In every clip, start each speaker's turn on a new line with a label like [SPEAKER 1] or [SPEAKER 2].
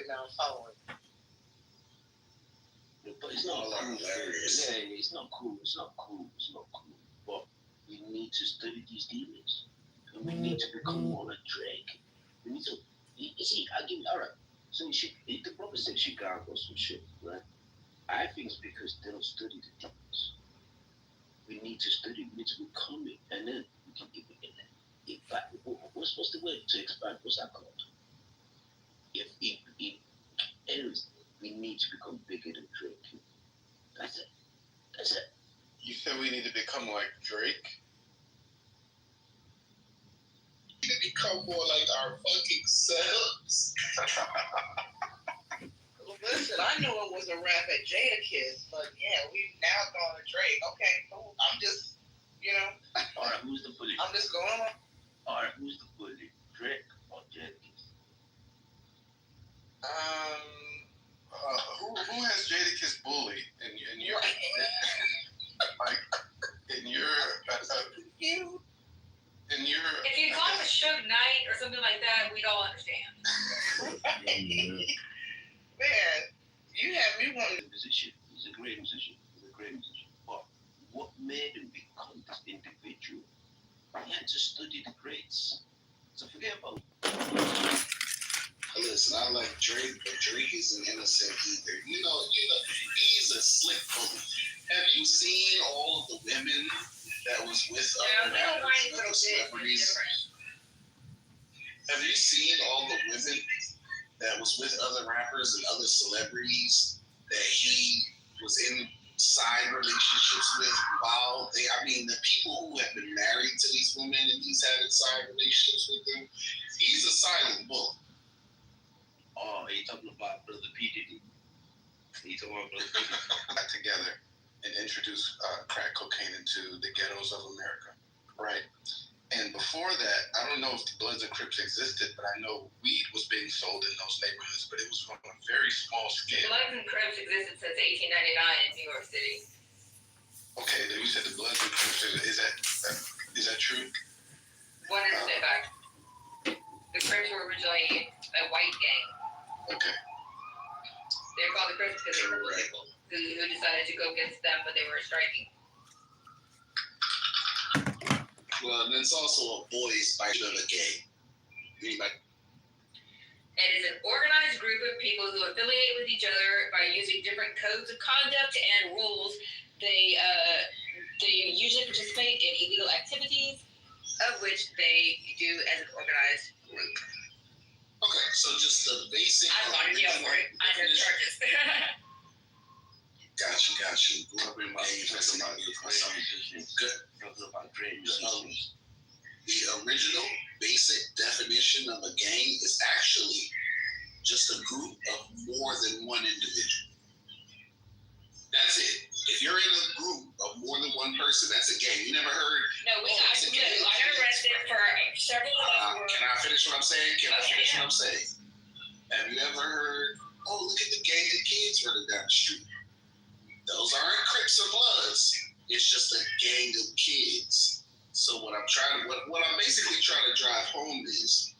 [SPEAKER 1] now. I'm following.
[SPEAKER 2] But it's not hilarious. Yeah, it's not cool. It's not cool. It's not cool. But we need to study these demons. And we need to become more like Drake. We need to. You see, I'll give you. Alright. So the brother said Chicago or some shit, right? I think it's because they don't study the demons. We need to study. We need to become it. And then we can give it. What's the word to expand? What's that called? Anyways, we need to become bigger than Drake. That's it.
[SPEAKER 3] You said we need to become like Drake?
[SPEAKER 4] We need to become more like our fucking selves.
[SPEAKER 1] Listen, I knew it was a rap at Jadakiss, but yeah, we've now gone to Drake. Okay, cool. I'm just,
[SPEAKER 2] Alright, who's the bully?
[SPEAKER 1] I'm just going on.
[SPEAKER 2] Alright, who's the bully? Drake or Jadakiss?
[SPEAKER 3] Who has Jadakiss bully in your like in your
[SPEAKER 1] You.
[SPEAKER 3] in your
[SPEAKER 5] If you call him a Suge Knight or something like that, we'd all understand.
[SPEAKER 1] Man, you have me wanting.
[SPEAKER 2] He's a great musician. But what made him become this individual? He had to study the greats. So forget about.
[SPEAKER 4] Listen, I like Drake, but Drake isn't innocent either. You know, he's a slick bully. Have you seen all of the women that was with other rappers and other celebrities? Have you seen all the women that was with other rappers and other celebrities that he was in side relationships with while the people who have been married to these women and he's having side relationships with them? He's a silent bully.
[SPEAKER 2] Oh, are you talking about Brother P. Diddy?
[SPEAKER 3] Got together and introduced crack cocaine into the ghettos of America, right? And before that, I don't know if the Bloods and Crips existed, but I know weed was being sold in those neighborhoods, but it was on a very small scale.
[SPEAKER 5] Bloods and Crips existed since 1899 in New York City.
[SPEAKER 3] Okay, then you said the Bloods and Crips. Is that true?
[SPEAKER 5] 100% fact. The Crips were originally a white gang.
[SPEAKER 3] Okay.
[SPEAKER 5] They were called the Crips because they were political, who decided to go against them, but they were striking.
[SPEAKER 4] Well, and it's also a boys' bite of a gang. Anybody?
[SPEAKER 5] It is an organized group of people who affiliate with each other by using different codes of conduct and rules. They usually participate in illegal activities, of which they do as an organized group.
[SPEAKER 4] Okay, so just the basic.
[SPEAKER 5] I'm on jail for it. I have charges.
[SPEAKER 4] Gotcha. Grew up in my age. That's about good. The original basic definition of a gang is actually just a group of more than one individual. That's it. If you're in a group of more than one person, that's a gang. You never heard?
[SPEAKER 5] No, we got arrested for several of us.
[SPEAKER 4] Can I finish what I'm saying? Have you ever heard, oh, look at the gang of kids running down the street? Those aren't Crips or Bloods. It's just a gang of kids. So what I'm basically trying to drive home is,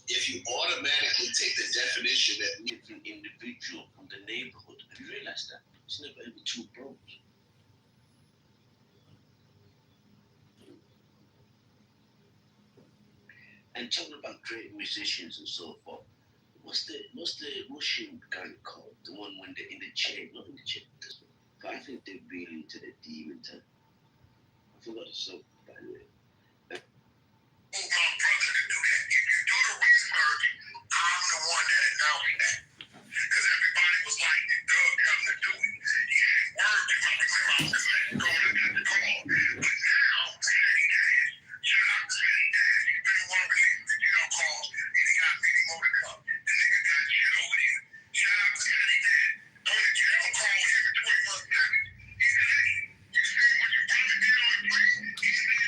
[SPEAKER 4] if you automatically take the definition that
[SPEAKER 2] it's an individual from the neighborhood, have you realized that? It's never ever two bros. And talking about great musicians and so forth, what's the Russian guy called? The one when they're in the chair, not in the chair. But I think they're really into the demon time. I forgot the song, by the way.
[SPEAKER 4] my brother to do that. If you do the research, I'm the one that announced that. Because everybody was like, Doug having to do it. Yeah, word to come out and let go and got the call. But now, Teddy Dash, shout out to Teddy Dash, he's been the one releasing the jail calls, and he got many more to come. The nigga got shit over here. Shout out to Teddy Dash. On the jail call here for 21 seconds, he said, hey, you see what your brother did on the plate? He said,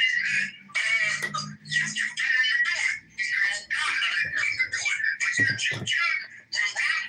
[SPEAKER 4] you do it. He said, oh God, I didn't tell him to do it. But you judge, when Rob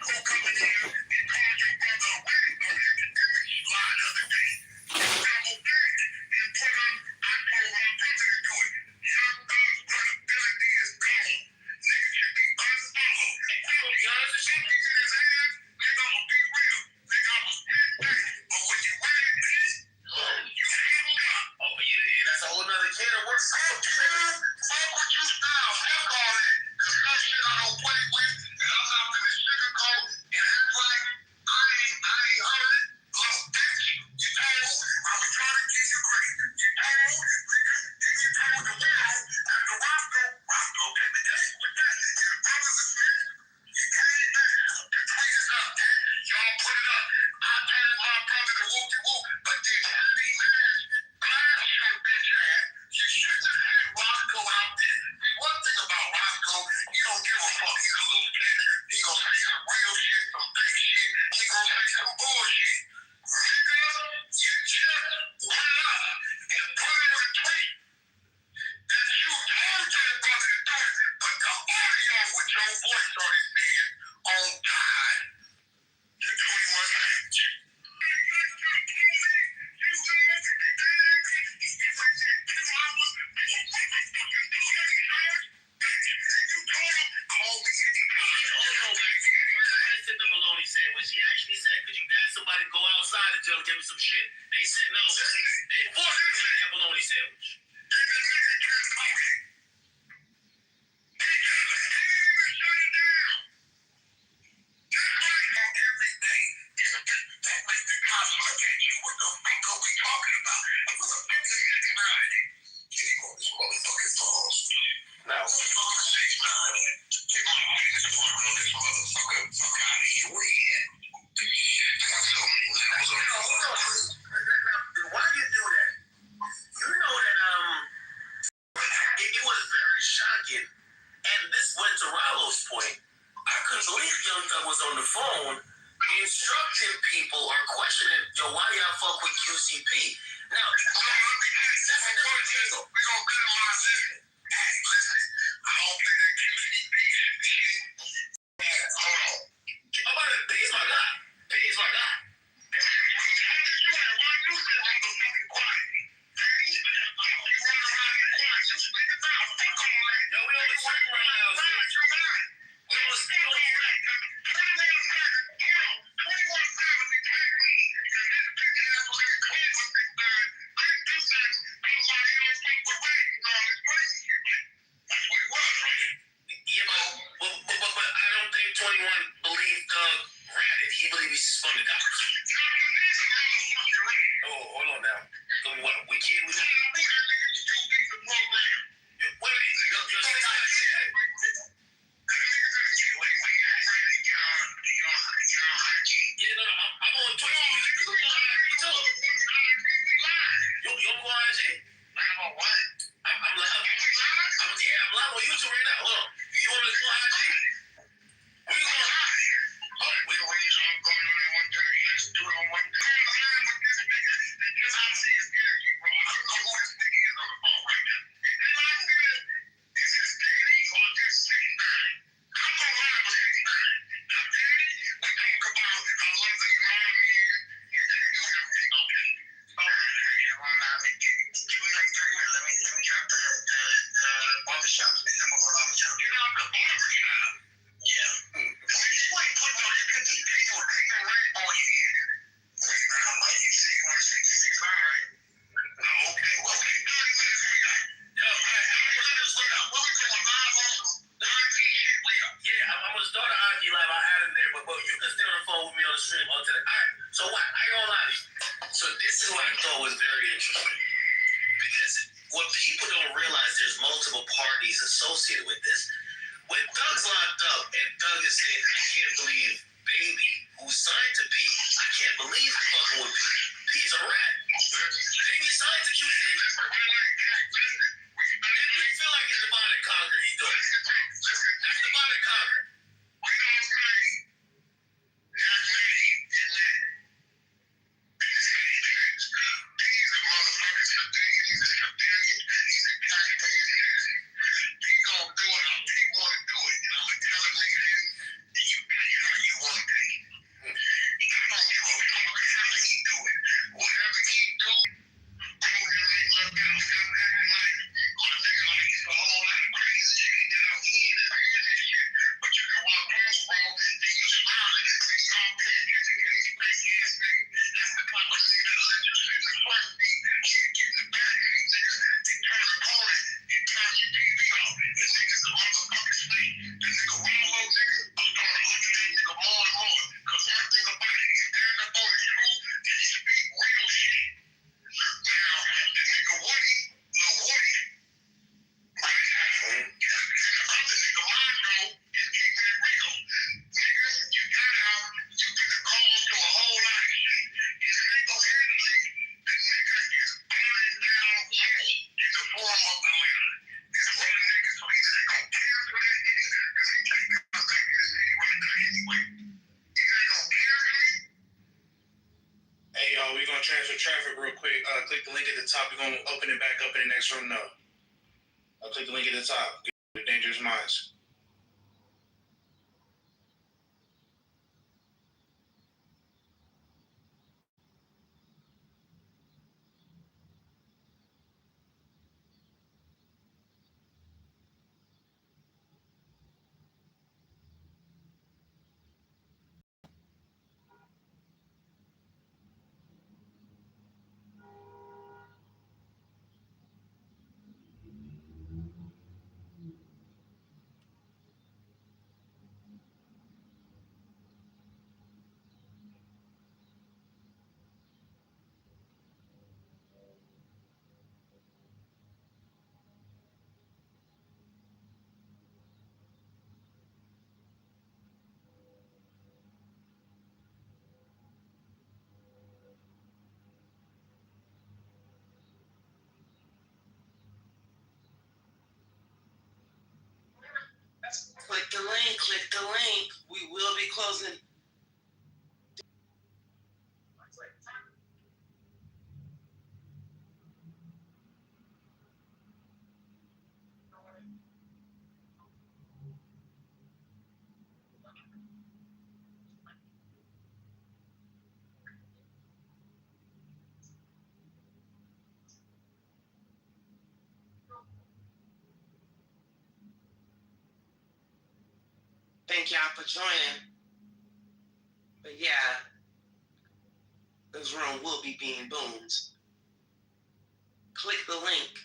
[SPEAKER 2] She actually said, could you guys somebody go outside and tell give me some shit? They said no. They forced me to eat that bologna sandwich. Why you do that? You know that it was very shocking, and this went to Rollo's point. I couldn't believe Young Thug was on the phone instructing people or questioning, yo, why y'all fuck with QCP? Now, that's a different angle. We gonna minimize it. Hey, listen, I don't play that QCP shit. Hold on. I'm about to, P's my guy. P's my guy. But I don't think 21 believed Thug ratted. He believed he spun the guy. Oh, hold on now. What? We can't. Wait a yeah, no, I'm on Twitter. You don't go on IG? I'm on what? I'm live. I'm live on YouTube right now. Hold on. You want me to go on IG? We going live. Oh, we going on at 1:30. Let's do it on 1:30. Because I see his energy, bro. I don't know who this nigga is on the phone right now. Is this Danny or just 6ix9ine? I'm on live with 6ix9ine. Now, Danny, we talk about how lovely your mom is, and then you do everything okay. So, I'm not making it. Give me like 30 minutes. Let me drop the barbershop, and then we'll go to the Get out the barbershop. Yeah. You ain't put no, you can be taking a rainbow here. You say you want to speak to 6ix9ine, right? No, okay, well, okay, 30 minutes we got. Yo, what we doing live on the IG shit later? Yeah, I'm gonna start an IG live. I'll add in there, but you can stay on the phone with me on the stream until the. Alright, so what? I ain't gonna lie to you. So this is what I thought was very interesting. Because what people don't realize, there's multiple parties associated with this. When Thug's locked up and Thug is saying, I can't believe Baby, who signed to P, I can't believe he's fucking with P. P's a rat. Baby signed to QC. We feel like it's divide and conquer he's doing. That's divide and conquer. We don't say that lady in that. He's a motherfucking civilian. He's a civilian. He's a taxpayer. He's gonna do it how he wanna do it. And I'm gonna tell him nigga this, and you pay it how you wanna pay. I don't give a fuck how he do it. Whatever he do, bro, you ain't look out. Stop acting like my nigga like it's a whole lot of crazy shit that I'm hearing this shit. But you can walk past, bro, and you smiling, and you all pay attention to these fake ass niggas. That's the type of nigga that let you sit in the front seat, get in the back of these niggas, and turn the corner, and turn your TV off. This nigga's a motherfucking snake. This nigga Rollo nigga, I'm starting looking at nigga more and more. Cause everything about it, he's stand up on his truth, and he speak real shit. Now, the nigga Woody, Lil Woody, right? And the other nigga Mondo is keeping it real. Nigga, you got out, you get the call to a whole lot of shit. And single-handedly, the nigga is burning down Woody in the form of Atlanta. It's one nigga, so he's just gonna cancel that nigga, cause he can't come back in the city right now anyway. He ain't gonna cancel it. Hey y'all, we gonna transfer traffic real quick. Click the link at the top. We're gonna open it back up in the next room now. Click the link at the top. Get the Dangerous Minds.
[SPEAKER 6] the link. Click the link. We will be closing. Thank y'all for joining. But yeah, this room will be being boomed. Click the link.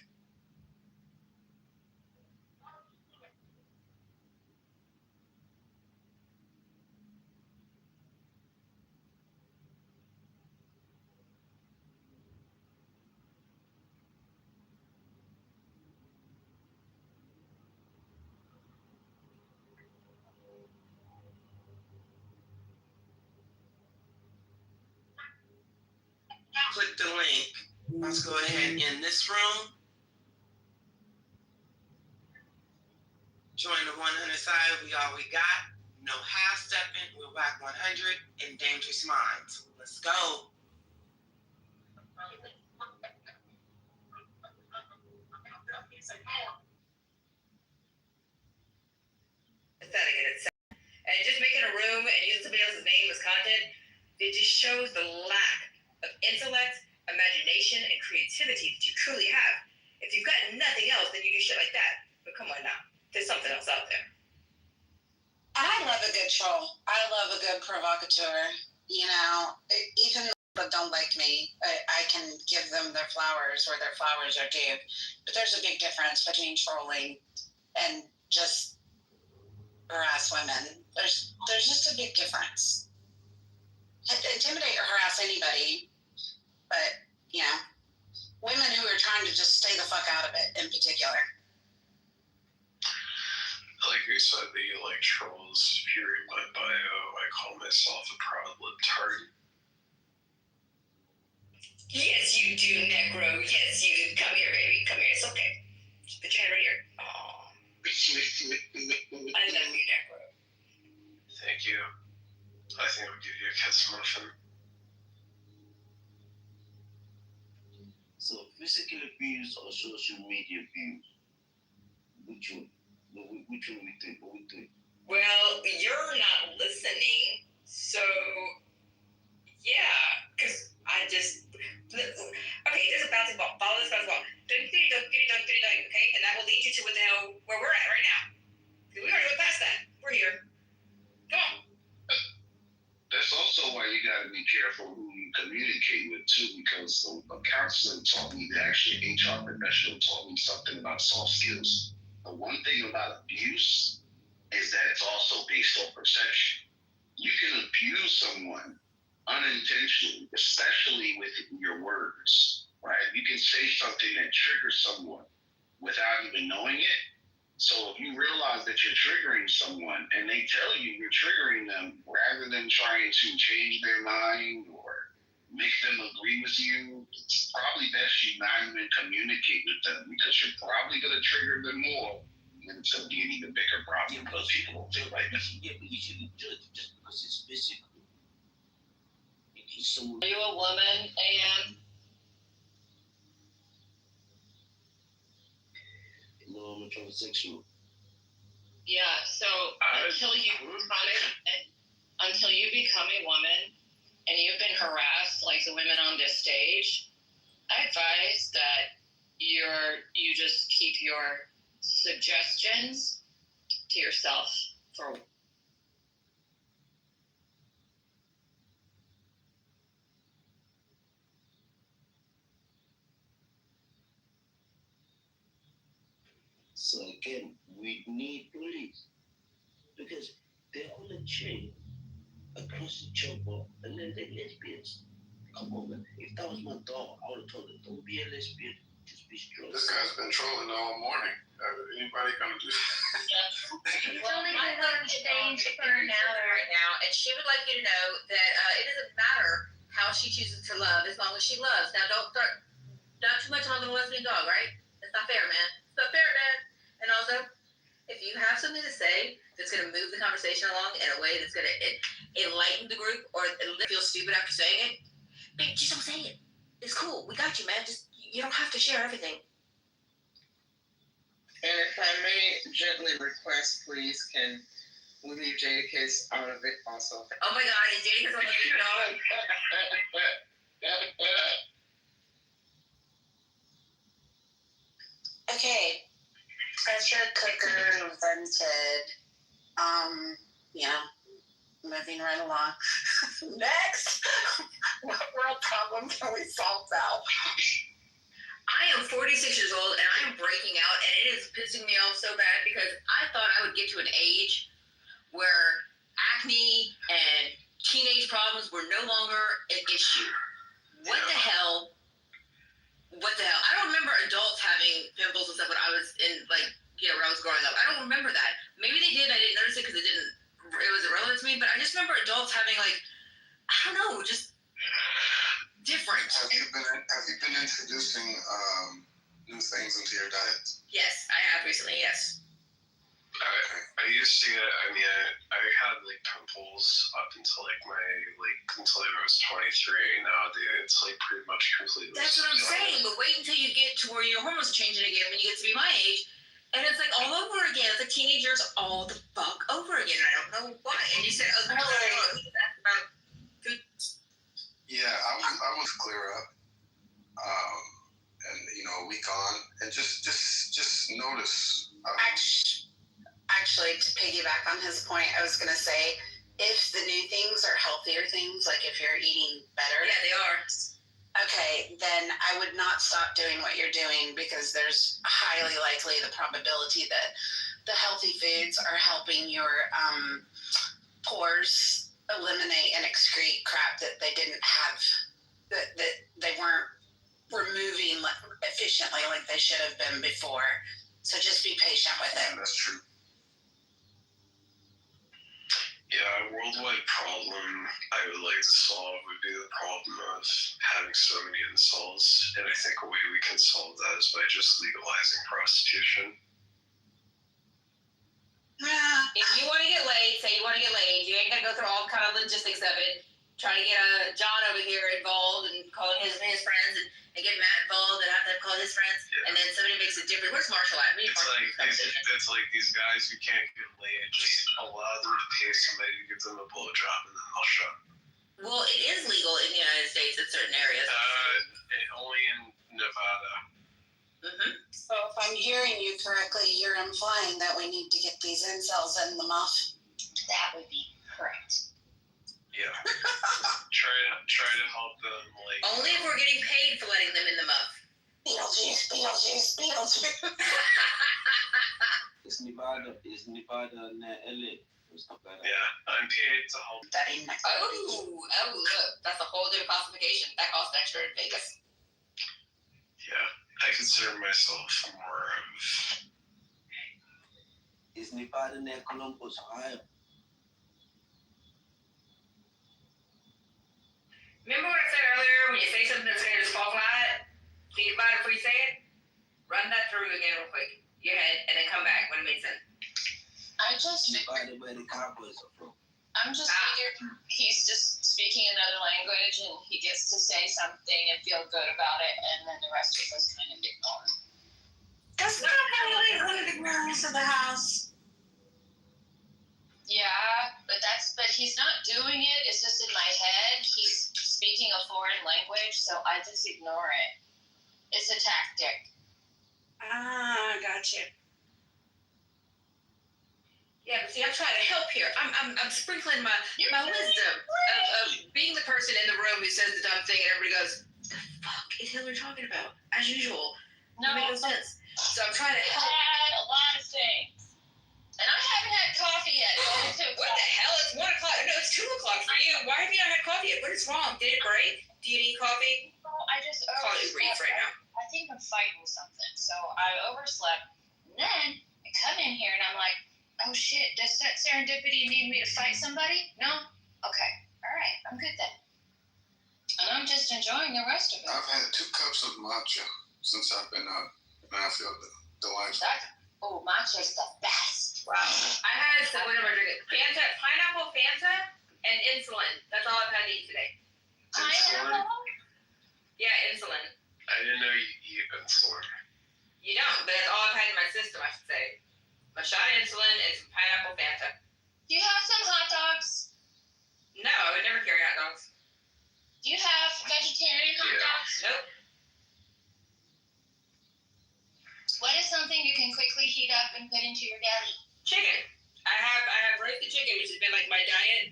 [SPEAKER 6] Click the link. Let's go ahead and end this room. Join the 100 side. We all we got. No half stepping. We're back 100 in Dangerous Minds. Let's go.
[SPEAKER 5] And just making a room and using somebody else's name as content, it just shows the lack of intellect, imagination, and creativity that you truly have. If you've got nothing else, then you do shit like that. But come on now, there's something else out there.
[SPEAKER 7] And I love a good troll. I love a good provocateur. You know, even people don't like me, I can give them their flowers where their flowers are due. But there's a big difference between trolling and just harass women. There's just a big difference. Intimidate or harass anybody, but, you know, women who are trying to just stay the fuck out of it in particular.
[SPEAKER 8] Like I said, the trolls. If you read my bio, I call myself a proud libtard.
[SPEAKER 5] Yes, you do, Necro. Yes, you do. Come here, baby. Come here. It's okay. Just put your head right here. Oh, I love you, Necro.
[SPEAKER 8] Thank you. I think I'll give you a kiss muffin.
[SPEAKER 2] So physical abuse or social media abuse? Which one? Which one we think? What we think?
[SPEAKER 5] Well, you're not listening, so yeah, because I just okay. There's a basketball. Follow this basketball. Okay, and that will lead you to what the hell where we're at right now. We already went past that. We're here. Come on.
[SPEAKER 2] That's also why you got to be careful who you communicate with too, because a counselor taught me, actually an HR professional taught me something about soft skills. The one thing about abuse is that it's also based on perception. You can abuse someone unintentionally, especially with your words, right? You can say something that triggers someone without even knowing it. So if you realize that you're triggering someone and they tell you you're triggering them, rather than trying to change their mind or make them agree with you, it's probably best you not even communicate with them, because you're probably going to trigger them more and it's going to be an even bigger problem because people don't feel like that. Yeah, but you shouldn't judge just because it's physical.
[SPEAKER 5] Are you a woman, and
[SPEAKER 2] No, I'm a transsexual.
[SPEAKER 5] yeah, so until you become a woman and you've been harassed like the women on this stage, I advise that you just keep your suggestions to yourself for
[SPEAKER 2] So again, we need police because they're on the chain across the chopper, and then they're lesbians. Come on, man. If that was my dog, I would have told her, don't be a lesbian, just be strong.
[SPEAKER 3] This guy's been trolling all morning. Anybody gonna do that?
[SPEAKER 9] Well, my phone changed for an hour right now, and she would like you to know that it doesn't matter how she chooses to love as long as she loves. Now, don't start not too much on the lesbian dog, right? It's not fair, man. It's not fair, man. And also, If you have something to say that's going to move the conversation along in a way that's going to enlighten the group or feel stupid after saying it, babe, just don't say it. It's cool. We got you, man. Just you don't have to share everything.
[SPEAKER 6] And if I may gently request, please, can we leave Jadakiss out of it also?
[SPEAKER 9] Oh my God, is Jadakiss on the big dog?
[SPEAKER 7] Okay, pressure cooker vented. Moving right along. Next, what world problem can we solve now?
[SPEAKER 9] I am 46 years old and I am breaking out, and it is pissing me off so bad because I thought I would get to an age where acne and teenage problems were no longer an issue. What the hell? I don't remember adults having pimples and stuff when I was in, when I was growing up. I don't remember that. Maybe they did. I didn't notice it because it wasn't relevant to me. But I just remember adults having I don't know, just different.
[SPEAKER 3] Have you been introducing new things into your diet?
[SPEAKER 9] Yes, I have recently. Yes.
[SPEAKER 8] I used to get. I mean, I had pimples up until until I was 23. Now, it's pretty much completely.
[SPEAKER 9] That's what I'm saying. But wait until you get to where your hormones are changing again when you get to be my age. And it's all over again. It's teenagers all the fuck over again. I don't know why. And you said, about food.
[SPEAKER 3] Yeah, I was clear up, and a week on, and just notice.
[SPEAKER 7] Actually, to piggyback on his point, I was gonna say, if the new things are healthier things, like if you're eating better,
[SPEAKER 9] yeah, they are.
[SPEAKER 7] Okay, then I would not stop doing what you're doing because there's highly likely the probability that the healthy foods are helping your pores eliminate and excrete crap that they didn't have, that they weren't removing efficiently like they should have been before. So just be patient with it.
[SPEAKER 3] Yeah, that's true.
[SPEAKER 8] Yeah, a worldwide problem I would like to solve would be the problem of having so many insults, and I think a way we can solve that is by just legalizing prostitution.
[SPEAKER 9] If you want to get laid, say you want to get laid, you ain't gonna go through all kind of logistics of it. Trying to get John over here involved and calling his friends and get Matt involved and have to call his friends, and then somebody makes it different. Where's Marshall at?
[SPEAKER 8] It's like these guys who can't get laid, just allow them to pay somebody to give them a blowjob and then they'll shut.
[SPEAKER 9] Well, it is legal in the United States in certain areas.
[SPEAKER 8] Only in Nevada.
[SPEAKER 9] Mm-hmm.
[SPEAKER 7] So if I'm hearing you correctly, you're implying that we need to get these incels in the muff.
[SPEAKER 9] That would be correct.
[SPEAKER 8] Yeah. try to help them
[SPEAKER 9] Only if we're getting paid for letting them in the muff.
[SPEAKER 7] Beetlejuice.
[SPEAKER 2] It's Nevada and LA and stuff like that.
[SPEAKER 8] Yeah, I'm paid to help.
[SPEAKER 9] Oh, look, that's a whole different classification. That costs extra in Vegas.
[SPEAKER 8] Yeah, I consider myself more of.
[SPEAKER 2] It's Nevada near Columbus, Ohio.
[SPEAKER 9] Remember what I said earlier? When you say something that's going to disqualify it, think about it before you say it. Run that through again real quick. Your head, and then come back when it makes sense.
[SPEAKER 10] I just
[SPEAKER 2] Nevada, where the Cowboys are from.
[SPEAKER 10] I'm just figuring he's just speaking another language and he gets to say something and feel good about it, and then the rest of us kind of ignore him.
[SPEAKER 7] That's not how I wanted the girls of the house.
[SPEAKER 10] Yeah, but he's not doing it. It's just in my head. He's speaking a foreign language, so I just ignore it. It's a tactic.
[SPEAKER 7] Ah, gotcha.
[SPEAKER 9] Yeah, but see, I'm trying to help here. I'm sprinkling my wisdom of being the person in the room who says the dumb thing and everybody goes, "The fuck is Hillary talking about?" As usual.
[SPEAKER 10] No,
[SPEAKER 9] it makes no sense. So I'm trying to
[SPEAKER 10] I
[SPEAKER 9] help.
[SPEAKER 10] had a lot of things. And I haven't had coffee yet.
[SPEAKER 9] What the hell? It's 1 o'clock. No, it's 2 o'clock for you. Why have you not had coffee yet? What is wrong? Did it break? Do you need coffee?
[SPEAKER 10] No, I just
[SPEAKER 9] Call Uber Eats right now.
[SPEAKER 10] I think I'm fighting something. So I overslept. And then I come in here and I'm like, oh shit, does that serendipity need me to fight somebody? No? Okay. All right. I'm good then. And I'm just enjoying the rest of it.
[SPEAKER 3] I've had 2 cups of matcha since I've been up, and I feel delightful.
[SPEAKER 10] Matcha's the best.
[SPEAKER 5] Wow. I had some, what am I drinking? Fanta, pineapple Fanta, and insulin. That's all I've had to eat today.
[SPEAKER 10] Pineapple?
[SPEAKER 5] Yeah, insulin.
[SPEAKER 8] I didn't know you eat insulin.
[SPEAKER 5] You don't, but that's all I've had in my system, I should say. A shot of insulin and some pineapple Fanta.
[SPEAKER 10] Do you have some hot dogs?
[SPEAKER 5] No, I would never carry hot dogs.
[SPEAKER 10] Do you have vegetarian hot dogs?
[SPEAKER 5] Nope.
[SPEAKER 10] What is something you can quickly heat up and put into your deli?
[SPEAKER 5] Chicken. I have roasted chicken, which has been like my diet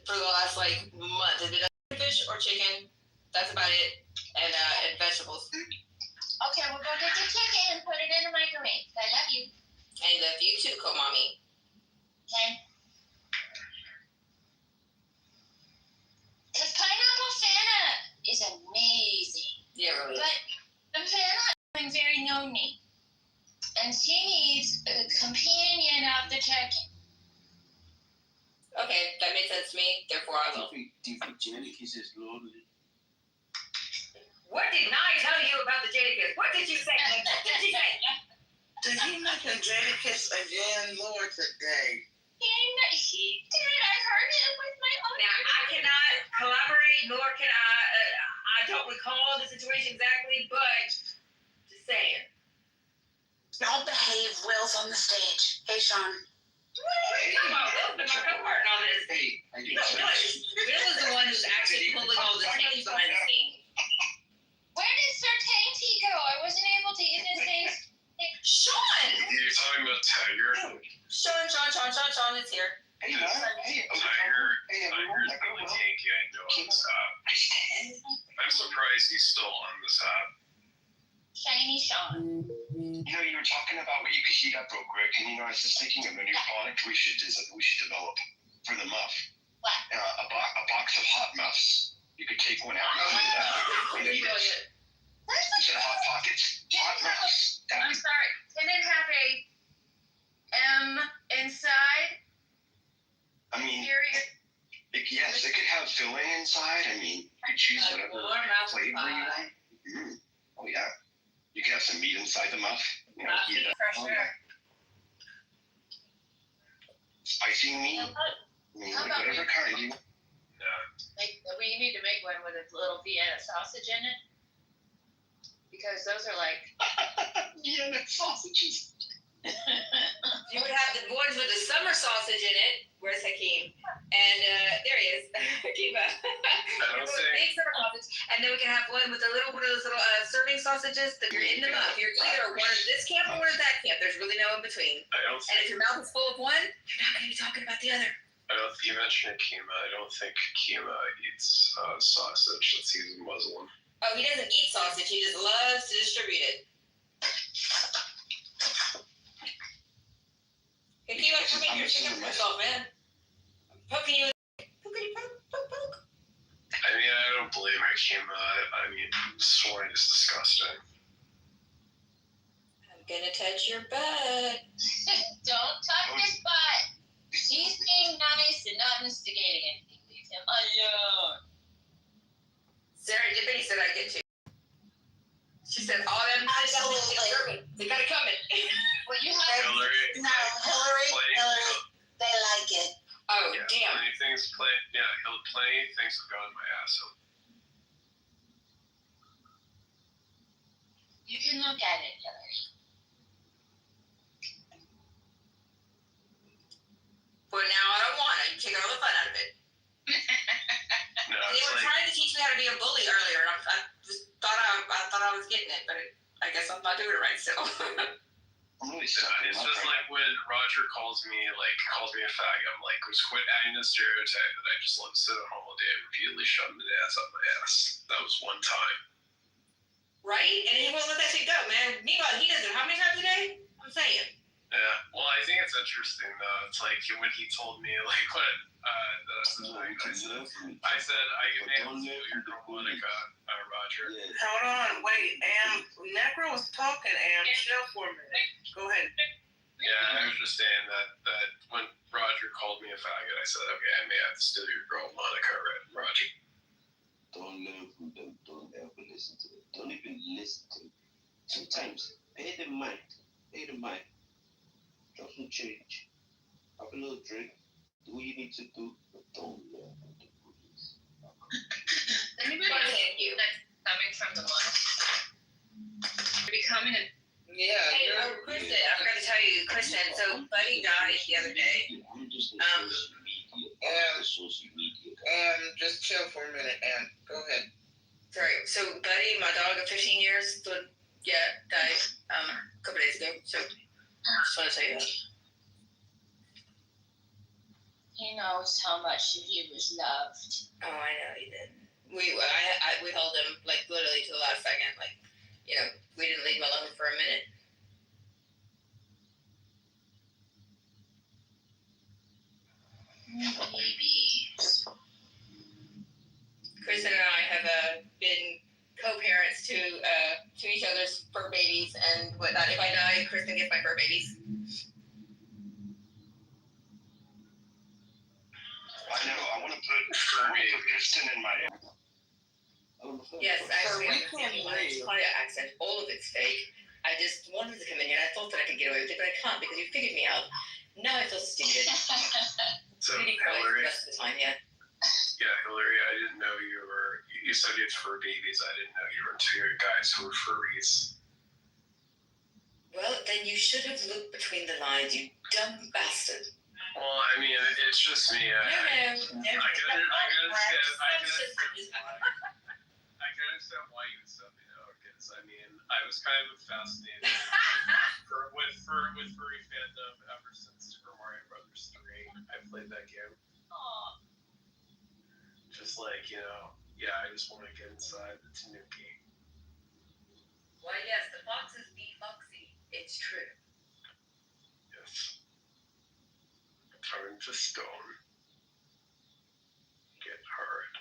[SPEAKER 5] for the last like month. It's been fish or chicken. That's about it. And vegetables.
[SPEAKER 10] Okay, we'll go get the chicken and put it in the microwave. I love you.
[SPEAKER 5] I love you too, Komami.
[SPEAKER 10] Okay. Because pineapple Fanta is amazing.
[SPEAKER 5] Yeah, really.
[SPEAKER 10] But Fanta is very lonely. And she needs a companion of the chicken.
[SPEAKER 5] Okay, that makes sense to me. Therefore, I will.
[SPEAKER 2] Do you think Jadakiss is lonely?
[SPEAKER 5] What did I tell you about the Jadakiss? What did you say? What did you say?
[SPEAKER 1] Did he mention Jadakiss again, Lord, today?
[SPEAKER 10] He did. I heard it with my own
[SPEAKER 5] Now, I cannot collaborate, nor can I don't recall the situation exactly, but just saying.
[SPEAKER 7] Don't behave. Will's on the stage. Hey, Sean.
[SPEAKER 5] Come on, Will's been my co-partner on this.
[SPEAKER 2] Hey, I
[SPEAKER 5] You don't realize Will is the one who's actually pulling all the tapes behind the scenes.
[SPEAKER 10] Where did Sir Tainty go? I wasn't able to even say.
[SPEAKER 5] Sean!
[SPEAKER 8] You're talking about Tiger?
[SPEAKER 5] Sean is here.
[SPEAKER 3] Hey, man. Hey,
[SPEAKER 8] Tiger's really tanky, I know on this app. I'm surprised he's still on this app.
[SPEAKER 10] Shiny Sean.
[SPEAKER 11] You know, you were talking about what you could heat up real quick, and you know, I was just thinking of a new product we should develop for the muff.
[SPEAKER 10] What?
[SPEAKER 11] A box of hot muffs. You could take one out and clean it up. Instead of hot pockets, hot muffs.
[SPEAKER 10] I'm sorry. Can it have a M inside?
[SPEAKER 11] I mean,
[SPEAKER 10] Period.
[SPEAKER 11] yes, it could have filling inside. I mean, you could choose whatever flavor you want. Oh yeah. You could have some meat inside the muff. You know, heat it up.
[SPEAKER 10] For sure.
[SPEAKER 11] Spicy meat. I mean, like whatever kind you want.
[SPEAKER 10] We need to make one with a little Vienna sausage in it. Because those are like
[SPEAKER 11] Vienna sausages.
[SPEAKER 5] You would have the ones with the summer sausage in it. Where's Hakeem? And there he is. Hakeem. Big summer sausage. And then we can have one with one of those little serving sausages that you're in the muff. You're either one of this camp or one of that camp. There's really no in between. And if your mouth is full of one, you're not going to be talking about the other.
[SPEAKER 8] You mentioned Kima. I don't think Kima eats sausage. Let's see, he's a Muslim.
[SPEAKER 5] Oh, he doesn't eat sausage. He just loves to distribute it. Hey, Kima, come in here. Check out yourself, man. I'm poking you. Poke.
[SPEAKER 8] I mean, I don't blame Kima. I mean, swine is disgusting.
[SPEAKER 5] I'm gonna touch your butt.
[SPEAKER 10] Don't touch his butt. He's being nice and not instigating anything. Leave him alone.
[SPEAKER 5] Serendipity said I get to. She said all them
[SPEAKER 7] Absolutely.
[SPEAKER 5] they got it coming.
[SPEAKER 10] Well, you have
[SPEAKER 8] Hillary.
[SPEAKER 7] Hillary, they like it.
[SPEAKER 5] Oh,
[SPEAKER 8] Yeah,
[SPEAKER 5] damn.
[SPEAKER 8] plenty things have gone my ass up.
[SPEAKER 10] You can look at it, Hillary.
[SPEAKER 5] But now I don't want it. You take all the fun out of it.
[SPEAKER 8] No,
[SPEAKER 5] They
[SPEAKER 8] it's
[SPEAKER 5] were
[SPEAKER 8] like,
[SPEAKER 5] trying to teach me how to be a bully earlier. And I just thought I was getting it, but I guess I'm not doing it right still.
[SPEAKER 11] I'm really
[SPEAKER 8] it's
[SPEAKER 11] sorry.
[SPEAKER 8] just like when Roger calls me a fag. I'm like, let's quit adding the stereotype that I just let him sit at home all day and repeatedly shove his ass up my ass. That was one time.
[SPEAKER 5] Right? And he won't let that shit go, man. Meanwhile, he does it how many times a day? I'm saying.
[SPEAKER 8] Yeah, well, I think it's interesting though. It's like when he told me I said I can make your girl Monica, Roger.
[SPEAKER 1] Hold on, wait. Necro was talking, chill for a minute. Go ahead.
[SPEAKER 8] Yeah, I was just saying that when Roger called me a faggot, I said, okay, I may have to steal your girl Monica, right, Roger?
[SPEAKER 2] Don't learn from them. Don't ever listen to them. Don't even listen to them. Sometimes pay the mind. Drop some change. Have a little drink. Do what you need to do, but don't let the police.
[SPEAKER 10] Anybody
[SPEAKER 5] Thank you.
[SPEAKER 10] that's coming from the month? Becoming a
[SPEAKER 1] Yeah.
[SPEAKER 5] Hey, Kristen, I forgot to tell you, Kristen, so Buddy died the other day.
[SPEAKER 1] And just chill for a minute, and go ahead.
[SPEAKER 5] Sorry, so Buddy, my dog of 15 years, died a couple days ago. So just want to tell you that.
[SPEAKER 10] he knows how much he was loved.
[SPEAKER 5] Oh, I know he did. We held him like literally to the last second. Like, you know, we didn't leave him alone for a minute.
[SPEAKER 10] Babies.
[SPEAKER 5] Kristen and I have been co-parents to each other's fur babies and whatnot. If I die, Kristen gets my fur babies.
[SPEAKER 11] I know. I want to put Kristen in my.
[SPEAKER 5] Yes, actually, it's funny accent. All of it's fake. I just wanted to come in here and I thought that I could get away with it, but I can't because you figured me out. Now I feel stupid.
[SPEAKER 8] So
[SPEAKER 5] Really quiet
[SPEAKER 8] Hillary,
[SPEAKER 5] the rest of the time, yeah.
[SPEAKER 8] yeah, Hillary, I didn't know you were. You said you had fur babies. I didn't know you were into guys who were furries.
[SPEAKER 5] Well, then you should have looked between the lines, you dumb bastard.
[SPEAKER 8] Well, I mean, it's just me. I can understand why you would stuff me out, because I mean, I was kind of fascinated with furry fandom ever since Super Mario Brothers 3. I played that game.
[SPEAKER 10] Aw.
[SPEAKER 8] Just like, you know, yeah, I just want to get inside the Tanuki.
[SPEAKER 5] Why, yes, the foxes be foxy. It's true.
[SPEAKER 8] Yes. Turn to stone. Get hard.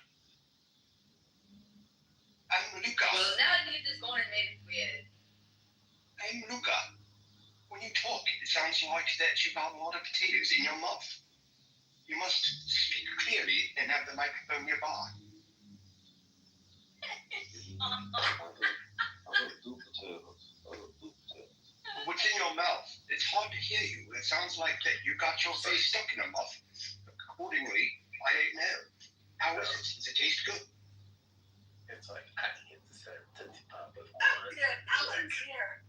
[SPEAKER 11] And Luca.
[SPEAKER 5] Well, now you just gone and made it weird.
[SPEAKER 11] Hey, Luca. When you talk, it sounds like that you got a lot of potatoes in your mouth. You must speak clearly and have the microphone nearby. What's in your mouth? It's hard to hear you. It sounds like that you got your face stuck in a muff. Accordingly, I don't know. How is it? Does it taste good?
[SPEAKER 8] It's like, I can get this at the top of
[SPEAKER 5] Alan's here.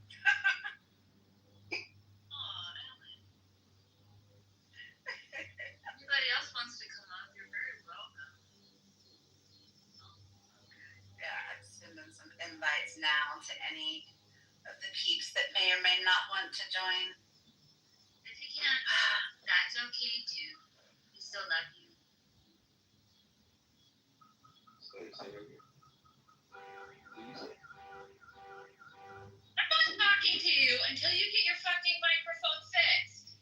[SPEAKER 10] Anybody else wants to come up, you're very welcome.
[SPEAKER 7] Yeah, I'm sending some invites now to any of the peeps that may or may not want to join.
[SPEAKER 10] If you can't, that's okay too. We still love you. I'm not talking to you until you get your fucking microphone fixed.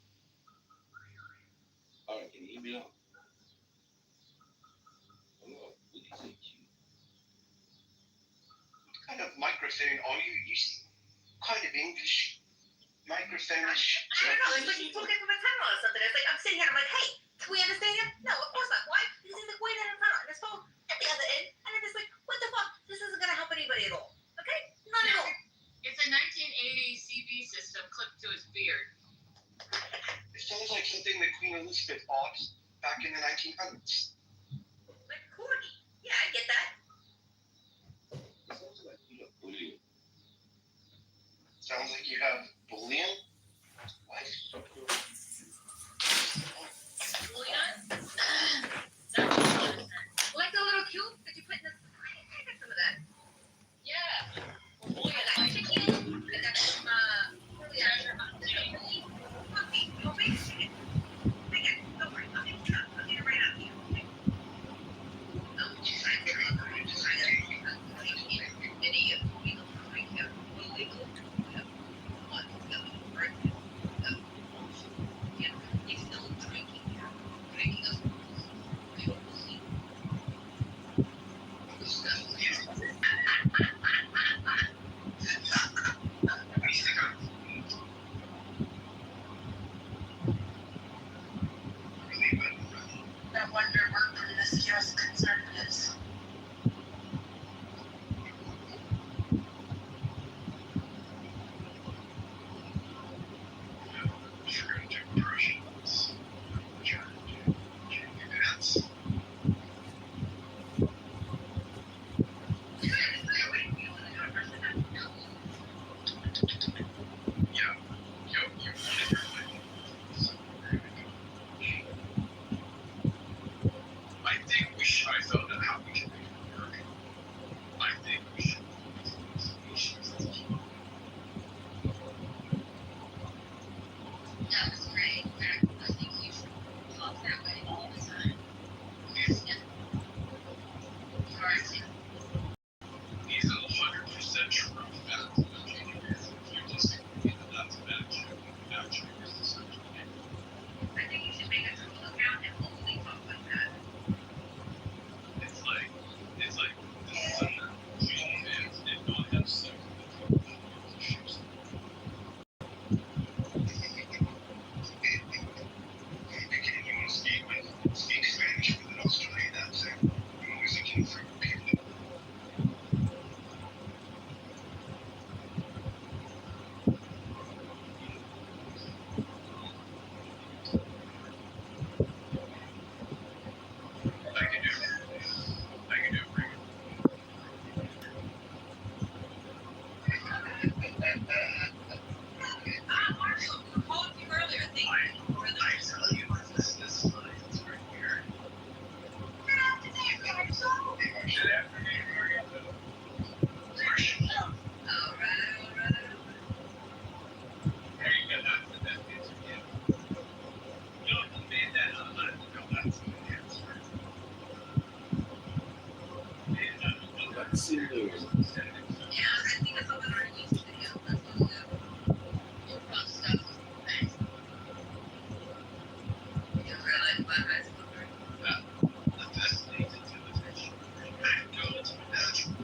[SPEAKER 2] Alright, can you hear me now? Hello, what do you think?
[SPEAKER 11] What kind of microphone are you using? Kind of English microphone-ish?
[SPEAKER 5] I don't know, it's like he's talking from a tunnel or something. It's like I'm sitting here and I'm like, hey, can we understand him? No, of course not. Why? Because he's like way down in front and his phone at the other end. And I'm just like, what the fuck? This isn't going to help anybody at all. Okay? Not at all.
[SPEAKER 10] It's a 1980s CB system clipped to his beard.
[SPEAKER 11] It sounds like something that Queen Elizabeth bought back in the 1900s.
[SPEAKER 5] Like corgi. Yeah, I get that.
[SPEAKER 2] It sounds like you look bullying.
[SPEAKER 11] Sounds like you have bullion. What?
[SPEAKER 10] Julian?
[SPEAKER 5] Like the little cube that you put in the. I got some of that.
[SPEAKER 10] Yeah.
[SPEAKER 5] Boy, I got chicken. I got some treasure hunt. Puppy, you'll make chicken. I got it. Don't worry. I'll get it up. I'll get it right out here. Okay? Oh,
[SPEAKER 7] That wonder we're promiscuous conservatives.
[SPEAKER 9] I think it's over on our YouTube video. Let's go to the fun stuff. Thanks. You realize my high school girl?
[SPEAKER 11] The best thing to do is make sure you go to the natural.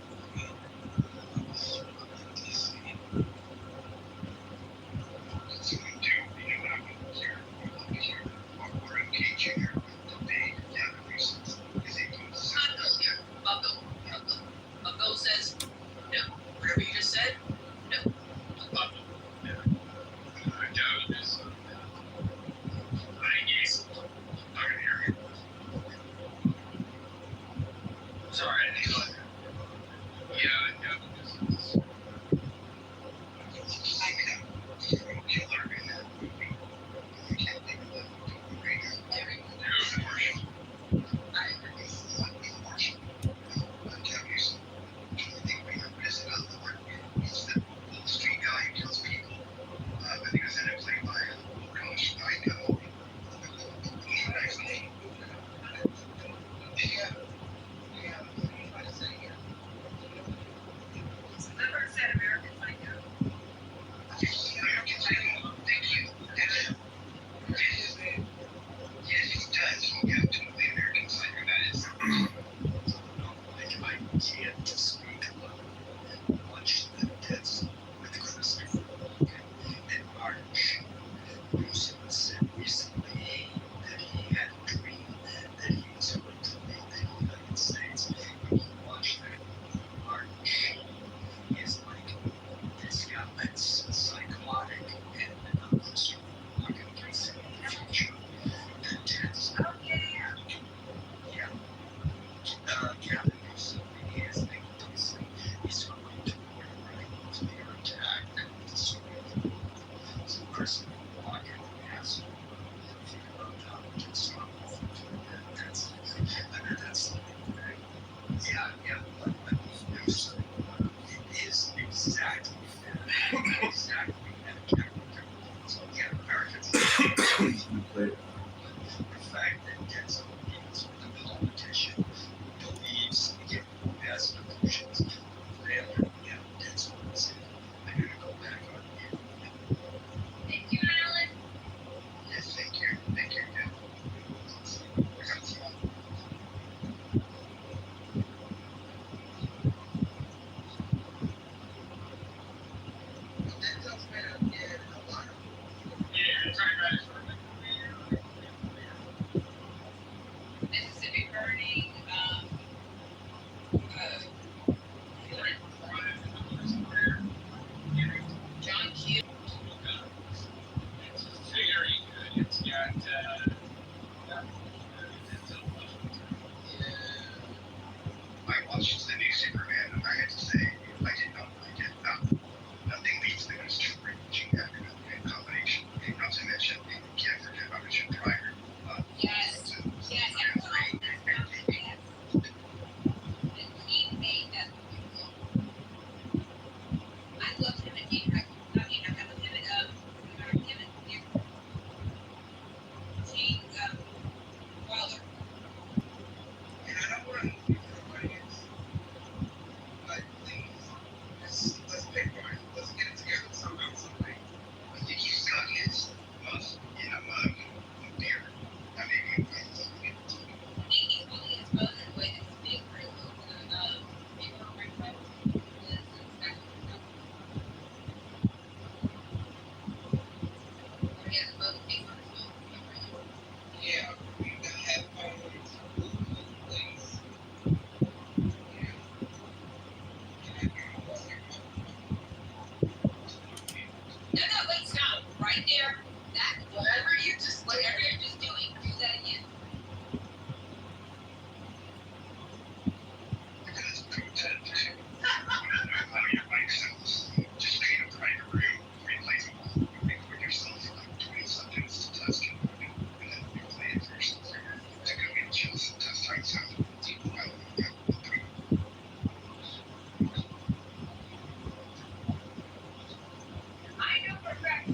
[SPEAKER 9] Bucko says no. Whatever you just said, no.
[SPEAKER 11] Sorry, I didn't know that. Yeah, I know. I know. Killer in that movie. I can't think of that movie right now. I agree. Commercial. I can't use it. I think we were missing out the word. He's the little street guy who kills people. I think it was in it played by, oh gosh, I know. Yeah.
[SPEAKER 9] Never said American Psycho.
[SPEAKER 11] American Psycho. Thank you. That's it. Yes, he does. Yeah, totally American Psycho. That is. I can't speak about watching the deaths with Christopher and March. Bruce said recently that he had a dream that he was going to leave the United States. When he watched that March, is like this guy that's psychotic and Christopher Walken can see in the future. The deaths.
[SPEAKER 9] Oh, yeah.
[SPEAKER 11] Yeah. Gavin Newsom is basically he's going to order a nuclear attack to destroy the world. So Christopher Walken has to figure out how to stop it. That's the thing, right? Yeah, but Newsom is exactly that. Exactly that character. So yeah, Americans. The fact that Denzel is a politician believes in the best illusions. There, yeah, Denzel is it. I'm gonna go back on you.
[SPEAKER 9] Thank you, Alan.
[SPEAKER 11] Yes, thank you. Thank you.
[SPEAKER 5] Mississippi Burning, John Q.
[SPEAKER 11] It's very good. It's got I watched the new Superman and I had to say I did not like it. Nothing beats the Christopher Walken combination. Not to mention, can't forget about Richard Pryor.
[SPEAKER 5] Yes, everyone. Yes. And he made that. I love him and Dean. I love him and Gene Wilder.
[SPEAKER 11] And I don't want to let's pick one. Let's get it together somehow, something. I think he's got his must in a mug of beer. I mean,
[SPEAKER 5] I think he's fully exposed in a way that's big for his big friend. He has a boat big on his phone.
[SPEAKER 1] Yeah, we have things.
[SPEAKER 5] No, wait, stop. Right there. That whatever you're just doing, do that again.
[SPEAKER 11] just create a private room, replace them, record yourself for like 20 seconds to test it, and then you play it first. To go get chills and test out sound.
[SPEAKER 5] I know for a fact.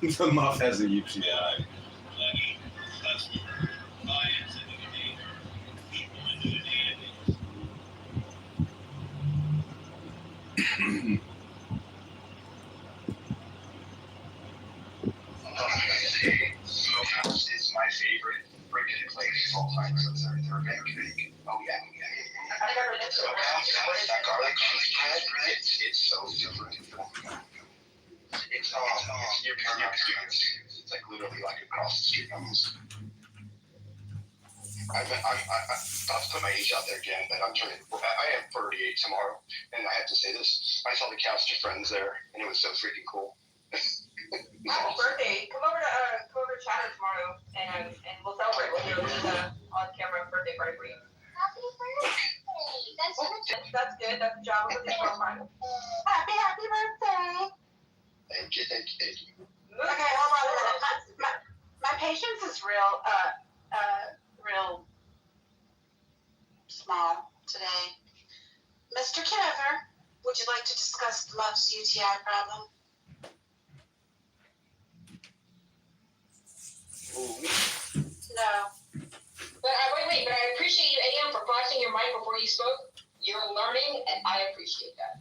[SPEAKER 12] The muff has a UTI.
[SPEAKER 11] Smokehouse is my favorite freaking place of all time. They're very big. Oh yeah. Smokehouse, that garlic cheese bread, it's so different. It's near Paramount Studios. It's like literally like across the street almost. I not to put my age out there again, but I am 38 tomorrow, and I have to say this. I saw the cast of Friends there, and it was so freaking cool.
[SPEAKER 5] Happy birthday! Come over to Chatham tomorrow, and we'll celebrate. We'll do a on-camera birthday party for you.
[SPEAKER 10] Happy birthday!
[SPEAKER 5] That's good. That's a job with your girlfriend.
[SPEAKER 7] Happy birthday.
[SPEAKER 11] Thank you.
[SPEAKER 7] Okay, hold on a minute. My patience is real small today. Mr. Kitover, would you like to discuss the Muff's UTI problem? No.
[SPEAKER 5] But wait. But I appreciate you, AM, for flashing your mic before you spoke. You're learning, and I appreciate that.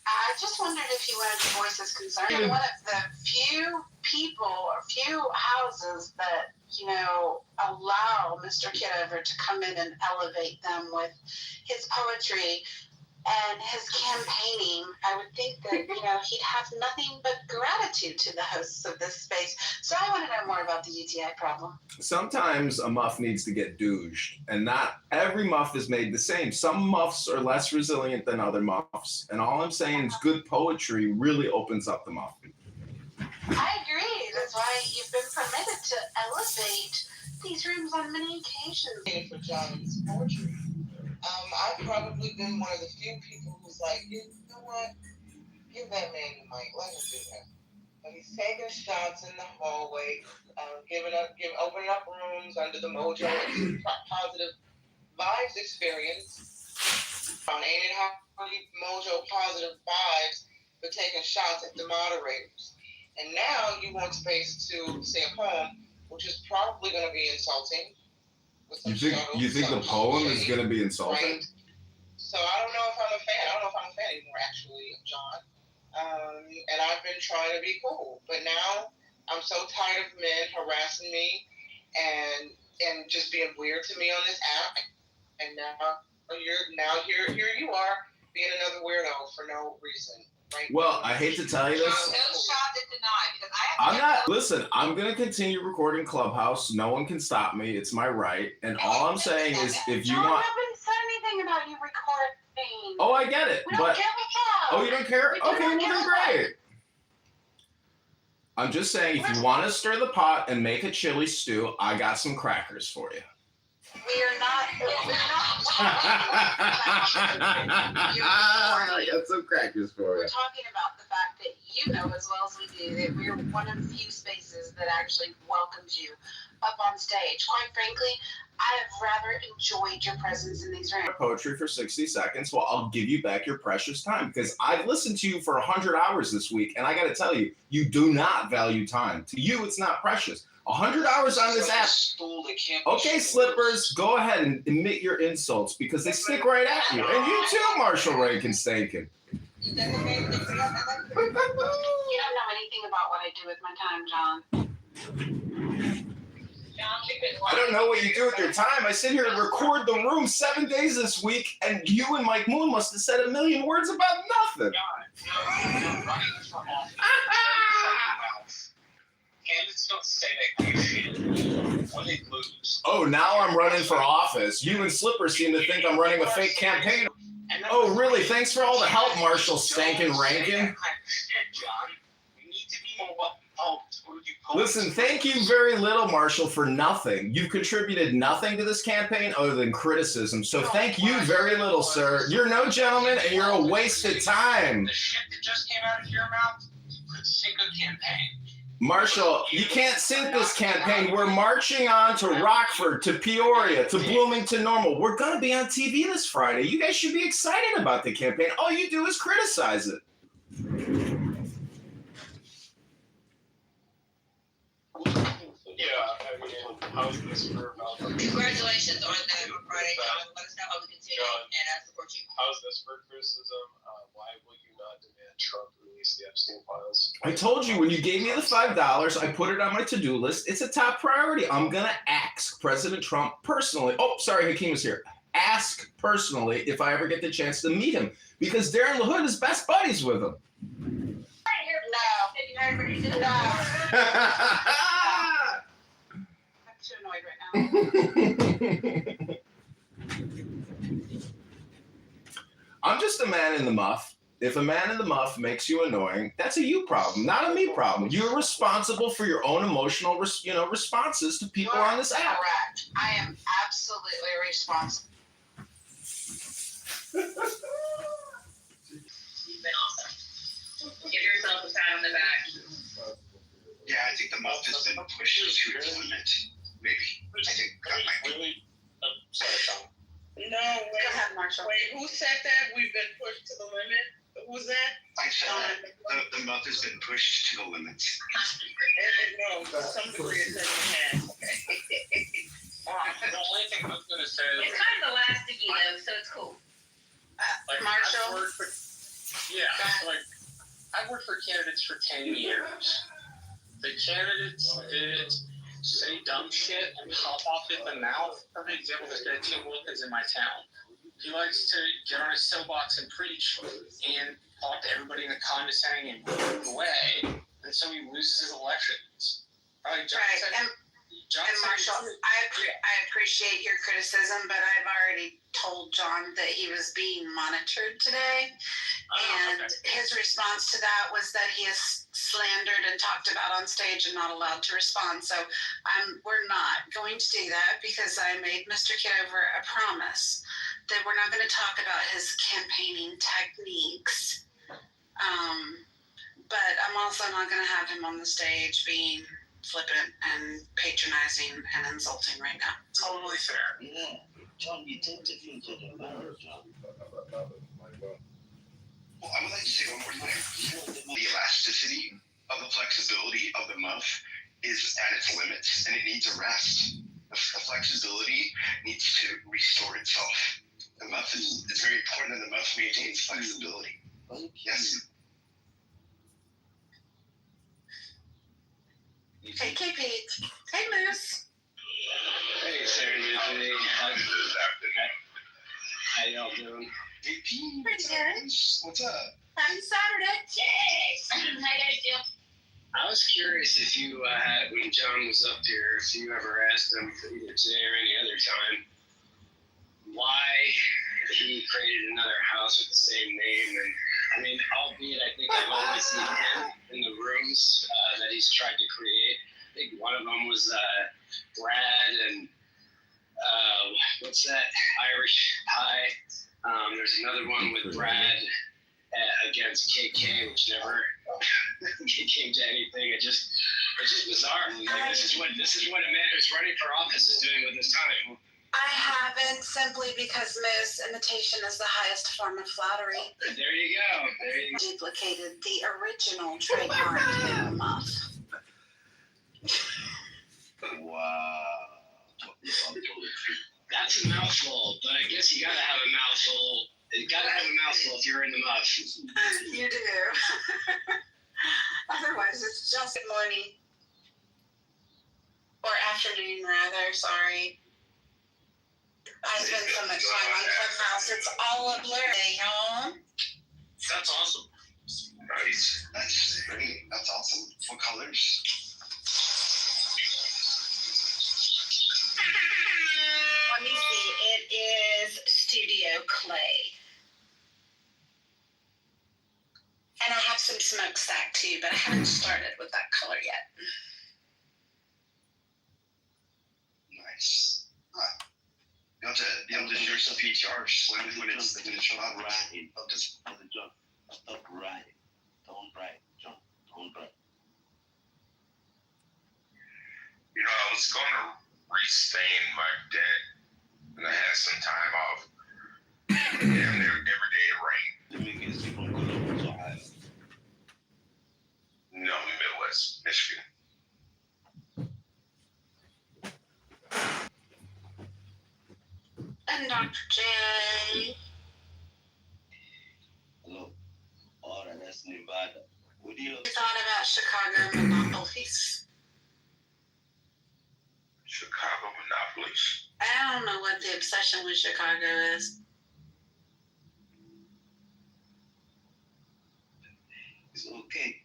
[SPEAKER 7] I just wondered if you wanted to voice his concern. One of the few people or few houses that, allow Mr. Kitover to come in and elevate them with his poetry and his campaigning. I would think that, he'd have nothing but gratitude to the hosts of this space. So I want to know more about the UTI problem.
[SPEAKER 12] Sometimes a muff needs to get douged, and not every muff is made the same. Some muffs are less resilient than other muffs, and all I'm saying is good poetry really opens up the muff.
[SPEAKER 7] I agree. That's why you've been permitted to elevate these rooms on many occasions.
[SPEAKER 1] For John's poetry. I've probably been one of the few people who's like, you know what? Give that man the mic. Let him do that. But he's taking shots in the hallway, opening up rooms under the Mojo Positive Vibes experience. Ain't it how Mojo Positive Vibes for taking shots at the moderators? And now you want space to say a poem, which is probably going to be insulting.
[SPEAKER 12] You think the poem is going to be insulting?
[SPEAKER 1] Right? So I don't know if I'm a fan. I don't know if I'm a fan anymore, actually, of John. And I've been trying to be cool, but now I'm so tired of men harassing me and just being weird to me on this app. And now here you are being another weirdo for no reason. Right?
[SPEAKER 12] Well, I hate to tell you this.
[SPEAKER 5] No shot to deny, because
[SPEAKER 12] Listen, I'm going to continue recording Clubhouse. No one can stop me. It's my right. And all I'm saying is if you
[SPEAKER 7] John,
[SPEAKER 12] want...
[SPEAKER 7] haven't said anything about you recording.
[SPEAKER 12] Oh, I get it.
[SPEAKER 7] We don't give a fuck.
[SPEAKER 12] Oh, you don't care?
[SPEAKER 7] We
[SPEAKER 12] Okay,
[SPEAKER 7] don't
[SPEAKER 12] well,
[SPEAKER 7] give
[SPEAKER 12] then
[SPEAKER 7] a fuck.
[SPEAKER 12] great. I'm just saying, if you want to stir the pot and make a chili stew, I got some crackers for you.
[SPEAKER 7] We're not.
[SPEAKER 12] I got some crackers for
[SPEAKER 7] We're
[SPEAKER 12] you.
[SPEAKER 7] talking about the fact that you know as well as we do that we're one of the few spaces that actually welcomes you up on stage. Quite frankly, I have rather enjoyed your presence in these rooms.
[SPEAKER 12] Poetry for 60 seconds. Well, I'll give you back your precious time because I've listened to you for 100 hours this week, and I got to tell you, you do not value time. To you, it's not precious. 100 hours on this app. Okay, Slippers, go ahead and admit your insults because they stick right at you. And you too, Marshall Rankin-Stankin.
[SPEAKER 7] You don't know anything about what I do with my time, John.
[SPEAKER 12] I don't know what you do with your time. I sit here and record the room 7 days this week, and you and Mike Moon must have said a million words about nothing.
[SPEAKER 11] Candidates don't say that good shit when they lose.
[SPEAKER 12] Oh, now I'm running for office. You and Slipper seem to think I'm running a fake campaign. Oh, really? Thanks for all the help, Marshall Stankin Rankin. Listen, thank you very little, Marshall, for nothing. You've contributed nothing to this campaign other than criticism. So thank you very little, sir. You're no gentleman, and you're a waste of time.
[SPEAKER 11] The shit that just came out of your mouth could sink a campaign.
[SPEAKER 12] Marshall, you can't sink this campaign. We're marching on to Rockford, to Peoria, to Bloomington Normal. We're going to be on TV this Friday. You guys should be excited about the campaign. All you do is criticize it.
[SPEAKER 8] How's this for
[SPEAKER 5] Congratulations on that on Friday, John. Let us know how we continue, and I support you.
[SPEAKER 8] How's this for criticism? Why will you not demand Trump release the Epstein files?
[SPEAKER 12] I told you when you gave me the $5, I put it on my to-do list. It's a top priority. I'm gonna ask President Trump personally. Oh, sorry, Hakeem was here. Ask personally if I ever get the chance to meet him because Darren LaHood is best buddies with him.
[SPEAKER 7] No. I'm too annoyed right now.
[SPEAKER 12] I'm just a man in the muff. If a man in the muff makes you annoying, that's a you problem, not a me problem. You're responsible for your own emotional, responses to people on this app.
[SPEAKER 7] Correct. I am absolutely responsible.
[SPEAKER 5] You've been awesome. Give yourself a pat on the back.
[SPEAKER 3] Yeah, I think the muff has been pushed to its limit. Maybe. I think that might be.
[SPEAKER 8] Really? Sorry, Tom.
[SPEAKER 6] No,
[SPEAKER 7] Go ahead, Marshall.
[SPEAKER 6] wait, who said that? We've been pushed to the limit? Who's that?
[SPEAKER 3] I said that the muff has been pushed to the limits.
[SPEAKER 6] No, some degree it says it has.
[SPEAKER 8] The only thing I was going to say
[SPEAKER 5] It's kind of elastic, though, so it's cool.
[SPEAKER 7] Marshall?
[SPEAKER 8] I've worked for candidates for 10 years. The candidates that say dumb shit and pop off at the mouth. Perfect example, this guy Tim Wilkins in my town. He likes to get on his soapbox and preach and talk to everybody in a condescending and rude way, and so he loses his elections. Right,
[SPEAKER 7] And Marshall, I appreciate your criticism, but I've already told John that he was being monitored today. And his response to that was that he is slandered and talked about on stage and not allowed to respond. So we're not going to do that because I made Mr. Kitover a promise that we're not going to talk about his campaigning techniques. But I'm also not going to have him on the stage being flippant and patronizing and insulting right now.
[SPEAKER 2] Totally fair. Yeah. John, you take the things that are matter, John.
[SPEAKER 3] Well, I would like to say one more thing. The elasticity of the flexibility of the muff is at its limits, and it needs a rest. The flexibility needs to restore itself. The muff it's very important that the muff maintains flexibility. Yes.
[SPEAKER 7] Hey, Pete. Hey, Moose.
[SPEAKER 2] Hey, Serendipity. How y'all doing?
[SPEAKER 3] Hey, Pete.
[SPEAKER 7] Pretty good.
[SPEAKER 3] What's up?
[SPEAKER 7] Happy Saturday.
[SPEAKER 5] How you guys do?
[SPEAKER 2] I was curious if you had, when John was up here, if you ever asked him, either today or any other time, why he created another house with the same name. And I mean, albeit I think I've only seen him in the rooms that he's tried to create. I think one of them was Brad and what's that, Irish Pie. There's another one with Brad against KK, which never came to anything. It's just bizarre. Like, this is what a man who's running for office is doing with his time.
[SPEAKER 7] I haven't, simply because Moose, imitation is the highest form of flattery.
[SPEAKER 2] There you go.
[SPEAKER 7] Duplicated the original trademark in the muff.
[SPEAKER 2] Wow. That's a mouthful, but I guess you gotta have a mouthful. You gotta have a mouthful if you're in the muff.
[SPEAKER 7] You do. Otherwise, it's just morning. Or afternoon, rather, sorry. I spend so much time on Clubhouse, it's all a blur. Home.
[SPEAKER 2] That's awesome.
[SPEAKER 3] Nice. That's great. That's awesome. What colors?
[SPEAKER 7] Let me see. It is Studio Clay. And I have some smokestack too, but I haven't started with that color yet.
[SPEAKER 3] Nice. Huh. You have to be able to share some PTRs when it's finished.
[SPEAKER 2] Stop writing. John, stop writing. Don't write, John. Don't write.
[SPEAKER 4] You know, I was going to restain my debt, and I had some time off. Damn near every day it rained.
[SPEAKER 2] Let me guess, you from Columbus, Ohio.
[SPEAKER 4] No, Midwest, Michigan.
[SPEAKER 7] up, Jay?
[SPEAKER 2] Hello. All right, that's Nevada. What do you
[SPEAKER 7] Thought about Chicago monopolies?
[SPEAKER 8] Chicago monopolies.
[SPEAKER 7] I don't know what the obsession with Chicago is.
[SPEAKER 2] It's okay.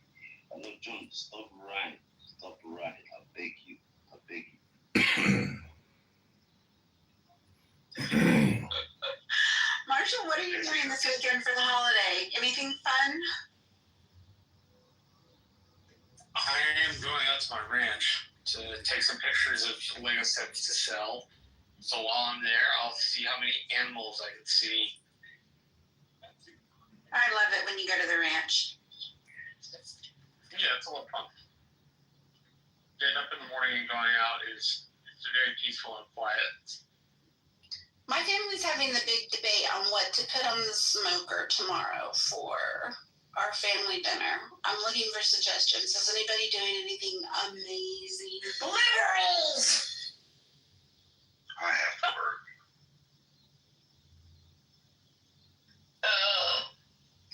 [SPEAKER 2] I know, John. Stop running. Stop running. I beg you. I beg you.
[SPEAKER 7] Marshall, what are you doing this weekend for the holiday? Anything fun?
[SPEAKER 11] I am going out to my ranch to take some pictures of Lego sets to sell. So while I'm there, I'll see how many animals I can see.
[SPEAKER 7] I love it when you go to the ranch.
[SPEAKER 11] Yeah, it's a lot of fun. Getting up in the morning and going out is very peaceful and quiet.
[SPEAKER 7] My family's having the big debate on what to put on the smoker tomorrow for our family dinner. I'm looking for suggestions. Is anybody doing anything amazing? Blueberries!
[SPEAKER 8] I have to work.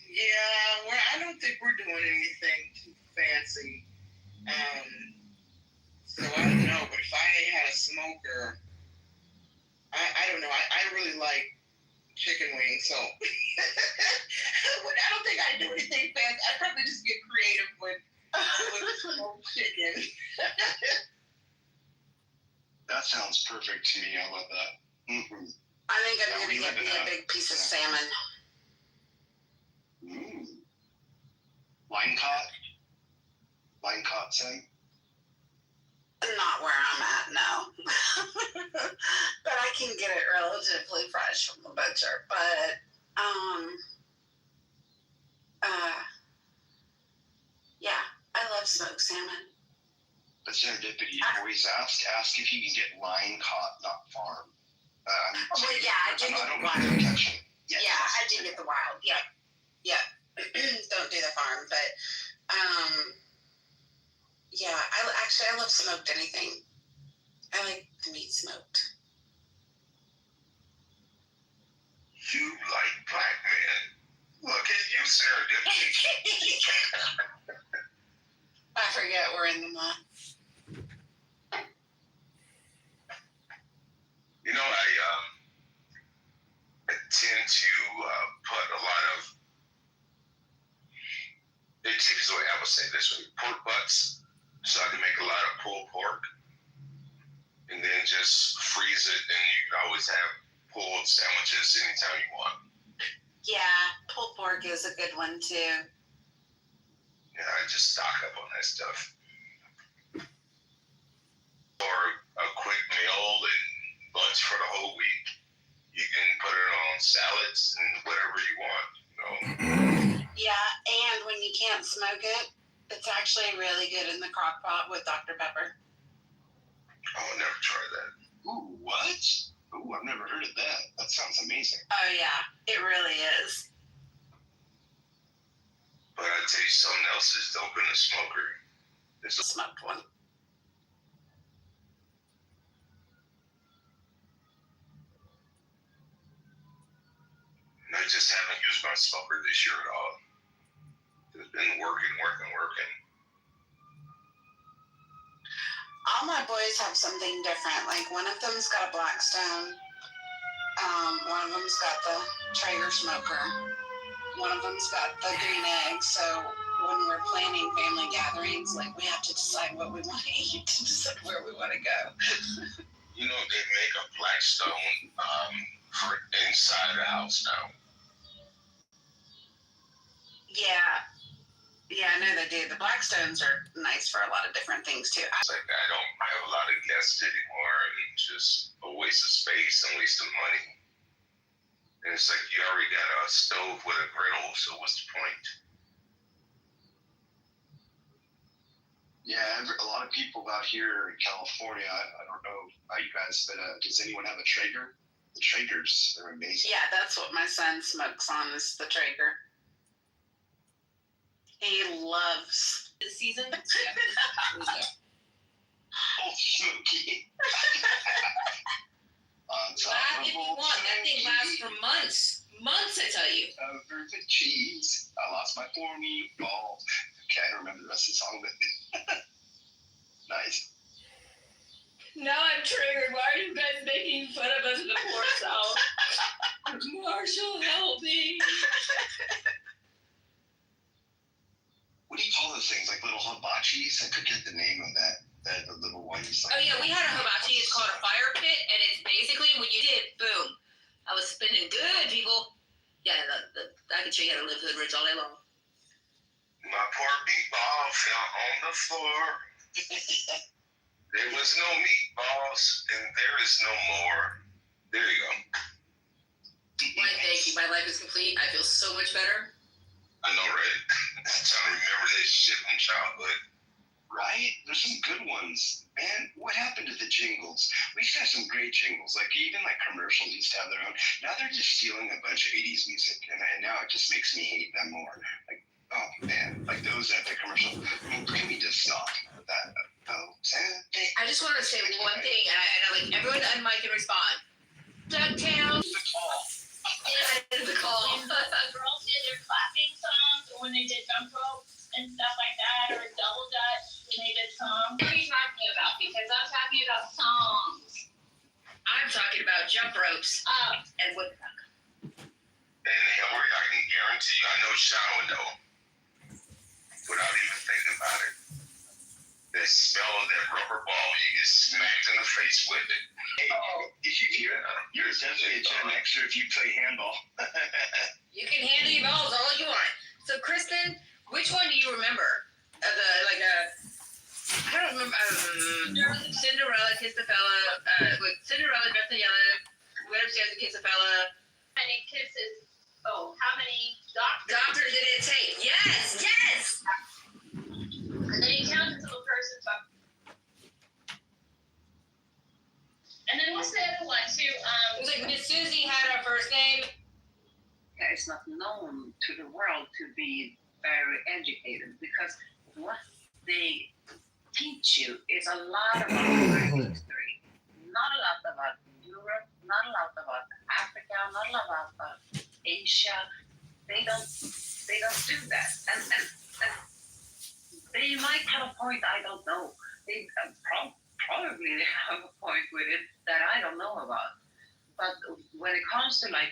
[SPEAKER 1] Yeah, I don't think we're doing anything too fancy. So I don't know, but if I had a smoker, I don't know. I really like chicken wings, so I don't think I'd do anything fancy. I'd probably just get creative with smoked chicken.
[SPEAKER 3] That sounds perfect to me. I love that. Mm-hmm.
[SPEAKER 7] I think I'm going to get me a big piece of salmon.
[SPEAKER 3] Line caught? Line caught salmon?
[SPEAKER 7] Not where I'm at, no. But I can get it relatively fresh from the butcher. But, yeah, I love smoked salmon.
[SPEAKER 3] But serendipity, always ask if you can get line caught, not farm.
[SPEAKER 7] Well, yeah, I do get the wild. Yeah, I do get the wild. Yeah. Don't do the farm, but yeah, I love smoked anything. I like the meat smoked.
[SPEAKER 8] You like black men. Look at you, serendipity.
[SPEAKER 7] I forget we're in the month.
[SPEAKER 8] You know, I tend to put a lot of, it takes away, I would say this way, pork butts, so I can make a lot of pulled pork, and then just freeze it, and you can always have pulled sandwiches anytime you want.
[SPEAKER 7] Yeah, pulled pork is a good one too.
[SPEAKER 8] Yeah, I just stock up on that stuff. Or a quick meal and lunch for the whole week. You can put it on salads and whatever you want, you know.
[SPEAKER 7] Yeah, and when you can't smoke it, it's actually really good in the crock pot with Dr. Pepper.
[SPEAKER 8] I'll never try that.
[SPEAKER 3] Ooh, what? Ooh, I've never heard of that. That sounds amazing.
[SPEAKER 7] Oh yeah, it really is.
[SPEAKER 8] But I tell you something else is dope in the smoker. It's a
[SPEAKER 7] Smoked one.
[SPEAKER 8] And I just haven't used my smoker this year at all. It's been working.
[SPEAKER 7] All my boys have something different. Like one of them's got a Blackstone. One of them's got the Traeger smoker. One of them's got the green egg. So when we're planning family gatherings, like we have to decide what we want to eat to decide where we want to go.
[SPEAKER 8] You know, they make a Blackstone for inside the house now.
[SPEAKER 7] Yeah, I know they do. The Blackstones are nice for a lot of different things too.
[SPEAKER 8] It's like I don't have a lot of guests anymore, and it's just a waste of space and waste of money. And it's like you already got a stove with a griddle, so what's the point?
[SPEAKER 3] Yeah, a lot of people out here in California, I don't know about you guys, but does anyone have a Traeger? The Traegers, they're amazing.
[SPEAKER 7] Yeah, that's what my son smokes on is the Traeger. He loves
[SPEAKER 5] The season.
[SPEAKER 3] Oh, shoot.
[SPEAKER 5] Laugh if you want. That thing lasts for months. Months, I tell you.
[SPEAKER 11] Over the cheese. I lost my 4 meatballs. Okay, I don't remember the rest of the song, but nice.
[SPEAKER 5] Now I'm triggered. Why are you guys making fun of us in the poor South? Marshall, help me.
[SPEAKER 11] What do you call those things? Like little hibachis? I forget the name of that. The little ones.
[SPEAKER 5] Oh yeah, we had a hibachi. It's called a fire pit, and it's basically when you did, boom. I was spinning good, people. Yeah, I can show you how to live Hood Rich all day long.
[SPEAKER 8] My poor meatball fell on the floor. There was no meatballs, and there is no more. There you go.
[SPEAKER 5] Why, thank you. My life is complete. I feel so much better.
[SPEAKER 8] I know, right? I'm trying to remember that shit from childhood.
[SPEAKER 11] Right? There's some good ones. Man, what happened to the jingles? We used to have some great jingles. Like even like commercials used to have their own. Now they're just stealing a bunch of 80s music. And now it just makes me hate them more. Like, oh man, like those at the commercial. I mean, can we just stop with that?
[SPEAKER 5] I just want to say one thing, and I like everyone on mic can respond. DuckTales.
[SPEAKER 11] The call.
[SPEAKER 5] The call.
[SPEAKER 10] When the girls did their clapping songs, or when they did jump ropes and stuff like that, or double dutch when they did songs. What are you talking about? Because I'm talking about songs.
[SPEAKER 5] I'm talking about jump ropes and woodcock.
[SPEAKER 8] And Hillary, I can guarantee you, I know Sean would know, without even thinking about it. The smell of that rubber ball, you get smacked in the face with it.
[SPEAKER 11] Hey, you're definitely a Gen Xer if you play handball.
[SPEAKER 5] You can handle your balls all you want. So, Kristen, which one do you remember? I don't remember. Cinderella kissed a fella. Cinderella dressed in yellow. Went upstairs and kissed a fella.
[SPEAKER 10] How many kisses? Oh, how many doctors?
[SPEAKER 5] Doctor did it take? Yes, yes.
[SPEAKER 10] And then you count until the person's up. And then what's the other one too?
[SPEAKER 5] It was like Miss Susie had her first name.
[SPEAKER 13] It's not known to the world to be very educated because what they teach you is a lot about American history, not a lot about Europe, not a lot about Africa, not a lot about Asia. They don't do that, and they might have a point. I don't know. They probably have a point with it that I don't know about. But when it comes to like,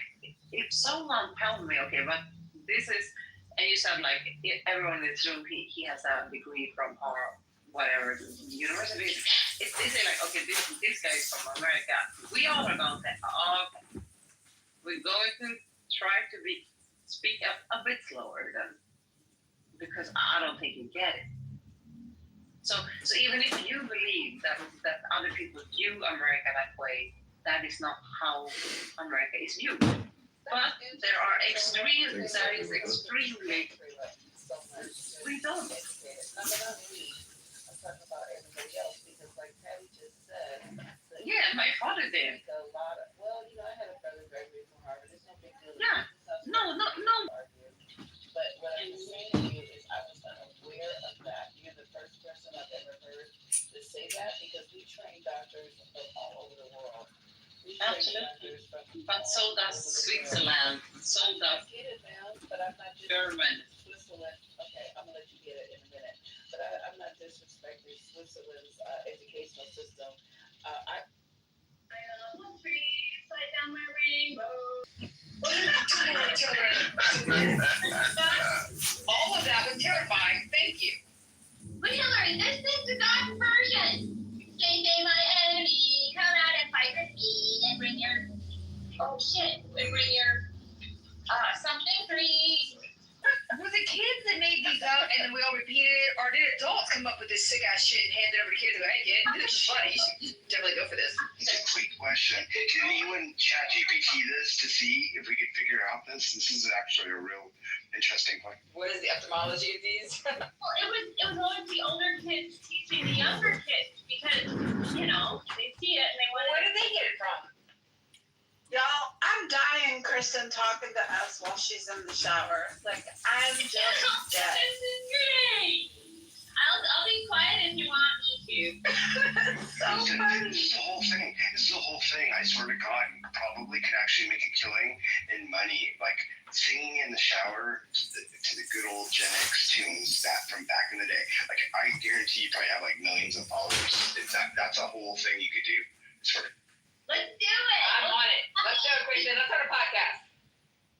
[SPEAKER 13] if someone tells me, okay, but this is, and you said like everyone in this room, he has a degree from or whatever university. If they say like, okay, this guy is from America, we all are going to say, oh, okay, we're going to try to speak a bit slower then, because I don't think you get it. So even if you believe that other people view America that way, that is not how America is viewed. But there are extremes that is extremely. We don't.
[SPEAKER 1] I'm talking about everybody else because, like Patty just said,
[SPEAKER 13] Yeah, my father did.
[SPEAKER 1] a lot of, well, I had a brother graduate from Harvard. It's no big deal.
[SPEAKER 13] Yeah. No.
[SPEAKER 1] But what I'm saying to you is I was unaware of that. You're the first person I've ever heard to say that because we train doctors from all over the world.
[SPEAKER 13] Absolutely. But so does Switzerland. So does
[SPEAKER 1] I get it, man, but I'm not just
[SPEAKER 13] Germany.
[SPEAKER 1] Switzerland. Okay, I'm gonna let you get it in a minute. But I'm not disrespecting Switzerland's educational system. I
[SPEAKER 10] will slide down my rainbow.
[SPEAKER 5] All of that was terrifying. Thank you.
[SPEAKER 10] But Hillary, this is the God's version. Stay my enemy, come out and fight with me, and bring your something free.
[SPEAKER 5] Was it kids that made these up and then we all repeated it, or did adults come up with this sick ass shit and hand it over to kids and go, hey kid, this is funny, you should definitely go for this.
[SPEAKER 11] It's a quick question. Can anyone ChatGPT this to see if we could figure out this? This is actually a real interesting point.
[SPEAKER 5] What is the etymology of these?
[SPEAKER 10] Well, it was always the older kids teaching the younger kids because, they see it and they want to.
[SPEAKER 5] Where did they get it from?
[SPEAKER 7] Y'all, I'm dying, Kristen, talking to us while she's in the shower. Like, I'm just dead.
[SPEAKER 10] This is great. I'll be quiet if you want me
[SPEAKER 5] cute.
[SPEAKER 9] So
[SPEAKER 11] Listen,
[SPEAKER 9] funny.
[SPEAKER 11] this is the whole thing. This is the whole thing. I swear to God, you probably could actually make a killing in money, like singing in the shower to the good old Gen X tunes that from back in the day. Like I guarantee you probably have like millions of followers. That's a whole thing you could do. Sort of.
[SPEAKER 10] Let's do it.
[SPEAKER 5] I'm on it. Let's do it, Christian. Let's start a podcast.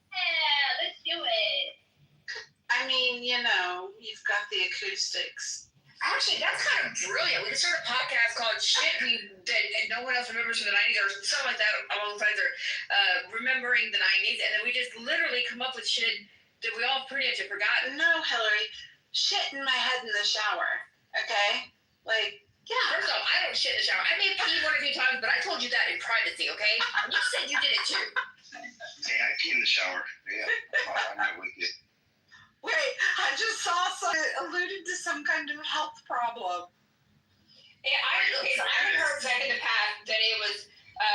[SPEAKER 10] Yeah, let's do it.
[SPEAKER 7] I mean, you've got the acoustics.
[SPEAKER 9] Actually, that's kind of brilliant. We could start a podcast called "Shit that no one else remembers from the '90s" or something like that along the lines, or remembering the '90s, and then we just literally come up with shit that we all pretty much have forgotten.
[SPEAKER 7] No, Hillary, shit in my head in the shower. Okay, like yeah.
[SPEAKER 9] First off, I don't shit in the shower. I may have peed one or two times, but I told you that in privacy, okay? And you said you did it too.
[SPEAKER 11] Hey, I pee in the shower. Yeah, I'm not with you.
[SPEAKER 7] Wait, I just saw alluded to some kind of health problem.
[SPEAKER 5] Yeah, so I haven't heard back in the past that it was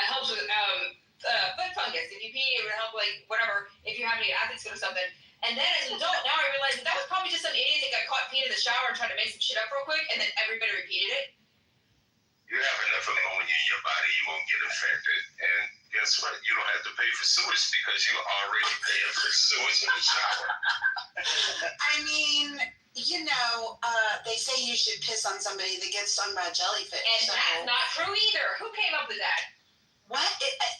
[SPEAKER 5] helps with foot fungus. If you pee, it would help like whatever if you have any athlete's foot or something. And then as an adult, now I realize that was probably just some idiot that got caught peeing in the shower and tried to make some shit up real quick, and then everybody repeated it.
[SPEAKER 8] You have enough ammonia in your body, you won't get infected. And guess what? You don't have to pay for sewage because you already paying for sewage in the shower.
[SPEAKER 7] I mean, they say you should piss on somebody that gets stung by a jellyfish.
[SPEAKER 5] And that's not true either. Who came up with that?
[SPEAKER 7] What?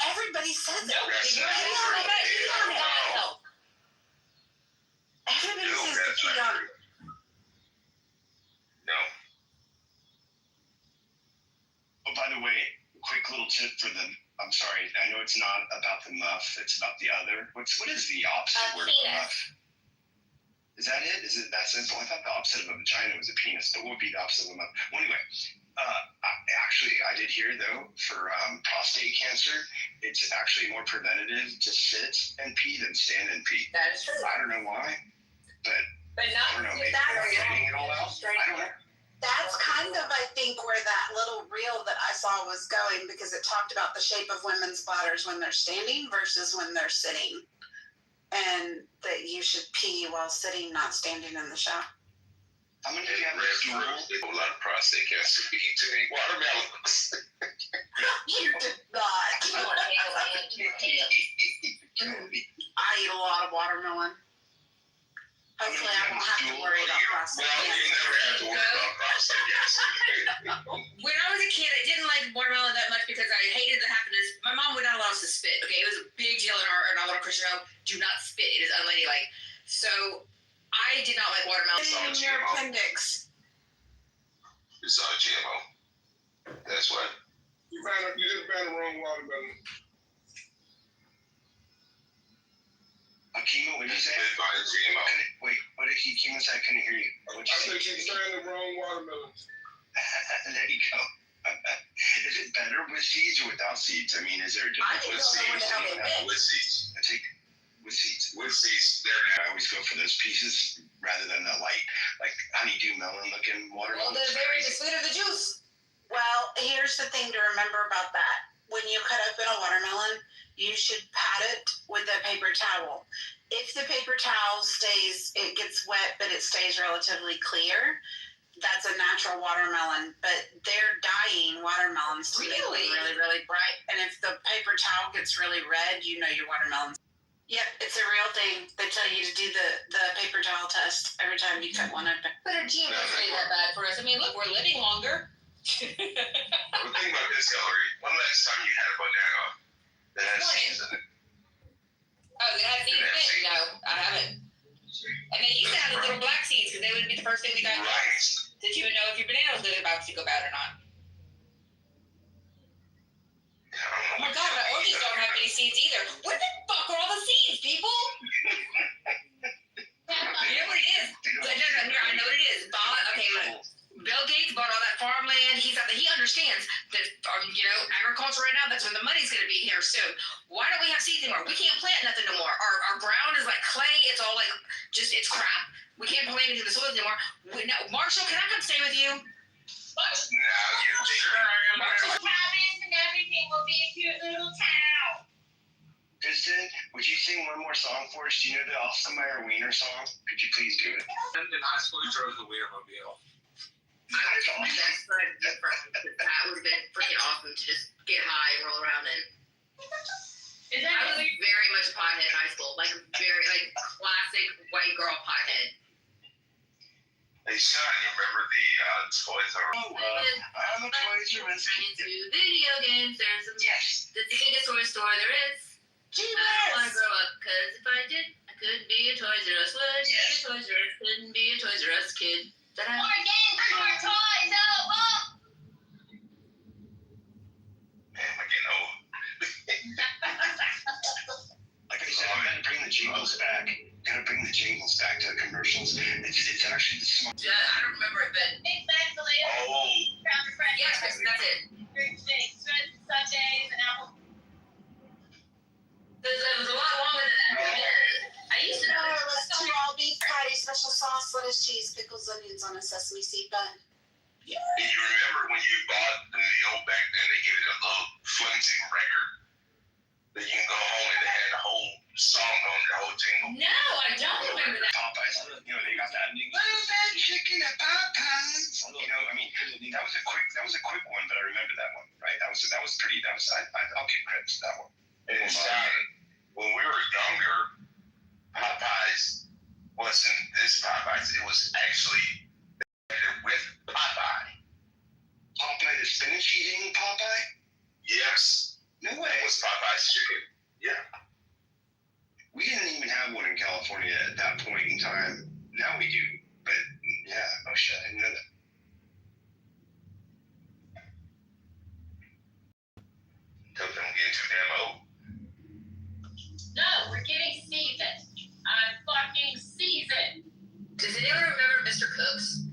[SPEAKER 7] Everybody says it.
[SPEAKER 5] Nobody.
[SPEAKER 7] Everybody says
[SPEAKER 8] That's
[SPEAKER 7] to pee
[SPEAKER 8] not
[SPEAKER 7] on.
[SPEAKER 8] true. No.
[SPEAKER 11] Oh, by the way, quick little tip for them. I'm sorry, I know it's not about the muff, it's about the other. What is the opposite word for muff? Is that it? Is it that simple? I thought the opposite of a vagina was a penis, but what would be the opposite of a muff? Well, anyway, I did hear though, for prostate cancer, it's actually more preventative to sit and pee than stand and pee.
[SPEAKER 5] That is true.
[SPEAKER 11] I don't know why, but
[SPEAKER 5] not
[SPEAKER 11] I don't know, maybe they're getting it all out. I don't know.
[SPEAKER 7] That's kind of, I think, where that little reel that I saw was going, because it talked about the shape of women's bladders when they're standing versus when they're sitting. And that you should pee while sitting, not standing in the shower.
[SPEAKER 11] How many do you have?
[SPEAKER 8] A lot of prostate cancer. You eat too many watermelons.
[SPEAKER 7] You did not. I eat a lot of watermelon. Hopefully I won't have to worry about prostate
[SPEAKER 8] Well, you never have to worry about prostate cancer.
[SPEAKER 9] When I was a kid, I didn't like watermelon that much because I hated the happiness. My mom would not allow us to spit. Okay, it was a big deal in our little Christian home. Do not spit; it is unladylike. So I did not like watermelon.
[SPEAKER 7] It's in your appendix.
[SPEAKER 8] It's all GMO. That's what.
[SPEAKER 14] You just found the wrong watermelon.
[SPEAKER 11] Kimo, what did you say? Wait, what did Kimo say? I couldn't hear you.
[SPEAKER 14] I said you found the wrong watermelon.
[SPEAKER 11] There you go. Is it better with seeds or without seeds? I mean, is there a difference with seeds?
[SPEAKER 8] With seeds.
[SPEAKER 11] I take with seeds.
[SPEAKER 8] With seeds.
[SPEAKER 11] I always go for those pieces rather than the light, like honeydew melon looking watermelon.
[SPEAKER 5] Well, the berry, the sweeter the juice.
[SPEAKER 7] Well, here's the thing to remember about that. When you cut open a watermelon, you should pat it with a paper towel. If the paper towel it gets wet, but it stays relatively clear, that's a natural watermelon. But they're dyeing watermelons to make them really, really bright. And if the paper towel gets really red, you know your watermelon's. Yep, it's a real thing. They tell you to do the paper towel test every time you cut one open.
[SPEAKER 5] But our GMOs ain't that bad for us. I mean, look, we're living longer.
[SPEAKER 8] Well, think about this, Hillary. When last time you had a banana that had seeds in it?
[SPEAKER 5] Oh, it had seeds in it? No, I haven't. And they used to have the little black seeds because they would be the first thing they got.
[SPEAKER 8] Right.
[SPEAKER 5] Did you even know if your banana was about to go bad or not? Oh my God, my orchids don't have any seeds either. What the fuck are all the seeds, people? You know what it is? I know what it is. Okay, look. Bill Gates bought all that farmland. He understands that, agriculture right now, that's where the money's going to be here soon. Why don't we have seeds anymore? We can't plant nothing no more. Our ground is like clay. It's all like, it's crap. We can't plant anything in the soil anymore. Marshall, can I come stay with you?
[SPEAKER 8] Now you're
[SPEAKER 10] Marshall cabins and everything will be a cute little town.
[SPEAKER 11] Kristen, would you sing one more song for us? Do you know the Ossenmeyer Wiener song? Could you please do it?
[SPEAKER 14] And then I actually drove the Wienermobile.
[SPEAKER 9] That's like different. That would have been freaking awesome to just get high and roll around in. I was very much a pothead in high school, like very like classic white girl pothead.
[SPEAKER 8] Hey, son, you remember the Toys R Us?
[SPEAKER 9] I'm a Toys R Us. Into video games, there's some. Yes. It's the biggest toy store there is. I don't want to grow up, because if I did, I couldn't be a Toys R Us. Wouldn't be a Toys R Us. Couldn't be a Toys R Us kid.
[SPEAKER 10] More games, more toys, no, Mom!
[SPEAKER 8] Man, I'm getting old.
[SPEAKER 11] Like I said, we gotta bring the jingles back. Gotta bring the jingles back to the commercials. It's actually the smart.
[SPEAKER 9] I don't remember it, but.
[SPEAKER 10] Big bags of Leia.
[SPEAKER 8] Oh.
[SPEAKER 9] Yes, that's it.
[SPEAKER 10] Big things, Sundays, and apple.
[SPEAKER 9] It was a lot longer than that. I used to know.
[SPEAKER 7] It was 2 raw beef patties, special sauce, lettuce, cheese, pickles, onions on a sesame seed bun.
[SPEAKER 8] Yeah. And you remember when you bought the meal back then, they gave it a little flimsy record that you can go home and they had the whole song on the whole jingle.
[SPEAKER 9] No, I don't remember that.
[SPEAKER 11] Popeyes, they got that. Little bit chicken at Popeyes. I mean, that was a quick one, but I remember that one, right? That was pretty. I'll give credit to that one.
[SPEAKER 8] And when we were younger, Popeyes wasn't this Popeyes. It was actually with Popeye.
[SPEAKER 11] Popeye the spinach eating Popeye?
[SPEAKER 8] Yes.
[SPEAKER 11] No way.
[SPEAKER 8] It was Popeye's chicken. Yeah.
[SPEAKER 11] We didn't even have one in California at that point in time. Now we do. But yeah, oh shit, I didn't know that.
[SPEAKER 8] Tell them I'm getting too damn old.
[SPEAKER 10] No, we're getting seasoned. I'm fucking seasoned.
[SPEAKER 9] Does anyone remember Mr. Cooks?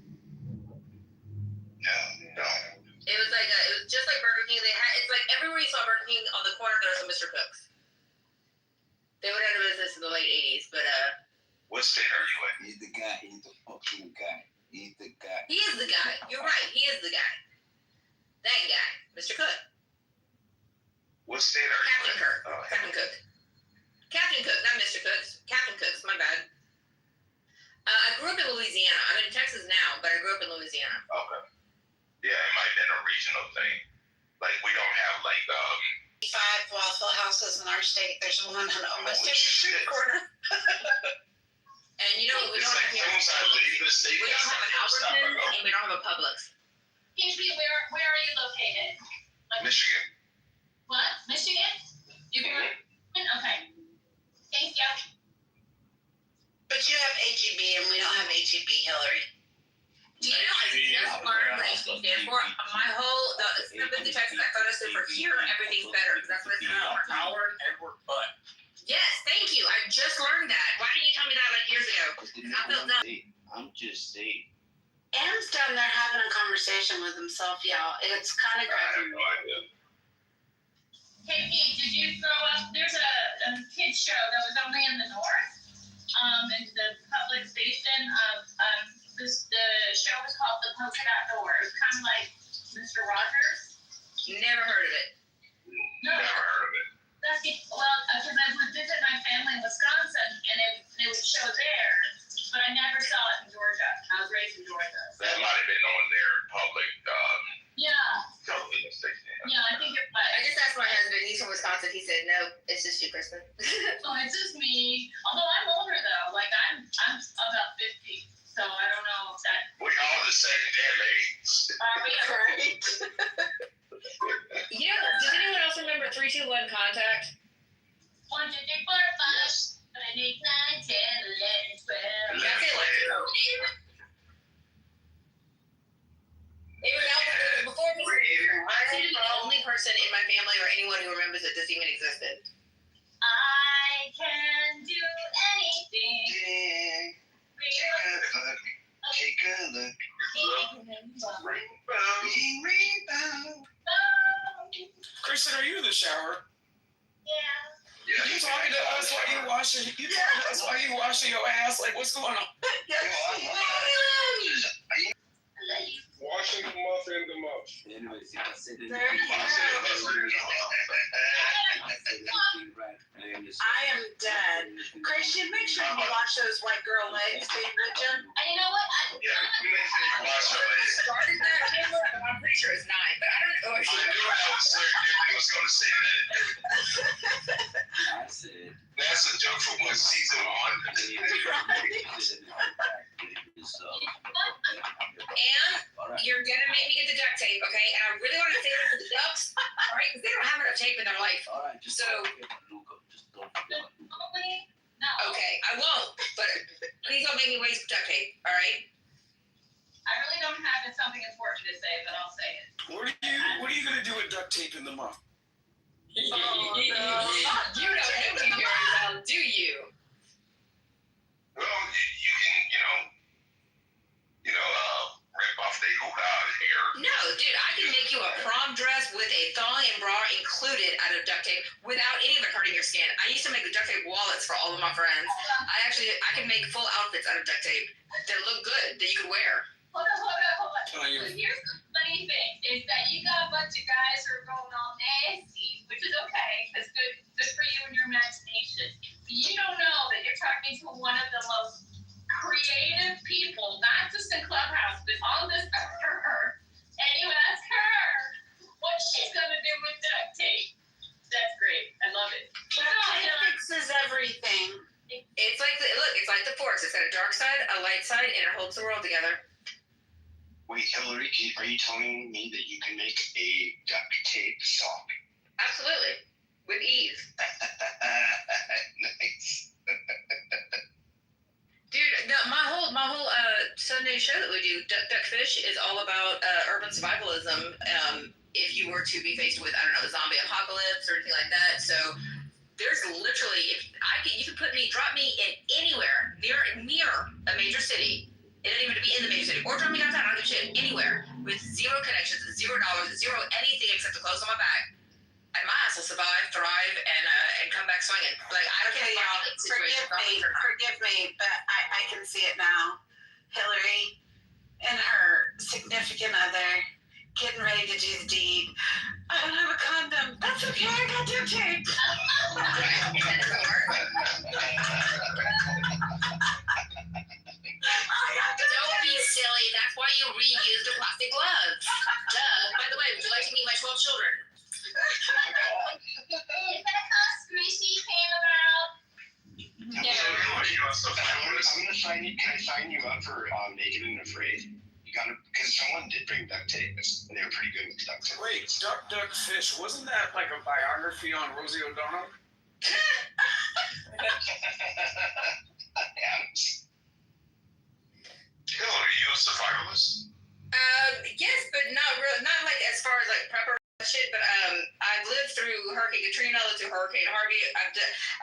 [SPEAKER 11] No.
[SPEAKER 9] It was like it was just like Burger King. It's like everywhere you saw Burger King on the corner, there was a Mr. Cooks. They went out of business in the late '80s, but
[SPEAKER 8] What state are you in?
[SPEAKER 11] He's the guy. He's the fucking guy. He's the guy.
[SPEAKER 9] he is the guy. You're right. He is the guy. That guy, Mr. Cook.
[SPEAKER 8] What state are you
[SPEAKER 9] Captain
[SPEAKER 8] in?
[SPEAKER 9] Kirk.
[SPEAKER 8] Oh,
[SPEAKER 9] Captain Cook. Captain Cook, not Mr. Cooks. Captain Cooks, my bad. I grew up in Louisiana. I'm in Texas now, but I grew up in Louisiana.
[SPEAKER 8] Okay. Yeah, it might have been a regional thing. Like, we don't have, like,
[SPEAKER 7] 5 Waffle Houses in our state. There's one on almost every street corner.
[SPEAKER 9] And you know what we
[SPEAKER 8] it's
[SPEAKER 9] don't
[SPEAKER 8] like,
[SPEAKER 9] have here?
[SPEAKER 8] once I leave the state,
[SPEAKER 9] We don't have an Albertsons and we don't have a Publix.
[SPEAKER 10] PHP, where are you located?
[SPEAKER 8] Michigan.
[SPEAKER 10] What? Michigan? You can Okay. Thank you.
[SPEAKER 7] But you have HEB and we don't have HEB, Hillary.
[SPEAKER 9] Do you know, I just learned what HEB stands for. My whole, the text, I thought it stood for here, everything's better, because that's what it stands for.
[SPEAKER 14] Howard Edward Butt.
[SPEAKER 9] Yes, thank you. I just learned that. Why didn't you tell me that like years ago? I felt dumb.
[SPEAKER 2] I'm just saying.
[SPEAKER 7] Adam's down there having a conversation with himself, y'all. It's kind of
[SPEAKER 8] I have
[SPEAKER 7] crazy.
[SPEAKER 8] no idea.
[SPEAKER 10] Hey, Pete, did you grow up? There's a kid show that was only in the north. And the public station of the show was called The Polka Dot Door. It was kind of like Mr. Rogers.
[SPEAKER 9] Never heard of it.
[SPEAKER 10] No.
[SPEAKER 8] Never heard of it.
[SPEAKER 10] That's it. Well, because I would visit my family in Wisconsin, and they would show there, but I never saw it in Georgia. I was raised in Georgia.
[SPEAKER 8] That might have been on their public
[SPEAKER 10] Yeah.
[SPEAKER 8] television station.
[SPEAKER 10] Yeah, I think it was.
[SPEAKER 9] I just asked my husband. He's from Wisconsin. He said, no, it's just you, Kristen.
[SPEAKER 10] So it's just me. Although I'm older though. Like I'm about 50. So I don't know if that.
[SPEAKER 8] We all the same damn age.
[SPEAKER 10] Are we
[SPEAKER 7] Right?
[SPEAKER 9] You know, does anyone else remember 3, 2, 1 Contact?
[SPEAKER 10] 1, 2, 3, 4, 5, 7, 8, 9, 10, 11, 12.
[SPEAKER 9] That's it, like, it was out before me. I'm the only person in my family or anyone who remembers that this even existed.
[SPEAKER 10] I can do anything.
[SPEAKER 11] Take a look. Rebound.
[SPEAKER 14] Kristen, are you in the shower?
[SPEAKER 10] Yeah.
[SPEAKER 14] You talking to us while you washing? You talking to us while you washing your ass? Like, what's going on? Washing the muff in the muff.
[SPEAKER 2] Anyways, if I said anything
[SPEAKER 7] There you
[SPEAKER 2] wrong,
[SPEAKER 7] go.
[SPEAKER 2] I said anything right. I
[SPEAKER 7] I am dead. Christian, make sure you watch those white girl legs, babe Richard.
[SPEAKER 10] And you know what?
[SPEAKER 5] Started that camera. I'm pretty sure it's 9, but I don't know if she.
[SPEAKER 8] I knew how Serendipity was going to say that.
[SPEAKER 11] I said.
[SPEAKER 8] That's a joke from season 1.
[SPEAKER 5] And you're gonna make me get the duct tape, okay? And I really want to save it for the ducks, all right? Because they don't have enough tape in their life.
[SPEAKER 11] All right, just don't forget Luca. Just don't forget Luca.
[SPEAKER 10] No.
[SPEAKER 5] Okay, I won't. But please don't make me waste duct tape, all right?
[SPEAKER 10] I really don't have something important to say, but I'll say it.
[SPEAKER 14] What are you gonna do with duct tape in the mouth?
[SPEAKER 5] You don't know me very well, do you?
[SPEAKER 8] Well, you can, rip off the hoo-ha hair.
[SPEAKER 5] No, dude, I can make you a prom dress with a thong and bra included out of duct tape without any of it hurting your skin. I used to make the duct tape wallets for all of my friends. I can make full outfits out of duct tape that look good, that you could wear.
[SPEAKER 10] Hold on. So here's the funny thing, is that you got a bunch of guys who are going all nasty, which is okay. That's good for you and your imagination. But you don't know that you're talking to one of the most creative people, not just in Clubhouse, but on this earth. And you ask her what she's gonna do with duct tape. That's great. I love it.
[SPEAKER 7] Duct tape fixes everything.
[SPEAKER 5] It's like the force. It's got a dark side, a light side, and it holds the world together.
[SPEAKER 2] Wait, Hillary, are you telling me that you can make a duct tape sock?
[SPEAKER 5] Absolutely, with ease.
[SPEAKER 2] Nice.
[SPEAKER 5] Dude, no, my whole Sunday show that we do, Duckfish, is all about urban survivalism. If you were to be faced with, I don't know, a zombie apocalypse or anything like that. So there's literally, you can drop me in anywhere near a major city. It doesn't even have to be in the major city, or drop me downtown. I don't give a shit. Anywhere with zero connections, $0, zero anything except the clothes on my back. And my ass will survive, thrive, and come back swinging. Like, I don't care.
[SPEAKER 7] Forgive me, but I can see it now. Hillary and her significant other getting ready to do the deed. I don't have a condom. That's okay, I got duct tape.
[SPEAKER 5] Don't be silly. That's why you reuse the plastic gloves. Duh. By the way, would you like to meet my 12 children?
[SPEAKER 10] Is that how Squishy came about?
[SPEAKER 5] Yeah.
[SPEAKER 2] I'm gonna sign you. Can I sign you up for Naked and Afraid? You gotta, because someone did bring duct tape, and they were pretty good with duct tape.
[SPEAKER 14] Wait, Duck Fish, wasn't that like a biography on Rosie O'Donnell?
[SPEAKER 8] Hillary, are you a survivalist?
[SPEAKER 5] Yes, but not like as far as like prepper shit. But I've lived through Hurricane Katrina, lived through Hurricane Harvey. I've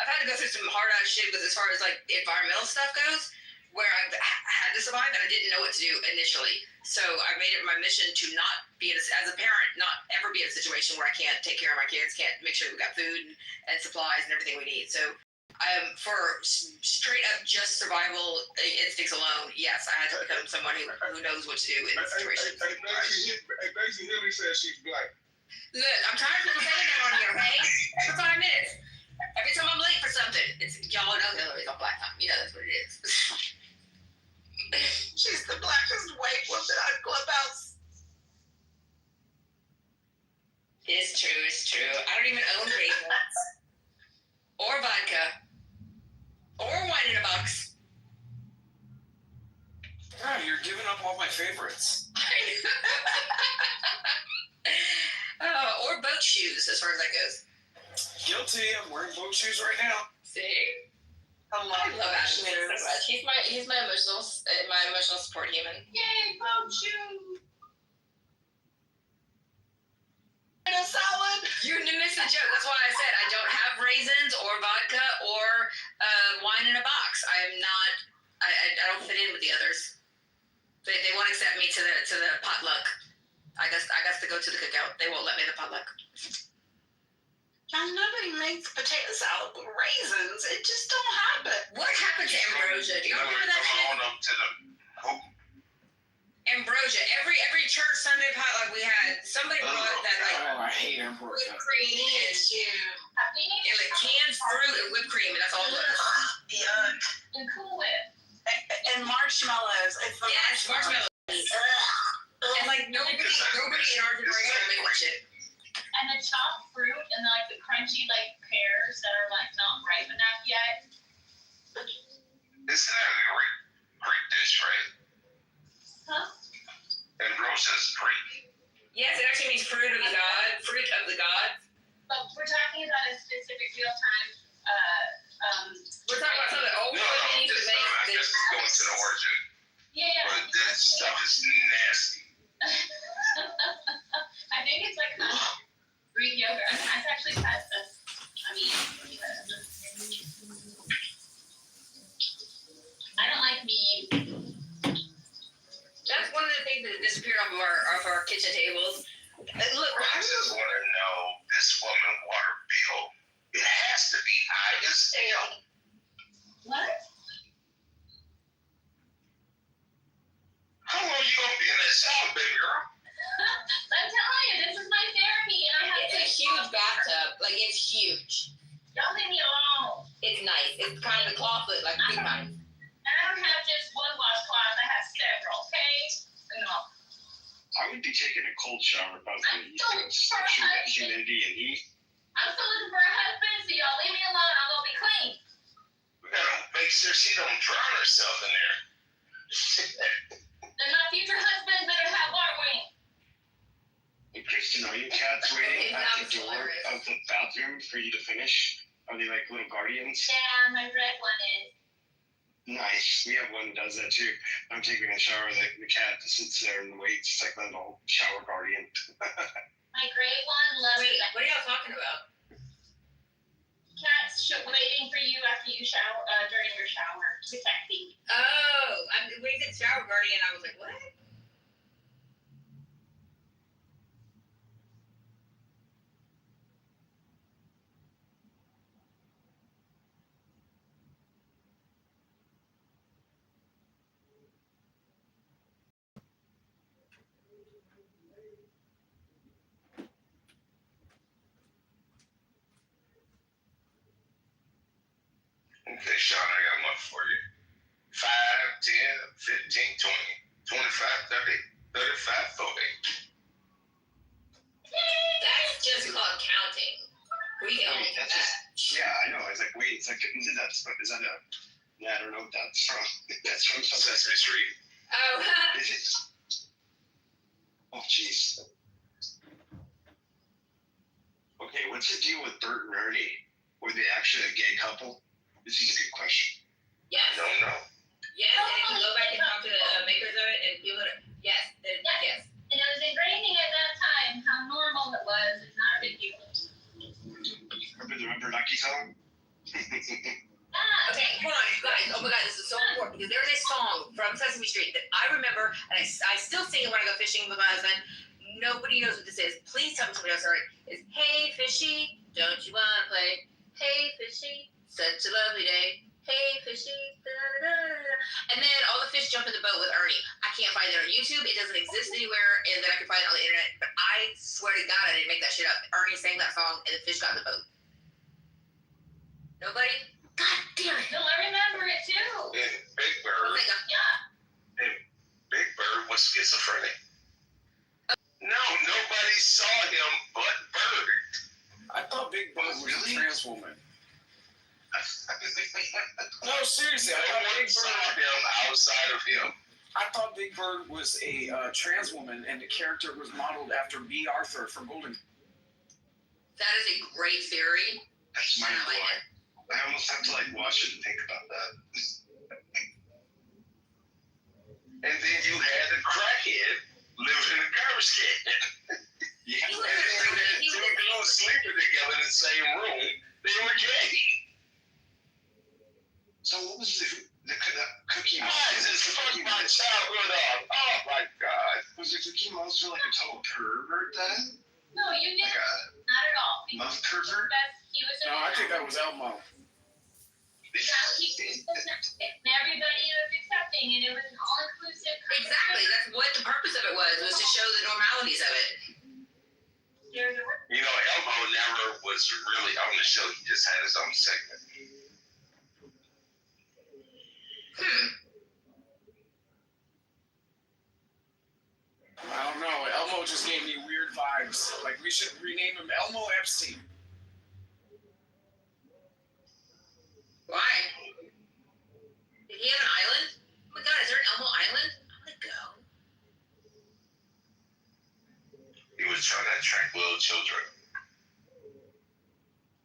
[SPEAKER 5] had to go through some hard ass shit with as far as like environmental stuff goes, where I've had to survive and I didn't know what to do initially. So I made it my mission to not be as a parent, not ever be in a situation where I can't take care of my kids, can't make sure we got food and supplies and everything we need. So for straight up just survival instincts alone, yes, I had to become someone who knows what to do in this situation.
[SPEAKER 8] Basically, Hillary says she's black.
[SPEAKER 5] Look, I'm tired of people saying that on here, okay? For 5 minutes. Every time I'm late for something, it's y'all know Hillary's on black time. You know that's what it is.
[SPEAKER 7] She's the blackest white woman on Clubhouse.
[SPEAKER 5] It's true. I don't even own raisins. Or vodka. Or wine in a box.
[SPEAKER 14] God, you're giving up all my favorites.
[SPEAKER 5] Or boat shoes, as far as that goes.
[SPEAKER 14] Guilty. I'm wearing boat shoes right now.
[SPEAKER 5] See? I love Adam so much. He's my emotional support human.
[SPEAKER 10] Yay, boat shoes!
[SPEAKER 7] A salad.
[SPEAKER 5] You missed the joke. That's why I said I don't have raisins or vodka or wine in a box. I am not. I don't fit in with the others. They won't accept me to the potluck. I guess to go to the cookout. They won't let me in the potluck.
[SPEAKER 7] Nobody makes potato salad with raisins. It just don't happen.
[SPEAKER 5] What happened to ambrosia? Do you remember that shit? ambrosia. Every church Sunday potluck we had, somebody brought that like
[SPEAKER 14] I hate ambrosia.
[SPEAKER 5] whipped cream and like canned fruit and whipped cream, and that's all it was.
[SPEAKER 7] Yuck.
[SPEAKER 10] And Cool Whip.
[SPEAKER 7] And marshmallows. It's the
[SPEAKER 5] Marshmallows. And like nobody in our generation will make that shit.
[SPEAKER 10] And the chopped fruit and like the crunchy like pears that are like not ripe enough yet.
[SPEAKER 8] Isn't that a Greek dish, right?
[SPEAKER 10] Huh?
[SPEAKER 8] Ambrosia is Greek.
[SPEAKER 5] Yes, it actually means fruit of the gods.
[SPEAKER 10] But we're talking about a specific real time.
[SPEAKER 5] We're talking about something old women used to make.
[SPEAKER 8] I'm just going to the origin.
[SPEAKER 10] Yeah.
[SPEAKER 8] But that stuff is nasty.
[SPEAKER 10] I think it's like Greek yogurt. I've actually had this. I mean, I don't like meat.
[SPEAKER 5] That's one of the things that disappeared off of our kitchen tables. Look,
[SPEAKER 8] I just want to know this woman water bill. It has to be high as hell.
[SPEAKER 10] What?
[SPEAKER 8] How long you gonna be in that shower, baby girl?
[SPEAKER 10] I'm telling you, this is my therapy, and I have
[SPEAKER 5] it's a huge bathtub. Like it's huge.
[SPEAKER 10] Don't leave me alone.
[SPEAKER 5] It's nice. It's kind of the cloth, like big kind.
[SPEAKER 10] And I don't have just one washcloth. I have several. Okay. No.
[SPEAKER 11] I would be taking a cold shower about the East Coast, especially with humidity and heat.
[SPEAKER 10] I'm still looking for a husband, so y'all leave me alone. I'm gonna be clean.
[SPEAKER 8] We gotta make sure she don't drown herself in there.
[SPEAKER 10] Then my future husband better have water wing.
[SPEAKER 11] Hey, Kristen, are your cats waiting at the door of the bathroom for you to finish? Are they like little guardians?
[SPEAKER 10] Yeah, my red one is.
[SPEAKER 11] Nice. We have one that does that too. I'm taking a shower, the cat just sits there and waits. It's like a little shower guardian.
[SPEAKER 10] My gray one loves
[SPEAKER 5] Wait,
[SPEAKER 10] it.
[SPEAKER 5] what are y'all talking about?
[SPEAKER 10] Cats waiting for you after you shower, during your shower, protecting.
[SPEAKER 5] Oh, we did shower guardian. I was like, what?
[SPEAKER 8] Okay, Sean, I got one for you. 5, 10, 15, 20, 25, 30, 35, 40.
[SPEAKER 5] That's just called counting. We don't.
[SPEAKER 11] That's just, yeah, I know. It's like, wait, it's like, is that a, yeah, I don't know what that's from. That's from
[SPEAKER 8] Sesame Street.
[SPEAKER 5] Oh,
[SPEAKER 11] Is it? Oh, jeez. Okay, what's the deal with Bert and Ernie? Were they actually a gay couple? This is a good question.
[SPEAKER 5] yes.
[SPEAKER 8] I don't know.
[SPEAKER 5] Yes, and if you go back and talk to the makers of it, and you would, yes.
[SPEAKER 10] And it was ingraining at that time how normal it was. It's not ridiculous.
[SPEAKER 11] Remember the Rubber Ducky song?
[SPEAKER 5] Okay, hold on, guys. Oh my God, this is so important because there's a song from Sesame Street that I remember, and I still sing it when I go fishing with my husband. Nobody knows what this is. Please tell me somebody else heard it. It's Hey Fishy, don't you wanna play? Hey Fishy, such a lovely day. Hey Fishy, da-da-da-da-da. And then all the fish jump in the boat with Ernie. I can't find it on YouTube. It doesn't exist anywhere, and then I can find it on the internet. But I swear to God, I didn't make that shit up. Ernie sang that song, and the fish got in the boat. Nobody? God damn it!
[SPEAKER 10] No, I remember it too.
[SPEAKER 8] And Big Bird.
[SPEAKER 10] Yeah.
[SPEAKER 8] And Big Bird was schizophrenic. No, nobody saw him but Bird.
[SPEAKER 14] I thought Big Bird was a trans woman. No, seriously, I thought Big
[SPEAKER 8] saw
[SPEAKER 14] Bird.
[SPEAKER 8] him outside of him.
[SPEAKER 14] I thought Big Bird was a trans woman, and the character was modeled after B. Arthur from Golden.
[SPEAKER 5] That is a great theory.
[SPEAKER 11] That's mind blowing. I almost have to like watch it and think about that.
[SPEAKER 8] And then you had a crackhead living in a garbage can.
[SPEAKER 11] Yeah.
[SPEAKER 8] And then two girls sleeping together in the same room. They were gay.
[SPEAKER 11] So what was the Cookie
[SPEAKER 8] I
[SPEAKER 11] Monster?
[SPEAKER 8] just fucked my childhood up. Oh my God.
[SPEAKER 11] Was the Cookie Monster like a total pervert then?
[SPEAKER 10] No, you didn't.
[SPEAKER 11] Like a
[SPEAKER 10] Not at all.
[SPEAKER 11] muff pervert?
[SPEAKER 10] He was
[SPEAKER 14] No, I think that was Elmo.
[SPEAKER 10] and everybody was accepting, and it was an all-inclusive.
[SPEAKER 5] Exactly. That's what the
[SPEAKER 8] just had his own segment.
[SPEAKER 14] I don't know. Elmo just gave me weird vibes. Like, we should rename him Elmo Epstein.
[SPEAKER 9] Why? Did he have an island? Oh my god, is there an Elmo Island? I want to go.
[SPEAKER 8] He was trying to attract little children.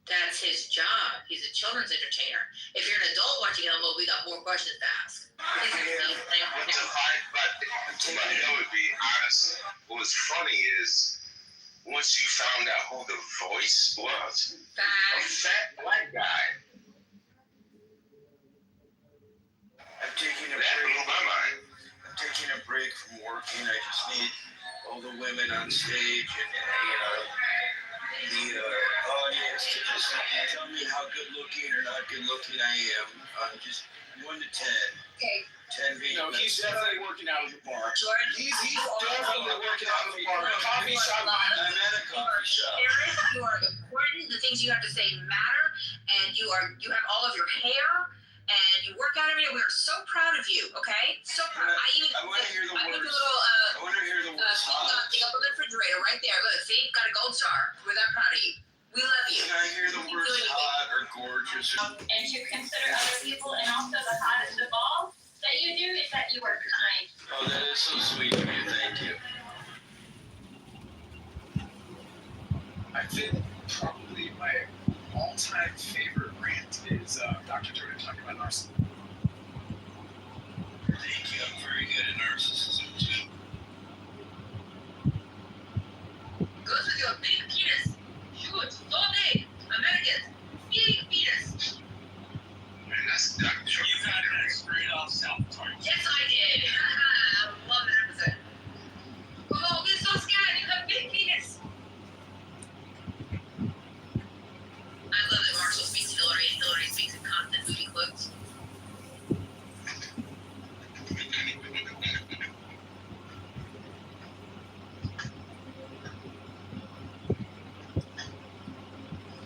[SPEAKER 9] That's his job. He's a children's entertainer. If you're an adult watching Elmo, we got more questions to ask.
[SPEAKER 8] But that would be honest. What was funny is once you found out who the voice was, a fat black guy.
[SPEAKER 11] I'm taking a
[SPEAKER 8] That
[SPEAKER 11] break.
[SPEAKER 8] blew my mind.
[SPEAKER 11] I'm taking a break from working. I just need all the women on stage and the audience to just tell me how good looking or not good looking I am. Just 1 to 10.
[SPEAKER 9] Okay.
[SPEAKER 11] 10 being.
[SPEAKER 14] No, he's definitely working out of the bar.
[SPEAKER 9] Jordan?
[SPEAKER 14] He's definitely working out of the bar. Coffee shop.
[SPEAKER 11] I'm at a coffee shop.
[SPEAKER 9] Paris, you are important. The things you have to say matter, and you have all of your hair, and you work out every day. We are so proud of you. Okay, so proud.
[SPEAKER 11] I want to hear the
[SPEAKER 9] I put
[SPEAKER 11] words.
[SPEAKER 9] a little
[SPEAKER 11] I want to hear the words.
[SPEAKER 9] thing up on the refrigerator right there. Look, see, got a gold star. We're that proud of you. We love you.
[SPEAKER 11] Can I hear the
[SPEAKER 9] Keep
[SPEAKER 11] words
[SPEAKER 9] doing it.
[SPEAKER 11] hot or gorgeous?
[SPEAKER 10] And to consider other people, and also the hottest of all that you do is that you are kind.
[SPEAKER 11] Oh, that is so sweet of you. Thank you.
[SPEAKER 14] I think probably my all-time favorite rant is Dr. Jordan talking about narcissism.
[SPEAKER 11] Thank you. I'm very good at narcissism too.
[SPEAKER 9] Goes with your big penis. Huge, so big. Americans, big penis.
[SPEAKER 8] Man, that's Dr. Jordan.
[SPEAKER 2] You got that straight off self-taught.
[SPEAKER 9] Yes, I did. I love that episode. Oh, get so scared. You have big penis. I love that Marshall speaks to Hillary and Hillary speaks in constant booty quotes.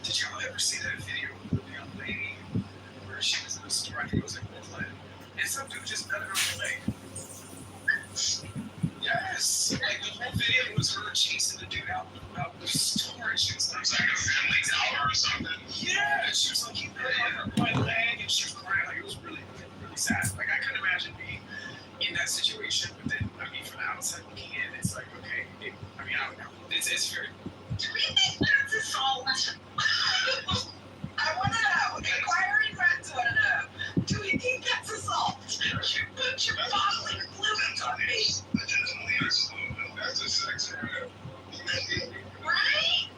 [SPEAKER 14] Did y'all ever see that video of the young lady where she was in a store? I think it was in Brooklyn, and some dude just nutted her on the leg. Yes, like the whole video was her chasing the dude out the store, and she was like,
[SPEAKER 8] It's like a Family Dollar or something.
[SPEAKER 14] yeah, and she was like, he nutted on my leg, and she was crying. Like, it was really, really sad. Like, I couldn't imagine being in that situation, but then, I mean, from the outside looking in, it's like, okay, I don't know. It's very.
[SPEAKER 7] Do we think that's assault? I want to know. Inquiring friends want to know. Do we think that's assault? You put your bodily fluids on me.
[SPEAKER 8] That's a sex area.
[SPEAKER 7] Right?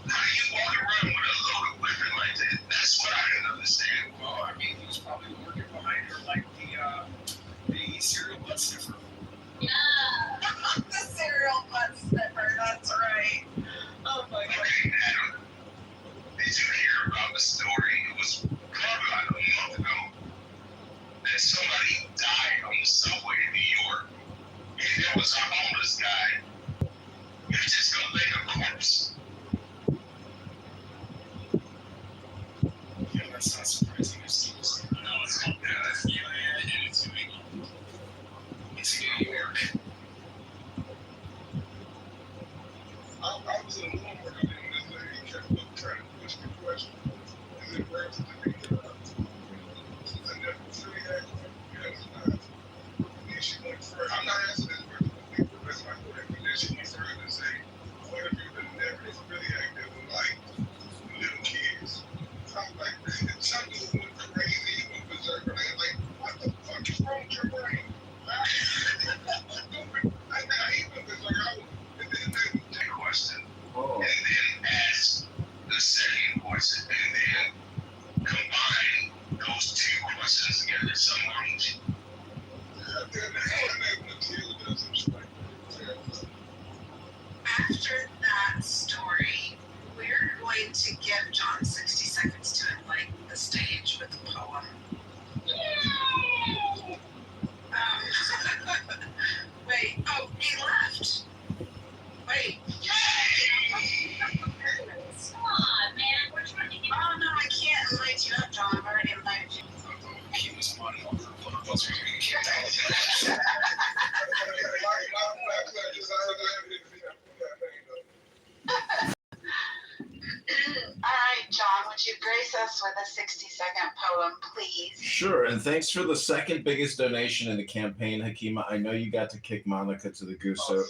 [SPEAKER 8] How do you walk around with a loaded weapon like that? That's what I didn't understand.
[SPEAKER 14] Well, I mean, he was probably working behind her like the serial butt sniffer.
[SPEAKER 7] The serial butt sniffer, that's right. Oh my god.
[SPEAKER 8] Okay, Adam, did you hear about the story? It was probably like a month ago that somebody died on the subway in New York. And there was a homeless guy. You just gonna lay a corpse.
[SPEAKER 14] Yeah, that's not surprising. It's
[SPEAKER 8] No, it's not that. Yeah, and it's New England.
[SPEAKER 14] It's New York.
[SPEAKER 8] I was in a Walmart and this lady kept trying to push me questions. And then where to the and then Philly asked me, and then she went further. I'm not asking this person to think the rest of my life, but then she went further and say, what if you've been never really active in like little kids? I'm like, some dude went crazy, went berserk, and I was like, what the fuck is wrong with your brain? I even berserk. And then that question, and then ask the second question, and then combine those two questions together somehow.
[SPEAKER 7] After that story, we're going to give John 60 seconds to enlighten the stage with a poem. Wait, oh, he left. Wait.
[SPEAKER 10] Come on, man. We're trying to get
[SPEAKER 14] folks are getting kicked out.
[SPEAKER 7] All right, John, would you grace us with a 60-second poem, please?
[SPEAKER 12] Sure, and thanks for the second biggest donation in the campaign, Hakima. I know you got to kick Monica to the goose. So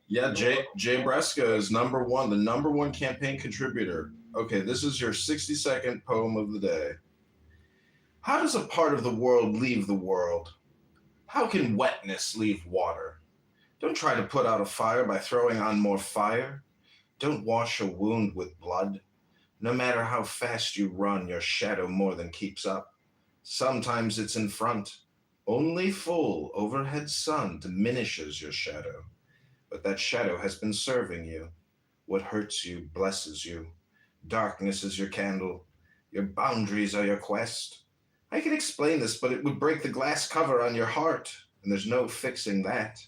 [SPEAKER 12] yeah, Jay Bresca is number one, the number one campaign contributor. Okay, this is your 60-second poem of the day. How does a part of the world leave the world? How can wetness leave water? Don't try to put out a fire by throwing on more fire. Don't wash a wound with blood. No matter how fast you run, your shadow more than keeps up. Sometimes it's in front. Only full overhead sun diminishes your shadow. But that shadow has been serving you. What hurts you blesses you. Darkness is your candle. Your boundaries are your quest. I could explain this, but it would break the glass cover on your heart, and there's no fixing that.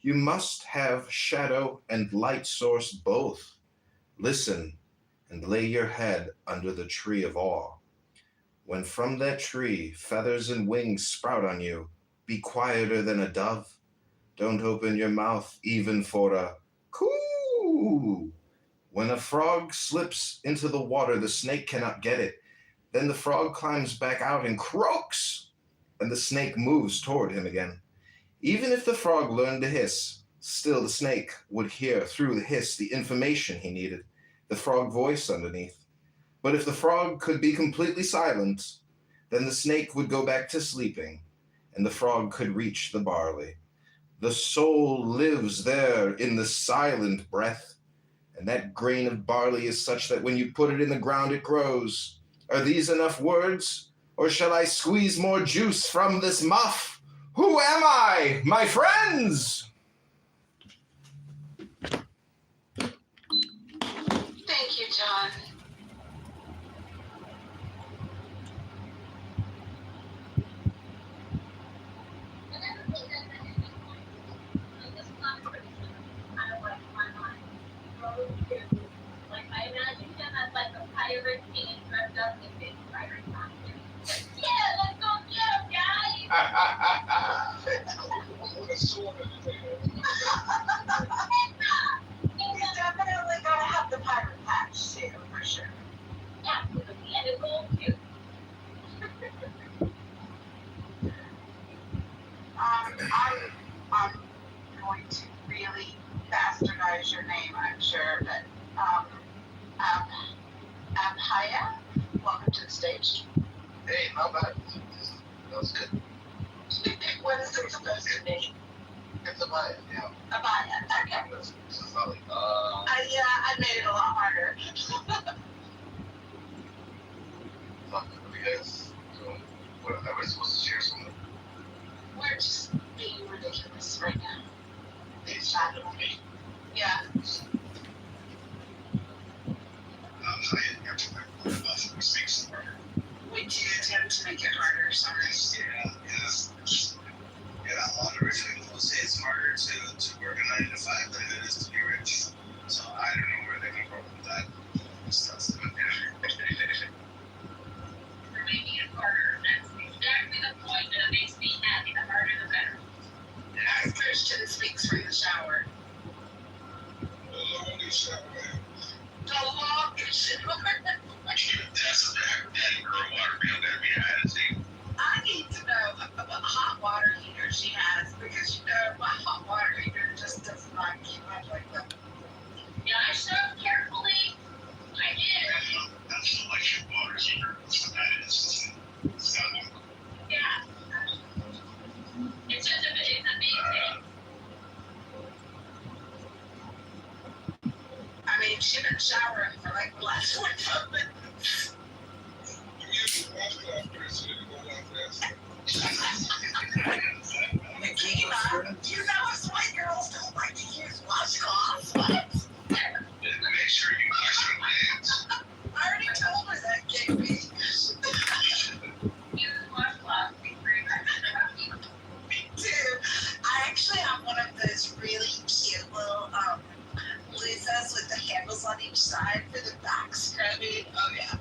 [SPEAKER 12] You must have shadow and light source both. Listen and lay your head under the tree of awe. When from that tree feathers and wings sprout on you, be quieter than a dove. Don't open your mouth even for a coo. When a frog slips into the water, the snake cannot get it. Then the frog climbs back out and croaks, and the snake moves toward him again. Even if the frog learned to hiss, still the snake would hear through the hiss the information he needed, the frog voice underneath. But if the frog could be completely silent, then the snake would go back to sleeping, and the frog could reach the barley. The soul lives there in the silent breath, and that grain of barley is such that when you put it in the ground, it grows. Are these enough words, or shall I squeeze more juice from this muff? Who am I, my friends?
[SPEAKER 7] Thank you, John.
[SPEAKER 15] Like, I imagine him as like a pirate being dressed up in big pirate costume. Yeah, let's go get him, guys!
[SPEAKER 7] He's definitely gonna have the pirate patch too, for sure.
[SPEAKER 15] Absolutely, and it's gold too.
[SPEAKER 7] I'm going to really bastardize your name, I'm sure, but Abhaya, welcome to the stage.
[SPEAKER 3] Hey, not bad. That was good.
[SPEAKER 7] What is it supposed to be?
[SPEAKER 3] It's Abhaya, yeah.
[SPEAKER 7] Abhaya, okay.
[SPEAKER 3] It's not like,
[SPEAKER 7] Yeah, I made it a lot harder.
[SPEAKER 3] fuck, you guys doing? What, are we supposed to share something?
[SPEAKER 7] We're just being ridiculous right now.
[SPEAKER 3] It's not with me.
[SPEAKER 7] Yeah.
[SPEAKER 3] I didn't have to worry about the mistakes harder.
[SPEAKER 7] We do tend to make it harder, sorry.
[SPEAKER 3] Yeah, a lot of rich people say it's harder to work a 9 to 5 than it is to be rich. So I don't know where they're going to go with that. That's the
[SPEAKER 15] For making it harder, that's exactly the point that makes me happy. The harder, the better.
[SPEAKER 7] As Christian speaks from the shower.
[SPEAKER 3] The longest shower.
[SPEAKER 7] The longest shower.
[SPEAKER 3] That's that girl water bill that we had.
[SPEAKER 7] I need to know about the hot water heater she has, because my hot water heater just does not keep up like that.
[SPEAKER 15] Yeah, I served carefully. I did.
[SPEAKER 3] That's the electric water heater. So that is
[SPEAKER 15] Yeah. It's just it's amazing.
[SPEAKER 7] I mean, she's been showering for like the last 45 minutes. You know us white girls don't like to use washcloths. What?
[SPEAKER 3] Make sure you wash your hands.
[SPEAKER 7] I already told her that, KB.
[SPEAKER 15] Use washcloths.
[SPEAKER 7] Me too. I actually have one of those really cute little loofahs with the handles on each side for the back scrubbing. Oh yeah.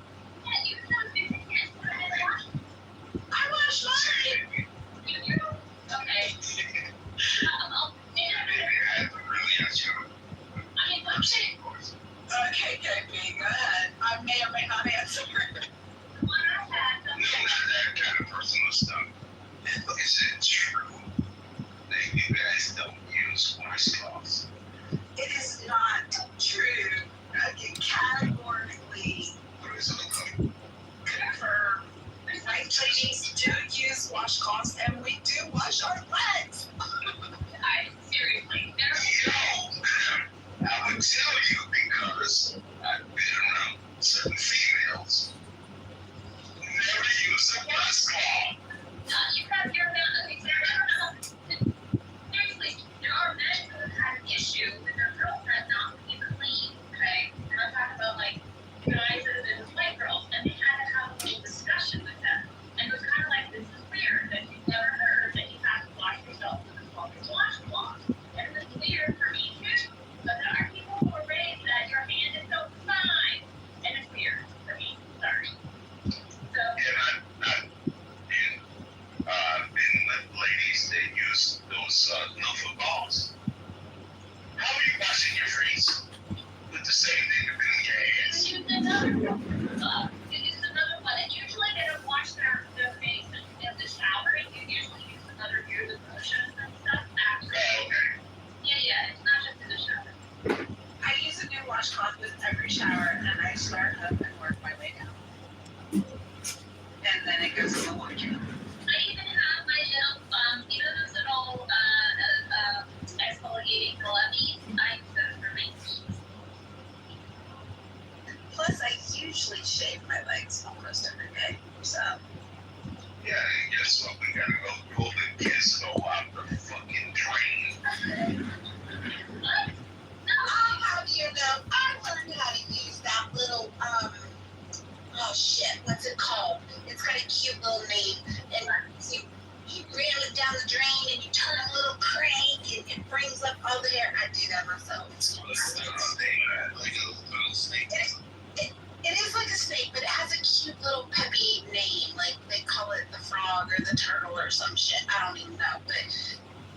[SPEAKER 7] frog or the turtle or some shit. I don't even know, but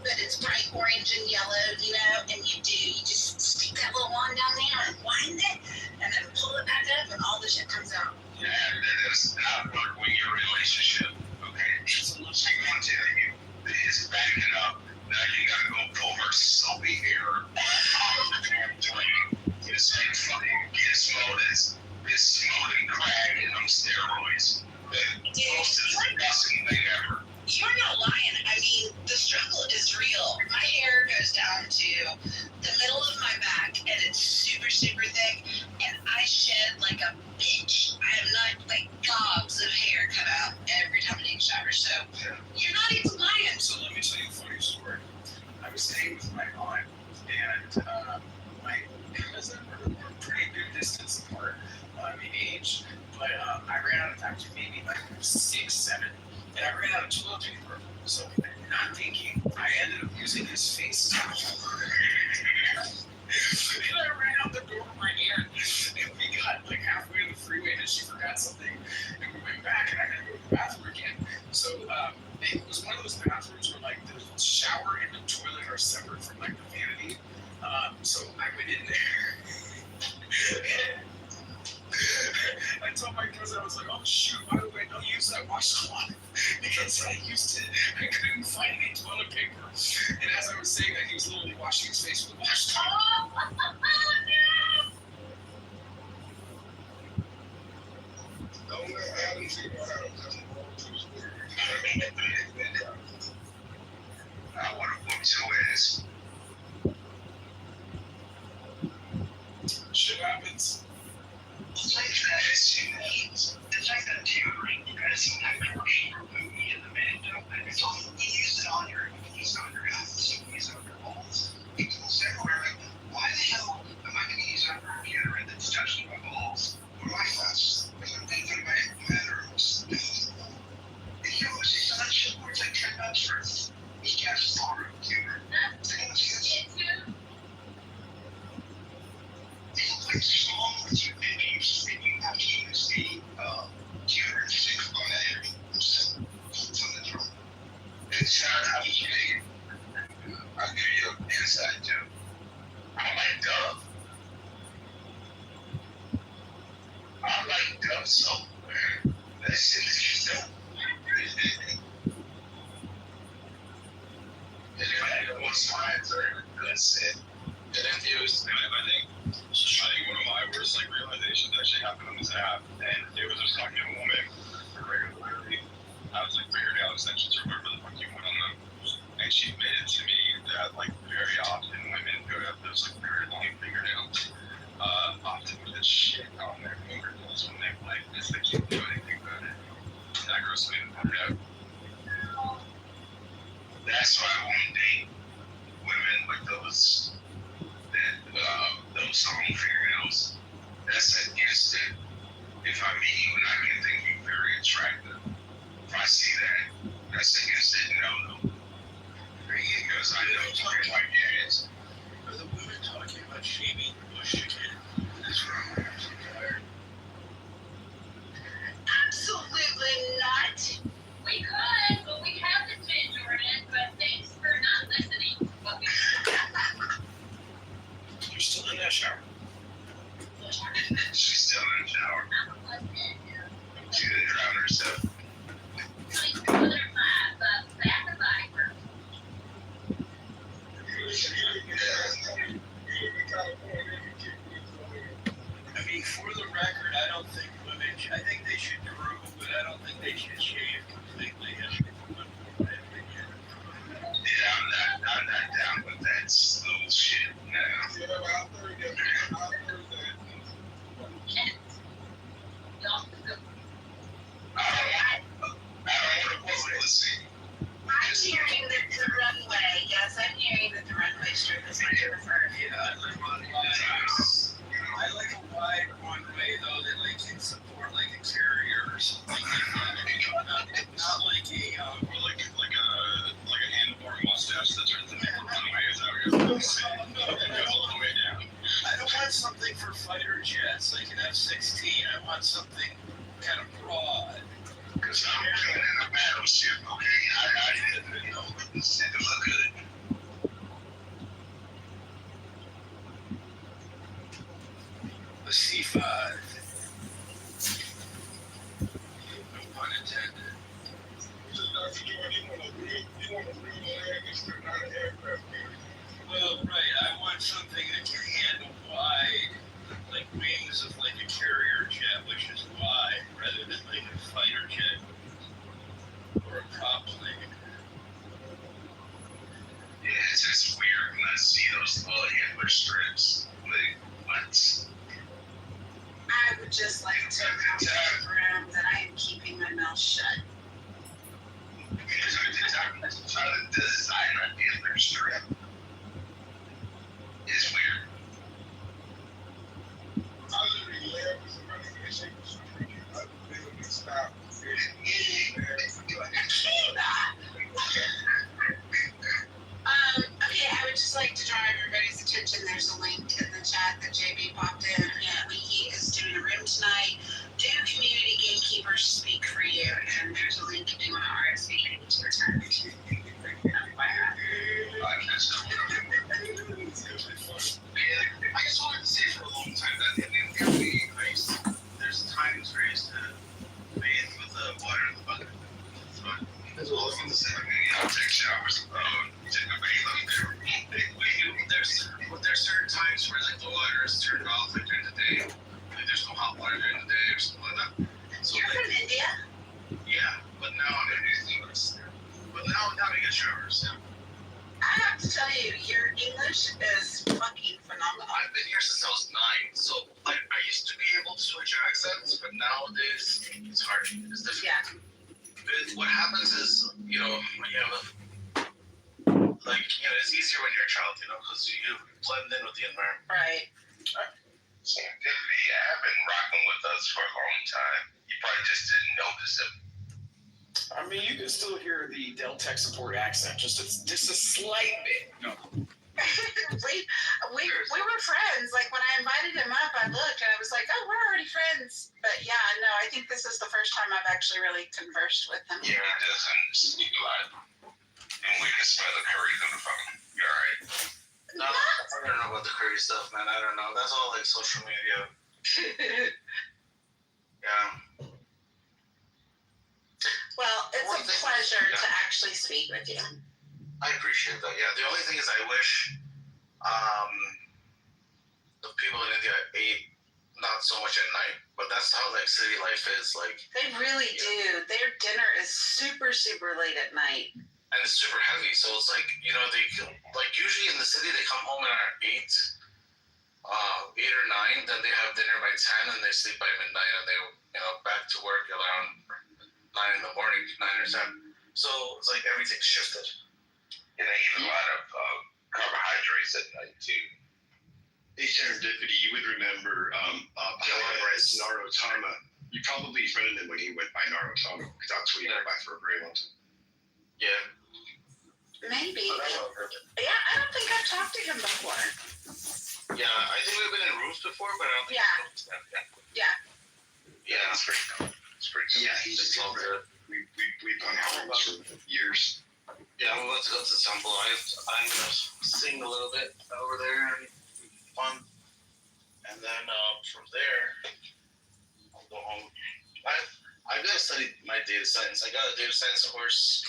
[SPEAKER 7] it's bright orange and yellow, you know, and you just stick that little wand down there and wind it, and then pull it back up, and all the shit comes out.
[SPEAKER 4] Yeah, that does not work when you're in a relationship. Okay, it's a little thing I'm telling you. It's backing up. Now you gotta go pull her soapy hair out of the damn drain. It's like fucking get smoking crack and on steroids. Most of the best thing ever.
[SPEAKER 7] You're not lying. I mean, the struggle is real. My hair goes down to the middle of my back, and it's super, super thick, and I shed like a bitch. I have not, like, gobs of hair come out every time I take a shower, so you're not even lying.
[SPEAKER 14] So let me tell you a funny story. I was staying with my aunt, and my cousin were pretty good distance apart in age, but I ran out of time, maybe like 6, 7. And I ran out of toilet paper, so not thinking, I ended up using his face towel. And I ran out the door with my aunt, and we got like halfway to the freeway, and she forgot something, and we went back, and I had to go to the bathroom again. So it was one of those bathrooms where like the shower and the toilet are separate from like the vanity. So I went in there. I told my cousin, I was like, oh shoot, by the way, don't use that washcloth, because I couldn't find any toilet paper. And as I was saying that, he was literally washing his face with a washcloth.
[SPEAKER 4] I want to whoop your ass.
[SPEAKER 14] Shit happens.
[SPEAKER 4] It's like that. It's like that deodorant. You guys seen that commercial for Movie in the Man? It's all you use it on your ass, you use it on your balls. People everywhere like, why the hell am I going to use a deodorant that's touching my balls or my flesh? Because I'm going to put my bathrooms. If you want to see that shit, it's like $10 for each gas bar deodorant. It's like strong with you, and you have to use the deodorant stick on that area. It's on the drum. It's not how you get it. I'll give you an inside joke. I like Dove. I like Dove soap, man. That shit is just dope. And if I had one slide, that's it.
[SPEAKER 3] And it was, I think one of my worst realizations actually happened on this app, and it was just talking to a woman regularly. I was fingernail extensions or whatever the fuck you want on them, and she admitted to me that very often women who have those very long fingernails often put shit on their fingernails when they play because they can't do anything about it. That grossed me the fuck out.
[SPEAKER 4] That's why I won't date women with those long fingernails. That's an instant. If I meet you and I can think you're very attractive, if I see that, that's an instant no. Because I know it's like my parents.
[SPEAKER 11] Are the women talking about shaving the bush again? That's wrong. I'm so tired.
[SPEAKER 7] Absolutely not.
[SPEAKER 15] We could, but we have the Jordan, but thanks
[SPEAKER 8] Well, right. I want something that can handle wide, like wings of like a carrier jet, which is wide, rather than like a fighter jet or a prop plane.
[SPEAKER 4] Yeah, it's just weird when I see those little handler strips. Like, what?
[SPEAKER 7] I would just like to confirm that I am keeping my mouth shut.
[SPEAKER 4] Trying to design a handler strip is weird.
[SPEAKER 11] I literally laughed with somebody and shake the street. I literally stopped.
[SPEAKER 7] Okay, I would just like to draw everybody's attention. There's a link in the chat that JB popped in. He is doing a room tonight. Do community gatekeepers speak for you? And there's a link if you want to RSVP to attend.
[SPEAKER 4] I just wanted to say for a long time that in the Airbnb place, there's times where I used to bathe with the water in the bucket. As well as in the same, take showers, take a bathe up there. There's certain times where like the water is turned off like during the day. Like there's no hot water during the day or something like that. So
[SPEAKER 7] You're from India?
[SPEAKER 4] Yeah, but now I'm in New Zealand. But now we get showers. Yeah.
[SPEAKER 7] I have to tell you, your English is fucking phenomenal.
[SPEAKER 4] I've been here since I was 9, so I used to be able to switch accents, but nowadays it's hard. It's difficult.
[SPEAKER 7] Yeah.
[SPEAKER 4] What happens is, when you have it's easier when you're a child, because you blend in with the environment.
[SPEAKER 7] Right.
[SPEAKER 4] Serendipity, I've been rocking with us for a long time. You probably just didn't notice it.
[SPEAKER 14] I mean, you can still hear the Dell Tech Support accent, just a slight bit. No.
[SPEAKER 7] we were friends. Like when I invited him up, I looked and I was like, oh, we're already friends. But yeah, no, I think this is the first time I've actually really conversed with him.
[SPEAKER 4] Yeah, he doesn't speak a lot. And we can smell the curry from the phone. You alright? No, I don't know about the curry stuff, man. I don't know. That's all like social media. Yeah.
[SPEAKER 7] Well, it's a pleasure to actually speak with you.
[SPEAKER 4] I appreciate that. Yeah, the only thing is I wish the people in India ate not so much at night, but that's how like city life is. Like
[SPEAKER 7] they really do. Their dinner is super, super late at night.
[SPEAKER 4] And it's super heavy, so it's like, they like usually in the city they come home at 8 or 9, then they have dinner by 10 and they sleep by midnight and they back to work around 9 in the morning, 9 or 10. So it's like everything's shifted. And they eat a lot of carbohydrates at night too.
[SPEAKER 3] Hey, Serendipity, you would remember Narotama. You probably friended him when he went by Narotama, because that's what he went by for a very long time.
[SPEAKER 4] Yeah.
[SPEAKER 7] Maybe. Yeah, I don't think I've talked to him before.
[SPEAKER 4] Yeah, I think we've been in rooms before, but I don't think
[SPEAKER 7] Yeah.
[SPEAKER 4] Yeah, that's pretty cool. It's pretty cool.
[SPEAKER 3] Yeah, he's all good. We've gone out for years.
[SPEAKER 4] Yeah, I'm about to go to the temple. I'm gonna sing a little bit over there and fun. And then from there, I'll go home. I've got to study my data science. I got a data science course,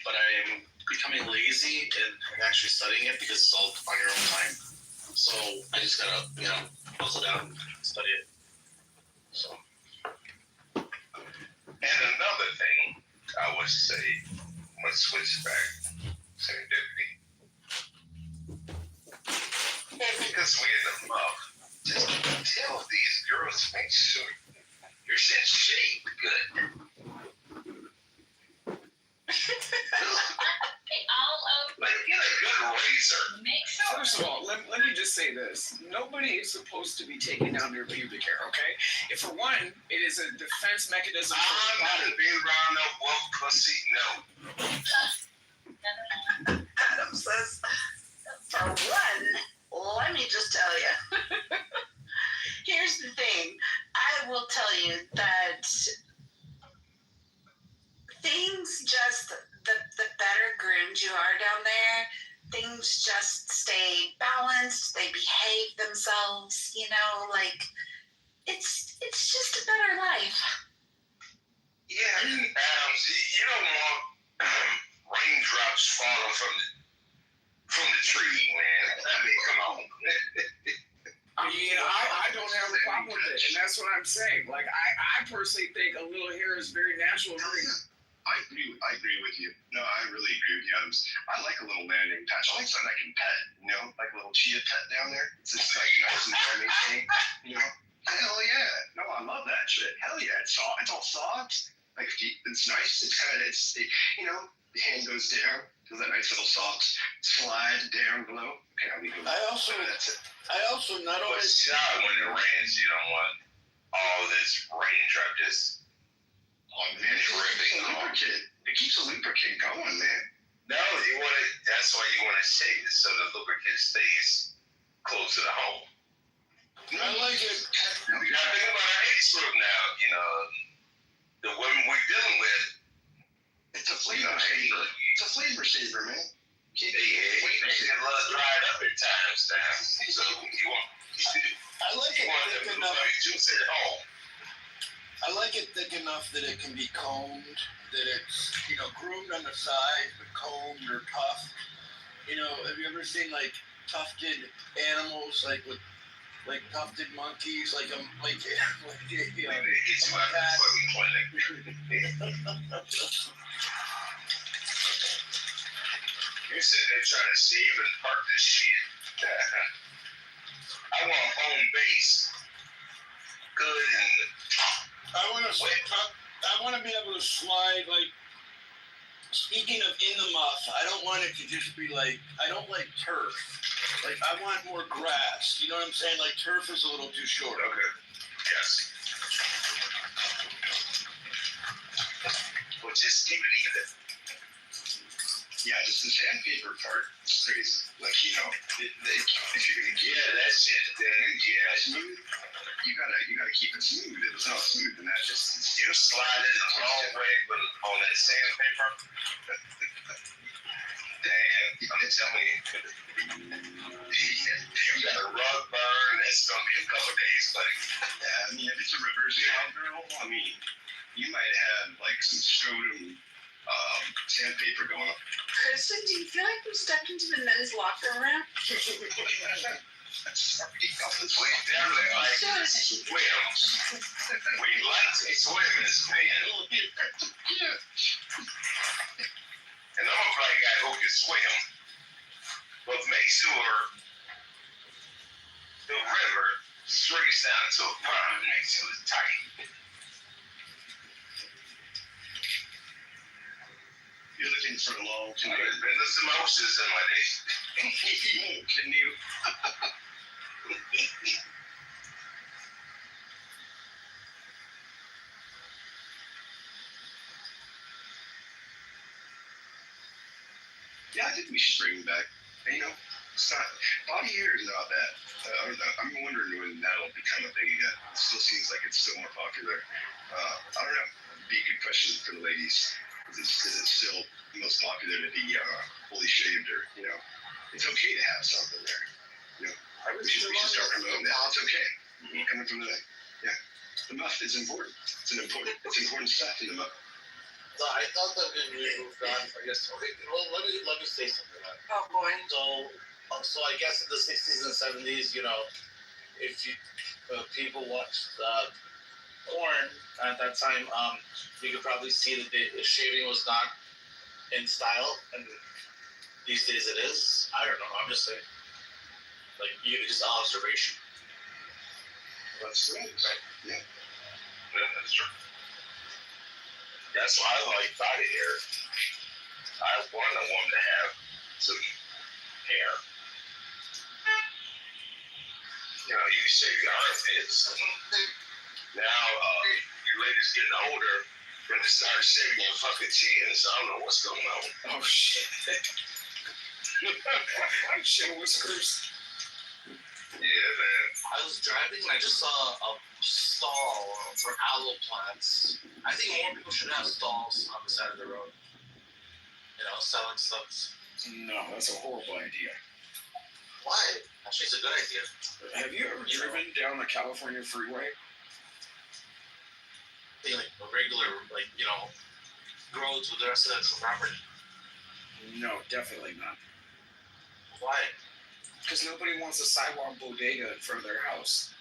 [SPEAKER 4] but I am becoming lazy in actually studying it because it's all on your own time. So I just gotta, buckle down and study it. So. And another thing I would say, let's switch back. Serendipity. Because we in the love, just tell these girls to make sure your shit's shaved good. Like, get a good razor.
[SPEAKER 10] Make sure.
[SPEAKER 14] First of all, let me just say this. Nobody is supposed to be taking down their pubic hair, okay? If for one, it is a defense mechanism for the
[SPEAKER 4] I'm
[SPEAKER 14] body.
[SPEAKER 4] not being around no woke pussy, no.
[SPEAKER 7] Adam says, for one, let me just tell you. Here's the thing. I will tell you that things just, the better groomed you are down there, things just stay balanced, they behave themselves, it's just a better life.
[SPEAKER 4] Yeah, Adams, you don't want
[SPEAKER 14] it, and that's what I'm saying. Like, I personally think a little hair is very natural.
[SPEAKER 3] I agree with you. No, I really agree with you, Adams. I like a little landing patch. I like something I can pet, like a little chia pet down there. It's just like nice and dry maintained, Hell yeah. No, I love that shit. Hell yeah. It's soft. It's all soft. Like, it's nice. It's kind of, the hand goes down. Does that nice little soft slide down below. Okay, I'll leave it.
[SPEAKER 11] That's it. I also not only.
[SPEAKER 2] But shot when it rains, you don't want all this raindrop just.
[SPEAKER 3] Oh man, it keeps the lubricant going, man.
[SPEAKER 2] No, you want it. That's why you want to shake it so the lubricant stays close to the home.
[SPEAKER 11] I like it.
[SPEAKER 2] You gotta think about our age group now. The women we're dealing with.
[SPEAKER 3] It's a flavor saver. It's a flavor saver, man.
[SPEAKER 2] They get a lot dried up at times now. So you want.
[SPEAKER 11] I like it thick enough.
[SPEAKER 2] Juice at home.
[SPEAKER 11] I like it thick enough that it can be combed, that it's, groomed on the side, but combed or puffed. Have you ever seen, like, tufted animals, like, with, like, tufted monkeys, like,
[SPEAKER 2] It's my fucking clinic. You're sitting there trying to save and park this shit. I want home base. Good and...
[SPEAKER 11] I want to be able to slide, like, speaking of in the muff, I don't want it to just be like, I don't like turf. Like, I want more grass. You know what I'm saying? Like, turf is a little too short.
[SPEAKER 2] Okay. Yes. Well, just keep it even.
[SPEAKER 3] Yeah, just the sandpaper part is crazy. Like, if you're gonna get
[SPEAKER 2] that shit, then
[SPEAKER 3] smooth, you gotta keep it smooth. If it's not smooth, then that just
[SPEAKER 2] you slide it the wrong way, but on that sandpaper. Damn, I'm telling you, you got a rug burn. That's gonna be a couple days, buddy.
[SPEAKER 3] Yeah, if it's a reverse cowgirl, you might have like some scrotum sandpaper going up.
[SPEAKER 7] Kristen, do you feel like we stepped into the men's locker room?
[SPEAKER 2] We definitely like to swim. We like to swim as men. And I'm a black guy who can swim. But make sure the river streaks down to a pond and make sure it's tight.
[SPEAKER 3] You're looking for a long time.
[SPEAKER 2] There's been the samosas in my days.
[SPEAKER 3] Can you? Yeah, I think we should bring it back. It's not, body hair is not bad. I'm wondering when that'll become a thing again. It still seems like it's still more popular. I don't know. It'd be a good question for the ladies. Is it still the most popular to be fully shaved, or it's okay to have something there. We should start promoting that. It's okay. Coming from the muff is important. It's important stuff in the muff.
[SPEAKER 16] So I thought that we moved on. I guess. Okay. Well, let me say something.
[SPEAKER 7] Oh boy.
[SPEAKER 16] So I guess in the 60s and 70s, if people watched porn at that time, you could probably see that the shaving was not in style, and these days it is. I don't know. I'm just saying. Like, just observation.
[SPEAKER 3] That's right. Yeah.
[SPEAKER 2] Yeah, that's true. That's why I like body hair. I want a woman to have some hair. You shave your armpits. Now, you ladies getting older, you're gonna start shaving your fucking chins. I don't know what's going on.
[SPEAKER 14] Oh, shit. Shit whiskers.
[SPEAKER 2] Yeah, man.
[SPEAKER 16] I was driving and I just saw a stall for aloe plants. I think more people should have stalls on the side of the road. Selling stuff.
[SPEAKER 14] No, that's a horrible idea.
[SPEAKER 16] Why? Actually, it's a good idea.
[SPEAKER 14] Have you ever driven down the California freeway?
[SPEAKER 16] Like a regular, roads with the rest of the property.
[SPEAKER 14] No, definitely not.
[SPEAKER 16] Why?
[SPEAKER 14] Because nobody wants a sidewalk bodega in front of their house.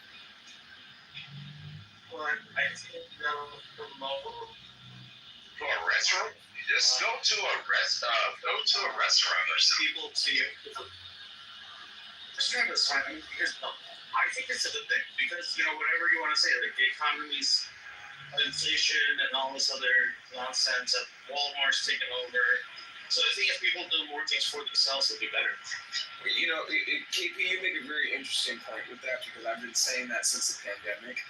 [SPEAKER 16] but I think promote
[SPEAKER 8] For a restaurant? Just go to a restaurant or something.
[SPEAKER 16] people to restaurant is fine. I mean, I think it's a good thing because whatever you want to say, like the economy's inflation and all this other nonsense that Walmart's taking over. So I think if people do more things for themselves, it'll be better.
[SPEAKER 14] KP, you make a very interesting point with that because I've been saying that since the pandemic.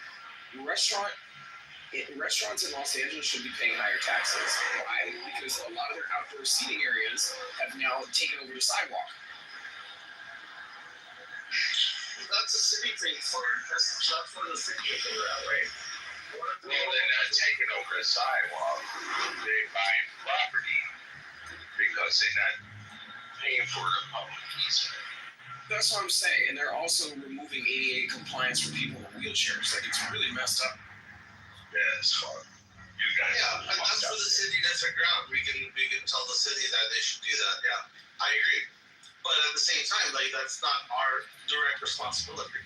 [SPEAKER 14] Restaurants in Los Angeles should be paying higher taxes. Why? Because a lot of their outdoor seating areas have now taken over the sidewalk.
[SPEAKER 16] That's a city thing that's for the city to figure out, right?
[SPEAKER 8] Well, they're not taking over the sidewalk. They're buying property because they're not paying for the public easement.
[SPEAKER 14] That's what I'm saying. And they're also removing ADA compliance for people in wheelchairs. Like, it's really messed up.
[SPEAKER 8] Yeah, it's fun. You guys
[SPEAKER 16] and that's for the city to figure out. We can tell the city that they should do that. Yeah, I agree. But at the same time, like that's not our direct responsibility.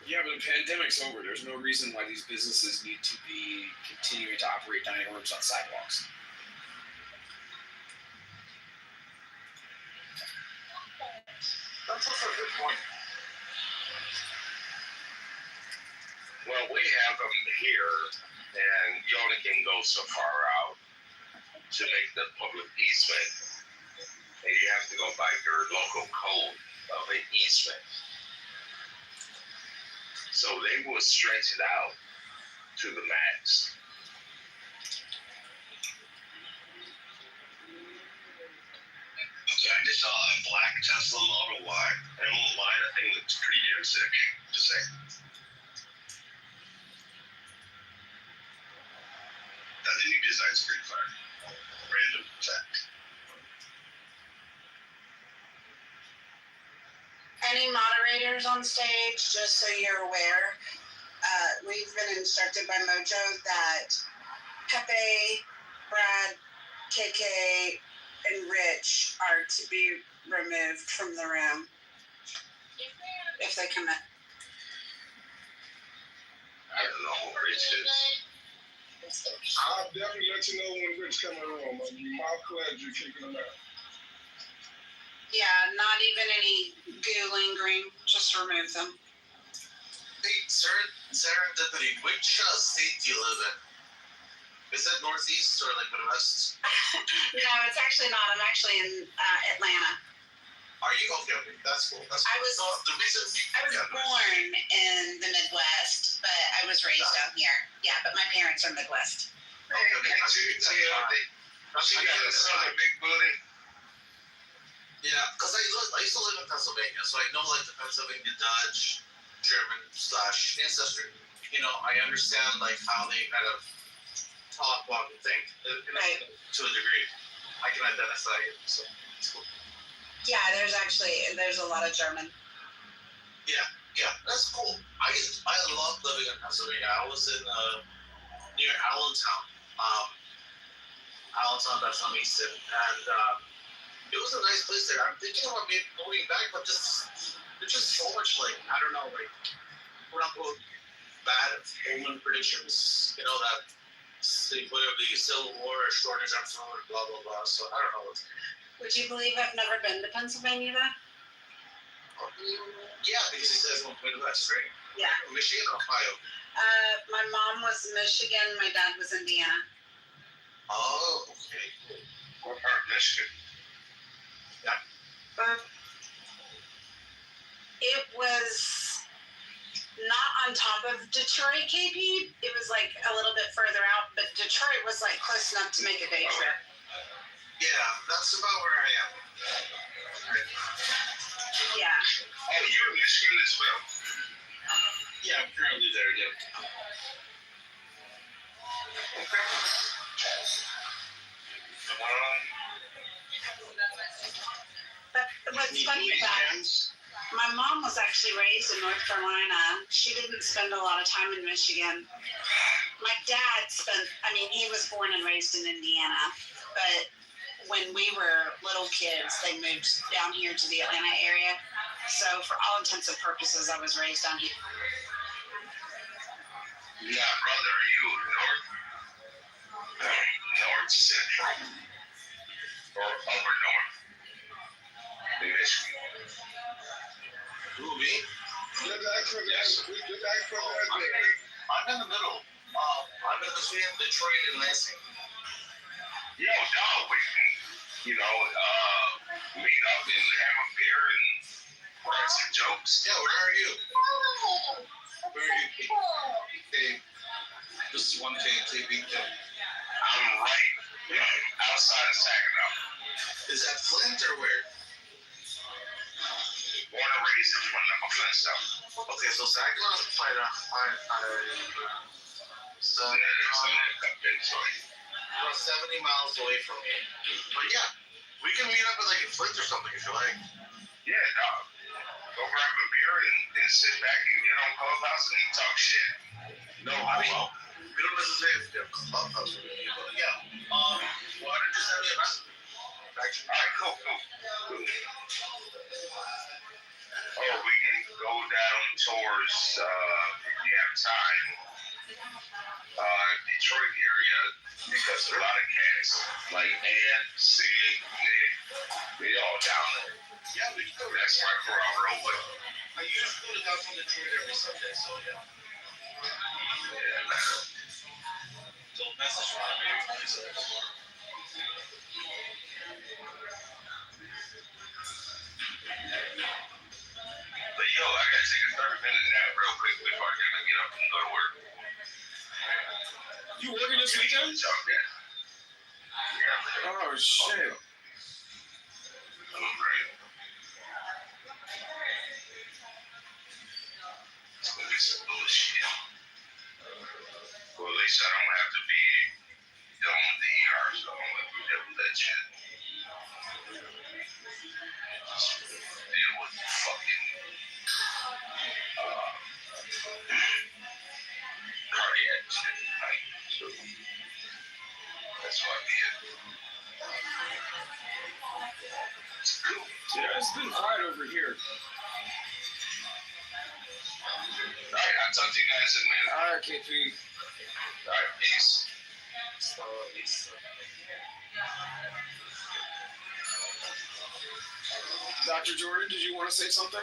[SPEAKER 14] Yeah, but the pandemic's over. There's no reason why these businesses need to be continuing to operate dining rooms on sidewalks.
[SPEAKER 16] That's also a good point.
[SPEAKER 8] Well, we have them here, and you only can go so far out to make the public easement. And you have to go by your local code of an easement. So they will stretch it out to the max.
[SPEAKER 3] Okay, I just saw a black Tesla Model Y. And I won't lie, that thing looks pretty damn sick. Just saying. The new design's pretty fire. Random fact.
[SPEAKER 7] Any moderators on stage, just so you're aware, we've been instructed by Mojo that Pepe, Brad, KK, and Rich are to be removed from the room if they commit.
[SPEAKER 8] I don't know who Rich is.
[SPEAKER 17] I'll definitely let you know when Rich come in the room. It'll be my pleasure kicking him out.
[SPEAKER 7] Yeah, not even any goo lingering, just remove them.
[SPEAKER 16] Hey, serendipity, which state do you live in? Is it Northeast or like Midwest?
[SPEAKER 7] No, it's actually not. I'm actually in Atlanta.
[SPEAKER 16] Are you? Okay, that's cool. That's cool.
[SPEAKER 7] I was born in the Midwest, but I was raised down here. Yeah, but my parents are Midwest.
[SPEAKER 8] Okay, she got a big booty.
[SPEAKER 16] Yeah, because I used to live in Pennsylvania, so I know like the Pennsylvania Dutch, German / ancestry. I understand like how they kind of talk, walk, and think. Right. To a degree, I can identify it. So it's cool.
[SPEAKER 7] Yeah, there's a lot of German.
[SPEAKER 16] Yeah, that's cool. I love living in Pennsylvania. I was in near Allentown. Allentown, that's on Easton, and it was a nice place there. I'm thinking about moving back, but there's just so much like I don't know, like quote unquote bad omen predictions. That whatever the Civil War or shortage on food, blah blah blah. So I don't know.
[SPEAKER 7] Would you believe I've never been to Pennsylvania then?
[SPEAKER 16] Yeah, because he says Midwest, right?
[SPEAKER 7] Yeah.
[SPEAKER 16] Michigan, Ohio.
[SPEAKER 7] My mom was Michigan. My dad was Indiana.
[SPEAKER 16] Oh, okay.
[SPEAKER 8] What part of Michigan?
[SPEAKER 16] Yeah.
[SPEAKER 7] It was not on top of Detroit, KP. It was like a little bit further out, but Detroit was like close enough to make a day trip.
[SPEAKER 16] Yeah, that's about where I am.
[SPEAKER 7] Yeah.
[SPEAKER 8] Oh, you're in Michigan as well?
[SPEAKER 16] Yeah, I'm currently there, yeah.
[SPEAKER 8] Okay.
[SPEAKER 7] But what's funny about it, my mom was actually raised in North Carolina. She didn't spend a lot of time in Michigan. My dad he was born and raised in Indiana, but when we were little kids, they moved down here to the Atlanta area. So for all intents and purposes, I was raised on here.
[SPEAKER 8] Yeah, brother, are you north central or upper north in Michigan?
[SPEAKER 16] Who, me?
[SPEAKER 8] Yes.
[SPEAKER 16] I'm in the middle. I'm in between Detroit and Lansing.
[SPEAKER 8] Yo, dog, we can, meet up and have a beer and write some jokes.
[SPEAKER 16] Yeah, where are you? Where are you? Hey, this is 1K KB.
[SPEAKER 8] I'm right outside of Saginaw.
[SPEAKER 16] Is that Flint or where?
[SPEAKER 8] Born and raised in Flint stuff.
[SPEAKER 16] Okay, so Saginaw is quite about 70 miles away from me. But yeah, we can meet up in Flint or something if you like.
[SPEAKER 8] Yeah, dog. Go grab a beer and sit back and get on Clubhouse and talk shit.
[SPEAKER 16] No, I mean, we don't necessarily have Clubhouse with me, but yeah. Why don't you send me a message?
[SPEAKER 8] Alright, cool. Oh, we can go down towards, if you have time, Detroit area, because there's a lot of cats, like Ann, Sid, Nick, they all down there.
[SPEAKER 16] Yeah, we can go.
[SPEAKER 8] That's right for our roadway.
[SPEAKER 16] I usually go to downtown Detroit every Sunday, so yeah.
[SPEAKER 8] Yeah,
[SPEAKER 16] So message me maybe we can set up tomorrow.
[SPEAKER 8] But yo, I gotta take a 30-minute nap real quick before I gotta get up and go to work.
[SPEAKER 14] You working this weekend?
[SPEAKER 8] Yeah.
[SPEAKER 14] Oh shit.
[SPEAKER 8] I'm great. It's gonna be some bullshit. Well, at least I don't have to be dealing with the ER, so I don't have to deal with that shit. Just deal with fucking cardiac shit. So that's why I be it. It's cool.
[SPEAKER 14] Yeah, it's been quiet over here.
[SPEAKER 8] Alright, I'll talk to you guys in a minute.
[SPEAKER 14] Alright, KP.
[SPEAKER 8] Alright, peace.
[SPEAKER 14] Dr. Jordan, did you want to say something?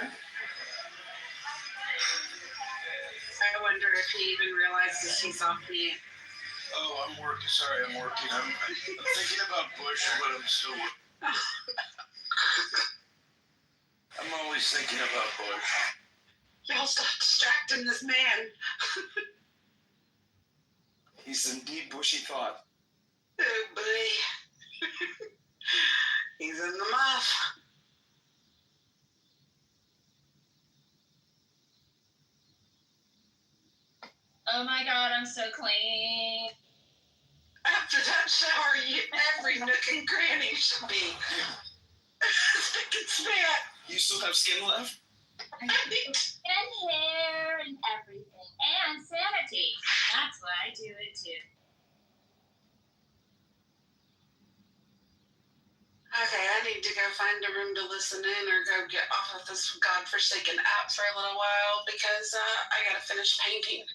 [SPEAKER 7] I wonder if he even realizes he's off mute.
[SPEAKER 14] Oh, I'm working. Sorry, I'm working. I'm thinking about Bush, but I'm still working. I'm always thinking about Bush.
[SPEAKER 7] Y'all stop distracting this man.
[SPEAKER 14] He's in deep bushy thought.
[SPEAKER 7] Oh, boy. He's in the muff.
[SPEAKER 10] Oh my god, I'm so clean.
[SPEAKER 7] After that shower, every nook and cranny should be spick and span.
[SPEAKER 14] You still have skin left?
[SPEAKER 10] And hair and everything. And sanity. That's why I do it too.
[SPEAKER 7] Okay, I need to go find a room to listen in or go get off of this godforsaken app for a little while because I gotta finish painting.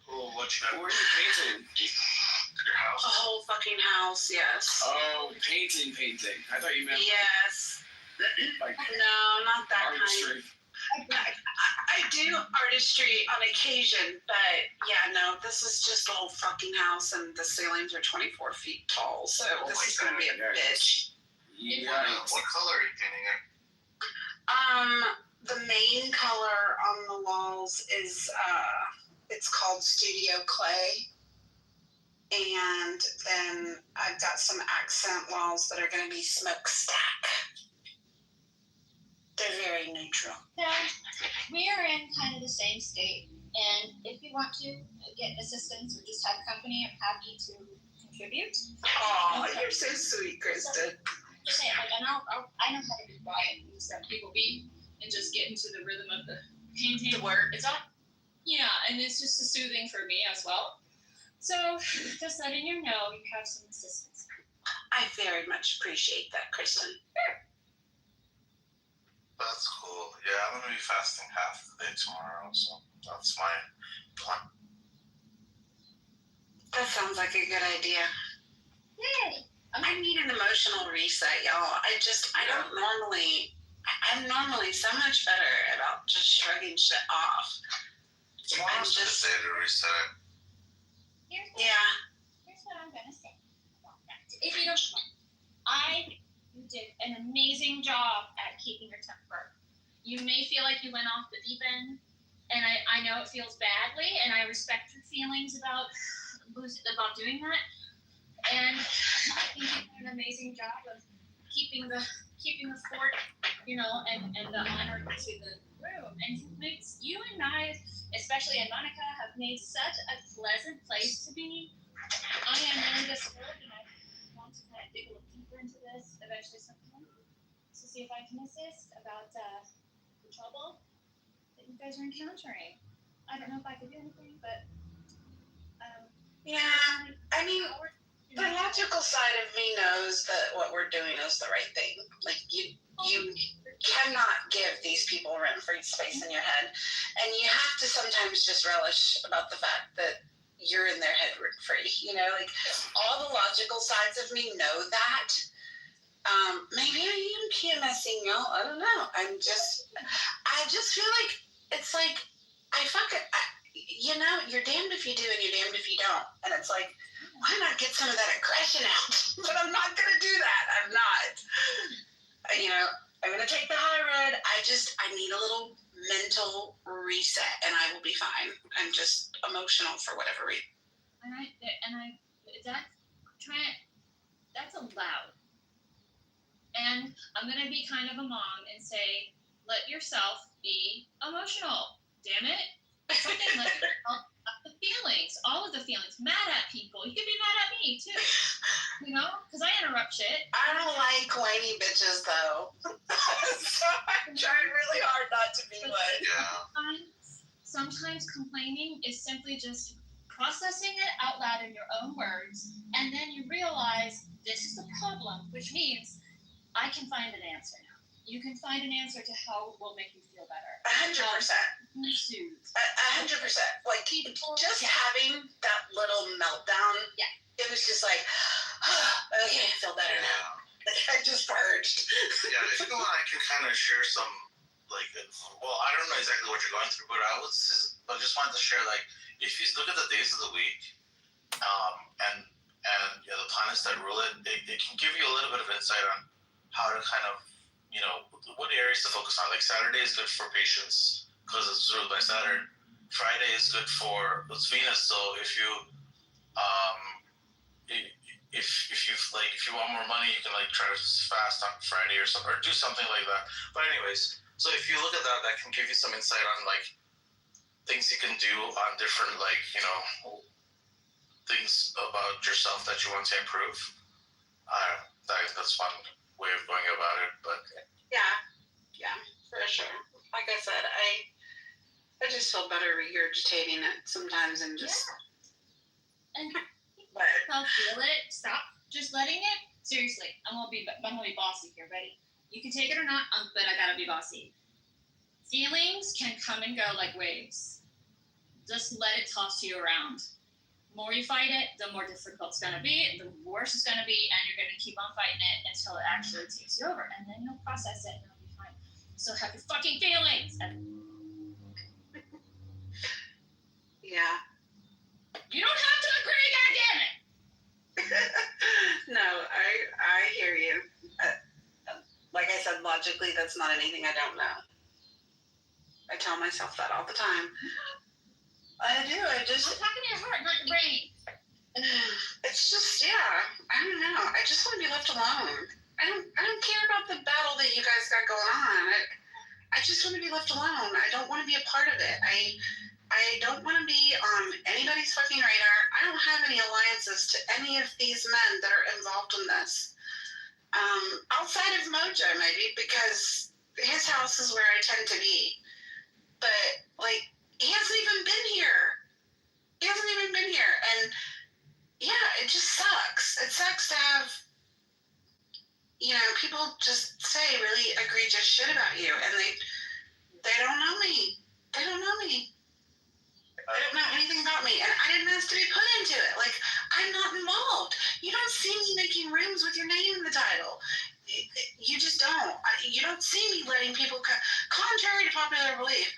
[SPEAKER 16] Oh, what you got?
[SPEAKER 14] Where are you painting?
[SPEAKER 16] Your house?
[SPEAKER 7] A whole fucking house, yes.
[SPEAKER 14] Oh, painting. I thought you meant
[SPEAKER 7] Yes.
[SPEAKER 14] like
[SPEAKER 7] No, not that
[SPEAKER 14] artistry.
[SPEAKER 7] kind. I do artistry on occasion, but yeah, no, this is just a whole fucking house and the ceilings are 24 feet tall, so this is gonna be a bitch.
[SPEAKER 14] Yeah.
[SPEAKER 16] What color are you painting in?
[SPEAKER 7] The main color on the walls is it's called Studio Clay. And then I've got some accent walls that are going to be smokestack. They're very neutral.
[SPEAKER 10] So, we are in kind of the same state. And if you want to get assistance or just have company, I'm happy to contribute.
[SPEAKER 7] Oh, you're so sweet, Kristen.
[SPEAKER 10] Just saying, like, and I know how to be quiet and just let people be and just get into the rhythm of the painting work. It's all, and it's just soothing for me as well. So, just letting you know you have some assistance.
[SPEAKER 7] I very much appreciate that, Kristen.
[SPEAKER 10] Sure.
[SPEAKER 3] That's cool. Yeah, I'm gonna be fasting half the day tomorrow, so that's my plan.
[SPEAKER 7] That sounds like a good idea.
[SPEAKER 10] Yay!
[SPEAKER 7] I need an emotional reset, y'all. I'm normally so much better about just shrugging shit off.
[SPEAKER 3] Tomorrow's just a day to reset.
[SPEAKER 10] Here's what I'm gonna say about that. If you don't mind, you did an amazing job at keeping your temper. You may feel like you went off the deep end, and I know it feels badly, and I respect your feelings about doing that. And I think you did an amazing job of keeping the fort, and the honor to the room. And you and I, especially in Monica, have made such a pleasant place to be. I am really disturbed, and I want to kind of dig a little deeper into this eventually sometime to see if I can assist about the trouble that you guys are encountering. I don't know if I could do anything, but
[SPEAKER 7] I mean, the logical side of me knows that what we're doing is the right thing. Like you cannot give these people rent-free space in your head, and you have to sometimes just relish about the fact that you're in their head rent-free. Like all the logical sides of me know that. Maybe I am PMSing, y'all. I don't know. I just feel like it's like you're damned if you do and you're damned if you don't. And it's like, why not get some of that aggression out? But I'm not gonna do that. I'm not. I'm gonna take the high road. I need a little mental reset, and I will be fine. I'm just emotional for whatever reason.
[SPEAKER 10] That's allowed. And I'm gonna be kind of a mom and say, let yourself be emotional. Damn it. Fucking let yourself have the feelings, all of the feelings. Mad at people. You could be mad at me too. Because I interrupt shit.
[SPEAKER 7] I don't like whiny bitches though. So I'm trying really hard not to be one.
[SPEAKER 3] Yeah.
[SPEAKER 10] Sometimes complaining is simply just processing it out loud in your own words, and then you realize this is the problem, which means I can find an answer now. You can find an answer to how it will make you feel better.
[SPEAKER 7] 100%. 100%. Like just having that little meltdown. Yeah. It was just like, okay, I feel better now. Like I just purged.
[SPEAKER 3] Yeah, if you want, I can kind of share some, I don't know exactly what you're going through, but I just wanted to share, if you look at the days of the week, and the planets that rule it, it can give you a little bit of insight on how to kind of, what areas to focus on. Like Saturday is good for patience because it's ruled by Saturn. Friday is good for Venus. So if you want more money, you can try to fast on Friday or something, or do something like that. But anyways, so if you look at that, that can give you some insight on things you can do on different things about yourself that you want to improve. That's one way of going about it, but
[SPEAKER 7] yeah, for sure. Like I said, I just feel better regurgitating it sometimes, and just
[SPEAKER 10] and I'll feel it. Stop just letting it. Seriously, I'm gonna be bossy here. Ready? You can take it or not, but I gotta be bossy. Feelings can come and go like waves. Just let it toss you around. The more you fight it, the more difficult it's going to be, the worse it's going to be, and you're going to keep on fighting it until it actually takes you over. And then you'll process it and it'll be fine. So have your fucking feelings.
[SPEAKER 7] Yeah.
[SPEAKER 10] You don't have to agree, goddammit.
[SPEAKER 7] No, I hear you. Like I said, logically, that's not anything I don't know. I tell myself that all the time. I do.
[SPEAKER 10] I'm talking to your heart, not your brain.
[SPEAKER 7] It's just, I don't know. I just want to be left alone. I don't care about the battle that you guys got going on. I just want to be left alone. I don't want to be a part of it. I don't want to be on anybody's fucking radar. I don't have any alliances to any of these men that are involved in this. Outside of Mojo, maybe, because his house is where I tend to be. But, he hasn't even been here. And, it just sucks. It sucks to have, people just say really egregious shit about you, and they don't know me. They don't know me. They don't know anything about me, and I didn't ask to be put into it. Like, I'm not involved. You don't see me making rooms with your name in the title. You just don't. You don't see me letting people contrary to popular belief.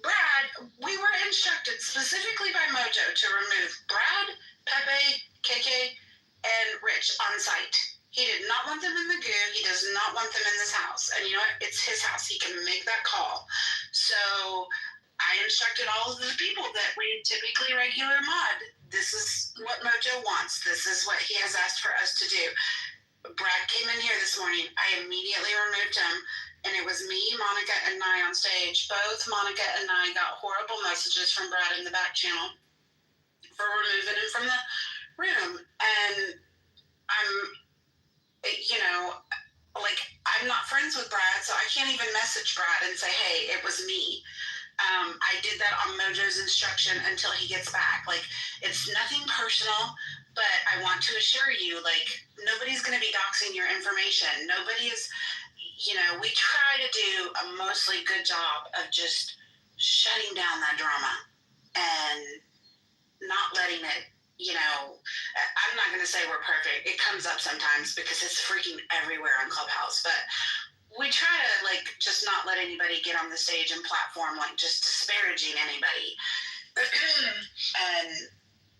[SPEAKER 7] Brad, we were instructed specifically by Mojo to remove Brad, Pepe, KK, and Rich on site. He did not want them in the goo. He does not want them in this house. And you know what? It's his house. He can make that call. So I instructed all of the people that we typically regular mod. This is what Mojo wants. This is what he has asked for us to do. Brad came in here this morning. I immediately removed him. And it was me, Monica, and Nye on stage. Both Monica and Nye got horrible messages from Brad in the back channel for removing him from the room. And I'm not friends with Brad, so I can't even message Brad and say, hey, it was me. I did that on Mojo's instruction until he gets back. Like, it's nothing personal, but I want to assure you, like, nobody's going to be doxing your information. Nobody is, we try to do a mostly good job of just shutting down that drama and not letting it, I'm not going to say we're perfect. It comes up sometimes because it's freaking everywhere on Clubhouse, but we try to, just not let anybody get on the stage and platform, just disparaging anybody. And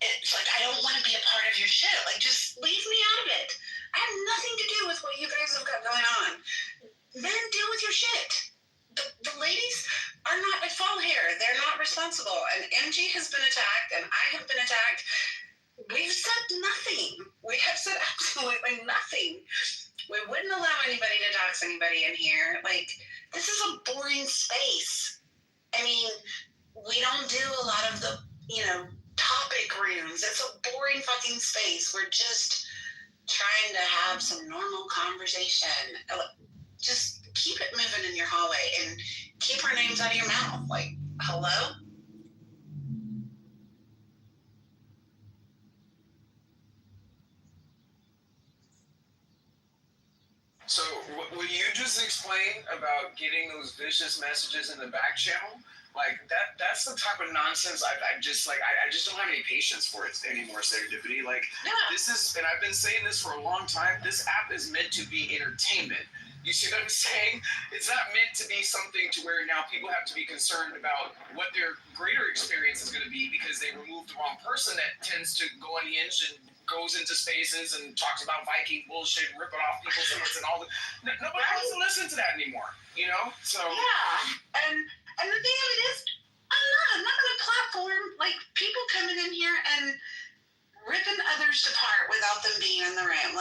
[SPEAKER 7] it's like, I don't want to be a part of your shit. Just leave me out of it. I have nothing to do with what you guys have got going on. Men, deal with your shit. The ladies are not at fault here. They're not responsible. And MG has been attacked, and I have been attacked. We've said nothing. We have said absolutely nothing. We wouldn't allow anybody to dox anybody in here. This is a boring space. I mean, we don't do a lot of the, topic rooms. It's a boring fucking space. We're just trying to have some normal conversation. Just keep it moving in your hallway and keep our names out of your mouth. Hello?
[SPEAKER 14] So what you just explained about getting those vicious messages in the back channel, that's the type of nonsense I just don't have any patience for it anymore, Serendipity. This is, and I've been saying this for a long time, this app is meant to be entertainment. You see what I'm saying? It's not meant to be something to where now people have to be concerned about what their greater experience is going to be because they removed the wrong person that tends to go unhinged and goes into spaces and talks about Viking bullshit, ripping off people's heads and all the. Nobody wants to listen to that anymore, So
[SPEAKER 7] yeah, and the thing of it is, I'm not going to platform people coming in here and ripping others apart without them being in the room.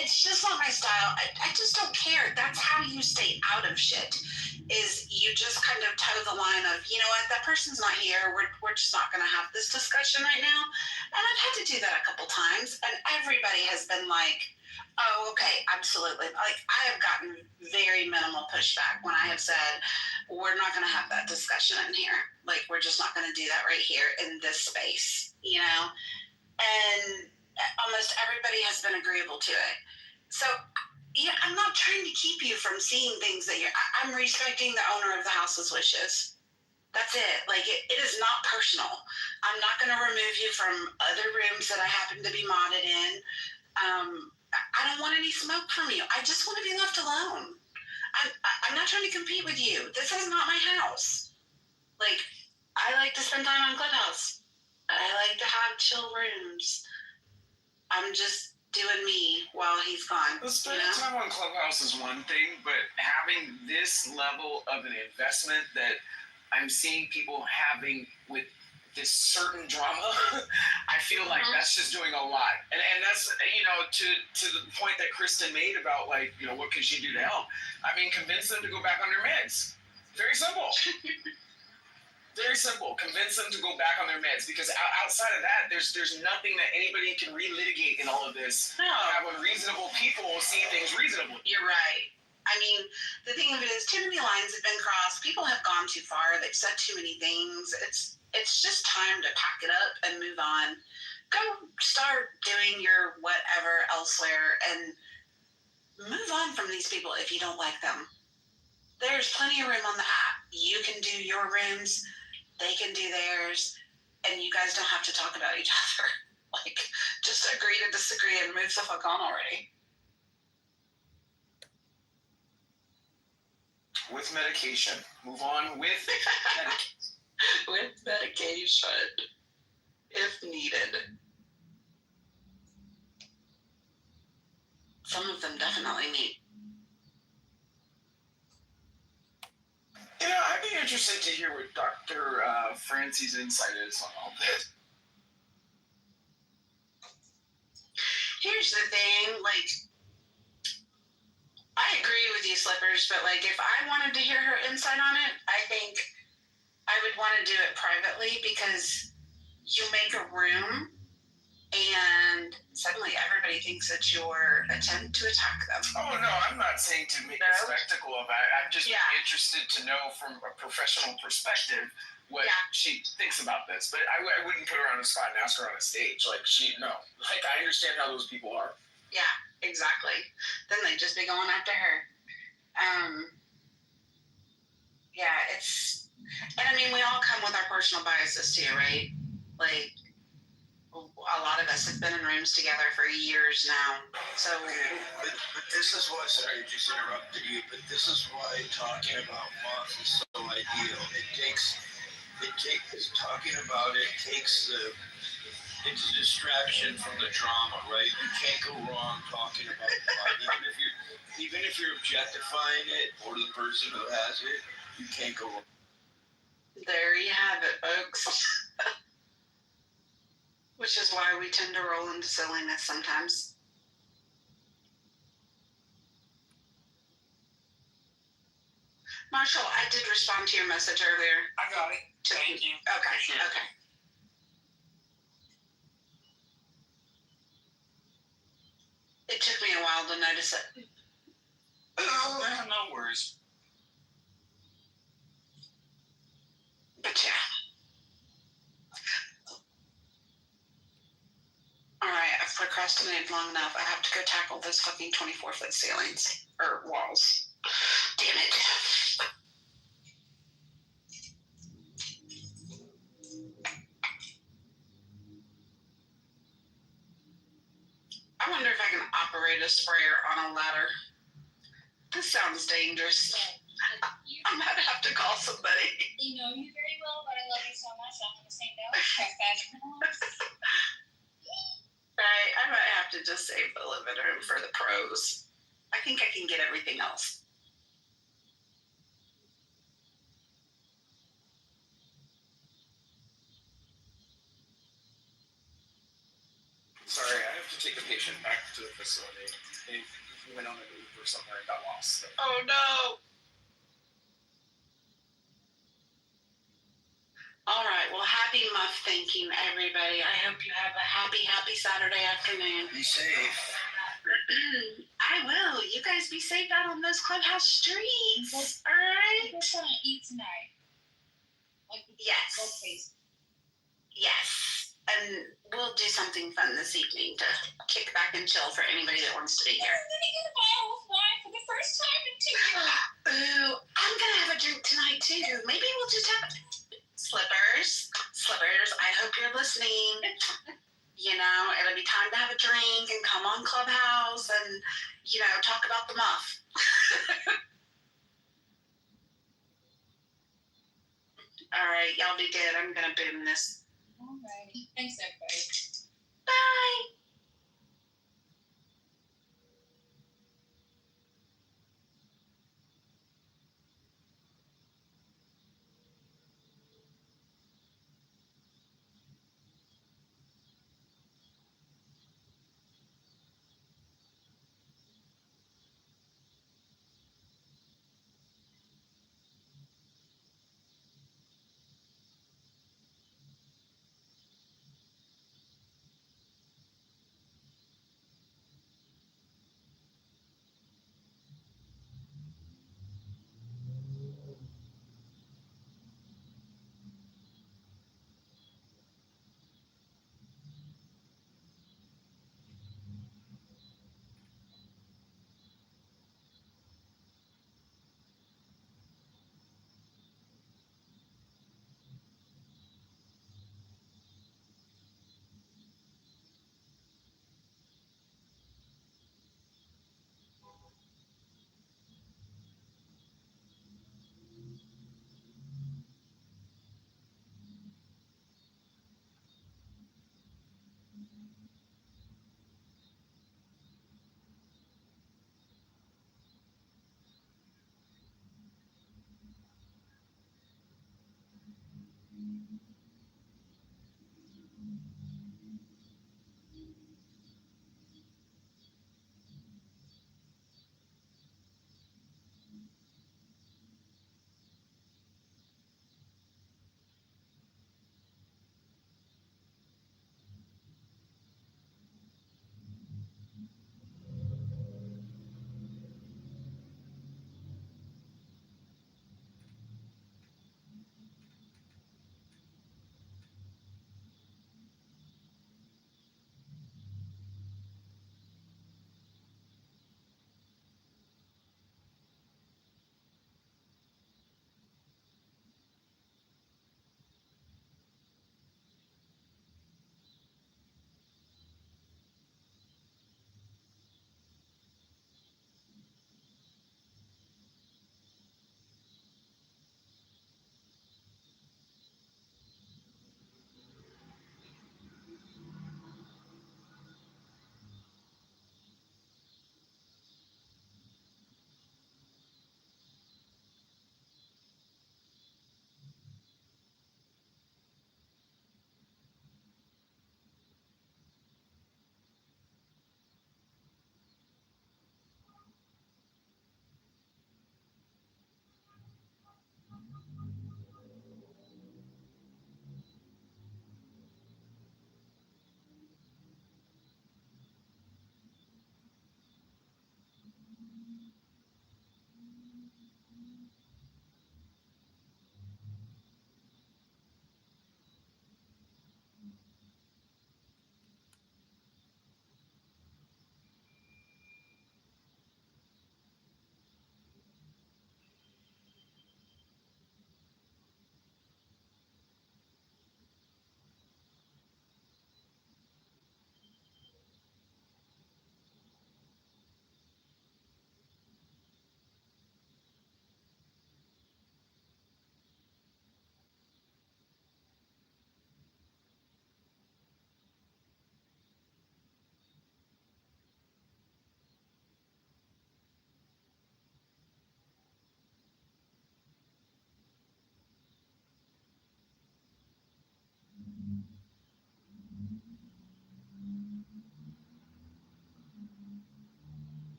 [SPEAKER 7] It's just not my style. I just don't care. That's how you stay out of shit. Is you just kind of toe the line of, you know what, that person's not here. We're just not going to have this discussion right now. And I've had to do that a couple times, and everybody has been like, oh, okay, absolutely. I have gotten very minimal pushback when I have said, we're not going to have that discussion in here. We're just not going to do that right here in this space, And almost everybody has been agreeable to it. So, I'm not trying to keep you from seeing things that I'm respecting the owner of the house's wishes. That's it. It is not personal. I'm not going to remove you from other rooms that I happen to be modded in. I don't want any smoke from you. I just want to be left alone. I'm not trying to compete with you. This is not my house. I like to spend time on Clubhouse. I like to have chill rooms. I'm just doing me while he's gone.
[SPEAKER 14] Spending time on Clubhouse is one thing, but having this level of an investment that I'm seeing people having with this certain drama, I feel like that's just doing a lot. And that's, to the point that Kristen made about, what can she do to help? I mean, convince them to go back on their meds. Very simple. Very simple. Convince them to go back on their meds, because outside of that, there's nothing that anybody can relitigate in all of this.
[SPEAKER 7] No.
[SPEAKER 14] When reasonable people see things reasonably.
[SPEAKER 7] You're right. I mean, the thing of it is, too many lines have been crossed. People have gone too far. They've said too many things. It's just time to pack it up and move on. Go start doing your whatever elsewhere and move on from these people if you don't like them. There's plenty of room on the app. You can do your rooms, they can do theirs, and you guys don't have to talk about each other. Like, just agree to disagree and move the fuck on already.
[SPEAKER 14] With medication. Move on with medication.
[SPEAKER 7] With medication, if needed. Some of them definitely need.
[SPEAKER 14] You know, I'd be interested to hear what Dr. Francie's insight is on all this.
[SPEAKER 7] Here's the thing, like, I agree with you, Slippers, but, like, if I wanted to hear her insight on it, I think I would want to do it privately, because you make a room and suddenly everybody thinks that you're attempt to attack them.
[SPEAKER 14] Oh, no, I'm not saying to make a spectacle of it. I'm just interested to know from a professional perspective what she thinks about this. But I wouldn't put her on the spot and ask her on a stage. Like, Like, I understand how those people are.
[SPEAKER 7] Yeah, exactly. Then they'd just be going after her. Yeah, it's... And, I mean, we all come with our personal biases, too, right? Like, a lot of us have been in rooms together for years now. So...
[SPEAKER 11] But this is why... Sorry, I just interrupted you. But this is why talking about moth is so ideal. Talking about it takes it's a distraction from the drama, right? You can't go wrong talking about it. Even if you're objectifying it or the person who has it, you can't go wrong.
[SPEAKER 7] There you have it, folks. Which is why we tend to roll into silliness sometimes. Marshall, I did respond to your message earlier.
[SPEAKER 6] I got it. Thank you.
[SPEAKER 7] Okay, okay. It took me a while to notice it.
[SPEAKER 14] No worries.
[SPEAKER 7] But yeah. Alright, I've procrastinated long enough. I have to go tackle those fucking 24-foot ceilings. Or walls. Damn it. I wonder if I can operate a sprayer on a ladder. This sounds dangerous. I might have to call somebody.
[SPEAKER 10] You know me very well, but I love you so much. I'm going to say no. Professional.
[SPEAKER 7] Right, I might have to just save the living room for the pros. I think I can get everything else.
[SPEAKER 14] Sorry, I have to take a patient back to the facility. They went on an Uber somewhere and got lost. So.
[SPEAKER 7] Oh no! All right, well, happy muff thinking, everybody. I hope you have a happy Saturday afternoon.
[SPEAKER 11] Be safe.
[SPEAKER 7] I will. You guys be safe out on those clubhouse streets. All right?
[SPEAKER 10] We're going to eat tonight. Like,
[SPEAKER 7] yes. Yes. And we'll do something fun this evening to kick back and chill for anybody that wants to be here.
[SPEAKER 10] I'm going to get a bottle of wine for the first time in 2 years.
[SPEAKER 7] Ooh, I'm going to have a drink tonight, too. Maybe we'll just have Slippers, I hope you're listening. You know, it'll be time to have a drink and come on Clubhouse and, you know, talk about the muff. All right, y'all be good. I'm going to boom this.
[SPEAKER 10] All right. Thanks, everybody.
[SPEAKER 7] Bye.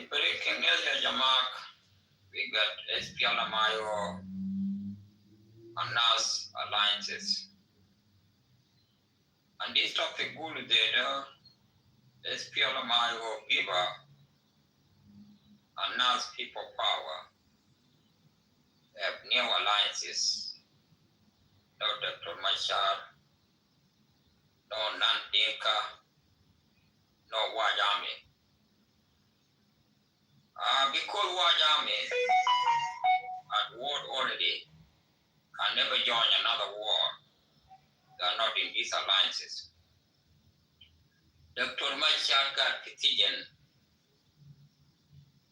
[SPEAKER 18] Breaking news ya Jamak, we got SPLMIO announced alliances. And this topic good data, SPLMIO people announced people power. They have new alliances. No Dr. Machar, no Nandinka, no Wajami. Because Wajami at war already can never join another war. They are not in these alliances. Dr. Machar got petition.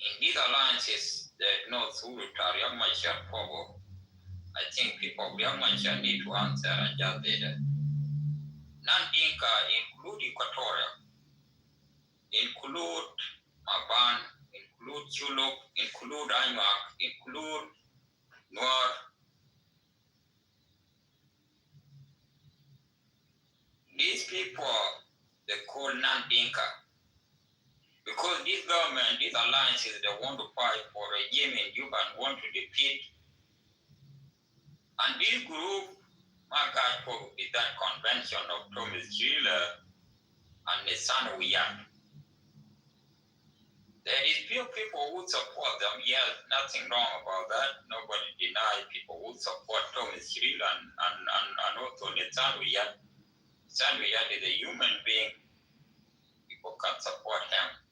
[SPEAKER 18] In these alliances, there's no Surutar Young Machar Pogo. I think people of Young Machar need to answer and just did it. Nandinka include Equatoria, include Maban, include Chuluk, include Anuak, include Nuer. These people, they call Nandinka. Because this government, these alliances, they want to fight for regime in Juba and want to defeat. And this group, my God, with that convention of Thomas Gila and Nissan Wiyat. There is few people who support them. Yes, nothing wrong about that. Nobody denies people who support Thomas Gila and also Nissan Wiyat. Nissan Wiyat is a human being. People can support him.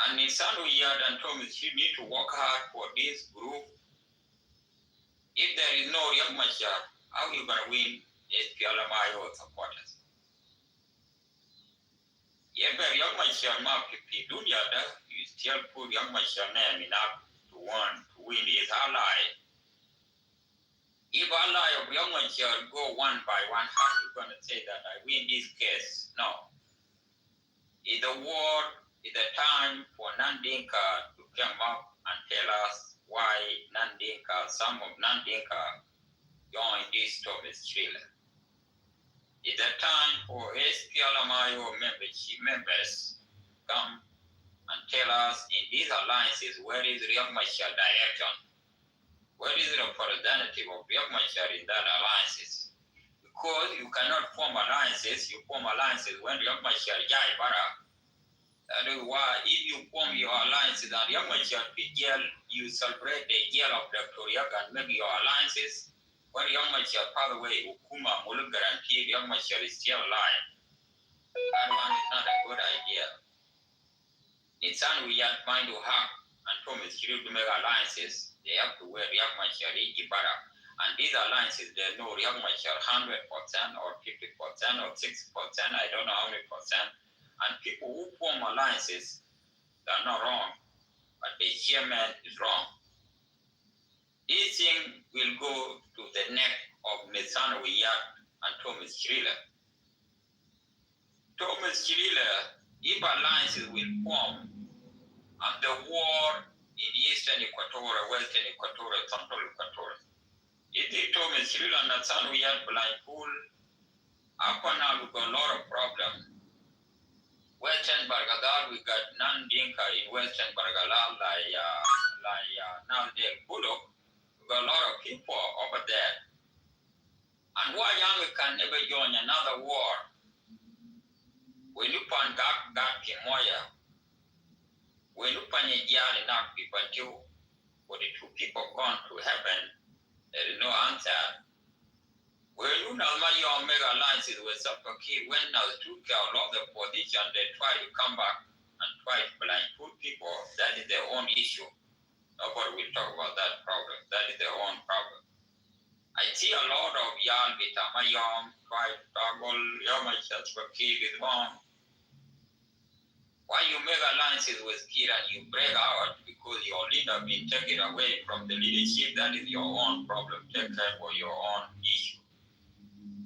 [SPEAKER 18] And Nissan Wiyat and Thomas Gila need to work hard for this group. If there is no Riek Machar, how are you going to win SPLMIO supporters? If Riek Machar you still put Riek Machar name enough to win his ally. If ally of Riek Machar go one by one, how are you going to say that I win this case? No. It's a war, it's a time for Nandinka to come up and tell us why Nandinka, some of Nandinka join this Thomas Thriller. It's a time for SPLMIO members come and tell us in these alliances where is Riek Machar direction? Where is the representative of Riek Machar in that alliances? Because you cannot form alliances, you form alliances when Riek Machar Jai Bara. That is why if you form your alliances and Riek Machar be jail, you celebrate the jail of Dr. Riek and make your alliances. When Riek Machar pass away, Ukuma will guarantee Riek Machar is still alive. That one is not a good idea. Nissan we are trying to hack and promise you to make alliances. They have to wear Riek Machar Ijibara. And these alliances, they know Riek Machar 100% or 50% or 60%, I don't know how many percent. And people who form alliances, they're not wrong, but the chairman is wrong. This thing will go to the neck of Nissan Wiyat and Thomas Thriller. Thomas Thriller, if alliances will form, and the war in eastern Equatorial, western Equatorial, central Equatorial. If they told me Sri Lanka, we had blind pool, up and now we got a lot of problems. Western Bargadal, we got non-Dinka in Western Bargadal, now they're Bullock. We got a lot of people over there. And why Yami can never join another war? When you pan got Kimoya, when you pan a yard and not people too, for the two people gone to heaven, there is no answer. When you know your mega alliances with Sapaki, when now took care of the position, they try to come back and try to blindfold people. That is their own issue. Nobody will talk about that problem. That is their own problem. I see a lot of young Vitamayom try to struggle, Yama Sapaki is wrong. Why you make alliances with Kir and you break out because your leader been taken away from the leadership? That is your own problem. Take care for your own issue.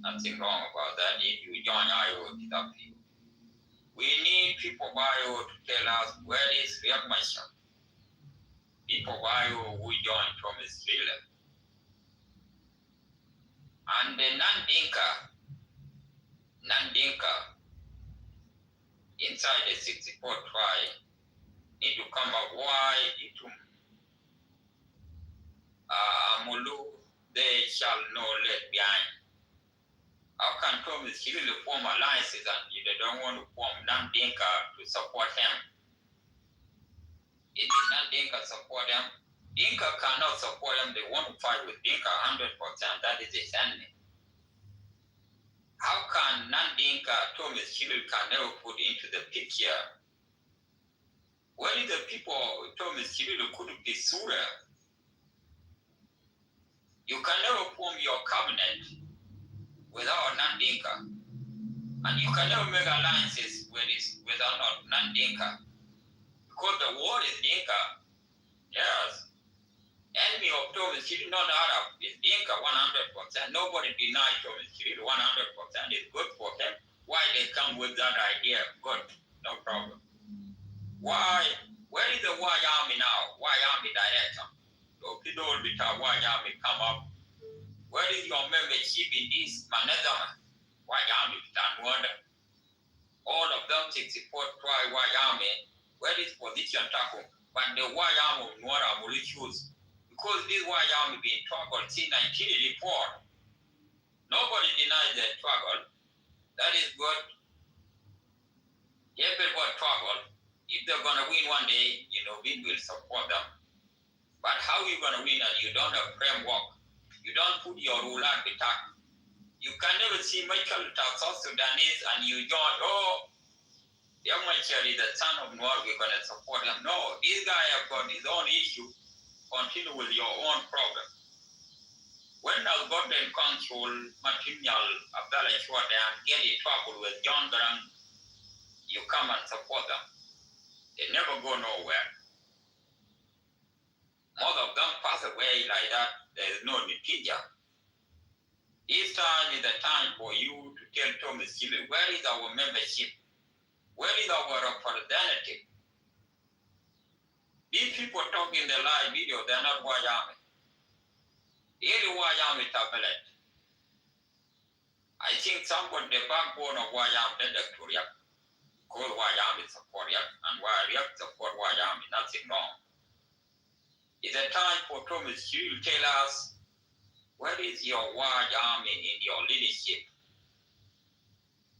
[SPEAKER 18] Nothing wrong about that. If you join IO, it's up to you. We need people by IO to tell us where is Riek Machar. People by IO who join from Australia. And the non-Dinka inside the 64 tribe need to come up why it Mulu, they shall not let behind. How can Thomas really form alliances and they don't want to form non-Dinka to support him? It is non-Dinka support him. Dinka cannot support him. They want to fight with Dinka 100%. That is his enemy. How can non-Dinka Thomas Chilil can never put into the picture? Where is the people Thomas Chilil couldn't be Sura? You can never form your cabinet without non-Dinka. And you can never make alliances without non-Dinka. Because the war is Dinka. Yes. Enemy of Thomas Chilil, not Arab, is Dinka 100%. Nobody denies Thomas Chilil 100%. It's good for them. Why they come with that idea? Good. No problem. Why? Where is the Y Army now? Y Army director? So people will be told Y Army come up. Where is your membership in this Manazama? Y Army stand wonder. All of them 64 try Y Army. Where is position tackle? But the Y Army of Nwara will choose. Because this Y Army been struggled since 1984. Nobody denies the struggle. That is good. Everybody struggle. If they're gonna win one day, we will support them. But how are you gonna win and you don't have framework? You don't put your rule at the top. You can never see Michael South Sudanese and you join, Young Michael is the son of Noor, we're gonna support him. No, this guy has got his own issue. Continue with your own problem. When I got in control, material Abdallah Chwade and get in trouble with John Grant, you come and support them. They never go nowhere. Most of them pass away like that. There is no Nitija. This time is the time for you to tell Thomas Chile, where is our membership? Where is our representative? These people talk in the live video, they're not Wajami. Really Wajami tablet. I think somebody, the backbone of Wajami, the Doctor call Wajami support Yak, and Wajami support Wajami, nothing wrong. It's a time for Thomas Chile to tell us, where is your Wajami in your leadership?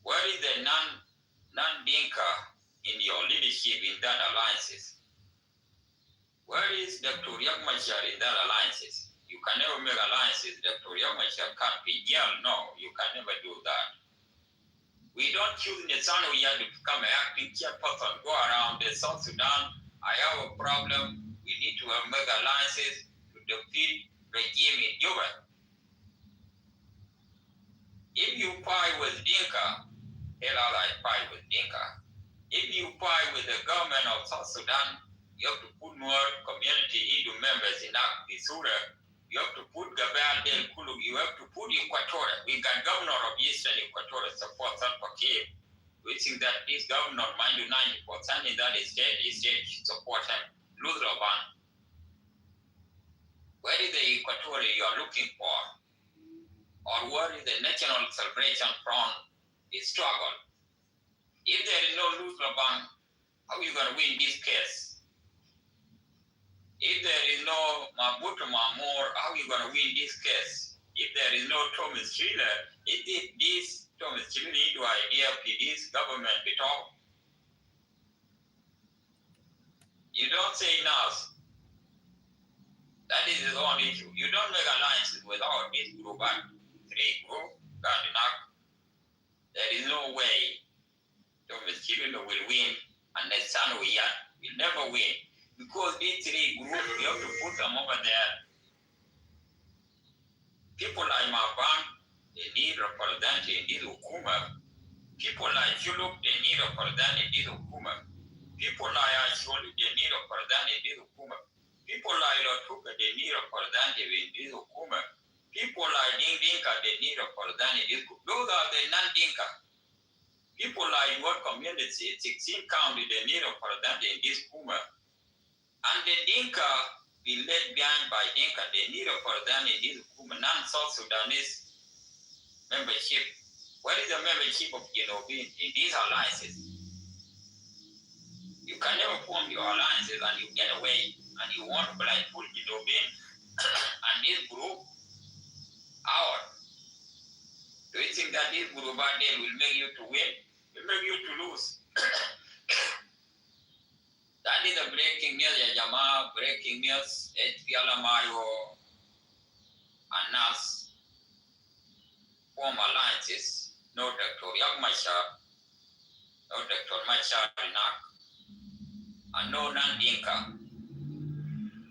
[SPEAKER 18] Where is the non-Dinka in your leadership in that alliances? Where is Dr. Yakmachar in that alliances? You can never make alliances. Dr. Yakmachar can't be yelled. No, you can never do that. We don't choose Nesano here to become an acting chairperson, go around the South Sudan. I have a problem. We need to make alliances to defeat regime in Juba. If you fight with Dinka, tell us I fight with Dinka. If you fight with the government of South Sudan, you have to put more community into members in Isura. You have to put Gabal Del Kulu. You have to put Equatorial. We got governor of Eastern Equatorial support Salva Kiir. We think that this governor, mind you, 90% in that state should support him. Lutherban. Where is the equatorial you are looking for? Or what is the National Salvation Front struggle? If there is no Luz Laban, how are you going to win this case? If there is no Mabutu Mamor, how are you going to win this case? If there is no Thomas Schiller, is it this Thomas Schiller into idea for this government at all? You don't say NAS. That is his own issue. You don't make alliances without this group, but three group, got enough. There is no way Thomas Schiller will win unless Sanoya will never win. Because these three groups, you have to put them over there. People like Maban, they need representative in this Hukuma. People like Chuluk, they need representative in this Hukuma. People like Asholi, they need representative in this Hukuma. People like Lotuka, they need representative in this Hukuma. People like Dinka, they need representative in this Hukuma. Those are the non-Dinka. People like what community, 16 county, they need representative in this Hukuma. And the Dinka be led behind by Dinka, they need a representative in this non-South Sudanese membership. What is the membership of Genovese in these alliances? You can never form your alliances and you get away and you want to pull Genovese and this group out. Do you think that this group out there will make you to win? Will make you to lose? That is a breaking news, Yajama, breaking news, HPL Mayo, and NAS form alliances, no Dr. Yagmasha, no Dr. Machar Nak, and no non-Dinka.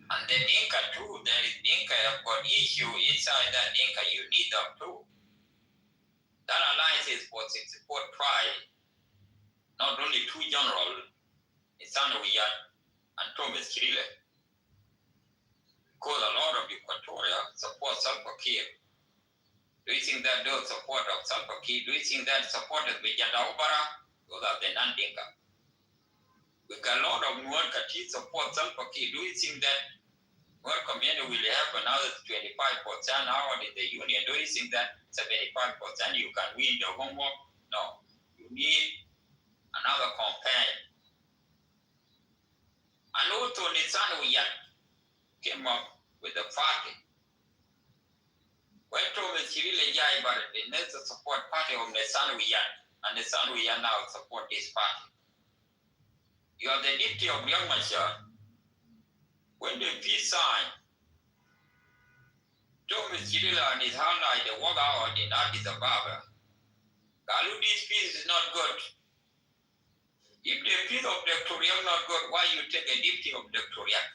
[SPEAKER 18] And the Dinka too, there is Dinka have got issue inside that Dinka, you need them too. That alliance is for 64 tribe, not only two general, Isanowiyat and Thomas Chile. Because a lot of Equatoria support Salva Kiir. Do you think that those support of Salva Kiir, do you think that supported by Jadaubara? Those are the non-Dinka. We got a lot of Nuer Kati support Salva Kiir. Do you think that Nuer community will have another 25% out in the union? Do you think that 75% you can win the homework? No. You need another campaign. And also Nissan came up with the party. When Thomas Chirila Jaibar, the next support party of Nissan and Nissan now support this party. You are the deputy of Young Machar. When the peace signed, Thomas Chirila and his ally, they walk out in Addis Ababa. Galu, this peace is not good. If the peace of Dr. Young not good, why you take a deputy of Dr. Young?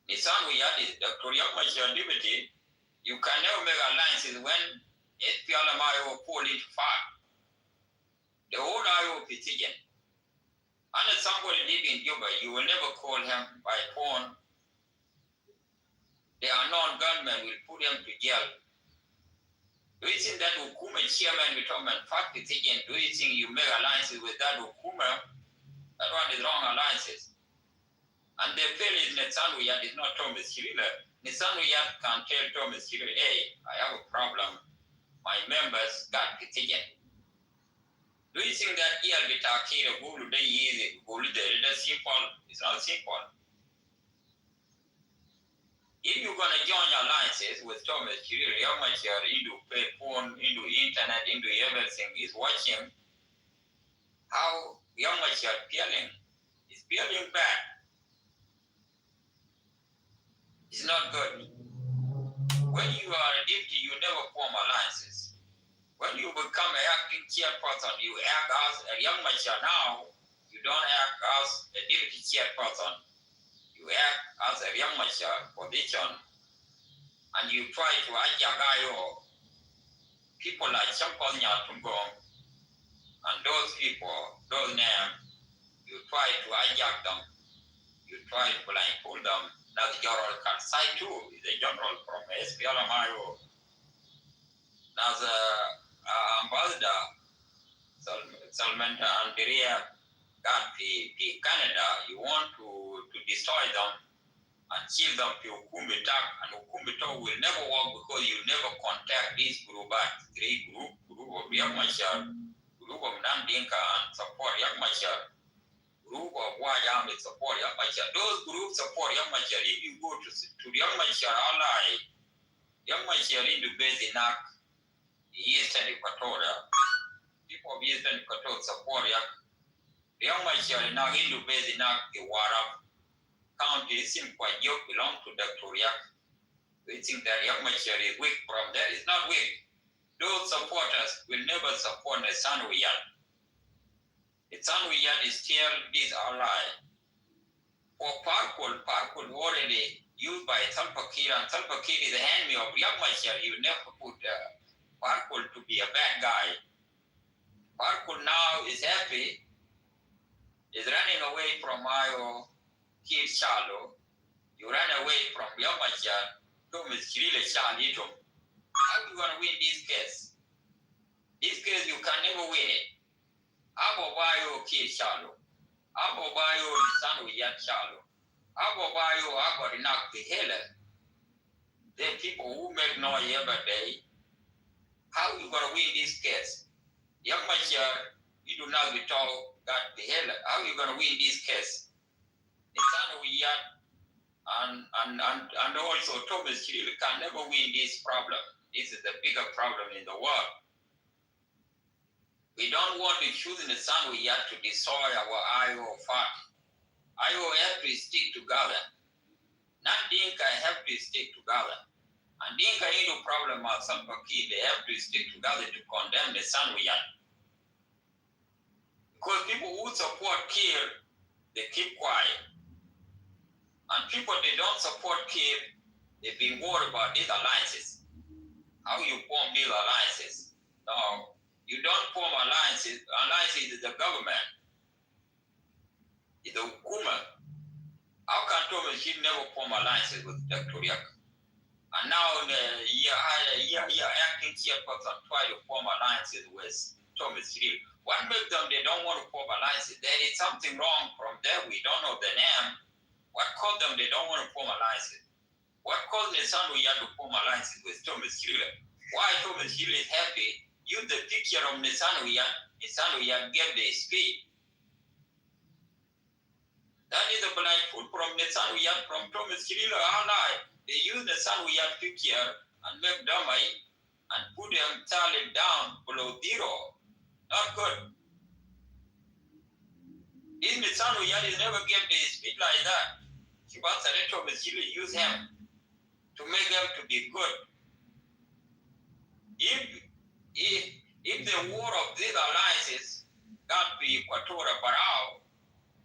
[SPEAKER 18] Nissan is Dr. Young Machar liberty. You can never make alliances when SPLMIO fall into fight. The whole IO petition. And if somebody live in Juba, you will never call him by phone. The unknown gunman will put him to jail. Do you think that Hukuma chairman will come and fight petition? Do you think you make alliances with that Hukuma? That one is wrong alliances. And the fail is Netanyahu is not Thomas Chirila. Netanyahu can tell Thomas Chirila, hey, I have a problem. My members got petition. Do you think that here with Akira Gulu they easy? Gulu that's simple? It's not simple. If you're gonna join alliances with Thomas Chirila, how much you're into phone, into internet, into everything is watching how young much you're feeling. It's feeling bad. It's not good. When you are a deputy, you never form alliances. When you become an acting chairperson, you act as a young mature now. You don't act as a deputy chairperson. You act as a young mature position, and you try to hijack people like Champon Yatungong, and those people, those names, you try to hijack them. You try to blindfold them. Now the general Kansai too is a general from SPLMIO. Now the ambassador Salman Andrea got the Canada. You want to destroy them. until them to Ukumitak, and Ukumito will never work because you never contact this group at group of Yamachar, group of Nandinka and support Yamachar, group of Wayam and support Yamachar. Those groups support Yamachar. If you go to Yamachar ally, Yamachar in the Bezinak, Eastern Equatoria, people of Eastern Equatoria support Yamachar now in the Bezinak, the Warab County, Simquajuk belong to Dr. Yak. We think that Yamachar is weak from that. It's not weak. Those supporters will never support the Sanwiyat. The Sanwiyat is still this ally. For Parkul already used by Salva Kiir, and Salva Kiir is the enemy of Yamachar. You never put Parkul to be a bad guy. Parkul now is happy, is running away from Ayo Kiir Shalo. You run away from Yamachar. It's really Shalitum. How are you going to win this case? This case, you can never win it. Abobayo Kiir Shalo. Abobayo Sanu Yat Shalo. Abobayo Aborinak the Heller. The people who make noise every day. How are you going to win this case? Yamachar, you do not be told that the Heller. How are you going to win this case? The Sanu Yat. And also Thomas Hill can never win this problem. This is the bigger problem in the world. We don't want to choose in the sun we have to destroy our IO party. IO have to stick together. Not Dinka have to stick together. And Dinka ain't no problem of Salva Kiir. They have to stick together to condemn the sun we have. Because people who support Kiir, they keep quiet. And people they don't support Kiir, they've been worried about these alliances. How you form these alliances? No, you don't form alliances. Alliances is the government. It's the Hukuma. How can Thomas Hill never form alliances with Dr. Yak? And now the acting chairperson try to form alliances with Thomas Hill. What makes them they don't want to form alliances? There is something wrong from there. We don't know the name. What caused them they don't want to form alliances? What caused the son we had to form alliances with Thomas Hill? Why Thomas Hill is happy? Use the picture of Nesanuya gave the speech. That is the blind food from Nesanuya, from Thomas Hill ally. They use the Nesanuya picture and make Damai and put them tally down below zero. Not good. This Nesanuya never gave the speech like that. He wants Thomas Hill use him to make them to be good. If the war of these alliances got to Equatorial Barao,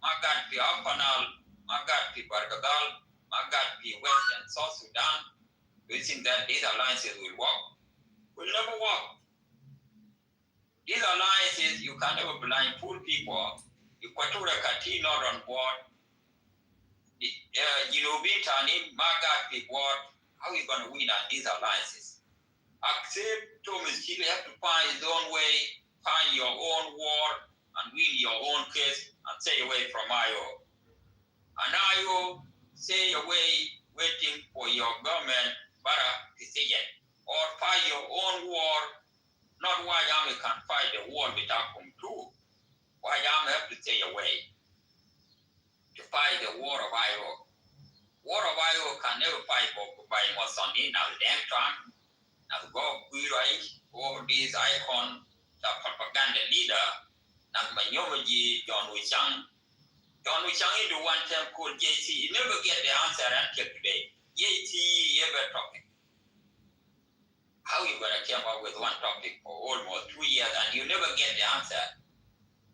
[SPEAKER 18] got to Apanal, got to Bargadal, got to Western South Sudan, do you think that these alliances will work? Will never work. These alliances, you can never blindfold people. Equatorial Kati not on board. Tani, got to board. How are you going to win on these alliances? Accept Thomas Hill have to find his own way, find your own war, and win your own case, and stay away from IO. And IO stay away, waiting for your government decision, or fight your own war. Not why Yami can fight the war without them too. Why Yami have to stay away to fight the war of IO. War of IO can never fight by Mosoni now damn time. Now go or this icon, the propaganda leader, now Manyomaji, John Wichang. John Wichang is the one term called JC. You never get the answer until today. JC ever topic. How you gonna come up with one topic for almost 2 years and you never get the answer?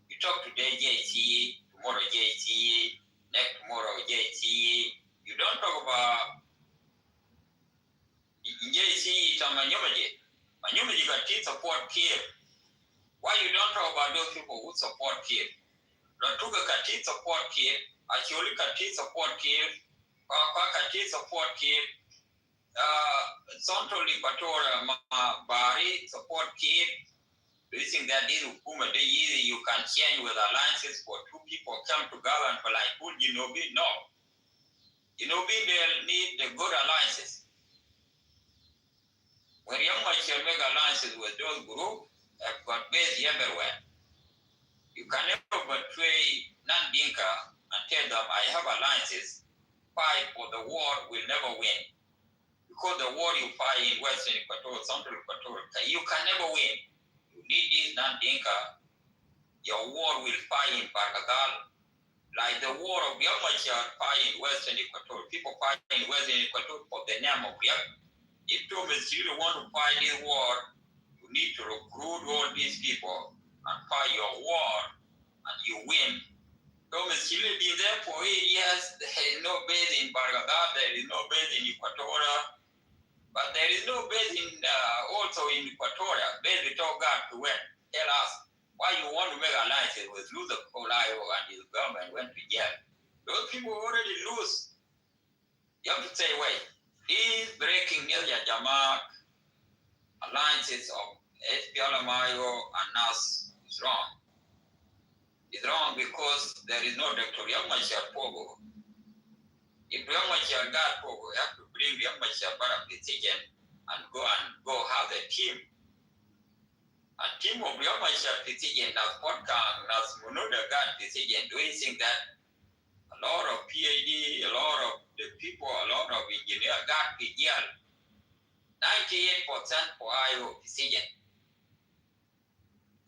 [SPEAKER 18] You talk today JC, tomorrow JC, next tomorrow JC. You don't talk about JC Tamanyomaji. Manyomaji got support Kiir. Why you don't talk about those people who support Kiir? Ratuga Kati support Kiir, Acholi Kati support Kiir, Kaka Kati support Kiir, Central Equatorial Bari support Kiir. Do you think that this Hukuma they easy you can change with alliances for two people come together and like put No. they'll need the good alliances. When young Machar make alliances with those groups, have got base everywhere. You can never betray non-Dinka and tell them, I have alliances, fight for the war, will never win. Because the war you fight in Western Equatorial, Central Equatorial, you can never win. You need this non-Dinka. Your war will fight in Bargadal, like the war of Young Machar fight in Western Equatorial. People fight in Western Equatorial for the name of Young. If Thomas you want to fight this war, you need to recruit all these people and fight your war, and you win. Thomas Chile been there for 8 years. There is no base in Bargadal, there is no base in Equatoria, but there is no base in also in Equatoria. Base we talk God to win. Tell us why you want to make alliances with Luther Colio and his government went to jail. Those people already lose. You have to say, wait, these breaking Nilya Jama alliances of SPLMIO and NAS is wrong. It's wrong because there is no Dr. Yamachar Pogo. If Yamachar got Pogo, you have to bring Yamachar back decision and go have a team. A team of Yamachar decision as Podkang, as Munoda got decision, doing things that a lot of PhD, a lot of the people, a lot of engineers got PGL. 98% for IO decision.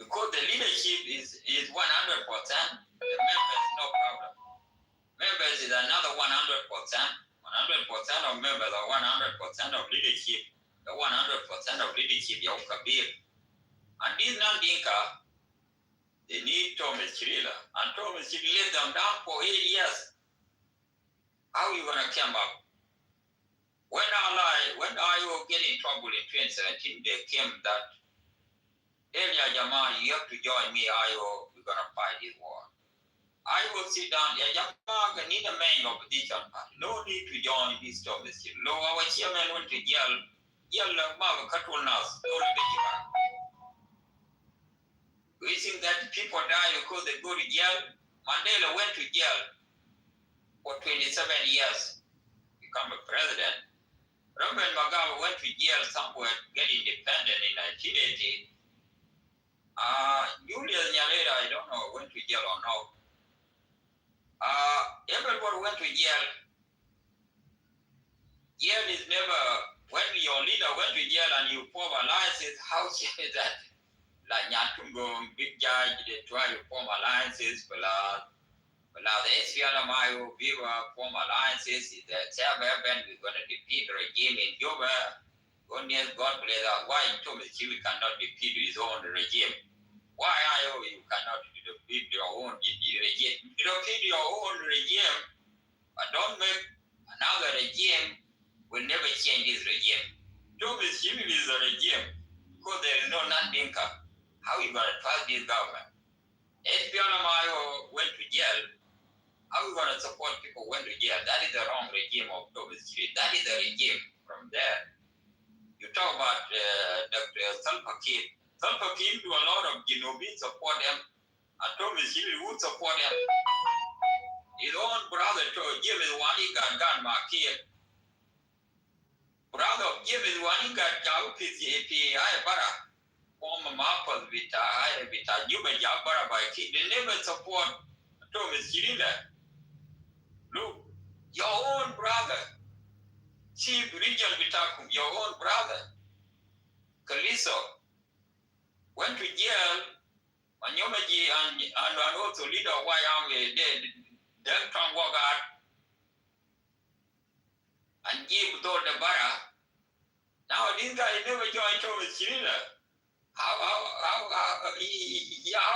[SPEAKER 18] Because the leadership is 100%, the members no problem. Members is another 100%. 100% of members are 100% of leadership. The 100% of leadership is Kabir. And these non-Dinka, they need Thomas Chirila. And Thomas Chirila let them down for 8 years. How are you going to come up? When IO get in trouble in 2017, they came that, Elia Jama, you have to join me, IO, we're going to fight this war. I will sit down, Jama, need a main opposition party. No need to join this Thomas Chirila. Our chairman went to jail, we think that people die because they go to jail. Mandela went to jail for 27 years, become a president. Robert Mugabe went to jail somewhere to get independent in 1980. Julius Nyerere, I don't know, went to jail or not. Everybody went to jail. Jail is never, when your leader went to jail and you form alliances, how is that? Like Nyatungo, big judge, they try to form alliances, but the SPLMIO, Viva, form alliances, if the chairman, we're going to defeat the regime in Juba. God bless us. Why Thomas Chiwi cannot defeat his own regime? Why IO you cannot defeat your own regime? Defeat your own regime, but don't make another regime will never change this regime. Thomas Chiwi is a regime because there is no non-Dinka. How are you going to trust this government? SPLMIO went to jail. How are we going to support people who went to jail? That is the wrong regime of Thomas Chiwi. That is the regime from there. You talk about Dr. Salva Kiir. Salva Kiir do a lot of Genovian support him, and Thomas Chiwi would support him. His own brother, James Waniga Gan Makir. Brother of James Waniga Jau PCAPI Bara. Former Mapas Vita, Juba Jabara by Kiir. They never support Thomas Chiwi. Look, your own brother, Chief Regional Vitakum, your own brother, Kaliso, went to jail, and Yomaji and also leader of Wyoming did, then come walk out and give to the bara. Now this guy never joined Thomas Chiwi. How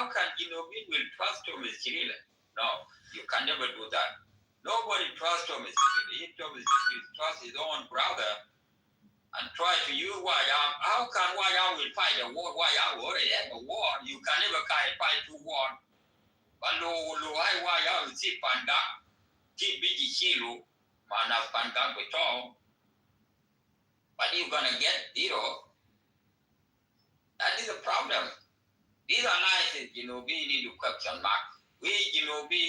[SPEAKER 18] can we will trust Thomas Chiwi? No, you can never do that. Nobody trusts Thomas Chiwi. If Thomas Chiwi trusts his own brother and try to use Wyam, how can Wyam will fight a war? Wyam already have a war. You can never fight two wars. But Wyam will see Panda, keep Bigi Shilu, Mana Panda Beton. But you're going to get zero. That is the problem. These alliances, we need to question mark. We, be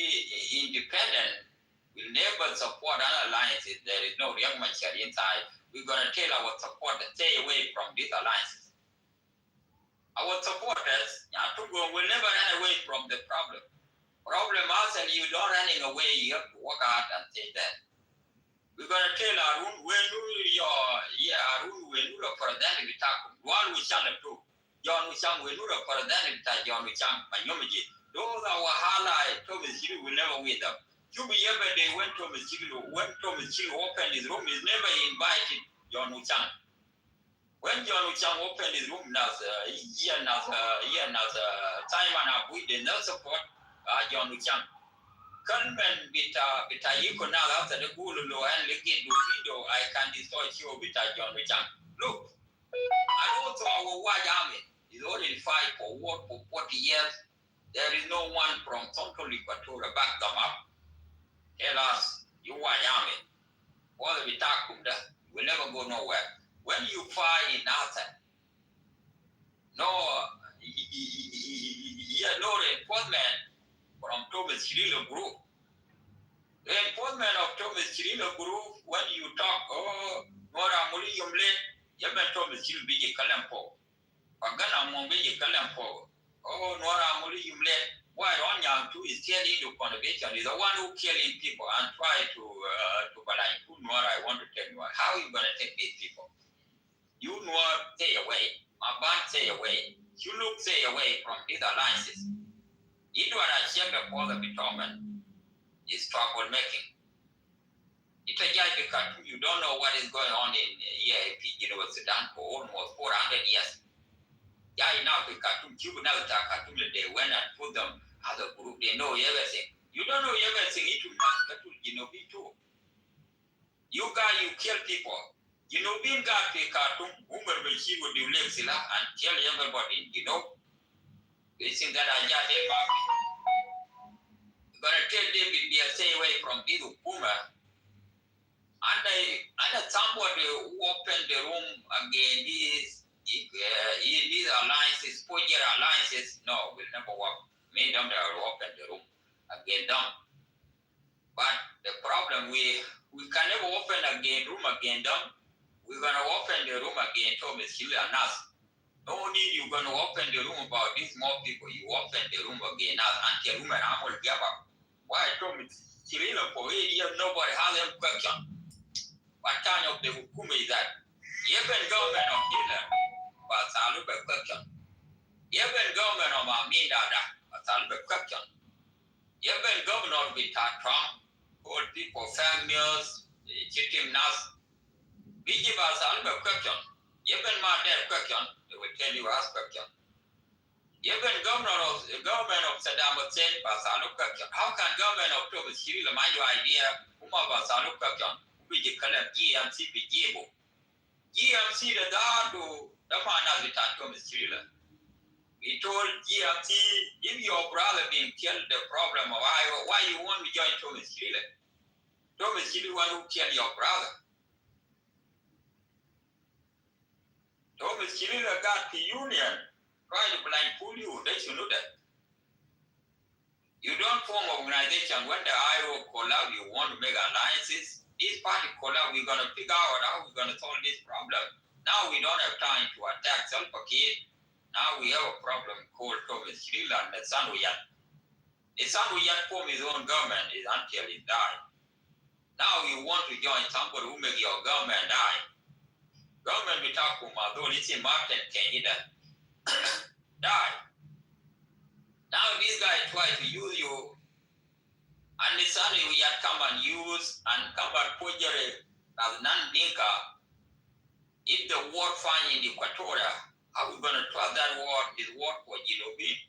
[SPEAKER 18] independent. We'll never support an alliance if there is no young Machar inside. We're going to tell our supporters, stay away from these alliances. Our supporters, will never run away from the problem. Problem is, and you don't running away, you have to work hard and say that. We're going to tell Arun, when you look for that, we talk, one we shall do. John Wicham, when you look for that, John Wicham, and Yomiji. Those are our highlight, Thomas Hill will never wait up. You be ever day when Thomas Hill opened his room, he's never invited John Wicham. When John Wicham opened his room, now, time and a week, they no support John Wicham. Conman bita yiko now after the Gulu and Legit window, I can destroy you bita John Wicham. Look, and also our white army is already fight for war for 40 years. There is no one from Central Equatorial back them up. Tell us, you white army, all the Vitakunda will never go nowhere. When you fight in Nathan, no reinforcement from Thomas Chirilo Group. The enforcement of Thomas Chirilo Group, when you talk, Nora Mulium late, you have Thomas Chirilo Biji Kalampo. Pagana Mombi Kalampo. Nora Mulium late, why Onyang too is telling you connovation is the one who killing people and try to balance. Nora, I want to tell you, how are you going to take these people? You Nora, stay away. Maban, stay away. You look, stay away from these alliances. You do a chamber for the bitumen is troublemaking. It's a guy because you don't know what is going on in Sudan for almost 400 years. Yeah, now because Cuba now they went and put them as a group, they know everything. You don't know everything, it will not be too. You guys, you kill people. Being got a cartoon, woman will see what you live and tell everybody, they think that I just but I tell David, they stay away from this woman. And somebody who opened the room again, these alliances, four-year alliances, no, will never work. Made them to open the room again them. But the problem, we can never open room again them. We're going to open the room again, Thomas Hill and us. No need you're going to open the room about these more people. You open the room again us until room and I will give up. Why Thomas Hill for 8 years, nobody has them question. What kind of the Hukuma is that? Even government of Hitler, but I look at question. Even government of Amindada, but I look at question. Even governor with Trump, old people, families, cheating us. We give us a question. Even my dead question, they will tell you ask question. Even government of Saddam Hussein, but I look question. How can government of Thomas Hill mind your idea? Kuma was I look question. We declare GMC Bijibo. GMC the Dado, the man has it at Thomas Hill. We told GMC, if your brother being killed, the problem of why you want to join Thomas Hill? Thomas Hill want to kill your brother. Thomas Hill got the union, try to blindfold you, they should know that. You don't form organization when the IO collab, you want to make alliances. This party collab, we're going to figure out how we're going to solve this problem. Now we don't have time to attack Self-Kid. Now we have a problem called Thomas Hill and the son we had. The son we had form his own government is until he died. Now you want to join somebody who make your government die. Government without Kumadon, it's in Martin Canada. Die. Now this guy try to use you, and the son we had come and use and come and forgery as non-dinka. If the war find in Equatoria, how are we going to trust that war is war for Gilobi?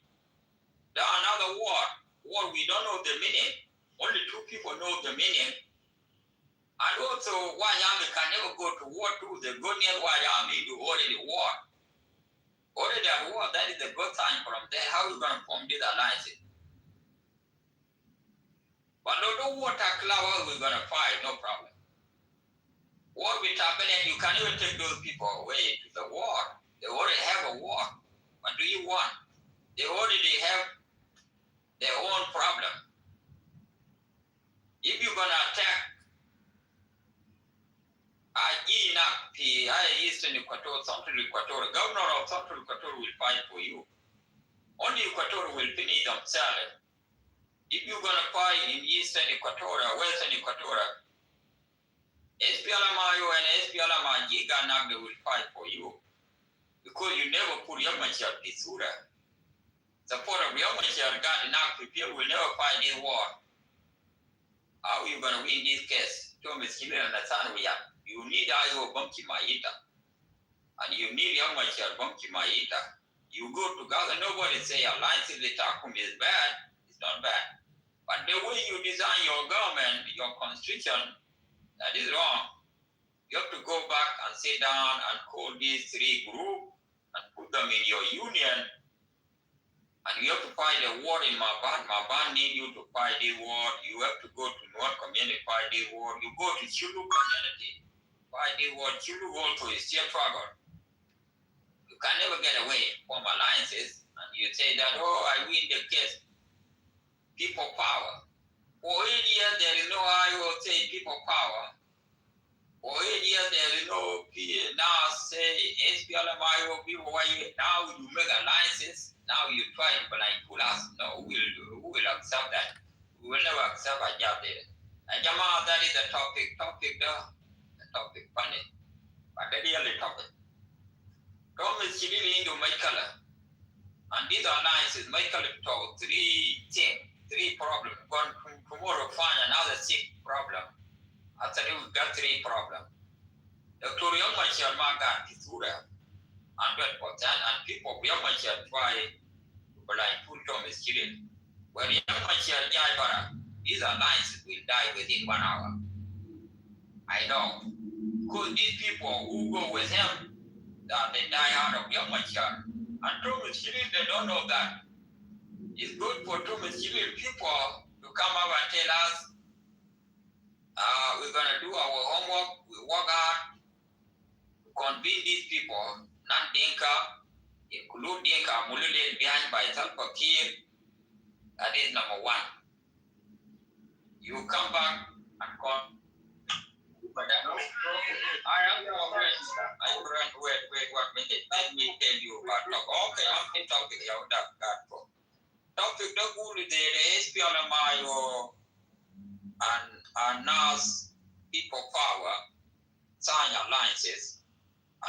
[SPEAKER 18] There are another war we don't know the meaning. Only 2 people know the meaning. And also, White Army can never go to war too. They go near White Army to already war. Already at war, that is a good sign from there. How are we going to form these alliances? But no war tackle, how are we going to fight? No problem. War with happening, you can't even take those people away to the war. They already have a war. What do you want? They already have their own problem. If you gonna attack Eastern Equator, Central Equator, governor of Central Equator will fight for you. Only Equator will finish themselves. If you're gonna fight in Eastern Equator, Western Equator, SPLMIO and SPLMIG they will fight for you. Because you never put your Yamachar Pisura. Support of Yamachar God enough people will never fight this war. How are you gonna win this case? Thomas Killer and Nathan, you need Io Bumpy Maita. And you need Yamachar Bumpy Maita. You go to Gaza, nobody say alliance in the Takum is bad. It's not bad. But the way you design your government, your constitution, that is wrong. You have to go back and sit down and call these three groups and put them in your union. And you have to fight a war in Maban. Maban need you to fight this war. You have to go to North community, fight this war. You go to Chulu community, fight this war. Chulu also is still struggle. You can never get away from alliances. And you say that, oh, I win the case. People power. For 8 years, there is no IO say people power. For 8 years, there is no now say SPLM IO people. Now you make alliances. Now you try to pull us. No, who will accept that? We will never accept a job there. And Jama, that is the topic. The topic funny. But the real topic. Thomas Chili into Michael. And these alliances, Michael told three problems. Tomorrow find another 6 problems. After we got 3 problems. Dr. Yomachar got Kisura 100%, and people Yomachar try to blind full Thomas Chilin. When Yomachar Jaibara, these alliances will die within 1 hour. I know. Because these people who go with him, that they die out of Yomachar. And Thomas Chilin, they don't know that. It's good for Thomas Chilin people to come up and tell us, we're going to do our homework, we work hard, to convince these people, not Dinka, include Dinka, Mulule behind by Salva Kiir. That is number 1. You come back and come. But that, no, I am wait 1 minute. Let me tell you about talk. Okay, I'm talking about that. Topic the good the SPLMIO and NAS people power sign alliances.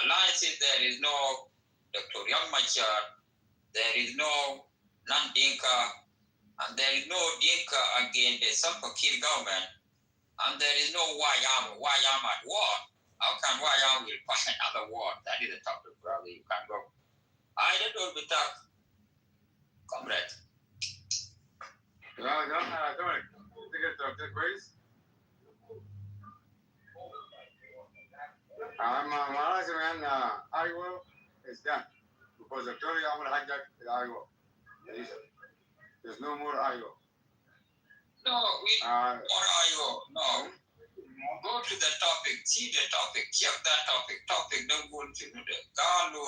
[SPEAKER 18] Alliances, there is no Dr. Young Machar, there is no non-Dinka, and there is no Dinka against the Salva-Kiir government, and there is no Wayam at war. How can Wayam will fight another war? That is the topic, brother. You can go. I don't know with that, comrade.
[SPEAKER 19] Iowa is done because Victoria I'm gonna hijack Iowa. There's no more Iowa.
[SPEAKER 18] No, more Iowa. No. Go to the topic, see the topic, check that topic. Don't go to the Galo,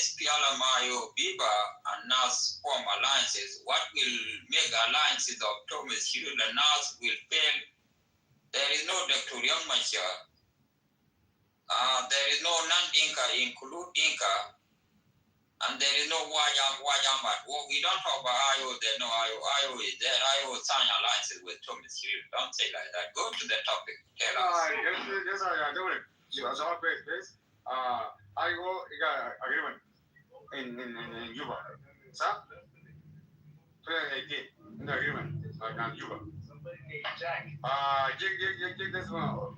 [SPEAKER 18] SPLMIO, Biba, and NAS form alliances. What will make alliances of Thomas Hill and NAS will fail? There is no Dr. Young Machar. There is no non-Dinka, include Dinka, and there is no Wajam at war. We don't talk about Iowa, there's no Iowa. Iowa is there. Iowa sign alliances with Thomas Hill. Don't say like that. Go to the topic. Tell us.
[SPEAKER 19] Yes, I do it. So it's all great, please. Iowa, you got agreement in Juba. So, 2018, in the agreement, like on Juba. This one,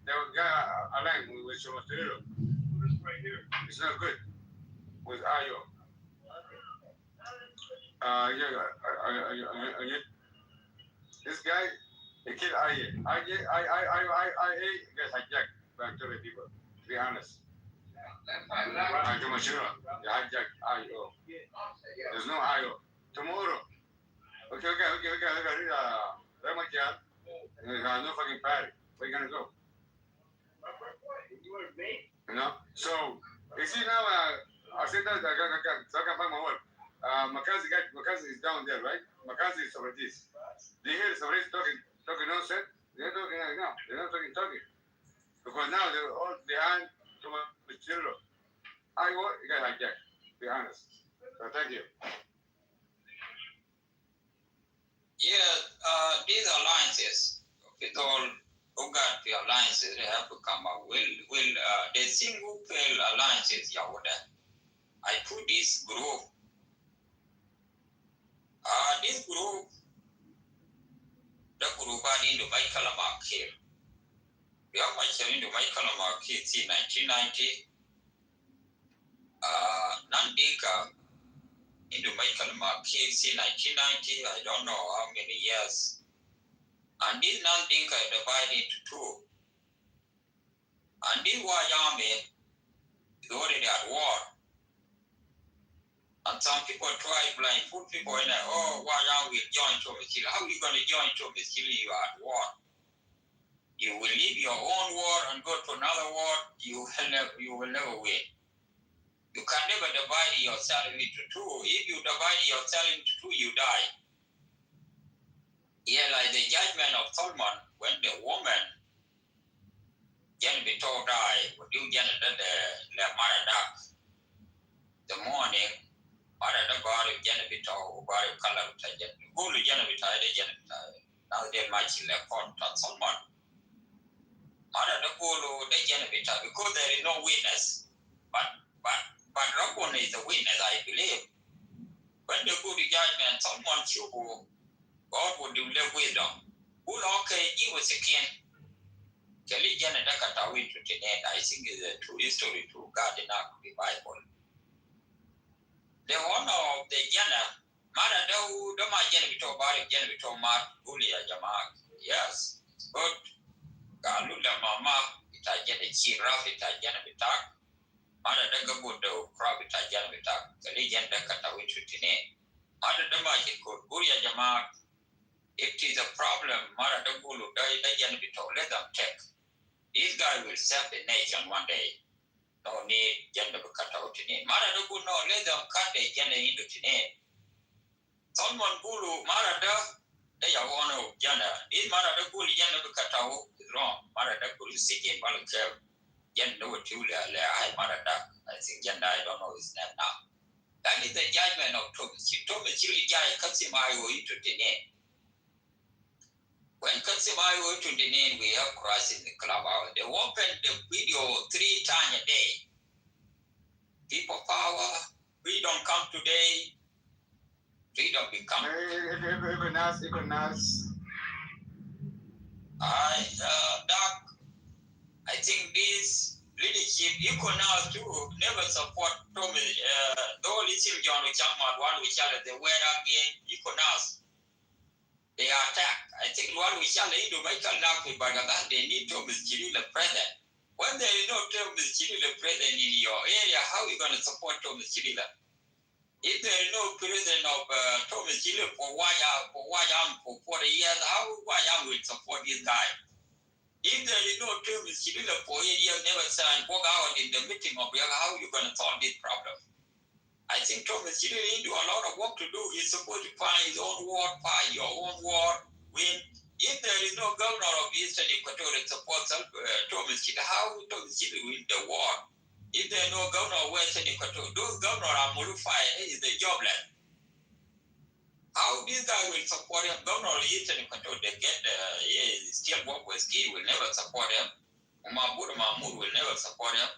[SPEAKER 19] they got aligned with Shomastero. It's not good with Iowa. This guy, they killed IA. IA gets hijacked by Victoria people, to be honest. By Tomashiro, they hijacked IO. There's no IO. Tomorrow. Okay. Ramajan, there's no fucking party. Where you gonna go? You know? So, you see now, I said that I got back my word. Makazi is down there, right? Makazi is separatist. They hear separatists talking Turkey don't sit. They're talking right now. They're not talking Turkey. Because now they're all behind so much children. I want you guys hijacked, to be honest. So thank you.
[SPEAKER 18] Yeah, these alliances, with all who got the alliances, they have to come up. The single failed alliances, Yahuda. I put this group. This group, the group are into Michael Amakir. We are Michael into Michael Amakir in 1990. Nandika into Michael Amakir in 1990. I don't know how many years. And this Nandinka divided into two. And this Wajame is already at war. And some people try blindfold people and why don't we join Thomas Hill? How are you going to join Thomas Hill? You are at war. You will leave your own war and go to another war. You will never win. You can never divide yourself into two. If you divide yourself into two, you die. Yeah, like the judgment of Solomon, when the woman Jennifer died, when you Jennifer the Maradak, the morning, Maradak got a Jennifer got a color of Jennifer. Go to Jennifer. Now they might select on Solomon. Maradak go to the Jennifer because there is no witness. But Rabban is a witness, I believe. When they go to judgment, someone should go, God will deliver wisdom. Who okay, he was a king. Kelly Janet Akatawi to today, I think is a true history to God in the Bible. The honor of the Jana, Mara the Majan Vito Bari, Jan Vito Mark, Julia Jamak. Yes, good. Galula Mama, it I get a chi rabbit, I get a bitak. Mara the Gabudo, Crabit, I get a bitak. The legend Akatawi to today. Mara the Majin could Julia Jamak. If it is a problem, Mara the Gulu, the Jan Vito, let them take. This guy will serve the nation one day. No need gender to cut out in it. Marada no, let them cut the gender into today. Someone Gulu, Marada, they are one of gender. This Marada Gulu gender to cut out is wrong. Marada Gulu sitting volunteer. Gender with Julia, I Marada. I think gender, I don't know his name now. That is the judgment of Thomas. She told me she will judge Katsimayo into the name. When Katsimayo went to the name, we have crossed in the club hour. They open the video 3 times a day. People power, freedom come today, freedom become. Doc, I think this leadership, Econas too, never support Thomas, though listen John Chapman, one we shall the word again, Econas. They attack. I think what we shall do, Michael Napi, but they need Thomas Chili the president. When there is no Thomas Chili the president in your area, how are you going to support Thomas Chili? If there is no president of Thomas Chili for 40 years, how Wayam will support this guy? If there is no Thomas Chili for 8 years, never sign, walk out in the meeting of how are you going to solve this problem? I think Thomas Chili do a lot of work to do. He's supposed to find his own ward, find your own ward, win. If there is no governor of Eastern Equatorial support Thomas Chili, how will Thomas Chili win the war? If there is no governor of Western Equatorial, those governors are modified, is the jobless. How this guy will support him? Governor of Eastern Equatorial, they get still work with Ski, will never support him. Mahmoud will never support him.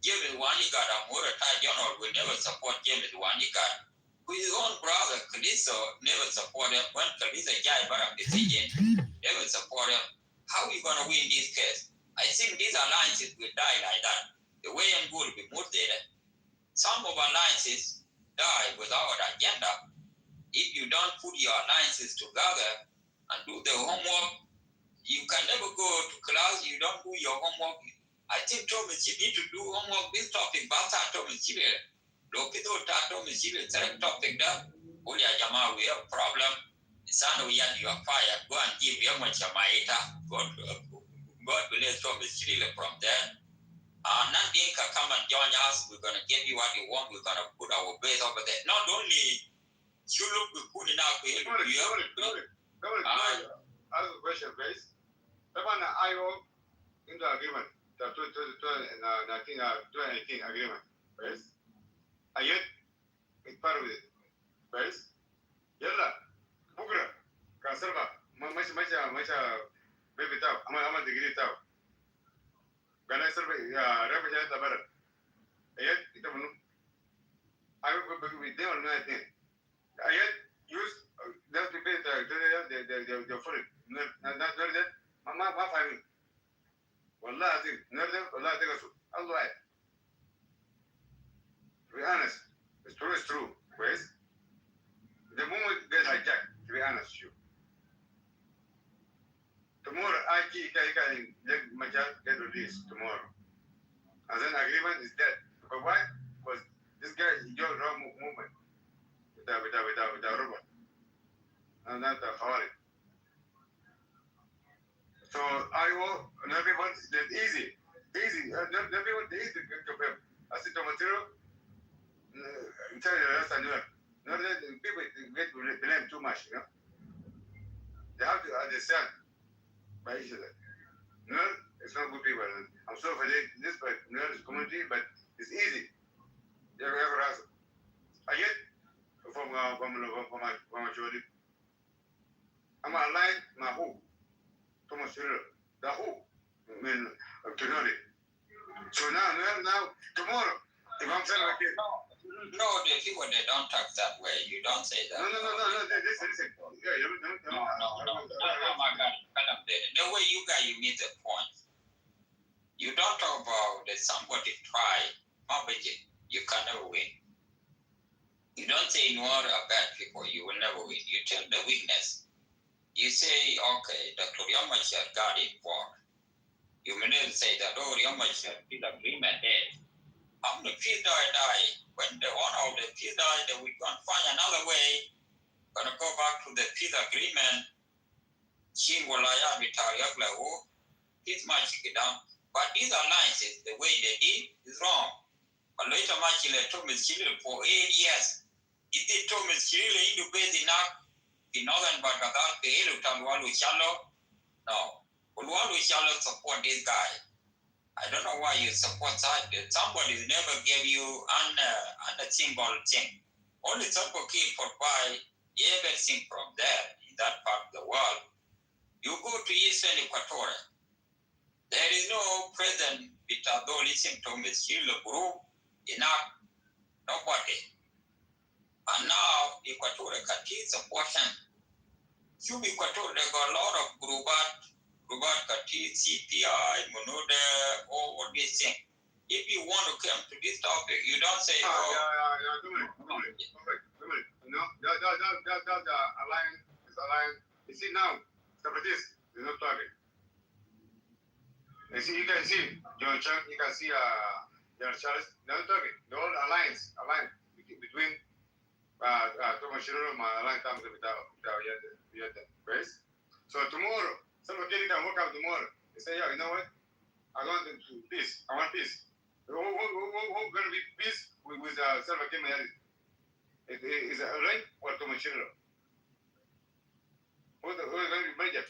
[SPEAKER 18] James Wanigat, Amura Tai General, will never support James Wanigat. His own brother, Kaliso, never support him. When Kaliso Jai Baram decision, never support him. How are you going to win this case? I think these alliances will die like that. The way I'm going to be moved there. Some of alliances die without agenda. If you don't put your alliances together and do the homework, you can never go to class, you don't do your homework. I think Thomas, you need to do homework. This topic, Bata Thomas, Lokido Thomas, select topic that Ulia Jama, we have a problem. The son we had you are fired. Go and give your much Maita. God bless Thomas from there. Nandinka come and join us. We're going to give you what you want. We're going to put our base over there. Not only you look good enough,
[SPEAKER 19] ask a question, please. طبعا IO into agreement. The 2018 agreement, please. أيد it's part of it, please. يلا بكرة كسرنا ماشي بيبي تاو أما degree تاو. قال سربا يا رب جاي تبرر. أيد إنت منو؟ I will be with them on night. أيد use that to pay the foreign. Not that. ما فاهمين. والله عظيم نرد والله تقصد الله عارف. To be honest, it's true, كويس. The moment get hijacked, to be honest with you. Tomorrow, I can let Majal get released tomorrow. And then agreement is dead. But why? Because this guy is your wrong movement. With the robot. And not the Khawari. So I will, and everyone, that's easy. Everyone, easy to compare. I said to material, tell you the rest I know. No, people get blame too much, you know. They have to understand by each other. No, it's not good people. I'm sorry for this, but no, it's community, but it's easy. You ever ask? I get from my Jody. I'm aligned, my hope. Thomas Hero, the hope. I mean, to know it. So now, tomorrow, if I'm saying like it.
[SPEAKER 18] No, the people, they don't talk that way. You don't say that.
[SPEAKER 19] No. Listen. Yeah,
[SPEAKER 18] No. My God. The way you guys, you miss the point. You don't talk about that somebody try, you can never win. You don't say no are bad people, you will never win. You tell the weakness. You say, okay, Dr. Yamachar got involved. You may not say that, oh, Yamachar did agreement dead. I'm the peace die. When the one of the peace die, then we can find another way. Gonna go back to the peace agreement. She will peace might get down. But these alliances, the way they did is wrong. But later much Thomas Chile for 8 years. Is it Thomas Chile into base enough? The northern Bagagal, the Elutanwalu Shallow? No. Ulwalu Shallow support this guy. I don't know why you support that. Somebody never gave you a symbol thing. Only Sampo Kid provide everything from there in that part of the world. You go to Eastern Equatorial. There is no president with although listening to Mr. Group enough, nobody. And now Equatorial Kati support him. You Equatorial, they got a lot of Grubat Kati, CPI, Monode, all these things. If you want to come to this topic, you don't say,
[SPEAKER 19] yeah. No, that's alliance. You see now, separatists, they're not talking. You can see John Chang, you can see General Charles, they're not talking. The whole alliance between Thomas Shiro and alliance comes without race. So tomorrow, somebody can work out tomorrow. They say, yeah, you know what? I want peace. I want peace. Who's going to be peace with Salva Kiir Mayari? Is it right or Thomas Shiro? Who's going to be major?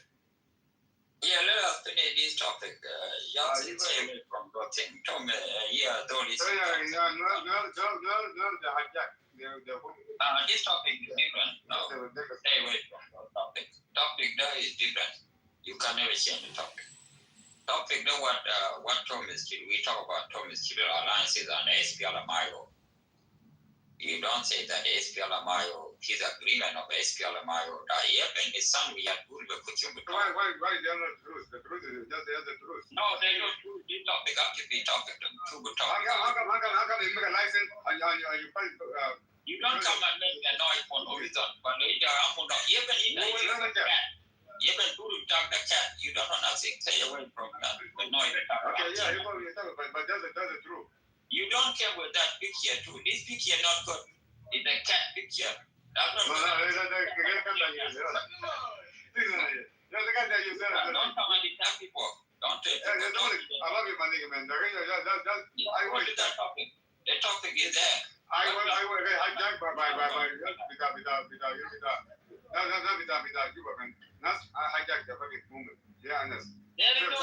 [SPEAKER 18] Yeah, let us finish this topic. Yeltsin came from the thing. Tom, yeah, though it's.
[SPEAKER 19] No, the hijack.
[SPEAKER 18] This topic is different. No, stay away from the topic. Topic there is different. You can never change the topic. Topic there, what Thomas did. We talk about Thomas Chidil alliances and SPLMIO. You don't say that SPLMIO, his agreement of SPLMIO, that even his son, we had good
[SPEAKER 19] Why they are not truth? The truth is just the other truth.
[SPEAKER 18] No, they don't truth. This topic have to be topic.
[SPEAKER 19] How come you make a license and you find
[SPEAKER 18] you don't come and make a noise for no reason. But later, even even to talk the chat, you don't know nothing. Stay away from the noise.
[SPEAKER 19] Okay, yeah, you talk, but that's the truth.
[SPEAKER 18] You don't care with that picture too. This picture not good. It's a cat picture. That's not
[SPEAKER 19] good.
[SPEAKER 18] Don't come and attack people. Don't take people.
[SPEAKER 19] I love you, my nigga, man.
[SPEAKER 18] I want that topic. The topic is there.
[SPEAKER 19] I will get hijacked by Nas, I hijacked the fucking movement. Yeah, Nas.
[SPEAKER 18] No,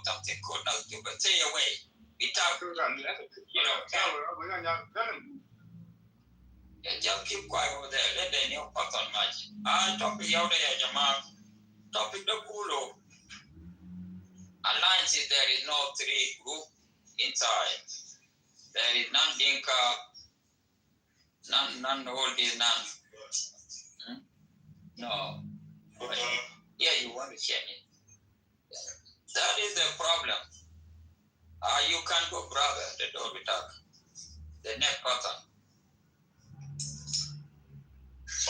[SPEAKER 18] something could not do, but stay away. It out, just keep quiet over there. Let the new person match. Topic out there, Jamal. Topic the Kulo. Alliances, there is no three group inside. There is none Dinka, none all this, none. No. Yeah, you want to change it. That is the problem. You can't go, brother, the door we talk. The next person.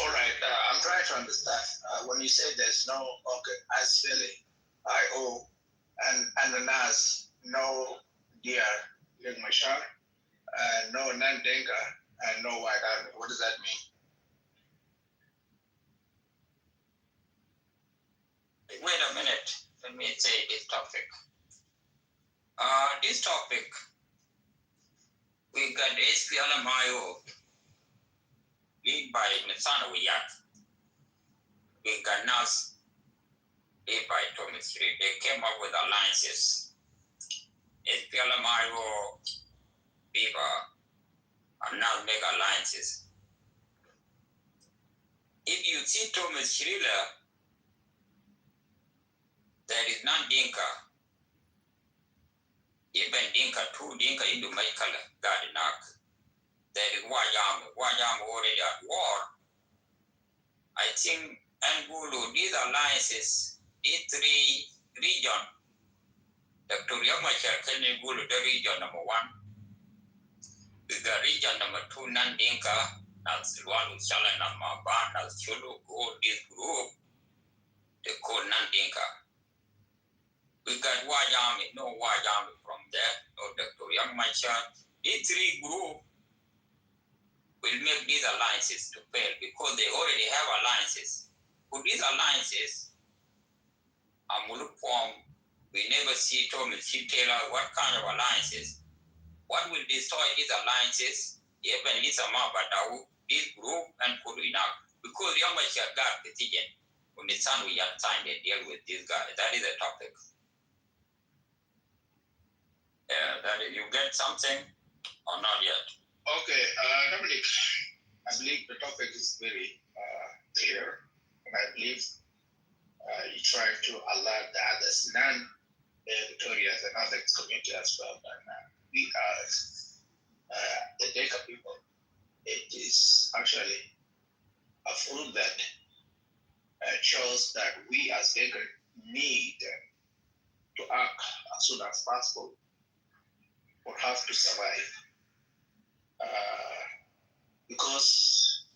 [SPEAKER 16] All right, I'm trying to understand. When you say there's no, Asfili, IO, and the NAS, no DR, Lake Mashar, no Nandenga, and no White Army. What does that mean?
[SPEAKER 18] Wait a minute. Let me say this topic. This topic, we got SPLMIO, lead by Nisana Wiyat. We got NAS, lead by Thomas Reed. They came up with alliances. SPLMIO, Viva, and now make alliances. If you see Thomas Schreller, there is none Dinka. Even Dinka, two Dinka into Michael Gardinak. There is Wayam already at war. I think Angulu, these alliances, these three regions, Dr. Yamachar Kenegulu, the region number 1, the region number 2, Nandinka, as Lualu Shalan and Maban, as Chulu, all this group, they call Nandinka. We got Wayami, no Wayami from there, no Dr. Yamachar. These three groups will make these alliances to fail because they already have alliances. With these alliances, we never see Thomas Taylor what kind of alliances. What will destroy these alliances? Even Lisa Mabadau, this group and Kurina, because Yamashia got the decision when the son we had signed a deal with this guy. That is a topic. You get something or not yet?
[SPEAKER 16] Okay, Dominic, I believe the topic is very clear, and I believe you try to alert the others, non-Victorians and other community as well. And we are the Denka people. It is actually a fruit that shows that we as Denka need to act as soon as possible or have to survive. Because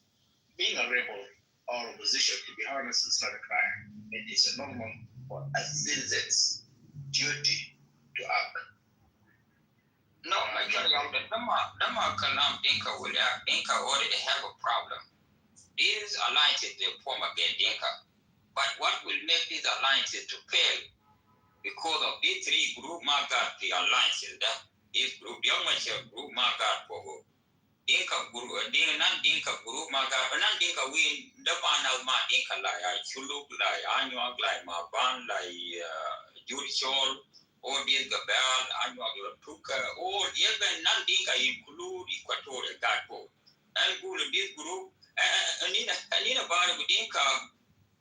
[SPEAKER 16] being a rebel or opposition, to be honest, is not a crime. It is a normal for a citizen's duty to act.
[SPEAKER 18] No, I tell you, Dama Kalam Dinka will act. Dinka already have a problem. These alliances they form against Dinka. But what will make these alliances to fail? Because of these three group market the alliances that this group, young group market for Dinka group, Dinka group market, Dinka win the panel ma Dinka like Chuluk, like Anyuak, like Maban, like Judicial, all these Gabel, Anyuak, Tuka, all even Dinka include Equatorial Gatpo. And good this group, and in a bar with Dinka.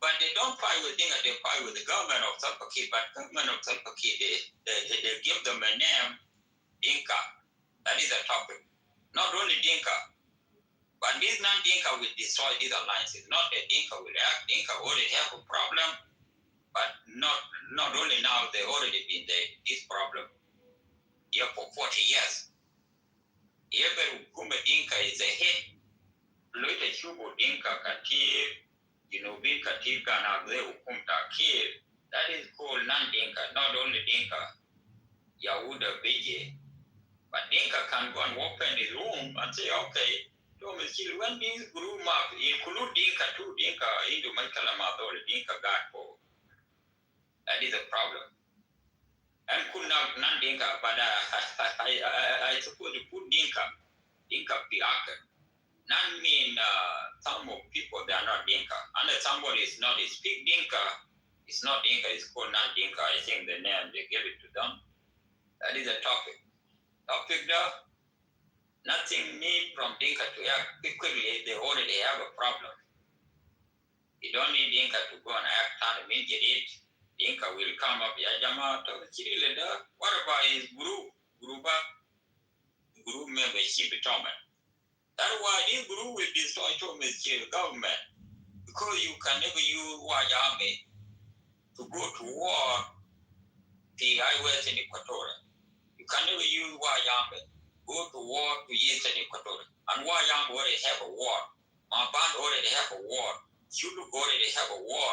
[SPEAKER 18] But they don't fight with Dinka, they fight with the government of Salva Kiir. But government of Salva Kiir, they give them a name, Dinka. That is a topic. Not only Dinka, but these non-Dinka will destroy these alliances. Not that Dinka will act. Dinka already have a problem, but not only now, they already been there, this problem here for 40 years. Every Kuma Dinka is a head. Later, Shubo Dinka Katir. Being Katika and Agde Ukumta Kir, that is called non-Dinka, not only Dinka, Yahuda Beje. But Dinka can go and open his room and say, okay, Thomas Hill, when this group map include Dinka, two Dinka into Makalamadol, Dinka Gatpo. That is a problem. And could not non-Dinka, but I suppose you put Dinka Piaka. Not mean some of people they are not Dinka. And if somebody is not speak Dinka, it's not Dinka, it's called non-Dinka. I think the name they give it to them. That is a topic. Topic there, nothing need from Dinka to act quickly. They already have a problem. You don't need Dinka to go and act on immediate. Dinka will come up. What about his group? Group membership determined. That's why this group will destroy the government. Because you can never use white army to go to war the highways in Equatorial. You can never use white army go to war to eastern Equatorial. And white army already have a war. My band already have a war. Chulu already have a war.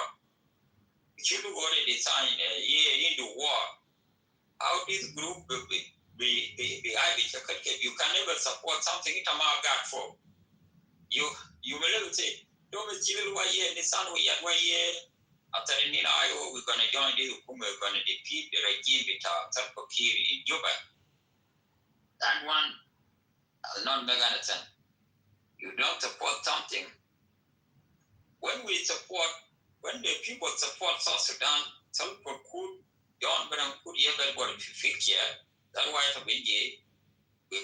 [SPEAKER 18] Chulu already signed a year into war. How this group will be you can never support something it God for. You will never say, don't chill why here, the sun we are why here. After the Ninayo, we're gonna join this we're gonna defeat the regime with Salva Kiir in Juba. That one does not make any sense. You don't support something. When the people support South Sudan, Salva Kiir, John Benham could everybody to fix here. That's why we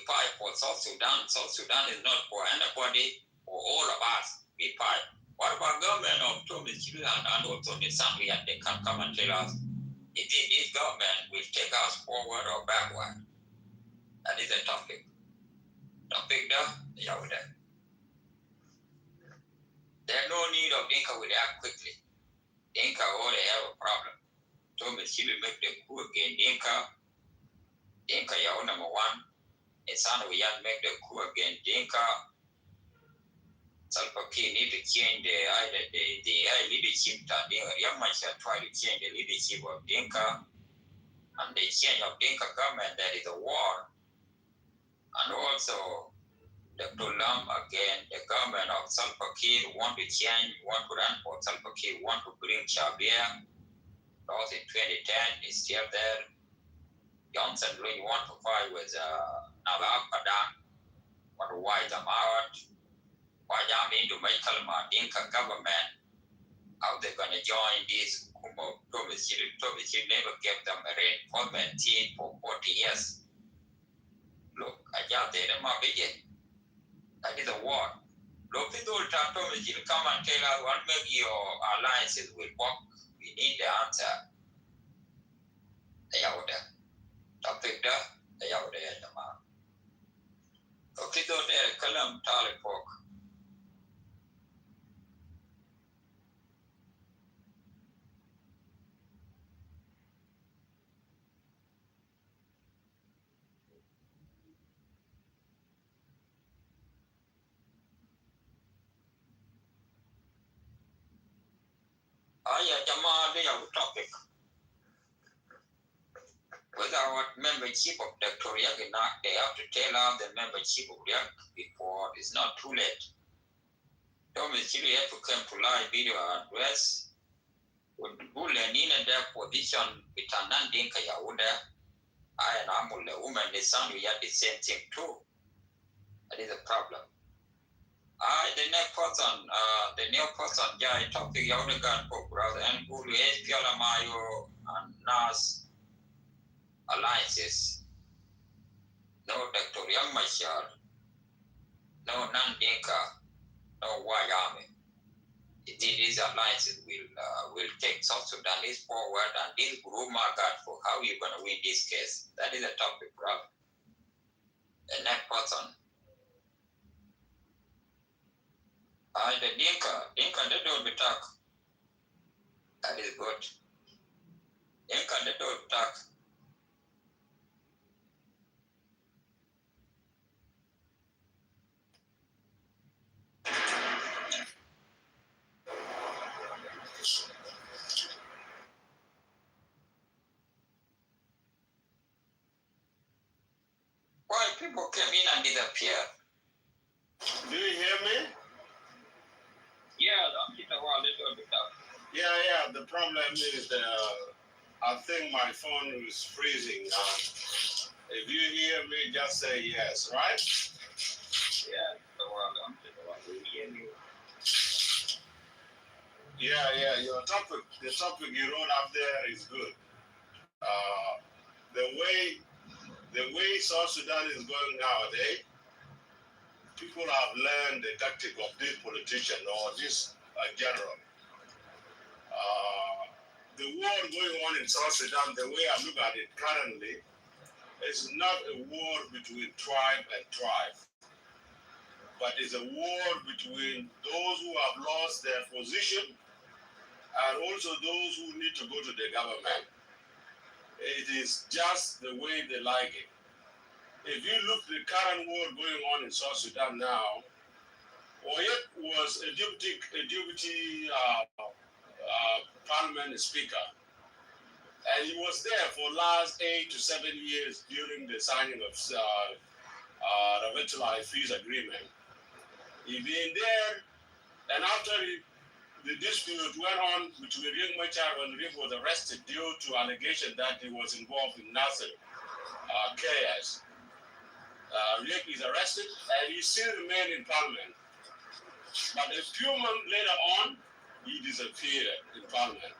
[SPEAKER 18] fight for South Sudan. South Sudan is not for anybody, for all of us. We fight. What about government of Thomas Children and also the Assembly, and they can come and tell us if this government will take us forward or backward? That is a topic. Topic there, there's no need of Dinka will act quickly. Dinka already have a problem. Thomas Children make the coup again. Dinka, number one. It's on we have make the coup again. Dinka, Salva Kiir need to change the leadership that Young Machar try to change the leadership of Dinka, and the change of Dinka government, that is a war. And also, Dr. Lam again, the government of Salva Kiir want to change, want to run for Salva Kiir, want to bring Shabia. Lost in 2010, is still there. Johnson really want to fight with Nala Padang, want to wipe them out. Why I'm into Michael Dinka government, how they gonna join this Kumo Thomas never gave them a reinforcement team for 40 years. Look, I just did them up again. That is a war. Look, people Thomas come and tell us what maybe your alliances will work. We need the answer. They out there. Topic there, they out there in the mouth. Okay, so there, Kalam Tali Pork. They have a topic. With our membership of Dr. Yaginak, they have to tell us the membership of Yak before it's not too late. Thomas Chili have to come to live video address. With Bull and in their position with Anan Dinka Yahuda, I and Amul, the woman, the son, we have the same thing too. That is a problem. The new person, Jai topic Yahuda for brother and Bull, SPL Mayo and Nas alliances. No Dr. Young Machar, no non-Dinka, no White Army. These alliances will take South Sudanese forward, and this group market for how you're going to win this case. That is a topic, brother. The next person. The Dinka, they don't be talk. That is good. Dinka, they don't talk. Why people came in and disappeared?
[SPEAKER 8] Do you hear me?
[SPEAKER 18] Yeah, don't keep a while, little bit up.
[SPEAKER 8] Yeah. The problem is I think my phone is freezing. If you hear me, just say yes, right?
[SPEAKER 18] Yeah, the while, don't keep a
[SPEAKER 17] Yeah. The topic you wrote up there is good. The way South Sudan is going nowadays, people have learned the tactic of this politician or this general. The war going on in South Sudan, the way I look at it currently, is not a war between tribe and tribe, but it's a war between those who have lost their position and also those who need to go to the government. It is just the way they like it. If you look at the current war going on in South Sudan now, Oyet was a deputy parliament speaker, and he was there for last 8 to 7 years during the signing of the revitalized peace agreement. He been there, and after the dispute went on between Riek Machar when Riek was arrested due to allegation that he was involved in Nasser chaos. Riek is arrested, and he still remains in parliament. But a few months later on, he disappeared in parliament.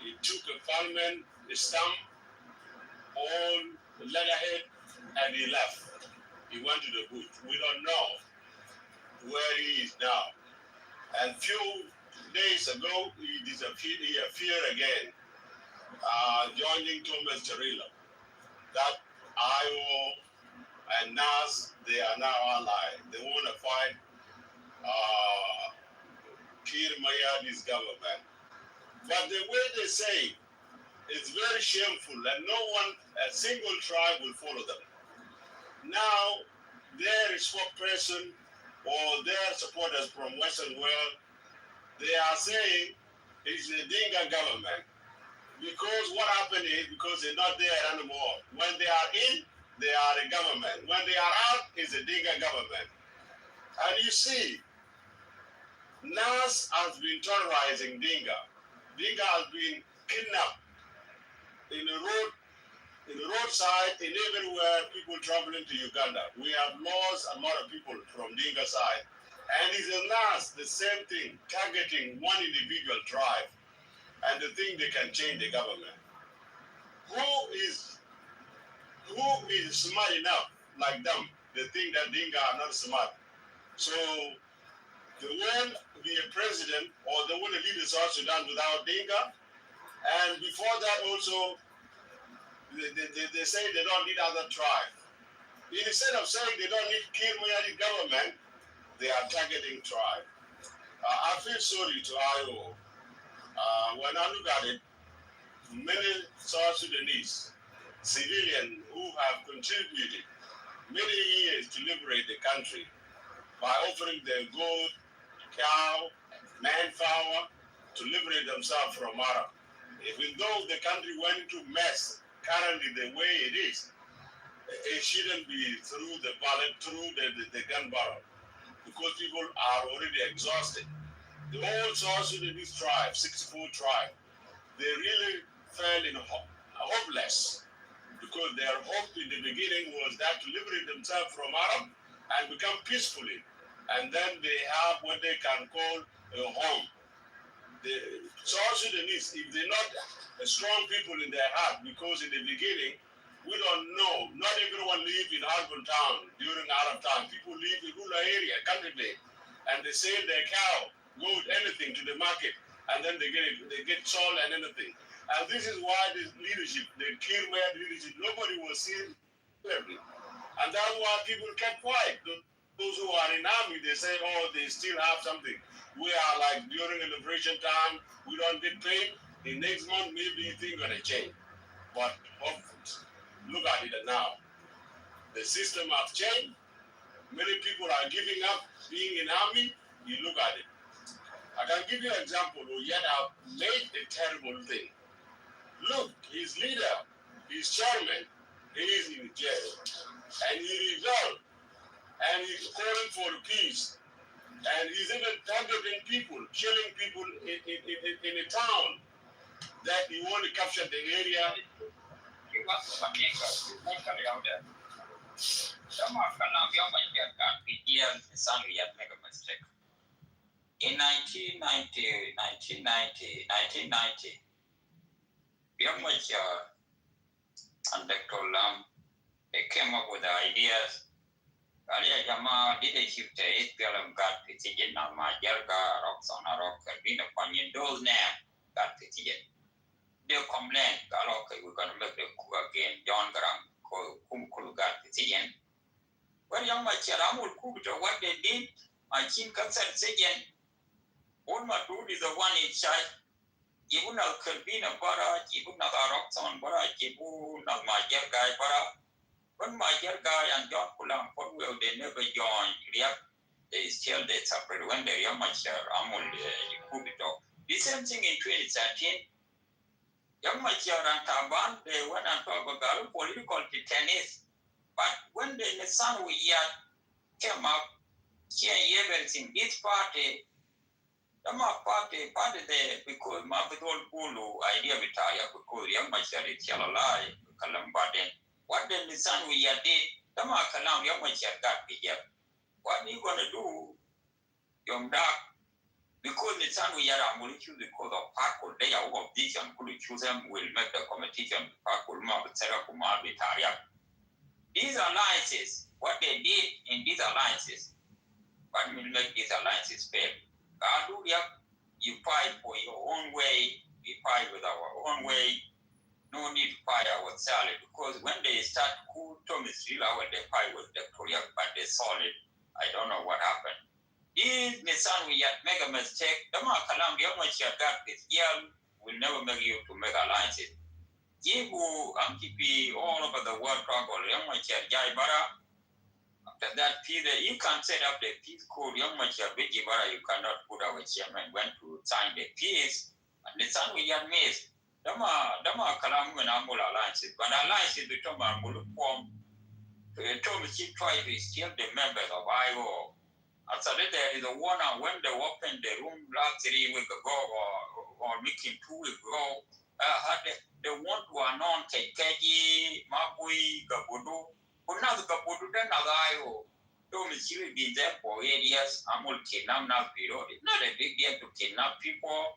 [SPEAKER 17] He took a parliament stamp, all the letterhead, and he left. He went to the bush. We don't know where he is now. And few days ago, he disappeared. He appeared again, joining Thomas Cirillo. That IO and NAS, they are now allied. They want to fight Kir Mayadi's government. But the way they say it's very shameful, and no one, a single tribe will follow them. Now, their spokesperson or their supporters from Western world, they are saying it's the Dinka government. Because what happened is, because they're not there anymore. When they are in, they are a government. When they are out, it's a Dinka government. And you see, NAS has been terrorizing Dinka. Dinka has been kidnapped in the roadside, in everywhere, people traveling to Uganda. We have lost a lot of people from Dinka side. And it's a NAS, the same thing, targeting one individual tribe. And they think they can change the government. Who is smart enough like them? They think that Dinka are not smart. So they want to be a president, or they want to lead the South Sudan without Dinka. And before that also, they say they don't need other tribes. Instead of saying they don't need Kir Mayadi government, they are targeting tribe. I feel sorry to IO. When I look at it, many South Sudanese civilians who have contributed many years to liberate the country by offering their gold, cow, manpower to liberate themselves from Arab. Even though the country went into mess currently the way it is, it shouldn't be through the ballot, through the gun barrel, because people are already exhausted. The whole South Sudanese tribe, 64 tribe, they really fell in hopeless, because their hope in the beginning was that to liberate themselves from Arab and become peacefully, and then they have what they can call a home. The South Sudanese, if they're not strong people in their heart, because in the beginning, we don't know, not everyone live in urban town during Arab time. People live in rural area, country day, and they sell their cow, goat, anything to the market, and then they get salt and anything. And this is why the leadership, the Kir Mayadi leadership, nobody was seen clearly. And that's why people kept quiet. Those who are in army, they say, oh, they still have something. We are like during the liberation time, we don't get paid. The next month, maybe things gonna change. But look at it now. The system has changed. Many people are giving up being in army. You look at it. I can give you an example. Yet have made a terrible thing. Look, his leader, his chairman, he is in jail. And he rebelled. And he's calling for peace. And he's even targeting people, killing people in a town that he want to capture the area.
[SPEAKER 18] make a mistake. In 1990, and Dr. Lam, they came up with the ideas. Kali jama leadership te SPLM got petition na majarga Roxon Rock been upon those name got petition. They complain, okay, we're gonna make the coup again. John Grant Kumkulu got petition. Well, young Macharamul Kubuto, what they did, my chin concern again. All my dude is the one in charge. Even a Kalbina Bara, even a Roxon Bara, even a Majarga Bara. When my guy and John Kulam, what will they never join? They still they separate when they are much Amul Kubito. The same thing in 2013. Young Machar and Taban, they went and talked about political tennis. But when the son we yet came up, here everything, this party, the party there because Mabitol Pulu idea retire because young Machar is still alive, Kalambaden. What then the son we did, the Makalam, young Machar got here. What are you gonna do, young dark? Because the son we are going to choose because of Parkul, they are of this and could choose them will make the competition Parkul Mab Serakumar Vitaria. These alliances, what they did in these alliances, what will make these alliances fail? You fight for your own way, we fight with our own way. No need to fight ourselves because when they start who Thomas Rila when they fight with the Korea, but they saw it. I don't know what happened. If the son we had make a mistake, the Makalam, the Amateur got this girl will never make you to make alliances. Jibu Amkipi all over the world trouble, the Amateur Jaibara. After that, you can set up the peace code, the Amateur Bijibara, you cannot put our chairman went to sign the peace, and the son we had missed. Dama Kalam when Amul alliances, but alliances between Amul form to a Thomas tribe is still the members of IO. And so there is a one when they opened the room last 3 weeks ago or making 2 weeks ago, they want to announce Keji, Mabui, Gabudu, another Gabudu, then IO. Thomas will be there for 8 years. Amul kidnap now period. It's not a big deal to kidnap people.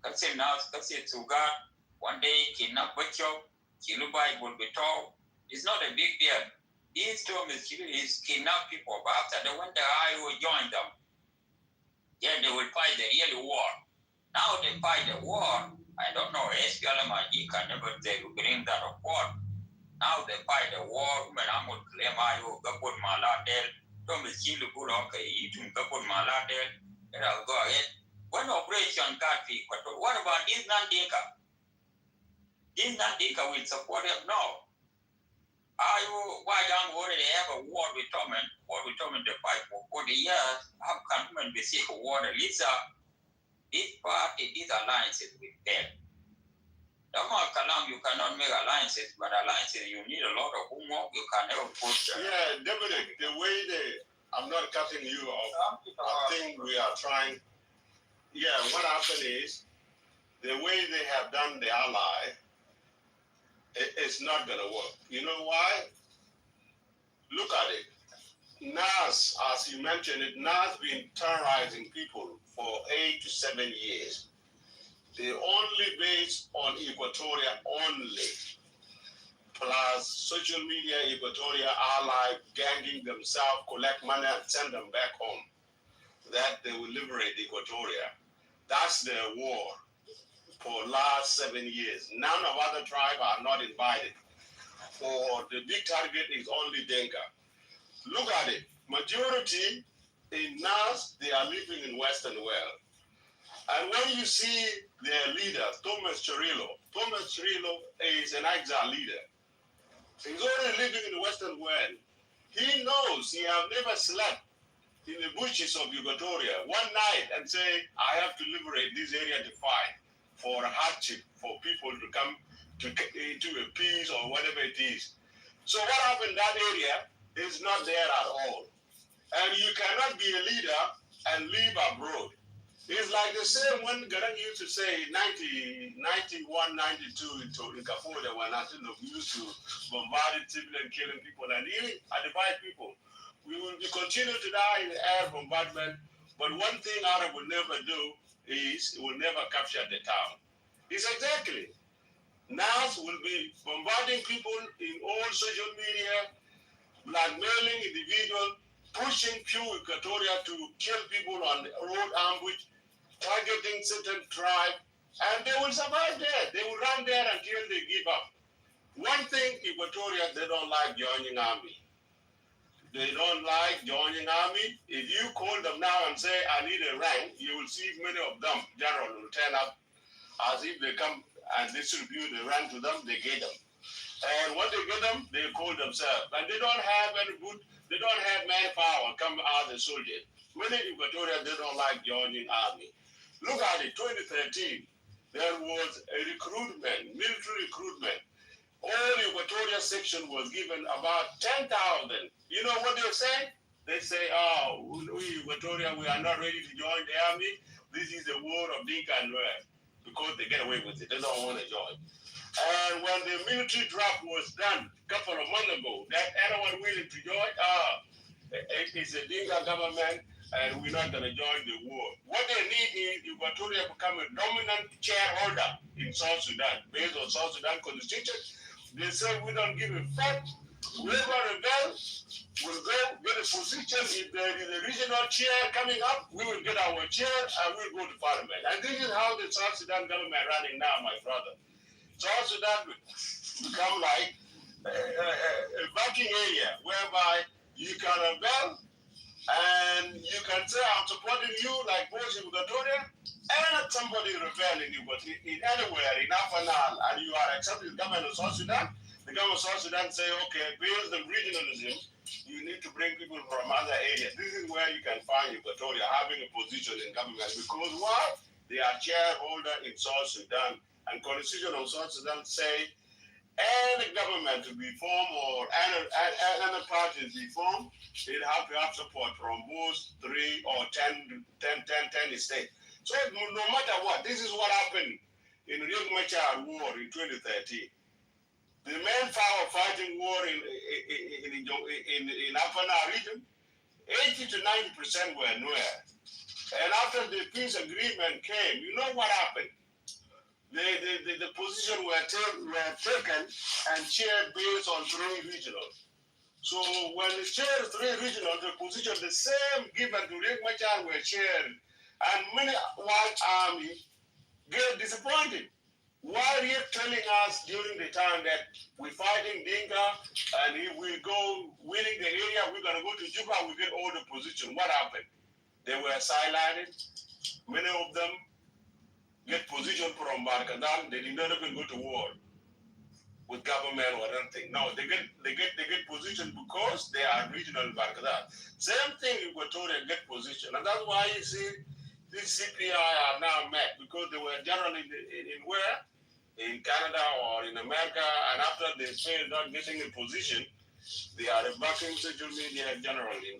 [SPEAKER 18] Kasi Sugar. One day, kidnap Butcho, Kilubai will be told. It's not a big deal. These two is kidnap people, but after they went the IO joined them, yeah, they will fight the real war. Now they fight the war. I don't know, SPLM can never they will bring that report. Now they fight the war. When I would claim IO, Gabon Maladel, Thomas Chilu good, okay, eating Gabon Maladel, and I'll go ahead. When Operation got people, what about this Nandika? This Nandika will support him? No. Why don't already have a war with Tom the fight for 40 years? How can women be sick of war? Lisa, this party, these alliances with them. You cannot make alliances, but alliances, you need a lot of homework. You can never put.
[SPEAKER 17] Yeah, Dominic, the way I'm not cutting you off. I think we are trying. Yeah, what happened is the way they have done the ally, it's not going to work. You know why? Look at it. NAS, as you mentioned it, NAS been terrorizing people for 8 to 7 years. They only based on Equatoria only, plus social media, Equatoria ally, ganging themselves, collect money and send them back home, that they will liberate Equatoria. That's their war for last 7 years. None of other tribes are not invited. For the big target is only Denka. Look at it. Majority in NAS, they are living in Western world. And when you see their leader, Thomas Cirillo is an exile leader. He's already living in the Western world. He knows he have never slept in the bushes of Equatoria one night and say, I have to liberate this area to fight for a hardship, for people to come into a peace or whatever it is. So what happened in that area is not there at all. And you cannot be a leader and live abroad. It's like the same when Garang used to say 90, 91, 92 in Kafuda when Antonov used to bombard civilian, killing people and even advise people. We will be continue to die in air bombardment, but one thing Arab will never do is it will never capture the town. It's exactly. NAS will be bombarding people in all social media, blackmailing individuals, pushing few Equatoria to kill people on the road ambush, targeting certain tribe, and they will survive there. They will run there until they give up. One thing, Equatoria, they don't like joining army. They don't like joining army. If you call them now and say, I need a rank, you will see many of them, general, will turn up as if they come and distribute the rank to them, they get them. And when they get them, they call themselves. And they don't have any good, they don't have manpower come as a soldier. Many Equatorians, they don't like joining army. Look at it, 2013, there was a recruitment, military recruitment. All Equatorial section was given about 10,000. You know what they say? They say, oh, we Equatoria, we are not ready to join the army. This is the war of Dinka and Nuer. Because they get away with it. They don't want to join. And when the military draft was done a couple of months ago, that anyone willing to join, it's a Dinka government, and we're not going to join the war. What they need is Equatoria become a dominant shareholder in South Sudan, based on South Sudan constitution. They say we don't give a fuck. Whoever rebels will go get a position. If there is a regional chair coming up, we will get our chair and we'll go to parliament. And this is how the South Sudan government running now, my brother. South Sudan will become like a banking area whereby you can rebel and you can say, I'm supporting you like Moses in Equatoria, and somebody rebel in anywhere in Afanal, and you are accepting the government of South Sudan, the government of South Sudan say, okay, based on regionalism, you need to bring people from other areas. This is where you can find Equatoria having a position in government. Because why? They are shareholder in South Sudan, and Constitution of South Sudan say any government to be formed or any party to be formed, it have to have support from both 3 or 10 states. So no matter what, this is what happened in Riek Machar war in 2013. The manpower fighting war in Afana region, 80 to 90% were Nuer. And after the peace agreement came, you know what happened? The position were taken and shared based on 3 regionals. So when they shared 3 regionals, the position, the same given to Riek Machar were shared. And many white army get disappointed. Why are you telling us during the time that we're fighting Dinka and if we go winning the area, we're going to go to Juba, we get all the position. What happened? They were sidelined. Many of them get position from Barkadan. They did not even go to war with government or anything. No, they get position because they are regional Barkadan. Same thing Equatoria get position. And that's why you see these CPI are now met because they were generally in where? In Canada or in America, and after they fail not getting a position, they are backing social media generally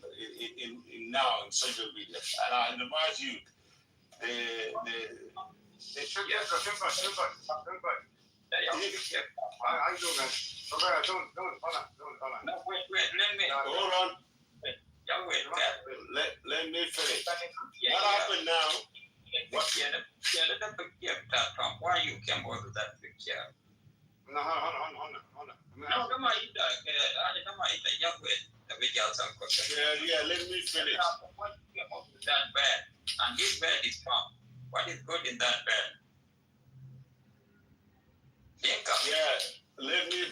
[SPEAKER 17] in now in social media. And I advise you, hold on. Let me finish. What happened now?
[SPEAKER 18] Why you came over that picture? No,
[SPEAKER 17] Yeah, let me finish.
[SPEAKER 18] That bed, and this bed is from. What is good in that bed?
[SPEAKER 17] Yeah, let me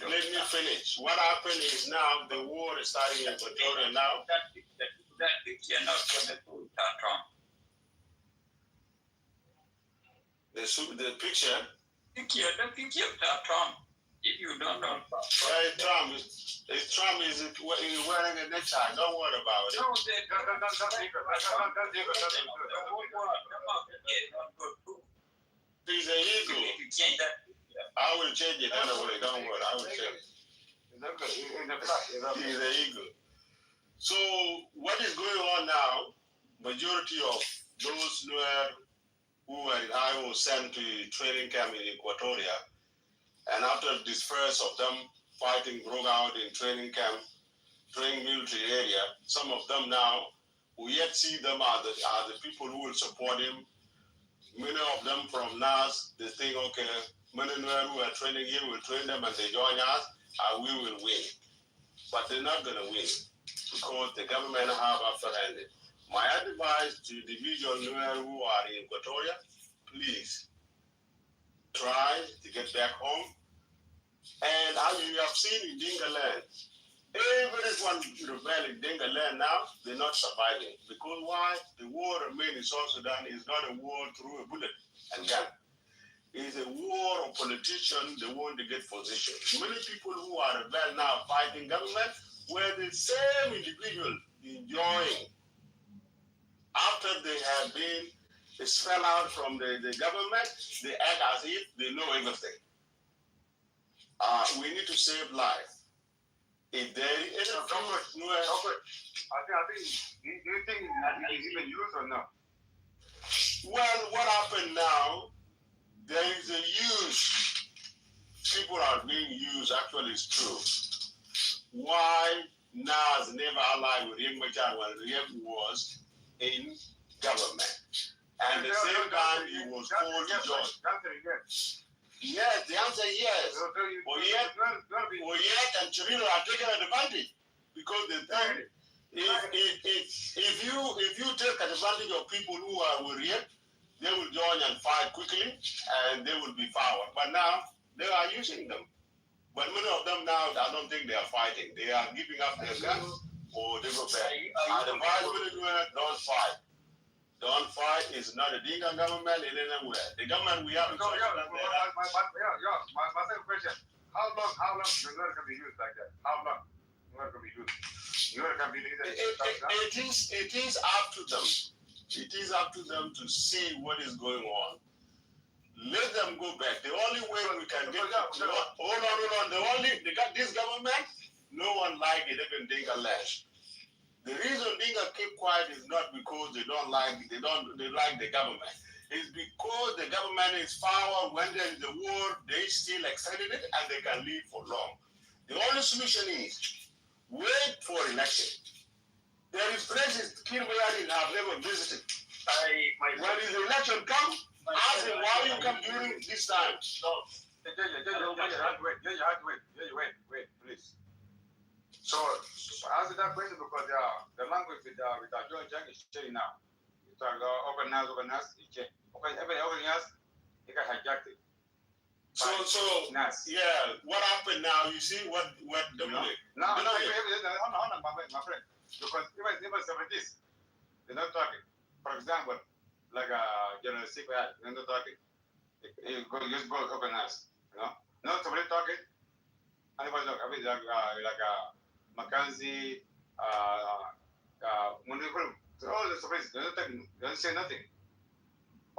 [SPEAKER 17] finish. What happened is now the war is starting in Equatoria now.
[SPEAKER 18] That picture not from the Trump.
[SPEAKER 17] The picture.
[SPEAKER 18] The picture of Trump. If you don't know
[SPEAKER 17] Trump is wearing a necktie. Don't worry about it. He's an eagle. I will change it anyway. Don't worry. I will change it. He's an eagle. So what is going on now? Majority of those who I was sent to training camp in Equatoria. And after this first of them fighting broke out in training camp, training military area, some of them now, we yet see them are the people who will support him. Many of them from NAS, they think, okay, many who are training here will train them and they join us, and we will win. But they're not going to win because the government have upended. My advice to individuals who are in Equatoria, please try to get back home. And as you have seen in Dinka land, everyone rebelling Dinka land now, they're not surviving. Because why? The war remains in South Sudan is not a war through a bullet and gun. It's a war of politicians, they want to get position. Many people who are rebel now fighting government were the same individual enjoying after they have been expelled out from the government, they act as if they know everything. We need to save life. If there is any
[SPEAKER 19] I think, do you think that it is even used or not?
[SPEAKER 17] Well, what happened now, there is a use. People are being used, actually it's true. Why NAS never allied with Riek Machar when Riek was in government? And the same time he was called to join. Yes, the answer is yes. Oyet and Chirilo are taking advantage because they think if you take advantage of people who are with Riek, they will join and fight quickly and they will be powered. But now they are using them. But many of them now, I don't think they are fighting. They are giving up their guns or they go back. And the vice president, don't fight. Don't fight is not a Dinka government in anywhere. The government we have in South Sudan.
[SPEAKER 19] My second question. How long the Nuer can be used like that? How long Nuer can be used? Nuer can be used.
[SPEAKER 17] It is up to them. It is up to them to see what is going on. Let them go back. The only way we can get hold on. This government, no one like it, even Dinka land. The reason Dinka keep quiet is not because they like the government. It's because the government is power. When there is a war, they still extended it and they can live for long. The only solution is wait for election. There is places Kirmayadi have never visited. When the election comes, ask him why you come during this time.
[SPEAKER 19] No. Wait, please. So answer that question because the language with John Jang is changing now. You talk about organize, it's changing. Organize, you can hijack it.
[SPEAKER 17] So yeah, what happened now? You see what Dominic?
[SPEAKER 19] No, my friend. Because even separatists, they're not talking. For example, like General Sikwa, they're not talking. You just go organize, No somebody talking. Anybody talk? I mean, like Mackenzie, Munifru, all the separatists, they're not talking. They don't say nothing.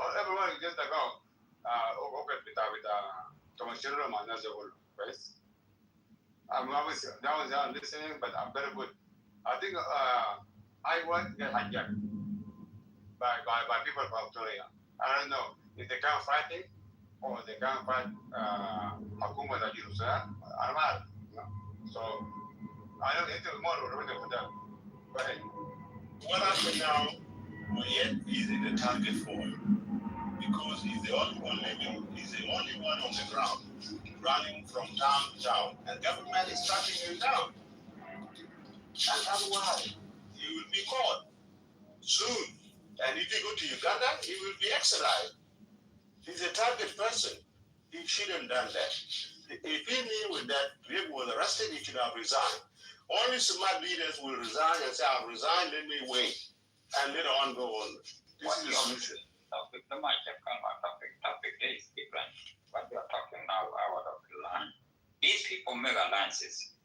[SPEAKER 19] Everyone is just like, open with Thomas Children and that's the whole place. I'm listening, but I'm very good. I think I want to get hijacked by people from Australia. I don't know if they can't fight it or they can't fight Hakuma that you say. I'm not. So I don't need to more for that. Go ahead.
[SPEAKER 17] What happened now? Oyet is in the target for him because he's the only one living. He's the only one on the ground, running from town to town, and government is tracking him down. And that's why he will be caught soon. And if he go to Uganda, he will be exiled. He's a target person. He shouldn't have done that. If he knew with that Riek was arrested, he should have resigned. Only smart leaders will resign and say, I've resigned, let me wait. And later on go on. This is the solution.
[SPEAKER 18] Topic is different. What we are talking now out of the land. These people make alliances.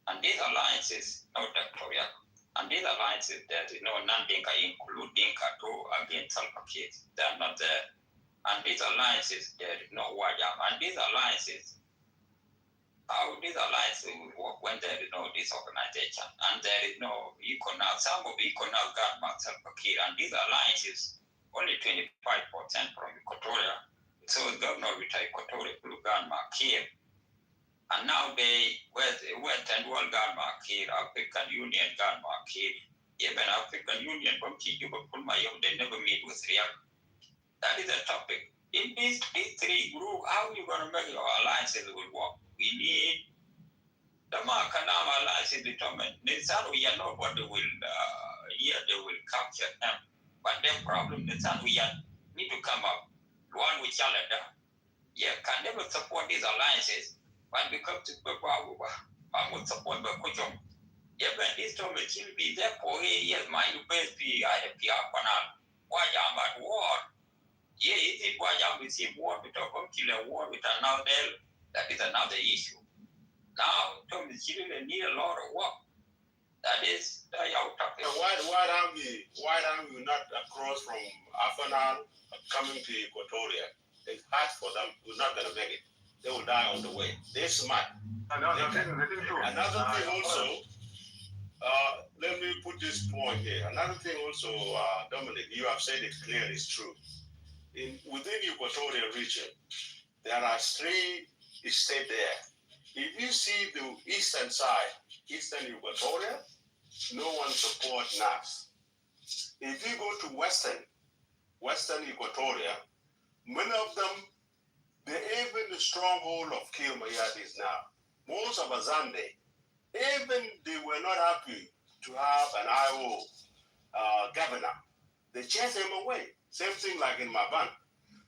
[SPEAKER 18] And these alliances, no Victoria. And these alliances, there is no non-Dinka, include Dinka too, against Salva Kiir. They are not there. And these alliances, there is no Wajam. And these alliances, how these alliances will work when there is no disorganization and there is no economic, some of economic government Salva Kiir. And these alliances only 25% from Equatoria. So the governor with Equatoria, Lugan Makir. And now they went and all Gan Makir, African Union Gan Makir, even African Union from Kijuba Kulmayom, they never meet with Riyak. That is a topic. In these three groups, how are you going to make your alliances will work? We need the Makanam alliances determined. Nisan, we are not what they will, they will capture them. But their problem, Nisan, we need to come up. One with Chalada. Yeah, can never support these alliances. But because to I would support the Kuchum. Yeah, but this time it will be there for 8 years. Mind best be IPR Panal. Why am at war? Yeah, is it why I'm receiving war with a killer war with another? That is another issue. Now, Tom is children need a lot of work. That is the topic.
[SPEAKER 17] Why are we not across from Afanal coming to Equatoria? It's hard for them. We're not going to make it. They will die on the way. They're smart. Another thing also, let me put this point here. Another thing also, Dominic, you have said it clearly, it's true. Within Equatorial region, there are 3 states there. If you see the eastern side, eastern Equatoria, no one supports NAS. If you go to western Equatoria, many of them, they're even the stronghold of Kilmayadis now. Most of Azande, even they were not happy to have an IO governor. They chased him away. Same thing like in Maban.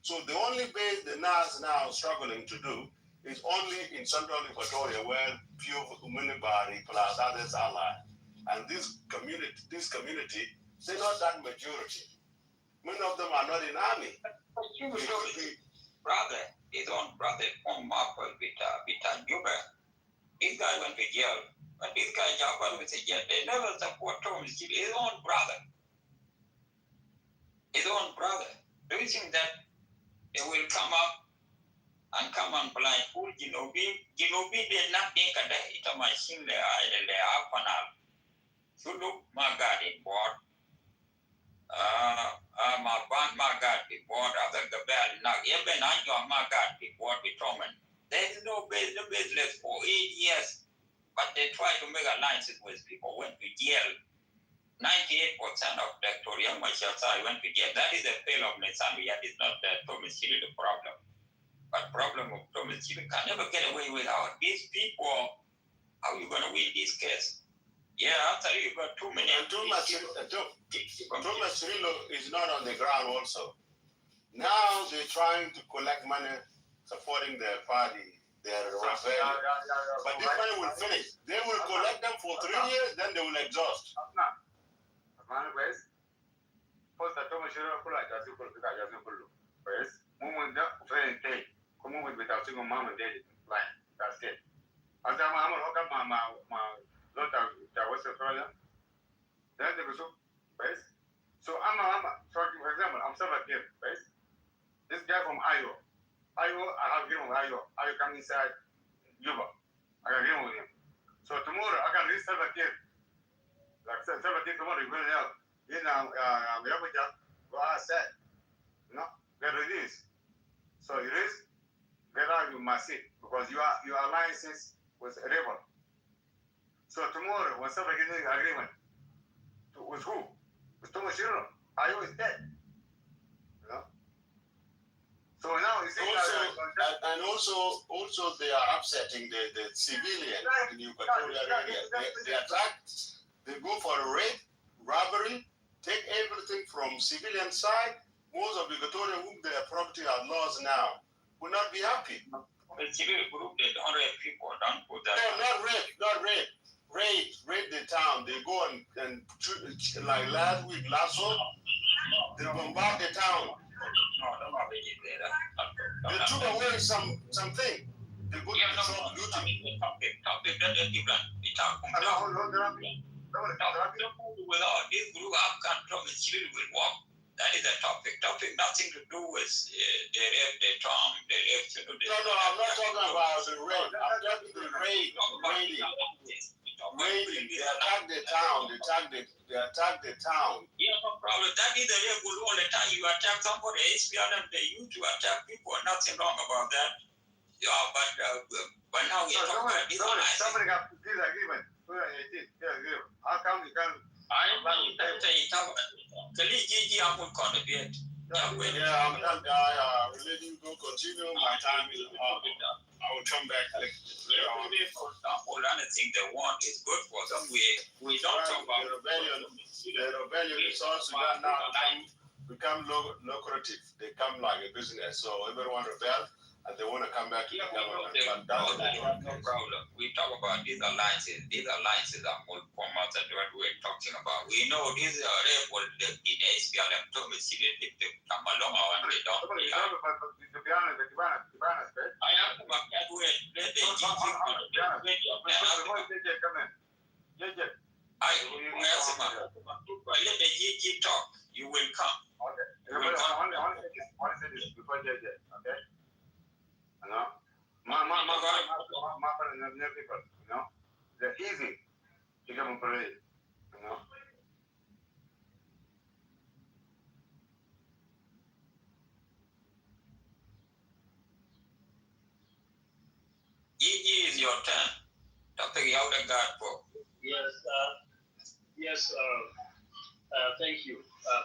[SPEAKER 17] So the only base the NAS now struggling to do is only in central Equatoria where few Umunibari plus others are. And this community, they're not that majority. Many of them are not in army.
[SPEAKER 18] Brother, his own brother from Marple with Juba. This guy went to jail. But this guy Japan with a jail. They never support Tom. His own brother. His own brother. Do you think that they will come up and come and blindfold Ginobi? Ginobi did not think that it was a machine there. Sulu Magadi board. Magadi board. Other Gabel. Now, even I know Magadi board with Roman. There is no business for 8 years. But they try to make alliances with people. Went to jail. 98% of the Torian Machasai went to jail. That is the fail of Nesambia. It's not Thomas Chile the problem. But problem of Thomas Chile can never get away without these people. How are you going to win this case? Yeah, after you got too many.
[SPEAKER 17] And Thomas Cirillo is not on the ground also. Now they're trying to collect money supporting their party. But this money will finish. They will collect them for 3 years, then they will exhaust.
[SPEAKER 19] So I'm talking, for example, I'm Salva Kiir, right? This guy from Iowa. I have agreement with Iowa. I come inside Juba. I agree with him. So tomorrow I can reach Salva Kiir. Like Salva Kiir tomorrow is going to help. You know, we have a job. What I said, get released. So you risk, get out of my seat because your alliances with a rebel. So tomorrow when Salva Kiir makes agreement, with who? With Thomas Shiro. Iowa is dead. So now you see
[SPEAKER 17] also they are upsetting the civilians in Equatorial area. They attack, they go for a raid, robbery, take everything from civilian side. Most of Equatorial whom their property are lost now will not be happy.
[SPEAKER 18] The civil group, they don't raid people, don't put that.
[SPEAKER 17] No, not raid. Raid the town. They go and like last week, they bombard the town. They took away something. They go to the shop looting.
[SPEAKER 18] Without this group, Afghan province will work. That is a topic. Nothing to do with the rape, the Tom, the rape.
[SPEAKER 17] No, I'm not talking about the rape. I'm talking the raiding. Maybe they attack the town. They attack the town.
[SPEAKER 18] Yeah, no problem. That is the rule all the time. You attack somebody, SPLM, they used to attack people. Nothing wrong about that. Yeah, but now we are talking about this.
[SPEAKER 19] Somebody got disagreement. How come you can't?
[SPEAKER 18] I mean, that's a Gigi, I will contribute.
[SPEAKER 17] Yeah, I'm that guy. We'll let you go continue. My time is up. I will come back later on.
[SPEAKER 18] For example, anything they want is good for them. We don't talk about
[SPEAKER 17] the rebellion. The rebellion is also now become lucrative. They come like a business. So everyone rebel and they want to come back to the government.
[SPEAKER 18] No problem. We talk about these alliances. These alliances are more formal than what we're talking about. We know these are rebel in SPLM to they come along and they don't.
[SPEAKER 19] To be honest,
[SPEAKER 18] I have to back that way. Let the GG come in. Let the GG talk. You will come.
[SPEAKER 19] Okay. I want to say this before JJ. Okay. You know, my people, you know, they're easy to come and parade, you know.
[SPEAKER 18] GG is your turn. Topic you have got for.
[SPEAKER 20] Yes, thank you.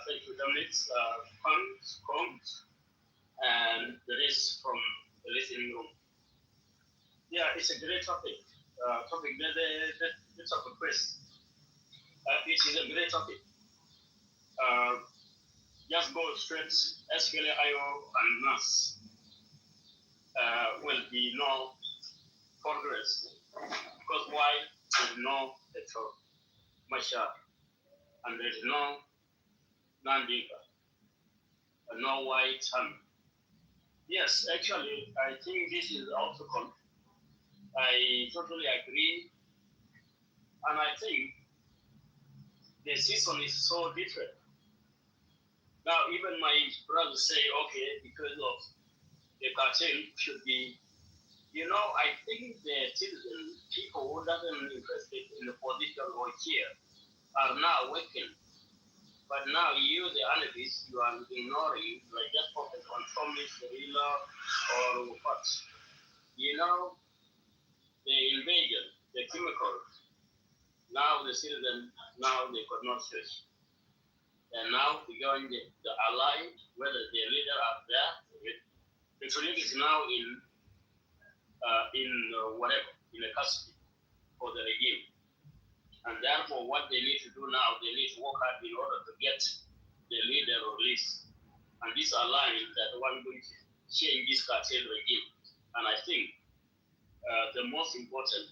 [SPEAKER 20] Thank you, Dominic, Combs, and the rest from the listening room. Yeah, it's a great topic. The topic first. It is a great topic. Just go straight, SPLIO and NAS will be no progress. Because why? There's no petrol, Mashar, and there's no Nandika, and no white hand. Yes, actually, I think this is the outcome. I totally agree, and I think the season is so different. Now, even my brothers say, okay, because of the cartel should be, you know, I think the citizen, people who doesn't interested in the position or here, are now waking. But now you, the analysts, you are ignoring, you are just focused on Tommy, Gorilla, or what. You know, the invasion, the chemicals, now the citizen, now they could not switch. And now we join the allied, whether the leader are there, the Sudan is now in whatever, in the custody for the regime. And therefore, what they need to do now, they need to work hard in order to get the leader released. And this alliance that one going to change this cartel regime. And I think the most important,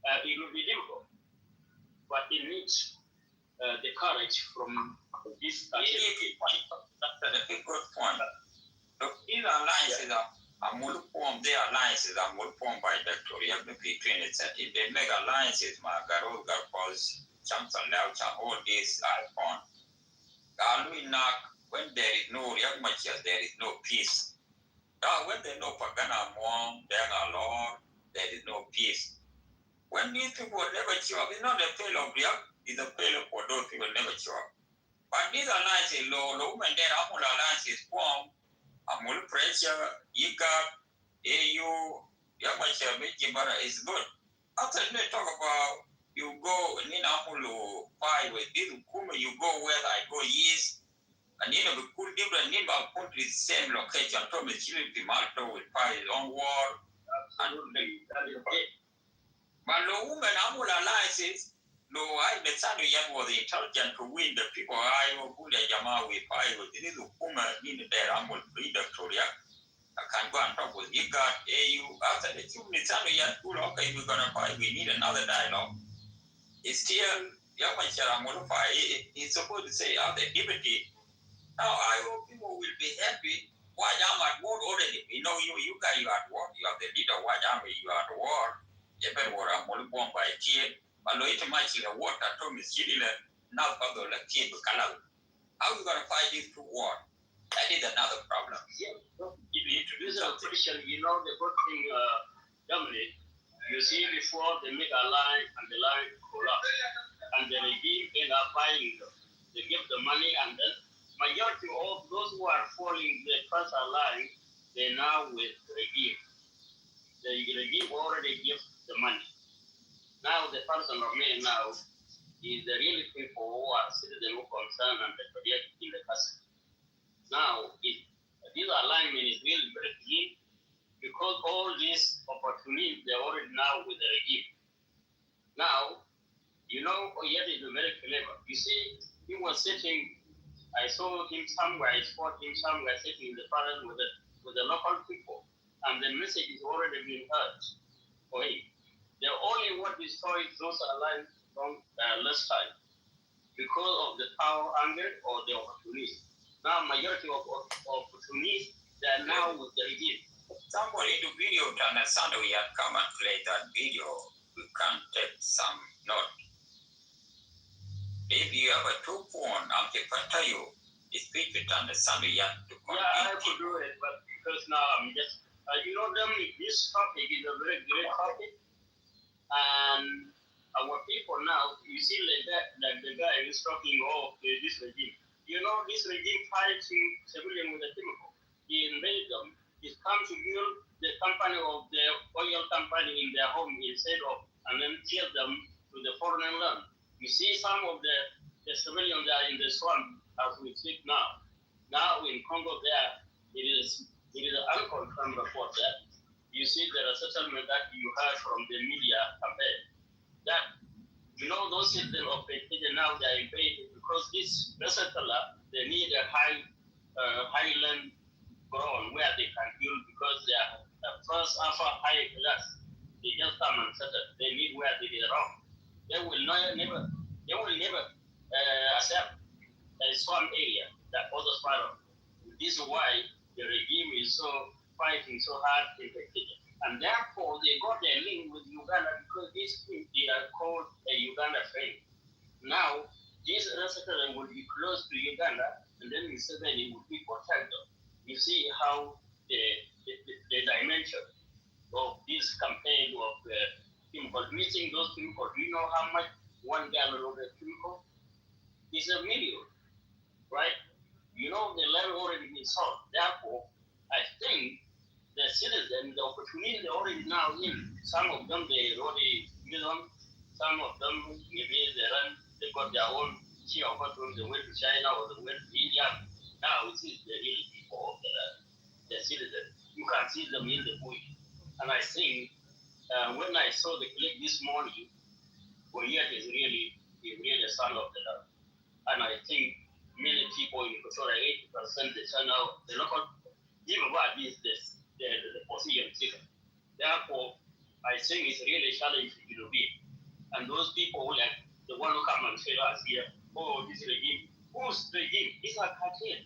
[SPEAKER 20] it will be difficult, but it needs the courage from this cartel.
[SPEAKER 18] That's a good point. Look, these alliances are more formed. Their alliances are more formed by Victoria between itself. If they make alliances, Margaret cause Samson Laucha, all these iPhone. When there is no Yakmachia, there is no peace. When there is no Pagana Mom, there are Lord, there is no peace. When these people never show up, it's not a failure of Yak, it's a failure for those people never show up. But these alliances, low, and then Amul alliances formed. Amul pressure, IGAP, AU, Yamachia, Mijimara is good. After they talk about you go in Amulu fight with this Kuma, you go west, I go east, and you know, we could different neighbor countries, same location, Thomas Chili Pimalto will fight his own war. But no woman Amul alliances, no, I the Sanu Yan was intelligent to win the people. I will put a Yama with fight with this Kuma in there, Amul free Victoria. I can go and talk with you got AU after the two minutes. Okay, we're gonna fight. We need another dialogue. It's still it's supposed to say the liberty. Now I hope people will be happy. Why am I at war already? You know, you guys you are at war. You are the leader. Why am you are at war? Even war I'm only born by a kid. But no, it's much in the water. Tom is killing now for the kid to color. How are you gonna fight this two war? That is another problem.
[SPEAKER 20] Yeah, you need to do something. You know, the good thing, Dominic, You see, before they make a line and the line collapse, and the regime end up buying them. They give the money, and then majority of those who are following the first line, they now with the regime. The regime already gives the money. Now the person remain now is the real people who are citizens who concern and the project in the country. Now, this alignment is really very clear because all these opportunities they already now with the regime. Now, Oyet is very clever. You see, he was sitting. I saw him somewhere. I spot him somewhere sitting in the forest with the local people, and the message is already being heard for him. The only what destroyed those alliance from last time because of the power angle or the opportunists. Now, majority of opportunists they are now with the regime.
[SPEAKER 18] Somebody to video to understand we have come and play that video. We can take some note. If you have a two phone, I'm the you. Speak with understand we have to
[SPEAKER 20] complete. Yeah, I could do it, but because now I'm just, this topic is a very great topic. And our people now, you see like the guy is talking of this regime. This regime fighting civilian with a chemical. He invaded them. He's come to build the company of the oil company in their home instead of, and then kill them to the foreign land. You see some of the civilians are in the swamp as we speak now. Now in Congo there, it is an unconfirmed report that you see there are settlement that you heard from the media campaign that those citizens of Pekin now they are invaded because this settler they need a highland ground where they can build because they are first upper high class. They just come and settle. They need where they belong. They will never accept a swamp area that others follow. This is why the regime is so fighting so hard in Pekin. And therefore, they got their link with Uganda because these people they are called a Uganda friend. Now, this settlement will be close to Uganda, and then Museveni will be protected. You see how the dimension of this campaign of chemical, mixing those chemicals. Do you know how much 1 gallon of the chemical is a million, right? The level already been solved. Therefore, I think the citizens, the opportunity they already now in. Some of them they already use on. Some of them maybe they got their own share of opportunities. They went to China or they went to India. Now it is the real people of the citizens. You can see them in the bush. And I think when I saw the clip this morning, Goliath is really a son of the Lord. And I think many people in Kotora, 80% they turn out the local even what is this the position system. Therefore, I think it's really challenging to be. And those people like the one who come and tell us here, oh, this regime, whose regime? It's a cartel.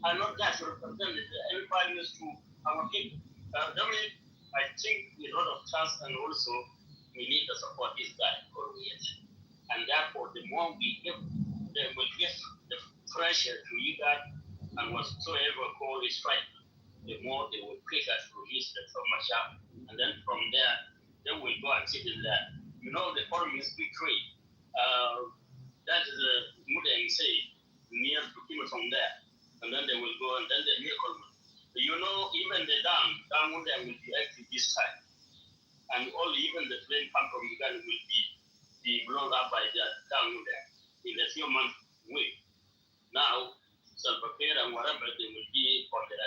[SPEAKER 20] And not just represent any values to our people. I think a lot of trust and also we need to support this guy called Yet. And therefore, the more we give, they will give the pressure to you guys and whatsoever called is right, the more they will push us to release the from Mashab. And then from there, they will go and sit in there. The foreign is big trade. That is a Mudang say, near to him from there. And then they will go and then the miracle. Even the dam Mudang will be active this time. And only even the plane come from Uganda will be blown up by the dam Mudang in a few months wait. Now, Salva Kiir and whatever they will be on the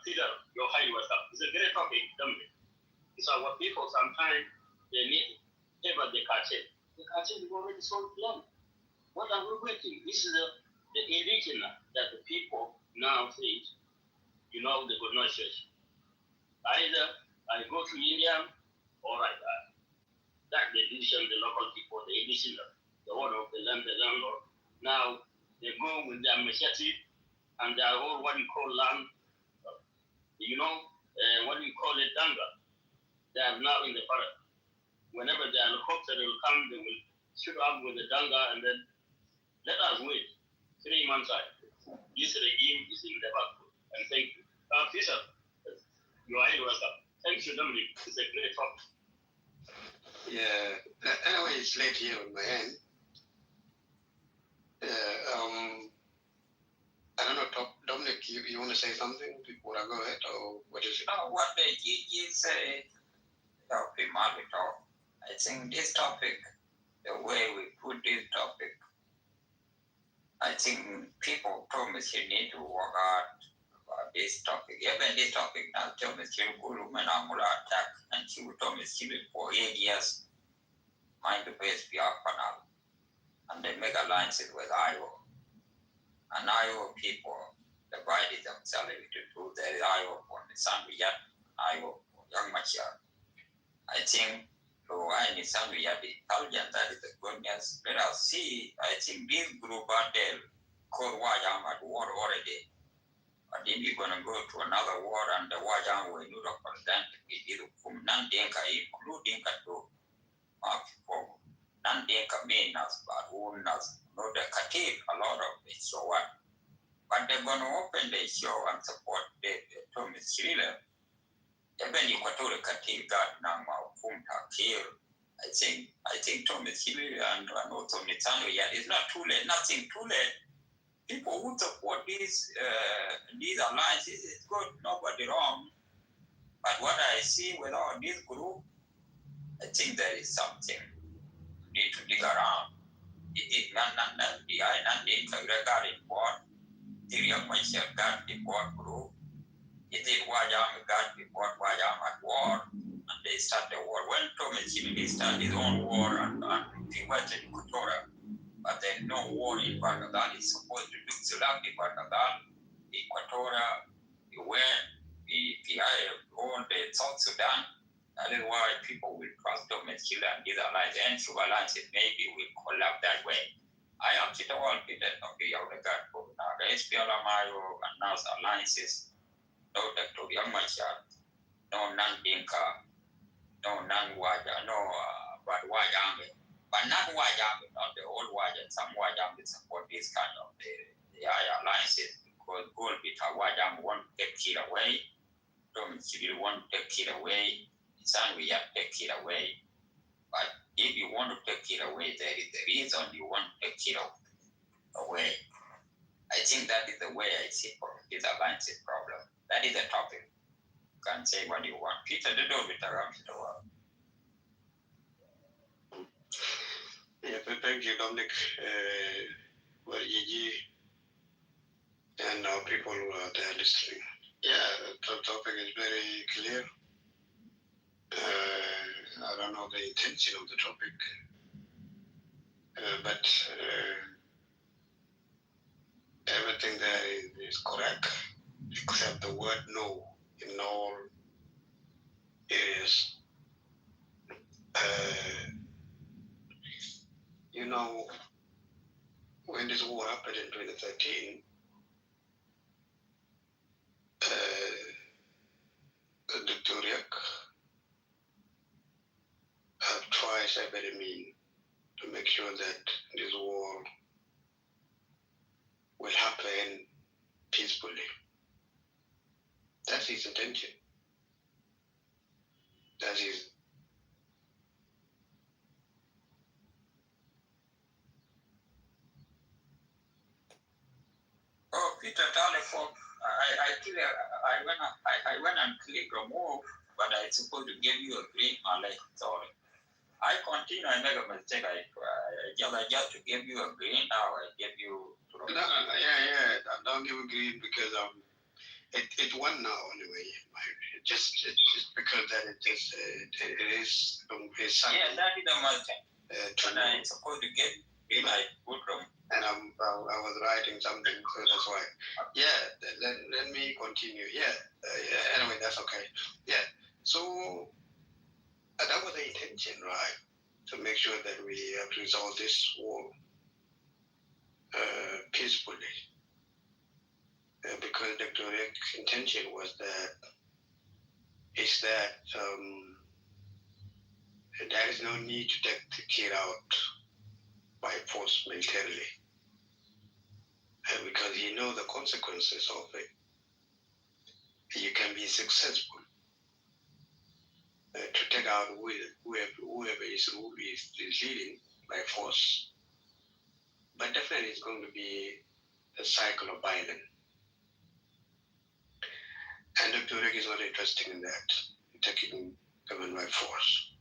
[SPEAKER 20] Peter, your high was up. It's a great topic, it's our people sometimes they need ever the cartel. The cartel is already so long. What are we waiting? This is the original that the people now think, they could not church. Either I go to India or I die. That the decision, the local people, the edition, the owner of the land, the landlord. Now they go with their machete and they are all what you call land. What do you call it, danga? They are now in the forest. Whenever the helicopter will come, they will shoot up with the danga and then let us wait 3 months out. This regime is in the back. And thank you. Fisher, your eye was up. Thank you, Dominic. It's a great talk.
[SPEAKER 19] Yeah. Anyway, it's late here on my end. I don't know, Dominic, you want to say something before I go ahead, or what is it?
[SPEAKER 18] What the Gigi say, I think this topic, the way we put this topic, I think people promise you need to work hard about this topic. Even this topic now, Thomas Guru Manamula attack, and she would Thomas Hill for 8 years, mind the base Piapanal, and they make alliances with Iowa. And Iowa people divided themselves into two. There is Iowa for the Sandwiyat, Iowa for Young Machar. I think I need Sandwiyat intelligent, that is the goodness. Let us see, I think this group are there, Korwayam at war already. But then we're going to go to another war, and the Wajam will not represent it from Nandinka, including to for Nandinka means, but who knows, not the Katir, a lot of it. So what? But they're going to open the show and support the Thomas Thriller. Even Equatorial Katir got Nama Kumta Kir. I think Thomas Thriller and also Nitano, yeah, it's not too late, nothing too late. People who support these alliances is good, nobody wrong. But what I see with all this group, I think there is something we need to dig around. It is not the island in the regarding what the young Michel got the board group. It is Wajam got the board Wajam at war, and they start the war. When Thomas Kennedy started his own war and he went to Kitover. But there's no war in Bargadal. It's supposed to do Sulaki Bargadal, Equatorial, the all the South Sudan. That is why people will trust Thomas Chile and these alliances. And through alliances, maybe will collapse that way. I am Kitover, Peter, okay, you have the guard for now. The SPLM announced alliances. No Dr. Yamachar, no Nandinka, no Nanwaja, no but Wajambe. But not Wajambe, not the old Wajambe. Some Wajambe support this kind of the alliances because gold bit Wajambe want to take it away. Tom Civil want to take it away. Some we have to take it away. But if you want to take it away, there is the reason you want to take it away. I think that is the way I see this alliances problem. That is the topic. You can say what you want. Peter, the door with around the world.
[SPEAKER 19] Yeah, thank you, Dominic. Well, Gigi and our people who are there listening. Yeah, the topic is very clear. I don't know the intention of the topic, but everything there is correct, except the word no in all areas. You know, when this war happened in 2013, Dr. Riek have tried every means to make sure that this war will happen peacefully. That's his intention. That is.
[SPEAKER 18] Oh, Peter Telephone. I went and click remove, but I supposed to give you a green malay. Sorry. I continue, I make a mistake. I just to give you a green now, I give you
[SPEAKER 19] Don't give a green because it won now anyway. Just because that it is
[SPEAKER 18] yeah, that is the mistake. And I'm supposed to get it like good room.
[SPEAKER 19] And I was writing something, so that's why. Yeah, let me continue. Yeah, anyway, that's okay. Yeah, so that was the intention, right? To make sure that we have resolved this war peacefully. Because Dr. Riek's intention was that there is no need to take the kid out by force militarily. Because he knows the consequences of it. You can be successful
[SPEAKER 11] to take out whoever is leading by force. But definitely it's going to be a cycle of violence. And Dr. Reg is not interested in that, taking government by force.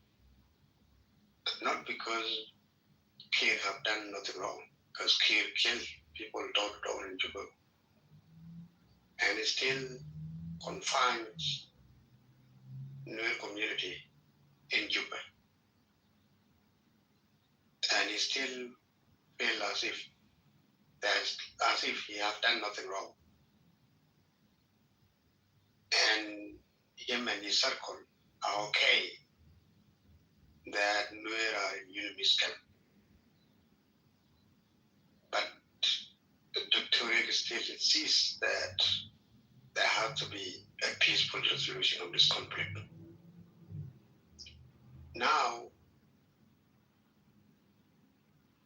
[SPEAKER 11] Not because Kir have done nothing wrong, because Kir killed people door in Juba, and he still confines Nuer community in Juba, and he still feel as if he have done nothing wrong, and him and his circle are okay that Nuer are in Unimist camp, but Dr. Reg still insists that there has to be a peaceful resolution of this conflict. Now,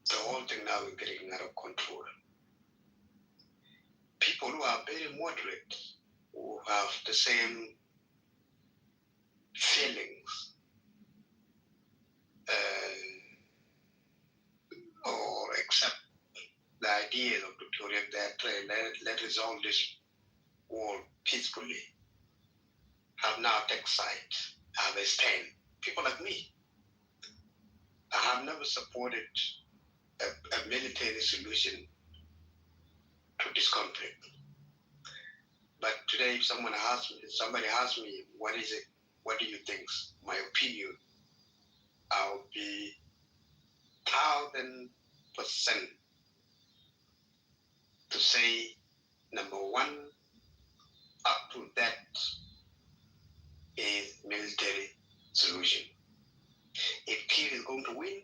[SPEAKER 11] the whole thing now is getting out of control. People who are very moderate, who have the same feelings, or accept the idea of Victoria that let resolve this war peacefully, have now taken side, have a stand. People like me, I have never supported a military solution to this conflict. But today, if somebody asks me, what is it? What do you think? My opinion, I would be 1,000% to say, number one, up to that is military solution. If Kir is going to win,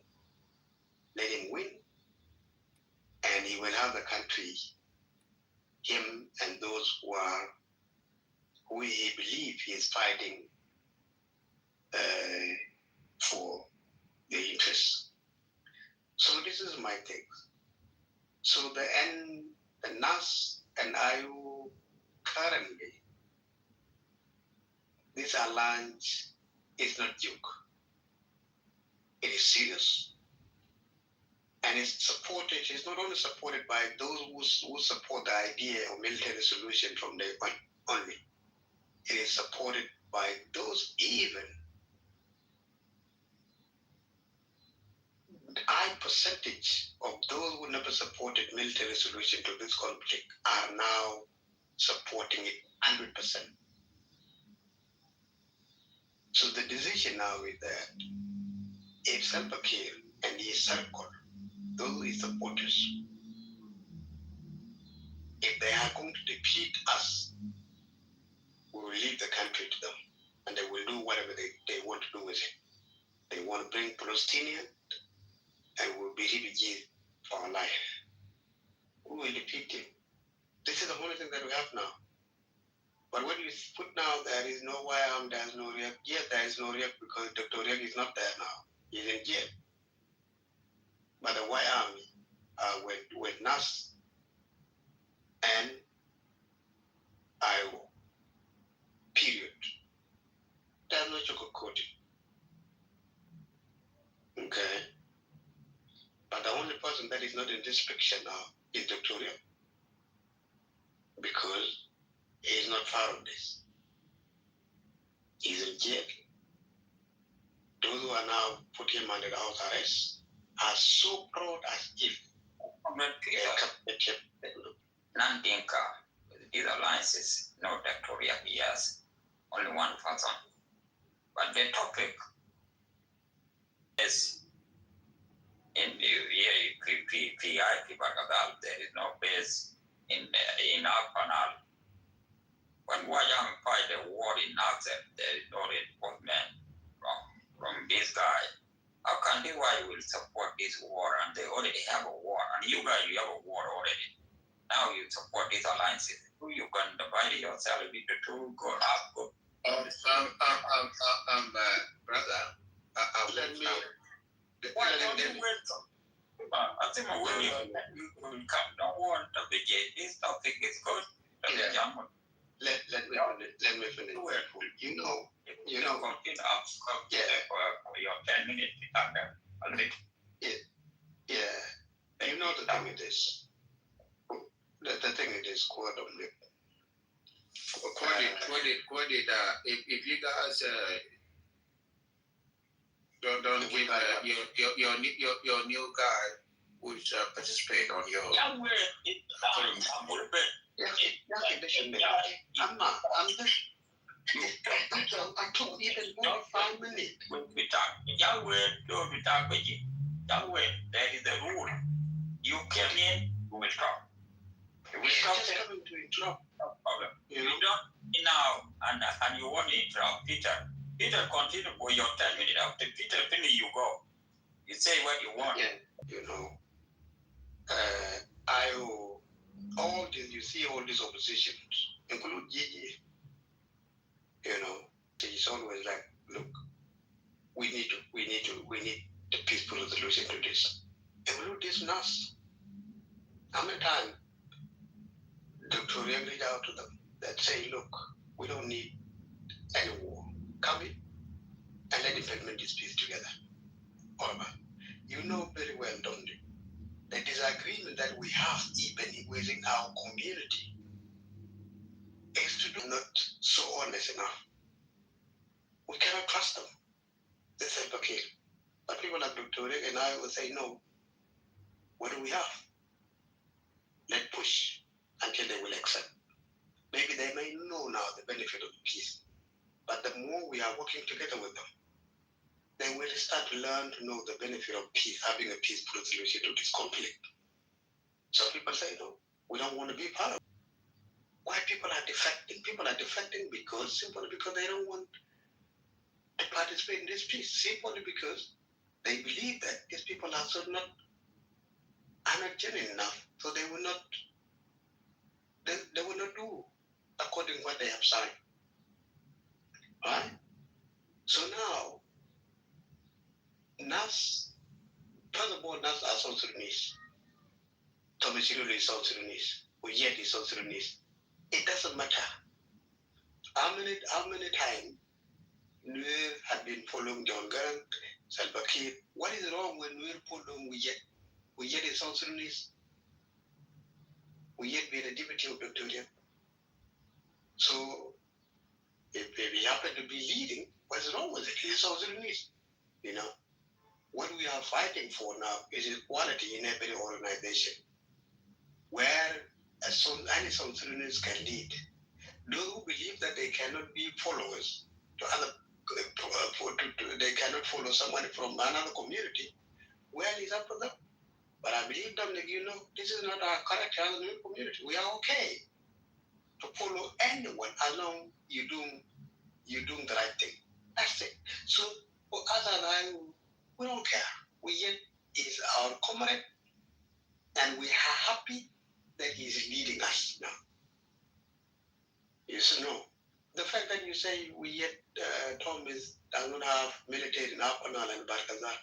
[SPEAKER 11] let him win, and he will have the country, him and those who he believes he is fighting for the interests. So this is my take. So the NAS and IU currently, this alliance is not joke. It is serious. And it's not only supported by those who support the idea of military solution from day one only. It is supported by those even high percentage of those who never supported military solution to this conflict are now supporting it 100%. So the decision now is that if Salva Kiir and his circle, those his supporters, if they are going to defeat us, we will leave the country to them, and they will do whatever they want to do with it. They want to bring Palestinians, and we'll be refugees for our life. We will defeat him. This is the only thing that we have now. But when you put now, there is no YAM, there is no REAC. Yes, there is no REAC because Dr. REAC is not there now. He's in jail. But the YAM with NAS and IO. Period. There's no sugarcoating. Okay? But the only person that is not in this picture now is Dr. REAC. Because he is not part of this. He's in jail. Those who are now put him under house arrest are so proud as if
[SPEAKER 18] non-Dinka with these alliances, no Dr. Yes, only one person. But the topic is in the PI, there is no base in our panel. When Wayang fight the war in Nazar, there is no reinforcement from this guy. How can the why will support this war and they already have a war? And you guys, you have a war already. Now you support these alliances. You can divide yourself into two, go up, go.
[SPEAKER 11] Brother, let me.
[SPEAKER 18] Why don't you wait? I think when you will come, don't want to begin. This topic is good.
[SPEAKER 11] Let me finish. You know,
[SPEAKER 18] You know, continue up for your 10 minutes.
[SPEAKER 11] Yeah. You know the thing it is. The thing it is, quite if you guys don't give your new guy which participate on your I'm not. I'm just I took even more 5 minutes.
[SPEAKER 18] That is the rule. You came in, we will talk. We just
[SPEAKER 11] coming to interrupt.
[SPEAKER 18] No problem. You don't now and you want to interrupt Peter. Peter, continue for your 10 minutes. After Peter finish, you go. You say what you want.
[SPEAKER 11] Yeah, you know, all this, you see all these oppositions, include Gigi, you know, it's always like, look, we need the peaceful resolution to this. Include this NAS. How many times Dr. Riang reached out to them that say, look, we don't need any war. Come in and let implement this peace together. However, you know very well, don't you? The disagreement that we have even within our community is to do not so honest enough. We cannot trust them. They say, okay. But people like Dr. Rick and I will say, no. What do we have? Let's push until they will accept. Maybe they may know now the benefit of peace. But the more we are working together with them, they will start to learn to know the benefit of peace, having a peaceful solution to this conflict. So people say, no, we don't want to be part of it. Why people are defecting? People are defecting simply because they don't want to participate in this peace. Simply because they believe that these people are not genuine enough, so they will not do according to what they have signed. Right? So now, NAS, first of all, NAS are South Sudanese. Thomas Shirley is South Sudanese. Uyet is South Sudanese. It doesn't matter how many times Nuer had been following John Garang, Salva Kiir. What is wrong when Nuer following Uyet? Uyet is South Sudanese. Uyet being a deputy of Dr. Riang. So if we happen to be leading, what's wrong with it? It's South Sudanese. You know, what we are fighting for now is equality in every organization, where any South Sudanese can lead. Those who believe that they cannot be followers to other, they cannot follow someone from another community, well, it's up to them. But I believe them that, you know, this is not our character as a new community. We are okay to follow anyone as long you're doing the right thing. That's it. So for us and I, we don't care. Uyet is our comrade, and we are happy that he's leading us now. Yes, no. The fact that you say Uyet, Tom does not have military in Upper Nile and Barkazar,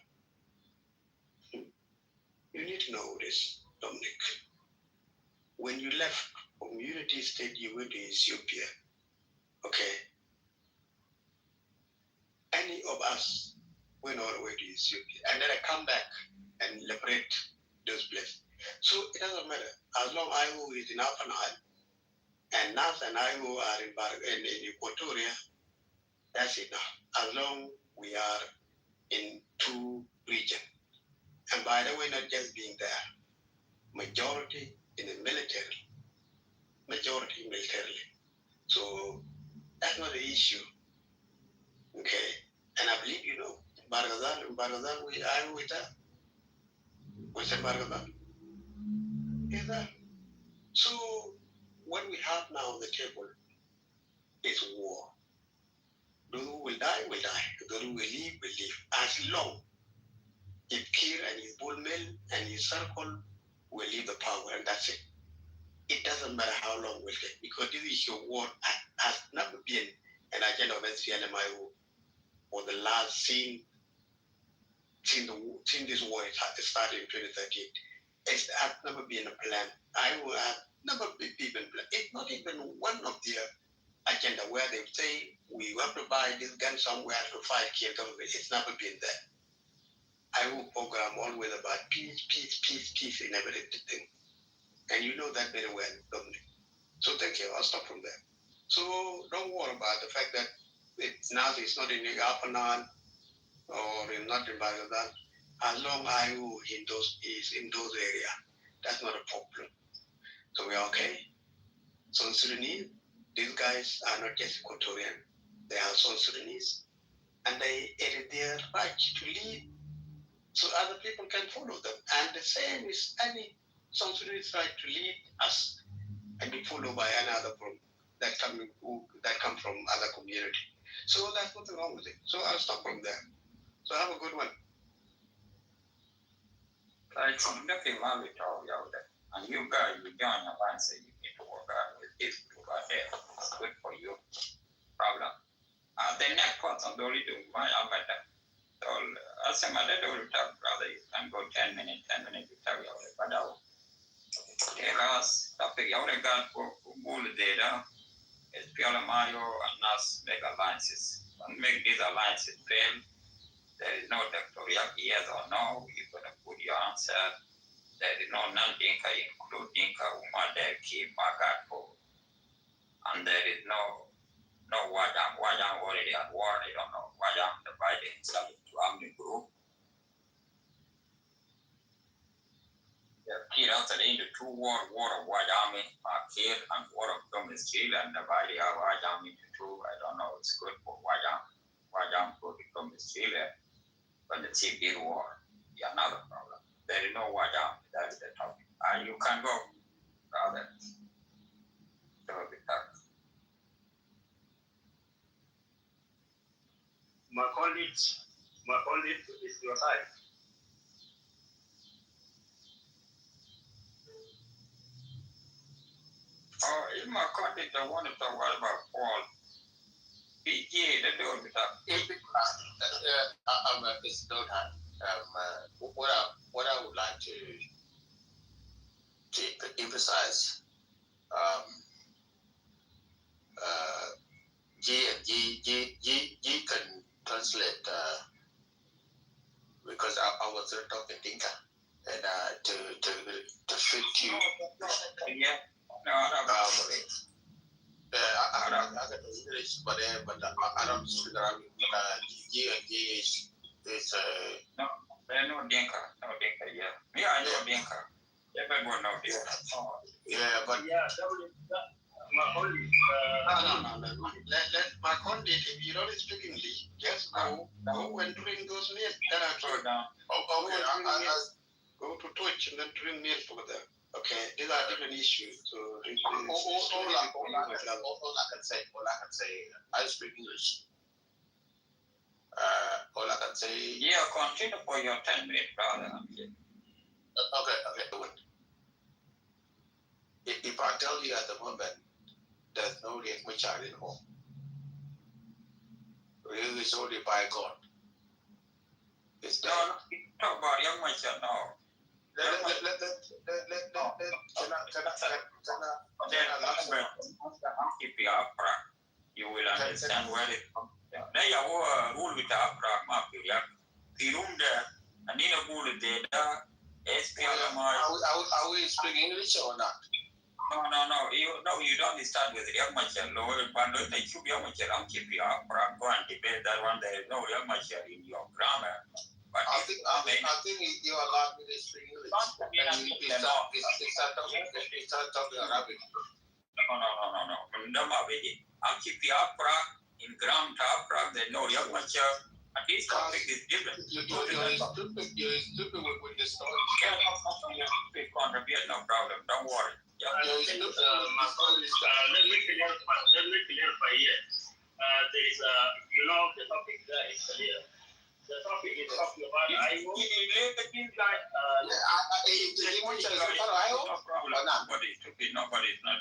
[SPEAKER 11] you need to know this, Dominic. When you left community state, you went to Ethiopia, okay? Any of us went all the way to Ethiopia, and then I come back and liberate those places. So it doesn't matter. As long as Io is in Upper Nile, and Nas and Io are in Equatoria, that's enough. As long we are in two regions. And by the way, not just being there, majority in the military, majority militarily. So that's not the issue. Okay. And I believe, you know, Bargazal, we are with that. We said Bargazal. Is that? So what we have now on the table is war. Those who will die, will die. Those who will live, will live. As long if Kir and his bull mill and his circle will leave the power, and that's it. It doesn't matter how long we'll take, because this issue of war has never been an agenda of SPLMIO or the last since this war started in 2013. It has never been a plan. I will have never been planned. It's not even one of their agenda where they say we want to buy this gun somewhere to fight Kitover. It's never been there. I will program always about peace, peace, peace, peace in everything. And you know that very well, Dominic. So thank you. I'll stop from there. So don't worry about the fact that it's not in the Apanan or in not in Bangladesh. As long as you is in those areas, that's not a problem. So we're okay. So Sudanese, these guys are not just Equatorian. They are South Sudanese. And it is their right to lead so other people can follow them. And the same is any South Sudanese right to lead us and be followed by another group that come from other community. So there's nothing wrong with it. So I'll stop from there. So have a good one.
[SPEAKER 18] Like nothing wrong with all y'all that. And you guys, you join your line, say you need to work out with this group out there. It's good for you. Problem. The next person don't do my better. So I say my dad will talk, brother. You can go 10 minutes to tell you but I'll tell us topic you already got for Bull data. It's Piola Mayo and us make alliances. And make these alliances fail. There is no doctorial yes or no. You're gonna put your answer. There is no non-Dinka, include Dinka, Umade, Ki, Magato. And there is no Wajam already at war. I don't know. Wajam divided himself into army group. He answered into two war of Wajami, Makir, and war of Commissil, and divided our Wajam into two. I don't know. It's good for Wajam. Wajam could become Commissil, but the civil war. Yeah, another problem. There is no Wajam. That is the topic. You can go, brother.
[SPEAKER 20] My colleagues is your side.
[SPEAKER 18] Oh, in my context, I want to talk about Paul. PG, the door with that.
[SPEAKER 11] It's not what I would like to emphasize. G can translate because I was talking Dinka and to fit you.
[SPEAKER 18] Yeah. No,
[SPEAKER 11] I got English, but I don't speak Arabic. G is
[SPEAKER 18] no, there's no Dinka, yeah. Yeah, I know Dinka. Everyone knows Dinka.
[SPEAKER 11] Yeah, but
[SPEAKER 20] Makondi.
[SPEAKER 11] Let Makondi, if you don't speak English, just go and drink those meals. Then I told
[SPEAKER 18] down.
[SPEAKER 11] Okay, go to Twitch and then drink meals over there. Okay, these are different issues. So all I can say, I speak English. All I can say.
[SPEAKER 18] Yeah, continue for your 10 minutes, brother.
[SPEAKER 11] Okay. If I tell you at the moment, there's no Riek Machar in home. Riek is only by God. It's
[SPEAKER 18] no, talk about young Machar now. If you are you will understand where it comes from. Now you are rule with Afra, the room there, and in a bull data,
[SPEAKER 11] are we speaking English or not?
[SPEAKER 18] No. You don't start with Riek Machar. But don't take you Riek Machar. I'm keep you up. Go and debate that one. There is no Riek Machar in your grammar. But
[SPEAKER 11] I think you allowed me to speak English. It's not talking Arabic.
[SPEAKER 18] No. I'm keep you up. In gram to up. There is no Riek Machar. And this topic is different.
[SPEAKER 11] You're stupid with this story.
[SPEAKER 18] No problem. Don't worry.
[SPEAKER 20] Let me clarify here. There is the topic there is clear. The topic is talking about Iowa.
[SPEAKER 18] Nobody is not.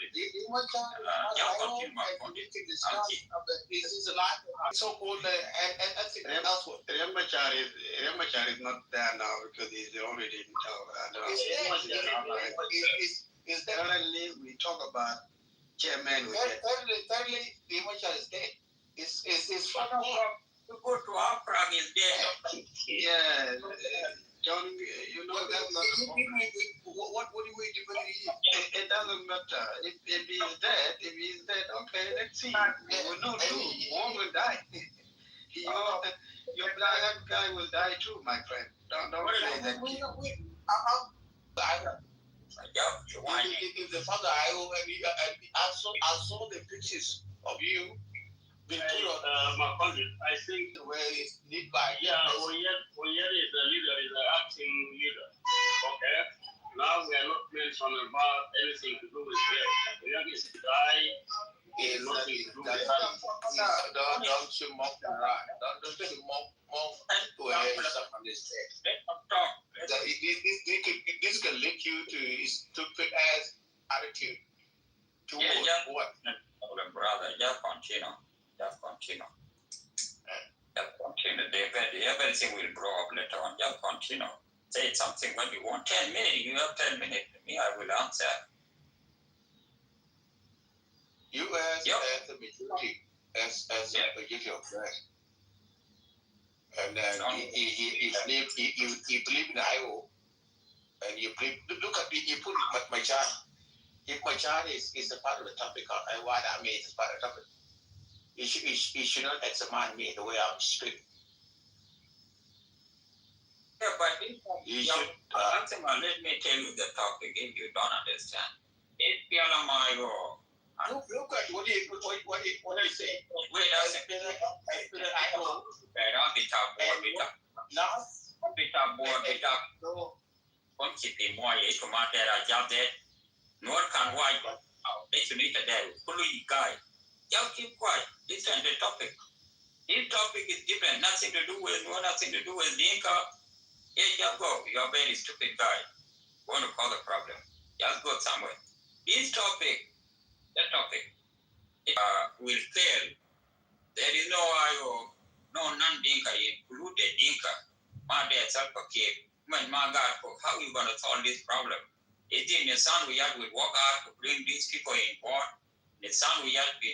[SPEAKER 11] So-called Riek Machar is not there now because he's already in currently we talk about chairman.
[SPEAKER 1] Thirdly, the emotion is dead. It's from
[SPEAKER 18] to go to Accra is dead.
[SPEAKER 11] Yeah, John, you know that's not a problem.
[SPEAKER 1] What do we do?
[SPEAKER 11] It doesn't matter. If he's dead, okay, let's see. We will know too. More will die. Your black guy will die too, my friend. Don't say that.
[SPEAKER 1] If the father I saw the pictures of you being put on
[SPEAKER 20] my country, I think
[SPEAKER 1] where it's need by.
[SPEAKER 20] Yeah, Oyed is the leader, is the acting leader. Okay? Now we are not mentioning about anything to do with him. Oyed is the guy, is nothing to do with him.
[SPEAKER 1] Don't you mock the right. Don't you mock where stuff on this text. This can link you to his stupid ass attitude towards what?
[SPEAKER 18] Brother, just continue. Just continue. Just continue. Everything will grow up later on. Just continue. Say something when you want. 10 minutes. You have 10 minutes. Me, I will answer.
[SPEAKER 1] You as the majority, as a majority of Christ. And then he believe in IO. And you believe, look at you put my child. If my child is a part of the topic, what I mean is part of the topic. He should not examine me the way I'm speaking.
[SPEAKER 18] Yeah, but you should. Let me tell you the topic if you don't understand. If you are my
[SPEAKER 1] look at what he say.
[SPEAKER 18] Wait a second. I know. Just keep quiet. Listen to the topic. This topic is different. Nothing to do with Dinka. Yeah, just go. You're a very stupid guy. Want to cause a problem. Just go somewhere. This topic, will fail. There is no IO, no non-Dinka, included Dinka. My dad, self-care. My God, how are you going to solve this problem? Is it the son we have to work hard to bring these people in board? The son we have to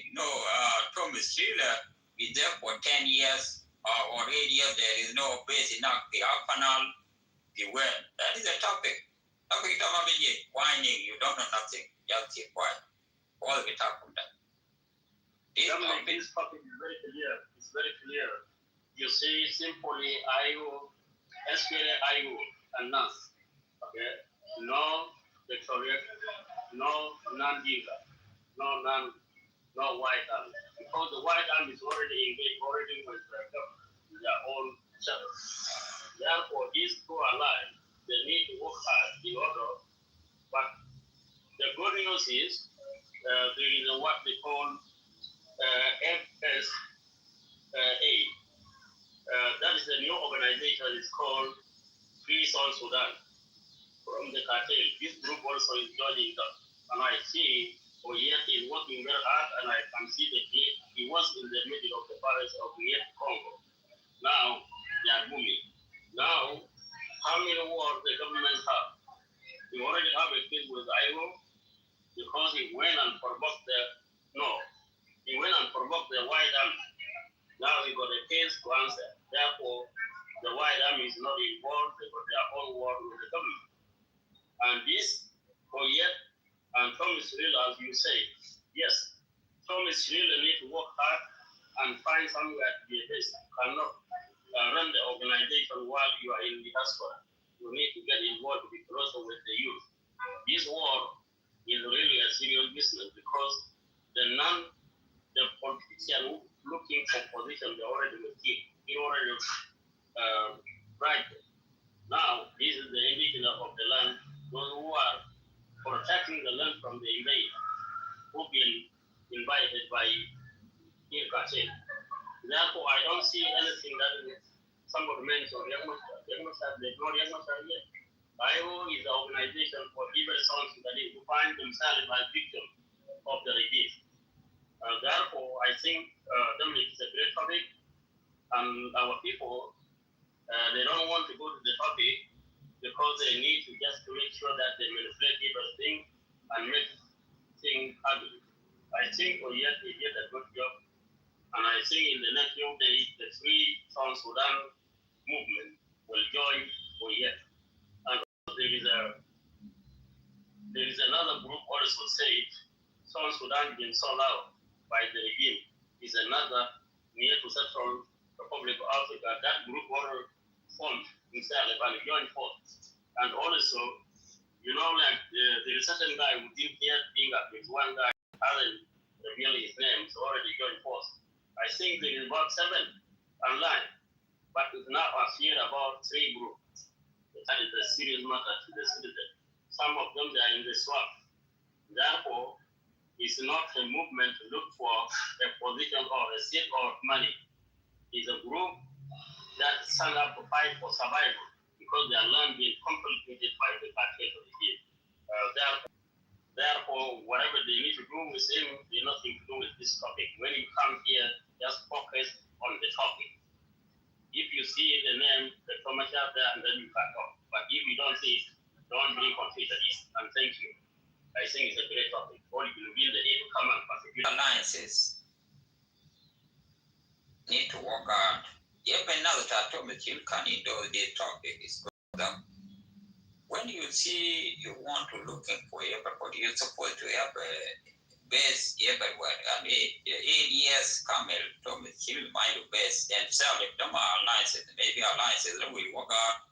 [SPEAKER 18] Thomas Schiller is there for 10 years or 8 years. There is no base enough. The Alpanal, the well. That is the topic. Topic whining, you don't know nothing. Just keep quiet. All the talk from that.
[SPEAKER 20] This topic is very clear. It's very clear. You say simply IO, SPLA IO, and NAS. Okay? No Victoria, no non-Dinka, no white army. Because the white army is already engaged, already with their own self. Therefore, these two allies, they need to work hard in order. But the good news is there is what they call FSA. That is a new organization. It's called Free South Sudan from the cartel. This group also is joining them. And I see Oyet is working very hard, and I can see that he was in the middle of the forest of Oyet Congo. Now they are moving. Now, how many wars the government have? We already have a case with IO because he went and provoked the white army. Now he got a case to answer. Therefore, the white army is not involved. They got their own war with the government. And this, Oyet and Thomas Hill, as you say, yes, Thomas really need to work hard and find somewhere to be a base. Cannot run the organization while you are in the diaspora. You need to get involved with also with the youth. This war is really a serious business because the politician looking for position, they already were killed. He already right. Now, this is the indicator of the land, those who are protecting the land from the invader, who've been invited by Kirkachen. Therefore, I don't see anything that is somebody mentioned. They must have yet. IO is the organization for evil sons that is to find themselves as victims of the regime. Therefore, I think Dominic is a great topic, and our people, they don't want to go to the topic because they need to just to make sure that they manipulate everything and make things ugly. I think Oyet did a good job, and I think in the next few days, the three South Sudan movement will join Oyet. And there is another group also said South Sudan being sold out by the regime is another near to Central Republic of Africa. That group will formed himself and join force. And also, like there is certain guy who didn't hear being up with one guy hasn't revealed his name, so already joined force. I think there is about 7 online, but now I've heard about 3 groups. That is a serious matter to the citizen. Some of them they are in the swamp. Therefore, it's not a movement to look for a position or a seat or money. It's a group that stand up to fight for survival because their land being completely by the patriot regime. Therefore, whatever they need to do with him, they nothing to do with this topic. When you come here, just focus on the topic. If you see the name, the commercial there, and then you can talk. But if you don't see it, don't bring confusion. And thank you. I think it's a great topic. All you will they need to come and contribute.
[SPEAKER 18] Alliances need to work out. Even now that you can do this topic is good. When you see you want to looking for everybody, you're supposed to have a base everywhere. And 8 years Camel Thomas Hill mind base and sell it to my alliances. Maybe alliances that will work out.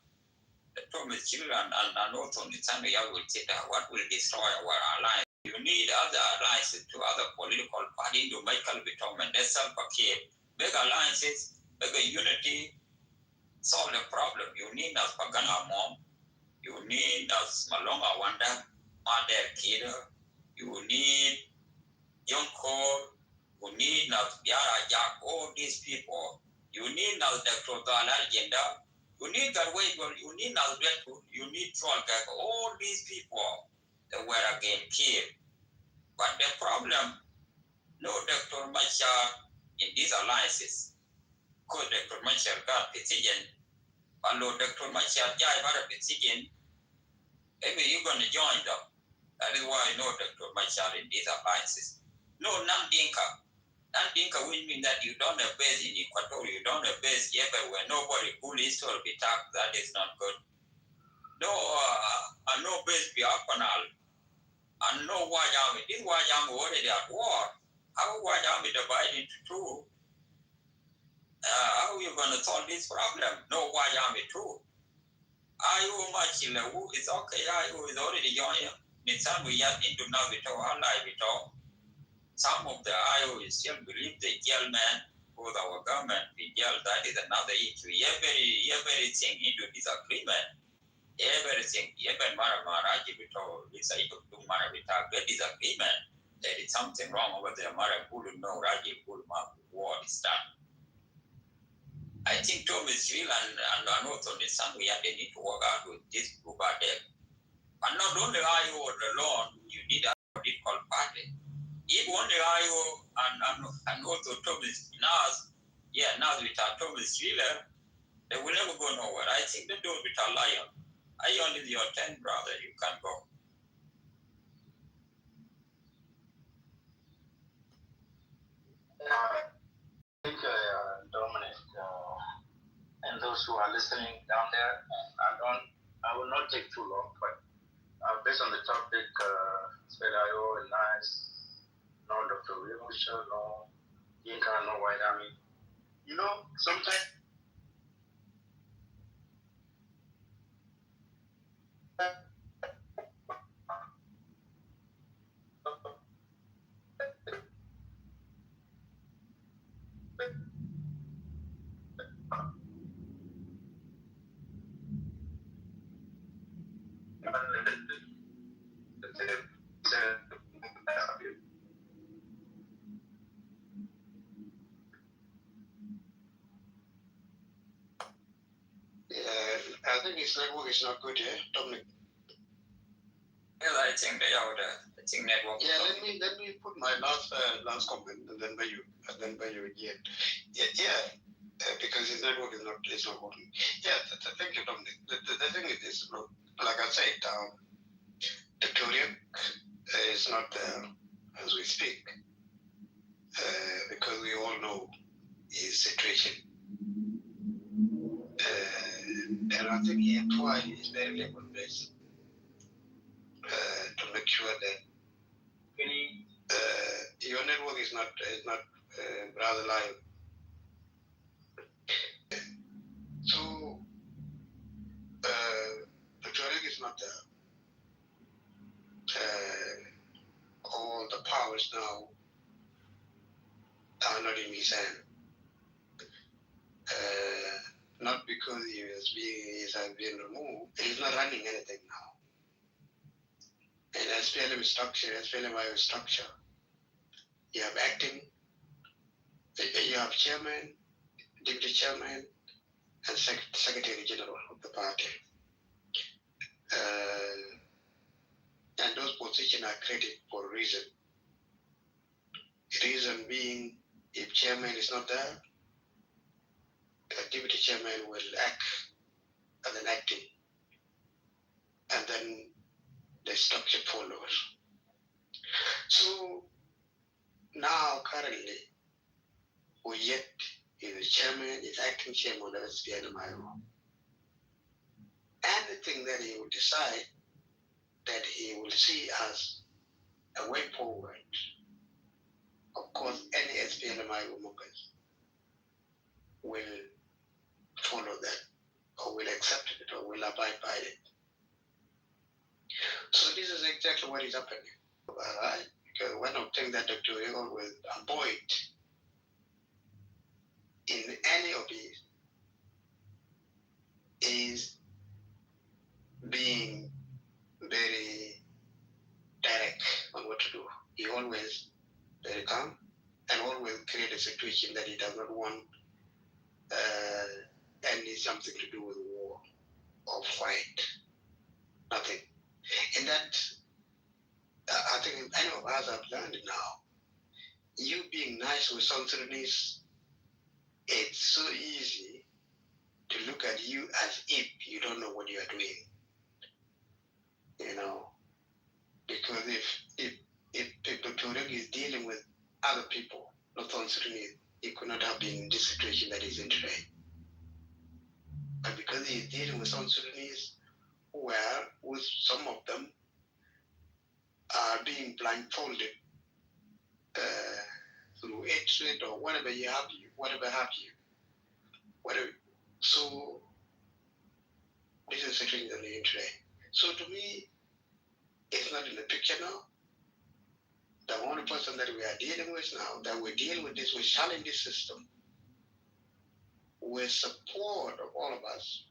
[SPEAKER 18] Thomas Hill and also the Zambia will sit down. What will destroy our alliance? You need other alliances to other political parties to make a between that's self-care. Big alliances, bigger unity, solve the problem. You need us Pagana Mom. You need us Malonga Wanda, Mother Kida. You need Young Cole. You need us Yara Jack. All these people. You need us Dr. Dala Agenda. You need that way. You need us Redwood. You need Trollgag. All these people that were again killed. But the problem, no Dr. Machar in these alliances. Could Dr. Machar got decision. But no Dr. Machar Jai got a decision. Maybe you're going to join them. That is why I know Dr. Machar in these alliances. No, non-Dinka. Non-Dinka will mean that you don't have base in Equatorial, you don't have base everywhere. Nobody police will be tagged. That is not good. No, no base be Apanal. And no White Army. This White Army already at war. How White Army divided into 2? How are you going to solve this problem? No White Army too. IO Machila, who is okay, IO is already joining. Some we have into now with our life with all. Some of the IO still believe the jail man with our government, the jail, that is another issue. Everything into disagreement. Everything, even Maramaraji with all this I took to Maravita, good disagreement. There is something wrong over there. Marapulu no Raji Pulma war is done. I think Thomas Hill and also the son we have they need to work out with this group out there. And not only IO alone, you need a political party. If only IO and also Thomas Nas, now with Thomas Wheeler, they will never go nowhere. I think they do it with a lion. I only your 10 brother, you can go.
[SPEAKER 11] I think Dominic and those who are listening down there, I will not take too long, but based on the topic, SPEDIO, Nice, no Dr. Wilbur, no Yinka, no White Army. Sometimes I think his network is not good here, Dominic.
[SPEAKER 18] Well, I think they are the network.
[SPEAKER 11] Yeah, let me put my last comment and then by you again. Because his network is not working. Yeah, thank you, Dominic. The thing is, look, like I said, Victoria is not there as we speak.
[SPEAKER 8] because we all know his situation. And I think he tried his very level best to make sure that your network is not brother live. So the Tuareg is not there. All the powers now are not in his hand. Not because he has been removed. He's not running anything now. And SPLM structure, SPLM structure, you have acting, you have chairman, deputy chairman, and secretary general of the party. And those positions are created for a reason. The reason being, if chairman is not there, the deputy chairman will act as an acting, and then the structure follows. So now currently, we yet is the chairman, is acting chairman of the SPLM. Anything that he will decide that he will see as a way forward, of course, any SPLM members will follow that, or will accept it, or will abide by it. So this is exactly what is happening. Right? Because one of the things that Dr. Egon will avoid in any of these is being very direct on what to do. He always very calm and always create a situation that he does not want any something to do with war or fight. Nothing. And that I think any of us have learned now. You being nice with South Sudanese, it's so easy to look at you as if you don't know what you are doing. You know, because if Dr. Reg is dealing with other people, not South Sudanese, he could not have been in this situation that he's in today. But because he's dealing with South Sudanese, where with some of them are being blindfolded through hatred or whatever have you. So this is the situation that we're in today. So to me, it's not in the picture now. The only person that we are dealing with now, that we deal with this, we challenge this system with support of all of us,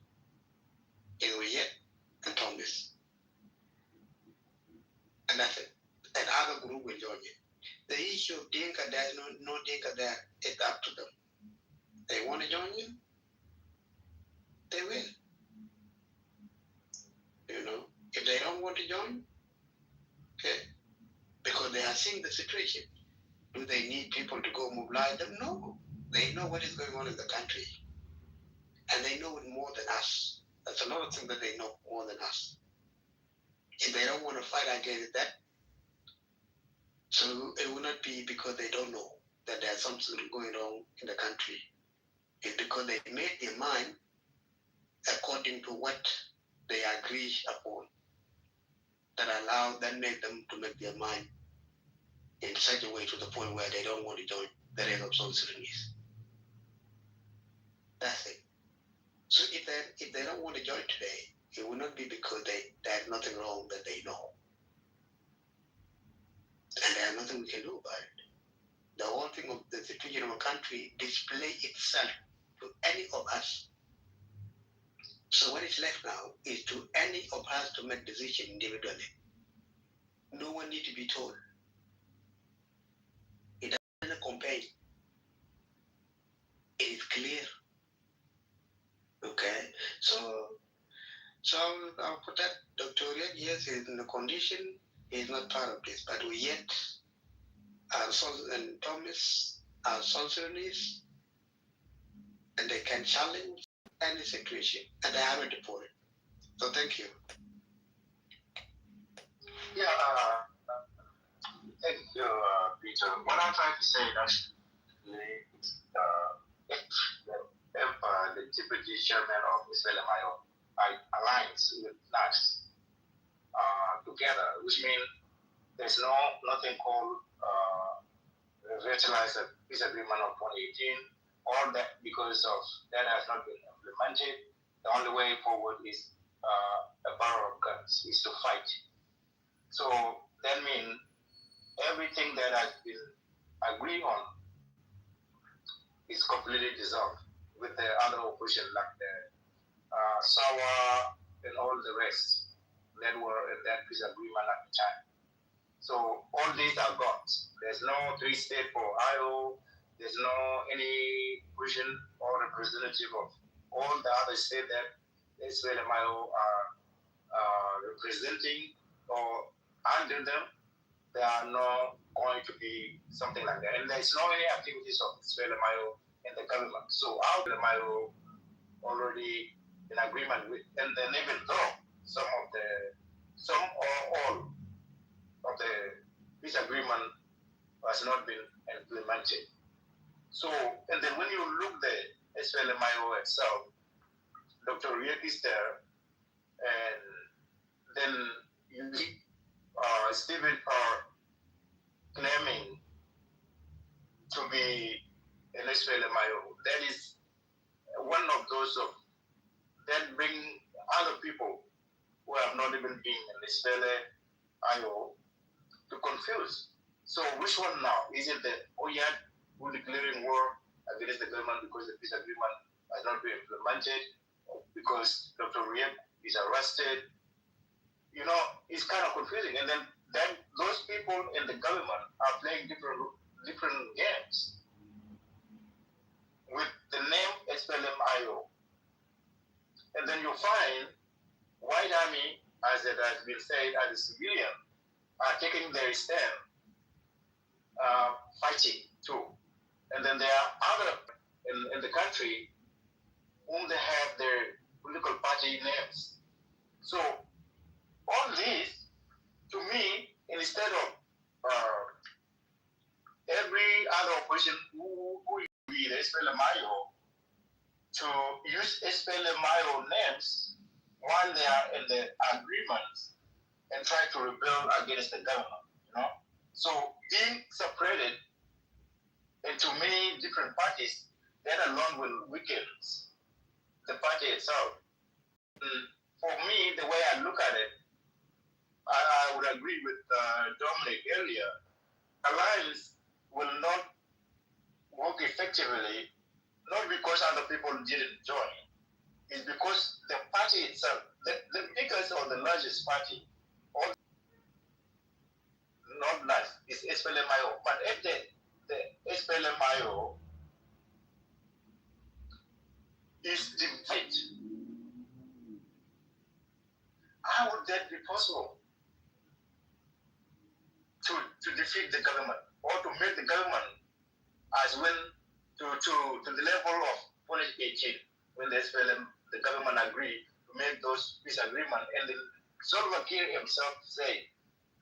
[SPEAKER 8] is Oyet and Thomas. And that's it. And other group will join it. The issue of Dinka, there's no Dinka there, it's up to them. They want to join you, they will. You know, if they don't want to join, okay, because they are seeing the situation. Do they need people to go mobilize them? No. They know what is going on in the country. And they know it more than us. That's another thing that they know more than us. If they don't want to fight against that, so it will not be because they don't know that there's something going on in the country. It's because they made their mind according to what they agree upon, that made them to make their mind in such a way to the point where they don't want to join the rest of South Sudanese. That's it. So if they don't want to join today, it will not be because there's nothing wrong that they know. And there's nothing we can do about it. The whole thing of the situation of a country display itself to any of us. So what is left now is to any of us to make decision individually. No one need to be told. It doesn't compare. It is clear. Okay, so I'll put that Dr. Riek, yes, is in the condition, he's not part of this, but we yet and Thomas are South Sudanese, and they can challenge any situation, and they haven't reported. So thank you.
[SPEAKER 19] Yeah, thank you, Peter.
[SPEAKER 11] So what I'm trying to say that if the deputy chairman of Israel Mayo aligns with NAS together, which means there's nothing called revitalize a peace agreement of 2018, or that because of that has not been implemented, the only way forward is a barrel of guns, is to fight. So that means everything that has been agreed on is completely dissolved with the other opposition like the Sawa and all the rest that were in that peace agreement at the time. So all these are gone. There's no three-state for IO. There's no any vision or representative of all the other states that Israel and IO are representing or under them. There are not going to be something like that. And there's no any activities of Israel and IO in the government. So our IO already in agreement with, and then even though some or all of the peace agreement has not been implemented. So, and then when you look the SPLMIO itself, Dr. Riek is there, and then you see Stephen claiming to be an SPLMIO. That is one of those that bring other people who have not even been in SPLMIO to confuse. So which one now? Is it the Oyad who declaring war against the government because the peace agreement has not been implemented, because Dr. Riek is arrested? You know, it's kind of confusing. And then those people in the government are playing different games with the name SPLM-IO. And then you find White Army, as it has been said, as a civilian, are taking their stand, fighting too. And then there are other in the country whom they have their political party names. So all this, to me, instead of every other opposition who be the SPLMIO to use SPLMIO names while they are in the agreements and try to rebel against the government, you know. So being separated into many different parties, that alone will weaken the party itself. For me, the way I look at it, I would agree with Dominic earlier. Alliance will not work effectively, not because other people didn't join. It's because the party itself, the biggest or the largest party, or not large, is SPLMIO. But if the SPLMIO is divided, how would that be possible to defeat the government or to make the government as when to the level of 2018 when the government agreed to make those peace agreement, and the Salva Kiir himself said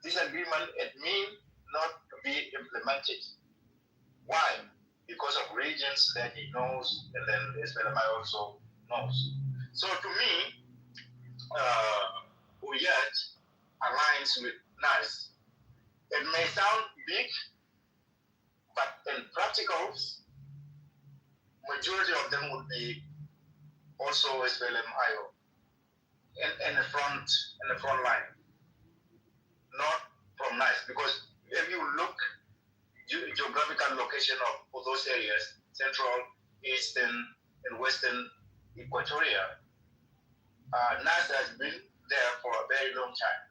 [SPEAKER 11] this agreement it means not to be implemented. Why? Because of regions that he knows, and then the SPLMI also knows. So to me, Uyat aligns with NAS. It may sound big, but in practicals, majority of them would be also SPLM-IO in the front line, not from NICE. Because if you look geographical location of those areas, central, eastern, and western Equatoria, NICE has been there for a very long time,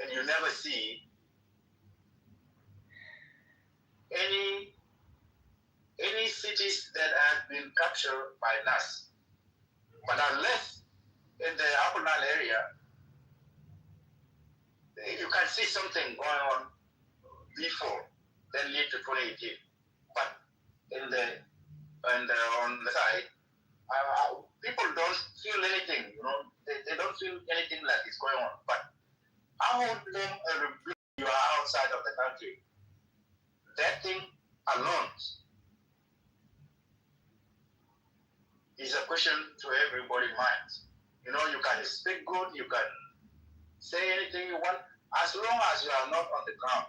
[SPEAKER 11] and you never see any cities that have been captured by NAS. But unless in the Upper Nile area, you can see something going on before that lead to 2018. But on the side, people don't feel anything, you know, they don't feel anything like it's going on. But I want them
[SPEAKER 4] you are outside of the country. That thing alone is a question to everybody's mind. You know, you can speak good, you can say anything you want, as long as you are not on the ground.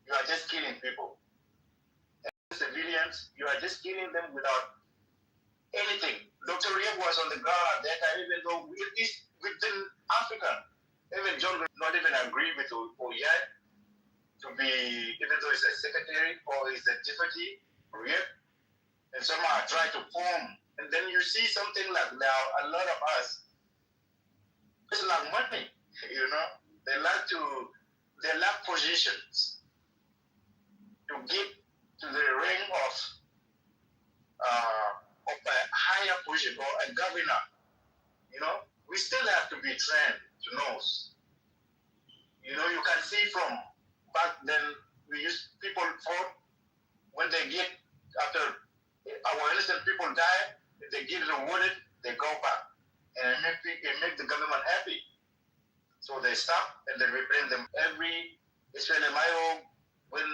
[SPEAKER 4] You are just killing people. And civilians, you are just killing them without anything. Dr. Riek was on the ground at that time, even though it is within Africa. Even John would not even agree with Oyai to be, even though he's a secretary or he's a deputy, Riek, and somehow try to form. And then you see something like now, a lot of us, it's like money, you know. They lack positions to get to the rank of a higher position or a governor. You know, we still have to be trained to know. You know, you can see from back then, we used people fought when they get after our innocent people die, if they get rewarded, they go back and it make the government happy. So they stop and then we bring them every SPLMIO when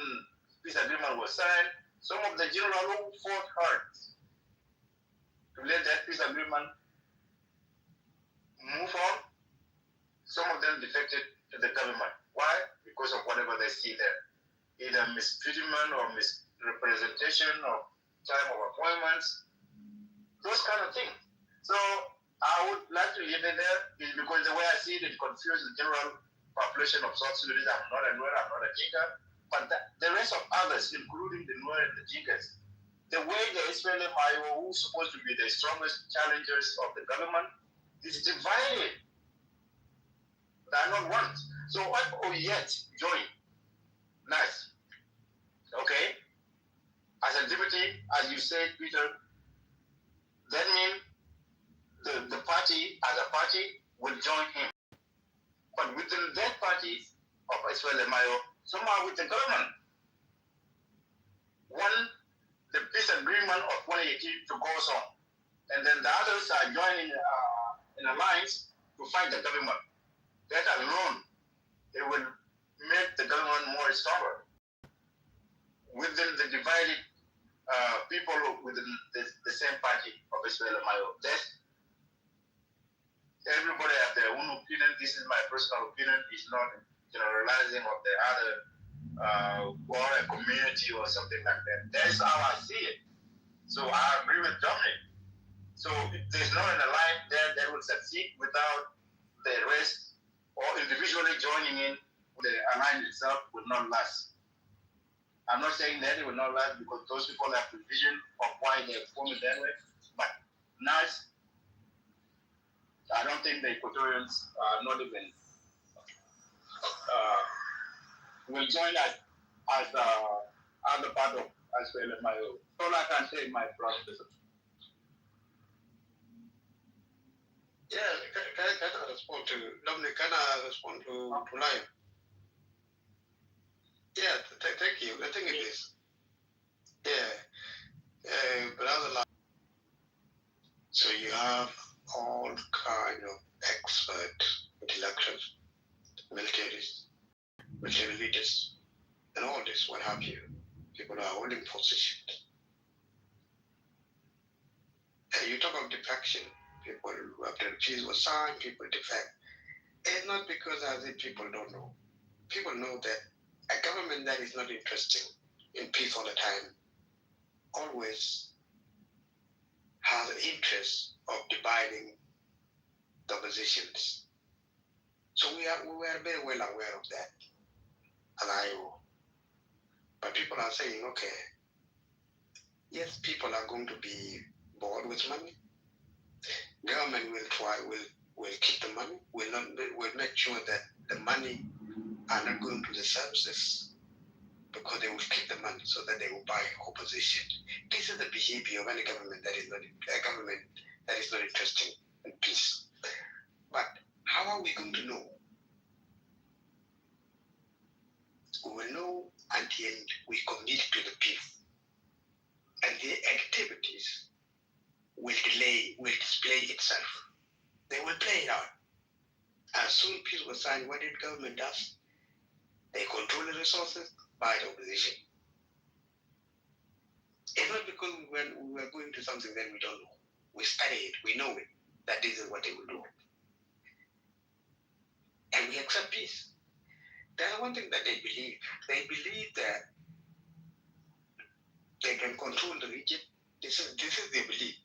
[SPEAKER 4] peace agreement was signed. Some of the generals who fought hard to let that peace agreement move on, some of them defected to the government. Why? Because of whatever they see there. Either mistreatment or misrepresentation of time of appointments, those kind of things. So I would like to leave it there because the way I see it, it confuses the general population of South Sudanese. I'm not a Nuer, I'm not a Dinka, but the rest of others, including the Nuer and the Dinkas, the way the SPLM-IO, who's supposed to be the strongest challengers of the government, is divided. They are not one. So what yet join? Nice. Okay? As a deputy, as you said, Peter, that means the party, as a party, will join him. But within that party of SPLM-IO, somehow with the government, one, the peace agreement of 2018 to go on, and then the others are joining in alliance to fight the government. That alone, it will make the government more stronger. Within the divided people within the same party of SPLM-IO, everybody have their own opinion. This is my personal opinion. It's not generalizing of the other or a community or something like that. That's how I see it. So I agree with Dominic. So there's no an alliance there that will succeed without the rest or individually joining in. The alliance itself will not last. I'm not saying that it will not last because those people have the vision of why they're forming that way. But now I don't think the Equatorians are not even will join us as other part of SPLMIO. All I can say, my brother.
[SPEAKER 2] Yeah, can I respond to Dominic? Can I respond to Lion? Yeah, thank you. The thing is, brother Lion. So you have all kind of expert intellectuals, military leaders, and all this, what have you. People are holding positions. And you talk of defection, people, after the peace was signed, people defect. It's not because as if people don't know. People know that a government that is not interested in peace all the time always has an interest of dividing the oppositions. So we were very well aware of that, but people are saying, okay, yes, people are going to be bored with money. Government will keep the money, will make sure that the money are not going to the services because they will keep the money so that they will buy opposition. This is the behavior of any government that is not interested in peace. But how are we going to know? We will know until we commit to the peace. And the activities will display itself. They will play it out. As soon as peace was signed, what did government do? They control the resources by the opposition. It's not because when we are going to something that we don't know. We study it, we know it, that this is what they will do. And we accept peace. There's one thing that they believe. They believe that they can control the region. This is their belief.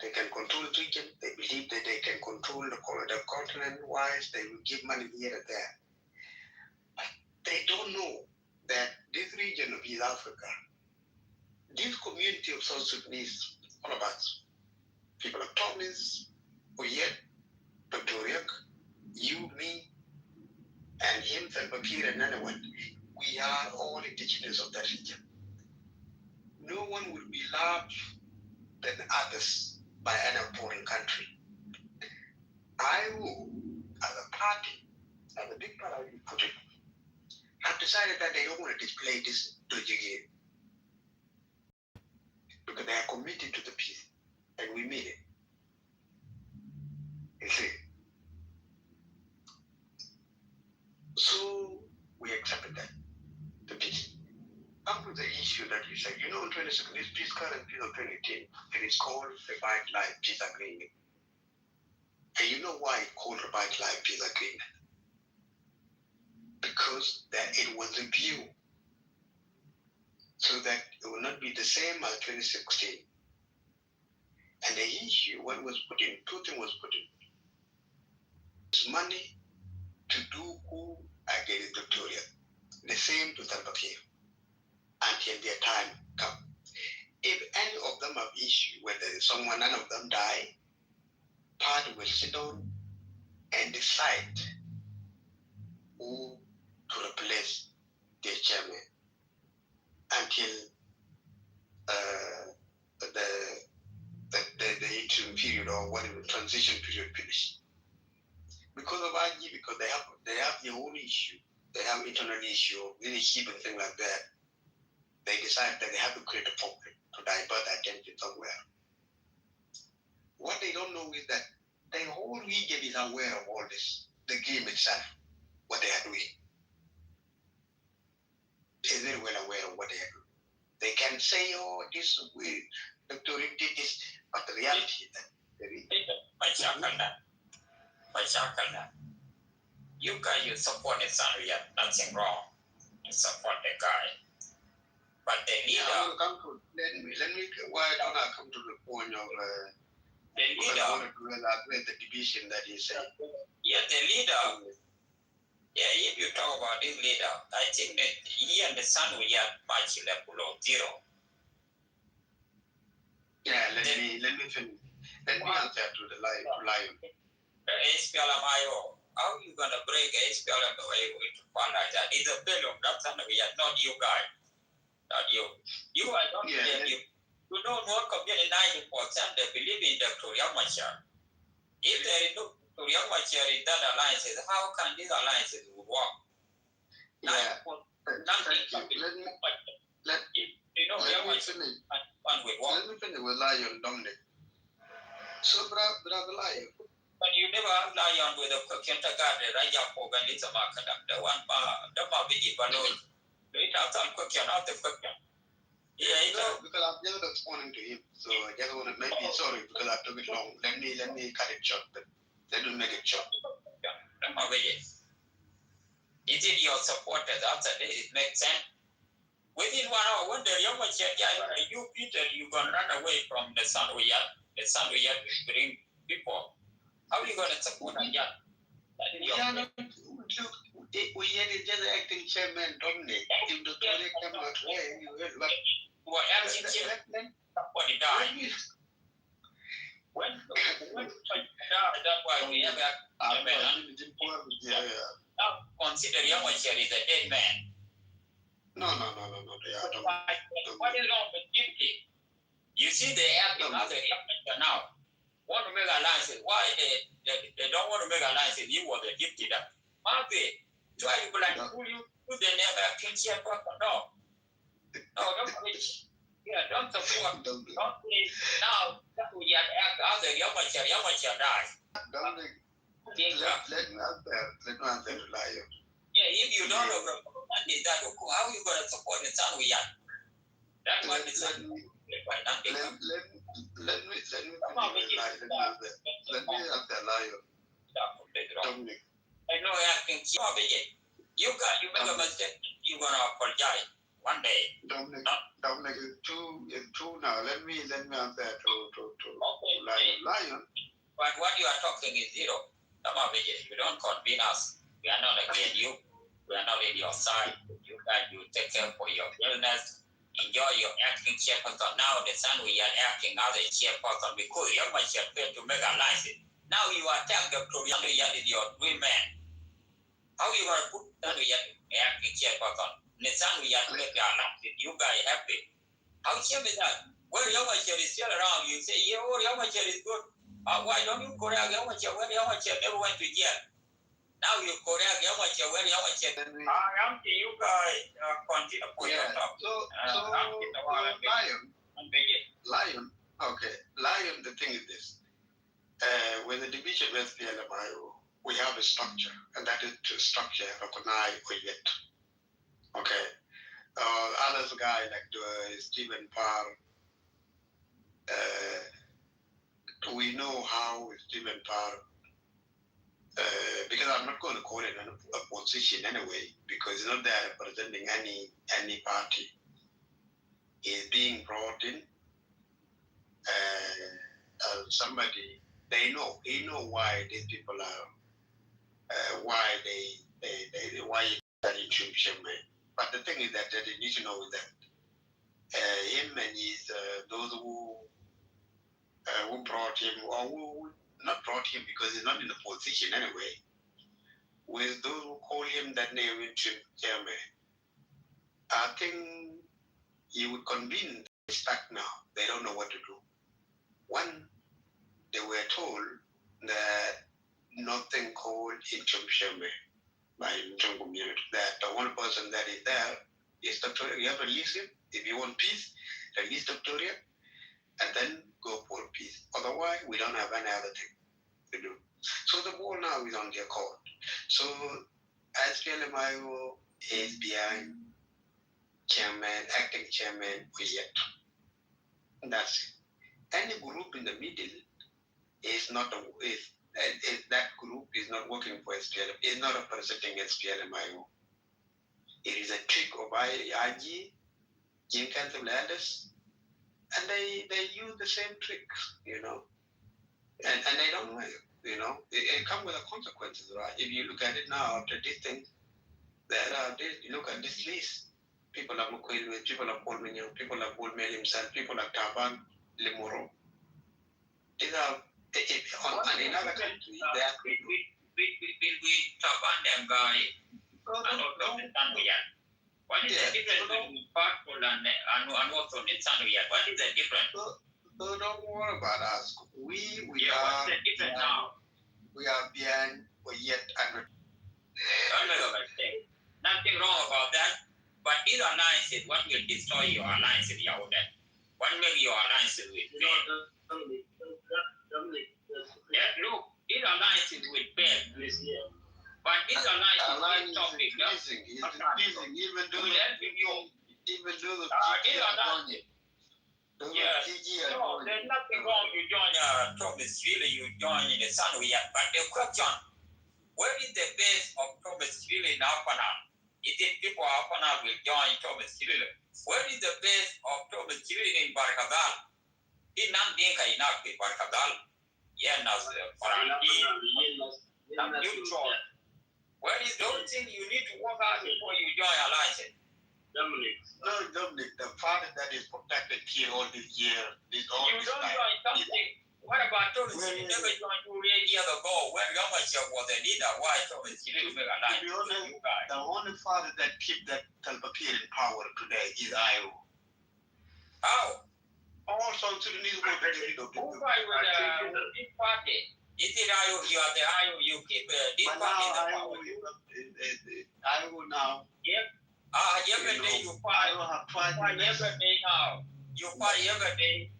[SPEAKER 2] They can control the region. They believe that they can control the continent-wise. They will give money here and there. But they don't know that this region of East Africa, this community of South Sudanese, all of us, people of Thomas, Oyet, Dr. Riek, you, me, and him, Bakir, and anyone, we are all indigenous of that region. No one will be loved than others by any foreign country. IO, as a party, as a big part of the put it, have decided that they don't want to display this to again. Because they are committed to the peace. And we mean it. You see? So we accepted that, the peace. Come to the issue that you said, in 22nd, this peace current peace of 2010, it is called Revitalized Peace Agreement. And you know why it's called Revitalized Peace Agreement? Because that it was reviewed so that it will not be the same as 2016. And the issue, what was put in, Putin was put in, is money to do coup against Victoria. The same to Salva Kiir until their time comes. If any of them have issue, whether someone, none of them die, party will sit down and decide who to replace their chairman until the interim period or whatever transition period finish. Because of IG, because they have their own issue, they have internal issue, leadership and things like that. They decide that they have to create a problem to divert attention somewhere. What they don't know is that the whole region is aware of all this, the game itself, what they are doing. They're very well aware of what they are doing. They can say, oh, this way, Dr. Rick did this, but the reality is that
[SPEAKER 18] you guys, you support the son, we have nothing wrong. You support the guy. But the leader.
[SPEAKER 2] Let me why don't I come to the point of
[SPEAKER 18] the leader.
[SPEAKER 2] The division that he said.
[SPEAKER 18] Yeah, the leader. Yeah, if you talk about this leader, I think that he and the son will have much below zero.
[SPEAKER 2] Yeah, let me finish. Let me answer to the lion.
[SPEAKER 18] SPLMIO, how are you gonna break SPLM the way to find like that? It's a failure, that's something we are not you guys. Not you. You are not you. You don't know community 90% they believe in Dr. Yamachar. If there is no Dr. Yamachar in that alliances, how can these alliances work?
[SPEAKER 2] Yeah. Let me finish with Lion Dominic. So, brother Lion.
[SPEAKER 18] But you never have Lion with a kindergarten, Raja Poganisa Makada, the one the Mabiji Balloon. Do it have some cooking out the cooking. Yeah,
[SPEAKER 2] because I'm just responding to him. So I just want to make it sorry because I took it long. Let me cut it short. But let me make it short.
[SPEAKER 18] Is it your supporters after this? It makes sense. Within 1 hour, when the young man said, you Peter, you can run away from the sun we have. The sun we have to bring people. How are you going to support a young?
[SPEAKER 2] We are not. We are just acting chairman, Dominic. If the Tory come out way, you will. But
[SPEAKER 18] what else is here? Somebody died. When that's why we have a consider young man is a dead man.
[SPEAKER 2] No.
[SPEAKER 18] What is wrong with Gypsy? You see, they have another now. Want to make alliances? Why they don't want to make alliances? You were the Gypsy. Marty, try to who you put the name of King Shepherd? No, don't preach. Yeah, don't support. Don't preach. Now, we have other Yamacha died.
[SPEAKER 2] Let me answer the lion.
[SPEAKER 18] Yeah, if you don't know Monday that how are you going to support the son we have? That's what it's
[SPEAKER 11] let me answer Lion. Dominic.
[SPEAKER 18] I know I think you make a mistake, you're gonna apologize one day.
[SPEAKER 11] Dominic is true now. Let me answer to Lion.
[SPEAKER 18] But what you are talking is zero. You don't convene us. We are not against you. We are not in your side. You guys, you take care for your illness. Enjoy your acting chairperson. Now the son we are acting as a chairperson because you must have to make alliances. Now you attack the provincial is your dream man. How you going to put son we are acting chairperson? The son we are make alliances. You guys happy. How shame is that? Well, your share is still around. You say, yeah, oh, your share is good. Why don't you correct your share? Well, your share never went to jail. Now you correct your share. Well, your share. I'm you guys continue for your talk.
[SPEAKER 11] Lion. Okay, Lion. The thing is this: with the division of SPLMIO, we have a structure, and that is the structure recognized or yet. Okay, others guy like Stephen Parr. We know how Stephen Parr. Because I'm not going to call it a position anyway, because it's not there representing any party. He's being brought in. Somebody he know why these people are why they why intrusion. But the thing is that they need to know that him and his those who brought him or who not brought him because he's not in a position anyway. With those who call him that name interim chairman, I think he would convene stuck now. They don't know what to do. One, they were told that nothing called interim chairman by interim community. That the one person that is there is Dr. You have to release him. If you want peace, release Dr. and then go for peace. Otherwise, we don't have any other thing to do. So the ball now is on their court. So SPLMIO is behind acting chairman, yet. That's it. Any group in the middle is not that group is not working for SPLM, is not representing SPLMIO. It is a trick of IG, Jim Council elders, and they use the same tricks, and they don't know it. It comes with the consequences, right? If you look at it now, after this thing, you look at this list. People like Mukwege, people like Paul Mignon, people like Paul Mel himself, people like Taban, Lemuro. These are, and in other countries, they are.
[SPEAKER 18] We Taban them guy. What is the difference between Parkpol and also Nitsanuya? What is the difference?
[SPEAKER 11] So don't worry about us. We
[SPEAKER 18] what's the difference now?
[SPEAKER 11] We are behind or yet under.
[SPEAKER 18] Nothing wrong about that. But these alliances, what will destroy your alliance with your own? What make your alliances with fail? Yeah, look, these alliances will fail. But these alliances is topic.
[SPEAKER 11] Even though the
[SPEAKER 18] no, there's nothing wrong. You join Thomas Philly, you join in the Sunway, but the question, where is the base of Thomas Philly in Alpana? Is it people Alpana will join Thomas Philly? Where is the base of Thomas Philly in Barkadal? In Nandinka in Barkadal? Yeah, now, neutral. Where is those things you need to work out before you join alliance?
[SPEAKER 11] Dominic, the father that is protected here all this year,
[SPEAKER 18] you don't join something. What about Thomas? You never joined 2 years ago when Yamacha was a leader. Why Thomas?
[SPEAKER 11] The only father that keep that Salva Kiir in power today is Io.
[SPEAKER 18] How?
[SPEAKER 11] Also, Sudanese go to the
[SPEAKER 18] who fight with this party? Is it Io? You are the Io. You keep this party in the power.
[SPEAKER 11] Io now.
[SPEAKER 18] Yep. Every day you fight. Every day now. You fight every day.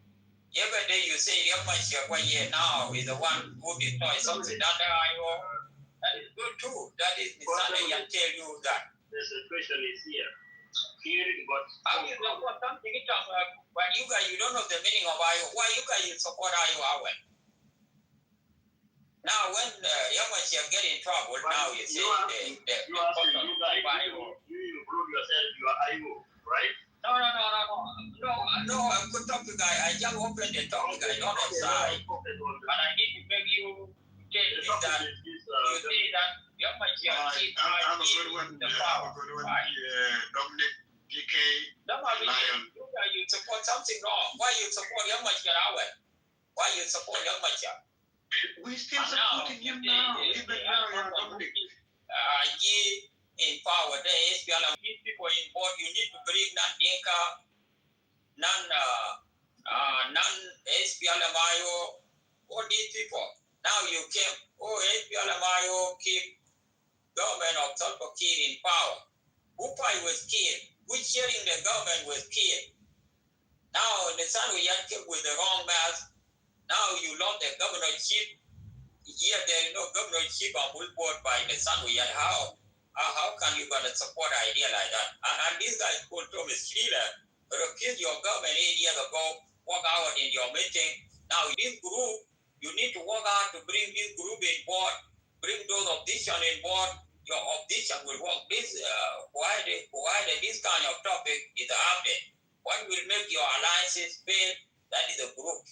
[SPEAKER 18] Every day you say Yamacha now is the one who destroys something under Io. That is good too. That is Sunday and tell you that.
[SPEAKER 20] The situation is here. Here, but
[SPEAKER 18] how you know what something it up? But you guys, you don't know the meaning of Iowa. Why you guys support Iowa? Now, when Yamachi get in trouble, but now you say you guys, you
[SPEAKER 20] include yourself, you are Iowa, right?
[SPEAKER 18] No, I could talk to guy. I just open the topic. I don't outside. But I need to make you tell me that you say that Yamachi
[SPEAKER 17] I'm a good one. Dominic, PK, Lion.
[SPEAKER 18] You support something wrong. Why you support Yamachi? Why you support Yamachi?
[SPEAKER 17] We still supporting him now. Even now, Dominic.
[SPEAKER 18] In power, there is people in board. You need to bring non-Dinka, non-SPLMIO, all these people. Now you came, SPLMIO keep government of Salva Kiir in power. Upai was killed. Who sharing the government was killed. Now the son we had came with the wrong mask. Now you lost the governorship. Here there is no governorship on board by the son we had. How can you gonna support an idea like that? And this guy called Thomas Schiller refused your government 8 years ago, walk out in your meeting. Now this group, you need to work out to bring this group in board, bring those opposition in board. Your opposition will work. This why this kind of topic is happening. What will make your alliances fail? That is a group.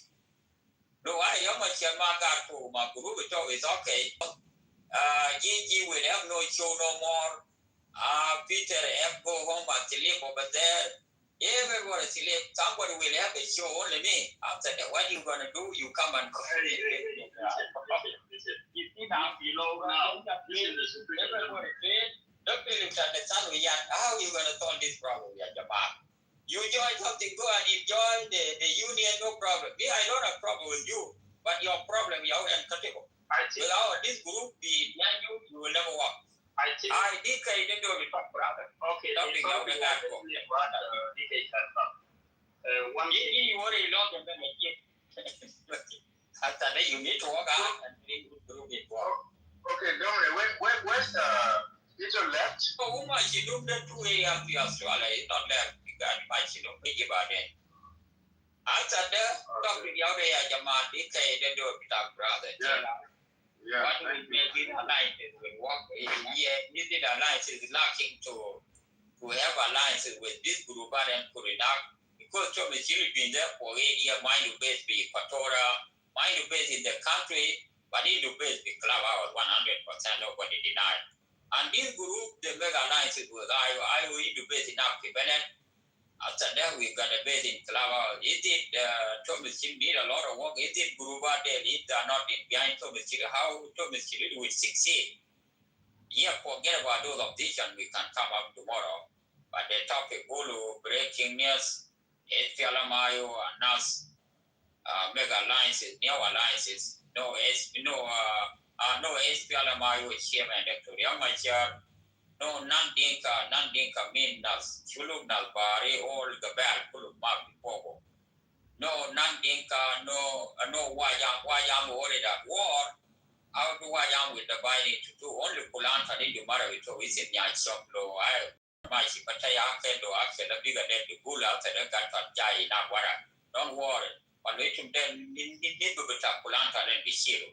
[SPEAKER 18] No, I am a chairman to my group is okay. Gigi will have no show no more. Peter F go home and sleep over there. Everybody sleep. Somebody will have a show, only me. After that, what you gonna do? You come and call it. How you gonna solve this problem, You join something, go and enjoy the union, no problem. Me, I don't have problem with you, but your problem, you are uncomfortable. Without this group behind you, you will never work. I did say you didn't talk brother. Okay, something out of that. One thing you already lost and then again. After that, you need to walk out and bring the group in work.
[SPEAKER 17] Okay, Dominic, where's Peter left?
[SPEAKER 18] Oh, much you do the 2 a.m. to Australia is not left because much you don't think about it. After that, talk to the other Jamal, they say they do it without brother.
[SPEAKER 17] Yeah.
[SPEAKER 18] What will make it alliances will work? This alliance is lacking to have alliances with this group and put it out because Thomas Hill been there for 8 years. Mind your base be Equatorial, mind your base in the country, but in the base be club out 100%. Nobody denied. And this group they make alliances with Iowa in the base in Africa. After that, we got a base in Clavao. Is it Thomas Hill need a lot of work? Is it Guruba there? If they are not behind Thomas Hill, how Thomas Hill will succeed? Yeah, forget about those opposition. We can come up tomorrow. But the topic, Gulu, breaking news, SPLMIO, and NAS, mega alliances, new alliances, no SPLMIO chairman, Dr. Yamachar. No, non-Dinka mean nas, Chuluk nas Bari, all the bad Kuluk Mark Pogo. No, non-Dinka, no Wayam worried at war. How do Wayam with the binding to do? Only Kulanta did the matter with so is in Yanshop low. I might see Pataya Kendo, actually the bigger than the bull after the Gata Jai, not what. Don't worry. But let him then need to be Kulanta and be zero.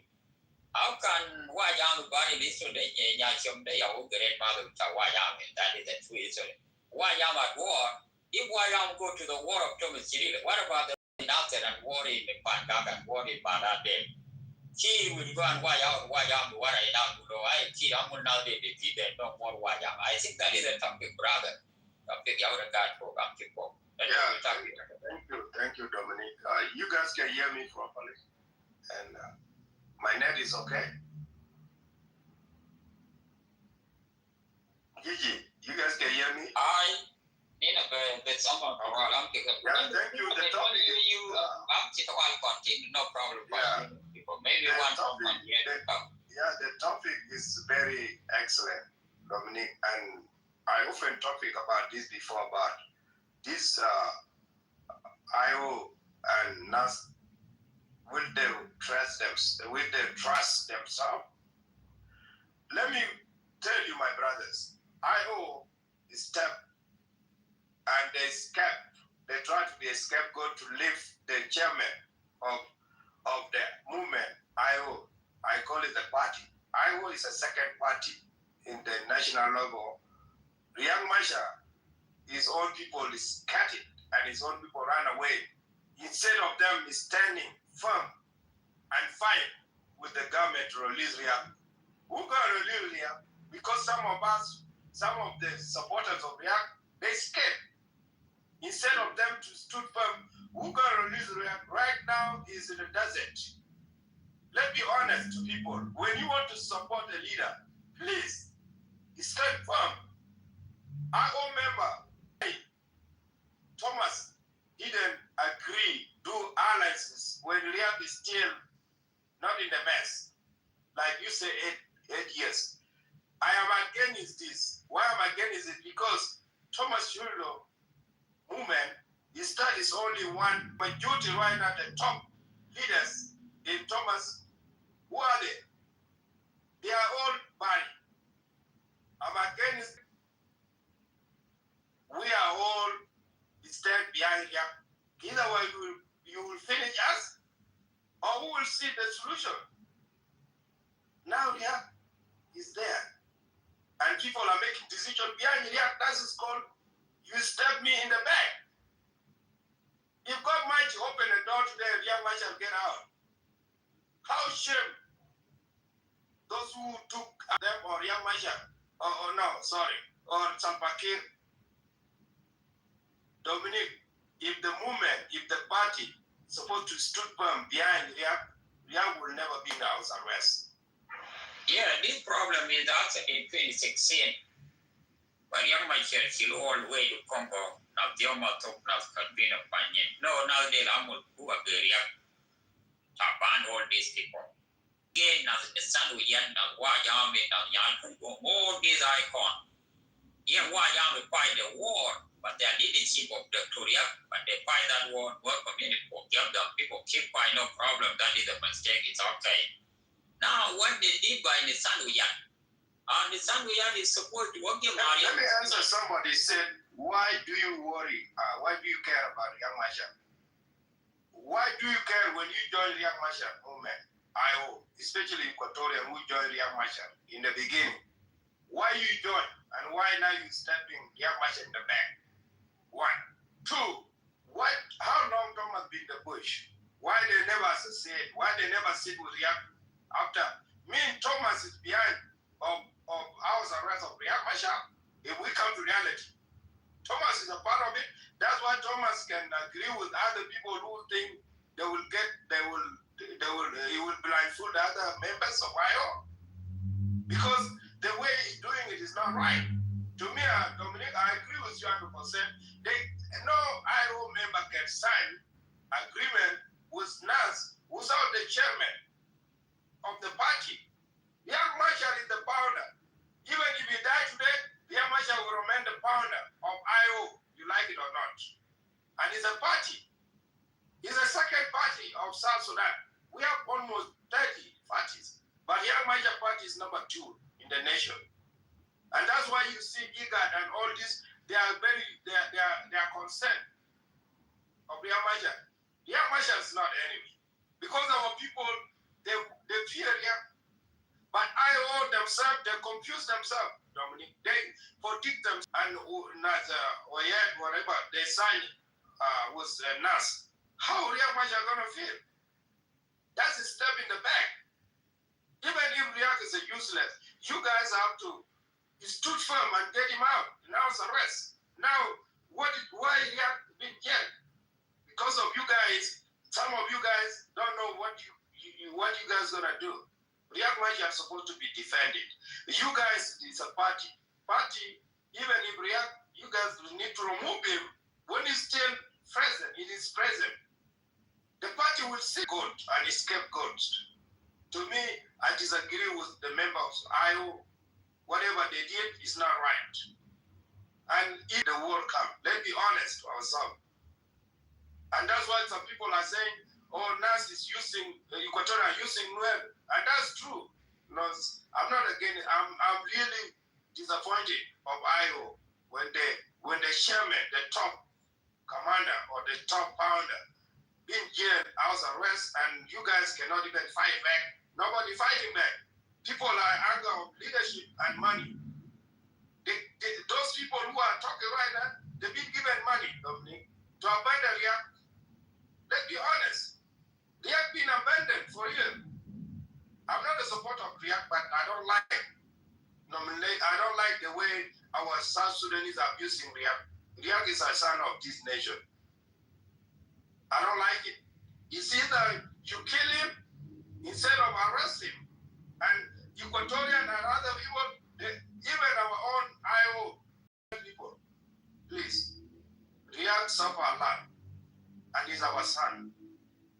[SPEAKER 18] How can Wayam body listen to Yasham Day or grandmother to Wayam? That is the truth. Wayam at war. If Wayam go to the war of Thomas City, what about the after and war in the Pandak and war in Pandak? She will go and Wayam, what I now do. I see I'm now they defeat no more Wayam. I think that is a topic, brother. Topic out of that program.
[SPEAKER 17] Thank you, Dominic. You guys can hear me properly. And my net is okay. Gigi, you guys can hear me?
[SPEAKER 18] Someone program.
[SPEAKER 17] Yeah, thank you. The topic
[SPEAKER 18] no problem.
[SPEAKER 17] Yeah.
[SPEAKER 18] Maybe one topic.
[SPEAKER 17] The topic is very excellent, Dominic. And I often topic about this before, about this IO and NAS. Will they trust themselves? Let me tell you, my brother. They try to be a scapegoat to lift the chairman of the movement, IO. I call it the party. IO is a second party in the national level. Riek Machar, his own people is scattered and his own people ran away. Instead of them standing firm and fight with the government to release Riek. Who got release Riek? Because some of the supporters of Riek, they scared. Instead of them to stood firm, who got release Riek right now is in the desert. Let's be honest to people. When you want to support a leader, please stand firm. IO member Thomas didn't agree do alliances when Riek is still not in the mess. Like you say, 8 years. I am against this. Why am I against it? Because Thomas Shullo movement, his start is only one majority right now, the top leaders in Thomas. Who are they? They are all body. I'm against. We are all stand behind Riek. Either way, you will finish us, or we will see the solution. Now Riek is there, and people are making decisions behind Riek. That is called you stab me in the back. If God might open a door today, Riek Machar get out. How shame those who took them or Riek Machar, or Sampakir, Dominic. If the movement, if the party supposed to stood firm behind Riek will never be in the house arrest.
[SPEAKER 18] Yeah, this problem is also in 2016. But young Machar still all the way to Congo. Now the Oma talk now convene opinion. No, now they are more poor Riek. Ban all these people. Again, now the sun we yan now why army now yan all these icons. Yeah, why army fight the war, but they are leadership of the Korea, but they fight that war, work community for give them people keep fight no problem. That is a mistake, it's okay. Now what they did by the Sanuyan, and the Sanuyan is supposed to work your money.
[SPEAKER 17] Let me answer somebody said, why do you worry? Why do you care about Riek Machar? Why do you care when you join Riek Machar movement? IO, especially Equatorian who joined Riek Machar in the beginning. Why you join and why now you stepping Riek Machar in the back? 1. 2. How long Thomas been the bush? Why they never associate? Why they never sit with Riek after? Me and Thomas is behind of house arrest of Riek Machar. If we come to reality, Thomas is a part of it. That's why Thomas can agree with other people who think he will blindfold the other members of IO. Because the way he's doing it is not right. To me, Dominic, I agree with you 100%. No IO member can sign agreement with NAS without the chairman of the party. Riek Machar is the founder. Even if he died today, Riek Machar will remain the founder of IO, you like it or not. And it's a party. It's a second party of South Sudan. We have almost 30 parties. But Riek Machar party is number 2 in the nation. And that's why you see IGAD and all this, they are concerned of Riek Machar. Riek Machar is not enemy. Because our people, they fear Riek. But IO themselves, they confuse themselves, Dominic. They predict them and whatever they sign with NAS. How Riek Machar gonna feel? That's a step in the back. Even if Riek is useless, you guys have to stood firm and get him out. Now it's arrest. Now, why Riek been jailed? Because of you guys, some of you guys don't know what you guys gonna do. Riek Machar is supposed to be defended. You guys, it's a party. Even if Riek, you guys need to remove him when he's still present. It is present. The party will see good and escape good. To me, I disagree with the members. Whatever they did is not right. And if the war comes, let's be honest to ourselves. And that's why some people are saying, oh, NAS is using, Equatorial using Nuer. And that's true. No, I'm not against it. I'm really disappointed of IO when the chairman, the top commander or the top founder being jailed, house arrest, and you guys cannot even fight back. Nobody fighting back. People are anger of leadership and money. Those people who are talking right now, they've been given money, Dominic, to abandon Riyak. Let's be honest. Riyak been abandoned for years. I'm not a supporter of Riyak, but I don't like the way our South Sudanese are abusing Riyak. Riyak is a son of this nation. I don't like it. It's either you kill him instead of arrest him. And Equatorian and other people, even our own IO people, please, Riyak suffer a lot, and he's our son.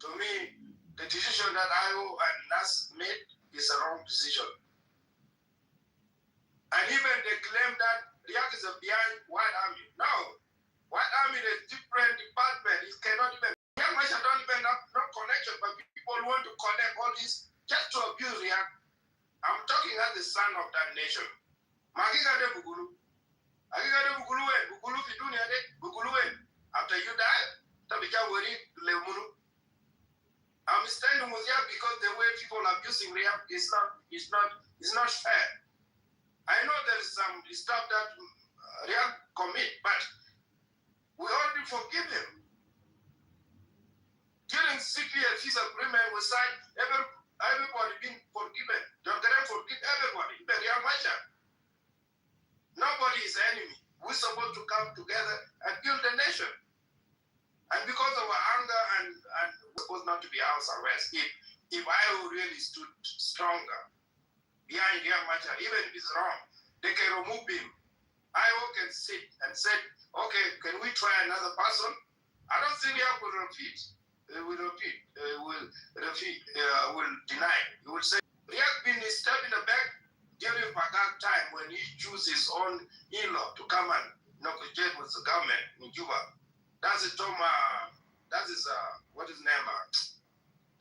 [SPEAKER 17] To me, the decision that IO and NAS made is a wrong decision. And even they claim that Riyak is behind White Army. No, White Army is a different department. It cannot even. Young Russia don't even have no connection, but people want to connect all this just to abuse Riyak. I'm talking as the son of that nation. Magigade Bugulu. Agigade Bugulu, Bugulu Fidunia, Bugulu. After you die, Tabika Wari Lemunu. I'm standing with Riyak because the way people are abusing Riyak is not fair. I know there is some stuff that Riyak commit, but we already forgive him. During 6 years, his agreement was signed, everybody being forgiven. Dr. M forgive everybody. Nobody is enemy. We're supposed to come together and build the nation. And because of our anger and we're supposed not to be house arrest. If I really stood stronger behind Riek Machar, even if it's wrong, they can remove him. I can sit and say, okay, can we try another person? I don't think Riek will repeat. Will deny. He will say, Riek been stabbed in the back during Baghdad time when he chose his own in-law to come and negotiate with the government in Juba. That's it, Tom. That is what is his name?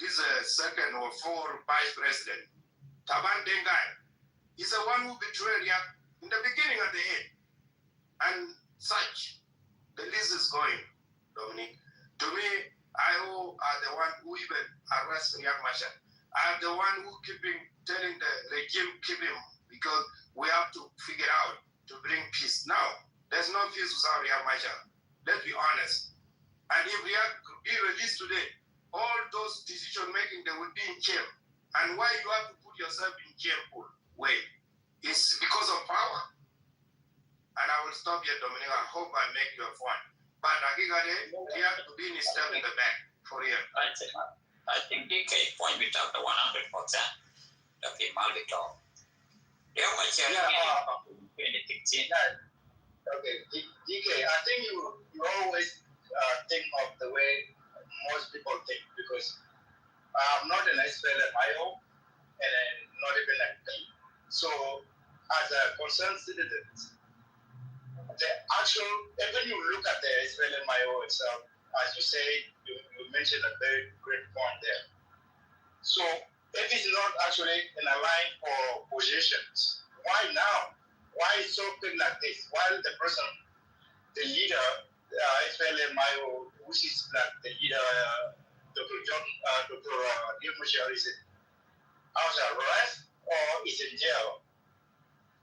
[SPEAKER 17] This second or fourth vice president, Taban Dengai. He's the one who betrayed Riek in the beginning and the end. And such, the list is going, Dominic. To me, IO are the one who even arrest Riek Machar. I am the one who telling the regime keep him because we have to figure out to bring peace. Now, there's no peace without Riek Machar. Let's be honest. And if Riek be released today, all those decision making they will be in jail. And why you have to put yourself in jail pool? Wait, it's because of power. And I will stop here, Dominic. I hope I make your point. But Agigade, he has to be in his step in the back for real.
[SPEAKER 18] I think DK point without the 100%. Okay, Malvito. Yeah,
[SPEAKER 11] okay, DK, I think you always think of the way most people think because I'm not an SPLM-IO and not even a P. So, as a concerned citizen, the actual, when you look at the SPLM-IO itself, as you say, you mentioned a very great point there. So, if it's not actually in a line for positions, why now? Why is so quick like this? While the person, the leader, SPLM-IO, which is like the leader, Dr. Riek Machar is house arrest or is in jail.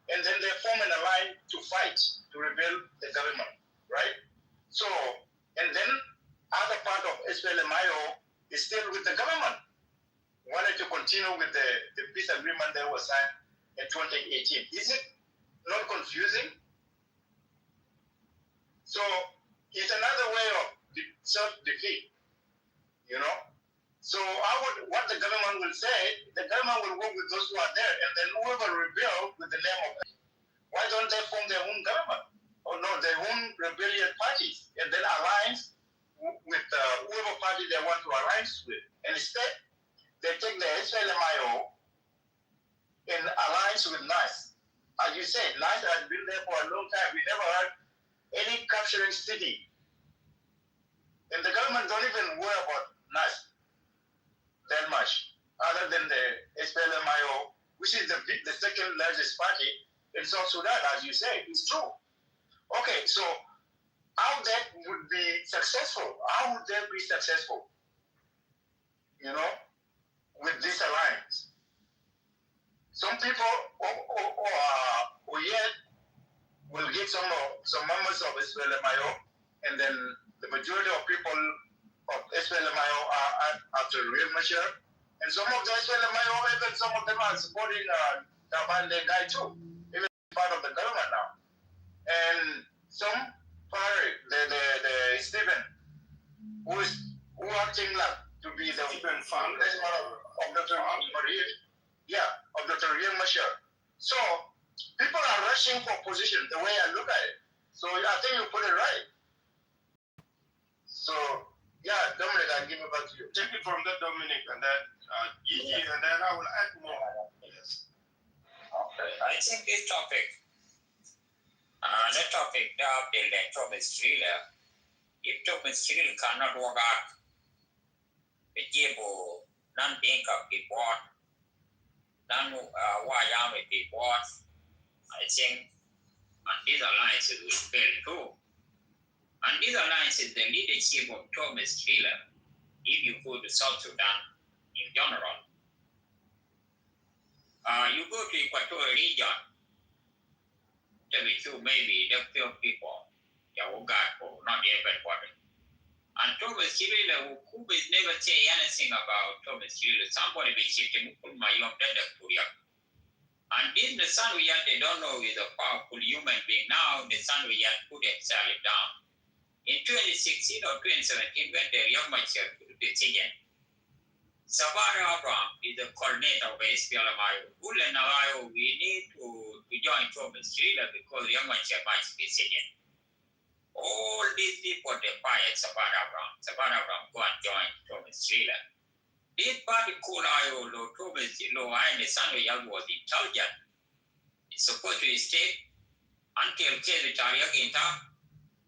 [SPEAKER 11] And then they form an alliance to fight, to rebel the government, right? So, and then other part of SPLM-IO is still with the government. Wanted to continue with the peace agreement that was signed in 2018. Is it not confusing? So, it's another way of self-defeat, you know? So, what the government will say, the government will work with those who are there, and then whoever rebel with the name of, why don't they form their own government? Or no, their own rebellion parties, and then alliance with whoever party they want to alliance with. And instead, they take the SPLM-IO in alliance with NAS. As you said, NAS has been there for a long time. We never had any capturing city. And the government don't even worry about NAS that much, other than the SPLM-IO, which is the second largest party in South Sudan, as you say. It's true. Okay, so
[SPEAKER 17] how that would be successful. How would that be successful? You know, with this alliance. Some people or yet will get some members of SPLMIO, and then the majority of people of SPLMIO are after real measure. And some of the SPLMIO, even some of them are supporting Taban guy too, even part of the government now. And some party, the Stephen, who acting like to be the Stephen Fan, that's part of Dr. Yeah, of Dr. Riek Machar. So people are rushing for position the way I look at it. So I think you put it right. So yeah, Dominic, I'll give it back to you. Take it from that, Dominic, and then Gigi, and then I will add more. Yes.
[SPEAKER 18] Okay. I think this topic, the topic that the Thomas Thriller, if Thomas Thriller cannot work out, the Jibo, non-think of the board, why am I the board? I think, and these alliances will fail too. And these alliances, the leadership of Thomas Thriller, if you go to South Sudan in general, you go to Equatorial region, there will be maybe the few people, not everybody. And Thomas Thriller, who will never say anything about Thomas Thriller, somebody will say to my young and this the son we had, they don't know is a powerful human being. Now the son we had put himself down. In 2016 or 2017, when the young man put the decision, Sabara Abraham is the coordinator of SPLMIO. We need to join Thomas Thriller because the young man might decision. All these people, they fired Sabara Abraham. Sabara Abraham go and join Thomas Thriller. This party called IO, Thomas Thriller, and the son we had was intelligent. It's supposed to stay until Kitover again.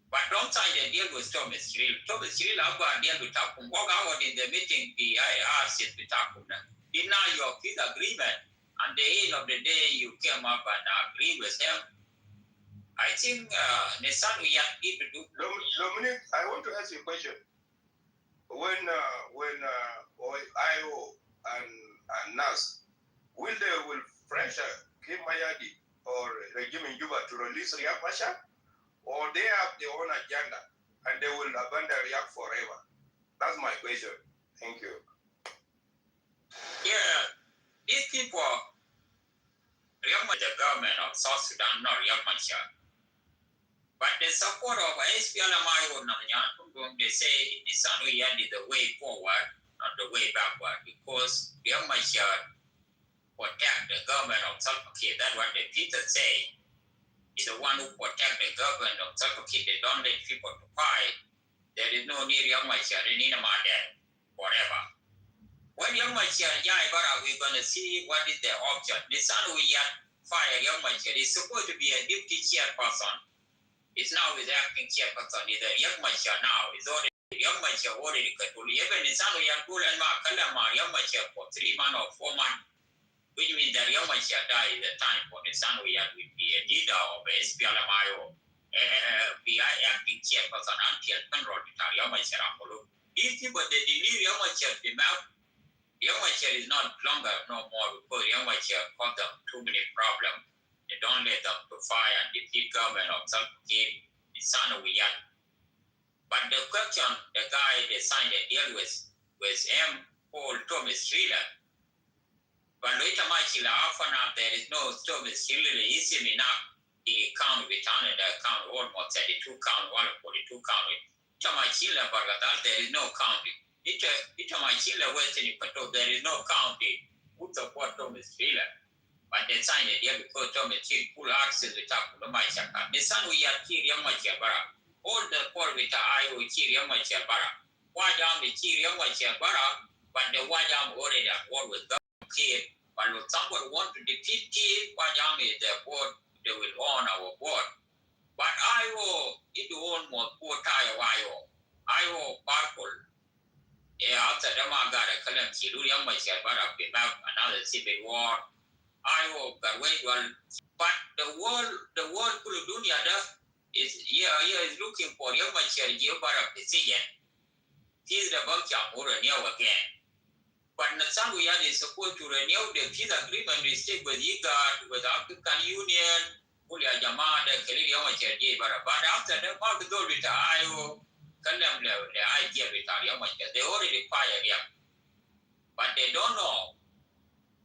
[SPEAKER 18] But don't sign the deal with Thomas Thriller. Thomas Thriller have got a deal with Takum. Walk out in the meeting, the IR said with Takum. Deny your peace agreement. And the end of the day, you came up and agreed with them. I think the son we have people do.
[SPEAKER 17] Dominic, I want to ask you a question. When IO and NAS, will pressure Kim Mayadi or regime in Juba to release Riek Machar, or they have their own agenda and they will abandon Riek forever? That's my question. Thank you.
[SPEAKER 18] Yeah, these people, the government of South Sudan, not Riek Machar. But the support of SPLMIO, they say the Sanoyad is the way forward, not the way backward, because Riek Machar protect the government of Salva Kiir. That's what the Peter say. He's the one who protect the government of Salva Kiir. They don't let people to fight. There is no need Riek Machar in there forever. When Riek Machar, we're going to see what is the option. The Sanoyad fire Riek Machar is supposed to be a deputy chairperson. It's now with the acting chairperson. Is a Riek Machar now. It's already Riek Machar already control. Even the Sanoyad Gul and Makalama Riek Machar for 3 months or 4 months. Which means that Riek Machar died the time for the Sanoyad will be a leader of SPLMIO, be acting chairperson until Control Riek Machar. These people, they need Riek Machar to mouth. Riek Machar is not longer no more because Riek Machar caused them too many problems. They don't let them to fire and defeat government of Salva Kiir, the Sanoyad. But the question, the guy they signed a deal with him, Paul Thomas Thriller. But later, there is no Thomas Thriller. Easy enough. The count return the account almost 32 count, 142 count. Tamachila Bargadal, there is no county. Itamachila Western Equator, there is no county who support Thomas Thriller. But they signed a deal because Thomas Thriller full access to Takumachaka. The son we are Kiriam Machabara. All the poor with IO Kiriam Machabara. Wajam the Kiriam Machabara, but the Wajam already at war with them. But if somebody want to defeat Kir, Wajam is their board, they will own our board. But IO, it almost poor tie of IO powerful. After the Magara Kalam Siluria Machabara came up another civil war. IO got way well. But the world could do the other. is looking for your mature decision. He's about to renew again. But Nasanguyan is supposed to renew the peace agreement we stick with IGAD, with African Union, Ulia Jamada, Kalidia Machaji, but after the mark go with the IO, Kalam the idea with Ariamacha, they already fired him. But they don't know.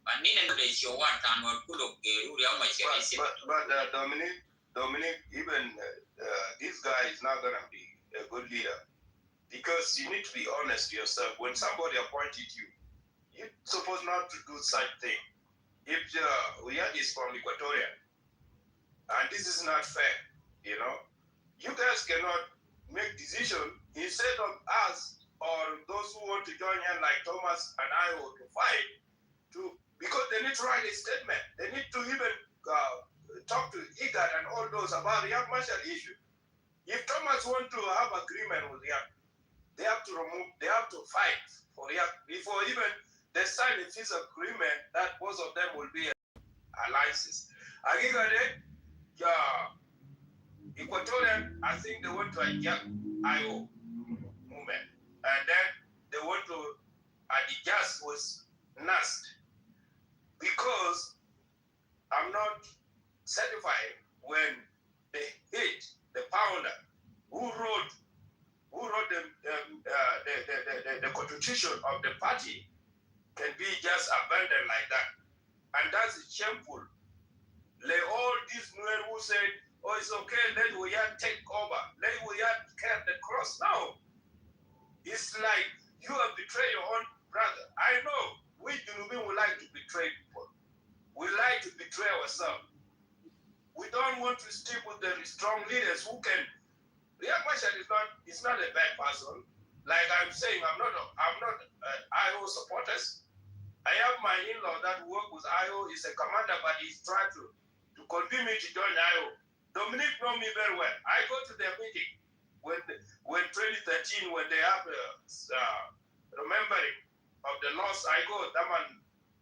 [SPEAKER 18] But neither they show what and what could look
[SPEAKER 21] But Dominic, even this guy is not going to be a good leader. Because you need to be honest to yourself. When somebody appointed you, you're supposed not to do such thing. If we are this from Equatorial, and this is not fair, you guys cannot make decision instead of us or those who want to join in like Thomas and I to fight because they need to write a statement. They need to even talk to IGAD and all those about the Young Marshall issue. If Thomas want to have agreement with Young, they have to fight for Young before even they sign a peace agreement that both of them will be alliances. Equatorian, I think they want to hijack IO movement. And then they want to adjust with NAST. Because I'm not certified when they hit the founder who wrote the constitution of the party can be just abandoned like that. And that's shameful. Like all these men who said, oh, it's okay, let we take over, let we carry the cross. No. It's like you have betrayed your own brother. I know we Junubin would like to betray people. We like to betray ourselves. We don't want to stick with the strong leaders who can. Riek Machar is not a bad person. Like I'm saying, I'm not IO supporters. I have my in-law that work with IO, is a commander, but he's trying to convince me to join IO. Dominic know me very well. I go to their meeting when 2013, when they have remembering of the loss. I go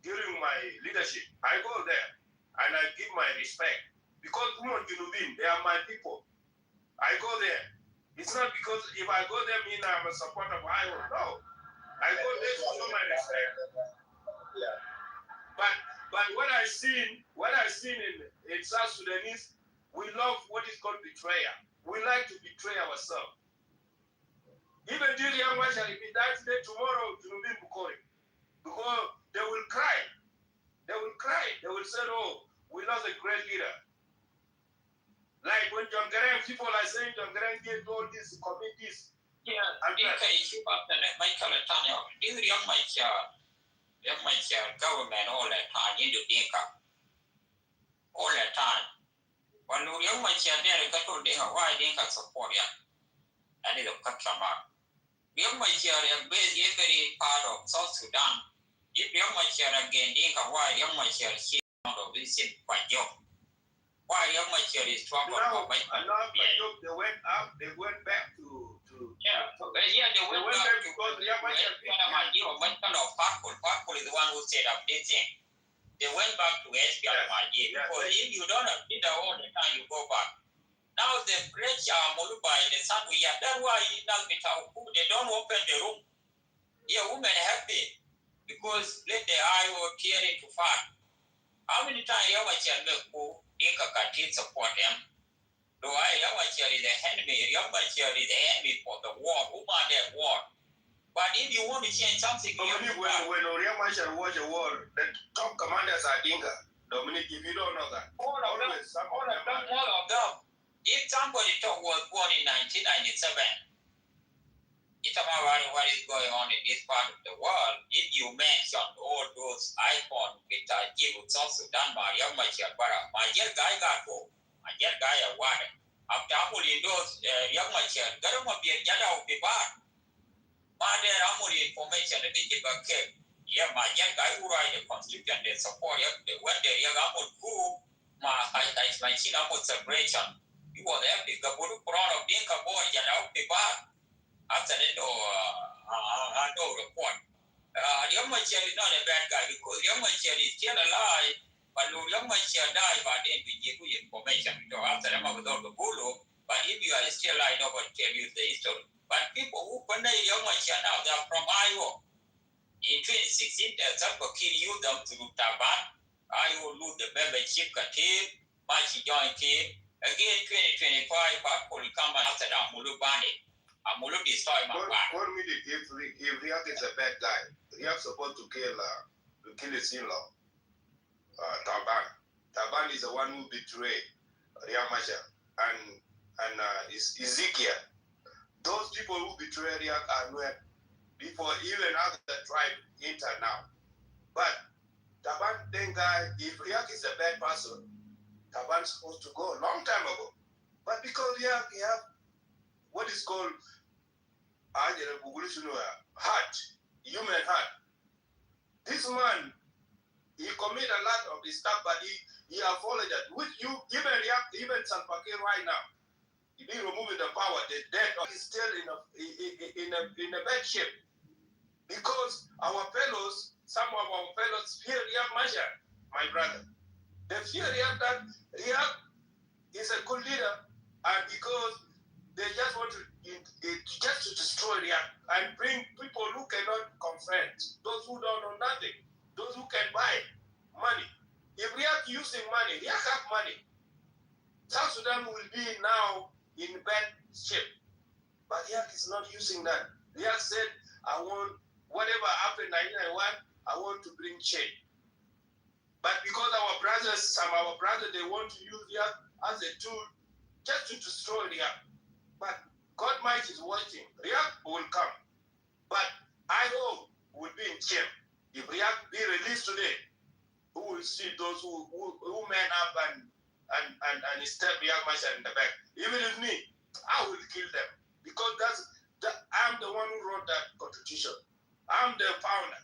[SPEAKER 21] during my leadership. I go there and I give my respect because they are my people. I go there. It's not because if I go there mean I'm a supporter of IO. No, I go there to show my respect. Yeah. But what I seen in South Sudanese, we love what is called betrayal. We like to betray ourselves. Even during Young Marshall, if he dies today, tomorrow, Junubin Bukori. Because they will cry. They will cry. They will say, oh, we lost a great leader. Like when John Garang, people are saying John Garang did all this, commit this.
[SPEAKER 18] Yeah, I think I keep up the Michael Tanya. This Young Marshall government all the time, you do Dinka. All the time. When Young Marshall there, they got to Dinka, why Dinka support ya? That is a customer. Young Marshall is based every part of South Sudan. If Young Marshall again Dinka, why Young Marshall shit out of this shit by job? Why Young Marshall is trouble? Now
[SPEAKER 21] they went up, they went back to
[SPEAKER 18] they went back because Young Marshall what kind of Parkul is the one who set up this thing. They went back to SPL because if you don't have leader all the time, you go back. Now the pressure by the sun we are. That's why they don't open the room. Yeah, women happy because let the IO tear into fat. How many times Young Marshall make who Dinka can support them? Do Young Marshall is the enemy? Young Marshall is the enemy for the war. Who are that war? But if you want to change something,
[SPEAKER 21] Dominic, when Young Marshall watch a war, the top commanders are Dinka. Dominic, if you don't know that,
[SPEAKER 18] all of them. If somebody was born in 1997, it's about what is going on in this part of the world. If you mention all those icons with South Sudan, Young Marshall, my dear guy got home. My dear guy, I wanted. After Amuli those Young Marshall, Garama be a Jada of the bar. My dear Amuli information, let me give a cake. Yeah, my dear guy who write the constitution, they support when the young Amul coup, my Amul celebration. He was happy. The Guru Quran of Dinka boy, Jada of the bar. After that, no report. Young Marshall is not a bad guy because Young Marshall is still alive, but Young Marshall died, but then we give you information. So after them, I was on the Gulu, but if you are still alive, nobody tell you the history. But people who now they are from Iowa. In 2016, Salva Kiir used them through Taban. Iowa lose the membership Katir, Machi join Kiir. Again, 2025, people come and after that, Amulu ban it. Amulu destroy my back.
[SPEAKER 21] For me, if Riak is a bad guy, Riak's supposed to kill his in-law, Taban. Taban is the one who betrayed Riak Machar and Ezekiel. Those people who betray Riak are not before even other tribe enter now. But Taban Dengai, if Riak is a bad person, Taban's supposed to go a long time ago. But because Riak have what is called heart, human heart. This man, he committed a lot of this stuff, but he apologized. With you, even Riak, even Salva Kiir right now, he be removing the power. The death is still in a bad shape. Because our fellows, some of our fellows fear Riak Machar, my brother. They fear Riak that Riak is a good leader, and because they just want to destroy Riak and bring people who cannot confront, those who don't know nothing, those who can buy money. If Riak using money, Riak have money. South Sudan will be now in bad shape. But Riak is not using that. Riak said, I want whatever happened in 1991, I want to bring change. But because some of our brothers, they want to use Riak as a tool just to destroy Riak. But God might is watching. Riak will come. But I hope will be in shame. If Riak be released today, who will see those who man up and stab Riak Machar in the back? Even if me, I will kill them. Because I'm the one who wrote that constitution. I'm the founder.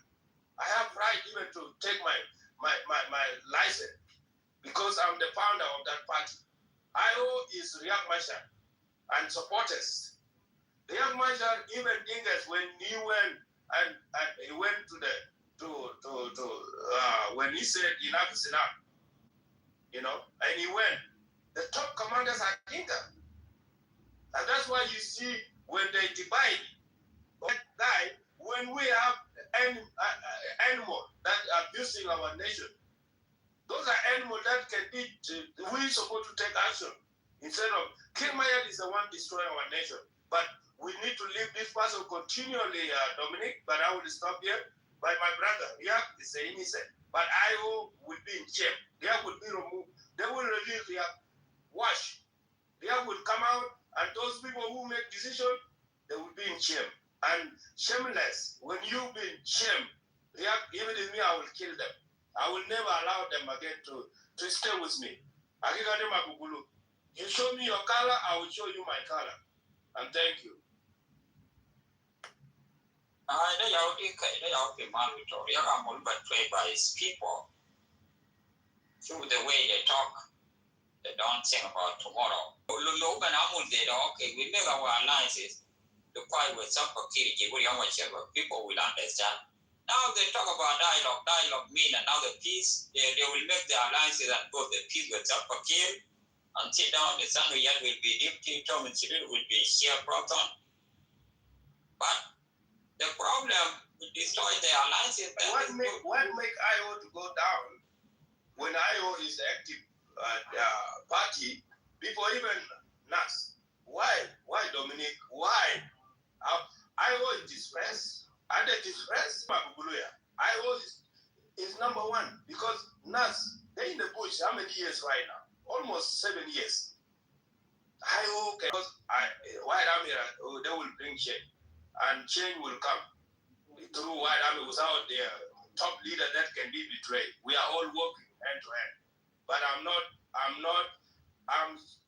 [SPEAKER 21] I have right even to take my license because I'm the founder of that party. IO is Riak Machar and supporters. Riak Machar, even Dingas, when he went and he went when he said enough is enough, and he went, the top commanders are Dinka. And that's why you see when they divide that guy, when we have animals that are abusing our nation, those are animals that can be, we're supposed to take action. Instead of, Kirmayat is the one destroying our nation. But we need to leave this person continually, Dominic, but I will stop here. But my brother, Riak is innocent. But IO will be in shame. Riak will be removed. They will release Riak. Watch. Riak will come out, and those people who make decisions, they will be in shame. And shameless, when you be in shame, Riak, even if me, I will kill them. I will never allow them again to stay with me. You show me your color, I will show you my color. And thank you.
[SPEAKER 18] They are being betrayed by his people. Through the way they talk, they don't think about tomorrow. Okay, we make our alliances to fight with some people will understand. Now they talk about dialogue. Dialogue mean another peace. They will make the alliances and go the peace with Salva Kiir and sit down. The Sanuyat will be Deputy Tom and Cyril will be chairperson. But the problem will destroy the alliances.
[SPEAKER 21] What make IO to go down when IO is active party? People even NAS. Why, Dominic? Why? IO is distressed. And the distress, IO is number one because NAS, they're in the bush how many years right now? Almost 7 years. IO, because White Army, they will bring change. And change will come through White Army without their top leader that can be betrayed. We are all working hand to hand. But I'm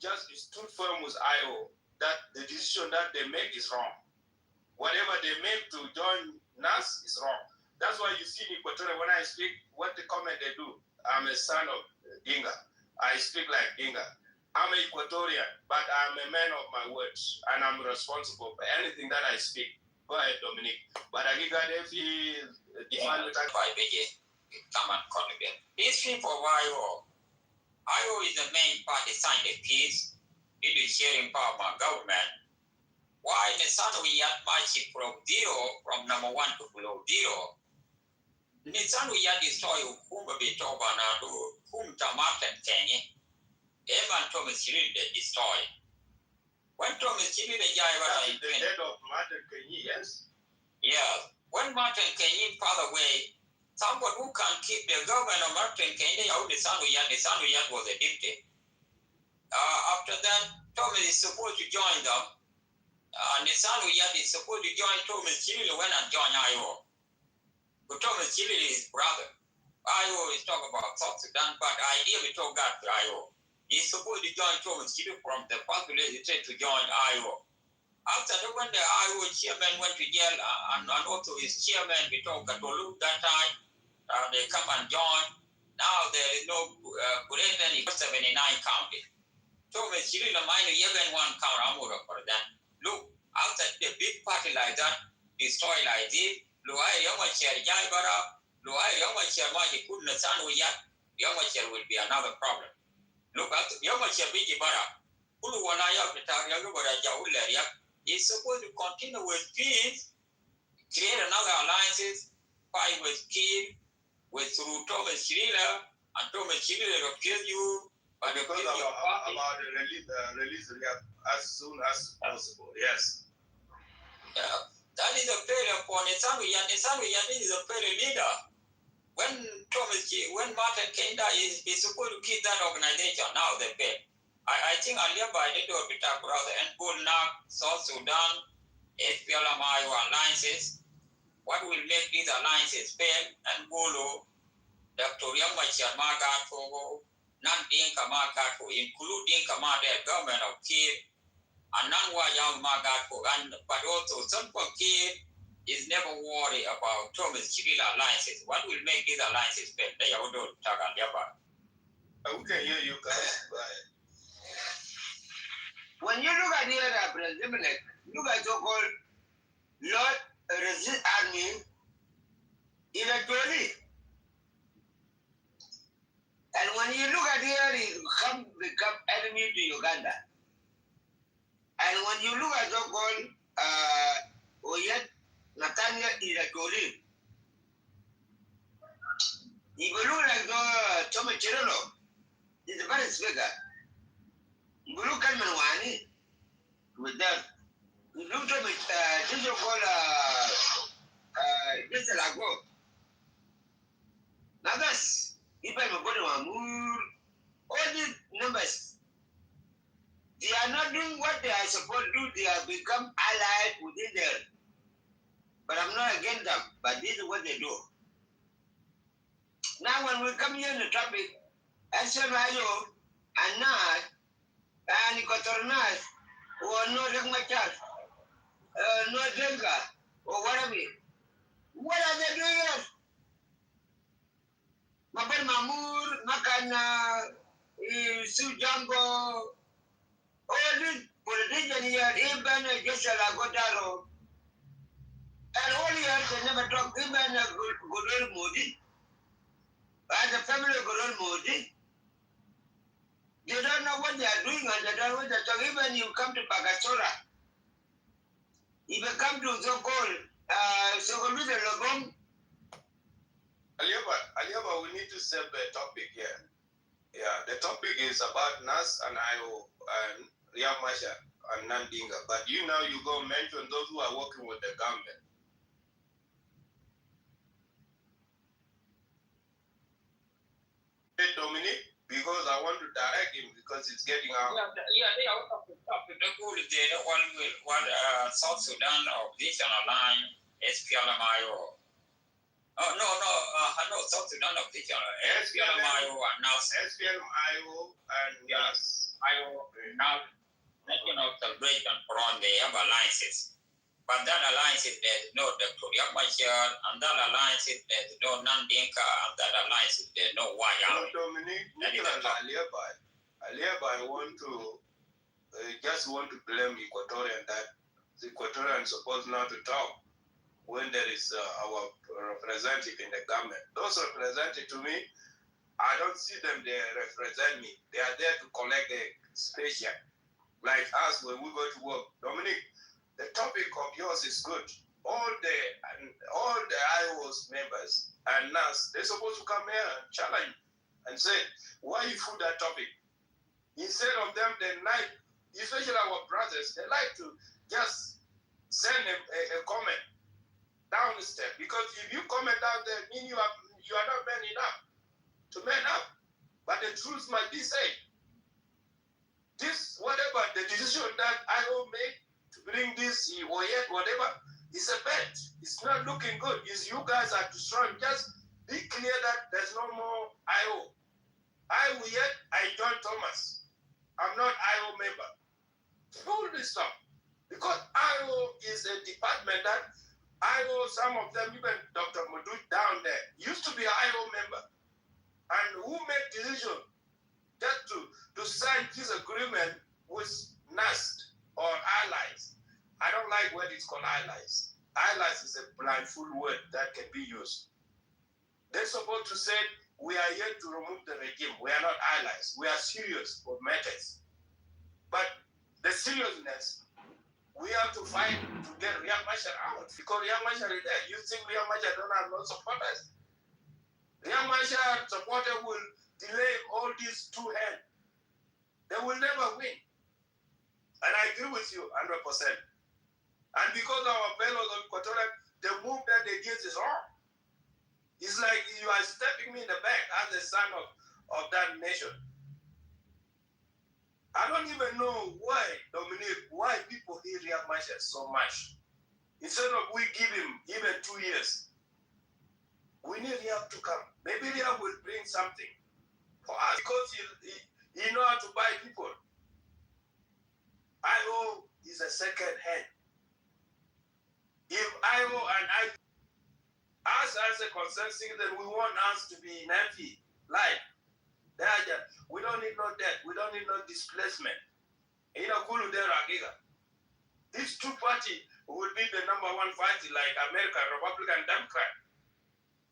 [SPEAKER 21] just stood firm with IO that the decision that they make is wrong. Whatever they make to join NAS is wrong. That's why you see in Equatorial, when I speak, what the comment they do, I'm a son of Dinga. I speak like Dinga. I'm an Equatorian, but I'm a man of my words, and I'm responsible for anything that I speak. Go ahead, Dominic. But I got every define with that.
[SPEAKER 18] Come and contribute. These people of IO is the main party signed the peace. in the sharing power of our government. Why the son we had marching from zero, from number 1 to below 0? The son we had destroy whom be told whom Martin Kenny, Evan Thomas Chili destroy. When Thomas Chili the Jai
[SPEAKER 21] the death of Martin Kenny, yes.
[SPEAKER 18] Yeah. When Martin Kenny passed away, somebody who can keep the government of Martin Kenny out the son we had was addicted. After that, Thomas is supposed to join them. And the son we had is supposed to join Thomas Chili when and join Iowa. But Thomas Chili is his brother. Iowa is talking about South Sudan, but idea we talk about Iowa. He's supposed to join Thomas Chili from the first village to join Iowa. After that, when the Iowa chairman went to jail, and also his chairman, we talk at Olu that time, they come and join. Now there is no greater than 79 county. Thomas Chili, the minor, even one count, I'm for that. Look, after the big party like that, destroy like this, Luai Yama Chair Jaibara, Luai Yama Chair Maji couldn't stand with Yat, Yama Chair will be another problem. Look at Yama Chair Biji Bara, Uluwanaya, the Tarjabara Jauleria, is supposed to continue with peace, create another alliances, fight with Kid, with through Thomas Chirila, and Thomas Chirila refuse you, but
[SPEAKER 21] because about the release as soon as possible, yes.
[SPEAKER 18] Yeah, that is a failure for Netanyahu. Netanyahu is a failure leader. When Martin Kenda is supposed to keep that organization, now they fail. I think I'll by the door to talk about the Nak, South Sudan, SPLM-IO alliances. What will make these alliances fail? And Golo, Dr. Yamachar Magat Fogo, non-Dinka Magat, including the government of Kiev, and non-Wayang Magat, but also some of Kiev is never worried about Thomas Chirila alliances. What will make these alliances fail? They are all talking about.
[SPEAKER 21] We can hear you guys.
[SPEAKER 13] When you look at the President, look at so-called Lord Resist Army in a Tony. And when you look at here, it become enemy to Uganda. And when you look at so-called Oyet Natanya is a Tony. If you look like Thomas Chirolo, it's a very speaker. If you look at Manwani with that, you look at this so-called this is like what? Now that's even all these numbers, they are not doing what they are supposed to do. They have become allied within there. But I'm not against them, but this is what they do. Now when we come here in the topic, SMIO and not and Kotornas or no Rangmachar, no Denga or whatever. What are they doing here? Maban Mamur, Makana, Sujango, all these politicians here, even just a Godaro. And all years they never talk, even a Godol Modi, and the family of Godol Modi. They don't know what they are doing and they don't know what they are talking. Even you come to Pagasora, if you come to so-called Logom.
[SPEAKER 21] Aliaba, we need to set the topic here. Yeah, the topic is about Nas and Io and Yamasha and Nandinga. But you go mention those who are working with the government. Hey, Dominic, because I want to direct him because it's getting out.
[SPEAKER 18] Yeah, they are out of the topic. The goal is there. One South Sudan opposition line, SPLM-IO. Oh, no, South Sudan opposition. SPLM-IO and now
[SPEAKER 21] SPLM-IO and
[SPEAKER 18] yes, IO now making of celebration from the alliances. But that alliance there's no Dr. Yamachar, and that alliance there's no Nandinka, and that alliance there's no Wayang.
[SPEAKER 21] No, Dominic, Aliaba, I want to just want to blame Equatorian that the Equatorian is supposed not to talk when there is our representative in the government. Those representatives to me, I don't see them, they represent me. They are there to collect the spaceship. like us when we go to work. Dominic, the topic of yours is good. All the IO's members and NAS, they're supposed to come here and challenge and say, why you put that topic? Instead of them, they like, especially our brothers, they like to just send a comment down the step. Because if you comment out there, mean you are not man enough to man up. But the truth might be said. This, whatever the decision that IO made to bring this or yet whatever, is a bet. It's not looking good. It's you guys are destroying. Just be clear that there's no more IO. I joined Thomas. I'm not IO member. Hold this stuff. Because IO is a department that IO, some of them, even Dr. Mudu down there, used to be an IO member. And who made decision just to sign this agreement with NAST or allies? I don't like what it's called allies. Allies is a blindfold word that can be used. They're supposed to say, we are here to remove the regime. We are not allies. We are serious for matters. But the seriousness, we have to fight to get Riek Machar out. Because Riek Machar is there. You think Riek Machar don't have no supporters? Riek Machar supporter will delay all these two hands. They will never win. And I agree with you 100%. And because our fellows of Equatorial, the move that they did is wrong. It's like you are stepping me in the back as the son of that nation. I don't even know why, Dominic, why people hate Riek Machar so much. Instead of we give him even 2 years, we need Riek to come. Maybe Riek will bring something for us because he know how to buy people. IO is a second hand. If IO and us as a concerned citizen, we want us to be in empty life. We don't need no debt. We don't need no displacement. These two parties will be the number one party like American, Republican, Democrat.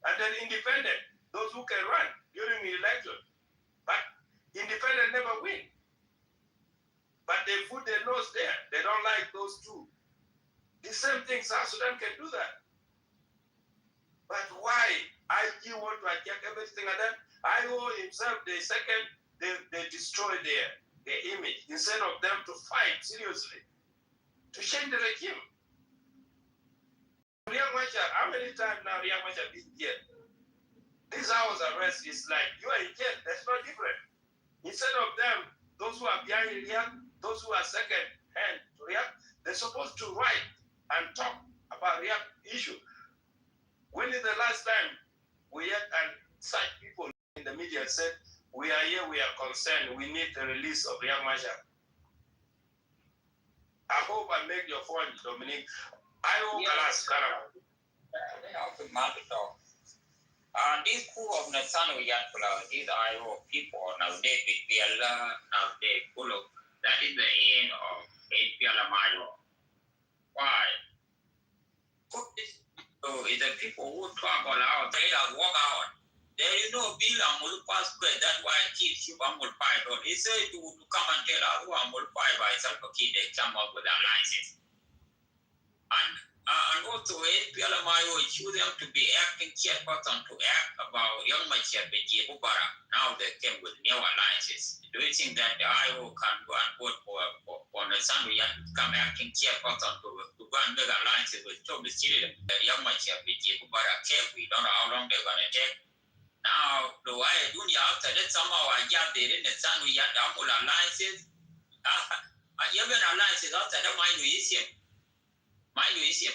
[SPEAKER 21] And then independent, those who can run during the election. But independent never win. But they put their nose there. They don't like those two. The same thing, South Sudan can do that. But why? IG want to attack everything and then IO himself, they destroy their image instead of them to fight seriously to change the regime. Riek Machar, how many times now Riek Machar been here? This hour's arrest is like, you are in jail. That's not different. Instead of them, those who are behind Riek, those who are second hand to Riek, they're supposed to write and talk about Riek issue. When is the last time we had and such people in the media said, we are here, we are concerned, we need the release of Riek Machar? I hope I make your point, Dominic. I hope
[SPEAKER 18] this coup of Nassano Yatula, these IO people, now they now they full of, that is the end of APLMIO. Why? So it's the people who travel out, they don't walk out. There is no bill on Mulupa's square, that's why I keep you on Mulpai. He said to come and tell us who are Mulpai by self key, they come up with alliances. And also APLMIO choose them to be acting chairperson to act about young Machar Beji Bubara. Now they came with new alliances. Do you think that the IO can go and vote for Nassano to come acting chairperson to go and make alliances with Thomas Chile? The young Machar Beji Bubara came, we don't know how long they're going to take. Now, the way Dunia after that somehow I got there in the Nassano Yamul alliances. Even alliances after that, mind you, is him. Mind you, is him,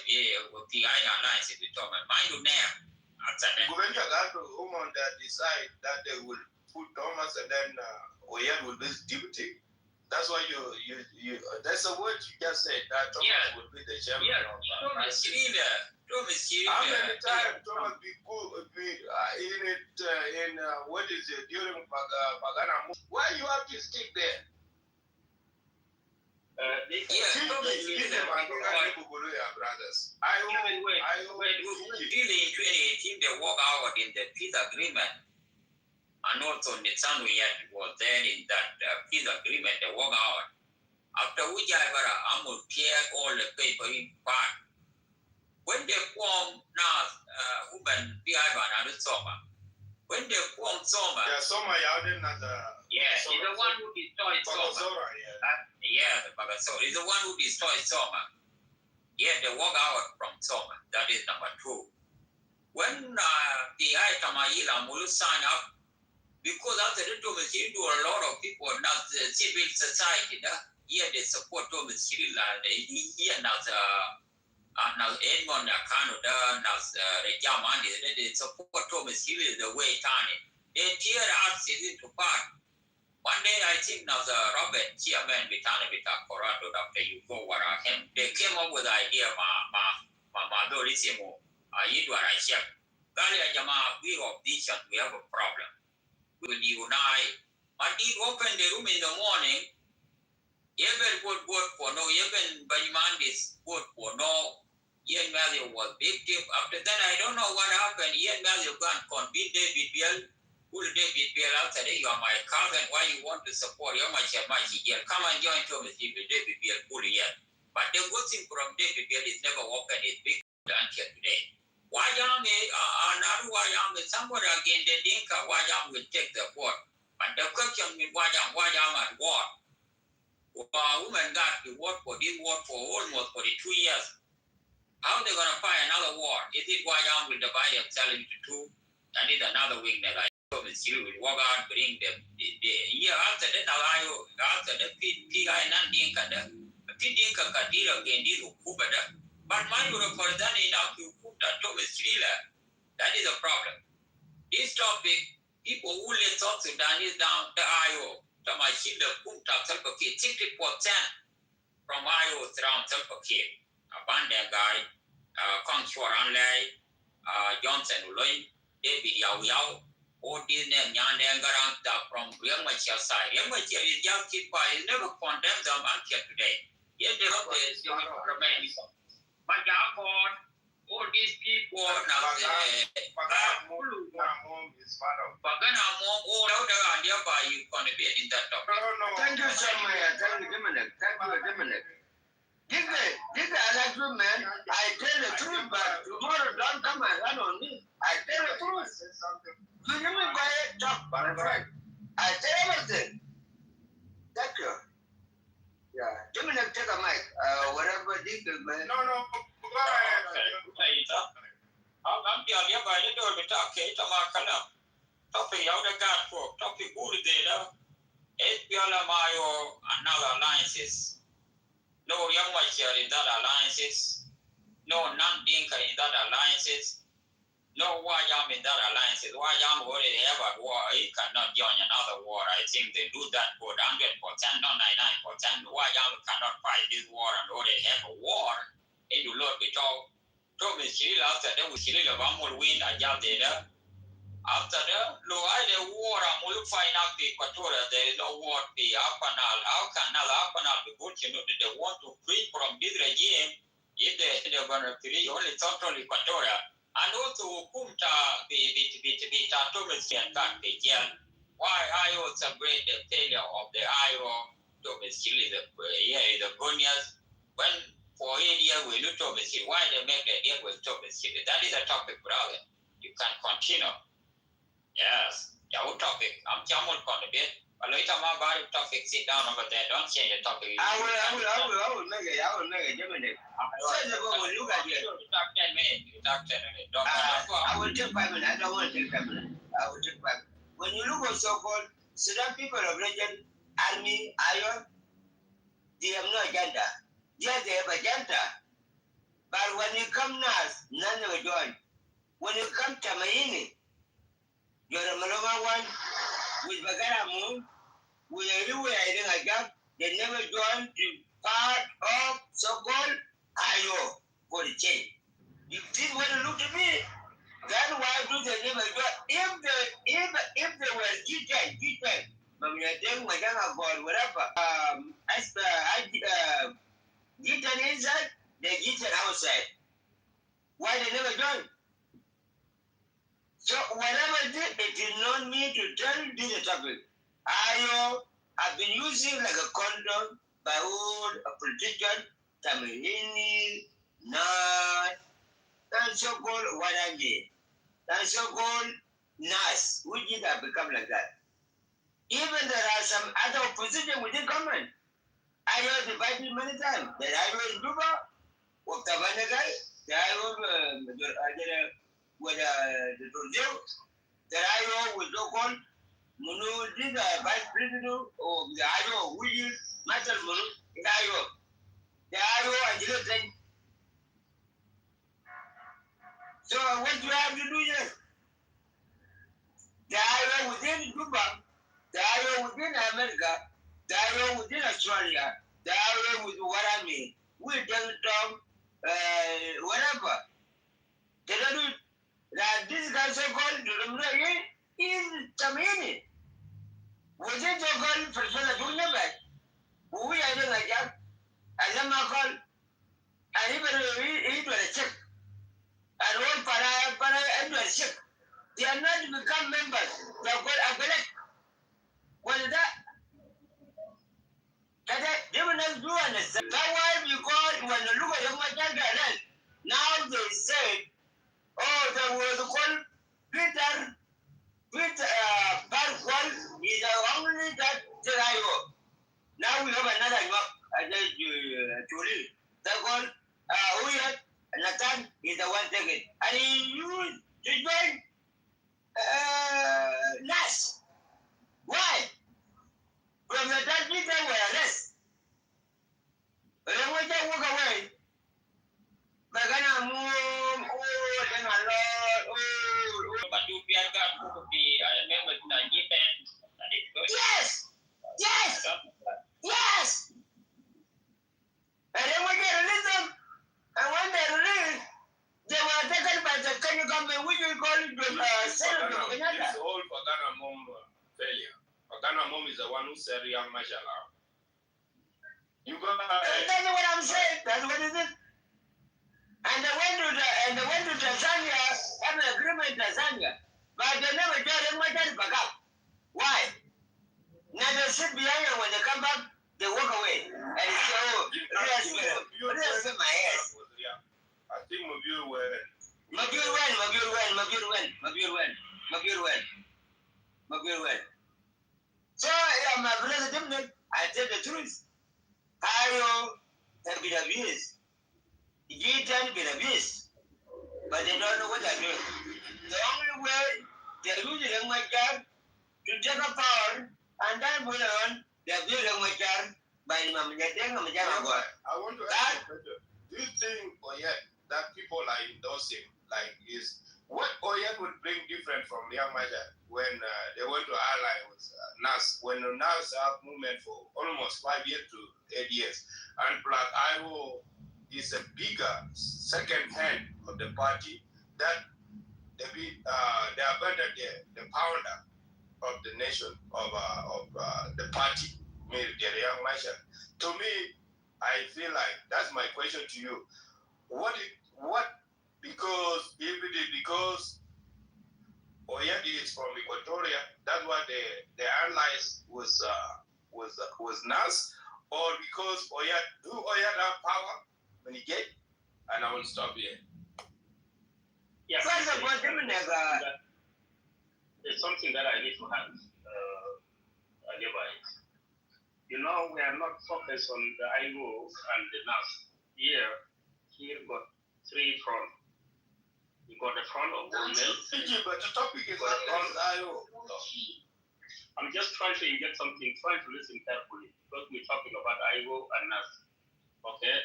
[SPEAKER 18] with the alliances with Thomas. Mind you, now. After that.
[SPEAKER 21] Women that decide that they will put Thomas and then Oyen will be deputy. That's why you that's a word you just said that Thomas will be the chairman.
[SPEAKER 18] Thomas
[SPEAKER 21] How many times Thomas be in it what is it during Pagana? Why you have to stick there? Brothers.
[SPEAKER 18] Really in 2018 they walk out in the peace agreement. And also Nassano was there in that peace agreement, they walk out. After which I will tear all the paper in part. When they form now, women behind another summer. When they form summer.
[SPEAKER 17] Yeah, summer, yeah, then not the.
[SPEAKER 18] Yeah, he's the one who destroyed summer. Yeah, the Bagasora is the one who destroyed summer. Yeah, they walk out from summer. That is number 2. When the Itamaila Mulu sign up, because after the Thomas do a lot of people now the civil society, here they support Thomas Hill, here now the Edmond Canada, now the Germany, they support Thomas Hill the way Tani. They tear us into part. One day I think now the Robert Chairman Vitana Vita Corrado after you go where they came up with the idea Dorissimo, Yidwara Chef. Galia Jama, we of this and we have a problem. We will unite. But he opened the room in the morning. Even would vote for no, even Banimandis vote for no. Ian Matthew was victim. After that, I don't know what happened. Ian Matthew can't convince David Biel. Who David Biel after that? You are my cousin. Why you want to support? You're my here. Come and join Thomas with David Biel fully yet. But the good thing from David Biel is never opened his big until today. Wajam is somebody again the Dinka Wajam will take the vote. But the question with Wajam at war. Women got to work for this war for almost 42 years. How are they going to fight another war? Is it Wajam will divide themselves into 2? And it's another wing that I will walk out, bring them. Year after that, after the PI Nandinka, the Dinka Kadira again, this Kubada. But my for that enough to put that Thomas Thriller. That is a problem. This topic, people who let South Sudan is down the IO. To my Shilda Punta Selpakir, 60% from IO around Selpakir. A Banda guy, Conchor Anlay, Johnson Uloy, David Yao Yao, all these names Yandangarang from Yamachia side. Yamachia is young people, he never condemned them until today. Yet they don't remain. But all these people now Pagana mom is part of Pagana mom all out there by you gonna be in that topic.
[SPEAKER 13] Thank you so much. Thank you, Dominic. This I like you, man. I tell the truth, but tomorrow don't come and run on me. I tell the truth. You give me quiet talk, but I tell everything. Thank you. Yeah, Dominic, take a mic. Whatever this is, man.
[SPEAKER 17] No. Go ahead.
[SPEAKER 18] I'm the by the door, but okay, Tamakana. Topic out the guard for topic good data. Espiala Mayo, another alliances. No young share in that alliances. No non-dinker in that alliances. No Wajam in that alliances. Wajam already have a war. He cannot join another war. I think they do that for 100%, not 99%. Wajam cannot fight this war and already have a war. In the Lord, we talk. Thomas Hill after that, we still have one more win. I got there. After that, no, I the war. I'm going to find out the Equatorial. There is no war. The Apanal, how can Apanal be good? You know, they want to free from this regime. If they're going to free only totally Equatorial. And also, Kumta, the Thomas and that the jail. Why I also celebrate the failure of the IO Thomas Hill is the Gonias. When for 8 years we look Thomas Hill, why they make the deal with Thomas Hill? That is a topic, brother. You can continue. Yes, your topic. I'm Jamul Condibit. But later, my body topic, sit down over there. Don't change the topic.
[SPEAKER 13] I will make it. Dominic. Look at you.
[SPEAKER 18] You talk 10 minutes. You talk 10 minutes.
[SPEAKER 13] I will take 5 minutes. I don't want to take 5 minutes. I will take 5 minutes. When you look at so-called Sudan people of region, army, iron, they have no agenda. Yes, they have agenda. But when you come now, none of join. When you come to Maini, you're a Maloma one with Bagara Moon, with everywhere I think I got, they never joined to part of so-called IO for the change. If this were to look to me, then why do they never join? If they were G10, but we are doing whatever, G10 inside, they G10 outside. Why they never join? So whatever it did not need to tell you this topic. IO have been using like a condom by all a politician, Tamanini, Nas, and so-called Wadaji, and so-called Nas, which did have become like that. Even there are some other opposition within government. I have divided many times. That I will Juba, with the Vanagai, that I will with the Brazil, that I will local, Munu did a vice president of the Iowa, William Matter Munu, in Iowa. The Iowa, I didn't think. So what do you have to do here? The Iowa within Juba, the Iowa within America, the Iowa within Australia, the Iowa with what I mean. We don't talk, whatever. They don't do that. This guy so called is Tamini. Was it so called for Sola? We are doing a job. And then I call, and even he was a check. And all para and check. They are not become members. They are called a collect. What is that? They will not do understand. That's why because when you look at the matter, now they say, oh, there was called Peter Barkwal is only that Terayo. Now we have another Tuli. That one, Uyat, Nathan is the one taken. And he used to join Nas. Why? From the time Peter were arrested. But then when they walk away, Bagana Moon, oh, then a lot,
[SPEAKER 18] But you I remember
[SPEAKER 13] yes! Yes! Yes! And then when they release them, and when they release, they were taken by the Kenya government, which we call it the Senate of Kenyatta.
[SPEAKER 5] This is all for Ghana Mom failure. Ghana Mom is the one who said young Mashallah. You got
[SPEAKER 13] that's what I'm saying. That's what it is. And they went to Tanzania, have an agreement in Tanzania, but they never get them back up. Why? Now they sit behind and when they come back, they walk away. And they say, oh, that's my ass.
[SPEAKER 5] I think Mobile went.
[SPEAKER 13] Mobile went. So, my brother Dimnik, I tell the truth. I have been abused. Gitan been abused. But they don't know what they're doing. The only way they're using my job to take a power and then put on they're building my job by
[SPEAKER 5] I want to ask you, do you think that people are endorsing is what Oyet would bring different from Young Maja when they went to ally with NAS, when the NAS have movement for almost 5 years to 8 years, and Black Iowa is a bigger second hand of the party that they abandoned the founder of the nation of the party, Young Maja. To me, I feel like that's my question to you. Because Oyedi is from Equatoria, that's why the allies was NAS, or because Oyed have power when he get? And I will stop here.
[SPEAKER 20] Yes. There's something that I need to have advice. You know, we are not focused on the IGO and the NAS. Here got three fronts. You got the front of government.
[SPEAKER 5] But the topic is not on IO.
[SPEAKER 20] I'm just trying to get something, trying to listen carefully, because we're talking about IGO and NAS. Okay?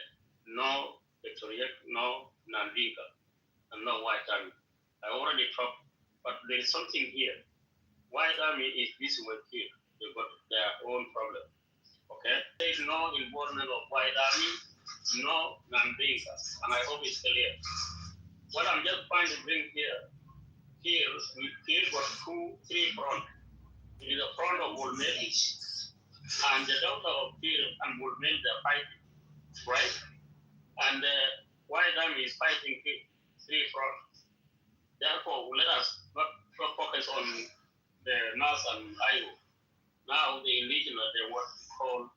[SPEAKER 20] No Victoria, no Nandinka, and no White Army. I already talked, but there is something here. White Army is busy with here. They've got their own problem. Okay? There is no involvement of White Army, no Nandinka, and I hope it's clear. What I'm just trying to bring here got three fronts. It is the front of Wolmel, and the daughter of Kir and Wolmel, they're fighting, right? And the White Army is fighting three fronts. Therefore, let us not focus on the NAS and IO. Now, the indigenous, they what we call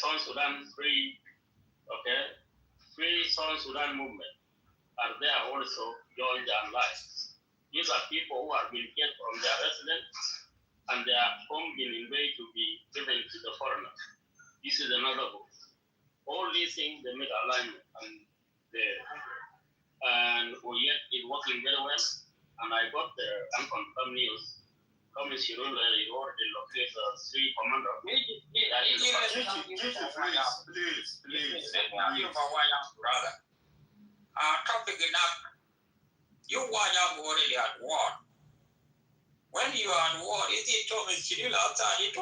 [SPEAKER 20] South Sudan Free, Free South Sudan movement are there also joined their lives. These are people who have been kept from their residence and their home been invaded to be given to the foreigners. This is another book. All these things they make alignment and yet it's working very well. And I got the unconfirmed news. Thomas Shirula is already located three commanders. Please.
[SPEAKER 18] Brother. Topic enough. You watch out already at war. When you are at war, is it Thomas Shirula outside it?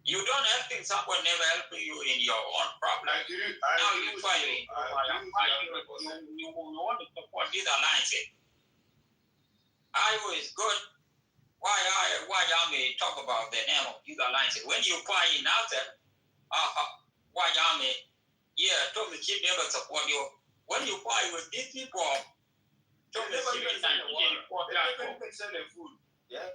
[SPEAKER 18] You don't helping someone never helping you in your own problem. Now you try to you want to support this alliance. Iowa is good. Why Army talk about the name of this alliance? When you find in out there, why Army, Thomas Chip never support you. When you fight with these people, Thomas Chip is not send them food. Yeah.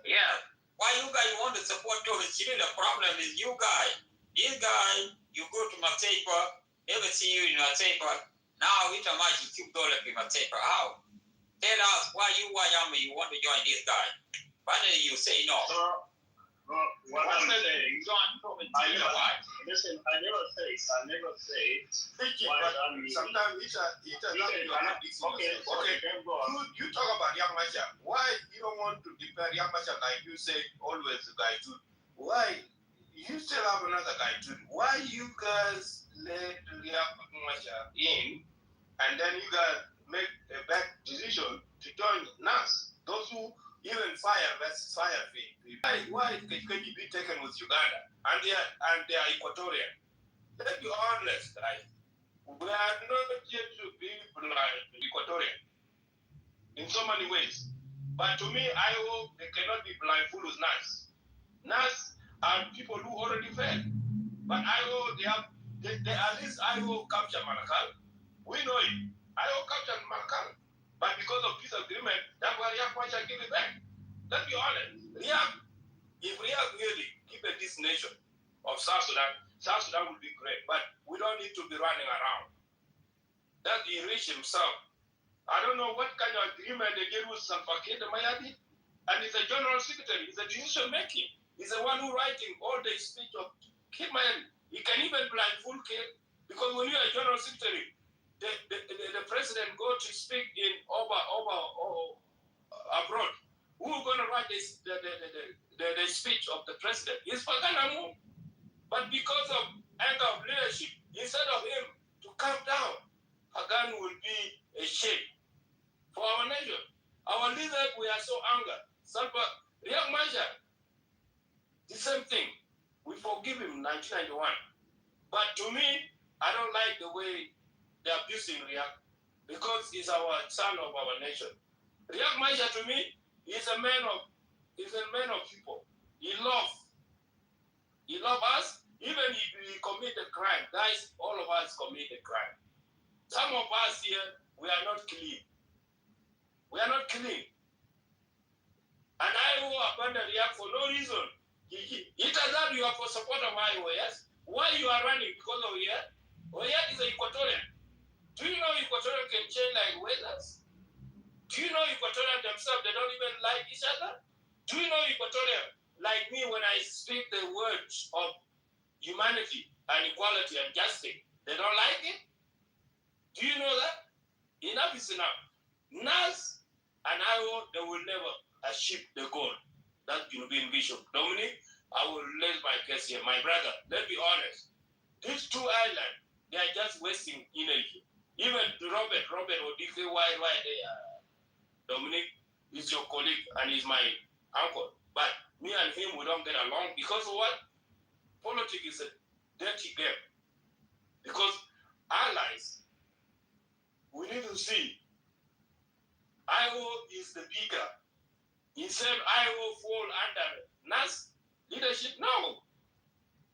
[SPEAKER 18] Why you guys want to support Thomas Chip? The problem is you guys. This guy, you go to Matepa, never see you in Matepa. Now it's a much $2 in Matepa. How? Tell us why you want to join this guy. Why did you say no?
[SPEAKER 20] What I'm saying, listen, I never say.
[SPEAKER 5] Sometimes it's okay. You talk about Young Macha. Why you don't want to declare Young Macha like you say always the guy too? Why you still have another guy too? Why you guys let Young Macha in and then you guys make a bad decision to join NAS? Those who even fire versus fire fee. Why can you be taken with Uganda and they are Equatorian? Let's be honest, guys. We are not yet to be like Equatorian in so many ways. But to me, I hope they cannot be blindfolded with NAS. NAS are people who already failed. But I hope they at least I hope capture Malakal. We know it. I hope capture Malakal. But because of peace agreement, that's why Riek Machar give it back. Let's be honest. If Riek really give this nation of South Sudan would be great. But we don't need to be running around. That he reached himself. I don't know what kind of agreement they gave with Salva Kiir Mayadi. And he's a general secretary. He's a decision making. He's the one who writing all the speech of Kiir Mayadi. He can even blindfold Kiir. Because when you are a general secretary, the president go to speak in abroad. Who is going to write the speech of the president? It's Paganamu. But because of anger of leadership, instead of him to calm down, Pagan will be a shame for our nation. Our leaders, we are so angry. Riek Machar, the same thing. We forgive him in 1991. But to me, I don't like the way they're abusing Riek because he's our son of our nation. Riek Machar to me is a man of people. He loves us. Even if we commit a crime, guys, all of us commit a crime. Some of us here, we are not clean. We are not clean. And I will abandon Riek for no reason. It has that you are for support of IOS. Why you are running because of Oyet? Oyet is an Equatorian. Do you know Equatorian can change like weathers? Do you know Equatorian themselves, they don't even like each other? Do you know Equatorian, like me, when I speak the words of humanity and equality and justice, they don't like it? Do you know that? Enough is enough. NAS and IO, they will never achieve the goal. That's European Bishop. Dominic, I will raise my case here. My brother, let's be honest. These two islands, they are just wasting energy. Even Robert Odike, why they are. Dominic is your colleague and he's my uncle. But me and him, we don't get along because of what? Politics is a dirty game. Because allies, we need to see IO is the bigger. Instead, IO fall under NAS leadership? No.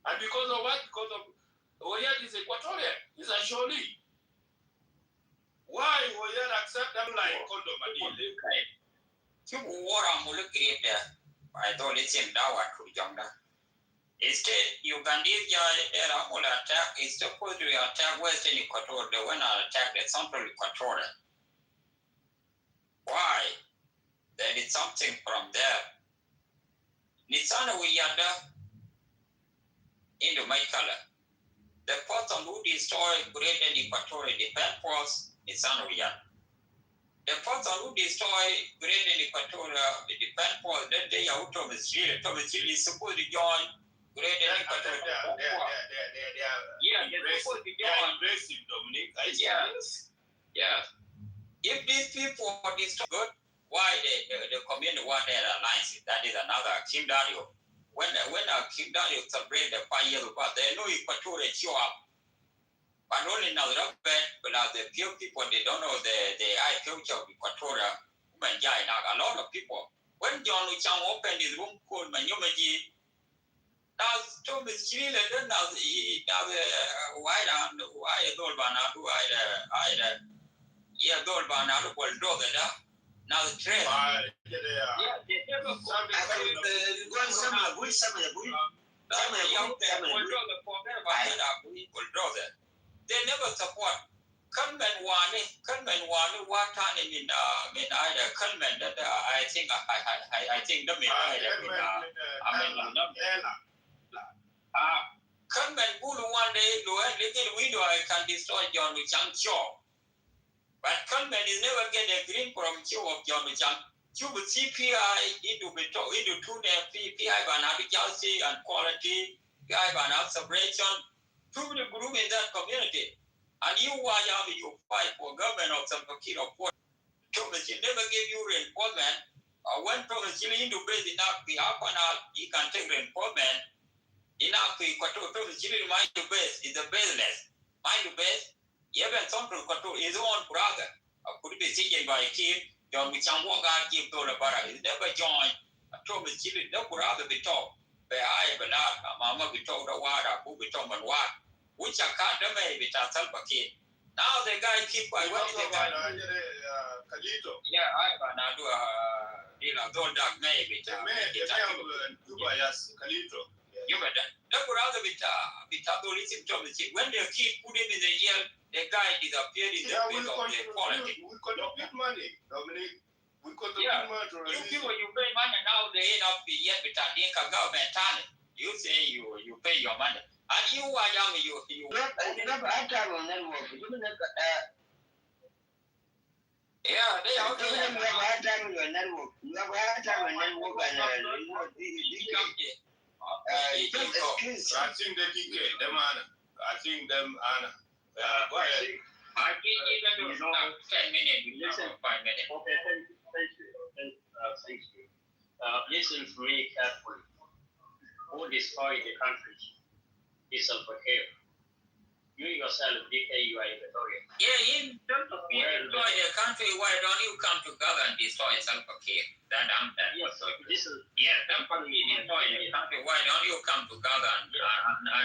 [SPEAKER 5] And because of what? Because of Oyet is Equatorian. He's a Sholi. Why Oyet accept them like condom?
[SPEAKER 18] You war on Mulukir there. I don't listen down to Jonda. Instead, Ugandese attack is supposed to attack Western Equatorial. They want to attack the Central Equatorial. Why? There is something from there. Nisana Wiyada into my color. The person who destroyed Greater Equatorial Defense Force is Nisana Wiyada. The person who destroyed Greater Equatorial Defense Force that day out of Thomas Hill is supposed to join Greater Equatorial. Yeah, they're supposed to join. Aggressive, Dominic. Yes. If these people are destroyed, why the community want their alliance? That is another Kim Dario. When Kim Dario celebrate the 5 years apart, they know Equatorial show up. But only now the few people, they don't know the high future of Equatorial. A lot of people. When John Chang opened his room called Manyumaji, now Thomas Chile, then now the why Dolbana will do that. Now the trend. They never support. Conman one time in either Conman that I think the Conman Bulu one day do a little window I can destroy John Chang Shaw. But Conman is never get a green from Joe of John Chang. Cuba CPI into two PPI by Chelsea and quality, PI by separation, to the group in that community. And you fight for government of some Kitover. Thomas never gave you reinforcement. When Thomas into base enough, he can take reinforcement. Enough to Thomas mind to base is the baseless. Mind to base, even Central Control his own brother. Could be taken by a kid. John Wichangwaga give Dola Bara. He never joined. Thomas Chili, no brother be taught. But I have not, Mamma be told the water, who be told and what. Which I can't maybe that's help a kid. Now the guy keep by what is the guy? Kalito. Yeah, I can do a dog maybe. Kalito. You better. The brother with Thomas. When the kid put him in the yell, the guy disappeared in the bit of the quality. We could not get money, Dominic. We could not get money. You people, you pay money now, they end up yet with a Dinka government talent. You say you pay your money. And you are young, you never had time on network. Yeah, they are never had time on your network. You never had time on network and just excuse. I think they get them Anna. I think them Anna. Go ahead. I think even 10 minutes, listen 5 minutes.
[SPEAKER 20] Okay, thank you. Listen to me carefully. Who destroyed the country is self-care. You yourself, DK, you are Equatorial.
[SPEAKER 18] Yeah, in terms of destroy the country, why don't you come together and destroy self-care? That I'm that.
[SPEAKER 20] Yes, so this is.
[SPEAKER 18] Yeah, somebody destroy the country, why don't you come together and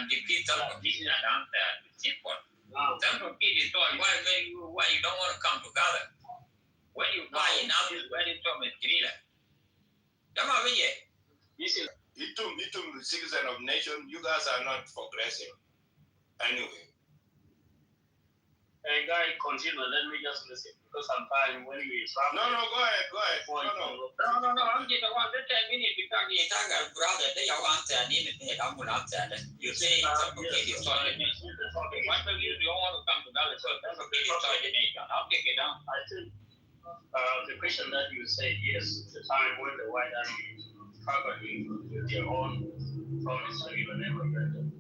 [SPEAKER 18] defeat self-care? That I'm that. It's simple. Self-care destroy, why you don't want to come together? When you buy enough, when you come and kill it. Come over here.
[SPEAKER 21] You two citizen of nation, you guys are not progressive. Anyway.
[SPEAKER 20] Hey, guy, continue. Let me just listen. Because sometimes when we travel.
[SPEAKER 21] No, go ahead.
[SPEAKER 18] No. I'm just about 10 minutes because you talk about brother. They are answer and I'm going to answer. You say it's okay, destroy the nation. What will you don't want to come together? So that's okay, destroy the nation. I'll take it down.
[SPEAKER 20] I think the question that you say, yes, the time when the White Army is struggling with their own promise to even never get them.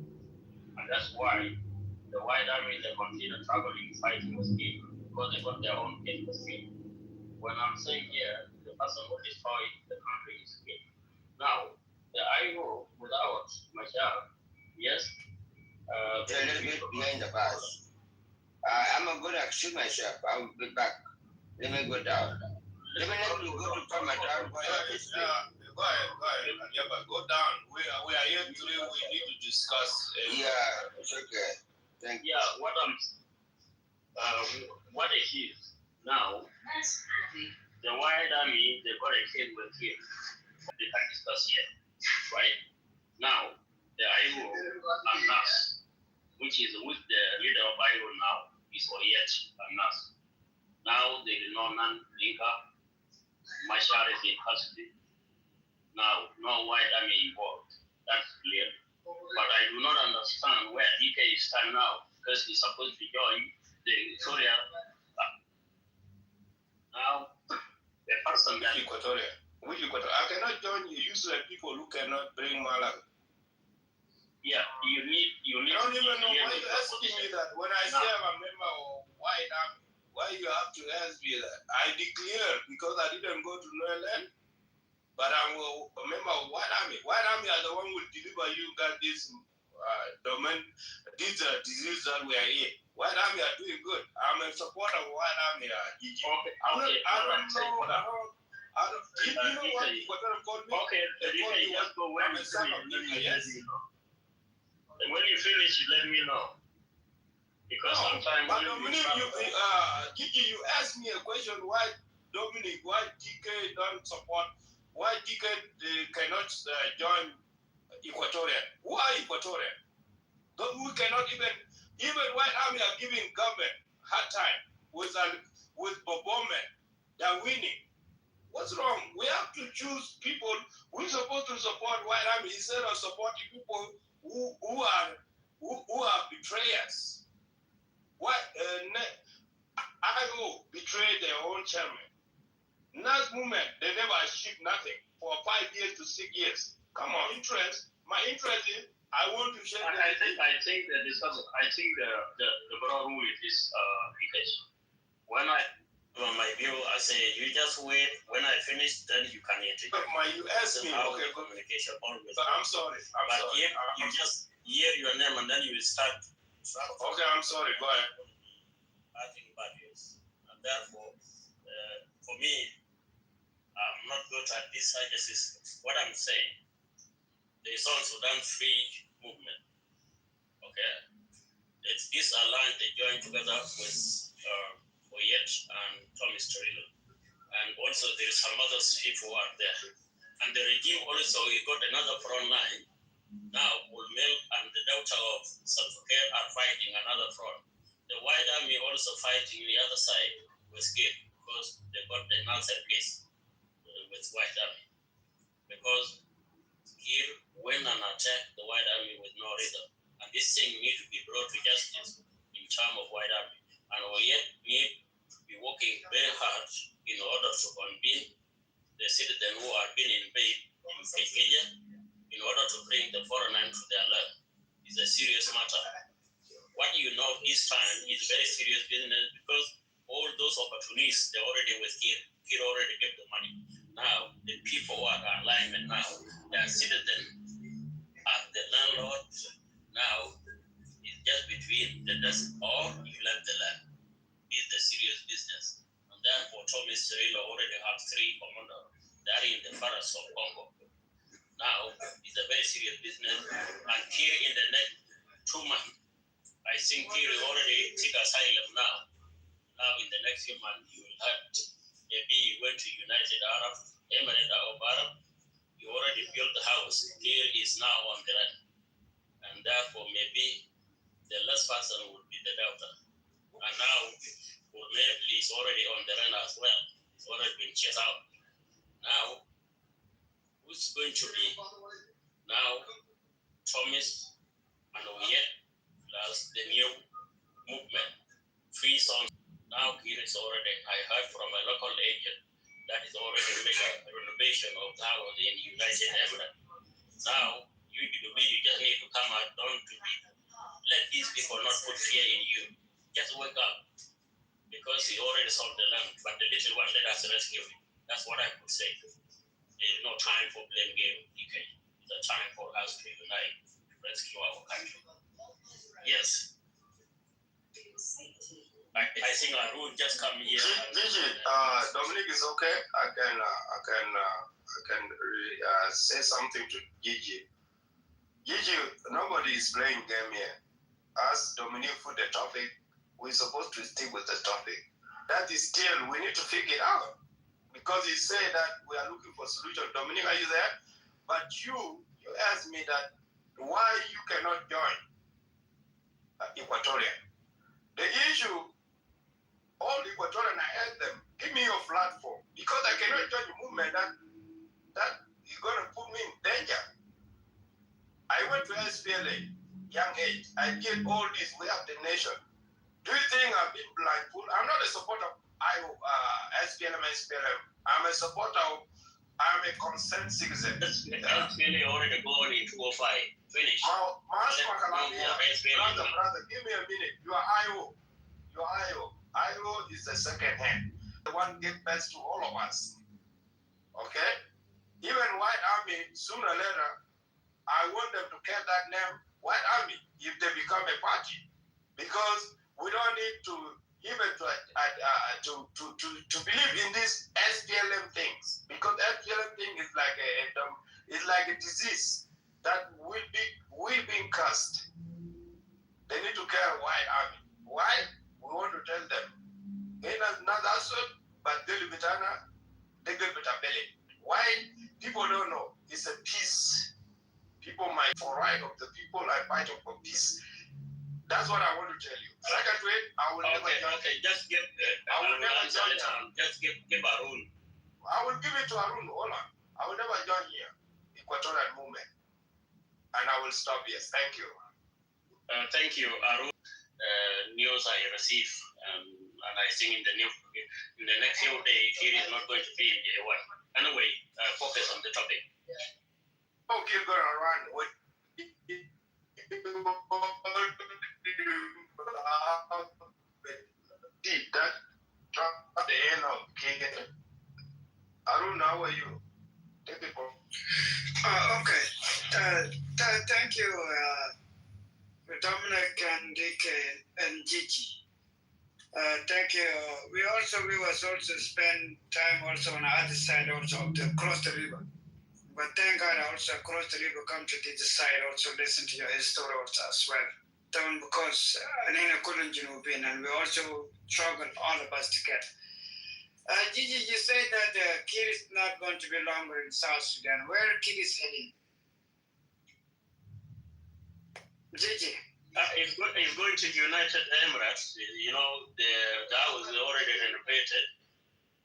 [SPEAKER 20] And that's why the White Army, they continue struggling, fighting with people, because they got their own people. When I'm saying here, the person who destroyed the country is me. Now, the IO without myself, yes.
[SPEAKER 13] They're a little bit behind the bus. I'm going to shoot myself. I will be back. Let me go down. Let me let you go to come down. Go ahead.
[SPEAKER 21] Yeah, but go down. We are here today. We need to discuss.
[SPEAKER 13] Yeah, it's okay. Thank you.
[SPEAKER 20] Yeah, what it is now, the White Army, they got a kid with him. They can discuss here, right? Now, the IO and NAS, which is with the leader of IO now, is Oyet and NAS. Now there is no non-linker. Mashar is in custody. Now, no white army involved. That's clear. But I do not understand where DK is stand now, because he's supposed to join the Victoria. Now, the person that
[SPEAKER 5] Equatorial. Which Equatorial? I cannot join you useless people who cannot bring Malaga.
[SPEAKER 20] Yeah, you need.
[SPEAKER 5] I don't even know why you asking me that. When I say I'm a member of White Army, why you have to ask me that? I declare because I didn't go to no land, but I'm a member of White Army. White Army are the one who deliver you got this domain, this disease that we are in. White Army are doing good. I'm a supporter of White Army. Gigi.
[SPEAKER 20] Okay.
[SPEAKER 5] You know what? What they call me?
[SPEAKER 20] Okay.
[SPEAKER 5] They call me what? I'm a son of Dinka, yes.
[SPEAKER 20] When you finish, you let me know. Because sometimes
[SPEAKER 5] but Dominic, Gigi, you asked me a question. Why Dominic? Why DK don't support? Why DK cannot join Equatorial? Who are Equatorial? We cannot even White Army are giving government hard time with Boboman. They're winning. What's wrong? We have to choose people. We're supposed to support White Army instead of supporting people who are betrayers. What IO betrayed their own chairman. Nas movement, they never achieved nothing for 5 years to 6 years. Come on, my interest is I want to share.
[SPEAKER 20] I think that this I think the broad rule is because when on my view, I say you just wait. When I finish, then you can interject.
[SPEAKER 5] You asked me. Okay,
[SPEAKER 20] communication always.
[SPEAKER 5] But I'm sorry.
[SPEAKER 20] But if you just hear your name and then you will start.
[SPEAKER 5] Okay, I'm sorry. Go ahead.
[SPEAKER 20] I think bad news, and therefore, for me, I'm not good at this sciences. What I'm saying, there is also Sudan free movement. Okay, it's this alliance they join together with Oyet and Thomas Torilo, and also there is some other people who are there, and the regime also got another front line. Now, Bulmel and the daughter of Salva Kiir are fighting another front. The White Army also fighting the other side with Kiir because they got the Nasser case with White Army. Because Kiir went and attacked the White Army with no reason. And this thing needs to be brought to justice in terms of White Army. And we yet need to be working very hard in order to convene the citizens who are being invaded in Kenya in order to bring the foreigner to their land. It's a serious matter. What you know this time is very serious business because all those opportunists, they're already with Kiir. Kiir already gave the money. Now, the people who are alignment now, they are citizens as the landlord. Now, it's just between the desk or you left the land. It's the serious business. And therefore, Thomas Cirillo already have 3 commanders. They are in the forest of Congo. Now, it's a very serious business. And Kiir in the next 2 months, I think Kiir already took asylum now. Now, in the next few months, you will have maybe you went to United Arab Emirates or Arab. You already built the house. Kiir is now on the run. And therefore, maybe the last person would be the daughter. And now, Burmel is already on the run as well. It's already been chased out. Now, who's going to be now Thomas and Oyet plus the new movement? 3 songs. Now here is already, I heard from a local agent that is already made a renovation of the house in United Emirates. Now, you just need to come out, don't be. Let these people not put fear in you. Just wake up. Because he already sold the land, but the little one, let us rescue him. That's what I could say. There's no time for blame game, DK. It's a time for us to unite, to rescue our country. Yes. I think I will just come here.
[SPEAKER 5] Gigi, Dominic is okay. I can say something to Gigi. Gigi, nobody is playing game here. As Dominic put the topic, we're supposed to stick with the topic. That is still, we need to figure it out. Because he said that we are looking for solution. Dominic, are you there? But you asked me that
[SPEAKER 21] why you cannot join Equatorian. The issue, all Equatorian, I ask them, give me your platform, because I cannot join the movement that is going to put me in danger. I went to SPLA, young age. I did all this. We have the nation. Do you think I've been blindfolded? I'm not a supporter of SPLM, SPLM. I'm a supporter of, I'm a concerned citizen.
[SPEAKER 20] SPLA already gone in 205. Finish.
[SPEAKER 21] Brother, give me a minute. You are IO. IO is the second hand. The one get best to all of us. Okay? Even White Army, sooner or later, I want them to get that name, White Army, if they become a party. Because we don't need to even to believe in these SPLM things. Because SPLM thing is like a disease that will be cursed. They need to care White Army. Why? We want to tell them. But why? People don't know. It's a peace. People might, for right of the people, are fighting for peace. That's what I want to tell you. Second way, I will never join.
[SPEAKER 20] Okay, just give.
[SPEAKER 21] I will never join.
[SPEAKER 20] Just give Arun.
[SPEAKER 21] I will give it to Arun. Hold on. I will never join here. Equatorial movement. And I will stop here. Thank you.
[SPEAKER 20] Thank you, Arun. News I receive, and I think in the next few days, he is not going to be in J1. Anyway, focus on the topic.
[SPEAKER 21] Okay, going to run with that at the end of King. Arun, how are you? Take it from.
[SPEAKER 9] Okay. Thank you, Dominic and Dick and Gigi. Thank you. We was also spend time also on the other side also of the cross the river. But thank God I also cross the river, come to this side, also listen to your history also as well. Because I couldn't and we also struggle all of us together. Gigi, you say that Kir is not going to be longer in South Sudan. Where Kir is heading? Gigi.
[SPEAKER 20] It's going to United Emirates. You know, that was already renovated.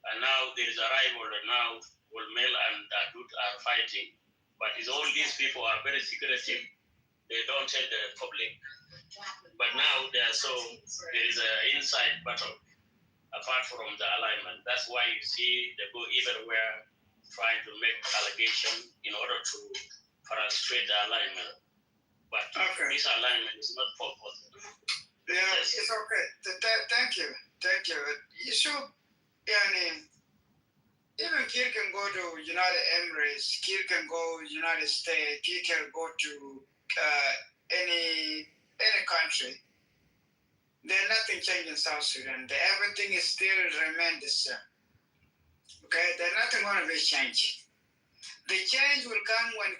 [SPEAKER 20] And now there is a rival now. Mel and Adut are fighting, but all these people are very secretive. They don't tell the public. But now there is an inside battle apart from the alignment. That's why you see they go everywhere trying to make allegation in order to frustrate the alignment. But this alignment is not purpose.
[SPEAKER 9] Yeah, it's okay. Thank you. You should, even Kir can go to United Emirates, Kir can go United States, Kir can go to any country. There's nothing changed in South Sudan. Everything is still remain the same. Okay, there's nothing going to be changed. The change will come when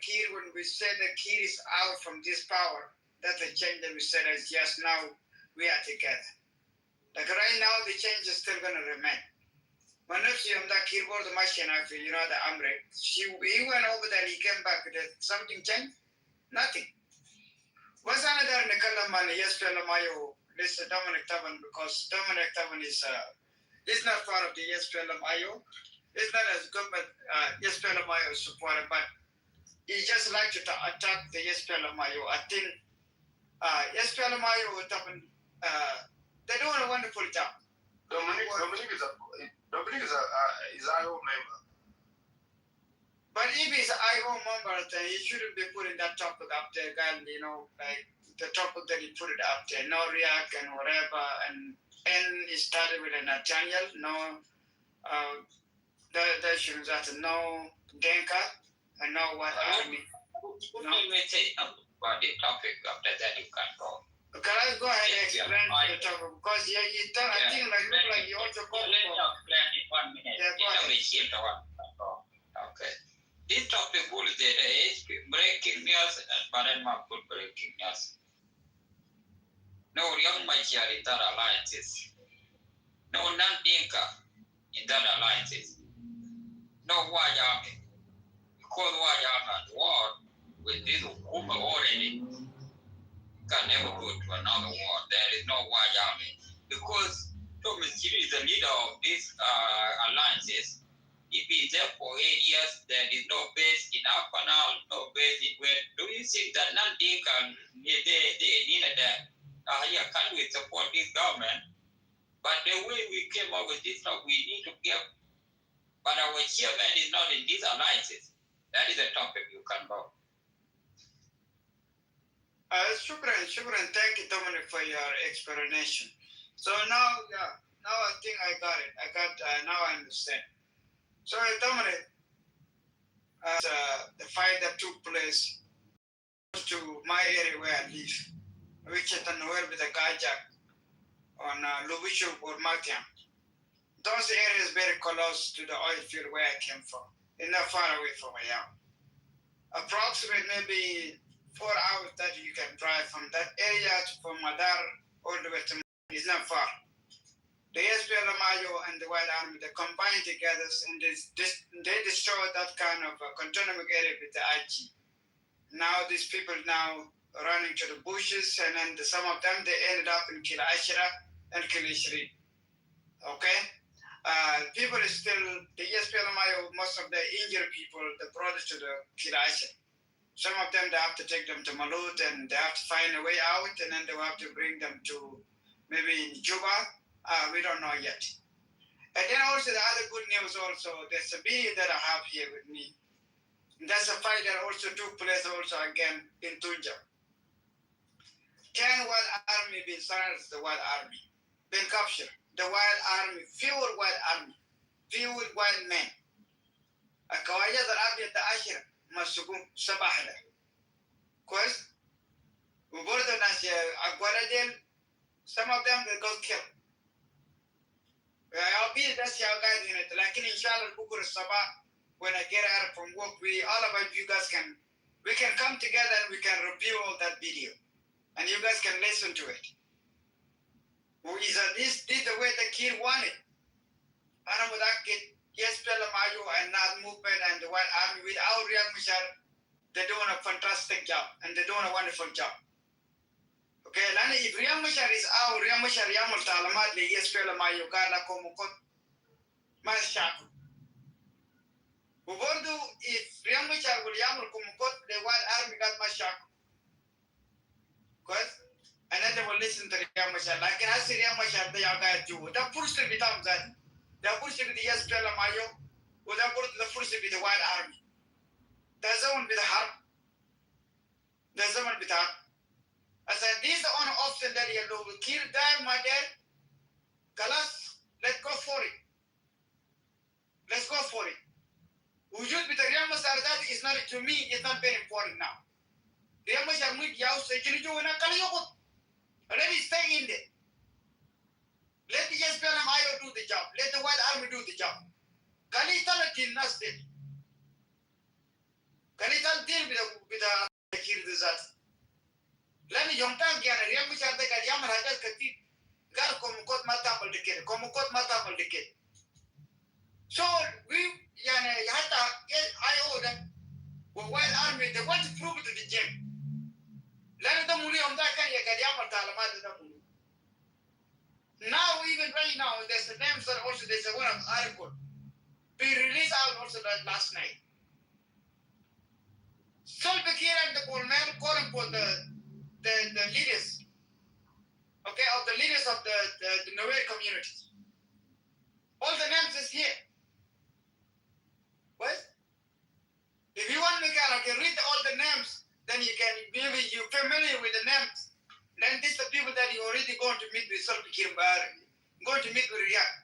[SPEAKER 9] we say that Kir is out from this power. That's the change that we said is just now we are together. Like right now, the change is still going to remain. When Kir bought the machine, the Amrik, he went over there, he came back. Did something change? Nothing. Was another Nikalaman, yes, Pelamayo, Mr. Dominic Taban, because Dominic Taban is not part of the yes, Pelamayo. It's not as government yes, Pelamayo supporter, but he just like to attack the yes, Pelamayo. I think yes, Pelamayo, they're doing a wonderful job.
[SPEAKER 21] Dominic is IO member.
[SPEAKER 9] But if he's IO member, then he shouldn't be putting that topic up there, like the topic that he put it up there, no react and whatever, and he started with a Nathaniel, no, that shouldn't have no Denka, and no what army.
[SPEAKER 18] No. Say about the topic, after that you can go.
[SPEAKER 9] Can I go ahead and explain the topic? Because I think like you also go.
[SPEAKER 18] Let me explain in 1 minute.
[SPEAKER 9] Yeah, go ahead.
[SPEAKER 18] Okay. This topic will is breaking news and Parenma put breaking news. No young Machar in that alliances. No non-Dinka in that alliances. No Wayami. Because Wayami at war, with this Hukuma already, can never go to another war. There is no white army. Because Thomas Chiri is the leader of these alliances. If he's there for 8 years, there is no base in Apanal, no base in where. Do you think that Nandinka, they needed that? Yeah, can we support this government? But the way we came up with this stuff, we need to give. But our chairman is not in these alliances. That is a topic you can go.
[SPEAKER 9] Shukran. Thank you, Dominic, for your explanation. So now I think I got it. Now I understand. So Dominic, the fight that took place to my area where I live, which is with the Kajak on Lubishu or Matiam. Those areas very close to the oil field where I came from. It's not far away from where I am. Approximately maybe 4 hours that you can drive from that area from Madar all the way to it's not far. The SPLMIO and the White Army, they combined together and they destroyed that kind of cantonment area with the IG. Now these people now running to the bushes, and then some of them, they ended up in Kila Ashira and Kila Shri. Okay? People is still, the SPLMIO, most of the injured people, they brought it to the Kila Ashira. Some of them, they have to take them to Malut, and they have to find a way out, and then they have to bring them to maybe in Juba. We don't know yet. And then also the other good news also, there's a video that I have here with me. That's a fight that also took place also again in Tunja. 10 White Army been silenced, the White Army. Been captured. The White Army, few White Army, few white men. Akawaya that Abia the Ashir, Masugum, Sabahada. Quest? We brought the Nasia, Aguadel, some of them they got killed. I'll be that's your guys in it. Like in Inshallah Bukur Sabah, when I get out from work, all of you guys we can come together and we can review all that video. And you guys can listen to it. This the way the kid wanted. And with that kid, yes, Pelamayo and Nad Movement and the White Army without Riyad Mishar, they're doing a fantastic job and they're doing a wonderful job. Okay, Lani, if Riyad Mishar is out, Riyad Mishar Yamul Talamat, yes, Pelamayo, Gala Komukot, Mashaku. Ubordu, if Riyad Mishar will Yamul Komukot, the White Army got Mashaku. Good? And then they will listen to Riyad Mishar. Like in Asi Riyad Mishar, they are guys do. The first to be done that. The first to be the yes, Pelamayo, or the first to be the White Army. There's someone with the heart. There's someone with the heart. I said, these are on option that you will kill them, my dad. Kalas, let's go for it. Let's go for it. Wujud with the Riyamashar, that is not, to me, it's not very important now. Riyamashar, we yaw say, can you do it? Let it stay in there. Let the SPLMIO do the job. Let the White Army do the job. Kalitala till nas did. Kalital deal with the kill desert. Let me young time get a Riyamashar, the Yamar Hajas Kati, Gar Komukot Matabal decade, Komukot Matabal decade. So we, Yata, I owe them. White Army, they want to prove it to the gym. Let them move on that kind of Yamar Talamad. Now, even right now, there's a names that also there's a one article be released out also that last night. Solbekir and the Coleman calling for the leaders, okay, of the leaders of the Noel communities. All the names is here. What? If you want me to read all the names, then you can, maybe you're familiar with the names. Then these are people that you already going to meet with Solbekir, going to meet with Riyadh.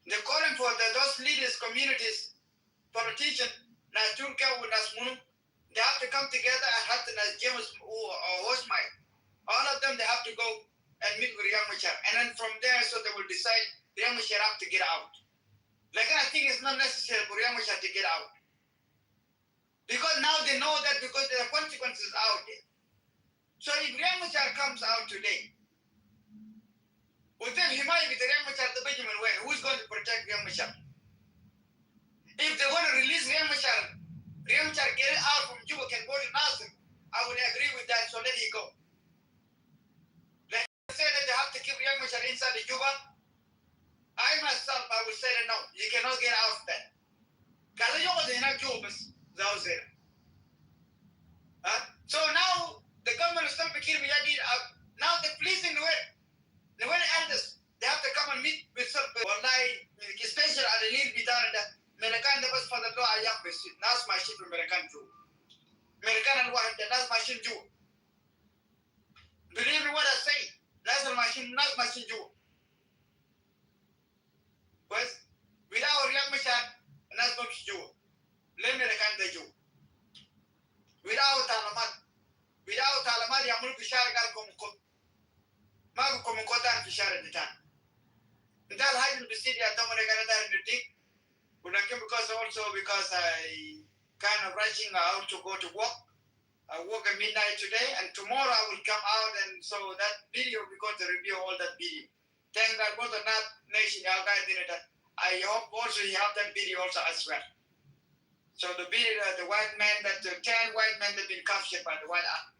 [SPEAKER 9] They're calling for those leaders, communities, politicians, they have to come together and have to, as James or Hosmai, all of them, they have to go and meet with Riyad Machar. And then from there, so they will decide Riyad Machar have to get out. Like, I think it's not necessary for Riyad Machar to get out. Because now they know that because there are consequences out there. So if Riyad Machar comes out today, within Himayah with Riyad Machar, the Benjamin way, who's going to protect Riyad Machar? If they want to release Riyad Machar Real Machar get out from Juba can go to Nasser. I would agree with that, so let it go. Like I said that they have to keep Real Machar inside the Juba. I myself, I would say that no, you cannot get out of that. So now the government is still picking me now the police in the way elders, they have to come and meet with some especially at the need be done that American the bus for the law I am that's my ship American too. American and what that's machine too. Believe me what I say, that's a machine, not machine too. But without young machine, and that's not you. Let me the you. Without Talamat, Yamul Pishar Galcom, Mago Komokota and Pishar at the time. And that high in the city, I don't want to get that in the dick. But I came because I kind of rushing out to go to work. I work at midnight today, and tomorrow I will come out, and so that video, we're going to review all that video. Thank God, both of that nation, I hope also you have that video also as well. So the video, the white man, that the 10 white men that have been captured by the white army.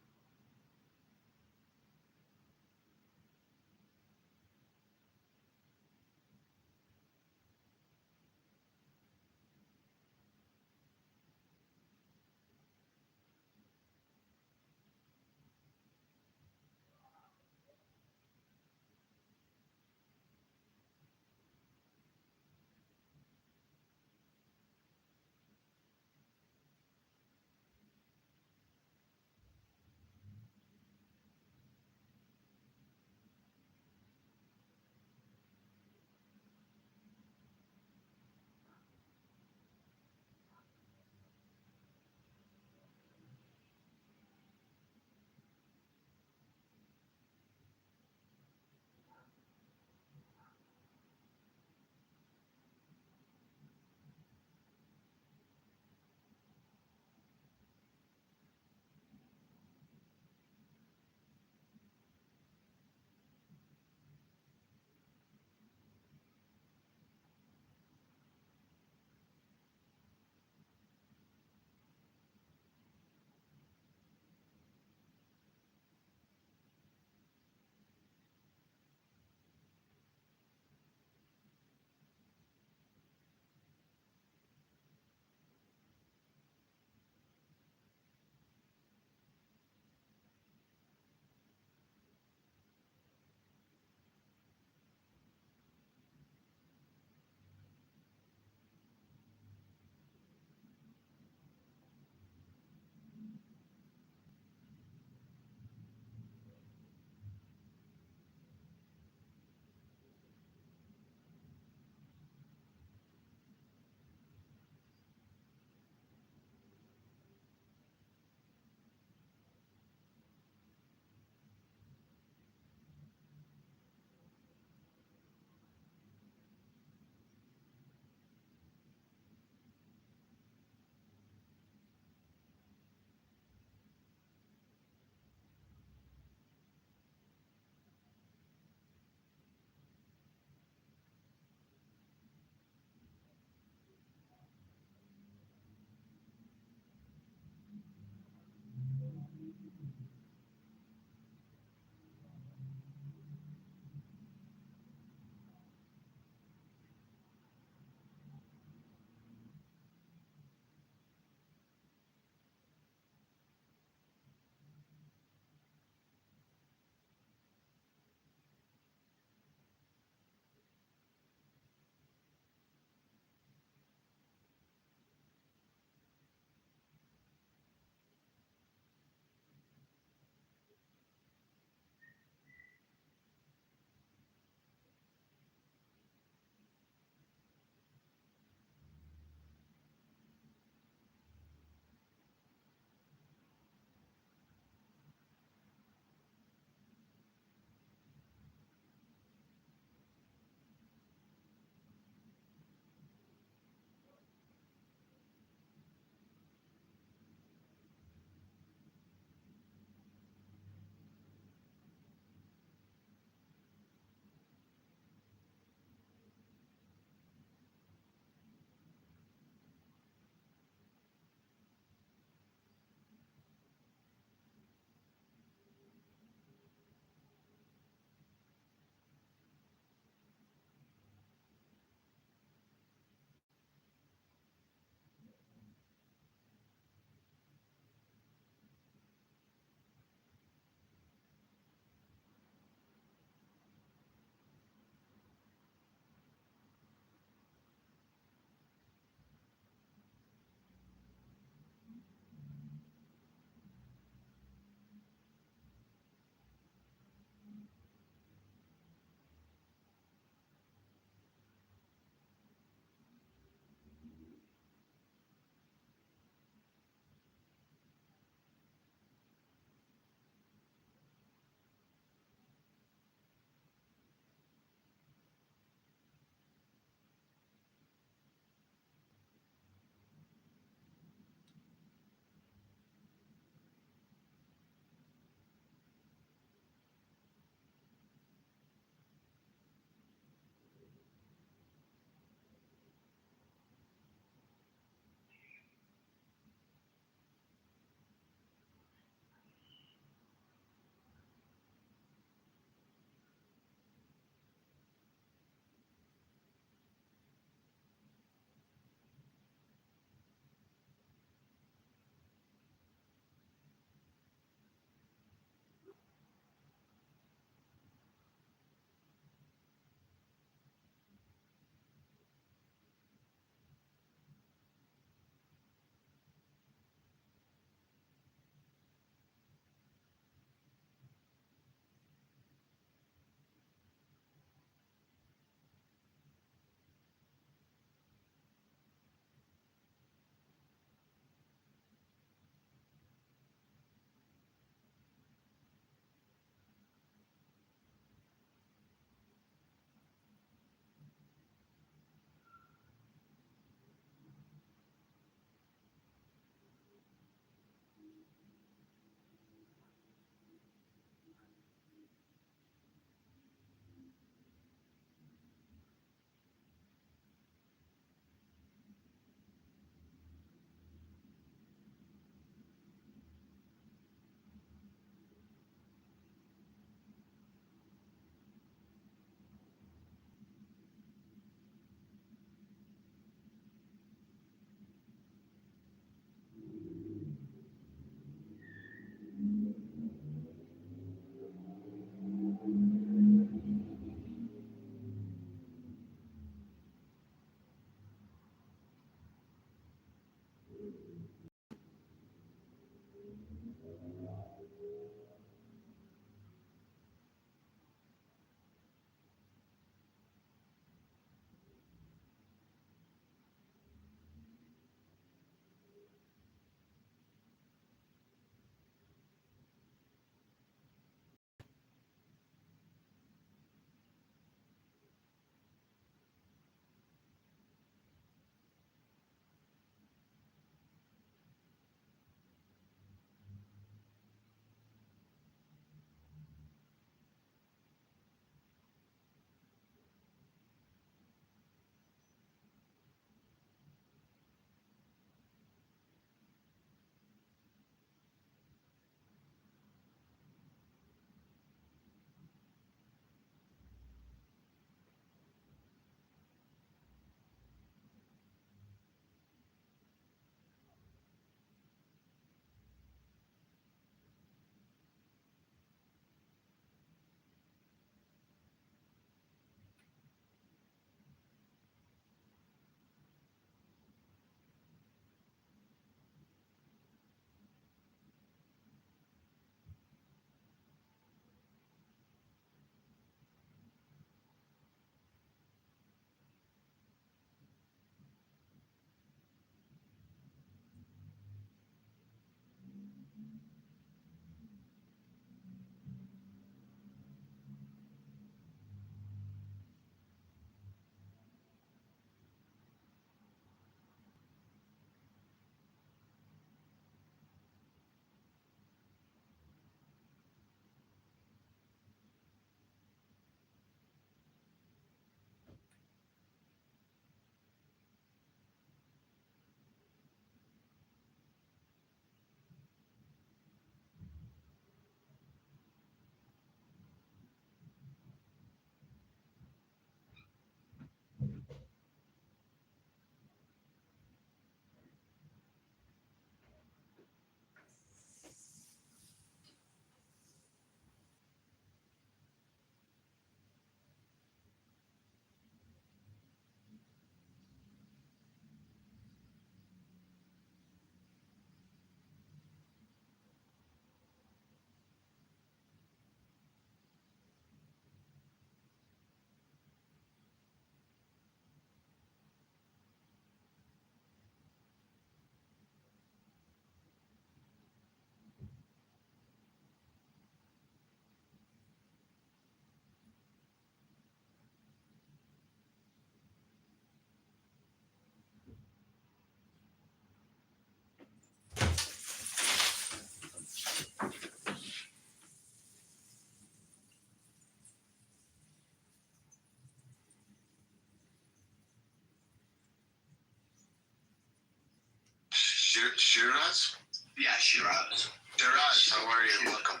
[SPEAKER 3] Shiraz?
[SPEAKER 4] Yeah, Shiraz.
[SPEAKER 3] Shiraz, how are you? Welcome.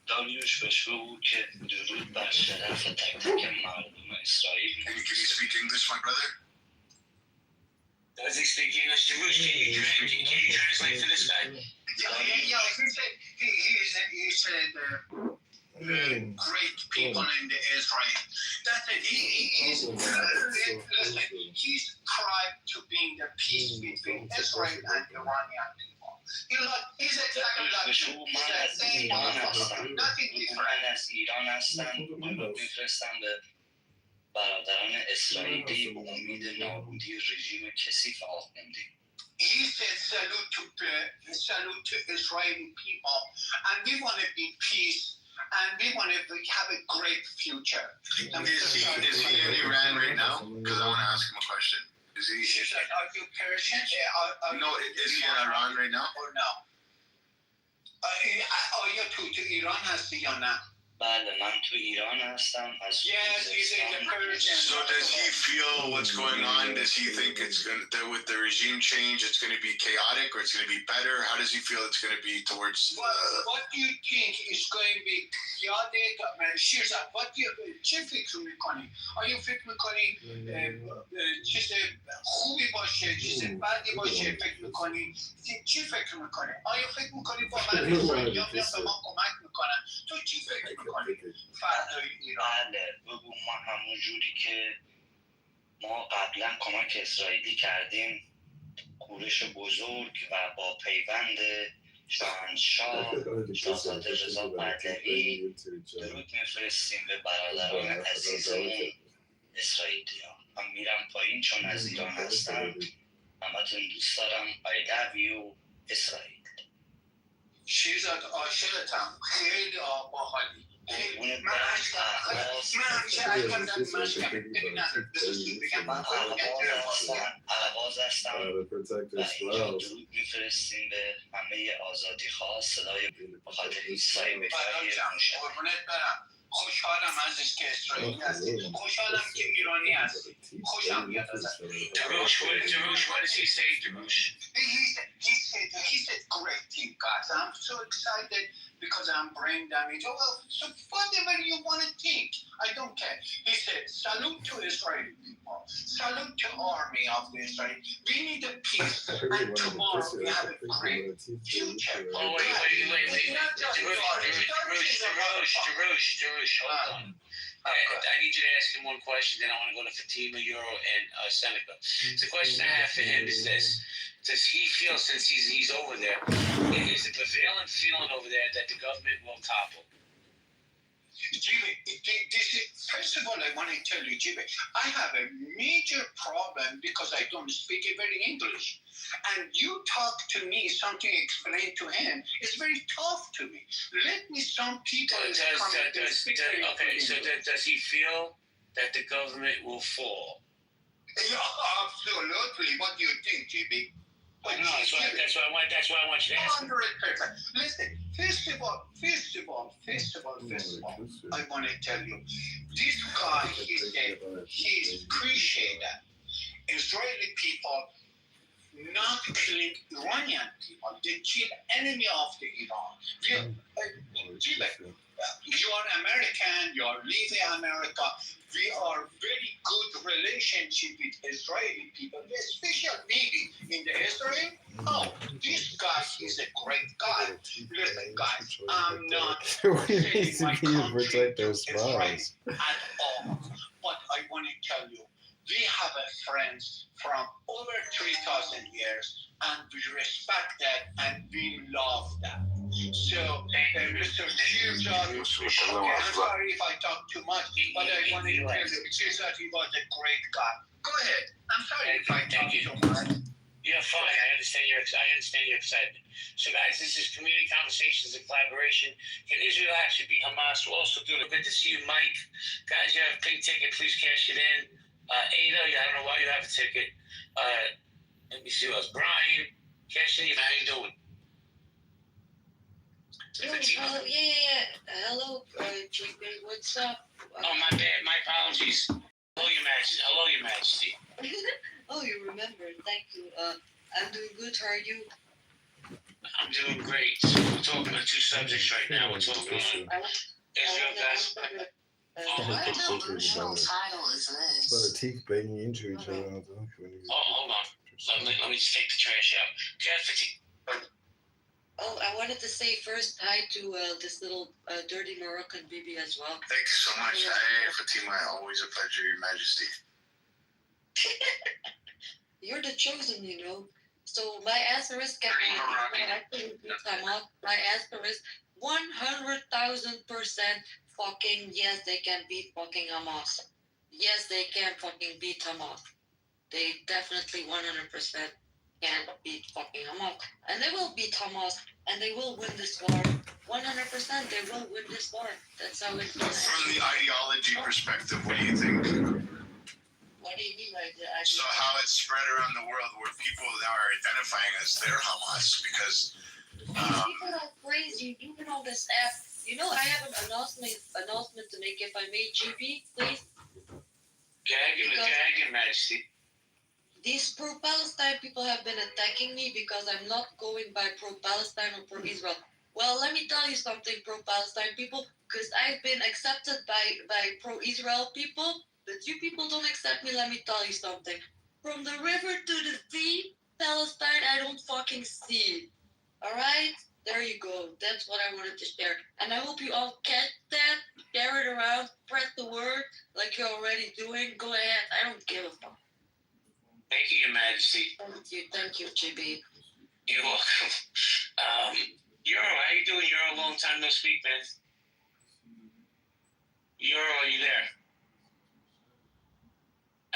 [SPEAKER 8] داریوش بهش بگو که درود بر شرف تک تک مردم اسرائیل.
[SPEAKER 3] Can you speak English, my brother?
[SPEAKER 2] Does he speak English? Darush, can you translate for this guy?
[SPEAKER 4] Yeah. He said great people in the Israel. That's it. He's tried to bring the peace between Israel and Iranian people. He's exactly like nothing different.
[SPEAKER 8] من از ایران هستم، درود میفرستم به برادران اسرائیلی به امید نابودی رژیم کثیف آخوندی.
[SPEAKER 4] He said salute to Israeli people, and we want to be peace, and we want to have a great future.
[SPEAKER 3] Is he in Iran right now? Because I want to ask him a question. Is he?
[SPEAKER 4] Are you Persian?
[SPEAKER 3] No, is he in Iran right now?
[SPEAKER 4] Or no? آیا تو ایران هستی یا نه؟
[SPEAKER 8] بله من تو ایران هستم.
[SPEAKER 4] Yes, he's in the Persian.
[SPEAKER 3] So does he feel what's going on? Does he think it's going to, with the regime change, it's going to be chaotic or it's going to be better? How does he feel it's going to be towards?
[SPEAKER 4] What do you think is going to be chaotic? چه فکر میکنی؟ آیا فکر میکنی چیز خوبی باشه، چیز بدی باشه فکر میکنی؟ چی فکر میکنی؟ آیا فکر میکنی با من اسرائیلی‌ها میان به ما کمک میکنن؟ تو چی فکر میکنی؟ فردای ایران؟
[SPEAKER 8] بله بگو ما همون جوری که ما قبلا کمک اسرائیلی کردیم، کورش بزرگ و با پیوند شاهنشاه شاهزاده رضا پهلوی درود میفرستیم به برادران عزیزمون اسرائیلی‌ها. من میرم پایین چون از ایران هستم. همتون دوست دارم. I love you اسرائیل.
[SPEAKER 4] شیرزاد عاشقتم. خیلی باحالی. من
[SPEAKER 8] عرباز هستم و اینجا درود میفرستیم به همه آزادی خواه صدای بخاطر ایستای بکاری
[SPEAKER 4] قربونت برم. خوشحالم ازش که اسرائیلی هستی. خوشحالم که ایرانی هستی. خوشم میاد ازش.
[SPEAKER 2] Darush, what does he say, Darush?
[SPEAKER 4] He said great thing, guys. I'm so excited because I'm brain damaged. Oh, well, so whatever you want to think, I don't care. He said, salute to Israeli people. Salute to army of Israel. We need a peace, and tomorrow we have a great future.
[SPEAKER 2] Oh, wait. Darush, hold on. I need you to ask him one question, then I want to go to Fatima, Euro, and Seneca. The question I have for him is this. Does he feel, since he's over there, is the prevailing feeling over there that the government will topple?
[SPEAKER 4] Jimmy, first of all, I want to tell you, Jimmy, I have a major problem because I don't speak very English. And you talk to me, something explained to him, it's very tough to me. Let me some people...
[SPEAKER 2] Does he feel that the government will fall?
[SPEAKER 4] Yeah, absolutely. What do you think, Jimmy?
[SPEAKER 2] That's why I want you to ask him.
[SPEAKER 4] 100%. Listen, first of all, I want to tell you, this guy, he's appreciated Israeli people not killing Iranian people. They kill enemy of the Iran. You are American, you are leaving America. We are very good relationship with Israeli people, especially maybe in the Israel. Oh, this guy is a great guy. Listen, guys, I'm not saying my country is right at all, but I want to tell you, we have a friends from over 3,000 years, and we respect that and we love that. So, Mr. Shirzad, I'm sorry if I talk too much, but I want to tell you, Shirzad, he was a great guy. Go ahead. I'm sorry if I talk too much.
[SPEAKER 2] You're fine. I understand your excitement. So, guys, this is Community Conversations and Collaboration. Can Israel actually be Hamas? We'll also do it. Good to see you, Mike. Guys, you have a pink ticket. Please cash it in. Ada, I don't know why you have a ticket. Let me see who else. Brian, cash in. How you doing?
[SPEAKER 12] Yeah. Hello, JP. What's up?
[SPEAKER 2] Oh, my bad. My apologies. Hello, Your Majesty.
[SPEAKER 12] Oh, you remembered. Thank you. I'm doing good. How are you?
[SPEAKER 2] I'm doing great. So we're talking about two subjects right now. We're talking about Israel Gaza.
[SPEAKER 12] What delusional title is this?
[SPEAKER 15] But the teeth banging into each other.
[SPEAKER 2] Hold on. Let me just take the trash out. Jeff,
[SPEAKER 12] Oh, I wanted to say first hi to this little dirty Moroccan baby as well.
[SPEAKER 3] Thank you so much. Hey, Fatima, always a pleasure, Your Majesty.
[SPEAKER 12] You're the chosen, you know. So my answer is my answer is 100,000% fucking yes, they can beat fucking Hamas. Yes, they can fucking beat Hamas. They definitely 100% can beat fucking Hamas. And they will beat Hamas. And they will win this war. 100% they will win this war. That's how it goes.
[SPEAKER 3] From the ideology perspective, what do you think?
[SPEAKER 12] What do you mean by that?
[SPEAKER 3] So how it's spread around the world where people now are identifying as their Hamas because
[SPEAKER 12] people are crazy. Even on this app, you know, I have an announcement to make. If I may, GB, please.
[SPEAKER 2] Gag, Majesty.
[SPEAKER 12] These pro-Palestine people have been attacking me because I'm not going by pro-Palestine or pro-Israel. Well, let me tell you something, pro-Palestine people, because I've been accepted by pro-Israel people, but you people don't accept me. Let me tell you something. From the river to the sea, Palestine, I don't fucking see. All right? There you go. That's what I wanted to share. And I hope you all catch that, share it around, spread the word like you're already doing. Go ahead. I don't give a fuck.
[SPEAKER 2] Thank you, Your Majesty.
[SPEAKER 12] Thank you, GB.
[SPEAKER 2] You're welcome. Euro, how you doing? Euro, long time no speak, man. Euro, are you there?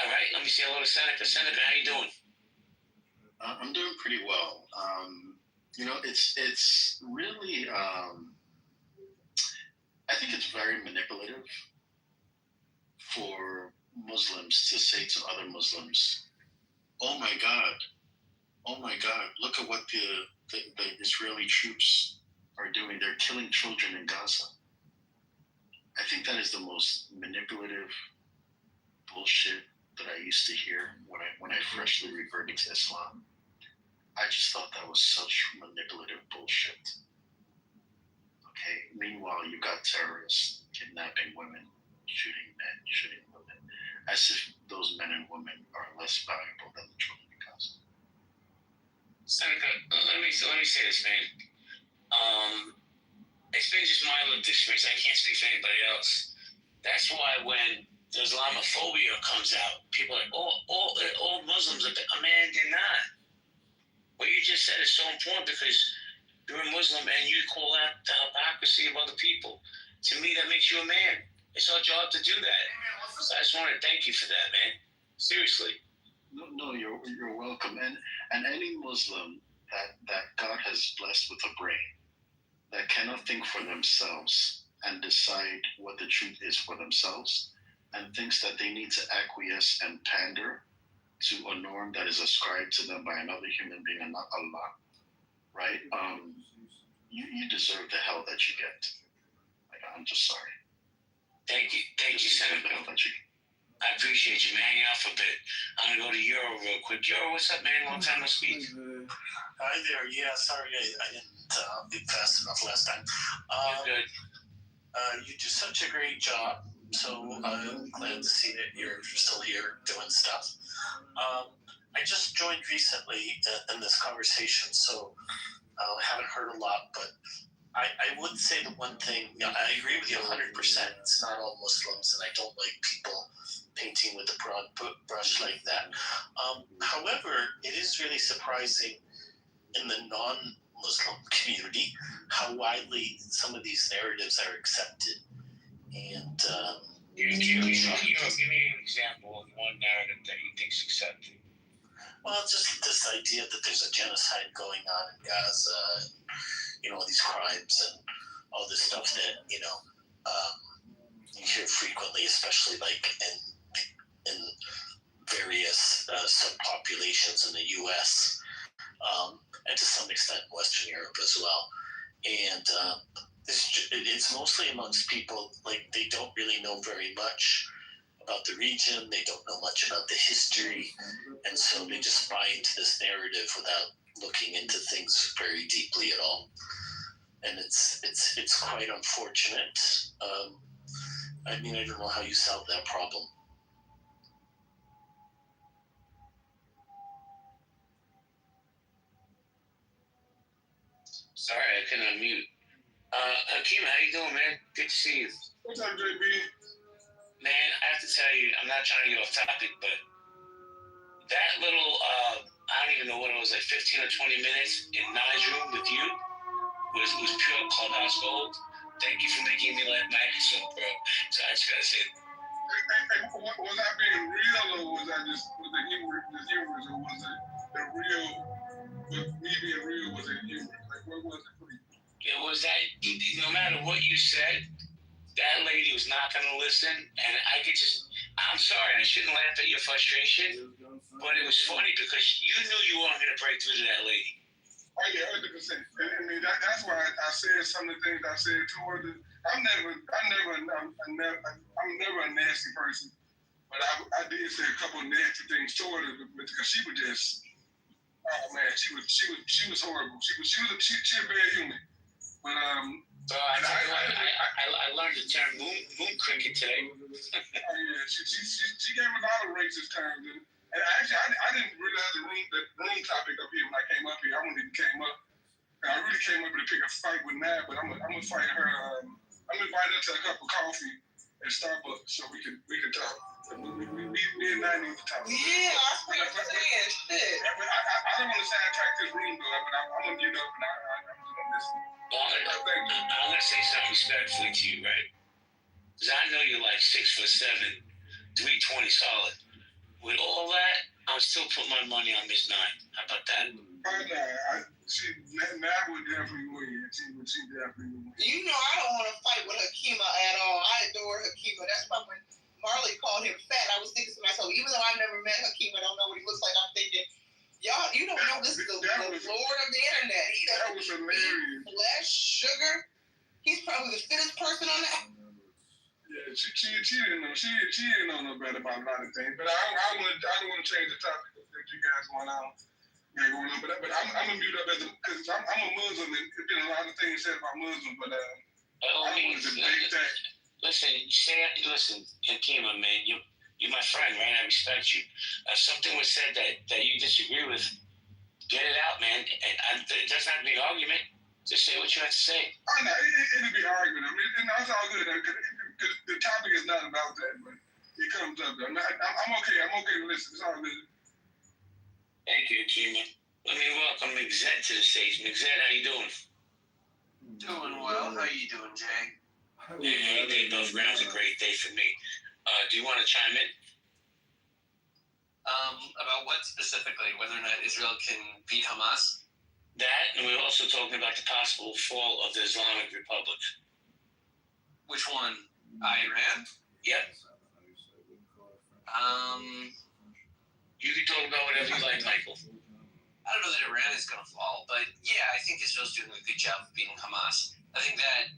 [SPEAKER 2] All right, let me say hello to Seneca. Seneca, how you doing?
[SPEAKER 22] I'm doing pretty well. You know, it's really, I think it's very manipulative for Muslims to say to other Muslims, oh my God, look at what the Israeli troops are doing. They're killing children in Gaza. I think that is the most manipulative bullshit that I used to hear when I freshly reverted to Islam. I just thought that was such manipulative bullshit. Okay, meanwhile, you got terrorists kidnapping women, shooting men, shooting women, as if those men and women are less valuable than the children in Gaza.
[SPEAKER 2] Seneca, let me say this, man. It's been just my lived experience. I can't speak for anybody else. That's why when the Islamophobia comes out, people are like, all Muslims are, man, they're not. What you just said is so important because you're a Muslim and you call out the hypocrisy of other people. To me, that makes you a man. It's our job to do that. So I just want to thank you for that, man. Seriously.
[SPEAKER 22] No, you're welcome. And any Muslim that God has blessed with a brain that cannot think for themselves and decide what the truth is for themselves and thinks that they need to acquiesce and pander to a norm that is ascribed to them by another human being and not Allah, right? You deserve the hell that you get. Like, I'm just sorry.
[SPEAKER 2] Thank you, Senator. I appreciate you, man. Hang out for a bit. I'm gonna go to Euro real quick. Euro, what's up, man? Long time no speak.
[SPEAKER 16] Hi there. Yeah, sorry I didn't be fast enough last time.
[SPEAKER 2] You're good.
[SPEAKER 16] You do such a great job. So I'm glad to see that you're still here doing stuff. I just joined recently in this conversation, so I haven't heard a lot, but I would say the one thing, I agree with you 100%. It's not all Muslims, and I don't like people painting with a broad brush like that. However, it is really surprising in the non-Muslim community how widely some of these narratives are accepted. And
[SPEAKER 2] Give me an example of one narrative that you think is accepted.
[SPEAKER 16] Well, just this idea that there's a genocide going on in Gaza, and, you know, these crimes and all this stuff that, you know, you hear frequently, especially like in various subpopulations in the U.S. And to some extent Western Europe as well. And it's mostly amongst people, like, they don't really know very much
[SPEAKER 22] about the region. They don't know much about the history, and so they just buy into this narrative without looking into things very deeply at all. And it's quite unfortunate. I mean, I don't know how you solve that problem.
[SPEAKER 2] Sorry, I couldn't unmute. Hakeem, how you doing, man? Good to see you.
[SPEAKER 17] What's up, JB?
[SPEAKER 2] Man, I have to tell you, I'm not trying to get off topic, but that little, I don't even know what it was, like 15 or 20 minutes in Nine's room with you was pure clubhouse gold. Thank you for making me laugh my ass off, bro. So I just gotta say,
[SPEAKER 17] Was I being real, or was I just was it humorous, or was it the real? Was me being real? Was it humorous? Like, what was it for you?
[SPEAKER 2] it was that no matter what you said, that lady was not going to listen, and I could just, I'm sorry, I shouldn't laugh at your frustration, but it was funny because you knew you weren't going to break through to that lady.
[SPEAKER 17] Oh yeah, 100%. I mean, that's why I said some of the things I said towards it. I'm never a nasty person, but I did say a couple of nasty things toward her because she was just, oh man, she was horrible. She was very human. But
[SPEAKER 2] So I learned the term moon cricket today.
[SPEAKER 17] Oh yeah, she gave us all the racist terms, and actually I didn't realize the room topic up here when I came up here. I wouldn't even came up. And I really came up here to pick a fight with Nab, but I'm gonna fight her. I'm gonna invite her to a cup of coffee at Starbucks so we can talk. Me and I need to talk.
[SPEAKER 1] Yeah, I was saying shit.
[SPEAKER 17] I don't want to sidetrack this room though, but I'm gonna get up and I'm just gonna listen.
[SPEAKER 2] I'm going to say something respectfully to you, right? Because I know you're like 6'7", 320 solid. With all that, I'll still put my money on Miss Nine. How about that?
[SPEAKER 17] Nab would definitely win. She definitely would win.
[SPEAKER 1] You know, I don't want to fight with Hakima at all. I adore Hakima. That's why when Marley called him fat, I was thinking to myself, even though I've never met Hakima, I don't know what he looks like, I'm thinking, y'all, you don't know this is the Lord of the internet. He
[SPEAKER 17] That was hilarious.
[SPEAKER 1] Flesh, sugar. He's probably the fittest person on that.
[SPEAKER 17] Yeah, she didn't know. She didn't know no better about a lot of things. But I don't want to change the topic that you guys want on. But I'm gonna mute up because I'm a Muslim, and there's been a lot of things said about Muslims. But I want to debate that.
[SPEAKER 2] Listen, Hakima, man, you're my friend, man. I respect you. If something was said that you disagree with, get it out, man. It doesn't have to be an argument. Just say what you have to say.
[SPEAKER 17] Oh no, it'll be an argument. I mean, it's all good because the topic is not about that, but it comes up. I'm okay. I'm okay to listen. It's all good.
[SPEAKER 2] Thank you, Hakima. Let me welcome Mixette to the stage. Mixette, how you doing?
[SPEAKER 11] Doing well. How you doing, Jay?
[SPEAKER 2] Yeah, day above ground's a great day for me. Do you want to chime in?
[SPEAKER 11] About what specifically? Whether or not Israel can beat Hamas?
[SPEAKER 2] That, and we're also talking about the possible fall of the Islamic Republic.
[SPEAKER 11] Which one? Iran?
[SPEAKER 2] Yep. You can talk about whatever you like, Michael.
[SPEAKER 11] I don't know that Iran is going to fall, but yeah, I think Israel's doing a good job of beating Hamas. I think that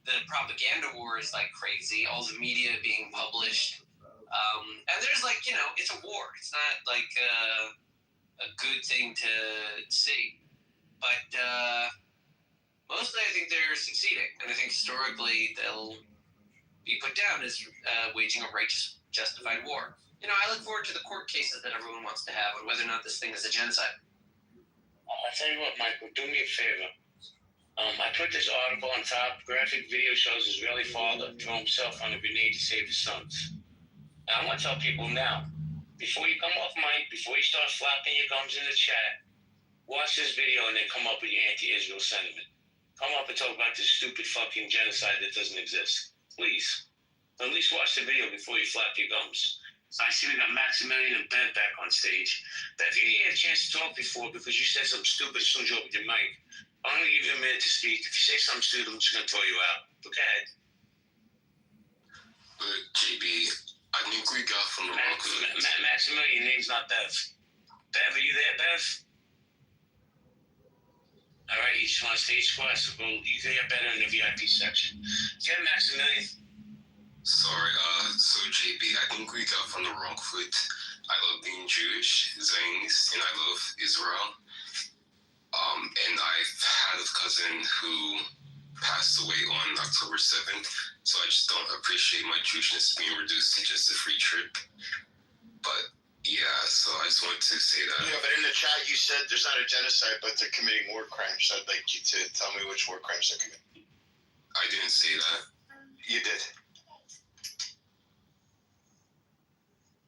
[SPEAKER 11] the propaganda war is like crazy. All the media being published, and there's like, you know, it's a war. It's not like a good thing to see, but mostly I think they're succeeding, and I think historically they'll be put down as waging a righteous, justified war. You know, I look forward to the court cases that everyone wants to have on whether or not this thing is a genocide.
[SPEAKER 2] I'll tell you what, Michael, do me a favor. I put this article on top. Graphic video shows Israeli father throw himself on a grenade to save his sons. And I'm going to tell people now, before you come off mic, before you start flapping your gums in the chat, watch this video and then come up with your anti-Israel sentiment. Come up and talk about this stupid fucking genocide that doesn't exist. Please. At least watch the video before you flap your gums. I see we got Maximilian and Ben back on stage. But if you didn't get a chance to talk before because you said something stupid as soon as you opened your mic, I'm going to give you a minute to speak. If you say something stupid, I'm just going to throw you out. Go ahead.
[SPEAKER 6] But JB, I think we got from the
[SPEAKER 2] Maximilian, your name's not Bev. Bev, are you there, Bev? All right, you just want to stage squad, so you can get better in the VIP section. Get Maximilian.
[SPEAKER 6] Sorry, so JB, I think we got from the wrong foot. I love being Jewish, Zionist, and I love Israel. And I've had a cousin who passed away on October 7th, so I just don't appreciate my Jewishness being reduced to just a free trip. But yeah, so I just wanted to say that.
[SPEAKER 3] Yeah, but in the chat you said there's not a genocide, but they're committing war crimes. So I'd like you to tell me which war crimes they're committing.
[SPEAKER 6] I didn't say that.
[SPEAKER 3] You did.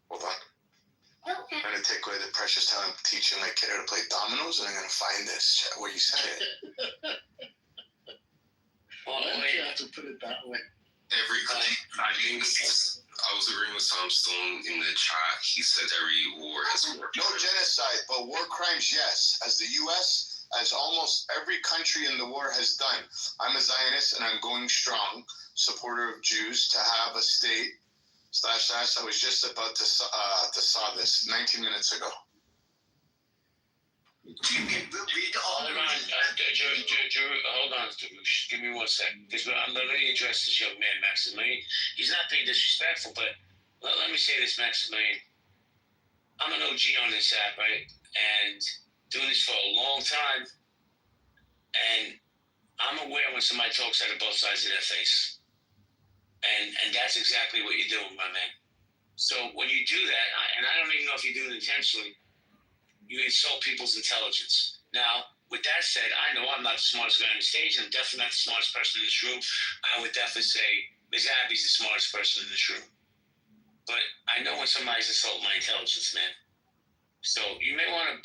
[SPEAKER 3] Hold on.
[SPEAKER 12] Okay.
[SPEAKER 3] I'm gonna take away the precious time teaching my kid how to play dominoes, and I'm gonna find this chat where you said it.
[SPEAKER 2] Well, you have to put it that way.
[SPEAKER 6] I was agreeing with Tom Stone in the chat. He said every war has war.
[SPEAKER 3] No genocide, but war crimes, yes. As the U.S., as almost every country in the war has done. I'm a Zionist, and I'm going strong, supporter of Jews, to have a state, / I was just about to saw this 19 minutes ago.
[SPEAKER 2] Hold on, hold on, give me 1 second. Because I'm going to address this young man, Maximilian. He's not being disrespectful, but let me say this, Maximilian. I'm an OG on this app, right? And doing this for a long time. And I'm aware when somebody talks out of both sides of their face. And that's exactly what you're doing, my man. So when you do that, and I don't even know if you do it intentionally, you insult people's intelligence. Now, with that said, I know I'm not the smartest guy on the stage, and I'm definitely not the smartest person in this room. I would definitely say Ms. Abby's the smartest person in this room. But I know when somebody's insulting my intelligence, man. So you may want to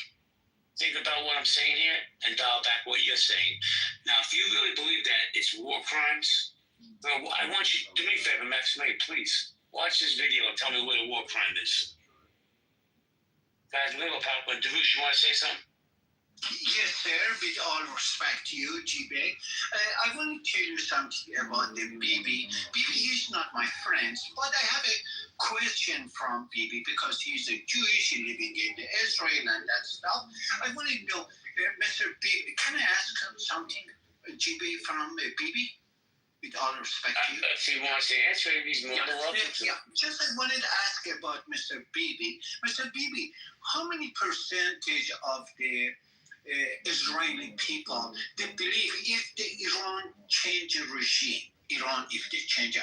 [SPEAKER 2] think about what I'm saying here and dial back what you're saying. Now, if you really believe that it's war crimes, bro, I want you to do me a favor, Maximilian, please. Watch this video and tell me what a war crime is. Guys, we have a PowerPoint. Davush, you want to say something?
[SPEAKER 11] Yes, sir. With all respect to you, GB, I want to tell you something about the Bibi. Bibi is not my friend, but I have a question from Bibi because he's a Jewish living in Israel and that stuff. I want to know, Mr. Bibi, can I ask something, GB, from Bibi? With all respect to you.
[SPEAKER 2] If he wants to answer it, he's more than welcome to.
[SPEAKER 11] Yeah, just I wanted to ask about Mr. Bibi. Mr. Bibi, how many percentage of the Israeli people, they believe if the Iran change the regime, if they change, the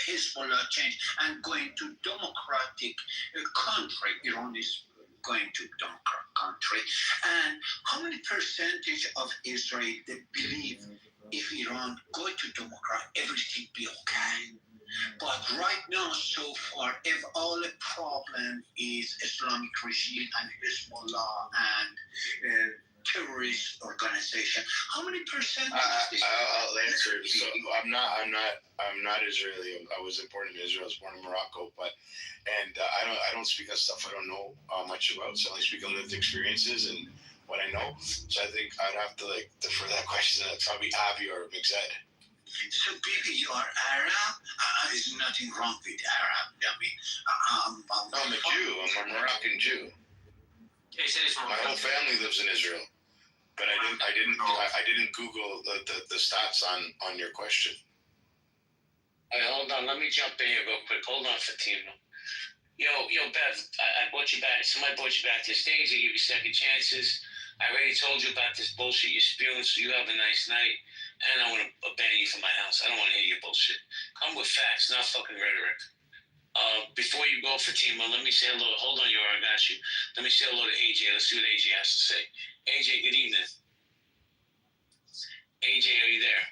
[SPEAKER 11] Hezbollah change and going to democratic country, Iran is going to democratic country, and how many percentage of Israel they believe if Iran go to democrat, everything be okay? But right now, so far, if all the problem is Islamic regime and Hezbollah and terrorist organization, how many percent?
[SPEAKER 3] I'll answer. So I'm not Israeli. I was born in Israel. I was born in Morocco, and I don't speak of stuff I don't know much about. So I only speak of lived experiences and what I know. So I think I'd have to defer that question to probably Avi or Mixed.
[SPEAKER 11] So, Bibi, you are Arab? There's nothing wrong with Arab. I mean,
[SPEAKER 3] I'm a Jew. I'm a Moroccan Jew. My whole family lives in Israel, but I didn't Google the stats on your question.
[SPEAKER 2] All right, hold on. Let me jump in here real quick. Hold on, Fatima. Yo, Bev, I brought you back. Somebody brought you back to the stage. They give you second chances. I already told you about this bullshit you're spewing, so you have a nice night. And I want to ban you from my house. I don't want to hear your bullshit. Come with facts, not fucking rhetoric. Before you go, Fatima, let me say hello. Hold on, I got you. Let me say hello to AJ. Let's see what AJ has to say. AJ, good evening. AJ, are you there?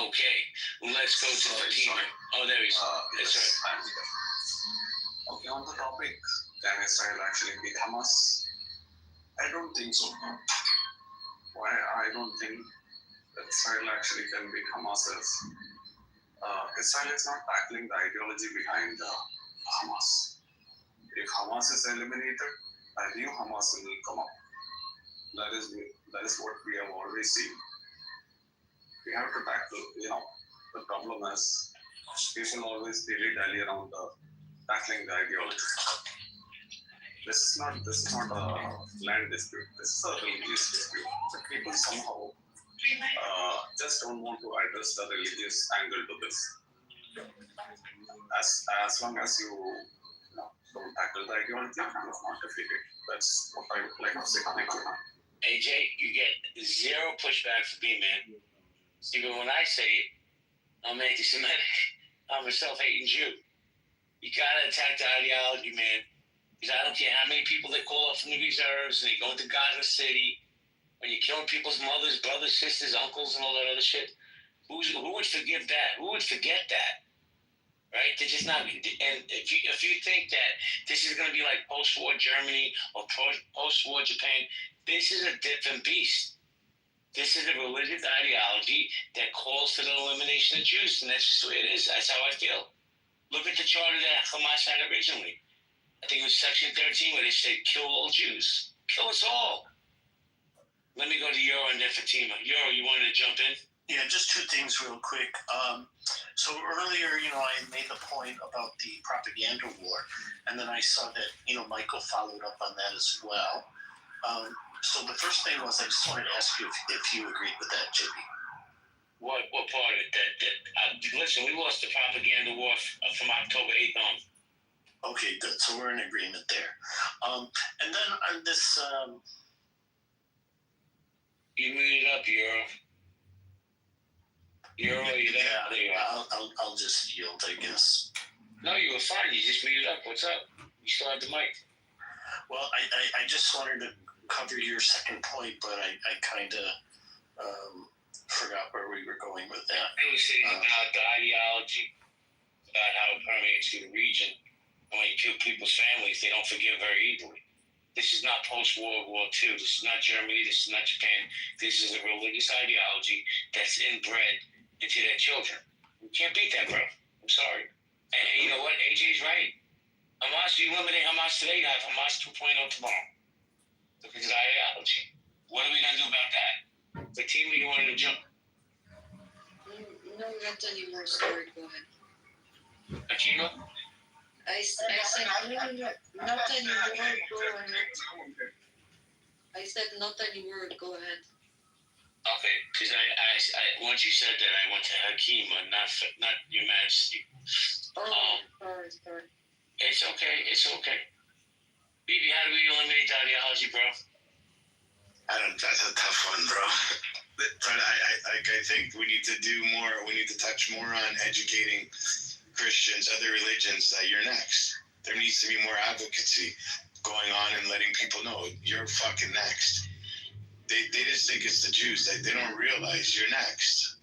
[SPEAKER 2] Okay, let's go to Fatima. Oh, there he is. That's right.
[SPEAKER 10] Okay, on the topic, can Israel actually beat Hamas? I don't think so. Why I don't think that Israel actually can beat Hamas is Israel is not tackling the ideology behind Hamas. If Hamas is eliminated, a new Hamas will come up. That is what we have already seen. We have to tackle, the problem is people always dilly-dally around tackling the ideology. This is not a land dispute. This is a religious dispute. The people somehow just don't want to address the religious angle to this. As long as you don't tackle the ideology, you not defeat it. That's what I would like to say.
[SPEAKER 2] AJ, you get zero pushback from me, man. Even when I say it, I'm anti-Semitic. I'm a self-hating Jew. You gotta attack the ideology, man. Because I don't care how many people they call up from the reserves and they go into Gaza City. When you're killing people's mothers, brothers, sisters, uncles, and all that other shit. Who would forgive that? Who would forget that? Right? They're just not. And if you think that this is going to be like post-war Germany or post-war Japan, this is a different beast. This is a religious ideology that calls for the elimination of Jews, and that's just the way it is. That's how I feel. Look at the charter that Hamas had originally. I think it was Section 13 where they said, kill all Jews. Kill us all. Let me go to Euro and then Fatima. Euro, you wanted to jump in?
[SPEAKER 22] Yeah, just two things real quick. So earlier, I made the point about the propaganda war, and then I saw that, Michael followed up on that as well. So the first thing was I just wanted to ask you if you agreed with that, JB.
[SPEAKER 2] What part of it? Listen, we lost the propaganda war from October 8th on.
[SPEAKER 22] Okay, good. So we're in agreement there. And then on this...
[SPEAKER 2] You muted up, Euro. Euro, are you there?
[SPEAKER 22] Yeah,
[SPEAKER 2] There you are.
[SPEAKER 22] I'll just yield, I guess.
[SPEAKER 2] No, you were fine. You just muted up. What's up? You still have the mic.
[SPEAKER 22] Well, I just wanted to cover your second point, but I kind of forgot where we were going with that.
[SPEAKER 2] I was saying about the ideology, about how it permeates through the region. And when you kill people's families, they don't forgive very easily. This is not post-World War II. This is not Germany. This is not Japan. This is a religious ideology that's inbred into their children. You can't beat that, bro. I'm sorry. And you know what? AJ's right. Hamas, you eliminate Hamas today, you have Hamas 2.0 tomorrow. Look at the ideology. What are we going to do about that? The team you wanted to jump.
[SPEAKER 12] No, not anymore. Sorry, go ahead.
[SPEAKER 2] Akima?
[SPEAKER 12] I said, not anymore, go ahead. I said, not anymore, go ahead.
[SPEAKER 2] Okay, because I once you said that, I went to Hakima, not Your Majesty.
[SPEAKER 12] Sorry.
[SPEAKER 2] It's okay. Bibi, how do we eliminate the ideology, bro?
[SPEAKER 3] That's a tough one, bro. But I think we need to do more. We need to touch more on educating Christians, other religions, that you're next. There needs to be more advocacy going on and letting people know you're fucking next. They just think it's the Jews. They don't realize you're next.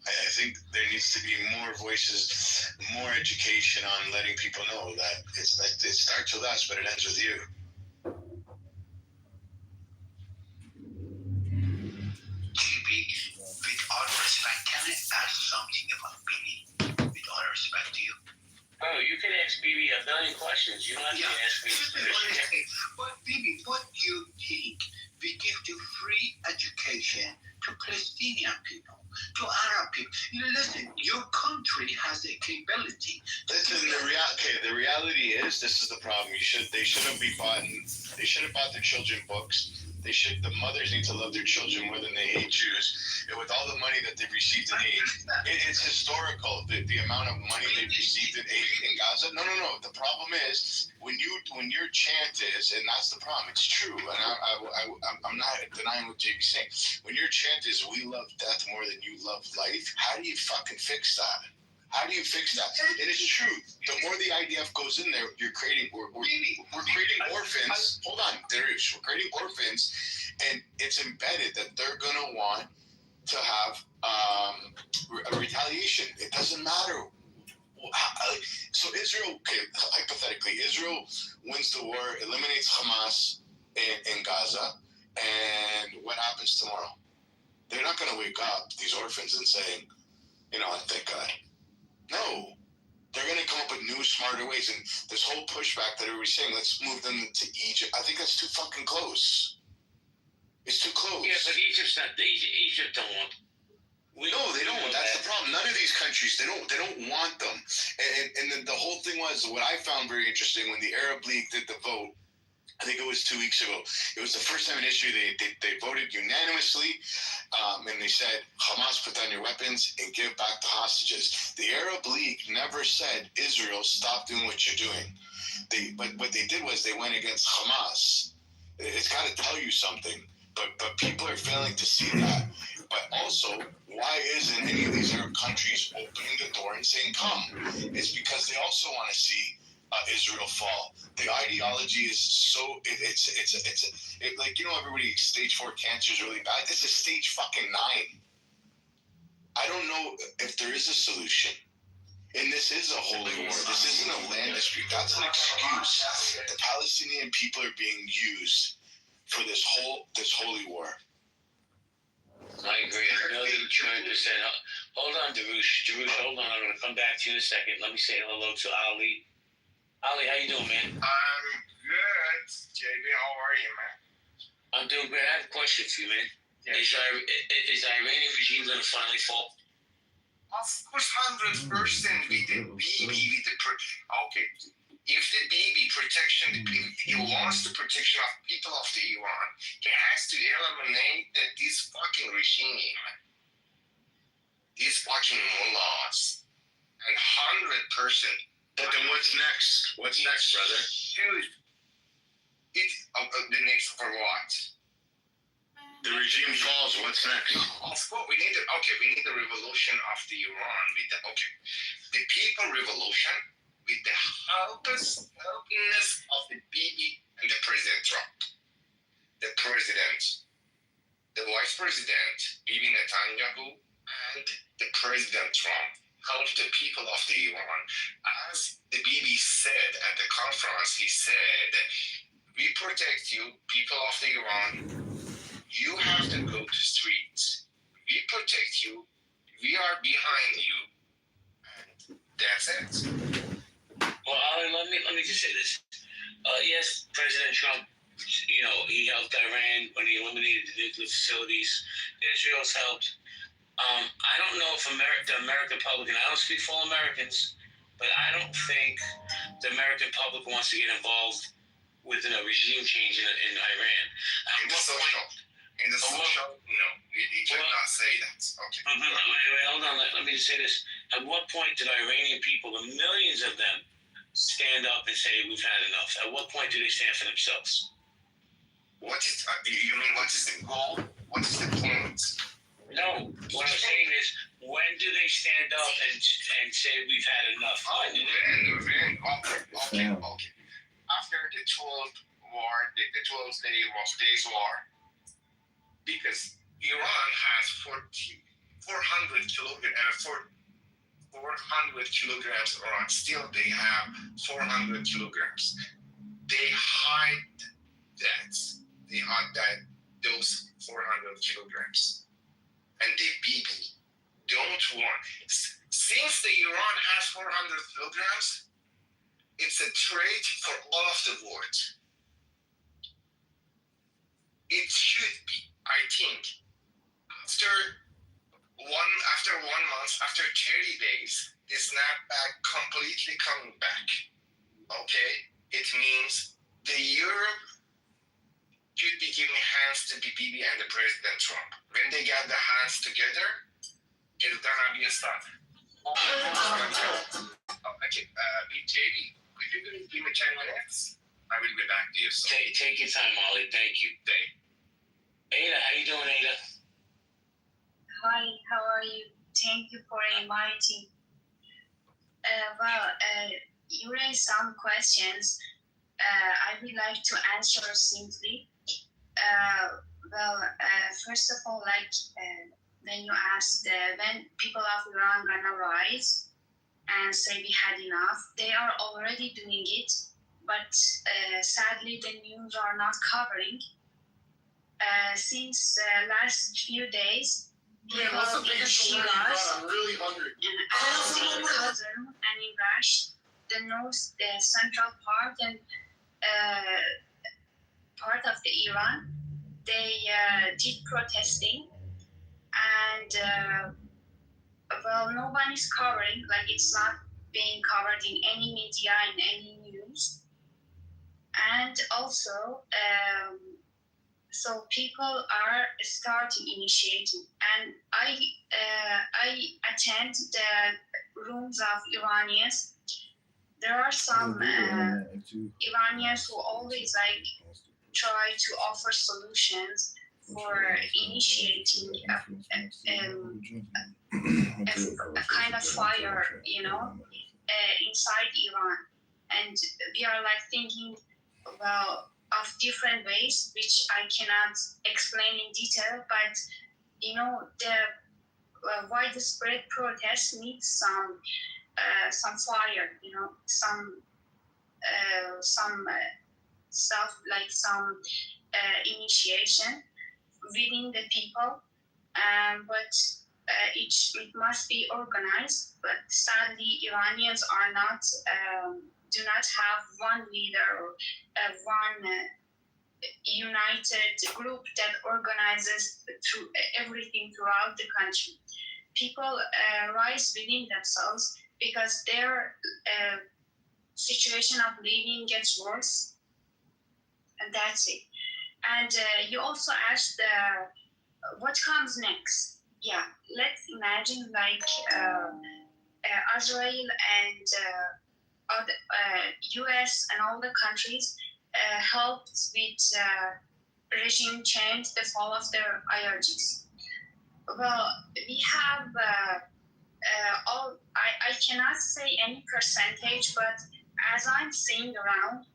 [SPEAKER 3] I think there needs to be more voices, more education on letting people know that it starts with us, but it ends with you.
[SPEAKER 11] JB, with all respect, can I ask something about Billy? With all respect to you.
[SPEAKER 2] Oh, you can ask Bibi a million questions. You don't have to ask me.
[SPEAKER 11] But Bibi, what do you think we give to free education to Palestinian people, to Arab people? Listen, your country has a capability.
[SPEAKER 3] Listen, the reality is, this is the problem. They shouldn't be bought. They should have bought their children books. The mothers need to love their children more than they hate Jews. And with all the money that they've received in aid, it's historical. The amount of money they've received in aid in Gaza. No. The problem is when your chant is, and that's the problem. It's true, and I'm not denying what JB's saying. When your chant is, "We love death more than you love life," how do you fucking fix that? How do you fix that? It is true. The more the IDF goes in there, we're creating orphans. Hold on, we're creating orphans, and it's embedded that they're gonna want to have a retaliation. It doesn't matter. So Israel, hypothetically, Israel wins the war, eliminates Hamas in Gaza, and what happens tomorrow? They're not gonna wake up, these orphans, and saying, thank God. No, they're going to come up with new, smarter ways. And this whole pushback that everybody's saying, let's move them to Egypt, I think that's too fucking close. It's too close.
[SPEAKER 2] Yeah, but Egypt don't want.
[SPEAKER 3] No, they don't. That's the problem. None of these countries, they don't want them. And then the whole thing was, what I found very interesting, when the Arab League did the vote,
[SPEAKER 7] I think it was 2 weeks ago. It was the first time in history they voted unanimously, and they said, Hamas, put down your weapons and give back the hostages. The Arab League never said, Israel, stop doing what you're doing. But what they did was they went against Hamas. It's got to tell you something. But people are failing to see that. But also, why isn't any of these Arab countries opening the door and saying, come? It's because they also want to see Israel fall. The ideology is so it's like, you know, everybody, stage 4 cancer is really bad. This is stage fucking 9. I don't know if there is a solution. And this is a holy war. This isn't a land dispute. That's an excuse. The Palestinian people are being used for this holy war.
[SPEAKER 2] I agree 1,200,000%. Hold on, Darush. Hold on. I'm going to come back to you in a second. Let me say hello to Ali. Ali, how you doing, man?
[SPEAKER 5] I'm good. JB, how are you, man?
[SPEAKER 2] I'm doing great. I have a question for you, man. Yeah. Is the Iranian regime going to finally fall?
[SPEAKER 5] Of course, 100% with the BB, with the okay. If the BB protection, he wants the protection of people of the Iran, he has to eliminate this fucking regime, these fucking mullahs, and 100%.
[SPEAKER 7] But then what's next? What's next, brother?
[SPEAKER 5] Dude, it's the next for what?
[SPEAKER 7] The regime falls. What's next?
[SPEAKER 5] Of course, we need the revolution of the Iran with the people revolution with the helpness of the Bibi and the President Trump. The president, the vice president, Bibi Netanyahu, and the President Trump help the people of the Iran. As the Bibi said at the conference, he said, we protect you, people of the Iran. You have to go to streets. We protect you. We are behind you. And that's it.
[SPEAKER 2] Well, Ali, let me just say this. Yes, President Trump, you know, he helped Iran when he eliminated the nuclear facilities. Israel's helped. I don't know if the American public, and I don't speak for all Americans, but I don't think the American public wants to get involved with a regime change in Iran.
[SPEAKER 5] In the social, no, you cannot say that. Okay.
[SPEAKER 2] Wait, hold on. Let me just say this. At what point did Iranian people, the millions of them, stand up and say we've had enough? At what point do they stand for themselves?
[SPEAKER 5] What is? You mean what is the goal? What is the point?
[SPEAKER 2] No. What I'm saying is, when do they stand up and say we've had enough?
[SPEAKER 5] Okay. After the 12th war, the 12th days war. Because Iran has 400 kilograms uranium. Still, they have 400 kilograms. They hide that. Those 400 kilograms. And the BB don't want. Since the Iran has 400 kilograms, it's a threat for all of the world. It should be. I think after 1 month, after 30 days, the snapback completely coming back. Okay, it means the Europe should be giving hands to Bibi and the President Trump. When they get the hands together, it's gonna be a start. Okay, JD, could you give me 10 minutes? I will be back to you. So.
[SPEAKER 2] Take your time, Ollie. Thank you. Ada, how you doing, Ada?
[SPEAKER 14] Hi, how are you? Thank you for inviting. You raised some questions. I would like to answer simply. First of all, when you asked when people of Iran gonna rise and say we had enough, they are already doing it, but sadly the news are not covering. Since last few days, people in Shiraz,
[SPEAKER 5] I'm really hungry.
[SPEAKER 14] in Kazan and in Rash, the central part and part of the Iran, they did protesting, and no one is covering, like it's not being covered in any media, in any news. And also, so people are starting initiating, and I attend the rooms of Iranians. There are some Iranians who always like try to offer solutions for initiating a kind of fire, inside Iran. And we are like thinking, well, of different ways, which I cannot explain in detail, but the widespread protest needs some fire, some stuff like some initiation within the people, but it must be organized. But sadly, Iranians are not do not have one leader or one united group that organizes through everything throughout the country. People rise within themselves because their situation of living gets worse, and that's it. And you also asked what comes next. Yeah, let's imagine like Israel and other, US and all the countries helped with regime change, the fall of their IRGs. Well, we have all. I cannot say any percentage, but as I'm seeing around,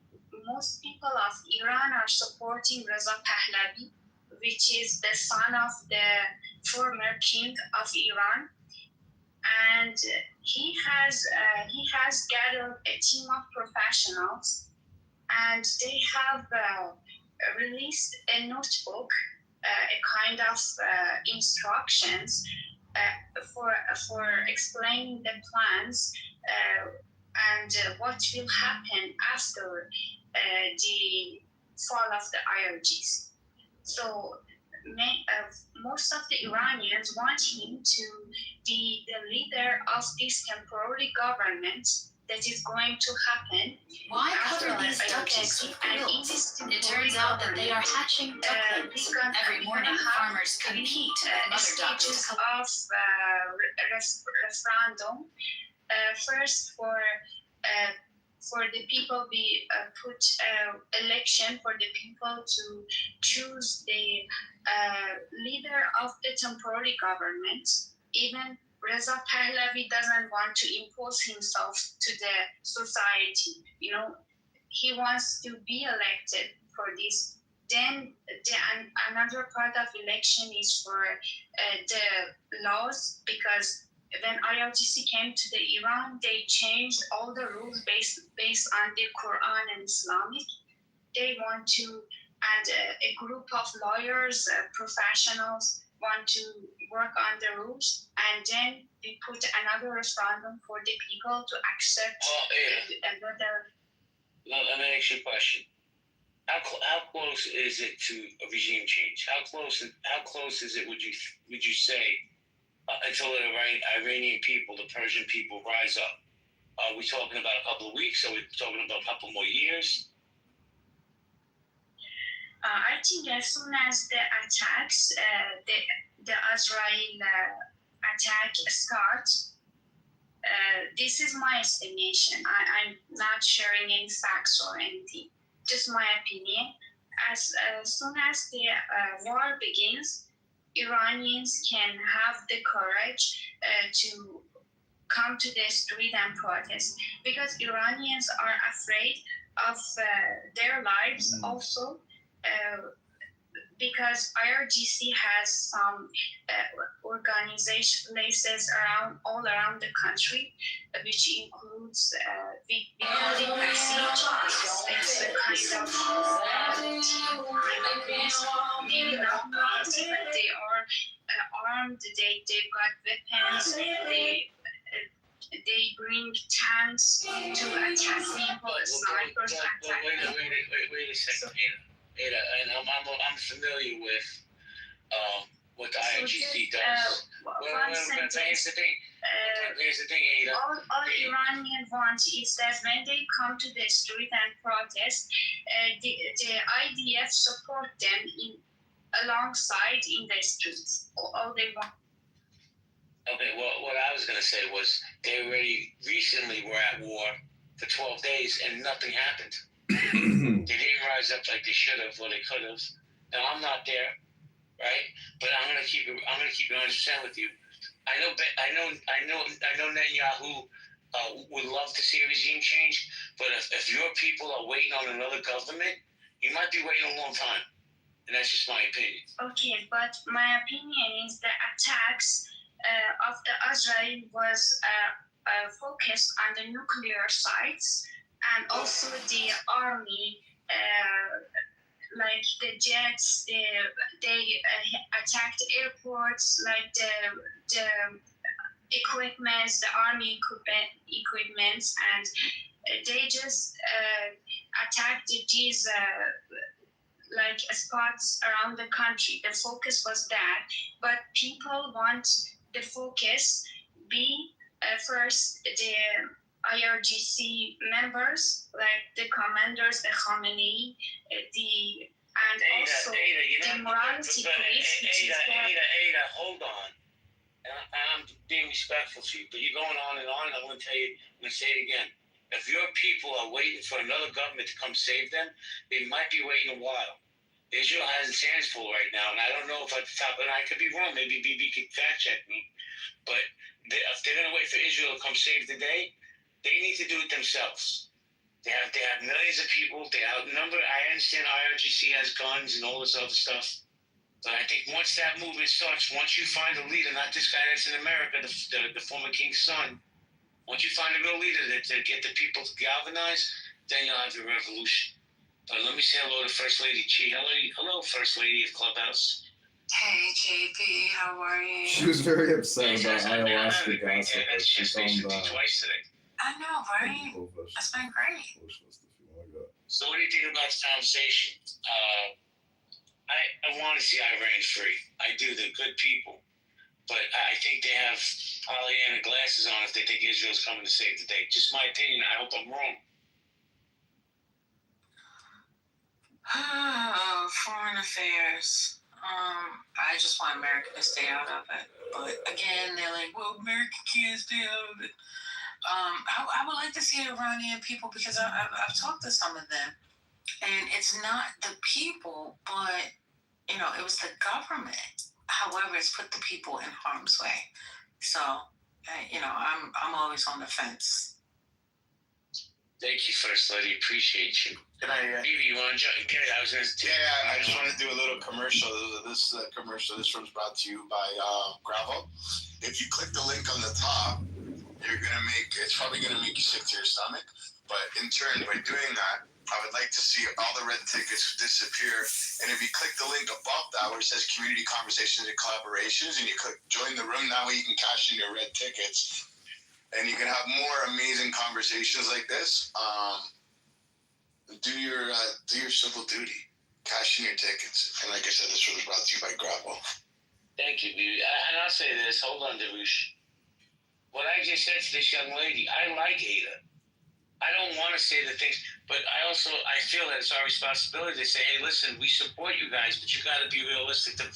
[SPEAKER 14] most people of Iran are supporting Reza Pahlavi, which is the son of the former king of Iran, and he has gathered a team of professionals, and they have released a notebook, a kind of instructions for explaining the plans and what will happen after the fall of the IRGs. So most of the Iranians want him to be the leader of this temporary government that is going to happen.
[SPEAKER 13] Why cover these duck eggs with quilts? It turns out that they are hatching duck eggs. Every morning, farmers compete with mother ducks.
[SPEAKER 14] Stages of referendum. First, for the people, we put election for the people to choose the leader of the temporary government. Even Reza Pahlavi doesn't want to impose himself to the society. He wants to be elected for this. Then another part of election is for the laws, because when IRGC came to the Iran, they changed all the rules based on the Quran and Islamic. They want to, and a group of lawyers, professionals want to work on the rules, and then we put another referendum for the people to accept whether.
[SPEAKER 2] Let me ask you a question. How close is it to a regime change? How close is it? Would you say until the Iranian people, the Persian people, rise up? Are we talking about a couple of weeks? Are we talking about a couple more years?
[SPEAKER 14] I think as soon as the attacks, the Israel attack starts, this is my estimation. I'm not sharing any facts or anything, just my opinion. As soon as the war begins, Iranians can have the courage to come to the street and protest, because Iranians are afraid of their lives also, because IRGC has some organization places all around the country, which includes we call it Basij. It's a kind of team, maybe not military, but they are armed. They've got weapons. They bring tanks to attack people, snipers attack people.
[SPEAKER 2] Wait a second, Ada. And I'm familiar with what the IRGC does. Here's the thing, Ada.
[SPEAKER 14] All Iranian want is that when they come to the street and protest, the IDF support them alongside in the streets. All they want.
[SPEAKER 2] Okay, well, what I was going to say was they already recently were at war for 12 days and nothing happened. They didn't rise up like they should have or they could have. Now, I'm not there, right? But I'm going to keep it 100% with you. I know Netanyahu would love to see a regime change, but if your people are waiting on another government, you might be waiting a long time. And that's just my opinion.
[SPEAKER 14] Okay, but my opinion is the attacks of the Israel was focused on the nuclear sites and also the army, like the jets. They attacked airports, like the equipments, the army equipments, and they just attacked these like spots around the country. The focus was that, but people want the focus be first the IRGC members, like the commanders, the Khamenei, and also the morality police.
[SPEAKER 2] Ada, hold on. I'm being respectful to you, but you're going on and on, and I'm going to say it again. If your people are waiting for another government to come save them, they might be waiting a while. Israel has its hands full right now, and I don't know if at the top, and I could be wrong, maybe BB could fact check me, but if they're going to wait for Israel to come save the day, they need to do it themselves. They have millions of people, they outnumber. I understand IRGC has guns and all this other stuff, but I think once that movement starts, once you find a leader, not this guy that's in America, the former king's son, once you find a real leader to get the people to galvanize, then you'll have the revolution. But let me say hello to First Lady Chi. Hello, First Lady of Clubhouse.
[SPEAKER 19] Hey, JP, how are you?
[SPEAKER 15] She was very upset about ayahuasca gossip.
[SPEAKER 2] She filmed twice today.
[SPEAKER 19] I know, right? That's been great.
[SPEAKER 2] So what do you think about this conversation? I want to see Iran free. I do. They're good people. But I think they have Pollyanna glasses on if they think Israel's coming to save the day. Just my opinion. I hope I'm wrong.
[SPEAKER 19] Foreign affairs. I just want America to stay out of it. But again, they're like, well, America can't stay out of it. I would like to see Iranian people, because I've talked to some of them, and it's not the people, but, it was the government. However, it's put the people in harm's way. So, I'm always on the fence.
[SPEAKER 2] Thank you, First Lady. Appreciate you.
[SPEAKER 7] Can I?
[SPEAKER 2] Maybe you want to jump? I was going to.
[SPEAKER 7] Yeah, I just want to do a little commercial. This is a commercial. This one's brought to you by Gravel. If you click the link on the top, it's probably gonna make you sick to your stomach. But in turn, by doing that, I would like to see all the red tickets disappear. And if you click the link above that where it says Community Conversations and Collaborations, and you click Join the Room, that way you can cash in your red tickets. And you can have more amazing conversations like this. Do your civil duty. Cash in your tickets. And like I said, this was brought to you by Gravel.
[SPEAKER 2] Thank you, baby. And I'll say this. Hold on, Darush. What I just said to this young lady, I like Ada. I don't want to say the things, but I feel that it's our responsibility to say, hey, listen, we support you guys, but you got to be realistic of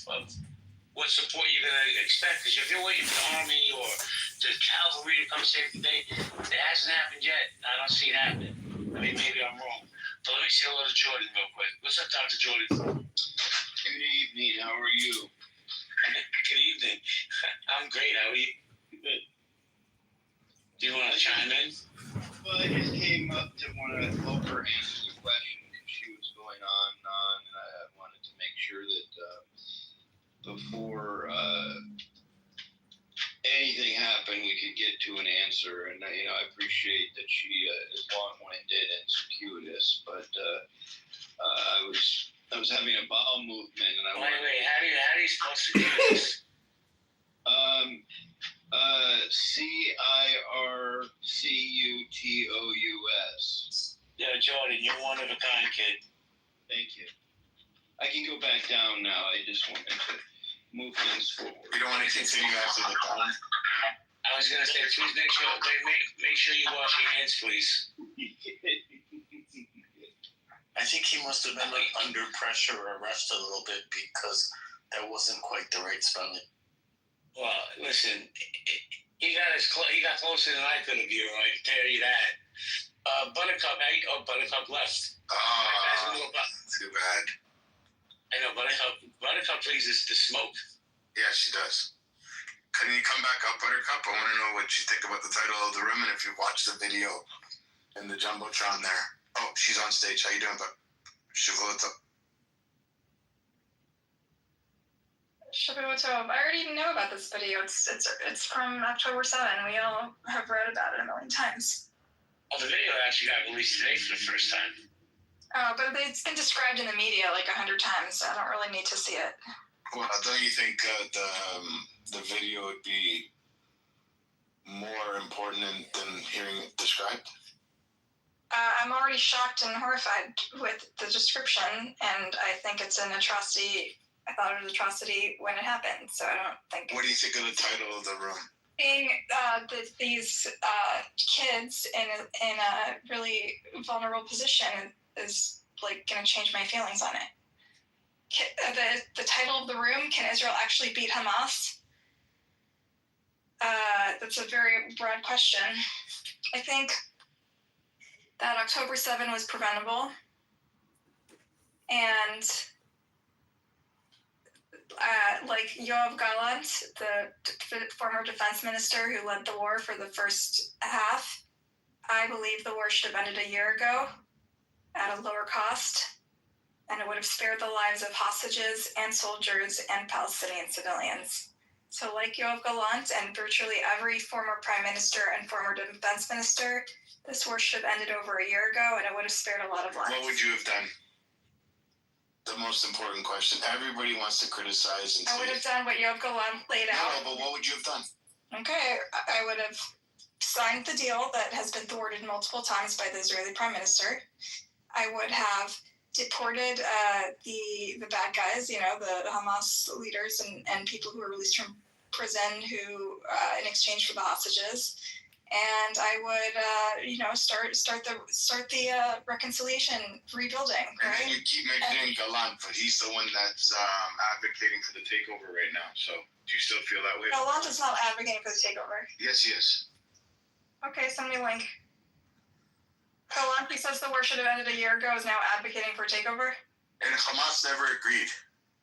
[SPEAKER 2] what support you're going to expect. Because if you're waiting for the army or the cavalry to come save the day, it hasn't happened yet. I don't see it happening. I mean, maybe I'm wrong. But let me say hello to Jordan real quick. What's up, Dr. Jordan?
[SPEAKER 20] Good evening. How are you?
[SPEAKER 2] Good evening. I'm great. How are you? Good. Do you want to chime in?
[SPEAKER 20] Well, I just came up to want to help her answer the question because she was going on and on, and I wanted to make sure that before anything happened, we could get to an answer. And I appreciate that she is long-winded and circuitous, but I was having a bowel movement, and
[SPEAKER 2] Wait, how do you spell circuitous?
[SPEAKER 20] CIRCUTOUS.
[SPEAKER 2] Yeah, Jordan, you're one of a kind, kid.
[SPEAKER 20] Thank you. I can go back down now. I just wanted to move things forward.
[SPEAKER 7] You don't want to continue after the call?
[SPEAKER 2] I was gonna say, please make sure you wash your hands, please.
[SPEAKER 22] I think he must have been like under pressure or rushed a little bit because that wasn't quite the right spelling.
[SPEAKER 2] Well, listen, he got closer than I could have, I can tell you that. Buttercup, Buttercup left.
[SPEAKER 3] Too bad.
[SPEAKER 2] I know, Buttercup pleases the smoke.
[SPEAKER 3] Yeah, she does. Can you come back up, Buttercup? I want to know what you think about the title of the room and if you watched the video in the Jumbotron there. Oh, she's on stage. How you doing, Buck? Shavuot.
[SPEAKER 18] Shavuot. I already know about this video. It's from October 7. We all have read about it a million times.
[SPEAKER 2] Oh, the video actually got released today for the first time.
[SPEAKER 18] Oh, but it's been described in the media like 100 times, so I don't really need to see it.
[SPEAKER 3] Well, don't you think the video would be more important than hearing it described?
[SPEAKER 18] I'm already shocked and horrified with the description, and I think it's an atrocity. I thought it was an atrocity when it happened, so I don't think...
[SPEAKER 3] What do you think of the title of the room?
[SPEAKER 18] Being these kids in a really vulnerable position is like going to change my feelings on it. The title of the room, Can Israel Actually Beat Hamas? That's a very broad question. I think that October 7 was preventable, and like Yoav Gallant, the former defense minister who led the war for the first half, I believe the war should have ended a year ago at a lower cost, and it would have spared the lives of hostages and soldiers and Palestinian civilians. So like Yoav Gallant and virtually every former prime minister and former defense minister, this war should have ended over a year ago, and it would have spared a lot of lives.
[SPEAKER 3] What would you have done? The most important question. Everybody wants to criticize and say...
[SPEAKER 18] I would have done what Yoav Gallant laid out.
[SPEAKER 3] No, but what would you have done?
[SPEAKER 18] Okay, I would have signed the deal that has been thwarted multiple times by the Israeli prime minister. I would have deported the bad guys, the Hamas leaders and people who were released from prison who in exchange for the hostages. And I would, start the reconciliation, rebuilding. Right?
[SPEAKER 3] And you keep mentioning Gallant, but he's the one that's advocating for the takeover right now. So do you still feel that way?
[SPEAKER 18] Gallant is not advocating for the takeover.
[SPEAKER 3] Yes, he is.
[SPEAKER 18] Okay, send me a link. Gallant, he says the war should have ended a year ago, is now advocating for takeover.
[SPEAKER 3] And Hamas never agreed.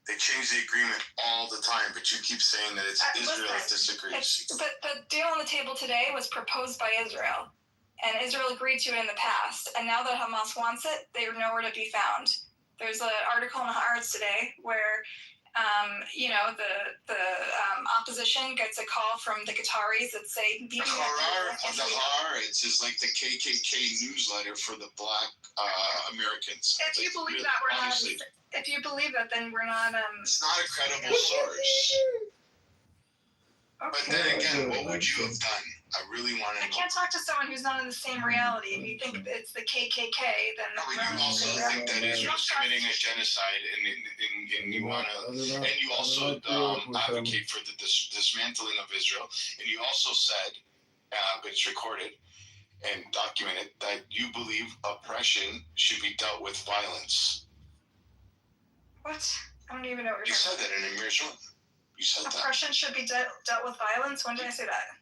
[SPEAKER 3] They change the agreement all the time, but you keep saying that it's Israel that disagrees.
[SPEAKER 18] But the deal on the table today was proposed by Israel, and Israel agreed to it in the past. And now that Hamas wants it, they are nowhere to be found. There's an article in Haaretz today where, the opposition gets a call from the Qataris that say...
[SPEAKER 3] The Haaretz is like the KKK newsletter for the black Americans.
[SPEAKER 18] If you believe that, we're honestly. Not... If you believe that, then we're not...
[SPEAKER 3] It's not a credible source.
[SPEAKER 18] Okay.
[SPEAKER 3] But then again, what would you have done? I really want to know.
[SPEAKER 18] I can't talk to someone who's not in the same reality. If you think it's the KKK, then...
[SPEAKER 3] No, but you also think that Israel's committing a genocide, and you want to... And you also advocate for the dismantling of Israel. And you also said, but it's recorded and documented, that you believe oppression should be dealt with violence.
[SPEAKER 18] What? I don't even know what
[SPEAKER 3] you're saying. You said that in Amir's room. You said that.
[SPEAKER 18] Oppression should be dealt with violence? When did I say that?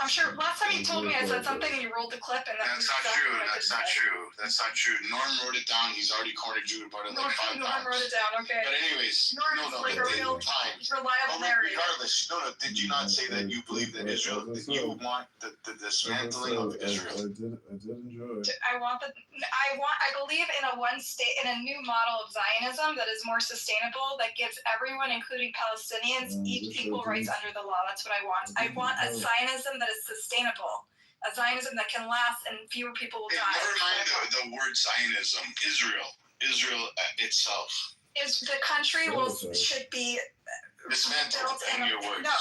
[SPEAKER 18] I'm sure last time you told me I said something and you rolled the clip and
[SPEAKER 3] that's not true. That's not true. That's not true. Norm wrote it down. He's already cornered you about it like 5 times.
[SPEAKER 18] Norm wrote it down, okay.
[SPEAKER 3] But anyways,
[SPEAKER 18] Norm is like a real reliable narrator.
[SPEAKER 3] Regardless, did you not say that you believe that Israel, that you want the dismantling of Israel?
[SPEAKER 15] I did enjoy it.
[SPEAKER 18] I believe in a new model of Zionism that is more sustainable, that gives everyone, including Palestinians, equal rights under the law. That's what I want. I want a Zionism that is sustainable, a Zionism that can last and fewer people will die.
[SPEAKER 3] Never mind the word Zionism. Israel itself.
[SPEAKER 18] The country should be
[SPEAKER 7] Dismantled in your words.
[SPEAKER 18] No.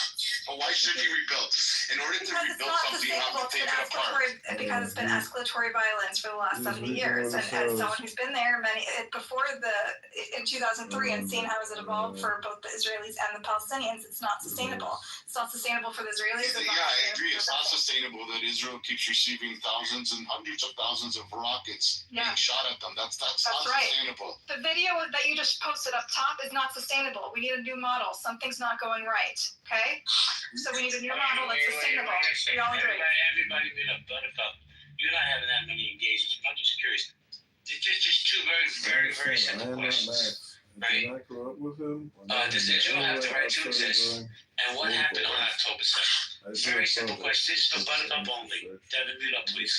[SPEAKER 7] But why should he rebuild? In order to
[SPEAKER 18] Because it's
[SPEAKER 7] rebuild
[SPEAKER 18] not
[SPEAKER 7] something, you have
[SPEAKER 18] sustainable.
[SPEAKER 7] to take it apart.
[SPEAKER 18] Because it's been escalatory violence for the last 70 years. And as someone who's been there before in 2003 and seen how it evolved for both the Israelis and the Palestinians, it's not sustainable. It's not sustainable for the Israelis.
[SPEAKER 7] Yeah, I agree. It's not sustainable that Israel keeps receiving thousands and hundreds of thousands of rockets being shot at them. That's not
[SPEAKER 18] right.
[SPEAKER 7] sustainable.
[SPEAKER 18] The video that you just posted up top is not sustainable. We need a new model. Something's not going right. Okay? So we need a new model that's sustainable. We all agree.
[SPEAKER 2] Everybody made up Buttercup. You're not having that many engagements, but I'm just curious. Just two very simple questions. Right?
[SPEAKER 15] Did I grow up with him?
[SPEAKER 2] Does Israel have the right to exist? And what happened on October 7th? Very simple question. This is for Buttercup only. Devin, mute up, please.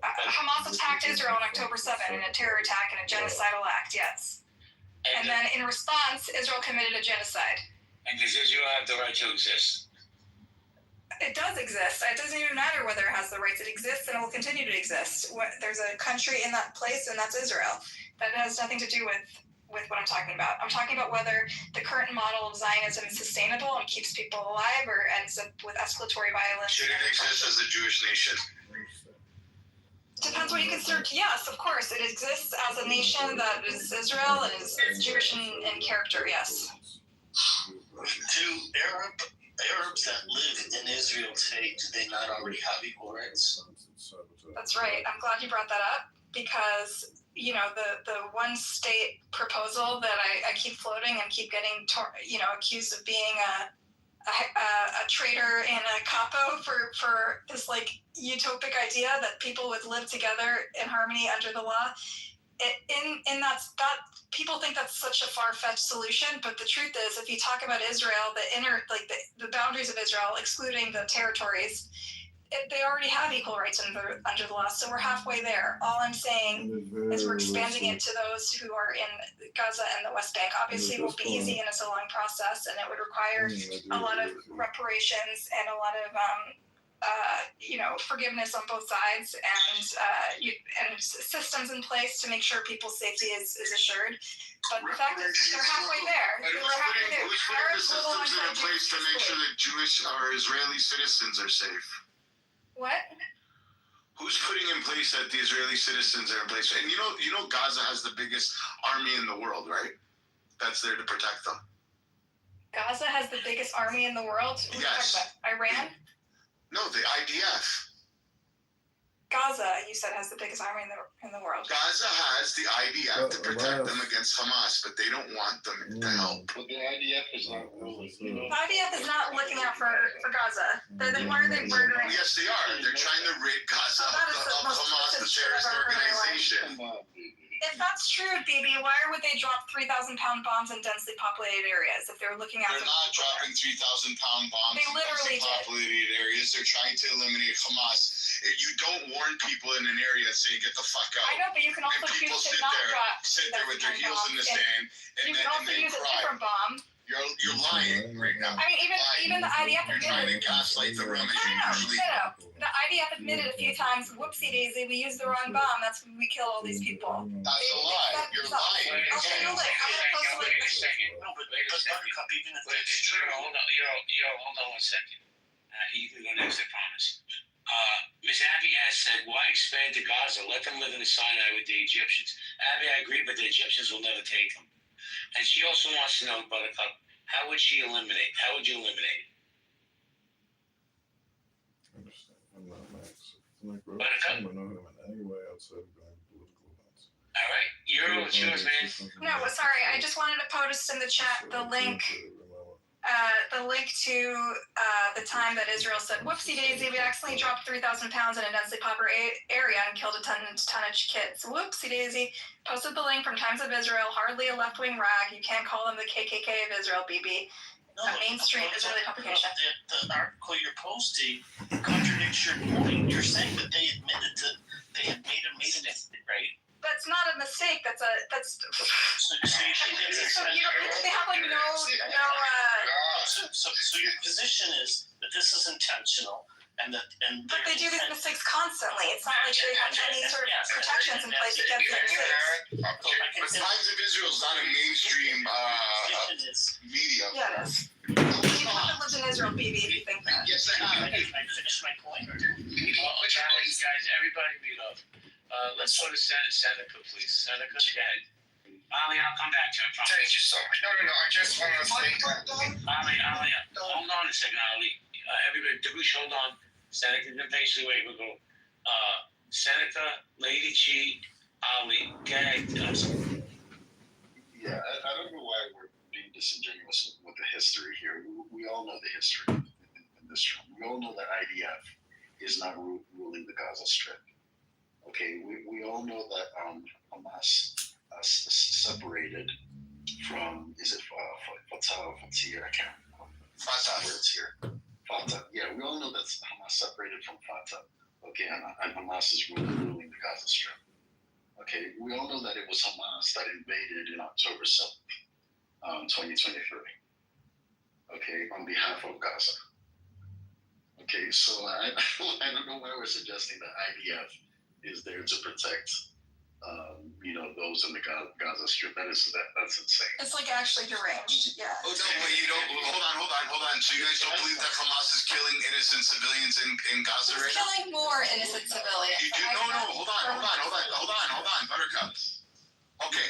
[SPEAKER 18] Hamas attacked Israel on October 7th in a terror attack and a genocidal act, yes. And then in response, Israel committed a genocide.
[SPEAKER 2] And does Israel have the right to exist?
[SPEAKER 18] It does exist. It doesn't even matter whether it has the rights. It exists and it will continue to exist. There's a country in that place, and that's Israel. That has nothing to do with what I'm talking about. I'm talking about whether the current model of Zionism is sustainable and keeps people alive or ends up with escalatory violence.
[SPEAKER 7] Should it exist as a Jewish nation?
[SPEAKER 18] Depends what you consider. Yes, of course. It exists as a nation that is Israel and is Jewish in character, yes.
[SPEAKER 11] Do Arabs that live in Israel today, do they not already have equal rights?
[SPEAKER 18] That's right. I'm glad you brought that up because, the one state proposal that I keep floating and keep getting, accused of being a traitor and a capo for this utopic idea that people would live together in harmony under the law. That people think that's such a far-fetched solution, but the truth is, if you talk about Israel, the boundaries of Israel, excluding the territories, they already have equal rights under the law, so we're halfway there. All I'm saying is we're expanding it to those who are in Gaza and the West Bank. Obviously, it won't be easy, and it's a long process, and it would require a lot of reparations and a lot of forgiveness on both sides and systems in place to make sure people's safety is assured. But the fact is, they're halfway there.
[SPEAKER 7] Who's putting the systems in place to make sure that Jewish or Israeli citizens are safe?
[SPEAKER 18] What?
[SPEAKER 7] Who's putting in place that the Israeli citizens are in place? And you know Gaza has the biggest army in the world, right? That's there to protect them.
[SPEAKER 18] Gaza has the biggest army in the world? What are you talking about? Iran?
[SPEAKER 7] No, the IDF.
[SPEAKER 18] Gaza, you said, has the biggest army in the world.
[SPEAKER 7] Gaza has the IDF to protect them against Hamas, but they don't want them to help.
[SPEAKER 2] But the IDF is not ruling.
[SPEAKER 18] The IDF is not looking out for Gaza. Why are they murdering?
[SPEAKER 7] Yes, they are. They're trying to rid Gaza of Hamas, the terrorist organization.
[SPEAKER 18] If that's true, Bibi, why would they drop 3,000-pound bombs in densely populated areas if they're looking out?
[SPEAKER 7] They're not dropping 3,000-pound bombs in densely populated areas. They're trying to eliminate Hamas. You don't warn people in an area and say, get the fuck out.
[SPEAKER 18] I know, but you can also choose to not drop.
[SPEAKER 7] Sit there with their heels in the sand and
[SPEAKER 18] you can also use a different bomb.
[SPEAKER 7] You're lying right now.
[SPEAKER 18] I mean, even the IDF
[SPEAKER 7] admitted. You're trying to gaslight the room.
[SPEAKER 18] No. The IDF admitted a few times, whoopsie daisy, we used the wrong bomb. That's when we kill all these people.
[SPEAKER 7] That's a lie. You're lying.
[SPEAKER 18] Okay, hold on.
[SPEAKER 2] Wait a second. No, but Buttercup, even if it's true. Hold on 1 second. You can go next, I promise. Ms. Abbey has said, why expand to Gaza? Let them live in the Sinai with the Egyptians. Abbey, I agree, but the Egyptians will never take them. And she also wants to know, Buttercup, how would you eliminate it?
[SPEAKER 15] I'm not Max.
[SPEAKER 2] Buttercup?
[SPEAKER 15] I don't know him in any way outside of going political events.
[SPEAKER 2] All right. It's yours, man.
[SPEAKER 18] No, sorry. I just wanted to post in the chat the link to the time that Israel said, whoopsie daisy, we accidentally dropped 3,000 pounds in a densely populated area and killed a ton of kids. Whoopsie daisy. Posted the link from Times of Israel, hardly a left-wing rag. You can't call them the KKK of Israel, BB. A mainstream Israeli publication.
[SPEAKER 11] The article you're posting contradicts your point. You're saying that they admitted that they had made a mistake, right?
[SPEAKER 18] That's not a mistake. They have
[SPEAKER 11] So your position is that this is intentional, but
[SPEAKER 18] they do these mistakes constantly. It's not like they have any sort of protections in place against the United States.
[SPEAKER 3] But Times of Israel is not a mainstream media.
[SPEAKER 18] Yeah, it is. You haven't lived in Israel, BB, if you think that.
[SPEAKER 3] Yes, I have.
[SPEAKER 2] Can I finish my point? Guys, everybody meet up. Let's go to Seneca, please. Seneca, Chad. Ali, I'll come back to you.
[SPEAKER 11] Thank you so much. No, I just want to say
[SPEAKER 2] Ali, hold on a second, Ali. Everybody, Dabush, hold on. Seneca, patiently wait. We'll go. Seneca, Lady Chi, Ali. Gag.
[SPEAKER 22] Yeah, I don't know why we're being disingenuous with the history here. We all know the history in this room. We all know that IDF is not ruling the Gaza Strip. Okay, we all know that Hamas separated from, is it Fatah or Fatih? I can't remember. Fatah. Where it's here. Fatah. Yeah, we all know that Hamas separated from Fatah. Okay, and Hamas is ruling the Gaza Strip. Okay, we all know that it was Hamas that invaded in October 7th, 2023. Okay, on behalf of Gaza. Okay, so I don't know why we're suggesting that IDF is there to protect, those in the Gaza Strip. That's insane.
[SPEAKER 18] It's like actually deranged, yeah.
[SPEAKER 3] Oh, no, wait, you don't. Hold on. So you guys don't believe that Hamas is killing innocent civilians in Gaza right now?
[SPEAKER 18] Killing more innocent civilians.
[SPEAKER 3] You do? No, hold on, Buttercup. Okay.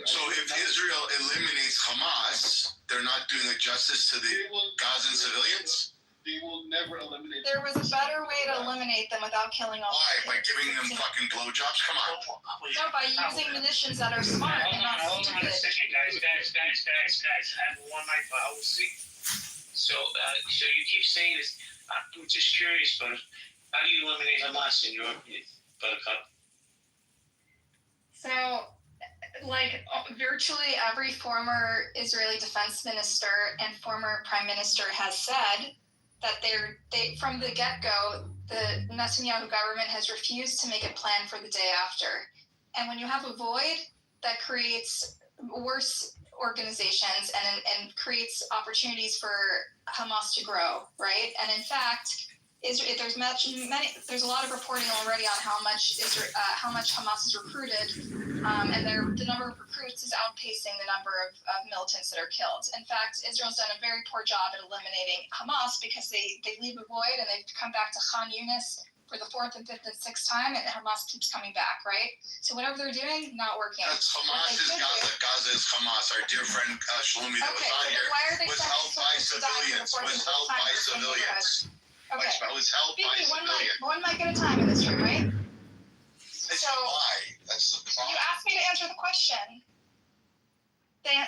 [SPEAKER 3] So if Israel eliminates Hamas, they're not doing a justice to the Gazan civilians?
[SPEAKER 22] They will never eliminate.
[SPEAKER 18] There was a better way to eliminate them without killing all.
[SPEAKER 3] Why? By giving them fucking blowjobs? Come on.
[SPEAKER 18] No, by using munitions that are smart and not
[SPEAKER 2] Hold on a
[SPEAKER 18] stupid.
[SPEAKER 2] second, guys. I have one mic, I will see. So you keep saying this. I'm just curious, but how do you eliminate Hamas in your opinion, Buttercup?
[SPEAKER 18] So, virtually every former Israeli defense minister and former prime minister has said that they from the get-go, the Netanyahu government has refused to make a plan for the day after. And when you have a void, that creates worse organizations and creates opportunities for Hamas to grow, right? And in fact, there's a lot of reporting already on how much Hamas is recruited, and the number of recruits is outpacing the number of militants that are killed. In fact, Israel's done a very poor job at eliminating Hamas because they leave a void and they've come back to Khan Yunis for the 4th and 5th and 6th time, and Hamas keeps coming back, right? So whatever they're doing, not working.
[SPEAKER 3] That's Hamas is Gaza. Gaza is Hamas. Our dear friend Shlomi that was on here was held by civilians.
[SPEAKER 18] Okay.
[SPEAKER 3] I was held by civilians.
[SPEAKER 18] One mic at a time in this room, right?
[SPEAKER 3] That's why. That's the problem.
[SPEAKER 18] You asked me to answer the question.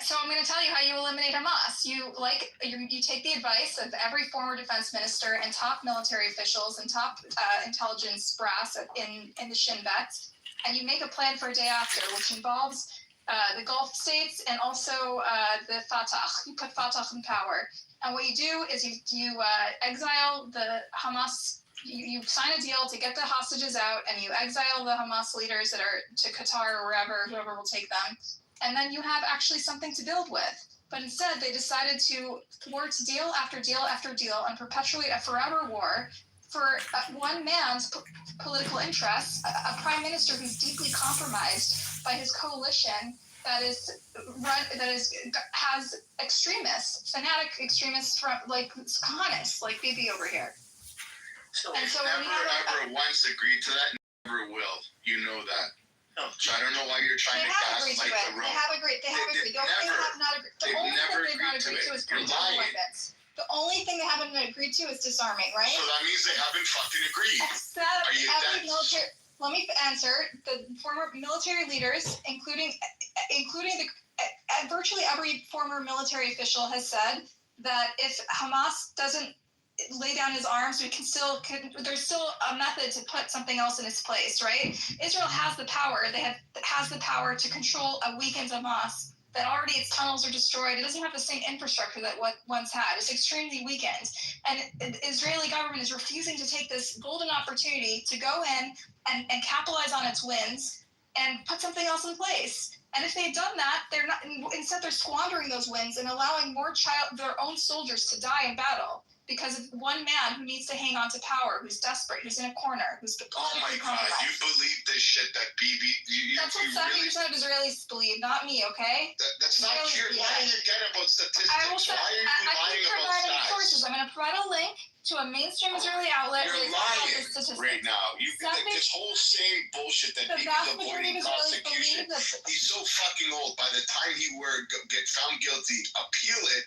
[SPEAKER 18] So I'm going to tell you how you eliminate Hamas. You take the advice of every former defense minister and top military officials and top intelligence brass in the Shin Bet, and you make a plan for a day after, which involves the Gulf states and also the Fatah. You put Fatah in power. And what you do is you exile the Hamas. You sign a deal to get the hostages out, and you exile the Hamas leaders that are to Qatar or whoever will take them. And then you have actually something to build with. But instead, they decided to thwart deal after deal after deal and perpetuate a forever war for one man's political interests, a prime minister who's deeply compromised by his coalition has extremists, fanatic extremists from Kahanists, like Bibi over here. And so
[SPEAKER 3] never once agreed to that. Never will. You know that. No. So I don't know why you're trying to gaslight the room.
[SPEAKER 18] They have agreed. The only thing they've not agreed to is control weapons. The only thing they haven't agreed to is disarming, right?
[SPEAKER 3] So that means they haven't fucking agreed. Are you dense?
[SPEAKER 18] Let me answer. The former military leaders, including virtually every former military official, has said that if Hamas doesn't lay down his arms, there's still a method to put something else in its place, right? Israel has the power. Has the power to control a weakened Hamas that already its tunnels are destroyed. It doesn't have the same infrastructure that what once had. It's extremely weakened. And the Israeli government is refusing to take this golden opportunity to go in and capitalize on its wins and put something else in place. And if they've done that, instead they're squandering those wins and allowing their own soldiers to die in battle. because of one man who needs to hang on to power, who's desperate, who's in a corner, who's politically compromised.
[SPEAKER 3] You believe this shit that Bibi?
[SPEAKER 18] That's what 70% of Israelis believe, not me, okay?
[SPEAKER 3] That's not you're lying again about statistics.
[SPEAKER 18] I will
[SPEAKER 3] Why are you lying about stats?
[SPEAKER 18] Sources. I'm going to provide a link to a mainstream Israeli outlet.
[SPEAKER 3] You're lying right now. This whole same bullshit that Bibi's avoiding prosecution. He's so fucking old. By the time he get found guilty, appeal it,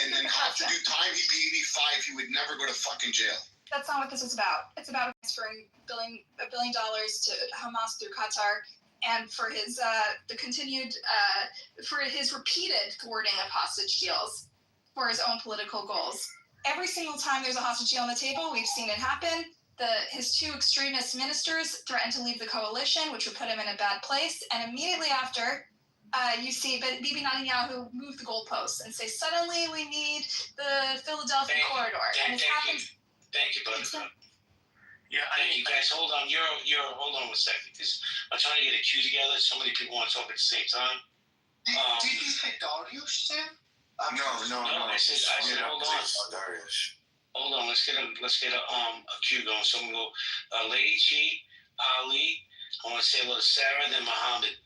[SPEAKER 3] and then have to do time, he'd be 85. He would never go to fucking jail.
[SPEAKER 18] That's not what this is about. It's about transferring $1 billion to Hamas through Qatar, and for his for his repeated thwarting of hostage deals for his own political goals. Every single time there's a hostage deal on the table, we've seen it happen. His two extremist ministers threatened to leave the coalition, which would put him in a bad place. And immediately after, you see Bibi Netanyahu move the goalposts and say, suddenly we need the Philadelphia corridor. And it happens.
[SPEAKER 2] Thank you, Buttercup. Yeah, thank you guys. Hold on. Hold on 1 second, because I'm trying to get a queue together. So many people want to talk at the same time.
[SPEAKER 11] Did you say Darius, Sam?
[SPEAKER 3] No.
[SPEAKER 2] I said hold on.
[SPEAKER 3] Darius.
[SPEAKER 2] Hold on. Let's get a queue going. So I'm gonna go. Lady Chi, Ali. I want to say hello to Sarah, then Muhammad.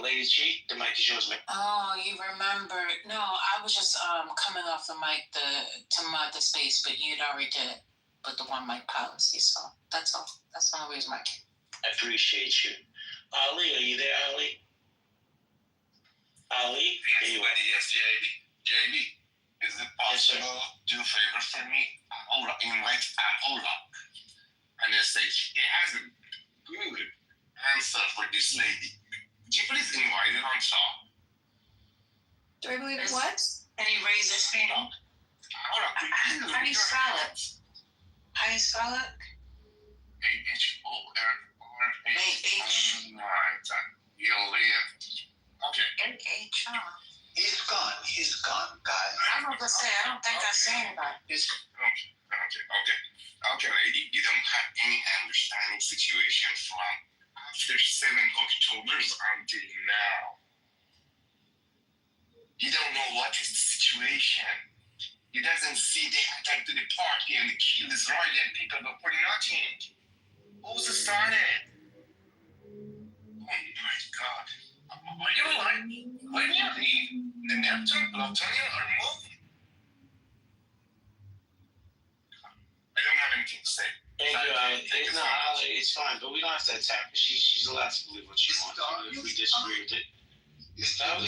[SPEAKER 2] Lady Chi, the mic is yours, man.
[SPEAKER 19] Oh, you remember? No, I was just coming off the mic to mod the space, but you'd already did it. But the one mic policy, so that's all. That's the only reason I came.
[SPEAKER 2] I appreciate you. Ali, are you there, Ali? Ali?
[SPEAKER 4] Yes, JB, is it possible to do a favor for me? Invite Ola on the stage. He has a good answer for this lady. Would you please invite her on top?
[SPEAKER 18] Do I believe what?
[SPEAKER 19] And he raised his hand. How do you spell it? How do you spell it?
[SPEAKER 4] Okay.
[SPEAKER 19] N-H-R.
[SPEAKER 11] He's gone, guys.
[SPEAKER 19] I'm about to say, I don't think I say anybody.
[SPEAKER 4] Okay, lady. You don't have any understanding situation from after 7 October until now. You don't know what is the situation. You doesn't see the attack to the party and the kill Israeli people go for nothing. Who's started? Oh my God. Are you alive? When you leave, the Neptune, Plutonian are moving. I don't have anything to say.
[SPEAKER 2] Thank you, Ali. It's fine, but we don't have to attack her. She's allowed to believe what she wants, even if we disagree with it.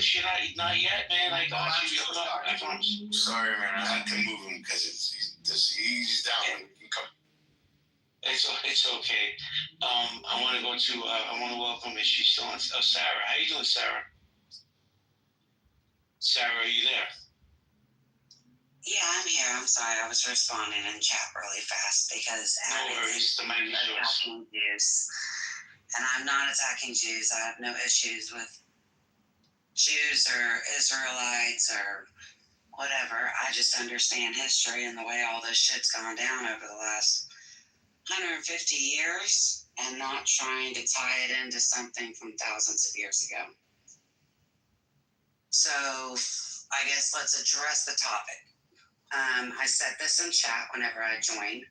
[SPEAKER 2] She not yet, man. I got you. I promise.
[SPEAKER 3] Sorry, man. I had to move him because he's down.
[SPEAKER 2] Yeah. It's okay. I want to welcome. Is she still on? Sarah. How you doing, Sarah? Sarah, are you there?
[SPEAKER 9] Yeah, I'm here. I'm sorry. I was responding in chat really fast because attacking Jews. And I'm not attacking Jews. I have no issues with Jews or Israelites or whatever. I just understand history and the way all this shit's gone down over the last 150 years and not trying to tie it into something from thousands of years ago. So I guess let's address the topic. I said this in chat whenever I joined,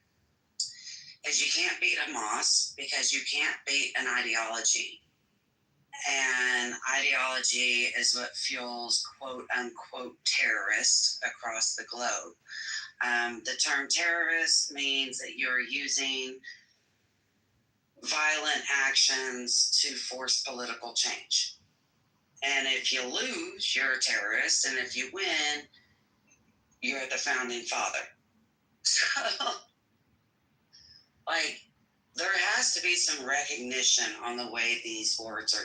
[SPEAKER 9] is you can't beat Hamas because you can't beat an ideology. And ideology is what fuels quote unquote terrorists across the globe. The term terrorist means that you're using violent actions to force political change. And if you lose, you're a terrorist. And if you win, you're the founding father. So, there has to be some recognition on the way these words are.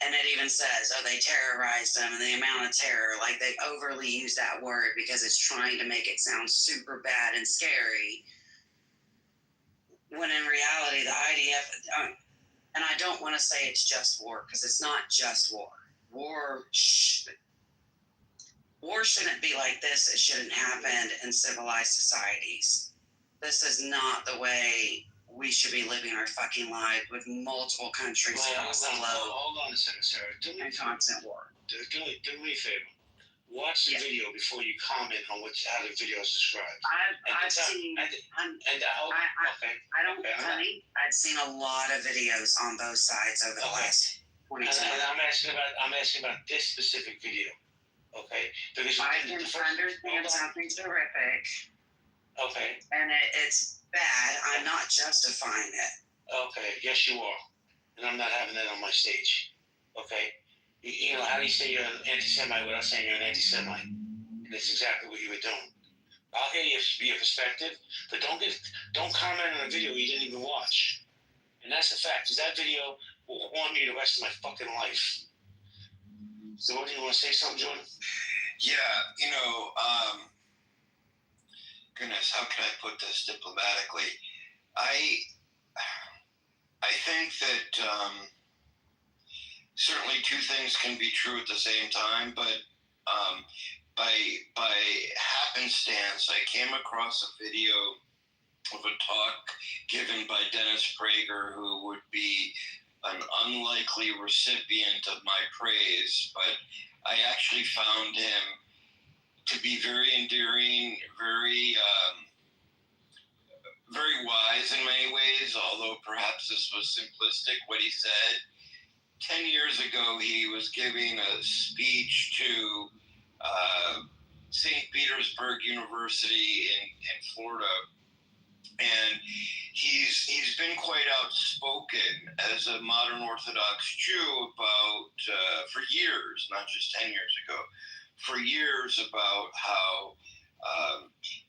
[SPEAKER 9] And it even says, they terrorized them and the amount of terror. They overly use that word because it's trying to make it sound super bad and scary. When in reality, the IDF, and I don't want to say it's just war because it's not just war. War shouldn't be like this. It shouldn't happen in civilized societies. This is not the way we should be living our fucking lives with multiple countries across the globe.
[SPEAKER 2] Hold on a second, Sarah.
[SPEAKER 9] And constant war.
[SPEAKER 2] Do me a favor. Watch the video before you comment on how the video is described.
[SPEAKER 9] I've seen.
[SPEAKER 2] Okay.
[SPEAKER 9] I've seen a lot of videos on both sides over the last 22 months.
[SPEAKER 2] And I'm asking about this specific video. Okay. Because
[SPEAKER 9] I can understand something terrific.
[SPEAKER 2] Okay.
[SPEAKER 9] And it's bad. I'm not justifying it.
[SPEAKER 2] Okay. Yes, you are. And I'm not having that on my stage. Okay. You know, how do you say you're an anti-Semite without saying you're an anti-Semite? And that's exactly what you were doing. I'll hear your perspective, but don't comment on a video you didn't even watch. And that's the fact, because that video will haunt me the rest of my fucking life. So what do you want to say something, Jordan?
[SPEAKER 20] Yeah, goodness, how can I put this diplomatically? I think that certainly two things can be true at the same time, but by happenstance, I came across a video of a talk given by Dennis Prager, who would be an unlikely recipient of my praise, but I actually found him to be very endearing, very wise in many ways, although perhaps this was simplistic what he said. 10 years ago, he was giving a speech to St. Petersburg University in Florida, and he's been quite outspoken as a modern Orthodox Jew about, for years, not just 10 years ago, for years about how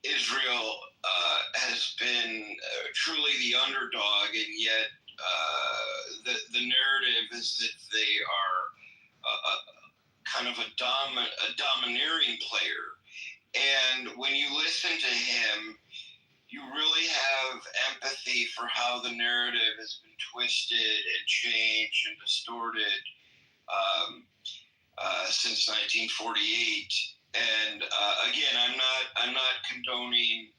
[SPEAKER 20] Israel has been truly the underdog, and yet the narrative is that they are kind of a domineering player. And when you listen to him, you really have empathy for how the narrative has been twisted and changed and distorted since 1948. And again, I'm not condoning.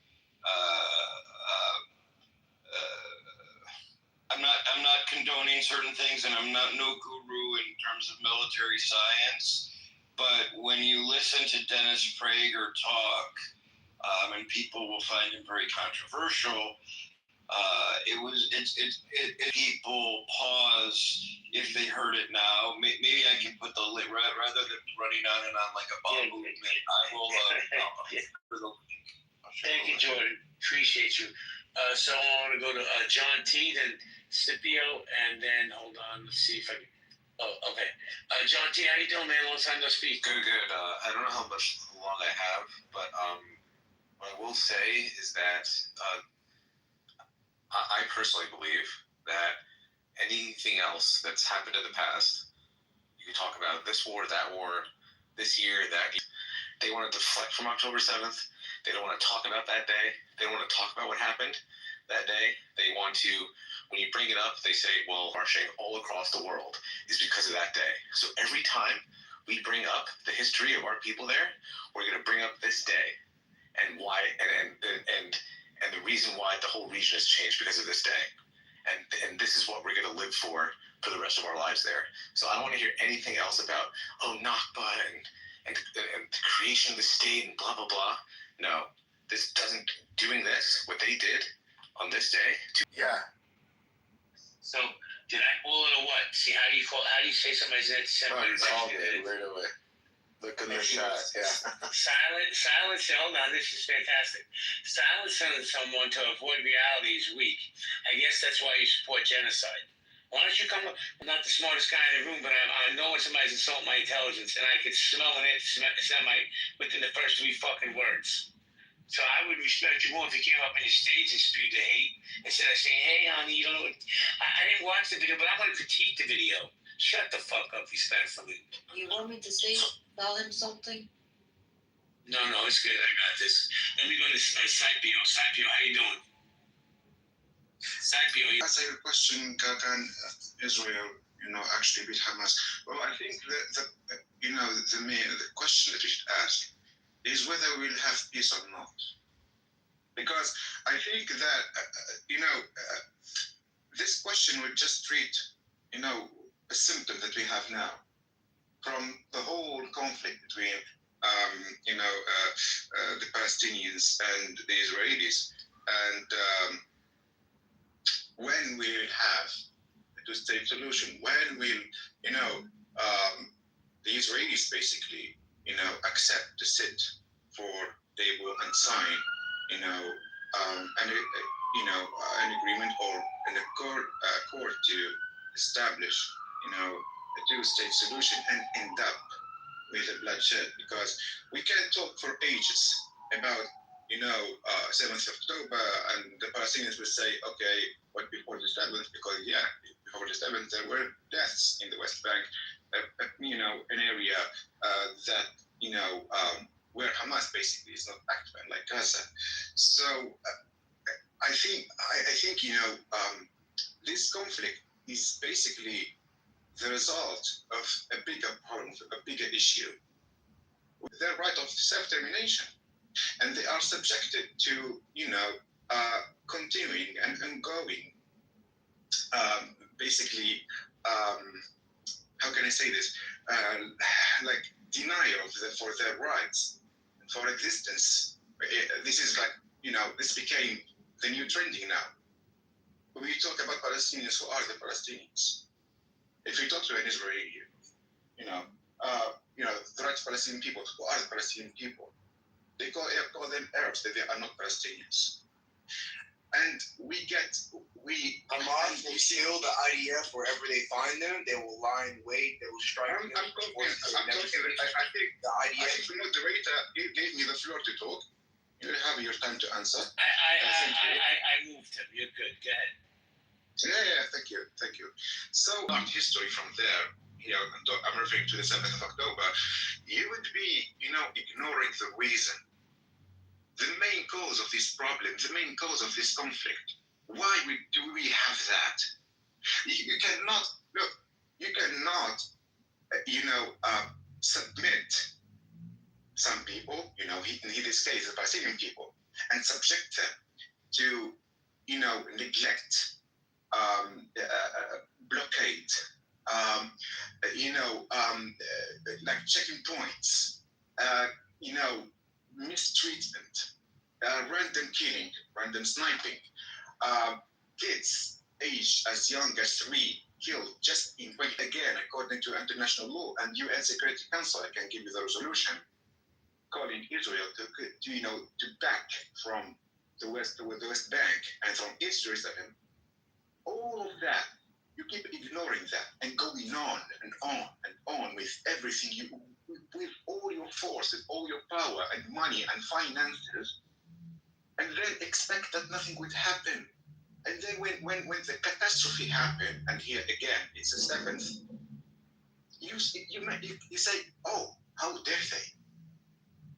[SPEAKER 20] I'm not condoning certain things, and I'm not no guru in terms of military science. But when you listen to Dennis Prager talk, and people will find him very controversial, people pause if they heard it now. Maybe I can put the rather than running on and on like a bomb movement. I will.
[SPEAKER 2] Thank you, Jordan. Appreciate you. So I want to go to John T, then Scipio, and then hold on. Let's see if I can. Oh, okay. John T, how you doing, man? Long time no speak.
[SPEAKER 8] Good. I don't know how long I have, but what I will say is that I personally believe that anything else that's happened in the past, you can talk about this war, that war, this year, that year. They want to deflect from October 7th. They don't want to talk about that day. They don't want to talk about what happened that day. They want to, when you bring it up, they say, well, marching all across the world is because of that day. So every time we bring up the history of our people there, we're going to bring up this day and why, and the reason why the whole region has changed because of this day. And this is what we're going to live for the rest of our lives there. So I don't want to hear anything else about, Nakba and the creation of the state and blah, blah, blah. No, doing this, what they did on this day.
[SPEAKER 3] Yeah.
[SPEAKER 2] So, did I call it or what? See, how do you say somebody's anti-Semite?
[SPEAKER 3] You called it right away. Look in the shot, yeah.
[SPEAKER 2] Silence, hold on, this is fantastic. Silencing someone to avoid reality is weak. I guess that's why you support genocide. Why don't you come up? I'm not the smartest guy in the room, but I know when somebody's insulting my intelligence, and I could smell an anti-Semite within the first 3 fucking words. So I would respect you more if you came up on your stage and spewed the hate instead of saying, hey, honey, you don't know what... I didn't watch the video, but I'm going to critique the video. Shut the fuck up, respectfully.
[SPEAKER 12] You want me to tell him something?
[SPEAKER 2] No, it's good. I got this. Let me go to Scipio. Scipio, how you doing? Scipio,
[SPEAKER 21] answer your question, can Israel, actually beat Hamas? Well, I think the question that you should ask is whether we'll have peace or not. Because I think that, this question would just treat, a symptom that we have now from the whole conflict between
[SPEAKER 3] the Palestinians and the Israelis. And when we'll have a two-state solution, when will, the Israelis basically, accept to sit for table and sign, an agreement or an accord to establish, a two-state solution and end up with a bloodshed, because we can talk for ages about 7th of October, and the Palestinians will say, okay, what before the 7th? Because before the 7th there were deaths in the West Bank, an area that where Hamas basically is not active, like Gaza. So I think this conflict is basically the result of a bigger problem, a bigger issue, with their right of self-determination, and they are subjected to continuing and ongoing how can I say this, like denial for their rights, for existence. This is like, this became the new trending now. When we talk about Palestinians, who are the Palestinians? If we talk to an Israeli, the right Palestinian people, who are the Palestinian people? They call them Arabs, that they are not Palestinians. And
[SPEAKER 1] Hamas will kill the IDF wherever they find them. They will lie in wait. They will strike them.
[SPEAKER 3] I think the IDF. The moderator gave me the floor to talk. You have your time to answer.
[SPEAKER 2] I moved him. You're good. Go ahead.
[SPEAKER 3] Yeah, thank you. So, art history from there, I'm referring to the 7th of October, you would be, ignoring the reason, the main cause of this problem, the main cause of this conflict. Why do we have that? You cannot, submit some people, in this case, the Palestinian people, and subject them to, neglect, blockade, like checking points, mistreatment, random killing, random sniping, kids aged as young as 3 killed just in again, according to international law and UN Security Council. I can give you the resolution calling Israel to back from the West Bank and from East Jerusalem. All of that, you keep ignoring that and going on and on and on with everything with all your force, with all your power and money and finances, and then expect that nothing would happen. And then when the catastrophe happened, and here again it's the 7th, you say, oh, how dare they?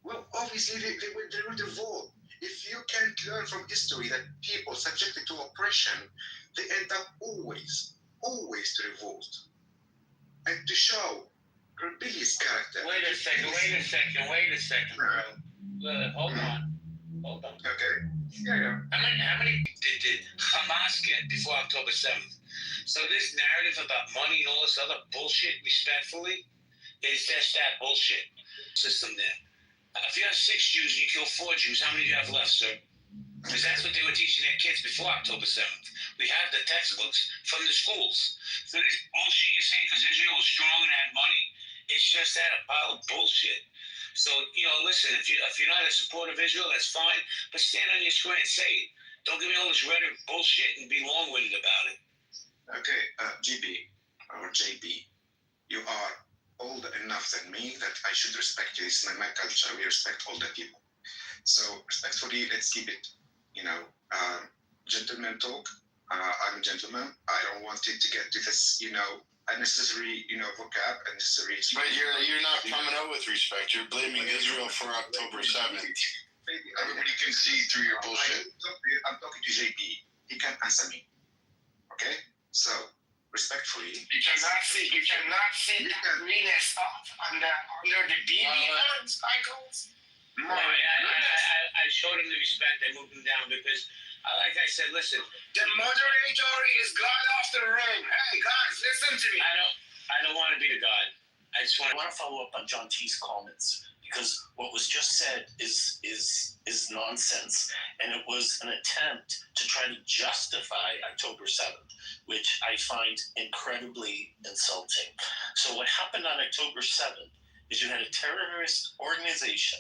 [SPEAKER 3] Well, obviously they will revolt. If you can't learn from history that people subjected to oppression, they end up always to revolt and to show rebellious character.
[SPEAKER 2] Wait a second, bro. Hold on.
[SPEAKER 3] Okay. Yeah.
[SPEAKER 2] How many did Hamas get before October 7th? So this narrative about money and all this other bullshit, respectfully, is just that bullshit system there. If you have 6 Jews and you kill 4 Jews, how many do you have left, sir? Because that's what they were teaching their kids before October 7th. We have the textbooks from the schools. So this bullshit you're saying because Israel was strong and had money, it's just that, a pile of bullshit. So, listen, if you're not a supporter of Israel, that's fine, but stand on your square and say it. Don't give me all this rhetoric bullshit and be long-winded about it.
[SPEAKER 3] Okay, GB, or JB, you are older enough than me that I should respect you. This is my culture. We respect older people. So, respectfully, let's keep it, gentleman talk. I'm a gentleman. I don't want it to get to this, unnecessary, vocab, unnecessary.
[SPEAKER 7] But you're not coming out with respect. You're blaming Israel for October 7th. Everybody can see through your bullshit.
[SPEAKER 3] I'm talking to JP. He can answer me. Okay? So, respectfully.
[SPEAKER 11] You cannot sit green and soft under the BB cycles.
[SPEAKER 2] No, I showed him the respect. I moved him down because, like I said, listen.
[SPEAKER 11] The moderator is God off the room. Hey, guys, listen to me.
[SPEAKER 2] I don't want to be the God.
[SPEAKER 16] I want to follow up on John T's comments, because what was just said is nonsense, and it was an attempt to try to justify October 7th, which I find incredibly insulting. So what happened on October 7th is you had a terrorist organization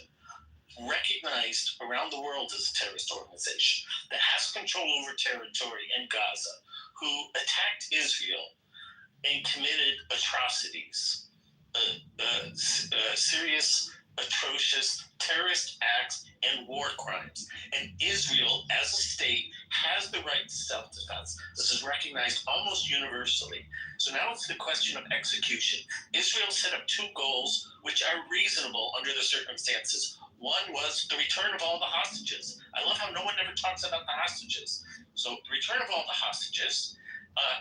[SPEAKER 16] recognized around the world as a terrorist organization that has control over territory in Gaza, who attacked Israel and committed atrocities, serious, atrocious terrorist acts and war crimes. And Israel, as a state, has the right to self-defense. This is recognized almost universally. So now it's the question of execution. Israel set up two goals which are reasonable under the circumstances. One was the return of all the hostages. I love how no one ever talks about the hostages. So the return of all the hostages.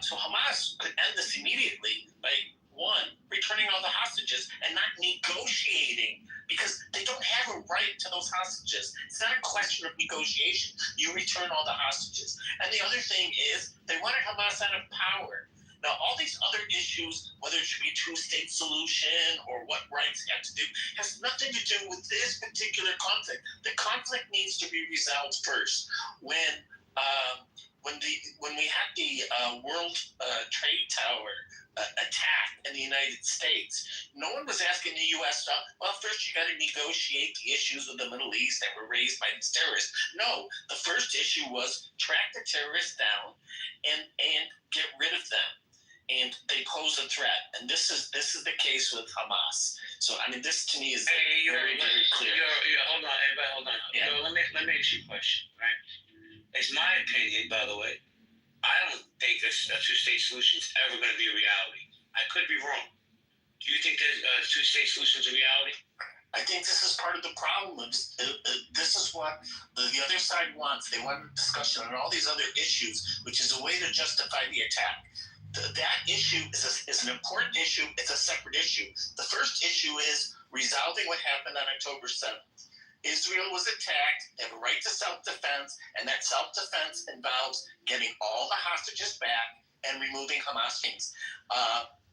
[SPEAKER 16] So Hamas could end this immediately by, one, returning all the hostages and not negotiating, because they don't have a right to those hostages. It's not a question of negotiation. You return all the hostages. And the other thing is they wanted Hamas out of power. Now, all these other issues, whether it should be a two-state solution or what rights have to do, has nothing to do with this particular conflict. The conflict needs to be resolved first. When we had the World Trade Tower attack in the United States, no one was asking the U.S. well, first you got to negotiate the issues of the Middle East that were raised by these terrorists. No, the first issue was track the terrorists down and get rid of them. And they pose a threat, and this is the case with Hamas. So I mean, this to me is very clear.
[SPEAKER 2] Hold on, everybody, hold on. Yeah. Let me ask you a question, right? It's my opinion, by the way. I don't think a two-state solution is ever going to be a reality. I could be wrong. Do you think that a two-state solution is a reality?
[SPEAKER 16] I think this is part of the problem. This is what the other side wants. They want a discussion on all these other issues, which is a way to justify the attack. That issue is an important issue. It's a separate issue. The first issue is resolving what happened on October 7th. Israel was attacked, they have a right to self-defense, and that self-defense involves getting all the hostages back and removing Hamas things.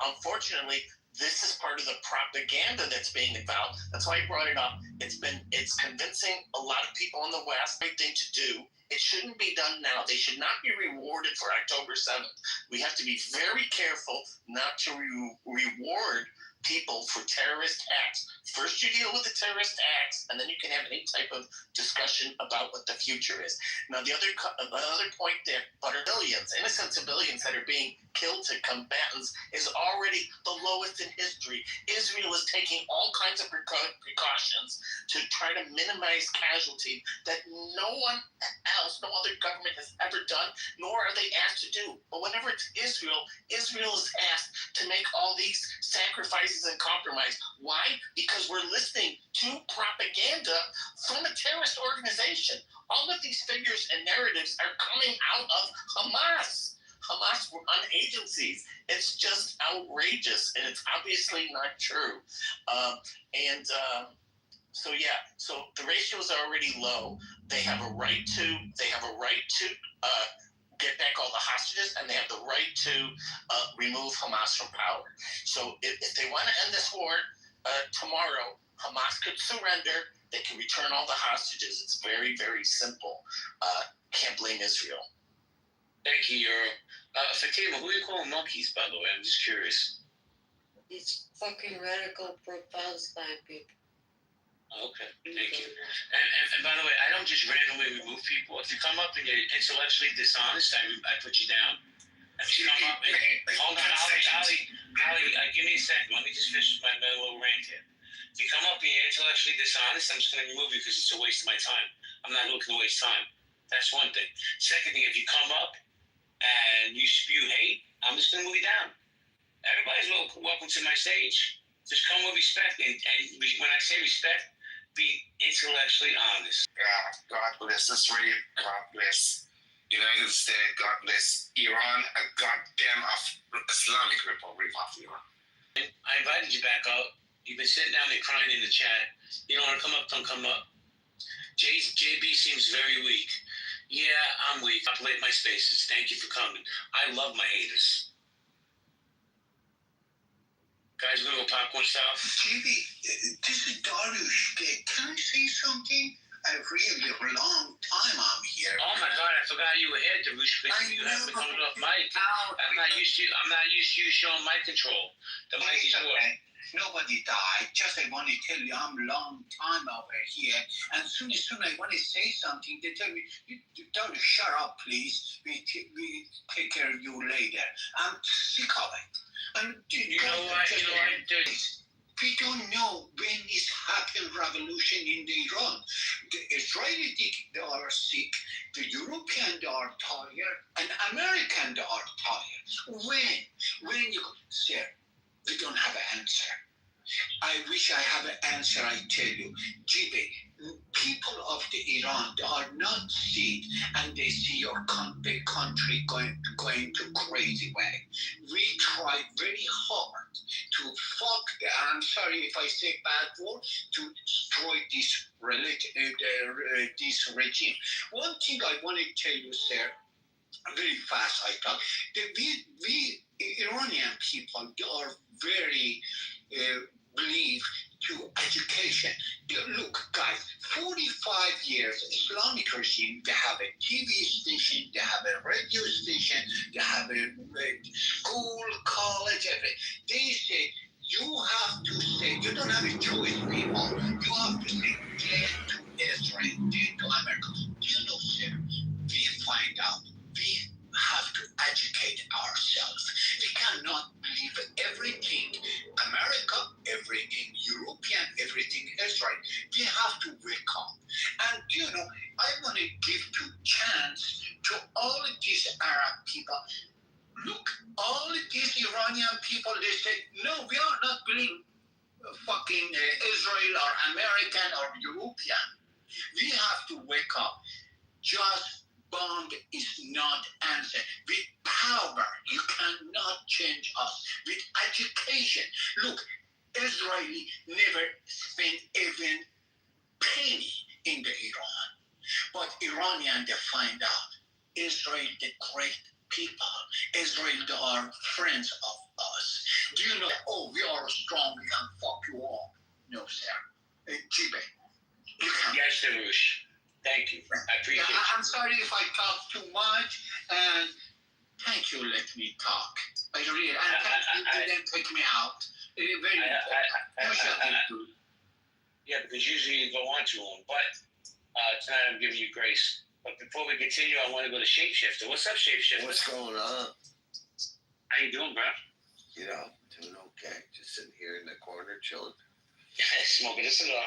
[SPEAKER 16] Unfortunately, this is part of the propaganda that's being involved. That's why I brought it up. It's convincing a lot of people in the West. Right thing to do. It shouldn't be done now. They should not be rewarded for October 7th. We have to be very careful not to reward people for terrorist acts. First you deal with the terrorist acts, and then you can have any type of discussion about what the future is. Now the other point there, but billions, innocent civilians that are being killed to combatants is already the lowest in history. Israel is taking all kinds of precautions to try to minimize casualty that no one else, no other government has ever done, nor are they asked to do. But whenever it's Israel is asked to make all these sacrifices and compromise. Why? Because we're listening to propaganda from a terrorist organization. All of these figures and narratives are coming out of Hamas. Hamas run agencies. It's just outrageous, and it's obviously not true. So the ratios are already low. They have a right to get back all the hostages, and they have the right to remove Hamas from power. So if they want to end this war tomorrow, Hamas could surrender. They can return all the hostages. It's very, very simple. Can't blame Israel.
[SPEAKER 2] Thank you, Euro. Fatima, who do you call monkeys, by the way? I'm just curious.
[SPEAKER 12] These fucking radical pro-Palestine people.
[SPEAKER 2] Okay, thank you. And by the way, I don't just randomly remove people. If you come up and you're intellectually dishonest, I put you down. If you come up and hold on, Ali, give me a second. Let me just finish my little rant here. If you come up and you're intellectually dishonest, I'm just going to remove you because it's a waste of my time. I'm not looking to waste time. That's one thing. Second thing, if you come up and you spew hate, I'm just going to move you down. Everybody's welcome to my stage. Just come with respect, and when I say respect, be intellectually honest.
[SPEAKER 21] God bless Israel. God bless United States. God bless Iran. And goddamn Islamic Republic of Iran.
[SPEAKER 2] I invited you back up. You've been sitting down there crying in the chat. You don't want to come up, don't come up. JB seems very weak. Yeah, I'm weak. I populate my spaces. Thank you for coming. I love my haters. Guys, we're gonna go popcorn style.
[SPEAKER 11] GB, this is Darius. Can I say something? A really long time I'm here.
[SPEAKER 2] Oh my God, I forgot you were here, Darush. You have to come off mic. I'm not used to you showing mic control. The mic is yours.
[SPEAKER 11] Nobody died. Just I want to tell you, I'm a long time over here. And soon I want to say something. They tell me, you don't shut up, please. We take care of you later. I'm sick of it. And
[SPEAKER 2] you know what?
[SPEAKER 11] We don't know when is happened revolution in Iran. The Israeli they are sick, the European they are tired, and American they are tired. When you sir, we don't have an answer. I wish I have an answer. I tell you, Jibe, people of the Iran they are not sick, and they see your big country going to crazy way. We try very hard to fuck. I'm sorry if I say bad word, to destroy this this regime. One thing I want to tell you, sir, very fast. I talk. We Iranian people they are very believe to education. Look, guys, 45 years Islamic regime. They have a TV station, they have a radio station, they have a school, college, everything. They say you have to say you don't have a choice, people. You have to say dead to Israel, dead to America. Do you know, sir? We find out. We have to educate ourselves. We cannot believe everything America, everything European, everything Israel. We have to wake up. And you know, I want to give chance to all of these Arab people. Look, all of these Iranian people, they say, no, we are not believing fucking Israel or American or European. We have to wake up. Just bomb is not answer. With power, you cannot change us. With education, look, Israeli never spent even penny in the Iran, but Iranian they find out Israel the great people. Israel they are friends of us. Do you know? Oh, we are strong. We can fuck you all. No, sir. Jibe, you can.
[SPEAKER 2] Yes, Darush. Thank you. I appreciate it.
[SPEAKER 11] I'm sorry if I talk too much, and thank you. Let me talk. I really, and thank you didn't take me out. Very important.
[SPEAKER 2] Yeah, because usually you go on too long, but tonight I'm giving you grace. But before we continue, I want to go to Shapeshifter. What's up, Shapeshifter?
[SPEAKER 6] What's going on?
[SPEAKER 2] How you doing, bro?
[SPEAKER 6] You know, doing okay. Just sitting here in the corner, chilling.
[SPEAKER 2] Smoking a cigar.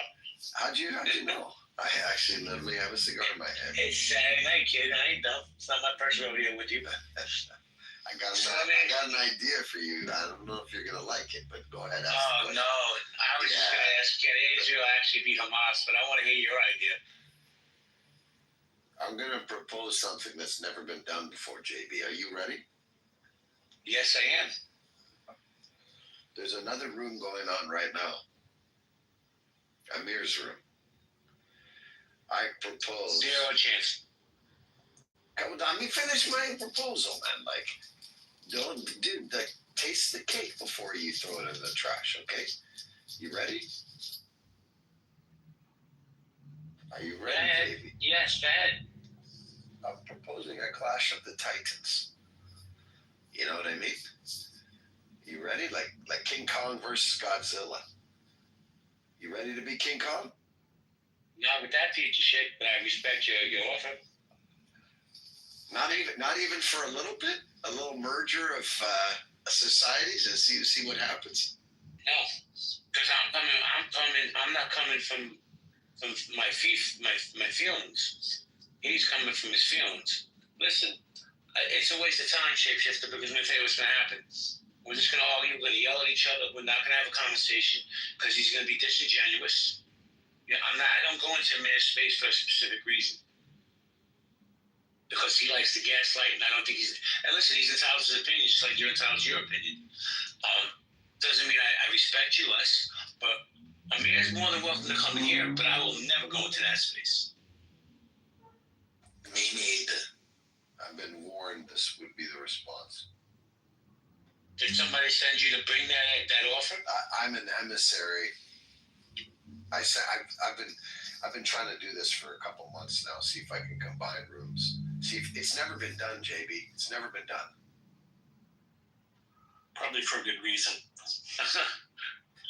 [SPEAKER 6] How'd you know? I actually literally have a cigar in my hand.
[SPEAKER 2] It's Saturday night, kid. I ain't dumb. It's not my first rodeo with you.
[SPEAKER 6] I got an idea for you. I don't know if you're going to like it, but go ahead.
[SPEAKER 2] Oh, no. I was just going to ask, can Israel actually beat Hamas? But I want to hear your idea.
[SPEAKER 6] I'm going to propose something that's never been done before, JB. Are you ready?
[SPEAKER 2] Yes, I am.
[SPEAKER 6] There's another room going on right now. Amir's room. I propose.
[SPEAKER 2] Zero chance.
[SPEAKER 6] Let me finish my proposal, man. Taste the cake before you throw it in the trash, okay? You ready? Are you ready, baby?
[SPEAKER 2] Yes, Dad.
[SPEAKER 6] I'm proposing a clash of the titans. You know what I mean? You ready? Like King Kong versus Godzilla. You ready to be King Kong?
[SPEAKER 2] Not with that piece of shit, but I respect your offer.
[SPEAKER 6] Not even for a little bit? A little merger of societies and see what happens?
[SPEAKER 2] No, because I'm not coming from my feelings. He's coming from his feelings. Listen, it's a waste of time, Shapeshifter, because let me tell you what's going to happen. We're just going to argue, we're going to yell at each other, we're not going to have a conversation, because he's going to be disingenuous. Yeah, I don't go into a man's space for a specific reason. Because he likes to gaslight, and I don't think he's... And listen, he's entitled to his opinion, just like you're entitled to your opinion. Doesn't mean I respect you less, but Amir is more than welcome to come in here, but I will never go into that space.
[SPEAKER 6] Me neither. I've been warned this would be the response.
[SPEAKER 2] Did somebody send you to bring that offer?
[SPEAKER 6] I'm an emissary. I've been trying to do this for a couple months now. See if I can combine rooms. See, it's never been done, JB. It's never been done.
[SPEAKER 16] Probably for a good reason.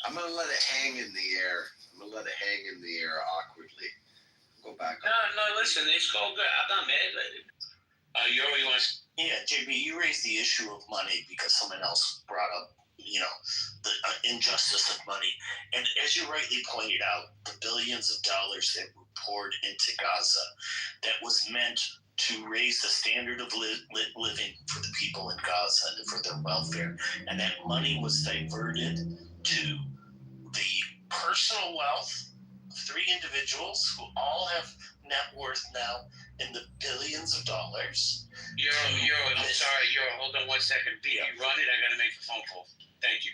[SPEAKER 6] I'm gonna let it hang in the air. Awkwardly. Go back.
[SPEAKER 2] No, listen, it's all good. I'm not mad at it. You already want.
[SPEAKER 16] Yeah, JB, you raised the issue of money because someone else brought up, the injustice of money. And as you rightly pointed out, the billions of dollars that were poured into Gaza, that was meant to raise the standard of living for the people in Gaza and for their welfare. And that money was diverted to the personal wealth of 3 individuals who all have net worth now in the billions of dollars.
[SPEAKER 2] I'm sorry, hold on 1 second. You run it, I gotta make a phone call. Thank you.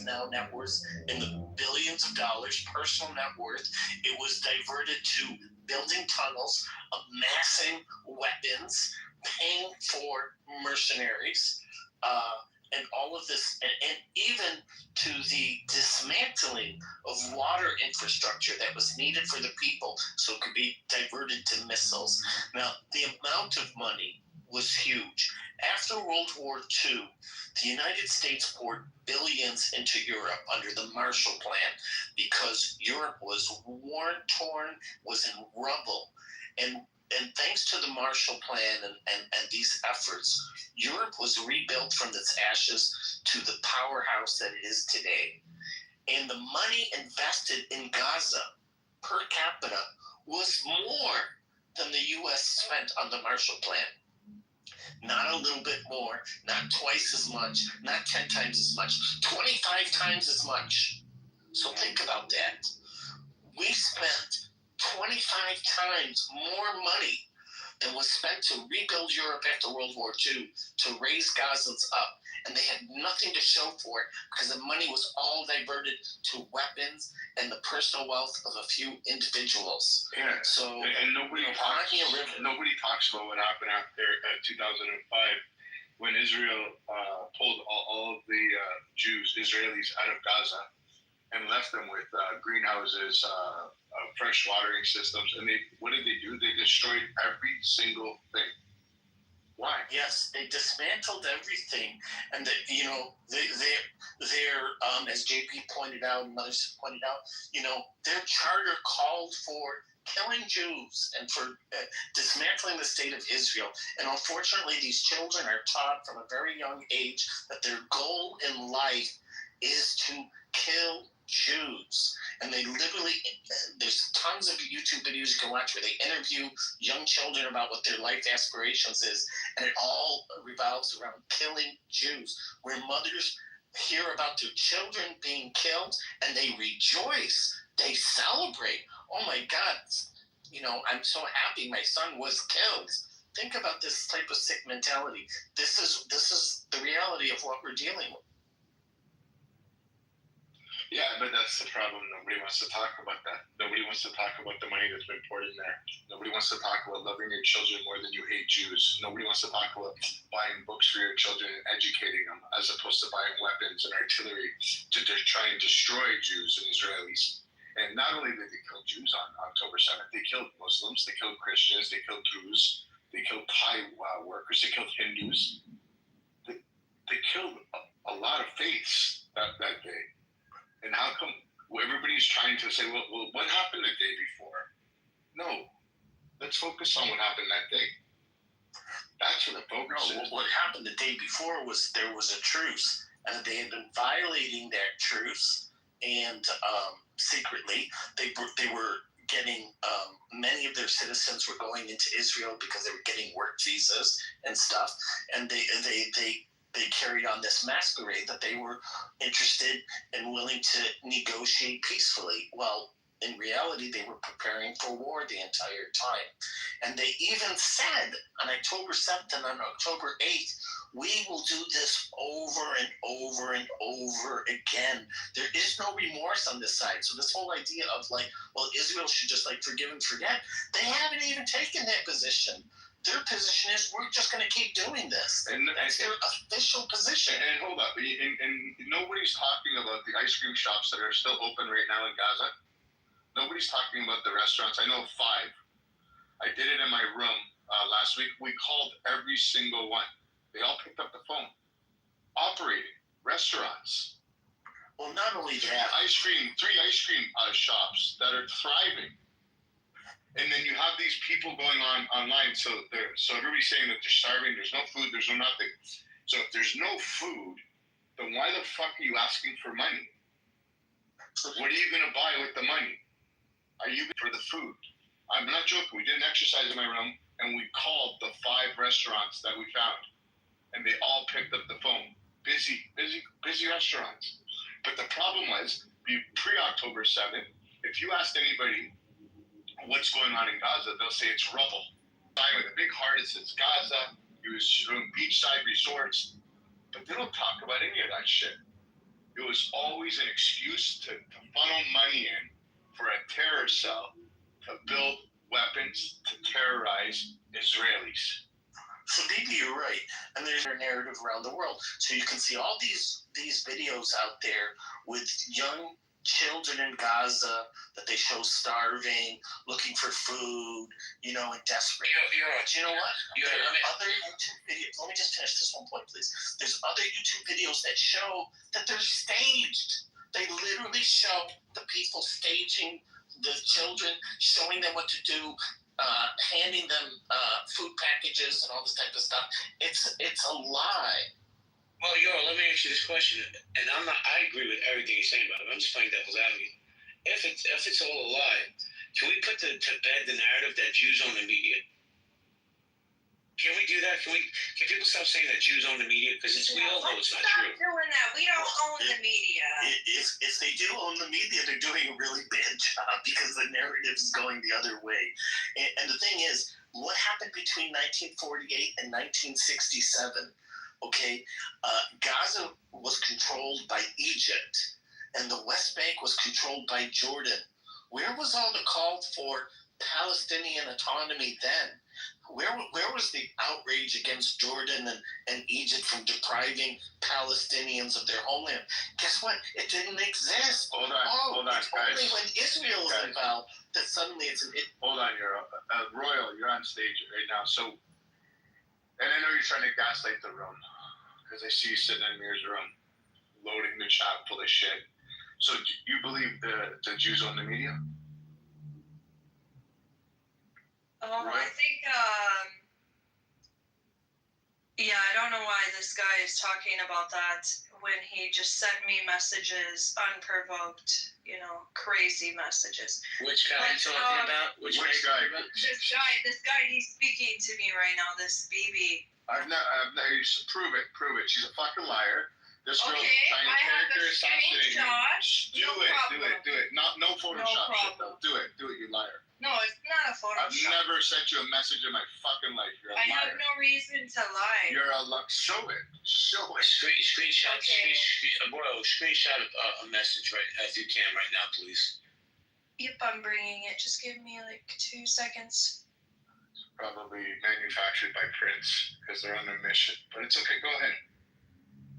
[SPEAKER 16] Now net worth in the billions of dollars, personal net worth. It was diverted to building tunnels, amassing weapons, paying for mercenaries, and all of this, and even to the dismantling of water infrastructure that was needed for the people so it could be diverted to missiles. Now, the amount of money was huge. After World War II, the United States poured billions into Europe under the Marshall Plan because Europe was war-torn, was in rubble. And thanks to the Marshall Plan and these efforts, Europe was rebuilt from its ashes to the powerhouse that it is today. And the money invested in Gaza per capita was more than the U.S. spent on the Marshall Plan. Not a little bit more, not twice as much, not 10 times as much, 25 times as much. So think about that. We spent 25 times more money than was spent to rebuild Europe after World War II, to raise Gazans up. And they had nothing to show for it because the money was all diverted to weapons and the personal wealth of a few individuals.
[SPEAKER 10] Yeah.
[SPEAKER 16] So,
[SPEAKER 10] and nobody talks about what happened after 2005 when Israel pulled all of the Israelis out of Gaza and left them with greenhouses, fresh watering systems. And what did they do? They destroyed every single thing. Why?
[SPEAKER 16] Yes, they dismantled everything, and they're as JP pointed out and others pointed out, their charter called for killing Jews and for dismantling the state of Israel. And unfortunately, these children are taught from a very young age that their goal in life is to kill Jews. And they literally, there's tons of YouTube videos you can watch where they interview young children about what their life aspirations is, and it all revolves around killing Jews, where mothers hear about their children being killed and they rejoice, they celebrate. Oh my God, I'm so happy my son was killed. Think about this type of sick mentality. This is the reality of what we're dealing with.
[SPEAKER 10] Yeah, but that's the problem. Nobody wants to talk about that. Nobody wants to talk about the money that's been poured in there. Nobody wants to talk about loving your children more than you hate Jews. Nobody wants to talk about buying books for your children and educating them, as opposed to buying weapons and artillery to try and destroy Jews and Israelis. And not only did they kill Jews on October 7th, they killed Muslims, they killed Christians, they killed Druze, they killed Thai workers, they killed Hindus. They killed a lot of faiths that day. And how come everybody's trying to say, well, what happened the day before? No. Let's focus on what happened that day. That's what the focus is.
[SPEAKER 16] What happened the day before was there was a truce, and they had been violating that truce, and secretly they were getting many of their citizens were going into Israel because they were getting work visas and stuff, and they carried on this masquerade that they were interested and willing to negotiate peacefully. Well, in reality, they were preparing for war the entire time. And they even said on October 7th and on October 8th, we will do this over and over and over again. There is no remorse on this side. So this whole idea of Israel should just forgive and forget, they haven't even taken that position. Their position is we're just going to keep doing this.
[SPEAKER 10] And
[SPEAKER 16] That's their official position.
[SPEAKER 10] And hold up, and nobody's talking about the ice cream shops that are still open right now in Gaza. Nobody's talking about the restaurants. I know 5. I did it in my room last week. We called every single one. They all picked up the phone. Operating restaurants.
[SPEAKER 16] Well, not only that,
[SPEAKER 10] 3 ice cream shops that are thriving. And then you have these people going on online. So everybody's saying that they're starving. There's no food. There's no nothing. So if there's no food, then why the fuck are you asking for money? What are you going to buy with the money? Are you for the food? I'm not joking. We did an exercise in my room, and we called the 5 restaurants that we found, and they all picked up the phone. Busy restaurants. But the problem was, pre-October 7th, if you asked anybody what's going on in Gaza, they'll say it's rubble. With a big heart, it says Gaza. He was doing beachside resorts, but they don't talk about any of that shit. It was always an excuse to funnel money in for a terror cell to build weapons to terrorize Israelis.
[SPEAKER 16] So maybe you're right, and there's a narrative around the world. So you can see all these videos out there with young children in Gaza that they show starving, looking for food, and desperate. But you know what? There are other YouTube videos. Let me just finish this one point, please. There's other YouTube videos that show that they're staged. They literally show the people staging the children, showing them what to do, handing them food packages and all this type of stuff. It's a lie.
[SPEAKER 2] Well, let me ask you this question, and I agree with everything you're saying about it. I'm just playing devil's advocate. If it's all a lie, can we put to bed the narrative that Jews own the media? Can we do that? Can people stop saying that Jews own the media? Because we all know it's not true.
[SPEAKER 19] Stop doing that. We don't own the media.
[SPEAKER 16] If they do own the media, they're doing a really bad job because the narrative is going the other way. And the thing is, what happened between 1948 and 1967? Okay, Gaza was controlled by Egypt, and the West Bank was controlled by Jordan. Where was all the call for Palestinian autonomy then? Where was the outrage against Jordan and Egypt from depriving Palestinians of their homeland? Guess what? It didn't exist.
[SPEAKER 10] Hold on,
[SPEAKER 16] it's
[SPEAKER 10] guys.
[SPEAKER 16] only when Israel is involved that suddenly it's an...
[SPEAKER 10] Hold on, Royal, you're on stage right now. So, and I know you're trying to gaslight the room, because I see you sitting in Mir's room, loading the chat full of shit. So, do you believe the Jews own the media?
[SPEAKER 12] I think, I don't know why this guy is talking about that when he just sent me messages unprovoked, crazy messages.
[SPEAKER 2] Which guy are you talking about? Which guy?
[SPEAKER 12] This guy, he's speaking to me right now, this BB.
[SPEAKER 10] I've not, prove it. She's a fucking liar. This girl
[SPEAKER 12] Okay,
[SPEAKER 10] trying to
[SPEAKER 12] I have
[SPEAKER 10] character
[SPEAKER 12] a
[SPEAKER 10] assassinate you.
[SPEAKER 12] screenshot.
[SPEAKER 10] Do it. No Photoshop shit though. Do it, you liar.
[SPEAKER 12] No, it's not a
[SPEAKER 10] I've
[SPEAKER 12] Photoshop.
[SPEAKER 10] never sent you a message in my fucking life. You're a
[SPEAKER 12] I
[SPEAKER 10] liar.
[SPEAKER 12] have no reason to lie.
[SPEAKER 10] You're a liar. Show it.
[SPEAKER 2] Screenshot.
[SPEAKER 12] Okay.
[SPEAKER 2] Screenshot a message if you can right now, please.
[SPEAKER 12] Yep, I'm bringing it. Just give me 2 seconds.
[SPEAKER 10] Probably manufactured by Prince because they're on a mission. But it's okay. Go ahead.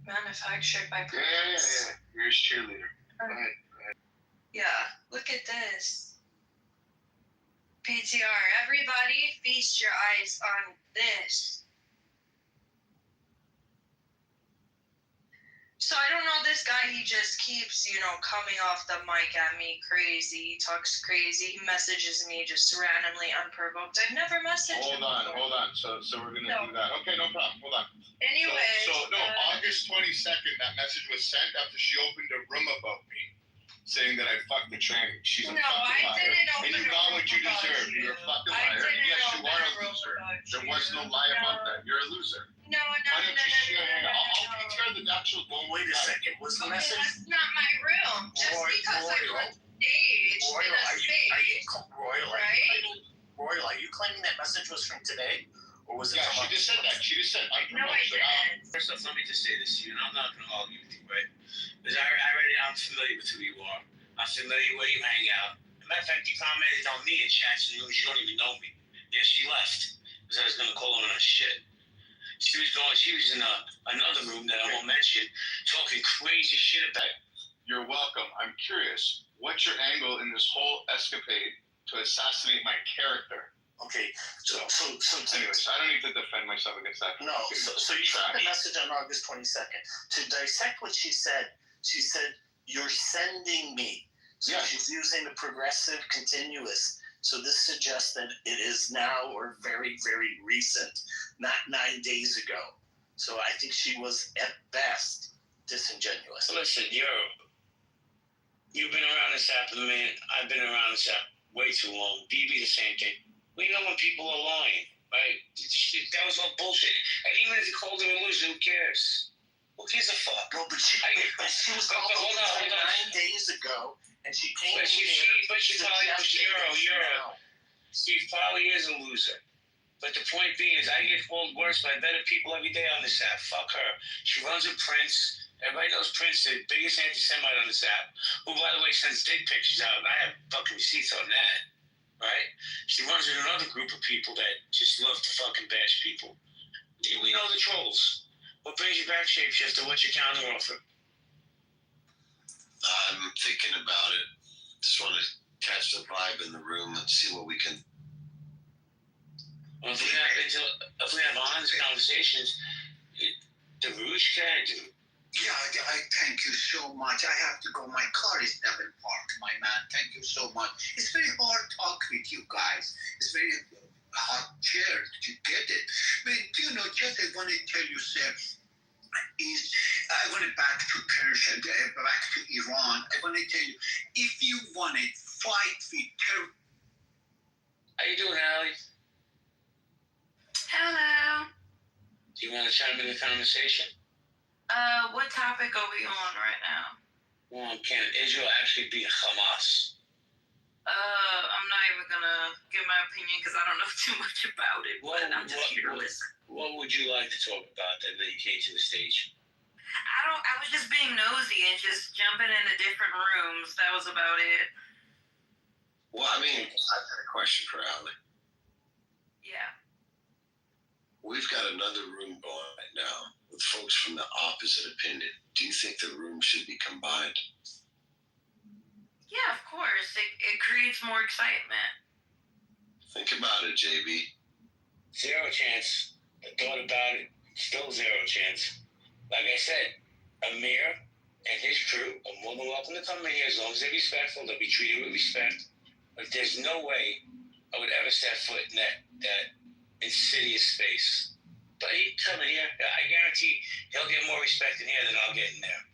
[SPEAKER 12] Manufactured by Prince.
[SPEAKER 10] Yeah. You're his cheerleader. Go ahead.
[SPEAKER 12] Yeah, look at this. PTR, everybody feast your eyes on this. So I don't know this guy, he just keeps, coming off the mic at me crazy. He talks crazy. He messages me just randomly unprovoked. I've never messaged him.
[SPEAKER 10] Hold on. So we're going to do that. Okay, no problem. Hold on.
[SPEAKER 12] Anyway.
[SPEAKER 10] August 22nd, that message was sent after she opened a room about me, saying that I fucked the tranny. She's a fucking liar. And you got what you deserve. You're a fucking liar. And yes, you are a loser. There was no lie about that. You're a loser.
[SPEAKER 12] No.
[SPEAKER 10] I'll PTR the actual.
[SPEAKER 16] Well, wait a second. Was the message?
[SPEAKER 12] That's not my room. Just because I was staged in a stage.
[SPEAKER 16] Royal, are you claiming that message was from today? Or was it
[SPEAKER 10] she just said that.
[SPEAKER 12] No, I didn't.
[SPEAKER 2] First off, let me just say this to you, and I'm not going to argue with you, right? Because I'm familiar with who you are. I'm familiar where you hang out. As a matter of fact, you commented on me in chats and you don't even know me. Yeah, she left. because I was gonna call her on her shit. She was in another room that I won't mention, talking crazy shit about it.
[SPEAKER 10] You're welcome. I'm curious. What's your angle in this whole escapade to assassinate my character?
[SPEAKER 16] Okay, so
[SPEAKER 10] Anyway, so I don't need to defend myself against that.
[SPEAKER 16] No, so you sent the message on August 22nd. To dissect what she said, you're sending me. So she's using the progressive continuous. So this suggests that it is now or very, very recent, not 9 days ago. So I think she was at best disingenuous.
[SPEAKER 2] Listen, you've been around this app a minute. I've been around this app way too long. BB the same thing. We know when people are lying, right? That was all bullshit. And even if you called her a loser, who cares? Who gives a fuck?
[SPEAKER 16] No, but she was called a loser 9 days ago, and she came in here.
[SPEAKER 2] But she probably was Euro. She probably is a loser. But the point being is, I get called worse by better people every day on this app. Fuck her. She runs with Prince. Everybody knows Prince, the biggest anti-Semite on this app, who, by the way, sends dick pictures out, and I have fucking receipts on that, right? She runs with another group of people that just love to fucking bash people. We know the trolls. What brings you back, Shapeshifter? What's your counter offer?
[SPEAKER 6] I'm thinking about it. Just want to catch the vibe in the room and see what we can.
[SPEAKER 2] Well, if we have honest conversations, the Rouge can do.
[SPEAKER 11] Yeah, I thank you so much. I have to go. My car is never parked, my man. Thank you so much. It's very hard talk with you guys. It's very hard chair to get it. But, just I want to tell you, sir, I want it back to Persia, back to Iran. I want to tell you, if you want it, fight with terror.
[SPEAKER 2] How you doing, Allie?
[SPEAKER 5] Hello.
[SPEAKER 2] Do you want to chime in the conversation?
[SPEAKER 5] What topic are we on right now?
[SPEAKER 2] Well, can Israel actually beat Hamas?
[SPEAKER 5] I'm not even gonna give my opinion because I don't know too much about it, but I'm just here to listen.
[SPEAKER 2] What would you like to talk about that you came to the stage?
[SPEAKER 5] I was just being nosy and just jumping into different rooms. That was about it.
[SPEAKER 6] Well, I mean, I've got a question for Allie.
[SPEAKER 5] Yeah.
[SPEAKER 6] We've got another room going right now with folks from the opposite opinion. Do you think the room should be combined?
[SPEAKER 5] Yeah, of course. It creates more excitement.
[SPEAKER 6] Think about it, JB.
[SPEAKER 2] Zero chance. I thought about it. Still zero chance. Like I said, Amir and his crew are more than welcome to come in here as long as they're respectful. They'll be treated with respect. But there's no way I would ever set foot in that insidious space. But he'd come in here. I guarantee he'll get more respect in here than I'll get in there.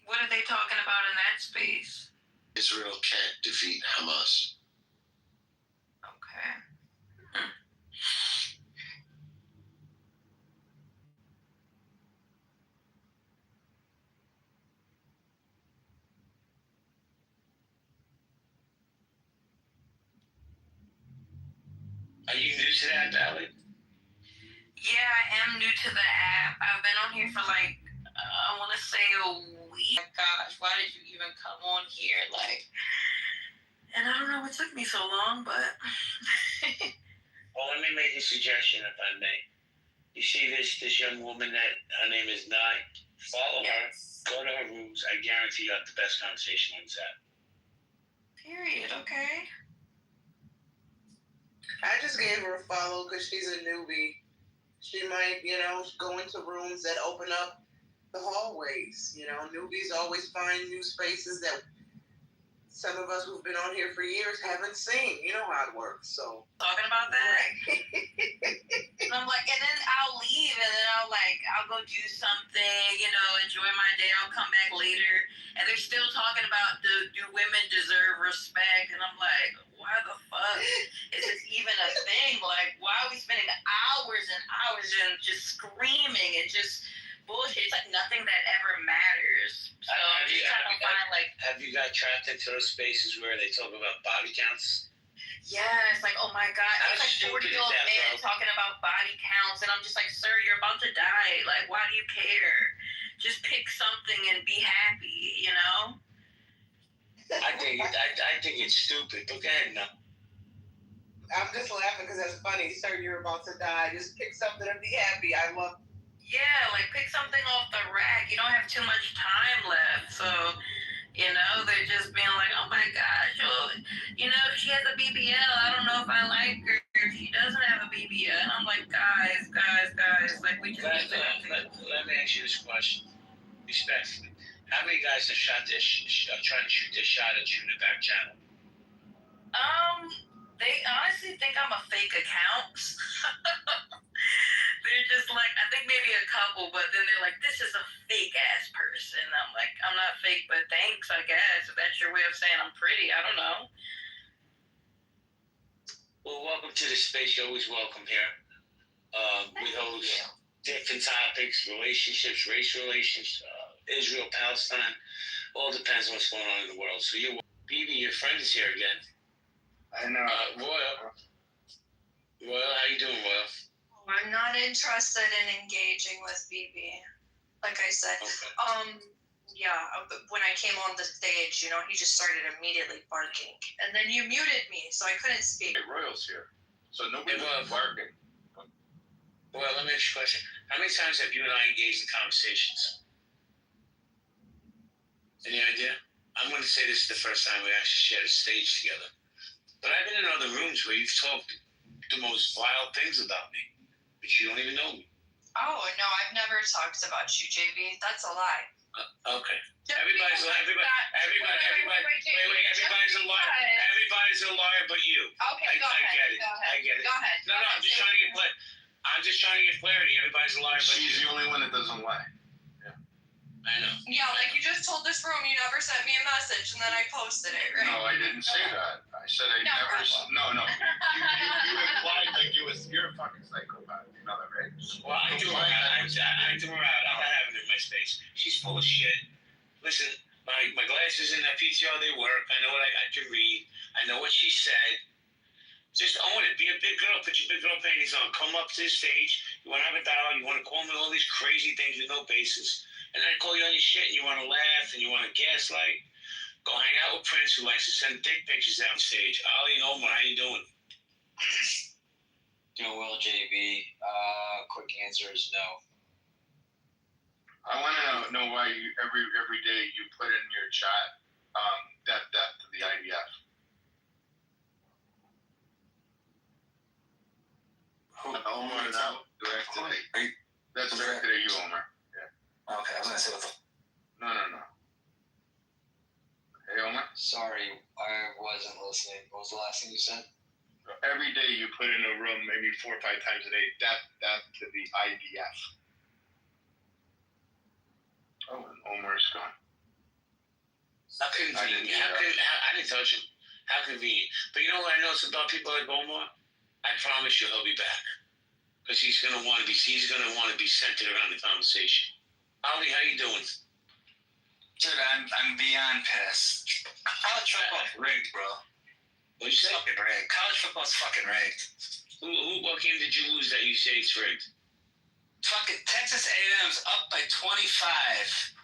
[SPEAKER 5] What are they talking about in that space?
[SPEAKER 6] Israel can't defeat Hamas.
[SPEAKER 5] Okay.
[SPEAKER 2] Are you new to that, Allie?
[SPEAKER 5] Yeah, I am new to the app. I've been on here for I want to say a week. Oh my gosh, why did you even come on here? And I don't know what took me so long, but.
[SPEAKER 2] Well, let me make a suggestion, if I may. You see this young woman that her name is Nye? Follow her. Go to her rooms. I guarantee you have the best conversation on this app.
[SPEAKER 5] Period. Okay.
[SPEAKER 17] I just gave her a follow because she's a newbie. She might, go into rooms that open up the hallways. Newbies always find new spaces that some of us who've been on here for years haven't seen. You know how it works. So
[SPEAKER 5] talking about that. And I'm and then I'll leave, and then I'll go do something, enjoy my day. I'll come back later, and they're still talking about do women deserve respect? And I'm like, why the fuck is this even a thing? Why are we spending hours and hours and just screaming and just bullshit? It's nothing that ever matters. So I'm just trying to find
[SPEAKER 2] Have you got trapped into those spaces where they talk about body counts?
[SPEAKER 5] Yeah, it's oh my God. It's 40-year-old men talking about body counts, and I'm just sir, you're about to die. Why do you care? Just pick something and be happy,
[SPEAKER 2] I think it's stupid, but go ahead now.
[SPEAKER 17] I'm just laughing because that's funny. Sir, you're about to die. Just pick something and be happy. I love.
[SPEAKER 5] Yeah, like pick something off the rack. You don't have too much time left, so you know they're just being like, oh my gosh, oh, you know she has a BBL. I don't know if I like her if she doesn't have a BBL. And I'm like, guys, like we just need to.
[SPEAKER 2] Let me ask you this question, respectfully. How many guys have shot this, trying to shoot this shot at you in the back channel?
[SPEAKER 5] They honestly think I'm a fake account. They're just like, I think maybe a couple, but then they're like, this is a fake ass person. I'm like, I'm not fake, but thanks, I guess. If that's your way of saying I'm pretty, I don't know.
[SPEAKER 2] Well, welcome to the space. You're always welcome here. We host different topics, relationships, race relations, Israel, Palestine. All depends on what's going on in the world. So BB, your friend is here again.
[SPEAKER 10] I know.
[SPEAKER 2] Royal, how you doing, Royal?
[SPEAKER 18] I'm not interested in engaging with BB. Like I said,
[SPEAKER 2] Okay.
[SPEAKER 18] when I came on the stage, you know, he just started immediately barking, and then you muted me, so I couldn't speak.
[SPEAKER 10] Hey, Royal's here, so nobody was barking.
[SPEAKER 2] Well, let me ask you a question. How many times have you and I engaged in conversations? Any idea? I'm going to say this is the first time we actually shared a stage together. But I've been in other rooms where you've talked the most vile things about me, but you don't even know me.
[SPEAKER 18] Oh, no, I've never talked about you, JB. That's a lie.
[SPEAKER 2] Okay. Everybody's a liar. Everybody's a liar. Everybody's a liar but you.
[SPEAKER 18] Okay, go ahead.
[SPEAKER 2] I get it.
[SPEAKER 18] Go ahead.
[SPEAKER 2] No, I'm just trying to get clarity. Everybody's a liar but you.
[SPEAKER 10] She's the only one that doesn't lie.
[SPEAKER 2] I know.
[SPEAKER 18] Yeah, like you just told this room you never sent me a message, and then I posted it, right?
[SPEAKER 10] No, I didn't say that. I said I never. No. You implied like you're a fucking psychopath. You know that, right?
[SPEAKER 2] Well, I do her out. I'm not having her in my space. She's full of shit. Listen, my glasses in that PTR, they work. I know what I can read. I know what she said. Just own it. Be a big girl. Put your big girl panties on. Come up to the stage. You want to have a dialogue. You want to call me all these crazy things with no basis. And then I call you on your shit and you want to laugh and you want to gaslight. Go hang out with Prince, who likes to send dick pictures down stage. Ali and Omar, how you doing?
[SPEAKER 13] Doing well, JB. Quick answer is no.
[SPEAKER 10] I want to know why you every day you put in your chat death to the IDF. Omar, that's directed at you, Omar. Yeah.
[SPEAKER 13] Okay, I was gonna say what the.
[SPEAKER 10] No. Hey, Omar.
[SPEAKER 13] Sorry, I wasn't listening. What was the last thing you said?
[SPEAKER 10] Every day you put in a room, maybe 4 or 5 times a day, death to the IDF. Oh, and Omar's gone.
[SPEAKER 2] How convenient. I didn't touch him. How convenient. But you know what I noticed about people like Omar? I promise you he'll be back. Because he's gonna want to be centered around the conversation. Ali, how you doing?
[SPEAKER 13] Dude, I'm beyond pissed. College football's rigged, bro.
[SPEAKER 2] What'd you say?
[SPEAKER 13] Fucking rigged. College football's fucking rigged.
[SPEAKER 2] What game did you lose that you say it's rigged?
[SPEAKER 13] Fucking Texas A&M's up by 25.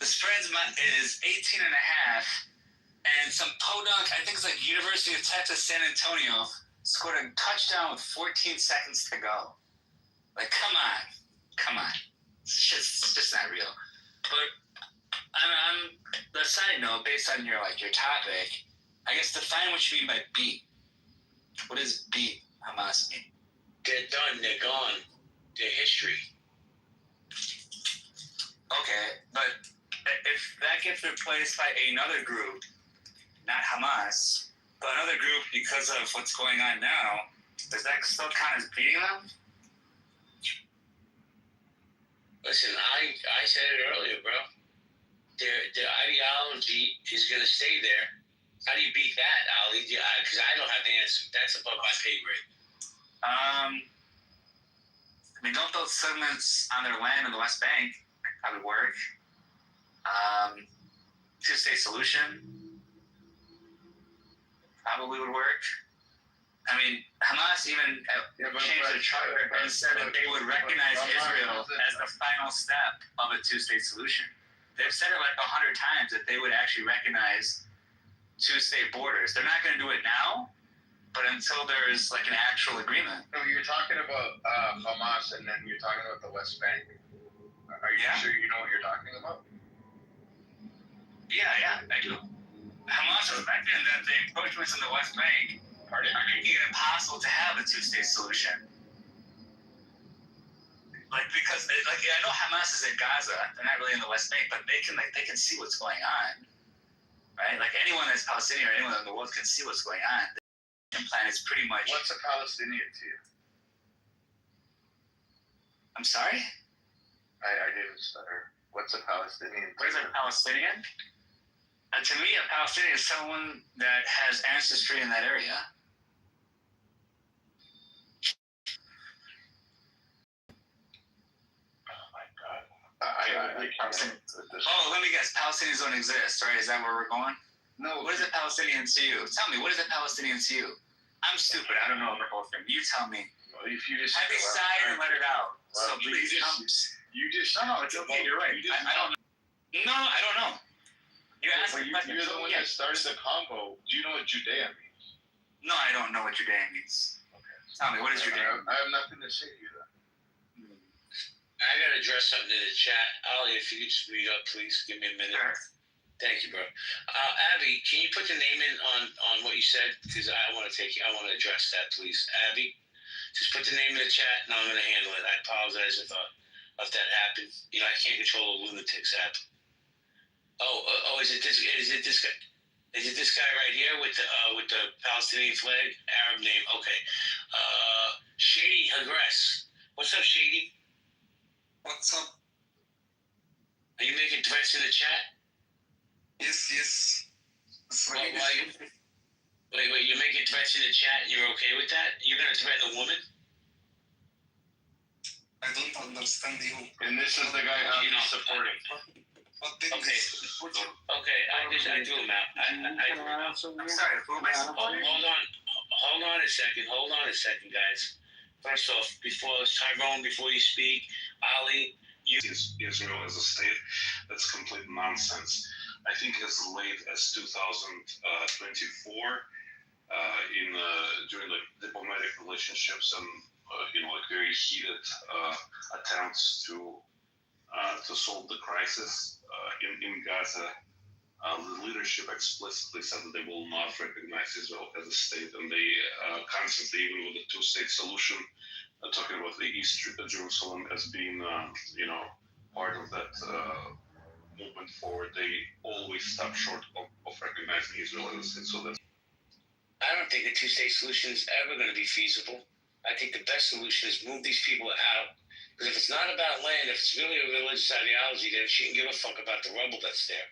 [SPEAKER 13] The spread is 18 and a half. And some podunk, I think it's like University of Texas San Antonio, scored a touchdown with 14 seconds to go. Like, come on. It's just not real. But on the side note, based on your topic, I guess define what you mean by beat. What does beat Hamas mean?
[SPEAKER 2] They're done. They're gone. They're history.
[SPEAKER 13] Okay, but if that gets replaced by another group, not Hamas, but another group because of what's going on now, does that still count as beating them?
[SPEAKER 2] Listen, I said it earlier, bro. Their ideology is going to stay there. How do you beat that, Ali? Because I don't have the answer. That's above my pay grade.
[SPEAKER 13] I mean, don't build settlements on their land in the West Bank. That would work. Two-state solution probably would work. I mean, Hamas even changed their charter and said that they would recognize Israel as the final step of a two-state solution. They've said it like 100 times that they would actually recognize two-state borders. They're not going to do it now, But until there is like an actual agreement.
[SPEAKER 10] No, you're talking about Hamas, and then you're talking about the West Bank. Are you sure you know what you're talking about?
[SPEAKER 13] Yeah, I do. Hamas is expecting that the encroachments in the West Bank are making it impossible to have a two-state solution. Like, because like I know Hamas is in Gaza, they're not really in the West Bank, but they can see what's going on, right? Like anyone that's Palestinian or anyone in the world can see what's going on. The plan is pretty much.
[SPEAKER 10] What's a Palestinian to you?
[SPEAKER 13] I'm sorry?
[SPEAKER 10] I didn't stutter. What's a Palestinian?
[SPEAKER 13] What is a Palestinian? To me, a Palestinian is someone that has ancestry in that area. Let me guess. Palestinians don't exist, right? Is that where we're going?
[SPEAKER 10] No.
[SPEAKER 13] What is a Palestinian to you? Tell me, what is a Palestinian to you? I'm stupid. I don't know the whole thing. You tell me.
[SPEAKER 10] Well, if you just
[SPEAKER 13] have a side and let it out.
[SPEAKER 10] Well,
[SPEAKER 13] So please,
[SPEAKER 10] No,
[SPEAKER 13] it's okay. You're right. I don't know. No, I don't know. You asked me.
[SPEAKER 10] You're the one that started the combo. Do you know what Judea means?
[SPEAKER 13] No, I don't know what Judea means. Okay. Tell me, what is Judea?
[SPEAKER 10] I have nothing to say to you then.
[SPEAKER 2] I gotta address something in the chat. Ali, if you could just read up, please. Give me a minute. Sure. Thank you, bro. Abby, can you put the name in on what you said? Because I want to address that, please. Abby, just put the name in the chat, and I'm gonna handle it. I apologize if that happened. You know, I can't control the lunatics app. Oh, is it this guy? Is it this guy right here with the Palestinian flag, Arab name? Okay. Shady Hagress. What's up, Shady?
[SPEAKER 14] What's up?
[SPEAKER 2] Are you making threats in the chat?
[SPEAKER 14] Yes.
[SPEAKER 2] Wait, you're making threats in the chat and you're okay with that? You're going to threaten a woman?
[SPEAKER 14] I don't understand you.
[SPEAKER 10] And this is the guy I'm supporting.
[SPEAKER 2] Okay, I do him out.
[SPEAKER 13] I'm sorry, who am I supporting?
[SPEAKER 2] Hold on a second, guys. First off, Tyrone, before you speak, Ali,
[SPEAKER 15] Israel as a state, that's complete nonsense. I think as late as 2024, during the diplomatic relationships and very heated attempts to solve the crisis in Gaza, the leadership explicitly said that they will not recognize Israel as a state, and they constantly, even with the two-state solution, talking about the East Jerusalem as being, part of that movement forward. They always stop short of recognizing Israel as a state. So that's.
[SPEAKER 2] I don't think a two-state solution is ever going to be feasible. I think the best solution is move these people out. Because if it's not about land, if it's really a religious ideology, then she can give a fuck about the rubble that's there.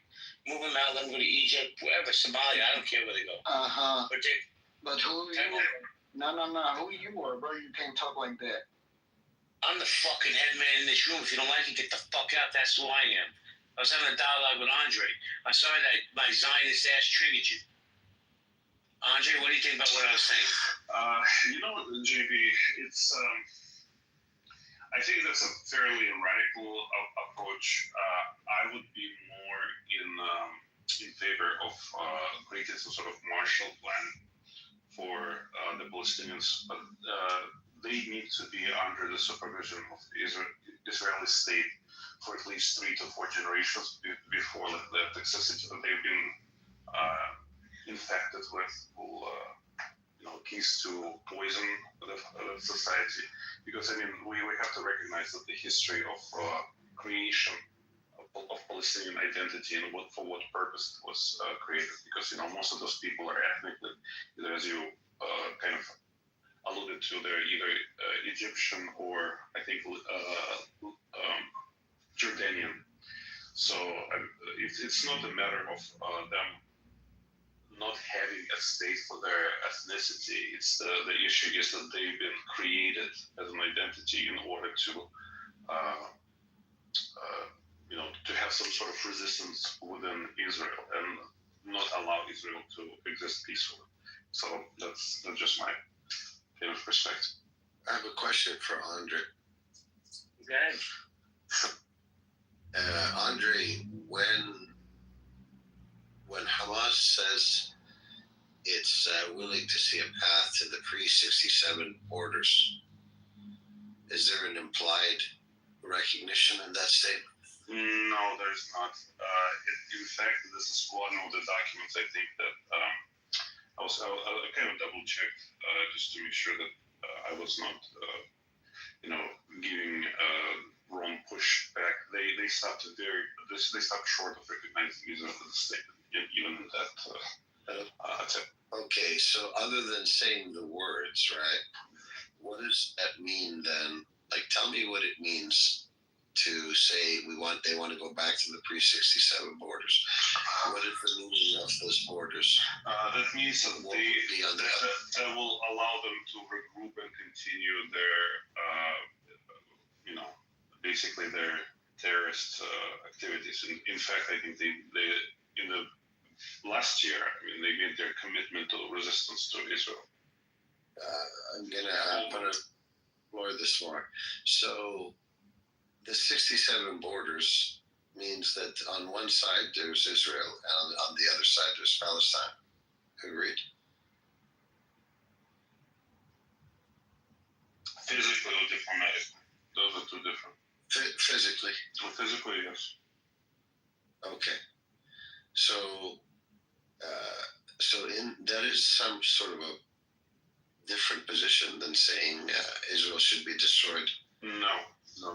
[SPEAKER 2] Move them out, let them go to Egypt, wherever, Somalia, I don't care where they go.
[SPEAKER 14] But who you are? No. Who you are, bro? You can't talk like that.
[SPEAKER 2] I'm the fucking head man in this room. If you don't like it, get the fuck out. That's who I am. I was having a dialogue with Andre. I'm sorry that my Zionist ass triggered you. Andre, what do you think about what I was saying?
[SPEAKER 15] JB, it's. I think that's a fairly radical approach. I would be more in favor of creating some sort of Marshall Plan for the Palestinians, but they need to be under the supervision of the Israeli state for at least 3 to 4 generations before the toxicity that they've been infected with will keys to poison the society. Because we have to recognize that the history of creation of Palestinian identity and for what purpose it was created. Because most of those people are ethnically, either as you kind of alluded to, they're either Egyptian or I think Jordanian. So it's not a matter of them not having a state for their ethnicity. It's the issue is that they've been created as an identity in order to to have some sort of resistance within Israel and not allow Israel to exist peacefully. So that's just my kind of perspective.
[SPEAKER 6] I have a question for Andre.
[SPEAKER 2] Okay.
[SPEAKER 6] Andre, when Hamas says it's willing to see a path to the pre-67 borders. Is there an implied recognition in that statement?
[SPEAKER 15] No, there's not. In fact, this is one of the documents I think that I kind of double checked just to make sure that I was not, giving wrong pushback. They stopped they stopped short of recognizing Israel as a state, even that.
[SPEAKER 6] Okay, so other than saying the words, right? What does that mean then? Like, tell me what it means to say they want to go back to the pre-67 borders. What is the meaning of those borders?
[SPEAKER 15] That means that that will allow them to regroup and continue their, basically their terrorist activities. In fact, I think they in the last year, they made their commitment to resistance to Israel.
[SPEAKER 6] I'm gonna explore this more. So the 67 borders means that on one side there's Israel, and on the other side there's Palestine. Agreed.
[SPEAKER 15] Physically or diplomatically, those are two different.
[SPEAKER 6] Physically.
[SPEAKER 15] Well, physically, yes.
[SPEAKER 6] Okay. So that is some sort of a different position than saying Israel should be destroyed.
[SPEAKER 15] No,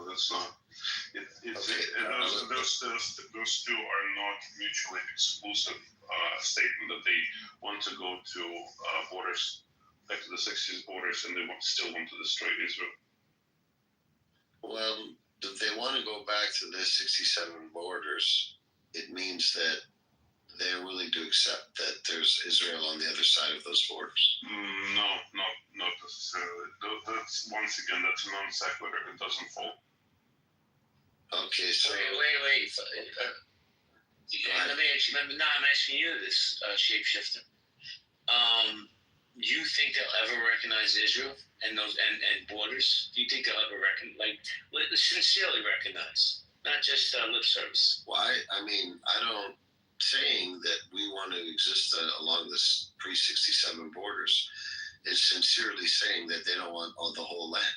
[SPEAKER 15] that's not. Those two are not mutually exclusive statement that they want to go to borders, back to the 60s borders, and they still want to destroy Israel.
[SPEAKER 6] Well, if they want to go back to the 67 borders, it means that they're willing to accept that there's Israel on the other side of those borders.
[SPEAKER 15] No, not necessarily. That's, once again, that's a non sequitur. It doesn't fall.
[SPEAKER 6] Okay, so
[SPEAKER 2] wait. Let me actually. Now I'm asking you this, shapeshifter. Do you think they'll ever recognize Israel and those and borders? Do you think they'll ever sincerely recognize, not just lip service?
[SPEAKER 6] Why? Saying that we want to exist along this pre-67 borders is sincerely saying that they don't want the whole land.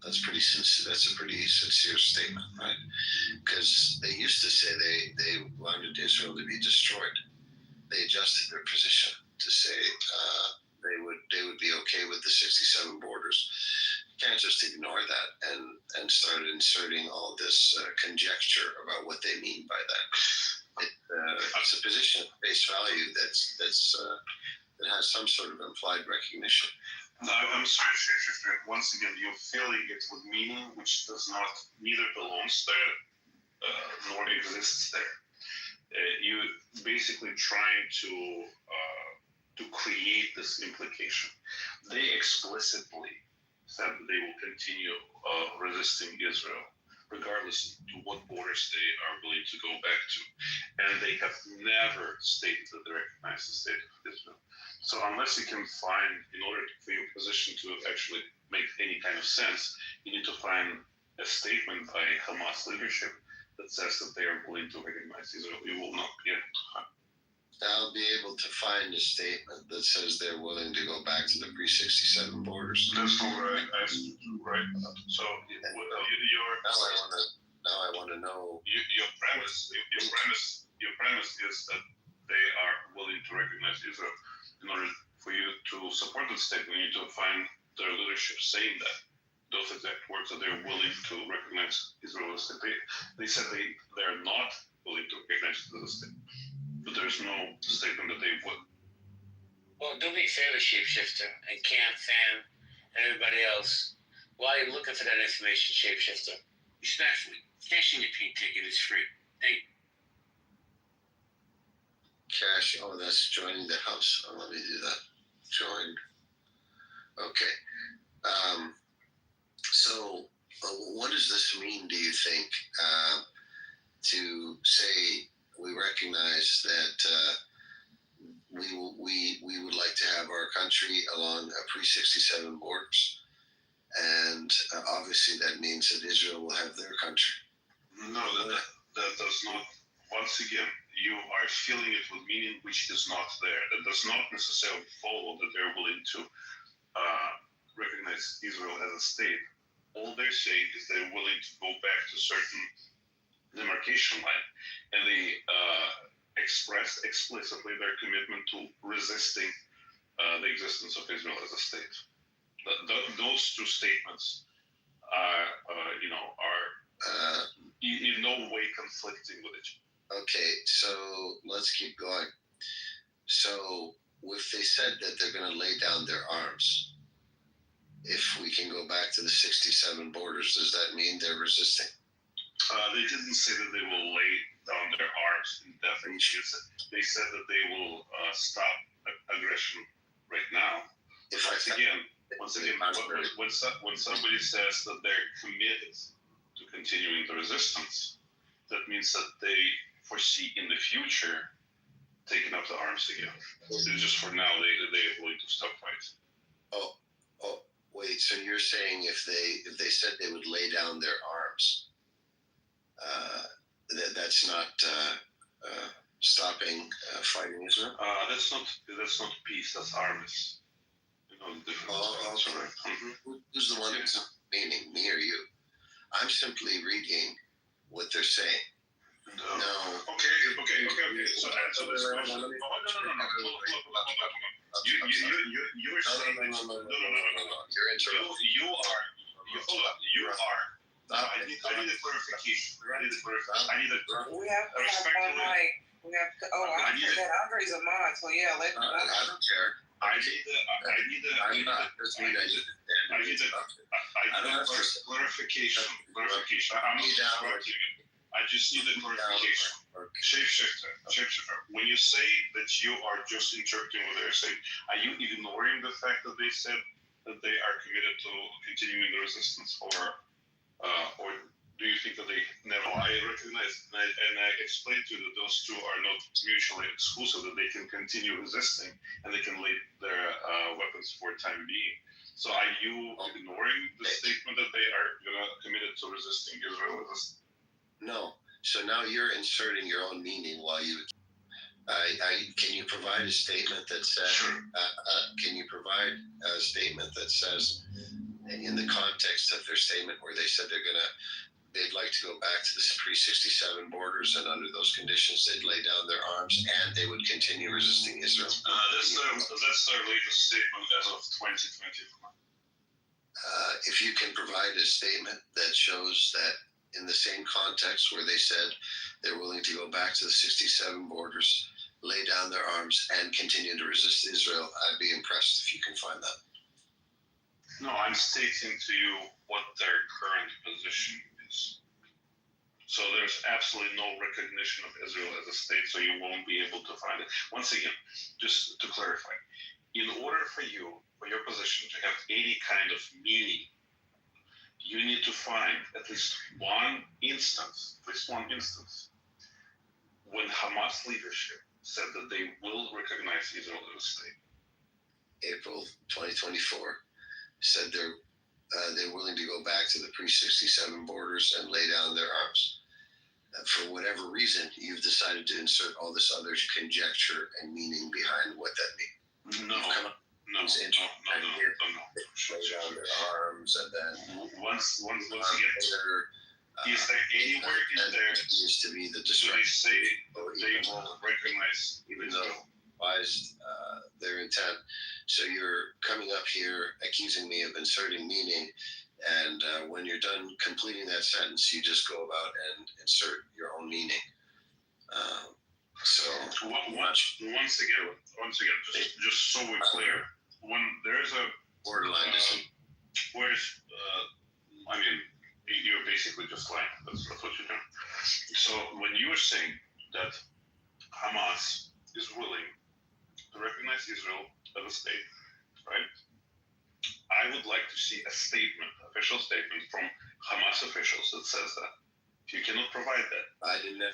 [SPEAKER 6] That's a pretty sincere statement, right? Because they used to say they wanted Israel to be destroyed. They adjusted their position to say they would be okay with the 67 borders. You can't just ignore that and start inserting all this conjecture about what they mean by that. It's a position of face value that has some sort of implied recognition.
[SPEAKER 15] No, I'm sorry, Shapeshifter. Once again, you're filling it with meaning which neither belongs there nor exists there. You basically trying to create this implication. They explicitly said that they will continue resisting Israel, regardless to what borders they are willing to go back to. And they have never stated that they recognize the state of Israel. So unless you can find, in order for your position to actually make any kind of sense, you need to find a statement by Hamas leadership that says that they are willing to recognize Israel. You will not be able to find.
[SPEAKER 6] I'll be able to find a statement that says they're willing to go back to the pre-67 borders.
[SPEAKER 15] That's what I asked you to, right? So
[SPEAKER 6] now I want to know.
[SPEAKER 15] Your premise is that they are willing to recognize Israel. In order for you to support that statement, you need to find their leadership saying that. Those exact words that they're willing to recognize Israel as a state. They said they're not willing to recognize it as a state. But there's no statement that they would.
[SPEAKER 2] Well, do me a favor, Shapeshifter, and Camp, Fan, and everybody else. While you're looking for that information, Shapeshifter, especially, cashing your pink ticket is free. Thank you.
[SPEAKER 6] Cash, that's joining the house. Let me do that. Join. Okay. So what does this mean, do you think, to say we recognize that we would like to have our country along a pre-67 borders, and obviously that means that Israel will have their country?
[SPEAKER 15] No, that does not once again, you are filling it with meaning which is not there. That does not necessarily follow that they're willing to recognize Israel as a state. All they're saying is they're willing to go back to certain demarcation line, and they expressed explicitly their commitment to resisting the existence of Israel as a state. Those two statements are in no way conflicting with each other.
[SPEAKER 6] Okay, so let's keep going. So if they said that they're going to lay down their arms, if we can go back to the 67 borders, does that mean they're resisting?
[SPEAKER 15] They didn't say that they will lay down their arms indefinitely. They said that they will stop aggression right now. Once again, when somebody says that they're committed to continuing the resistance, that means that they foresee in the future taking up the arms again. It's just for now, they're going to stop fighting.
[SPEAKER 6] Oh, wait. So you're saying if they said they would lay down their arms, that's not stopping fighting Israel?
[SPEAKER 15] That's not peace. That's armies. Different.
[SPEAKER 6] Okay. Who's the one who's meaning, me or you? I'm simply reading what they're saying. No.
[SPEAKER 15] Okay. So answer this question. No. You're saying no.
[SPEAKER 6] You're interrupting.
[SPEAKER 15] You are. I need a clarification. I need a
[SPEAKER 17] We have to have one mic. I forget Andre's a mod, so yeah,
[SPEAKER 6] I don't care.
[SPEAKER 15] I need clarification. I'm not interrupting you. I just need a clarification. Shapeshifter. When you say that you are just interpreting what they're saying, are you ignoring the fact that they said that they are committed to continuing the resistance, or do you think that they never? I recognize and I explained to you that those two are not mutually exclusive, that they can continue resisting and they can lay their weapons for time being. So are you ignoring the statement that they are committed to resisting Israel?
[SPEAKER 6] No. So now you're inserting your own meaning while you. Can you provide a statement that says?
[SPEAKER 15] Sure.
[SPEAKER 6] Can you provide a statement that says, in the context of their statement, where they said they'd like to go back to the pre-67 borders, and under those conditions they'd lay down their arms and they would continue resisting Israel?
[SPEAKER 15] That's their latest statement as of 2024.
[SPEAKER 6] If you can provide a statement that shows that in the same context where they said they're willing to go back to the 67 borders, lay down their arms and continue to resist Israel, I'd be impressed if you can find that.
[SPEAKER 15] No, I'm stating to you what their current position is. So there's absolutely no recognition of Israel as a state, so you won't be able to find it. Once again, just to clarify, in order for your position to have any kind of meaning, you need to find at least one instance when Hamas leadership said that they will recognize Israel as a state.
[SPEAKER 6] April 2024 said they're willing to go back to the pre-67 borders and lay down their arms. For whatever reason, you've decided to insert all this other conjecture and meaning behind what that means.
[SPEAKER 15] No.
[SPEAKER 6] Lay down their arms, and then
[SPEAKER 15] once again, is there anywhere in there
[SPEAKER 6] used to be the
[SPEAKER 15] do they say they will recognize,
[SPEAKER 6] even though advised their intent? So you're coming up here accusing me of inserting meaning, and when you're done completing that sentence, you just go about and insert your own meaning.
[SPEAKER 15] Once again, just so we're clear, when there's a
[SPEAKER 6] borderline
[SPEAKER 15] you're basically just lying. That's what you're doing. So when you are saying that Hamas is willing to recognize Israel as a state, right? I would like to see a official statement from Hamas officials that says that. If you cannot provide that, then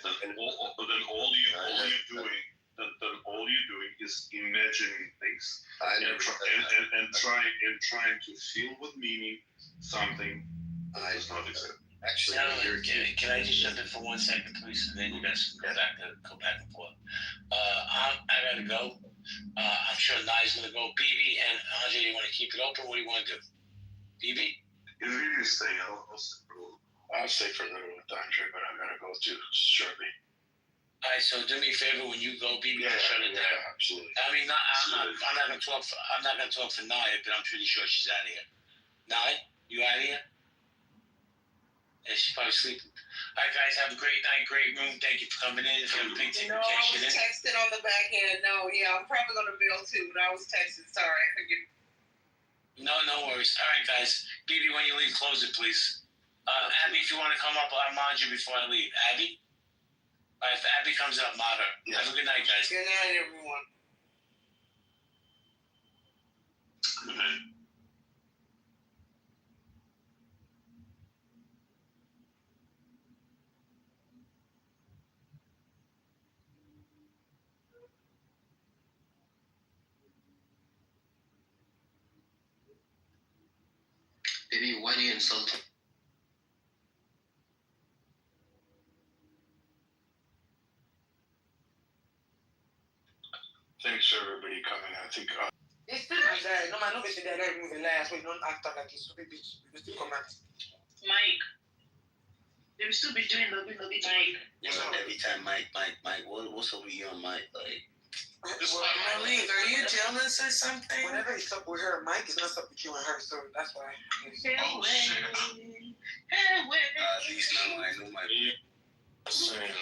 [SPEAKER 15] all you're doing is imagining things and trying to fill with meaning something that does not exist.
[SPEAKER 6] Actually,
[SPEAKER 2] Gentlemen, can I just jump in for 1 second, please? And then you guys can go back and forth. I gotta go. I'm sure Nai's gonna go. BB and Andre, you want to keep it open? What do you want to do? BB?
[SPEAKER 10] If you stay, I'll stay for a little. I'll stay for a little with Andre, but I gotta go too shortly.
[SPEAKER 2] All right, so do me a favor when you go, BB, shut it down.
[SPEAKER 10] Absolutely.
[SPEAKER 2] I mean, I'm not gonna talk for Naya, but I'm pretty sure she's out of here. Naya, you out of here? Yeah, she's probably sleeping. All right, guys, have a great night, great room. Thank you for coming in. If you have a big ticket,
[SPEAKER 17] No, I was texting on the back end. No, yeah, I'm probably gonna bail too, but I was texting. Sorry, I couldn't get.
[SPEAKER 2] No worries. All right, guys. BB, when you leave, close it, please. Abby, if you want to come up, I'll mod you before I leave. Abby? All right, if Abby comes up, mod her. Yeah. Have a good night, guys.
[SPEAKER 17] Good night, everyone.
[SPEAKER 10] Good night.
[SPEAKER 6] Baby, why do you insult him?
[SPEAKER 10] Thanks for everybody coming. I think.
[SPEAKER 17] It's still my dad. No man, no bitch that every movie last week. Don't act like you stupid bitch. You still come out.
[SPEAKER 19] Mike. They will still be doing lobby, Mike.
[SPEAKER 2] You know, every time Mike, what's up with you on Mike? Like,
[SPEAKER 17] Malik, are you jealous or something? Whenever he's up with her, Mike is not up with you and her, so that's why.
[SPEAKER 10] Oh shit.
[SPEAKER 2] at least now I know my.
[SPEAKER 19] Exactly.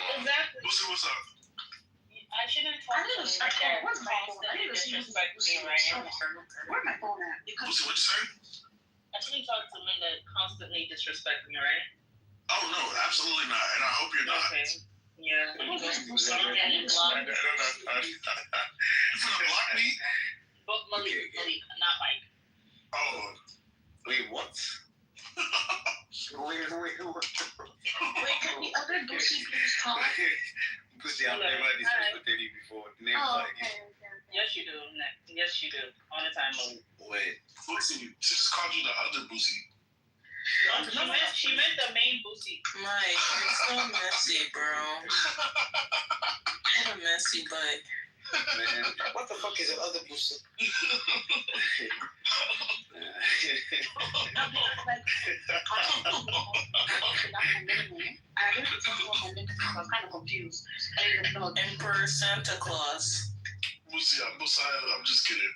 [SPEAKER 10] What's up?
[SPEAKER 19] I shouldn't talk to him. Where's my phone? I need to disrespect me right now. Where's my phone at?
[SPEAKER 10] What's you saying?
[SPEAKER 19] I shouldn't talk to men that constantly disrespect me, right?
[SPEAKER 10] Oh no, absolutely not, and I hope you're not.
[SPEAKER 19] Okay. Yeah.
[SPEAKER 10] You gonna block me?
[SPEAKER 19] But Malik, not Mike.
[SPEAKER 10] Oh.
[SPEAKER 2] Wait, what?
[SPEAKER 10] Wait.
[SPEAKER 19] Wait, can the other Boosie please talk?
[SPEAKER 2] Boosie, I've never disrespected you before. Never.
[SPEAKER 19] Yes, you do. Yes, you do. All the time, Malik.
[SPEAKER 2] Wait.
[SPEAKER 10] Boosie, she just called you the other Boosie.
[SPEAKER 19] She meant the main Boosie.
[SPEAKER 17] Mike, you're so messy, bro. What a messy butt.
[SPEAKER 2] Man.
[SPEAKER 17] What the fuck is the other Boosie?
[SPEAKER 19] I'm kind of confused.
[SPEAKER 17] Emperor Santa Claus.
[SPEAKER 10] Boosie, I'm just kidding.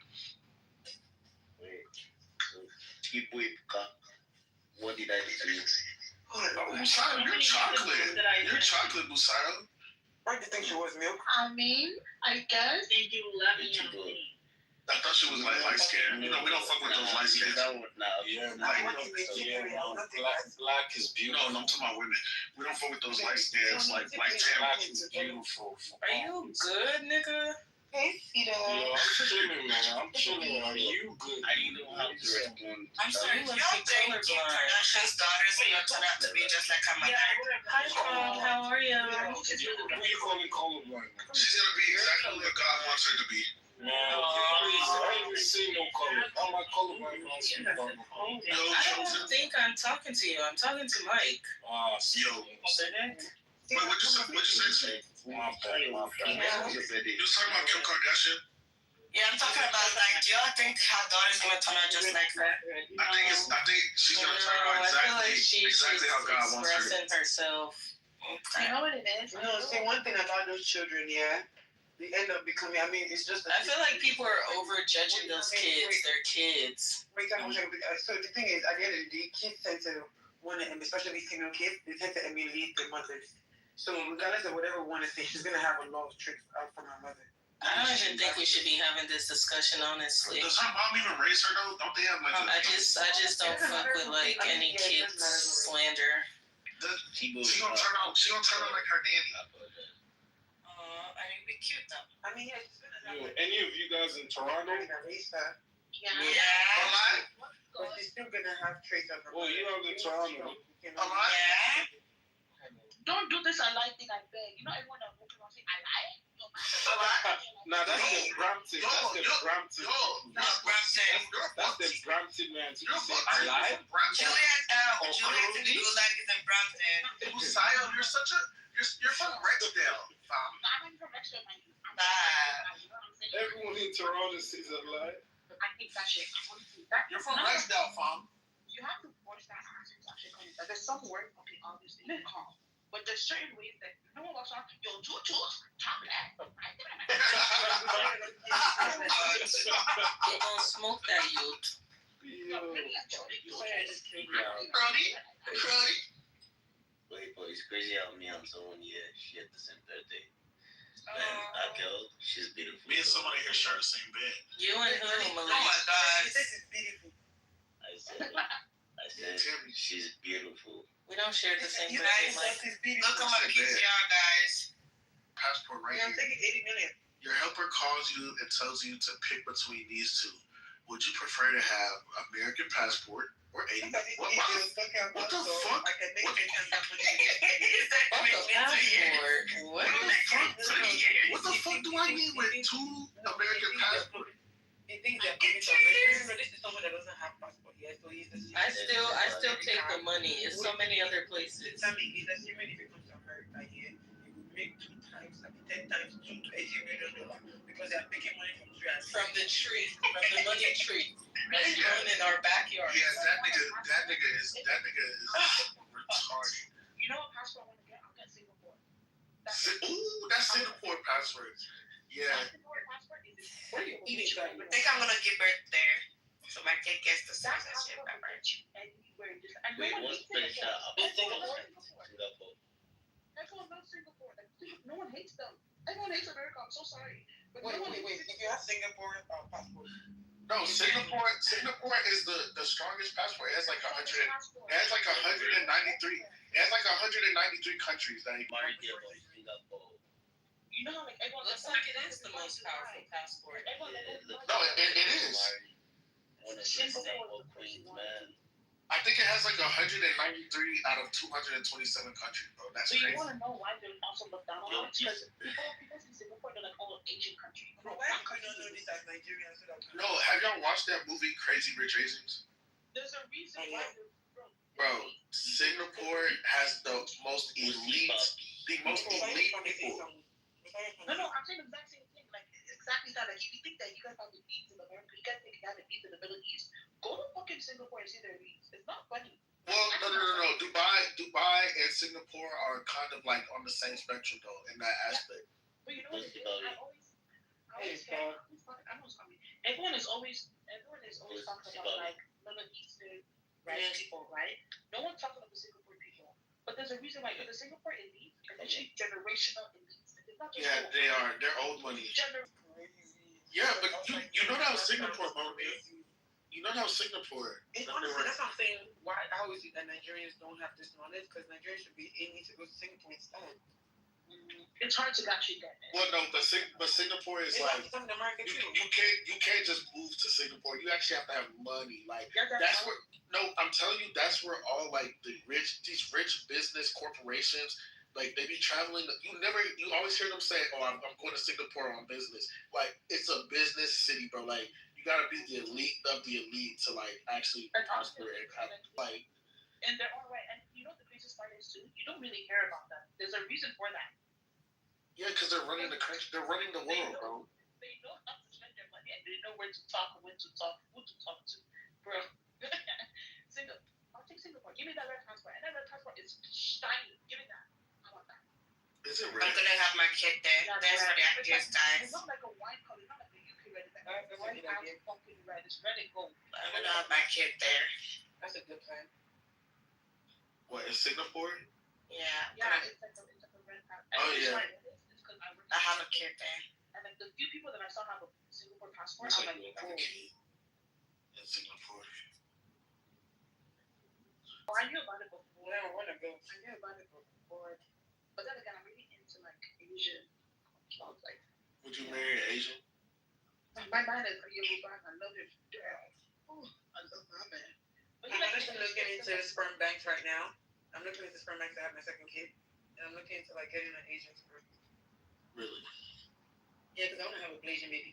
[SPEAKER 2] Wait. What did I do to you?
[SPEAKER 10] Busayo, you're chocolate. You're chocolate, Busayo.
[SPEAKER 17] Why do you think she was milk?
[SPEAKER 19] I mean, I guess. Thank you, love me.
[SPEAKER 10] I thought she was light skin. You know, we don't fuck with those light skins.
[SPEAKER 7] Yeah, black is beautiful.
[SPEAKER 10] No, I'm talking about women. We don't fuck with those light skins, like tan.
[SPEAKER 7] Black is beautiful.
[SPEAKER 17] Are you good, nigga?
[SPEAKER 19] Hey, Fito.
[SPEAKER 7] Yo, I'm chilling, man. I'm chilling. Are you good?
[SPEAKER 2] I didn't know how to respond.
[SPEAKER 17] I'm sorry, y'all think Kim Kardashian's daughter's gonna turn out to be just like her mother?
[SPEAKER 19] Hi, Mom. How are you?
[SPEAKER 7] Who you calling colorblind?
[SPEAKER 10] She's gonna be exactly what God wants her to be.
[SPEAKER 7] Man, I ain't see no color. I'm not colorblind.
[SPEAKER 17] I don't think I'm talking to you. I'm talking to Mike.
[SPEAKER 10] Yo. Wait, what'd you say?
[SPEAKER 7] My bad.
[SPEAKER 10] You was talking about Kim Kardashian?
[SPEAKER 17] Yeah, I'm talking about, like, do y'all think her daughter's gonna turn out just like her?
[SPEAKER 10] I think she's gonna turn out exactly how God wants her to.
[SPEAKER 17] Expressing herself.
[SPEAKER 19] You know what it is?
[SPEAKER 17] No, see, one thing about those children, they end up becoming, I mean, it's just. I feel like people are over judging those kids. They're kids. So the thing is, at the end of the day, kids tend to want to, especially female kids, they tend to emulate their mothers. So regardless of whatever we want to say, she's gonna have a lot of tricks out from her mother. I don't even think we should be having this discussion, honestly.
[SPEAKER 10] Does her mom even raise her though? Don't they have like?
[SPEAKER 17] I just don't fuck with like any kids slander.
[SPEAKER 10] She gonna turn out like her nanny.
[SPEAKER 17] I mean, be cute though. I mean, yeah, she's gonna have.
[SPEAKER 7] Any of you guys in Toronto?
[SPEAKER 17] Yeah. But she's still gonna have traits of her.
[SPEAKER 7] Well, you know in Toronto.
[SPEAKER 19] Yeah. Don't do this I lie thing, I beg. You know everyone that walks around saying I lie?
[SPEAKER 10] Nah, that's them Brampton. That's them Brampton. That's them Brampton, man. You say alive?
[SPEAKER 5] Juliet and Gulag is in Brampton.
[SPEAKER 11] Usayo, you're from Rexdale, fam.
[SPEAKER 4] I'm from Rexdale, man.
[SPEAKER 10] Everyone in Toronto says alive.
[SPEAKER 4] I think that shit.
[SPEAKER 11] You're from Rexdale, fam.
[SPEAKER 4] You have to force that accent to actually come in. Like, there's some words, okay, obviously, you calm. But there's certain ways that no one walks on, yo, talk that.
[SPEAKER 17] You're gonna smoke that youth.
[SPEAKER 2] But it's crazy how me and someone here share the same birthday. And our girl, she's beautiful.
[SPEAKER 11] Me and somebody here share the same bed.
[SPEAKER 17] You and who, Melissa?
[SPEAKER 5] Oh my God.
[SPEAKER 17] This is beautiful.
[SPEAKER 2] I said she's beautiful.
[SPEAKER 17] We don't share the same
[SPEAKER 5] You
[SPEAKER 17] birthday,
[SPEAKER 5] guys,
[SPEAKER 17] Mike.
[SPEAKER 5] look at my PCR, guys.
[SPEAKER 11] Passport right here.
[SPEAKER 17] taking 80 million.
[SPEAKER 11] Your helper calls you and tells you to pick between these two. Would you prefer to have American passport or 80? What the fuck? What the fuck? What the fuck do I need with two American passports?
[SPEAKER 17] He thinks they're coming to America. This is someone that doesn't have passport yet, so he's I still take the money. It's so many other places. I mean, he's assuming if he comes to America here, he will make 2 times, 10 times $2 to $80 million because they're making money from trees. From the money tree that's grown in our backyard.
[SPEAKER 11] Yes, that nigga is retarded.
[SPEAKER 4] You know what passport I want to get? I'll get Singapore.
[SPEAKER 11] Ooh, that's Singapore passport. Yeah.
[SPEAKER 4] Singapore passport is
[SPEAKER 17] What are you eating?
[SPEAKER 5] I think I'm gonna give birth there, so my kid gets the citizenship by birth.
[SPEAKER 4] anywhere.
[SPEAKER 2] Wait, what's special about Singapore?
[SPEAKER 4] Everyone loves Singapore. Like, no one hates them. Everyone hates America. I'm so sorry. But
[SPEAKER 17] Wait. If you have Singapore passport.
[SPEAKER 11] No, Singapore is the strongest passport. It has like 100. It has like 193. It has like 193 countries that you can.
[SPEAKER 4] You know how like everyone
[SPEAKER 17] looks like it is the most powerful passport.
[SPEAKER 11] No, it is.
[SPEAKER 2] Singapore Queens, man.
[SPEAKER 11] I think it has like 193 out of 227 countries, bro. That's
[SPEAKER 4] so
[SPEAKER 11] crazy.
[SPEAKER 4] You want to know why they're also McDonald's? Because people see Singapore, they're like, oh, Asian country.
[SPEAKER 17] But why do you not know this as Nigerians?
[SPEAKER 11] No, have y'all watched that movie Crazy Rich Asians?
[SPEAKER 4] There's a reason why they're
[SPEAKER 11] Bro, Singapore has the most elite people.
[SPEAKER 4] No, I'm saying the exact same thing. Like, exactly that. Like, if you think that you guys have the beats in America, you guys think you have the beats in the Middle East, go to fucking Singapore and see their beats. It's not funny.
[SPEAKER 11] Well, no. Dubai and Singapore are kind of like on the same spectrum, though, in that aspect.
[SPEAKER 4] But you know what it is? Everyone is always talking about like Middle Eastern people, right? No one's talking about the Singapore people. But there's a reason why. Because the Singapore elite is actually generational elites.
[SPEAKER 11] Yeah, they are. They're old money. Yeah, but you know that was Singapore, bro. You know that was Singapore.
[SPEAKER 17] Honestly, that's what I'm saying. Why I always think that Nigerians don't have this knowledge because Nigerians should be aiming to go to Singapore instead.
[SPEAKER 4] It's hard to actually get there.
[SPEAKER 11] Well, no, but Singapore is like you can't just move to Singapore. You actually have to have money. Like that's where. No, I'm telling you, that's where all like these rich business corporations. Like they be traveling. You always hear them say, "Oh, I'm going to Singapore on business." Like it's a business city, bro. Like you gotta be the elite of the elite to like actually prosper and have like.
[SPEAKER 4] In their own way, and you know the craziest part is too. You don't really hear about them. There's a reason for that.
[SPEAKER 11] Yeah, because they're running the country. They're running the world, bro.
[SPEAKER 4] They know how to spend their money, and they know where to talk, when to talk, who to talk to, bro. Singapore. I'll take Singapore. Give me that red passport, and that red passport is shiny. Give me that.
[SPEAKER 11] Is it
[SPEAKER 5] really? I'm gonna have my kid there. That's for the happiest times.
[SPEAKER 4] It's not like a wine color. It's not like a UK red. It's like the white house fucking red. It's red and gold.
[SPEAKER 5] I'm gonna have my kid there.
[SPEAKER 17] That's a good plan.
[SPEAKER 11] What, in Singapore?
[SPEAKER 5] Yeah.
[SPEAKER 4] It's like a red house.
[SPEAKER 11] Oh yeah.
[SPEAKER 5] I have a kid there.
[SPEAKER 4] And like the few people that I saw have a Singapore passport, I'm like, oh.
[SPEAKER 11] In Singapore.
[SPEAKER 4] Oh, I knew about it before. I knew about it before. But then again, I'm really into like Asian. So I was like,
[SPEAKER 11] would you marry an Asian?
[SPEAKER 4] My man is a Yoruba. I love him. Oh, I love my man.
[SPEAKER 17] But I'm looking into sperm banks right now. I'm looking into sperm banks to have my second kid, and I'm looking into like getting an Asian sperm.
[SPEAKER 11] Really?
[SPEAKER 17] Yeah, because I want to have a Blasian baby.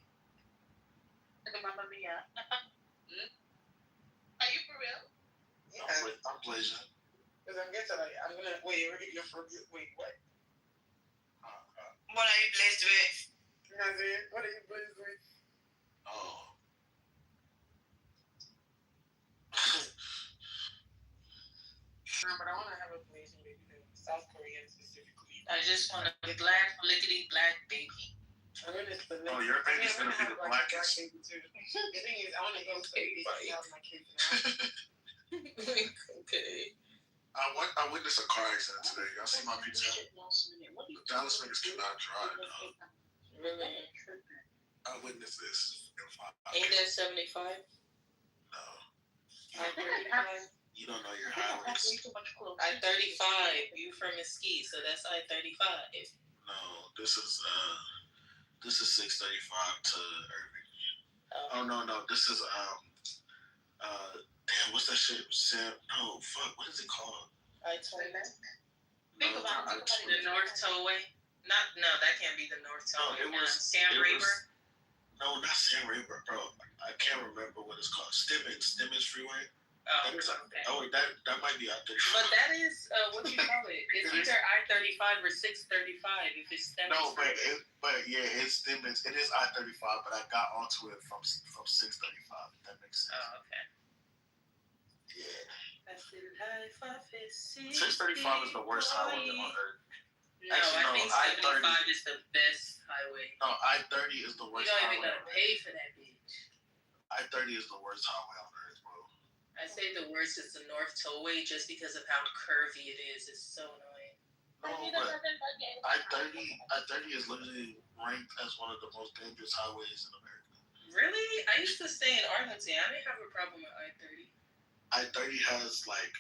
[SPEAKER 4] Like a Mamma Mia. Are you for real?
[SPEAKER 17] Yeah.
[SPEAKER 10] I'm Blasian.
[SPEAKER 17] Because I'm getting like, I'm going to, wait, you're for, wait, what?
[SPEAKER 5] What are you blessed with?
[SPEAKER 17] You know what I'm saying? What are you blessed with?
[SPEAKER 10] Oh.
[SPEAKER 17] But I want to have a Blasian baby, South Korean specifically.
[SPEAKER 19] I just want a black, lickety black baby.
[SPEAKER 10] Oh, your baby's going to be the blackest.
[SPEAKER 17] The thing is, I want to go to the house my kids now. Okay.
[SPEAKER 10] I witnessed a car accident today. Y'all see my pizza? The Dallas niggas cannot drive, dog.
[SPEAKER 17] Really?
[SPEAKER 10] I witnessed this.
[SPEAKER 17] Ain't that 75?
[SPEAKER 10] No.
[SPEAKER 17] I-35?
[SPEAKER 10] You don't know your highways.
[SPEAKER 17] I-35. You from Mesquite, so that's I-35.
[SPEAKER 10] No, this is 635 to Irving. Oh no, this is damn, what's that shit? What is it called?
[SPEAKER 17] I-20.
[SPEAKER 19] Think about the North Tollway. No, that can't be the North Tollway.
[SPEAKER 10] No, it was
[SPEAKER 19] Sam Rayburn.
[SPEAKER 10] No, not Sam Rayburn, bro. I can't remember what it's called. Stimmons Freeway.
[SPEAKER 19] Oh, okay.
[SPEAKER 10] Oh wait, that might be out there.
[SPEAKER 19] But that is what you call it. It's either I-35 or 635 if it's Stimmons.
[SPEAKER 10] No, but yeah, it's Stimmons. It is I-35, but I got onto it from 635. If that makes sense.
[SPEAKER 19] Oh, okay.
[SPEAKER 10] Yeah.
[SPEAKER 19] 635
[SPEAKER 10] is the worst highway on earth.
[SPEAKER 19] No, I think 75 is the best highway.
[SPEAKER 10] No, I-30 is the worst.
[SPEAKER 19] You don't even gotta pay for that bitch.
[SPEAKER 10] I-30 is the worst highway on earth, bro.
[SPEAKER 19] I say the worst is the North Tollway just because of how curvy it is. It's so annoying.
[SPEAKER 10] No, but I-30 is literally ranked as one of the most dangerous highways in America.
[SPEAKER 19] Really? I used to stay in Arlington. I didn't have a problem with I-30.
[SPEAKER 10] I-30 has like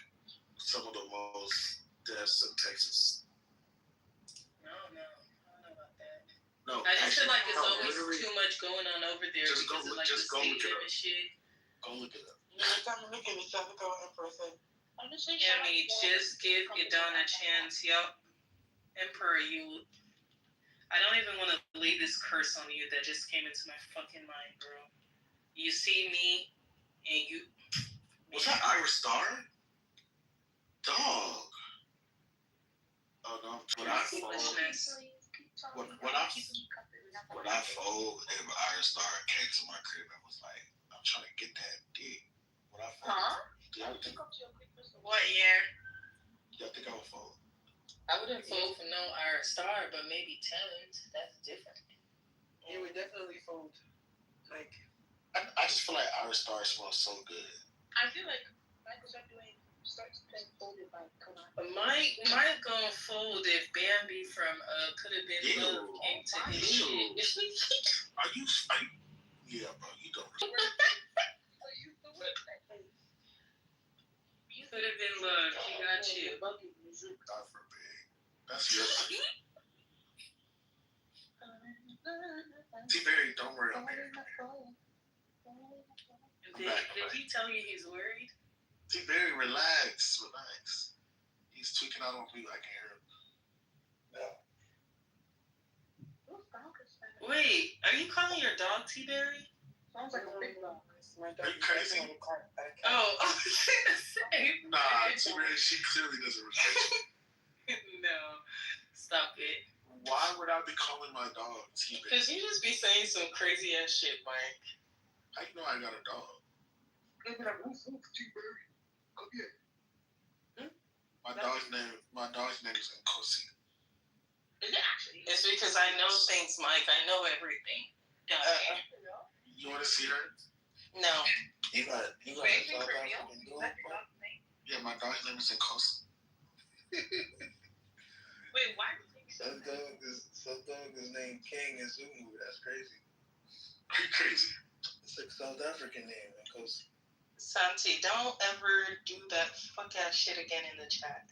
[SPEAKER 10] some of the most deaths in Texas.
[SPEAKER 19] No, I don't know about that.
[SPEAKER 10] No,
[SPEAKER 19] I just feel like it's always too much going on over there because of like the speed limit shit.
[SPEAKER 10] Go look it up.
[SPEAKER 17] Next time I look at it, I'll go in for a second.
[SPEAKER 19] Yeah, just give Idana a chance. Yup. Emperor, I don't even want to lay this curse on you that just came into my fucking mind, bro. You see me, and you...
[SPEAKER 10] Was that Irish Star? Dog. Oh no. When I fold if Irish Star came to my crib and was like, I'm trying to get that dick. When I fold,
[SPEAKER 19] What year?
[SPEAKER 10] y'all think I would fold?
[SPEAKER 19] I wouldn't fold for no Irish Star, but maybe talent. That's different.
[SPEAKER 17] You would definitely fold. Like,
[SPEAKER 10] I just feel like Irish Star smells so good.
[SPEAKER 4] I feel like Michael starts playing folded by Konak.
[SPEAKER 19] Might gonna fold if Bambi from Could Have Been Love came to his shit.
[SPEAKER 10] Are you? Yeah, bro, you don't.
[SPEAKER 19] Could Have Been Love. He got you.
[SPEAKER 10] God forbid. That's your. T-Berry, don't worry, I'm here.
[SPEAKER 19] Did he tell you he's worried?
[SPEAKER 10] T-Berry, relax. He's tweaking out on me. I can hear him. No.
[SPEAKER 19] Wait, are you calling your dog T-Berry?
[SPEAKER 17] sounds like a big dog.
[SPEAKER 10] Are you crazy?
[SPEAKER 19] Oh, I was gonna say.
[SPEAKER 10] Nah, T-Berry, she clearly doesn't respect you.
[SPEAKER 19] No, stop it.
[SPEAKER 10] Why would I be calling my dog T-Berry?
[SPEAKER 17] Because you just be saying some crazy ass shit, Mike.
[SPEAKER 10] How you know I got a dog?
[SPEAKER 17] T-Berry. Go get it.
[SPEAKER 10] My dog's name is Nkosi.
[SPEAKER 4] Is it actually?
[SPEAKER 17] It's because I know things, Mike. I know everything.
[SPEAKER 10] You want to see her?
[SPEAKER 17] No.
[SPEAKER 10] You got a South African dog? Yeah, my dog's name is Nkosi.
[SPEAKER 4] Wait, why?
[SPEAKER 11] Some dog is named King and Zulu. That's crazy.
[SPEAKER 10] Are you crazy?
[SPEAKER 11] It's like South African name, Nkosi.
[SPEAKER 17] Santi, don't ever do that fuck ass shit again in the chat.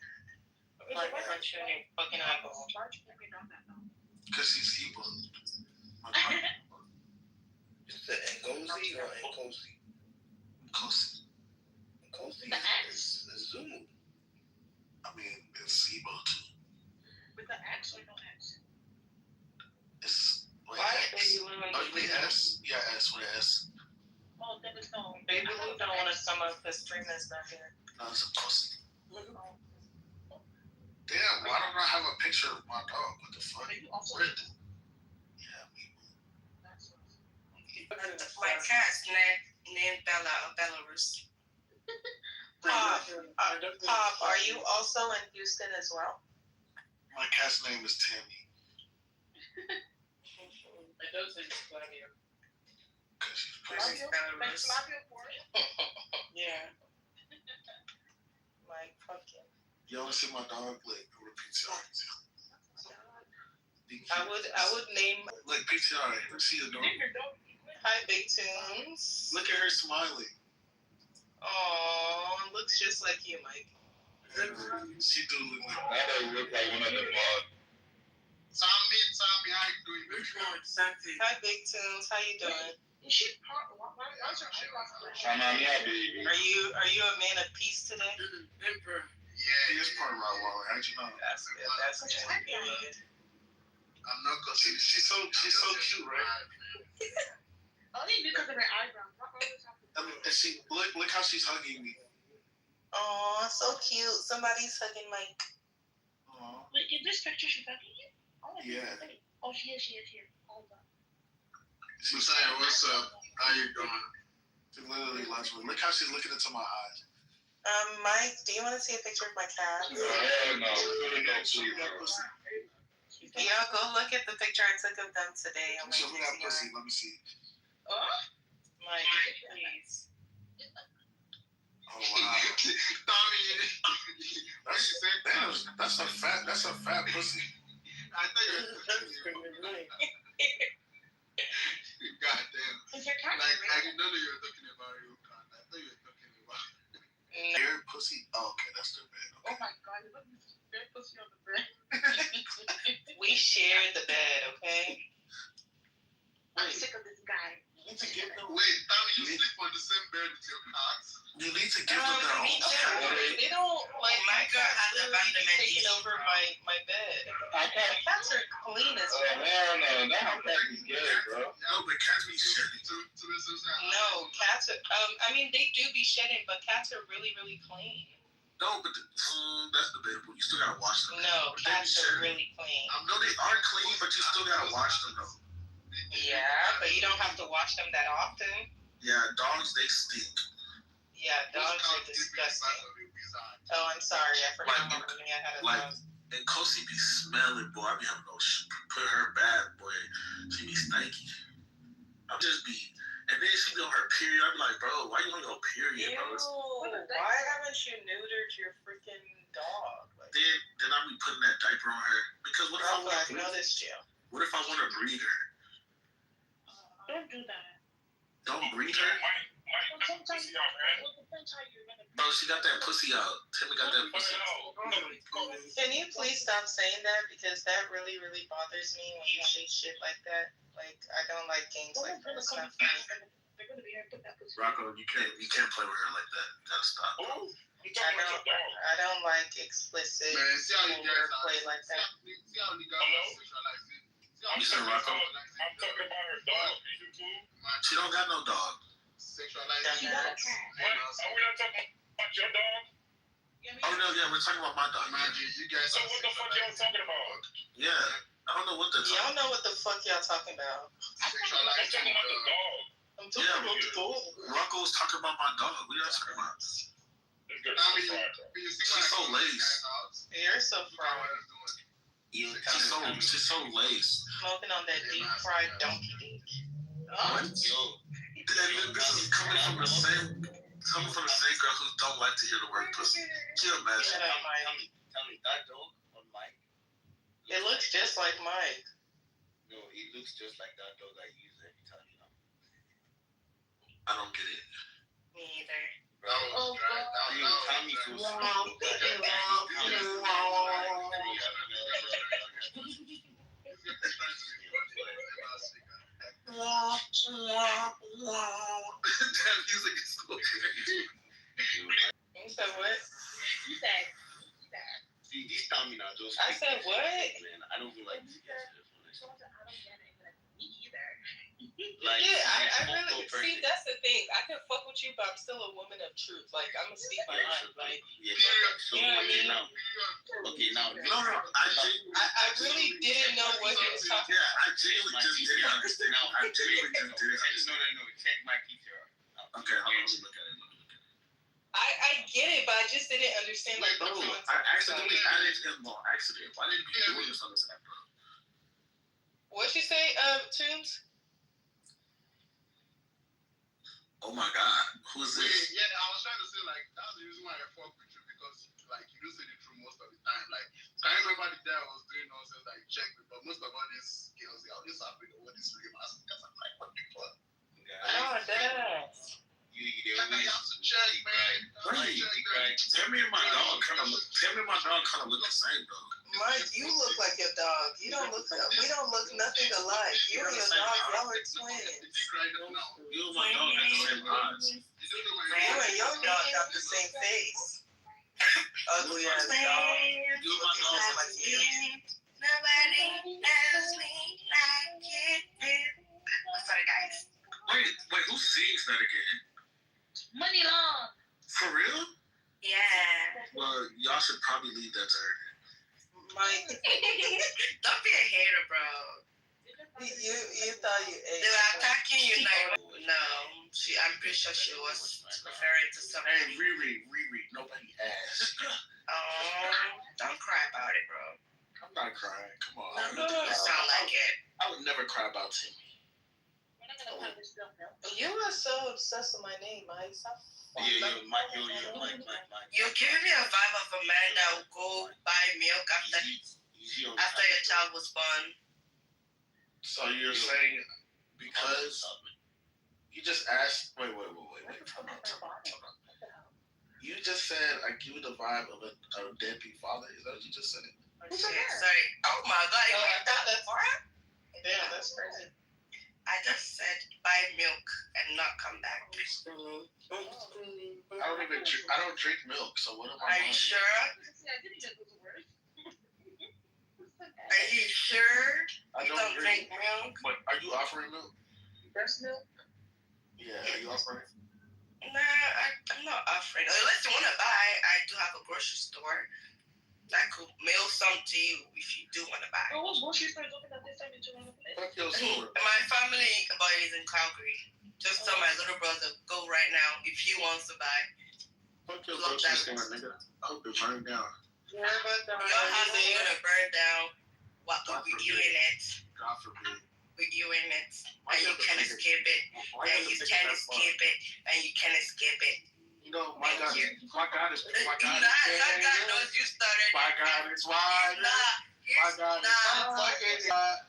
[SPEAKER 17] Like, punch you in your fucking eyeball.
[SPEAKER 10] Because he's evil.
[SPEAKER 11] Is it Ngozi or Nkosi?
[SPEAKER 10] Nkosi.
[SPEAKER 11] Nkosi is Zulu.
[SPEAKER 10] I mean, it's Igbo too.
[SPEAKER 4] With the X or no X?
[SPEAKER 10] It's
[SPEAKER 17] Why is
[SPEAKER 4] let us know.
[SPEAKER 19] Baby Lou don't want to come up because Trina's not here.
[SPEAKER 3] No, it's a pussy. Damn, why don't I have a picture of my dog? What the fuck? Where the-
[SPEAKER 5] My cat's named Bella of Belarus.
[SPEAKER 19] Pop, are you also in Houston as well?
[SPEAKER 3] My cat's name is Tammy.
[SPEAKER 4] My dog's name is Flavia.
[SPEAKER 3] Cause she's
[SPEAKER 19] Flavia?
[SPEAKER 4] Like Flavia for it?
[SPEAKER 19] Yeah. Like, fuck you.
[SPEAKER 3] You ever see my dog? Like, go to PTR.
[SPEAKER 19] I would name.
[SPEAKER 3] Like PTR. Let's see the dog.
[SPEAKER 19] Hi, Big Tunes.
[SPEAKER 3] Look at her smiling.
[SPEAKER 19] Aww, looks just like you, Mike.
[SPEAKER 3] She do look like.
[SPEAKER 7] I don't look like one of the mods.
[SPEAKER 3] Tommy, how you doing?
[SPEAKER 19] Hi, Big Tunes. How you doing?
[SPEAKER 7] Baby.
[SPEAKER 19] Are you a man of peace today?
[SPEAKER 3] Yeah, he is part of my wallet. How'd you know?
[SPEAKER 19] That's good. That's good. Period.
[SPEAKER 3] I'm not gonna see. She's so cute, right?
[SPEAKER 4] Only because of her eyebrows.
[SPEAKER 3] I mean, and she look how she's hugging me.
[SPEAKER 19] Aw, so cute. Somebody's hugging Mike.
[SPEAKER 3] Aww.
[SPEAKER 4] Wait, in this picture, she's hugging you? Oh,
[SPEAKER 3] Yeah.
[SPEAKER 4] Oh, she is here. Hold on.
[SPEAKER 3] Messiah, what's up? How you doing? She literally loves me. Look how she's looking into my eyes.
[SPEAKER 19] Mike, do you want to see a picture of my cat?
[SPEAKER 7] Hell no.
[SPEAKER 19] Yeah, go look at the picture I took of them today on my
[SPEAKER 3] Show me that
[SPEAKER 19] PCR.
[SPEAKER 3] pussy. Let me see.
[SPEAKER 19] Mike, please.
[SPEAKER 3] Oh wow. That's a fat pussy. I thought you were goddamn.
[SPEAKER 4] Is your cat
[SPEAKER 3] Like I didn't know that you were talking about your car. I thought you were talking about your pussy. Oh, okay, that's the bed. Okay.
[SPEAKER 4] Oh my god, you look at this big pussy on the bed.
[SPEAKER 19] We shared the bed, okay?
[SPEAKER 4] I'm sick of this guy.
[SPEAKER 3] You need to give them. Wait, Tommy, you sleep on the same bed with your cats? You need to give them their
[SPEAKER 19] Me
[SPEAKER 3] own
[SPEAKER 19] too.
[SPEAKER 3] cat.
[SPEAKER 19] They don't like
[SPEAKER 5] My
[SPEAKER 19] my
[SPEAKER 5] girl
[SPEAKER 19] cats
[SPEAKER 5] has
[SPEAKER 19] literally
[SPEAKER 5] abandonment
[SPEAKER 19] taking
[SPEAKER 5] issues.
[SPEAKER 19] over my bed. My cats are clean as
[SPEAKER 7] Oh,
[SPEAKER 19] well.
[SPEAKER 7] hell no. That is good, bro.
[SPEAKER 3] No, but cats be shitty.
[SPEAKER 19] No, cats are. I mean, they do be shedding, but cats are really, really clean.
[SPEAKER 3] No, but that's debatable. You still gotta wash them.
[SPEAKER 19] No,
[SPEAKER 3] But they be
[SPEAKER 19] cats are
[SPEAKER 3] shitty.
[SPEAKER 19] really clean.
[SPEAKER 3] No, they are clean, but you still gotta wash them though.
[SPEAKER 19] Yeah, but you don't have to wash them that often.
[SPEAKER 3] Yeah, dogs they stink.
[SPEAKER 19] Yeah, dogs are disgusting. Oh, I'm sorry. I forgot how many I had a
[SPEAKER 3] Like,
[SPEAKER 19] dog.
[SPEAKER 3] and Kosi be smelling, boy. I be having no put her bad, boy. She be stanky. I just be, and then she be on her period. I be like, bro, why you on your period, bro?
[SPEAKER 19] Why haven't you neutered your freaking dog? Like,
[SPEAKER 3] Then I be putting that diaper on her because what if I want
[SPEAKER 19] I've
[SPEAKER 3] to breed?
[SPEAKER 19] noticed you.
[SPEAKER 3] What if I want to breed her?
[SPEAKER 4] Don't do that.
[SPEAKER 3] Don't breed her.
[SPEAKER 4] Well, sometimes it depends how you're gonna.
[SPEAKER 3] Bro, she got that pussy out. Timmy got that pussy out.
[SPEAKER 19] Can you please stop saying that? Because that really, really bothers me when you say shit like that. Like, I don't like games like that. It's not funny.
[SPEAKER 4] They're gonna be here to put that pussy.
[SPEAKER 3] Rocco, you can't play with her like that. You gotta stop.
[SPEAKER 19] I don't like explicit play like that.
[SPEAKER 3] You said Rocco?
[SPEAKER 10] I'm talking about her dog. Is you cool?
[SPEAKER 3] She don't got no dog.
[SPEAKER 10] What? Are we not talking about your dog?
[SPEAKER 3] Oh no, yeah, we're talking about my dog.
[SPEAKER 10] So what the fuck y'all talking about?
[SPEAKER 3] Yeah, I don't know what the.
[SPEAKER 19] Y'all know what the fuck y'all talking about.
[SPEAKER 10] I'm talking about the dog.
[SPEAKER 19] I'm talking about the dog.
[SPEAKER 3] Rocco was talking about my dog. What are y'all talking about? She's so laced.
[SPEAKER 19] You're so fried.
[SPEAKER 3] She's so laced.
[SPEAKER 19] Smoking on that deep fried donkey dick.
[SPEAKER 3] What? And then this is coming from the same girl who don't like to hear the word pussy. Can you imagine?
[SPEAKER 2] Tell me that dog on Mike.
[SPEAKER 19] It looks just like Mike.
[SPEAKER 2] No, it looks just like that dog I use every time, you know.
[SPEAKER 3] I don't get it.
[SPEAKER 19] Me either.
[SPEAKER 2] Bro, Tommy feels
[SPEAKER 3] That music is so crazy.
[SPEAKER 19] You said what?
[SPEAKER 4] You said.
[SPEAKER 2] See, this Tommy now just.
[SPEAKER 19] I said what?
[SPEAKER 2] Man, I don't feel like this.
[SPEAKER 4] I don't get it. Me either.
[SPEAKER 2] Like,
[SPEAKER 19] Yeah, I really see. That's the thing. I could fuck
[SPEAKER 17] you, but I'm still a woman of truth. Like, I'm gonna speak my mind. Like,
[SPEAKER 15] So
[SPEAKER 17] you know what I mean?
[SPEAKER 15] Okay, now. I
[SPEAKER 17] really didn't know what he was talking
[SPEAKER 15] about. Yeah, I genuinely just didn't understand. No, I genuinely just didn't understand.
[SPEAKER 8] No. Check my PTR.
[SPEAKER 15] Okay, hold on. Let me look at it.
[SPEAKER 17] I get it, but I just didn't understand like the concept.
[SPEAKER 15] I accidentally added him on accident. Why didn't you do this on this app?
[SPEAKER 17] What you say, Tunes?
[SPEAKER 15] Oh my God, who's this?
[SPEAKER 3] Yeah, I was trying to say like that's the reason why I fuck with you because like you do say the truth most of the time. Like can you remember the day I was doing nonsense like check me, but most of all these girls they always happy to what this really ask because I'm like what the fuck?
[SPEAKER 17] Oh, that's.
[SPEAKER 3] You have to check, man.
[SPEAKER 15] Tell me my dog kind of look the same though.
[SPEAKER 17] Mike, you look like your dog. You don't look. We don't look nothing alike. You and your dog, y'all are twins.
[SPEAKER 15] You and my dog got the same eyes.
[SPEAKER 17] You and your dog got the same face. Ugly ass dog.
[SPEAKER 15] You and my dog
[SPEAKER 17] like you.
[SPEAKER 5] Nobody loves me like you do. Sorry, guys.
[SPEAKER 15] Wait, who sings that again?
[SPEAKER 4] Money Long.
[SPEAKER 15] For real?
[SPEAKER 5] Yeah.
[SPEAKER 15] Well, y'all should probably leave that to her.
[SPEAKER 17] Mike.
[SPEAKER 5] Don't be a hater, bro.
[SPEAKER 17] You thought you ate.
[SPEAKER 5] They were attacking you like no. I'm pretty sure she was referring to something.
[SPEAKER 15] Hey, Riri, nobody asked.
[SPEAKER 5] Oh, don't cry about it, bro.
[SPEAKER 15] I'm not crying. Come on.
[SPEAKER 5] No, you sound like it.
[SPEAKER 15] I would never cry about Timmy.
[SPEAKER 17] You are so obsessed with my name, Mike. Stop.
[SPEAKER 15] Mike.
[SPEAKER 5] You're giving me a vibe of a man that will go buy milk after your child was born.
[SPEAKER 15] So you're saying because you just asked? Wait. Hold on. You just said I give you the vibe of a deadbeat father. Is that what you just said?
[SPEAKER 5] Sorry. Oh my God! You went that far?
[SPEAKER 17] Damn, that's crazy.
[SPEAKER 5] I just said buy milk and not come back.
[SPEAKER 15] I don't drink milk. So what am I?
[SPEAKER 5] Are you sure? Are you sure?
[SPEAKER 15] I don't
[SPEAKER 5] drink milk.
[SPEAKER 15] But are you offering milk?
[SPEAKER 4] Breast milk?
[SPEAKER 15] Yeah, are you offering?
[SPEAKER 5] Nah, I'm not offering. Unless you want to buy, I do have a grocery store that could mail some to you if you do want to buy.
[SPEAKER 4] Oh, what grocery store is open at this time in Toronto?
[SPEAKER 5] My family is in Calgary. Just tell my little brother go right now if he wants to buy.
[SPEAKER 15] Fuck your grocery store, nigga. I hope it burn down.
[SPEAKER 5] Your house is gonna burn down. What with you in it?
[SPEAKER 15] God forbid.
[SPEAKER 5] With you in it, and you can escape it, and you can escape it, and you can escape it.
[SPEAKER 15] You know, my God is
[SPEAKER 5] Not God knows you started.
[SPEAKER 15] My God is wide. My God is fucking wide.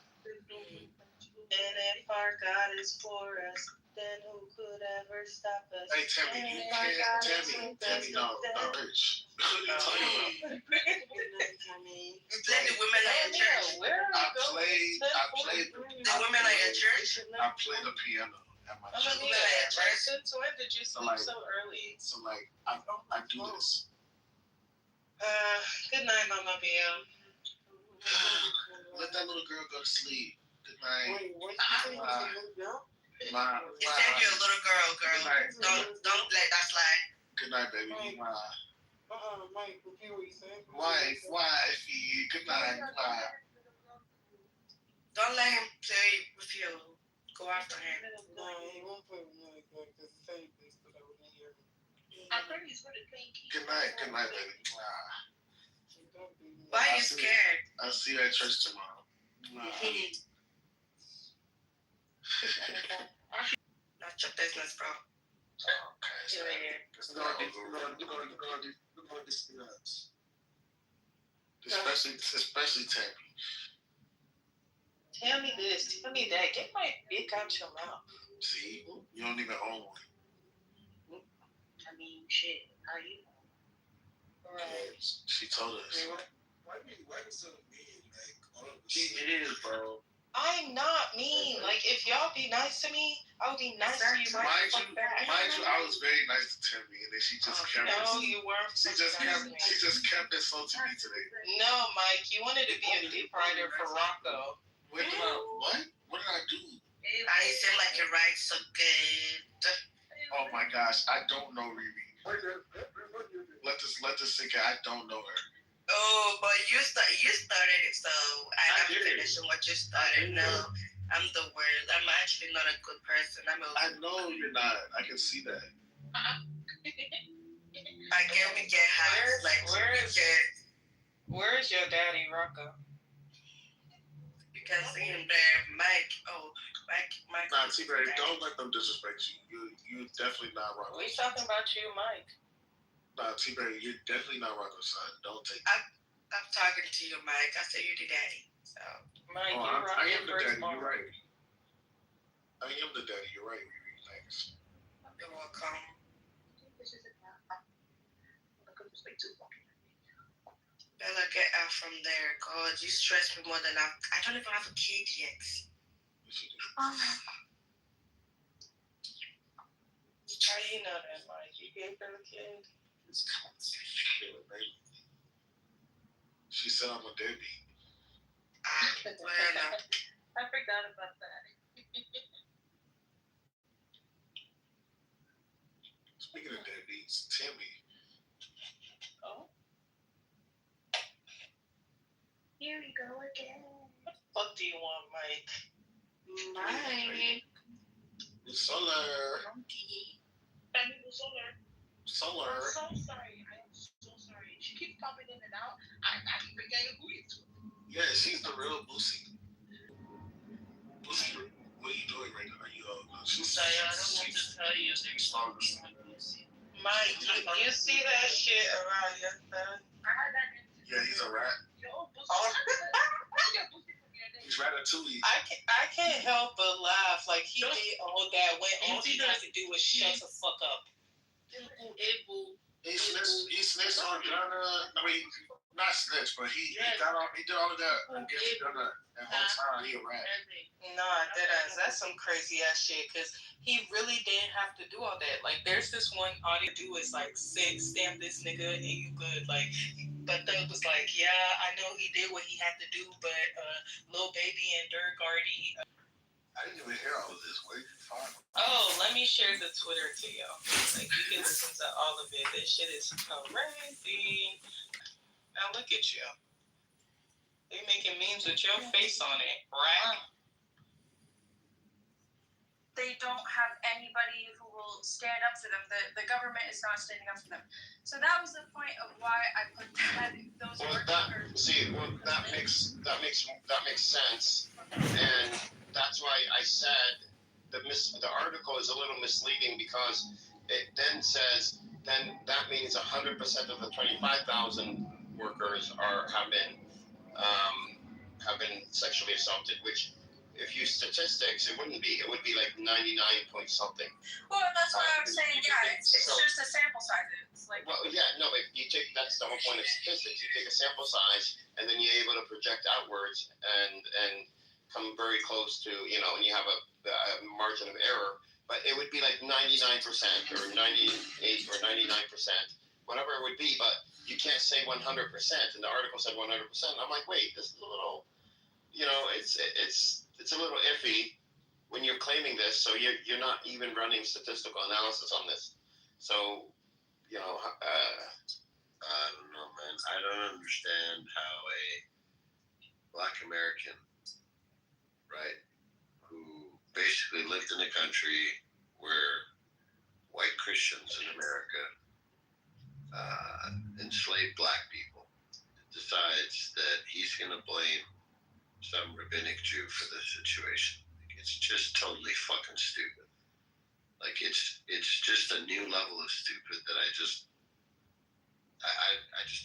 [SPEAKER 17] And if our God is for us, then who could ever stop us?
[SPEAKER 15] Hey, Tammy, you can't. Tammy, no, Rich. What are you talking about?
[SPEAKER 5] You play the women at your church.
[SPEAKER 15] I played
[SPEAKER 5] the women at your church.
[SPEAKER 15] I play the piano at my church.
[SPEAKER 17] Since when did you sleep so early?
[SPEAKER 15] So like, I do this.
[SPEAKER 17] Good night, Mama Bill.
[SPEAKER 15] Let that little girl go to sleep. Good night.
[SPEAKER 17] Wait, what you say?
[SPEAKER 5] You said you're a little girl. Don't let that slide.
[SPEAKER 15] Good night, baby.
[SPEAKER 17] Mike, repeat what you said.
[SPEAKER 15] Wifey. Good night.
[SPEAKER 5] Don't let him play with you. Go after him.
[SPEAKER 17] No, he won't play with me like that because he said he thinks that I wouldn't hear him.
[SPEAKER 4] I think he's going to play keys.
[SPEAKER 15] Good night, baby.
[SPEAKER 5] Why are you scared?
[SPEAKER 15] I'll see you at church tomorrow.
[SPEAKER 5] Not your business, bro.
[SPEAKER 15] Okay. Especially Tammy.
[SPEAKER 17] Tell me this, tell me that. Get my dick out your mouth.
[SPEAKER 15] See, you don't even own one.
[SPEAKER 4] I mean, shit. How you?
[SPEAKER 17] Right.
[SPEAKER 15] She told us.
[SPEAKER 11] Why be so mean? Like all of
[SPEAKER 15] She is, bro.
[SPEAKER 17] I'm not mean. Like, if y'all be nice to me, I would be nice to you right back.
[SPEAKER 15] Mind you, I was very nice to Timmy, and then she just kept.
[SPEAKER 17] No, you weren't.
[SPEAKER 15] She just kept insulting me today.
[SPEAKER 17] No, Mike, you wanted to be a deep writer for Rocco.
[SPEAKER 15] What did I do?
[SPEAKER 5] I seem like you write so good.
[SPEAKER 10] Oh my gosh, I don't know Riri. Let this sink in. I don't know her.
[SPEAKER 5] Oh, but you started it, so I'm finishing what you started. No, I'm the worst. I'm actually not a good person.
[SPEAKER 10] I know you're not. I can see that.
[SPEAKER 5] I get we get high.
[SPEAKER 19] Where is your daddy, Rocco?
[SPEAKER 5] You can see him there, Mike. Oh, Mike.
[SPEAKER 10] Nah, T-Berry, don't let them disrespect you. You definitely not Rocco's.
[SPEAKER 19] We talking about you, Mike.
[SPEAKER 10] Nah, T-Berry, you're definitely not Rocco's son. Don't take it.
[SPEAKER 5] I'm talking to you, Mike. I said you're the daddy. So
[SPEAKER 19] Mike,
[SPEAKER 10] I am the daddy. You're right. I am the daddy. You're right, Riri. Thanks.
[SPEAKER 5] You're welcome. Bella, get out from there. God, you stress me more than I don't even have a kid yet.
[SPEAKER 19] How do you know that, Mike? You gave her a kid?
[SPEAKER 10] She said I'm a deadbeat.
[SPEAKER 4] I forgot about that.
[SPEAKER 10] Speaking of deadbeats, Timmy.
[SPEAKER 4] Oh. Here we go again.
[SPEAKER 19] What the fuck do you want, Mike?
[SPEAKER 4] Mike.
[SPEAKER 10] Solar.
[SPEAKER 4] Monkey. Solar.
[SPEAKER 10] Solar.
[SPEAKER 4] I'm so sorry. I am so sorry. She keeps popping in and out. I keep forgetting who it's with.
[SPEAKER 10] Yeah, she's the real Boosie. Boosie, what are you doing right now? Are you
[SPEAKER 19] Sorry, I don't want to tell you there's something with Boosie. Mike, you see that shit around your son?
[SPEAKER 4] I heard that.
[SPEAKER 10] Yeah, he's a rat.
[SPEAKER 4] Yo, Boosie.
[SPEAKER 10] He's Ratatouille.
[SPEAKER 19] I can't help but laugh. Like, he did all that when all he had to do was shut the fuck up.
[SPEAKER 10] He snitched on Gunna. I mean, not snitched, but he did all of that against Gunna. That whole time, he a rat.
[SPEAKER 19] Nah, that's some crazy ass shit. Cause he really didn't have to do all that. Like, there's this one audio do is like, stamp this nigga and you good. Like, but Thug was like, yeah, I know he did what he had to do, but Lil Baby and Durk already.
[SPEAKER 10] I didn't even hear all of this. Where did you find it?
[SPEAKER 19] Oh, let me share the Twitter to you. Like, you can listen to all of it. This shit is crazy. Now look at you. They making memes with your face on it, right?
[SPEAKER 18] They don't have anybody who will stand up for them. The government is not standing up for them. So that was the point of why I put those
[SPEAKER 7] that makes sense, and that's why I said the article is a little misleading because it then says that means 100% of the 25,000 workers have been sexually assaulted, which, if you statistics, it wouldn't be. It would be like 99 point something.
[SPEAKER 18] Well, that's what I was saying. Yeah, it's just a sample size. It's like.
[SPEAKER 7] Well, yeah, no, but that's the whole point of statistics. You take a sample size, and then you're able to project outwards and come very close to, and you have a margin of error. But it would be like 99% or 98 or 99%, whatever it would be. But you can't say 100%. And the article said 100%. I'm like, wait, this is a little, it's a little iffy when you're claiming this. So you're not even running statistical analysis on this. So, I
[SPEAKER 6] don't know, man. I don't understand how a Black American, right, who basically lived in a country where white Christians in America enslaved Black people, decides that he's going to blame some rabbinic Jew for this situation. It's just totally fucking stupid. Like, it's just a new level of stupid that I just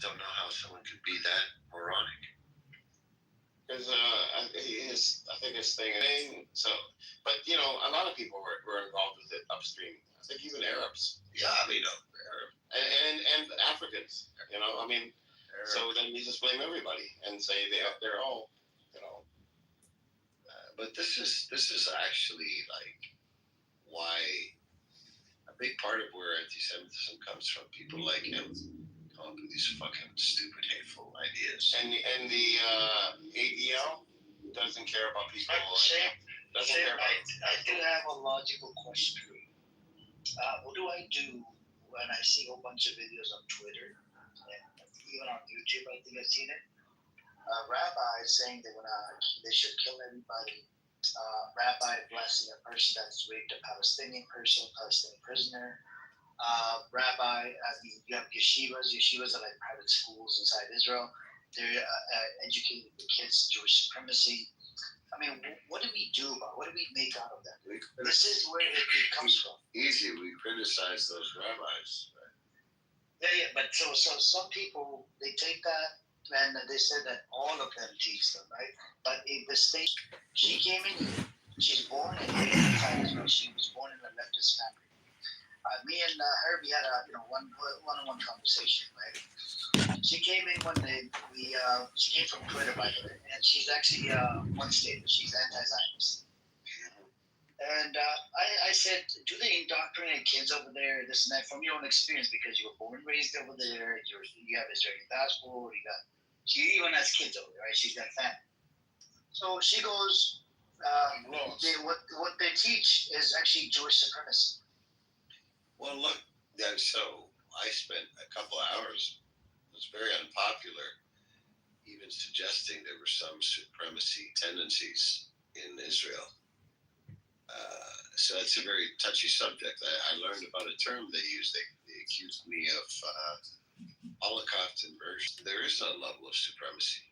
[SPEAKER 6] don't know how someone could be that moronic.
[SPEAKER 7] Because I think his thing. So, but a lot of people were involved with it upstream. I think even Arabs.
[SPEAKER 6] Yeah, Arab
[SPEAKER 7] and Africans. So then you just blame everybody and say they're all,
[SPEAKER 6] But this is actually like why a big part of where anti-Semitism comes from. People like him come up with these fucking stupid, hateful ideas.
[SPEAKER 7] And the ADL doesn't care about people.
[SPEAKER 14] I do have a logical question.
[SPEAKER 11] What do I do when I see a whole bunch of videos on Twitter and even on YouTube? I think I've seen it. Rabbis saying they should kill everybody. Rabbi blessing a person that's raped a Palestinian prisoner. Rabbi, you have yeshivas. Yeshivas are like private schools inside Israel. They're educating the kids Jewish supremacy. I mean, what do we do about it? What do we make out of that? This is where it comes from.
[SPEAKER 6] Easy, we criticize those rabbis.
[SPEAKER 11] Yeah, but so some people, they take that and they said that all of them teach them, right? But in the state, she came in here, she's born in Israel. She was born in a leftist family. Me and her, we had a one-on-one conversation, right? She came in one day. She came from Twitter, by the way, and she's actually one statement. She's anti-Zionist. And I said, do they indoctrinate kids over there? This and that from your own experience, because you were born and raised over there. You have Israeli passport. She even has kids over there, right? She's got family. So she goes, what they teach is actually Jewish supremacy.
[SPEAKER 6] Well, look, so I spent a couple of hours. It was very unpopular, even suggesting there were some supremacy tendencies in Israel. So it's a very touchy subject. I learned about a term they used. They accused me of Holocaust inversion. There is a level of supremacy,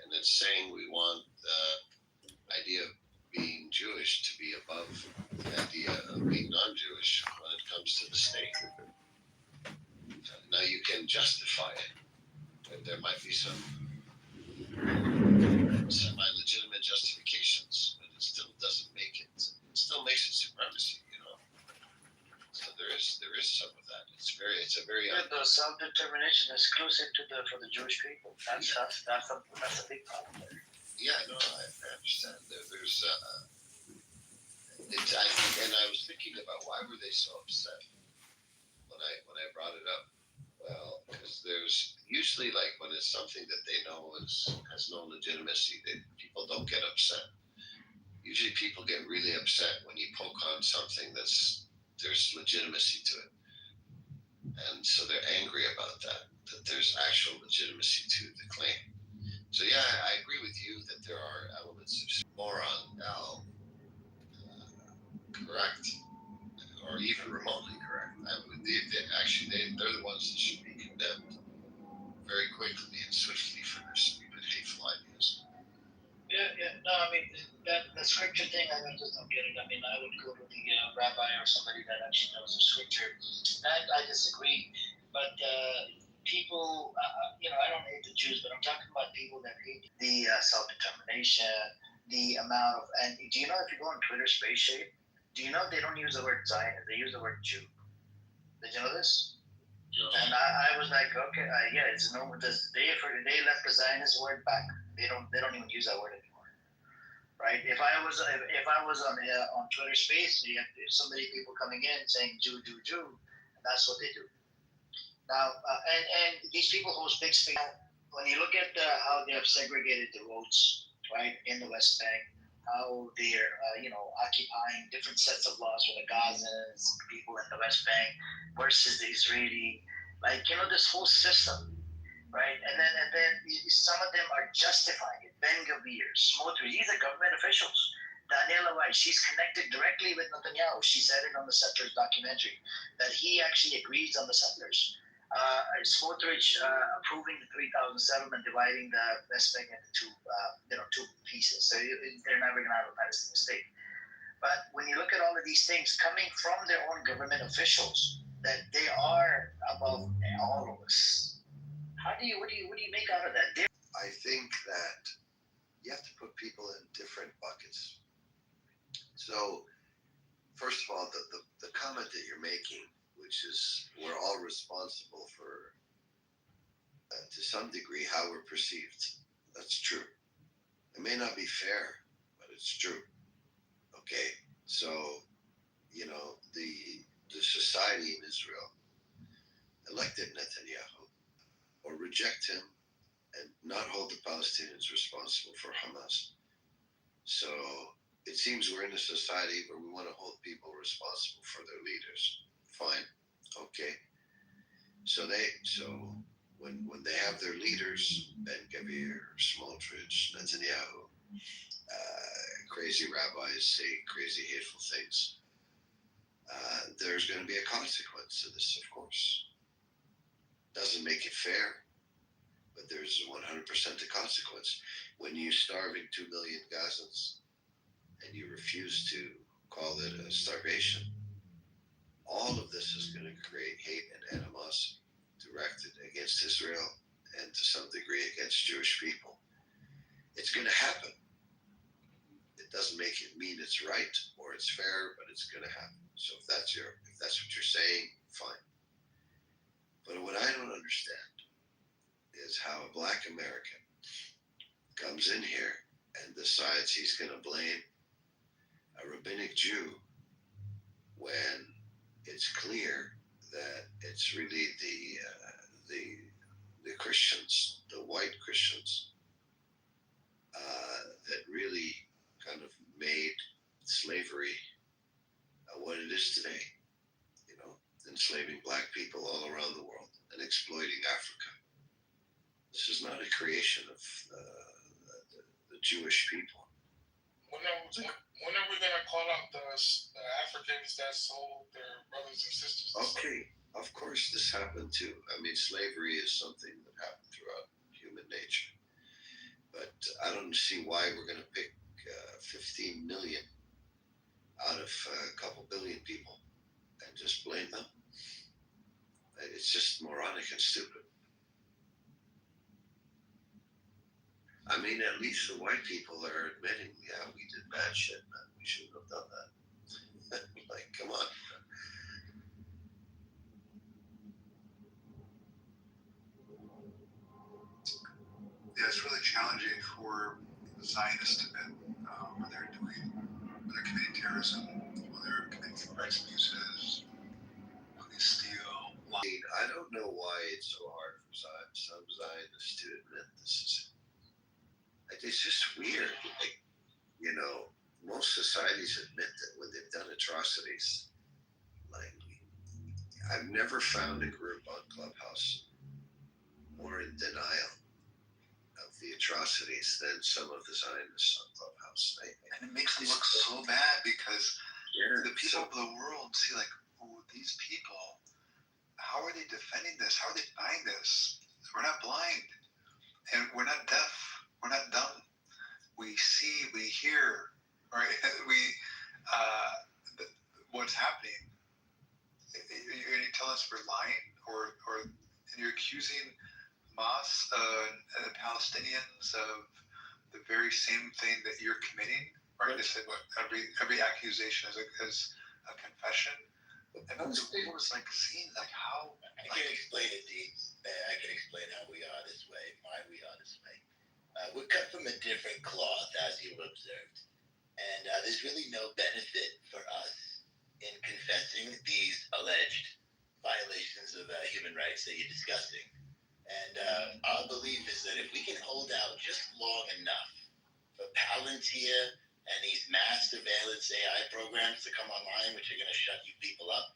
[SPEAKER 6] and it's saying we want the idea of being Jewish to be above the idea of being non-Jewish when it comes to the state. Now you can justify it. There might be some semi-legitimate justifications, but it still doesn't make it. It still makes it supremacy, you know. So there is some of that. It's a very.
[SPEAKER 11] The self-determination is exclusive for the Jewish people. That's a big problem there.
[SPEAKER 6] Yeah, no, I understand. There's and I was thinking about why were they so upset when I brought it up. Well, because there's usually, like, when it's something that they know has no legitimacy, people don't get upset. Usually people get really upset when you poke on something there's legitimacy to it. And so they're angry about that there's actual legitimacy to the claim. So yeah, I agree with you that there are elements of moron now, correct, or even remotely correct. They're the ones that should be condemned very quickly and swiftly for their stupid, hateful ideas.
[SPEAKER 11] Yeah. No, I mean, the scripture thing, I just don't get it. I mean, I would go to the rabbi or somebody that actually knows the scripture. I disagree. But people, I don't hate the Jews, but I'm talking about people that hate the self-determination, the amount of, and do you know if you go on Twitter Space Shade, do you know they don't use the word Zionist, they use the word Jew? Did you know this? And I was like, okay, yeah, it's no. They left the Zionist word back. They don't even use that word anymore, right? If I was on Twitter Space, you have so many people coming in saying Jew, and that's what they do. Now, and these people host big space. When you look at how they have segregated the roads, right, in the West Bank, how they're occupying different sets of laws for the Gazans, people in the West Bank versus the Israeli, this whole system, right? And then some of them are justifying it. Ben Gavir, Smotrich, these are government officials. Daniela White, she's connected directly with Netanyahu. She said it on the Settlers documentary that he actually agrees on the Settlers. Smotrich approving the 3,000 settlement, dividing the West Bank into two pieces. So they're never going to have a Palestinian state. But when you look at all of these things coming from their own government officials, that they are above all of us. What do you make out of that?
[SPEAKER 6] I think that you have to put people in different buckets. So, first of all, the comment that you're making, which is we're all responsible for, to some degree, how we're perceived. That's true. It may not be fair, but it's true. Okay, so, the society in Israel elected Netanyahu, or reject him and not hold the Palestinians responsible for Hamas. So it seems we're in a society where we want to hold people responsible for their leaders. Fine. Okay. So when they have their leaders, Ben Gavir, Smotrich, Netanyahu, crazy rabbis say crazy hateful things, there's going to be a consequence to this, of course. Doesn't make it fair, but there's 100% a consequence. When you're starving 2 million Gazans and you refuse to call it a starvation, all of this is going to create hate and animosity directed against Israel and to some degree against Jewish people. It's going to happen. It doesn't make it mean it's right or it's fair, but it's going to happen. So if that's what you're saying, fine. But what I don't understand is how a black American comes in here and decides he's going to blame a rabbinic Jew when it's clear that it's really the Christians, the white Christians, that really kind of made slavery what it is today. You know, enslaving black people all around the world and exploiting Africa. This is not a creation of the Jewish people.
[SPEAKER 10] When are we gonna call out the Africans that sold their brothers and sisters?
[SPEAKER 6] Okay, of course this happened too. I mean, slavery is something that happened throughout human nature. But I don't see why we're gonna pick 15 million out of a couple billion people and just blame them. It's just moronic and stupid. I mean, at least the white people are admitting, yeah, we did bad shit, man. We shouldn't have done that. Like, come on.
[SPEAKER 11] Yeah, it's really challenging for the Zionists when they're committing terrorism, when they're committing human rights abuses, when they steal.
[SPEAKER 6] I don't know why it's so hard for some Zionists to admit this is. Like, it's just weird. Like, you know, most societies admit that when they've done atrocities. Like, I've never found a group on Clubhouse more in denial of the atrocities than some of the Zionists on Clubhouse.
[SPEAKER 11] And it makes them look so bad because the people of the world see like, oh, these people, how are they defending this? How are they buying this? We're not blind, and we're not deaf. We're not dumb. We see, we hear, right? What's happening. Are you telling us we're lying, or and you're accusing Hamas and the Palestinians of the very same thing that you're committing, right? They said what every accusation is a confession. And the world is like seeing like how.
[SPEAKER 9] I can explain it, Dean. I can explain how we are this way, why we are this way. We're cut from a different cloth, as you observed, and there's really no benefit for us in confessing these alleged violations of human rights that you're discussing. And our belief is that if we can hold out just long enough for Palantir and these mass surveillance AI programs to come online, which are going to shut you people up,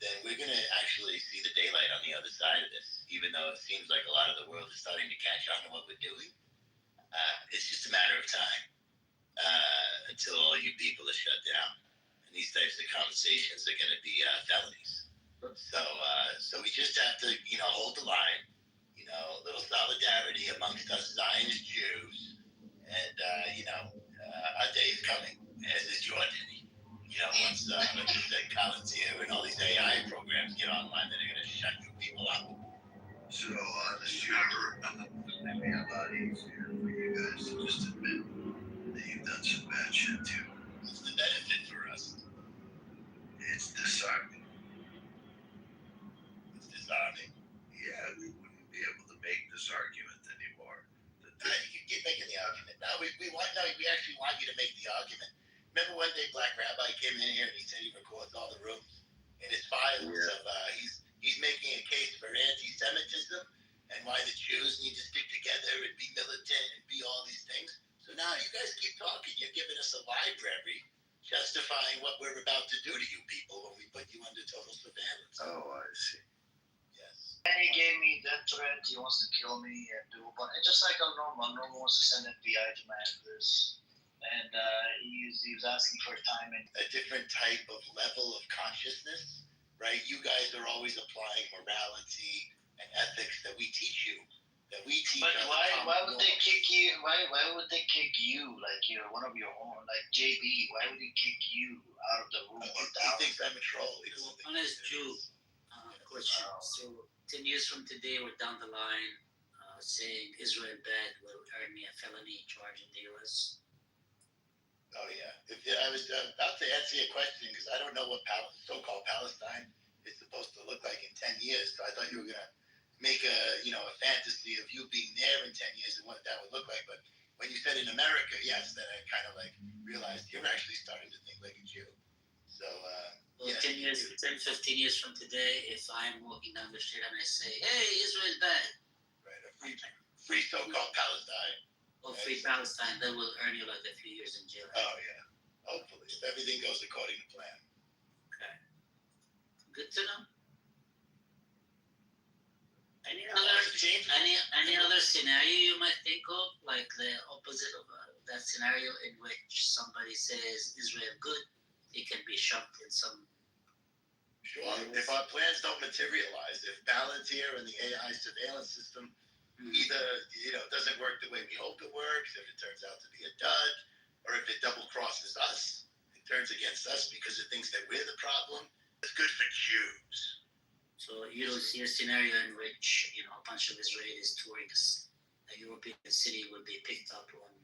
[SPEAKER 9] then we're going to actually see the daylight on the other side of this, even though it seems like a lot of the world is starting to catch on to what we're doing. It's just a matter of time until all you people are shut down. And these types of conversations are going to be felonies. So we just have to, hold the line, a little solidarity amongst us Zionist Jews. And, our day is coming, as is your day. Once Palantir and all these AI programs get online, that are going to shut you people up.
[SPEAKER 6] So, the shooter, it'd be a lot easier for you guys to just admit that you've done some bad shit too.
[SPEAKER 9] What's the benefit for us?
[SPEAKER 6] It's disarming.
[SPEAKER 9] It's disarming.
[SPEAKER 6] Yeah, we wouldn't be able to make this argument anymore.
[SPEAKER 9] You keep making the argument. No, we actually want you to make the argument. Remember one day Black Rabbi came in here and he said he records all the rooms in his files of he's making a case for anti-Semitism and why the Jews need to stick together and be militant and be all these things. So now you guys keep talking. You're giving us a library justifying what we're about to do to you people when we put you under total surveillance.
[SPEAKER 6] Oh, I see.
[SPEAKER 9] Yes.
[SPEAKER 11] And he gave me death threat. He wants to kill me and do a bunch. Just like Norma. Norma wants to send FBI to my address. And he was asking for time and
[SPEAKER 9] a different type of level of consciousness, right? You guys are always applying morality and ethics that we teach you, that we teach.
[SPEAKER 11] But why would they kick you? Why would they kick you? Like you're one of your own, like JB. Why would he kick you out of the room?
[SPEAKER 9] He thinks I'm a troll. He doesn't think
[SPEAKER 20] Honest Jew question. So 10 years from today, we're down the line saying Israel bad will earn me a felony charge in the U.S.
[SPEAKER 9] Oh yeah. I was about to answer your question because I don't know what so-called Palestine is supposed to look like in 10 years. So I thought you were gonna make a fantasy of you being there in 10 years and what that would look like. But when you said in America, yes, then I kind of like realized you're actually starting to think like a Jew. So
[SPEAKER 20] well, yes. 10 years, 10, 15 years from today, if I'm walking down the street and I say, "Hey, Israel bad,"
[SPEAKER 9] right, a free so-called Palestine.
[SPEAKER 20] Or free Palestine, that will earn you like a few years in jail.
[SPEAKER 9] Oh yeah, hopefully, if everything goes according to plan.
[SPEAKER 20] Okay, good to know. Any other scenario you might think of, like the opposite of that scenario in which somebody says Israel good, it can be shocked in some.
[SPEAKER 9] Sure. If our plans don't materialize, if Palantir and the AI surveillance system either doesn't work the way we hope it works, if it turns out to be a dud, or if it double crosses us, it turns against us because it thinks that we're the problem. It's good for Jews.
[SPEAKER 20] So you don't see a scenario in which a bunch of Israelis touring a European city would be picked up on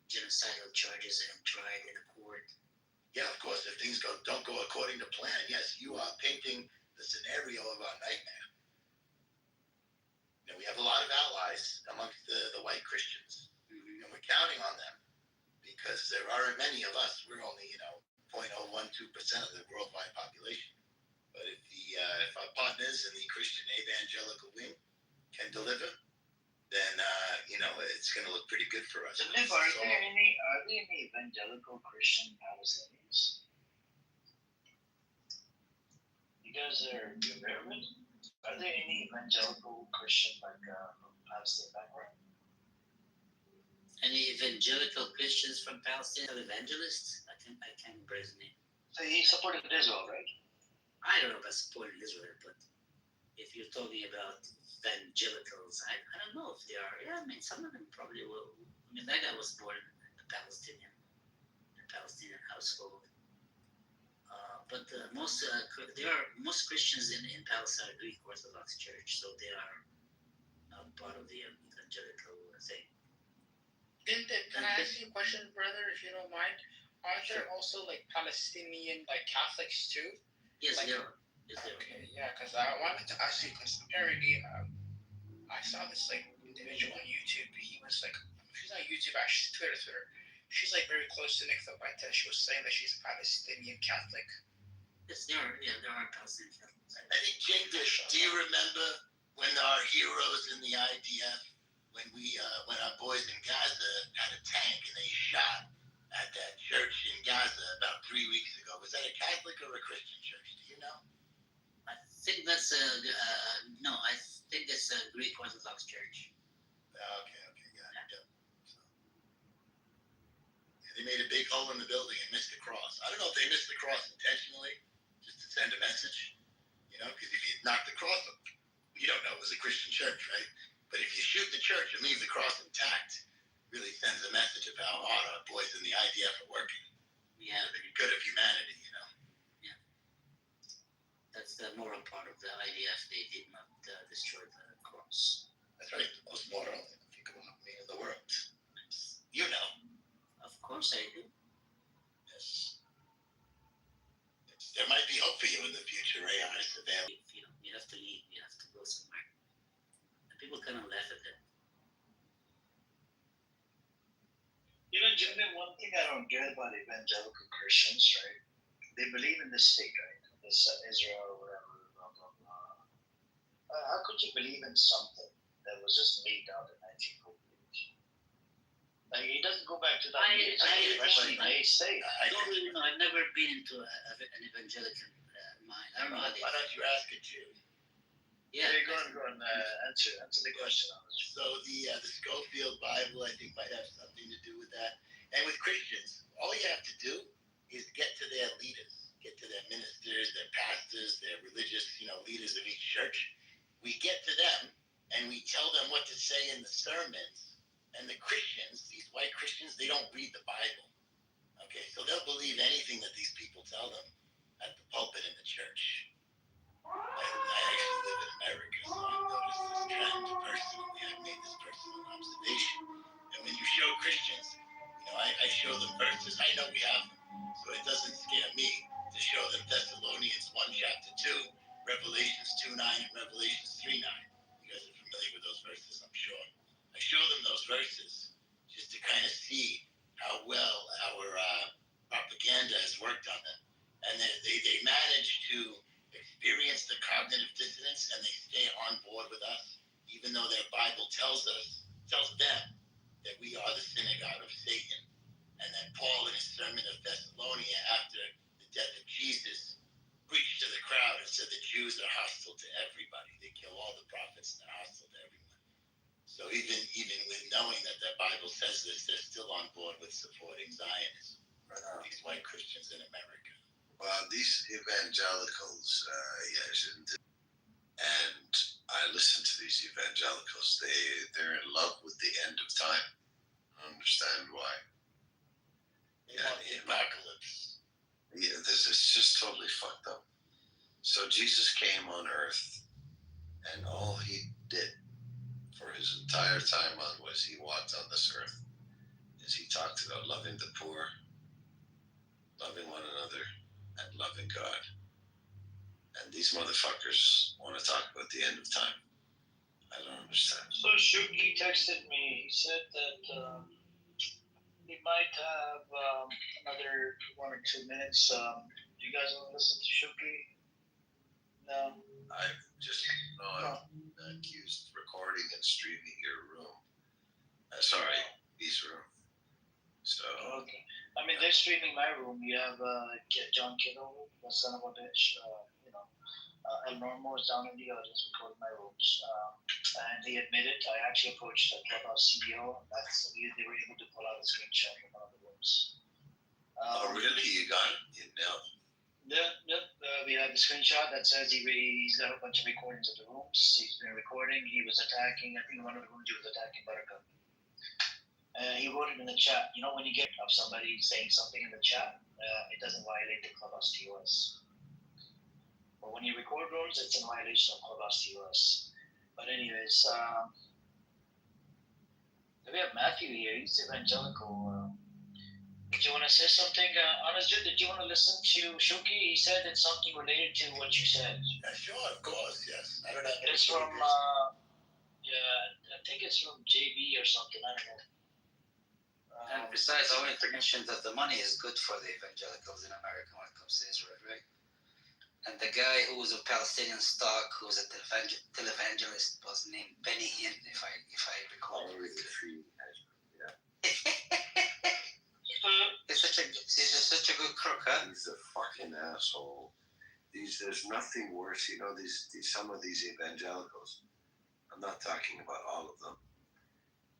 [SPEAKER 20] genocidal charges and tried in a court.
[SPEAKER 9] Yeah, of course. If things don't go according to plan, yes, you are painting the scenario of our nightmare. We have a lot of allies amongst the white Christians, and we're counting on them because there aren't many of us. We're only 0.012% of the worldwide population. But if our partners in the Christian evangelical wing can deliver, then it's going to look pretty good for us.
[SPEAKER 11] So, are there any evangelical Christian Palestinians? You guys are American. Are there any evangelical Christian from Palestine background?
[SPEAKER 20] Any evangelical Christians from Palestine? Evangelists? I can't remember his name.
[SPEAKER 11] So he supported Israel, right?
[SPEAKER 20] I don't know about supporting Israel, but if you're talking about evangelicals, I don't know if they are. Yeah, I mean, some of them probably will. I mean, that guy was born in the Palestinian household. But most Christians in Palestine are Greek Orthodox Church, so they are not part of the evangelical thing.
[SPEAKER 22] Can I ask you a question, brother, if you don't mind? Aren't there also like Palestinian Catholics too?
[SPEAKER 20] Yes, there are.
[SPEAKER 22] Okay, yeah, because I wanted to ask you because apparently I saw this individual on YouTube. He was she's not YouTube, actually Twitter. She's very close to Nick Thabita. She was saying that she's a Palestinian Catholic.
[SPEAKER 20] Yes, there are Palestinian Catholics.
[SPEAKER 9] I think, Jinkish, do you remember when our heroes in the IDF, when our boys in Gaza had a tank and they shot at that church in Gaza about 3 weeks ago? Was that a Catholic or a Christian church? Do you know?
[SPEAKER 20] I think that's no. I think it's a Greek Orthodox Church.
[SPEAKER 9] Okay, got it. So, they made a big hole in the building and missed the cross. I don't know if they missed the cross intentionally, just to send a message, because if you knock the cross up, you don't know it was a Christian church, right? But if you shoot the church and leave the cross intact, really sends a message of how hard our boys in the IDF are working.
[SPEAKER 20] Yeah.
[SPEAKER 9] For the good of humanity,
[SPEAKER 20] Yeah. That's the moral part of the IDF. They did not destroy the cross.
[SPEAKER 9] That's right. The most moral thing in the world. You know.
[SPEAKER 20] Of course I do.
[SPEAKER 9] Yes. There might be hope for you in the future, AI surveillance.
[SPEAKER 20] You have to leave. You have to go somewhere. And people kind of laugh at that.
[SPEAKER 11] Jimmy, one thing I don't get about evangelical Christians, right? They believe in the state, right? This Israel or whatever, blah, blah, blah. How could you believe in something that was just made out in 1948? Like he doesn't go back to that.
[SPEAKER 20] I
[SPEAKER 11] They say.
[SPEAKER 20] don't really know. I've never been into an evangelical mind. I don't know how they.
[SPEAKER 9] Why don't you ask a Jew?
[SPEAKER 20] Yeah.
[SPEAKER 11] Okay, go on. Answer the question.
[SPEAKER 9] So the Schofield Bible, I think, might have something to do with that. And with Christians, all you have to do is get to their leaders, get to their ministers, their pastors, their religious, leaders of each church. We get to them and we tell them what to say in the sermons. And the Christians, these white Christians, they don't read the Bible. Okay, so they'll believe anything that these people tell them at the pulpit in the church. I actually live in America, so I've noticed this trend personally. I've made this personal observation. And when you show Christians, I show them verses. I know we have them, so it doesn't scare me to show them Thessalonians 1 chapter 2, Revelations 2:9, and Revelations 3:9. You guys are familiar with those verses, I'm sure. I show them those verses just to kind of see how well our propaganda has worked on them. And they manage to experience the cognitive dissonance and they stay on board with us, even though their Bible tells them that we are the synagogue of Satan. And that Paul, in his sermon of Thessalonica, after the death of Jesus, preached to the crowd and said the Jews are hostile to everybody. They kill all the prophets and they're hostile to everyone. So even with knowing that their Bible says this, they're still on board with supporting Zionism. These white Christians in America.
[SPEAKER 6] Well, these evangelicals, and I listen to these evangelicals. They're in love with the end of time. I understand why.
[SPEAKER 9] They want the apocalypse.
[SPEAKER 6] Yeah, this is just totally fucked up. So Jesus came on earth, and all he did for his entire time on was he walked on this earth. Is he talked about loving the poor, loving one another, and loving God. And these motherfuckers want to talk about the end of time. I don't understand.
[SPEAKER 11] So Shuki texted me. He said that he might have another 1 or 2 minutes. Do you guys want to listen to Shuki? No.
[SPEAKER 6] I'm accused of recording and streaming your room. Sorry, his room. So.
[SPEAKER 11] Okay. I mean, they're streaming my room. You have John Kitover, the son of a bitch. El Normo is down in the audience recording my rooms. And he admitted, I actually approached the Clubhouse CEO, and they were able to pull out a screenshot from one of the rooms.
[SPEAKER 6] Oh, really? You got it now?
[SPEAKER 11] Yep. We have the screenshot that says he's got a bunch of recordings of the rooms. He's been recording. He was attacking, I think one of the rooms he was attacking Buttercup. He wrote it in the chat. When you get of somebody saying something in the chat, it doesn't violate the Clubhouse TOS. But when you record rooms, it's in violation of Clubhouse TOS. But anyways, we have Matthew here. He's evangelical. Did you want to say something? Honestly, did you want to listen to Shuki? He said it's something related to what you said.
[SPEAKER 9] Yeah, sure, of course, yes. I don't have any.
[SPEAKER 11] It's from, I think it's from JB or something. I don't know.
[SPEAKER 1] And besides, I wanted to mention that the money is good for the evangelicals in America when it comes to Israel, right? And the guy who was of Palestinian stock, who was a televangelist, was named Benny Hinn, if I recall correctly. He's such a good crook, huh?
[SPEAKER 6] He's a fucking asshole. There's nothing worse. Some of these evangelicals, I'm not talking about all of them,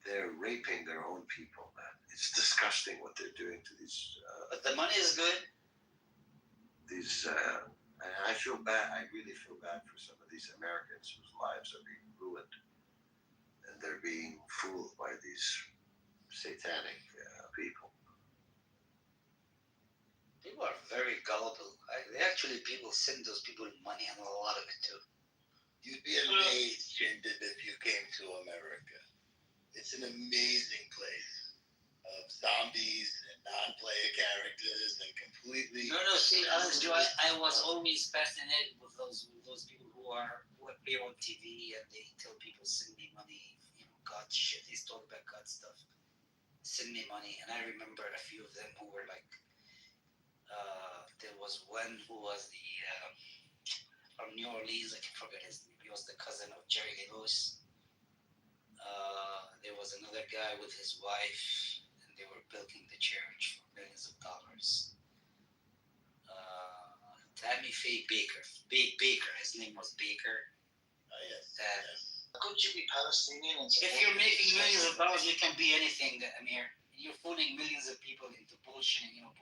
[SPEAKER 6] they're raping their own people, man. It's disgusting what they're doing to these.
[SPEAKER 1] But the money is good.
[SPEAKER 6] And I feel bad. I really feel bad for some of these Americans whose lives are being ruined, and they're being fooled by these satanic people.
[SPEAKER 1] People are very gullible. People send those people money, and a lot of it too.
[SPEAKER 9] You'd be amazed, Jindid, if you came to America. It's an amazing place of zombies and non-player characters and completely.
[SPEAKER 1] No. See, Alex, I was always fascinated with those people who appear on TV and they tell people send me money, God shit. They talk about God stuff. Send me money, and I remember a few of them who were like. There was one who was from New Orleans. I can forget his name. He was the cousin of Jerry Lewis. There was another guy with his wife. and they were building the church for millions of dollars. Tammy Faye Baker, Baker, his name was Baker.
[SPEAKER 9] Yes.
[SPEAKER 14] Could you be Palestinian and
[SPEAKER 1] If you're making millions of dollars, you can be anything, Amir. You're fooling millions of people into bullshitting them.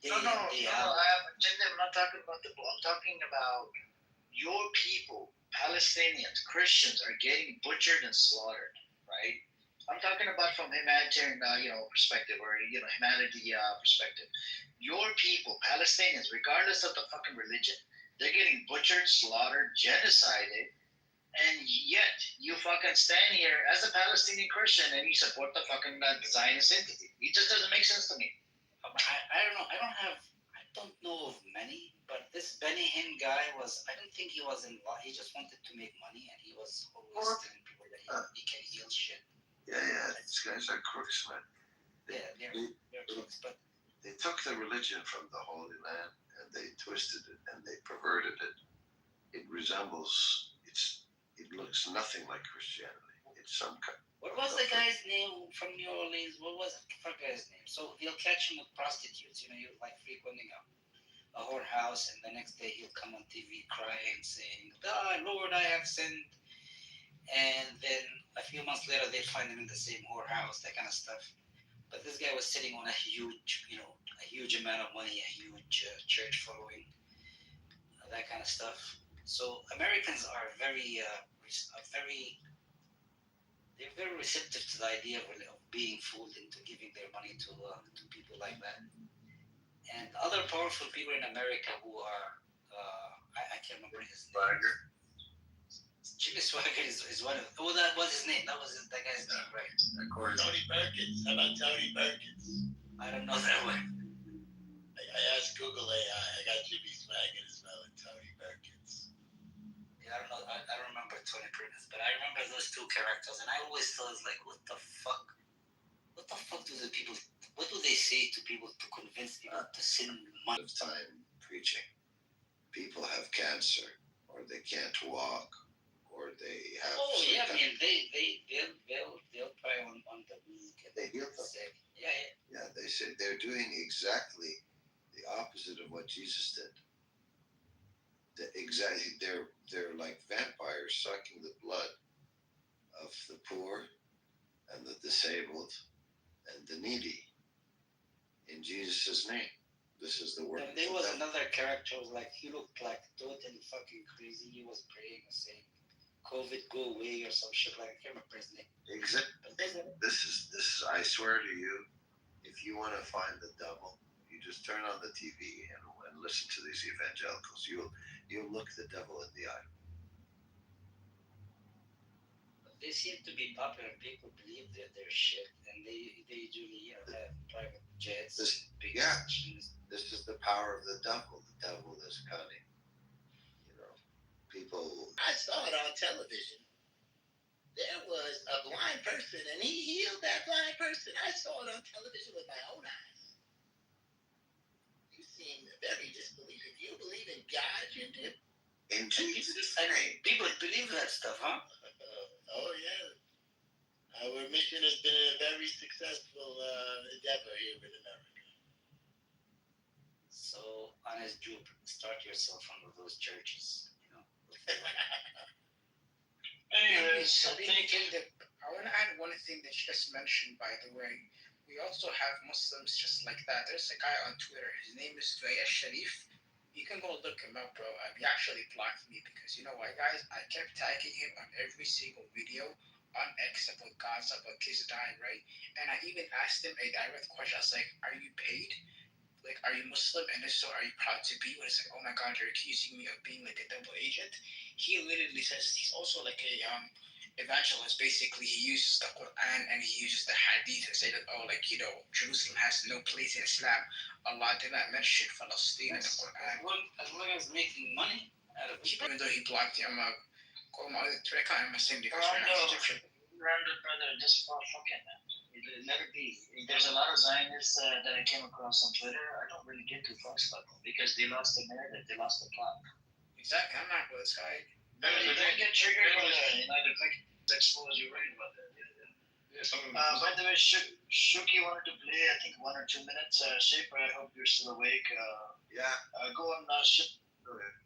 [SPEAKER 14] No, I'm not talking about the bull. I'm talking about your people, Palestinians, Christians, are getting butchered and slaughtered, right? I'm talking about from humanitarian, perspective, or humanity perspective. Your people, Palestinians, regardless of the fucking religion, they're getting butchered, slaughtered, genocided, and yet you fucking stand here as a Palestinian Christian and you support the fucking Zionist entity. It just doesn't make sense to me.
[SPEAKER 1] I don't know. I don't know of many, but this Benny Hinn guy I don't think he was in law. He just wanted to make money, and he was always telling people that he can heal shit.
[SPEAKER 6] Yeah, these guys are crooks, man.
[SPEAKER 1] They're crooks, but
[SPEAKER 6] they took the religion from the Holy Land and they twisted it and they perverted it. It looks nothing like Christianity. It's some kind.
[SPEAKER 1] What was the guy's name from New Orleans? What was the guy's name? So he'll catch him with prostitutes. You're like frequenting a whorehouse, and the next day he'll come on TV crying, saying, Lord, I have sinned. And then a few months later, they find him in the same whorehouse, that kind of stuff. But this guy was sitting on a huge amount of money, a huge church following, that kind of stuff. So Americans are very receptive to the idea of being fooled into giving their money to people like that. And other powerful people in America who are, I can't remember his name. Jimmy Swagger is one of. Oh, that was his name. That guy's name, right?
[SPEAKER 9] Tony Perkins. How about Tony Perkins?
[SPEAKER 1] I don't know that one.
[SPEAKER 9] I asked Google AI. I got Jimmy Swagger as well and Tony Perkins.
[SPEAKER 1] Yeah, I don't know. I don't remember Tony Perkins, but I remember those two characters, and I always thought, like, what the fuck? What the fuck do the people? What do they say to people to convince people to sin money?
[SPEAKER 6] Of time preaching. People have cancer, or they can't walk, or they have.
[SPEAKER 1] Oh yeah, I mean they'll pray on the weak.
[SPEAKER 6] They heal them.
[SPEAKER 1] Yeah.
[SPEAKER 6] Yeah, they say they're doing exactly the opposite of what Jesus did. They're like vampires sucking the blood of the poor and the disabled and the needy in Jesus' name. This is the word.
[SPEAKER 1] And there was another character, like he looked like totally fucking crazy. He was praying and saying, "COVID, go away," or some shit like. I can't remember his name.
[SPEAKER 6] Exactly. This is. I swear to you, if you want to find the devil, you just turn on the TV and listen to these evangelicals. You'll look the devil in the eye.
[SPEAKER 1] They seem to be popular. People believe that they're shit, and they usually have private jets.
[SPEAKER 6] This is the power of the devil. The devil is cunning. People.
[SPEAKER 9] I saw it on television. There was a blind person, and he healed that blind person. I saw it on television with my own eyes. You seem very disbelieving. Do you believe in God, you do?
[SPEAKER 6] In Jesus'
[SPEAKER 1] name. People believe that stuff, huh?
[SPEAKER 9] Oh, yeah. Our mission has been a very successful endeavor here in America.
[SPEAKER 1] So, honest Jew, start yourself one of those churches.
[SPEAKER 22] Anyways, I want to add one thing that you just mentioned, by the way. We also have Muslims just like that. There's a guy on Twitter. His name is Dwaya Sharif. You can go look him up, bro. He actually blocked me because, you know why, guys? I kept tagging him on every single video on X about Gaza, about kids dying, right? And I even asked him a direct question. I was like, are you paid? Like, are you Muslim? And if so, are you proud to be? When it's like, oh my God, you're accusing me of being like a double agent. He literally says he's also like a evangelist. Basically, he uses the Quran and he uses the Hadith to say that, oh, like, Jerusalem has no place in Islam. Allah did not mention Palestine in the Quran.
[SPEAKER 1] As long as making money out of it.
[SPEAKER 22] Even though he blocked him, I can't remember saying because Egyptian.
[SPEAKER 14] Random brother, just fucking let it be. There's a lot of Zionists that I came across on Twitter. I don't really give two fucks about them because they lost the narrative, they lost the plot.
[SPEAKER 22] Exactly, I'm not with this guy.
[SPEAKER 14] They get triggered when they click expose you right about that. By the way, Shuki wanted to play, I think, 1 or 2 minutes. Shaper, I hope you're still awake.
[SPEAKER 6] Yeah.
[SPEAKER 14] Go on, Ship.
[SPEAKER 6] Go ahead.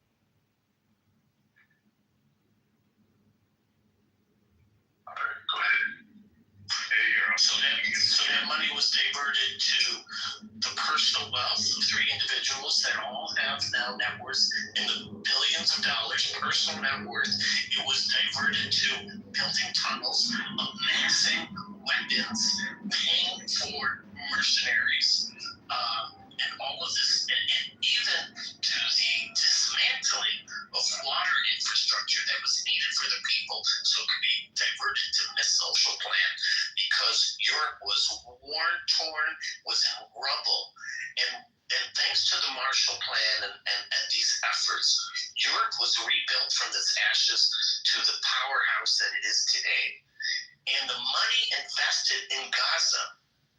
[SPEAKER 16] All right, go ahead. So that money was diverted to the personal wealth of 3 individuals that all have now net worth in the billions of dollars, personal net worth. It was diverted to building tunnels, amassing weapons, paying for mercenaries, and all of this, and even to the dismantling of water infrastructure that was needed for the people so it could be diverted to missile plan. Because Europe was worn, torn, was in rubble. And thanks to the Marshall Plan and these efforts, Europe was rebuilt from its ashes to the powerhouse that it is today. And the money invested in Gaza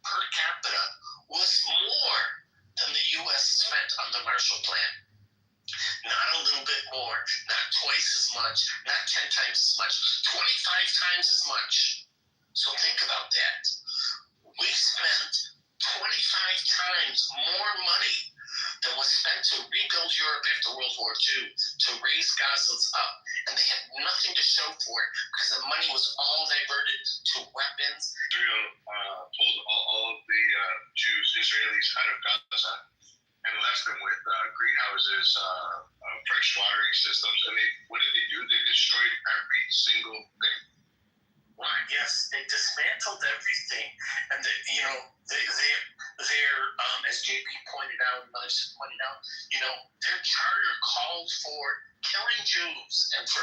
[SPEAKER 16] per capita was more than the U.S. spent on the Marshall Plan. Not a little bit more, not twice as much, not 10 times as much, 25 times as much. So think about that. We spent 25 times more money than was spent to rebuild Europe after World War II, to raise Gazans up. And they had nothing to show for it because the money was all diverted to weapons.
[SPEAKER 10] Israel pulled all of the Israelis out of Gaza and left them with greenhouses, fresh watering systems. And what did they do? They destroyed every single thing.
[SPEAKER 16] Right. Yes, they dismantled everything, and they're as JP pointed out, and others pointed out, their charter called for killing Jews and for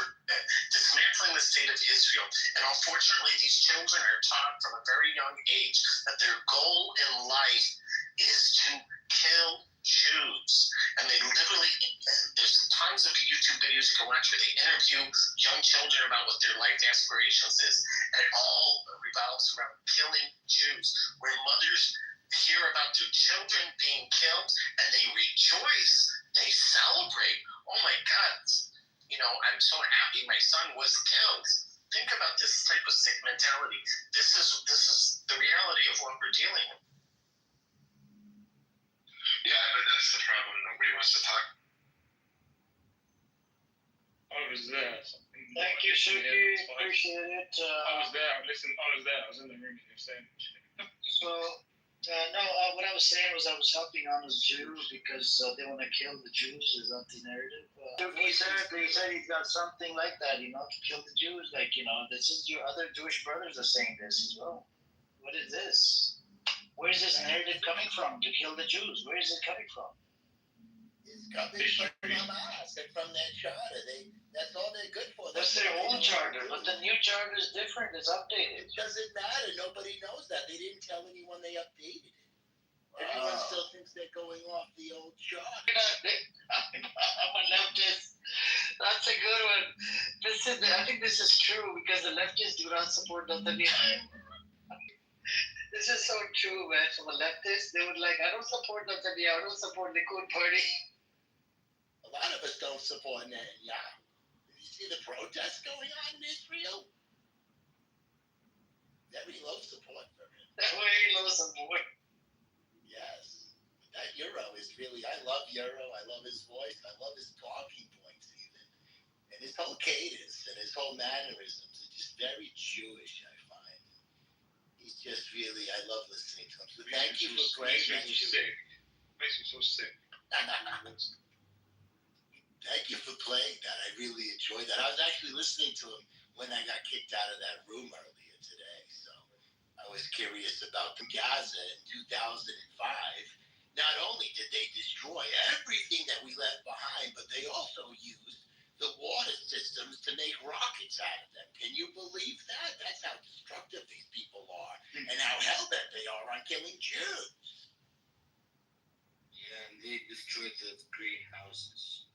[SPEAKER 16] dismantling the state of Israel. And unfortunately, these children are taught from a very young age that their goal in life is to kill Jews. And they literally, there's tons of YouTube videos you can watch where they interview young children about what their life aspirations is, and it all revolves around killing Jews, where mothers hear about their children being killed and they rejoice, they celebrate. Oh my God, I'm so happy my son was killed. Think about this type of sick mentality. This is the reality of what we're dealing with.
[SPEAKER 10] Yeah, but that's the problem. Nobody wants to talk.
[SPEAKER 22] I was there.
[SPEAKER 14] Thank you, Shuki. Appreciate it.
[SPEAKER 22] I was there. I was in the room. You were saying.
[SPEAKER 14] So, what I was saying was I was helping on this Jew because they want to kill the Jews. Is that the narrative? He said he's got something like that, to kill the Jews. Like, this is your other Jewish brothers are saying this as well. What is this? Where is this narrative coming from to kill the Jews? Where is it coming from?
[SPEAKER 9] It's coming from Hamas and from that charter. That's all they're good for.
[SPEAKER 14] That's their old charter, but the new charter is different. It's updated.
[SPEAKER 9] It doesn't matter. Nobody knows that. They didn't tell anyone they updated it. Everyone still thinks they're going off the old charter.
[SPEAKER 14] I'm a leftist. That's a good one. I think this is true because the leftists do not support Netanyahu. This is so true, man. From a leftist, they would I don't support Netanyahu. I don't support the Likud party.
[SPEAKER 9] A lot of us don't support Netanyahu. Did you see the protests going on in Israel? Very low support for him.
[SPEAKER 14] Very low support.
[SPEAKER 9] Yes. But that Euro is really, I love Euro. I love his voice. I love his talking points even. And his whole cadence and his whole mannerisms are just very Jewish, I find. He's just really, I love listening to him. So thank you for playing that.
[SPEAKER 10] Makes me so sick.
[SPEAKER 9] Thank you for playing that. I really enjoyed that. I was actually listening to him when I got kicked out of that room earlier today. So I was curious about Gaza in 2005. Not only did they destroy everything that we left behind, but they also used the water systems to make rockets out of them. Can you believe that? That's how destructive these people are and how hell-bent they are on killing Jews.
[SPEAKER 11] Yeah, and they destroyed the greenhouses.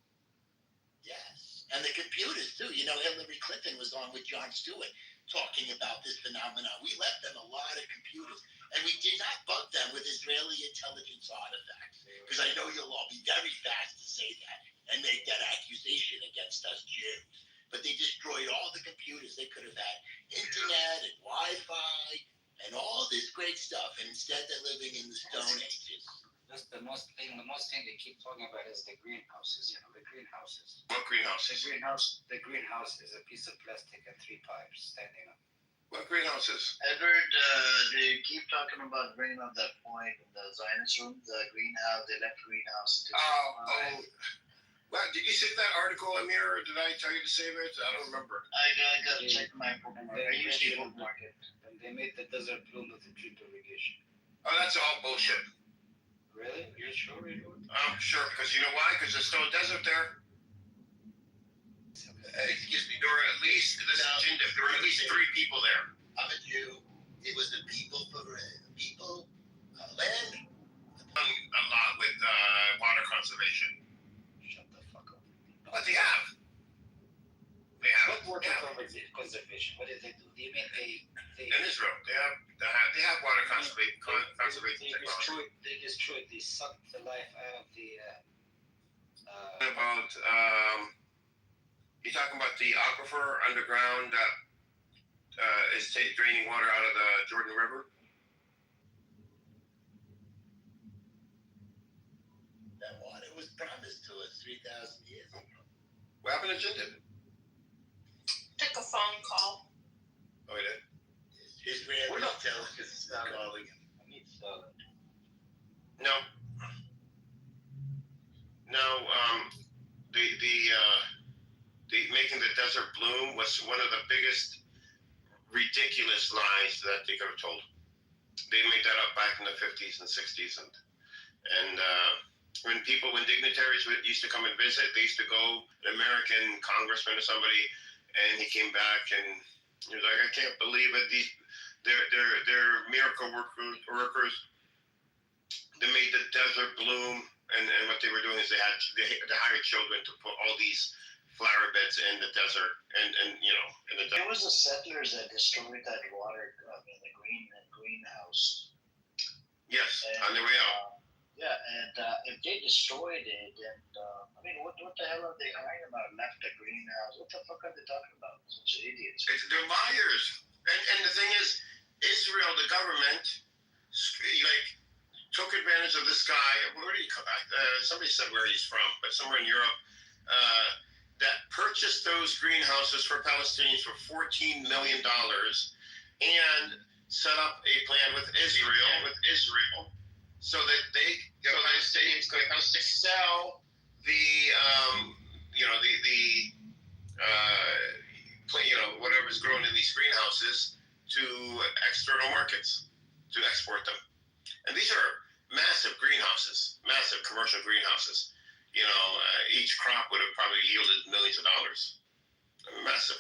[SPEAKER 9] Yes, and the computers too. Hillary Clinton was on with Jon Stewart talking about this phenomenon. We left them a lot of computers, and we did not bug them with Israeli intelligence artifacts. Because I know you'll all be very fast to say that and make that accusation against us Jews. But they destroyed all the computers. They could have had internet and Wi-Fi. and all this great stuff. And instead, they're living in the Stone Ages.
[SPEAKER 1] That's the most thing they keep talking about is the greenhouses. The greenhouses.
[SPEAKER 6] What greenhouses?
[SPEAKER 1] The greenhouse is a piece of plastic and 3 pipes standing up.
[SPEAKER 6] What greenhouses?
[SPEAKER 14] Edward, they keep talking about bringing up that point in the Zionist room, the greenhouse, they left greenhouse.
[SPEAKER 6] Well, did you save that article, Amir, or did I tell you to save it? I don't remember.
[SPEAKER 14] I gotta check my bookmark. I usually bookmark it.
[SPEAKER 1] And they made the desert bloom with the drip irrigation.
[SPEAKER 6] Oh, that's all bullshit.
[SPEAKER 1] Really? You're sure, Edward?
[SPEAKER 6] I'm sure, because you know why? Because there's still a desert there. Excuse me, there were at least, there were at least 3 people there.
[SPEAKER 9] I'm a Jew. It was the people for people, land.
[SPEAKER 6] A lot with water conservation.
[SPEAKER 1] Shut the fuck up.
[SPEAKER 6] What they have?
[SPEAKER 1] What water conservation? What did they do? Do you mean they
[SPEAKER 6] in Israel, they have water conservation technology.
[SPEAKER 1] They destroyed. They sucked the life out of the.
[SPEAKER 6] About you're talking about the aquifer underground that is draining water out of the Jordan River.
[SPEAKER 9] That water was promised to us 3,000 years ago.
[SPEAKER 6] What happened to Jindid?
[SPEAKER 19] Took a phone call.
[SPEAKER 6] Oh, he did?
[SPEAKER 9] Israel is telling us it's not calling him.
[SPEAKER 6] No. No, the making the desert bloom was one of the biggest ridiculous lies that they could have told. They made that up back in the 50s and 60s, and when dignitaries used to come and visit, they used to go, an American congressman or somebody, and he came back and he was like, I can't believe it. They're miracle workers. They made the desert bloom, and what they were doing is they hired children to put all these flower beds in the desert, and in the desert.
[SPEAKER 14] It was the settlers that destroyed that water. The greenhouse.
[SPEAKER 6] Yes, on their way out.
[SPEAKER 14] Yeah, and if they destroyed it, and what the hell are they crying about? Left the greenhouse? What the fuck are they talking about? Such idiots.
[SPEAKER 6] They're liars. And the thing is, Israel, the government, took advantage of this guy. Where did he come back? Somebody said where he's from, but somewhere in Europe, that purchased those greenhouses for Palestinians for $14 million and set up a plan with Israel, so that the Palestinians could sell whatever's grown in these greenhouses to external markets to export them. And these are massive greenhouses, massive commercial greenhouses. Each crop would have probably yielded millions of dollars. Massive.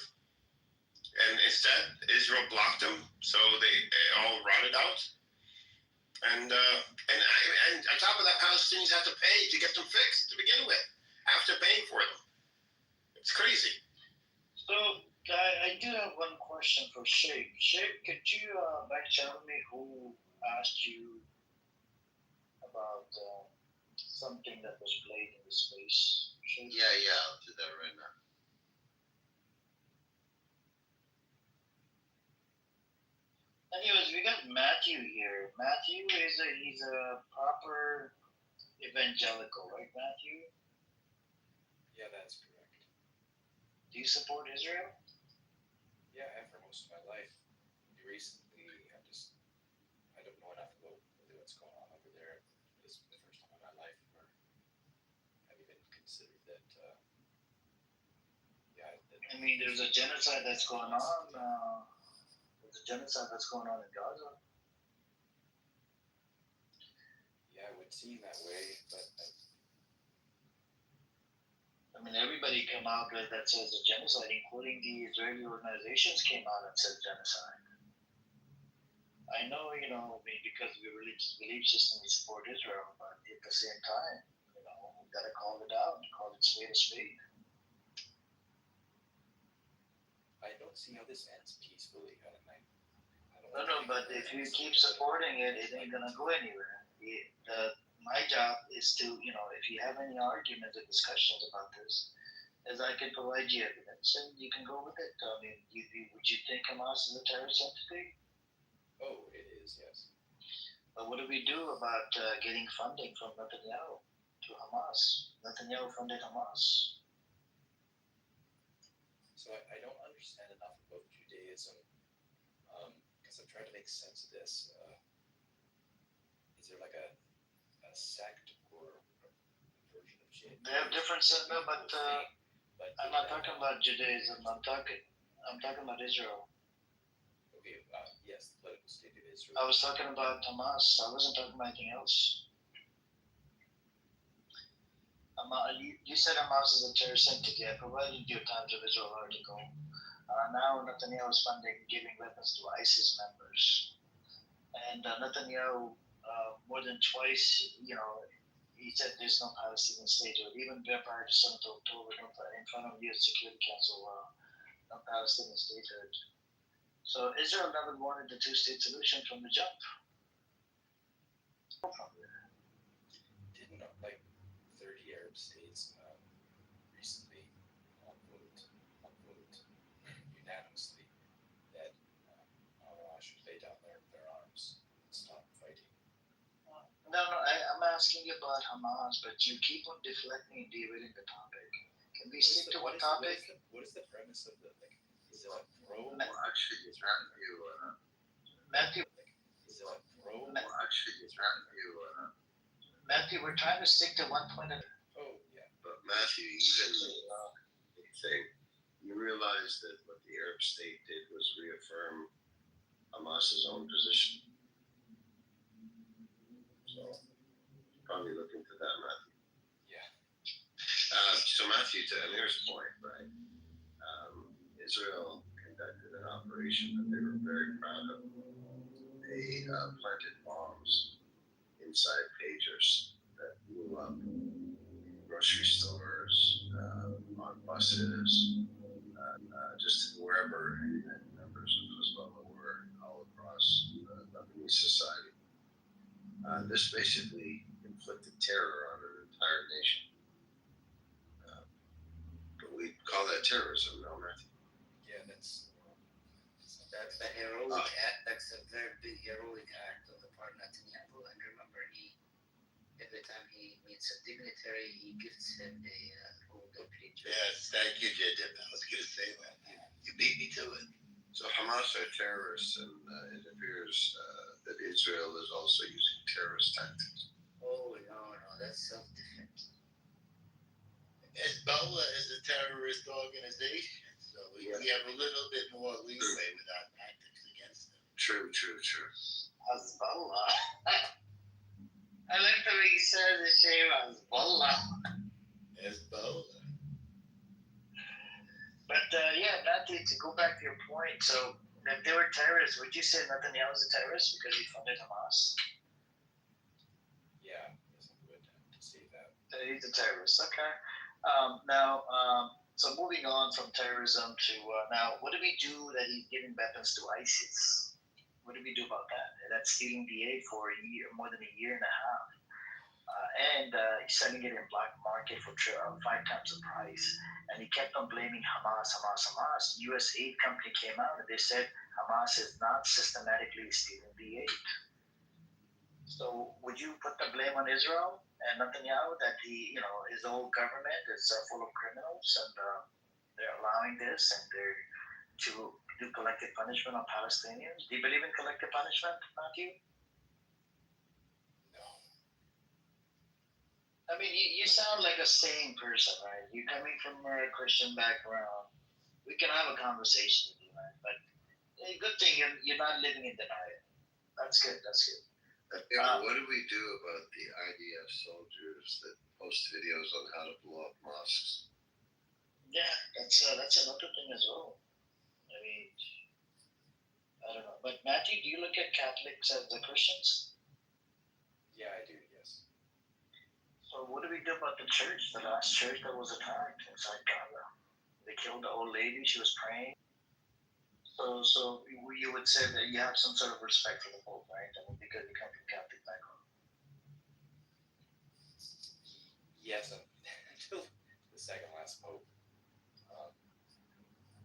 [SPEAKER 6] And instead, Israel blocked them, so they all rotted out. And on top of that, Palestinians have to pay to get them fixed to begin with, after paying for them. It's crazy.
[SPEAKER 14] So, I do have one question for Sheikh. Sheikh, could you back channel me who asked you about something that was played in the space? Sheikh?
[SPEAKER 6] Yeah, I'll do that right now.
[SPEAKER 14] Anyways, we got Matthew here. Matthew he's a proper evangelical, right, Matthew?
[SPEAKER 12] Yeah, that's correct.
[SPEAKER 14] Do you support Israel?
[SPEAKER 12] Yeah, I have for most of my life. Recently, I don't know enough about really what's going on over there. This is the first time in my life where I've even considered that.
[SPEAKER 14] There's a genocide that's going on. There's a genocide that's going on in Gaza.
[SPEAKER 12] Yeah, it would seem that way, but.
[SPEAKER 14] Everybody came out that says a genocide, including the Israeli organizations came out and said genocide. I know, because of your religious belief system, we support Israel, but at the same time, we gotta call it out and call it spade a spade.
[SPEAKER 12] I don't see how this ends peacefully.
[SPEAKER 14] No, but if you keep supporting it, it ain't gonna go anywhere. My job is to, if you have any arguments or discussions about this, as I can provide you evidence, and you can go with it. Would you think Hamas is a terrorist entity?
[SPEAKER 12] Oh, is yes.
[SPEAKER 14] But what do we do about getting funding from Netanyahu to Hamas? Netanyahu funded Hamas.
[SPEAKER 12] So I don't understand enough about Judaism because I'm trying to make sense of this. Is there like a sect or a version of Judaism?
[SPEAKER 14] They have different no, but I'm not talking about Judaism. I'm talking about Israel.
[SPEAKER 12] Okay, yes, the political state of Israel.
[SPEAKER 14] I was talking about Hamas. I wasn't talking about anything else. You said Hamas is a terrorist entity. I provided you a Times of Israel article. Now Netanyahu is funding giving weapons to ISIS members. And Netanyahu, more than twice, he said there's no Palestinian statehood. Even prior to 7th October, in front of the U.S. Security Council, no Palestinian statehood. So Israel never wanted the two-state solution from the jump.
[SPEAKER 12] Didn't like 30 Arab states recently vote unanimously that Hamas should lay down their arms and stop fighting.
[SPEAKER 14] No, I'm asking you about Hamas, but you keep on deflecting and derailing the topic. Can we stick to one topic?
[SPEAKER 12] What is the premise of the is it a pro?
[SPEAKER 6] Actually, it's Matthew.
[SPEAKER 14] Matthew.
[SPEAKER 12] Is it a pro?
[SPEAKER 6] Actually, it's Matthew.
[SPEAKER 14] Matthew, we're trying to stick to one point.
[SPEAKER 12] Oh yeah.
[SPEAKER 6] But Matthew, even thing, you realize that what the Arab state did was reaffirm Hamas's own position. So probably look into that, Matthew.
[SPEAKER 12] Yeah.
[SPEAKER 6] So Matthew, to Amir's point, right? Israel conducted an operation that they were very proud of. They planted bombs inside pagers that blew up in grocery stores, on buses, just wherever members of Hezbollah were all across Lebanese society. This basically inflicted terror on an entire nation. But we call that terrorism, no, Matthew?
[SPEAKER 12] Yeah, that's
[SPEAKER 20] a heroic act. That's a very big heroic act on the part of Netanyahu. And remember, every time he meets a dignitary, he gives him a golden page.
[SPEAKER 9] Yes, thank you, Jim. I was going to say that. You beat me to it.
[SPEAKER 6] So Hamas are terrorists, and it appears that Israel is also using terrorist tactics.
[SPEAKER 20] Oh, no, that's self-defense.
[SPEAKER 9] Hezbollah is a terrorist organization, so we have a little bit more leeway with our tactics against them.
[SPEAKER 6] True.
[SPEAKER 14] Hezbollah. I like the way you said the name Hezbollah. But Matthew, to go back to your point, so if they were terrorists, would you say Netanyahu is a terrorist because he funded Hamas?
[SPEAKER 12] Yeah, yes, I would say that.
[SPEAKER 14] He's a terrorist, okay. So moving on from terrorism to now, what do we do that he's giving weapons to ISIS? What do we do about that? That's stealing the aid for a year, more than a year and a half. And he's selling it in black market for 5 times the price. And he kept on blaming Hamas. U.S. aid company came out and they said Hamas is not systematically stealing the aid. So would you put the blame on Israel and Netanyahu that his old government is full of criminals and they're allowing this and they're to do collective punishment on Palestinians? Do you believe in collective punishment, Matthew? I mean, you sound like a sane person, right? You're coming from a Christian background. We can have a conversation with you, right? But good thing you're not living in denial. That's good.
[SPEAKER 6] What do we do about the IDF soldiers that post videos on how to blow up mosques?
[SPEAKER 14] Yeah, that's another thing as well. I mean, I don't know. But Matthew, do you look at Catholics as the Christians?
[SPEAKER 12] Yeah, I do, yes.
[SPEAKER 14] So what do we do about the church, the last church that was attacked inside Gaza? They killed the old lady, she was praying. So you would say that you have some sort of respect for the Pope, right? I mean, because you come from Catholic background.
[SPEAKER 12] Yes, until the second last Pope.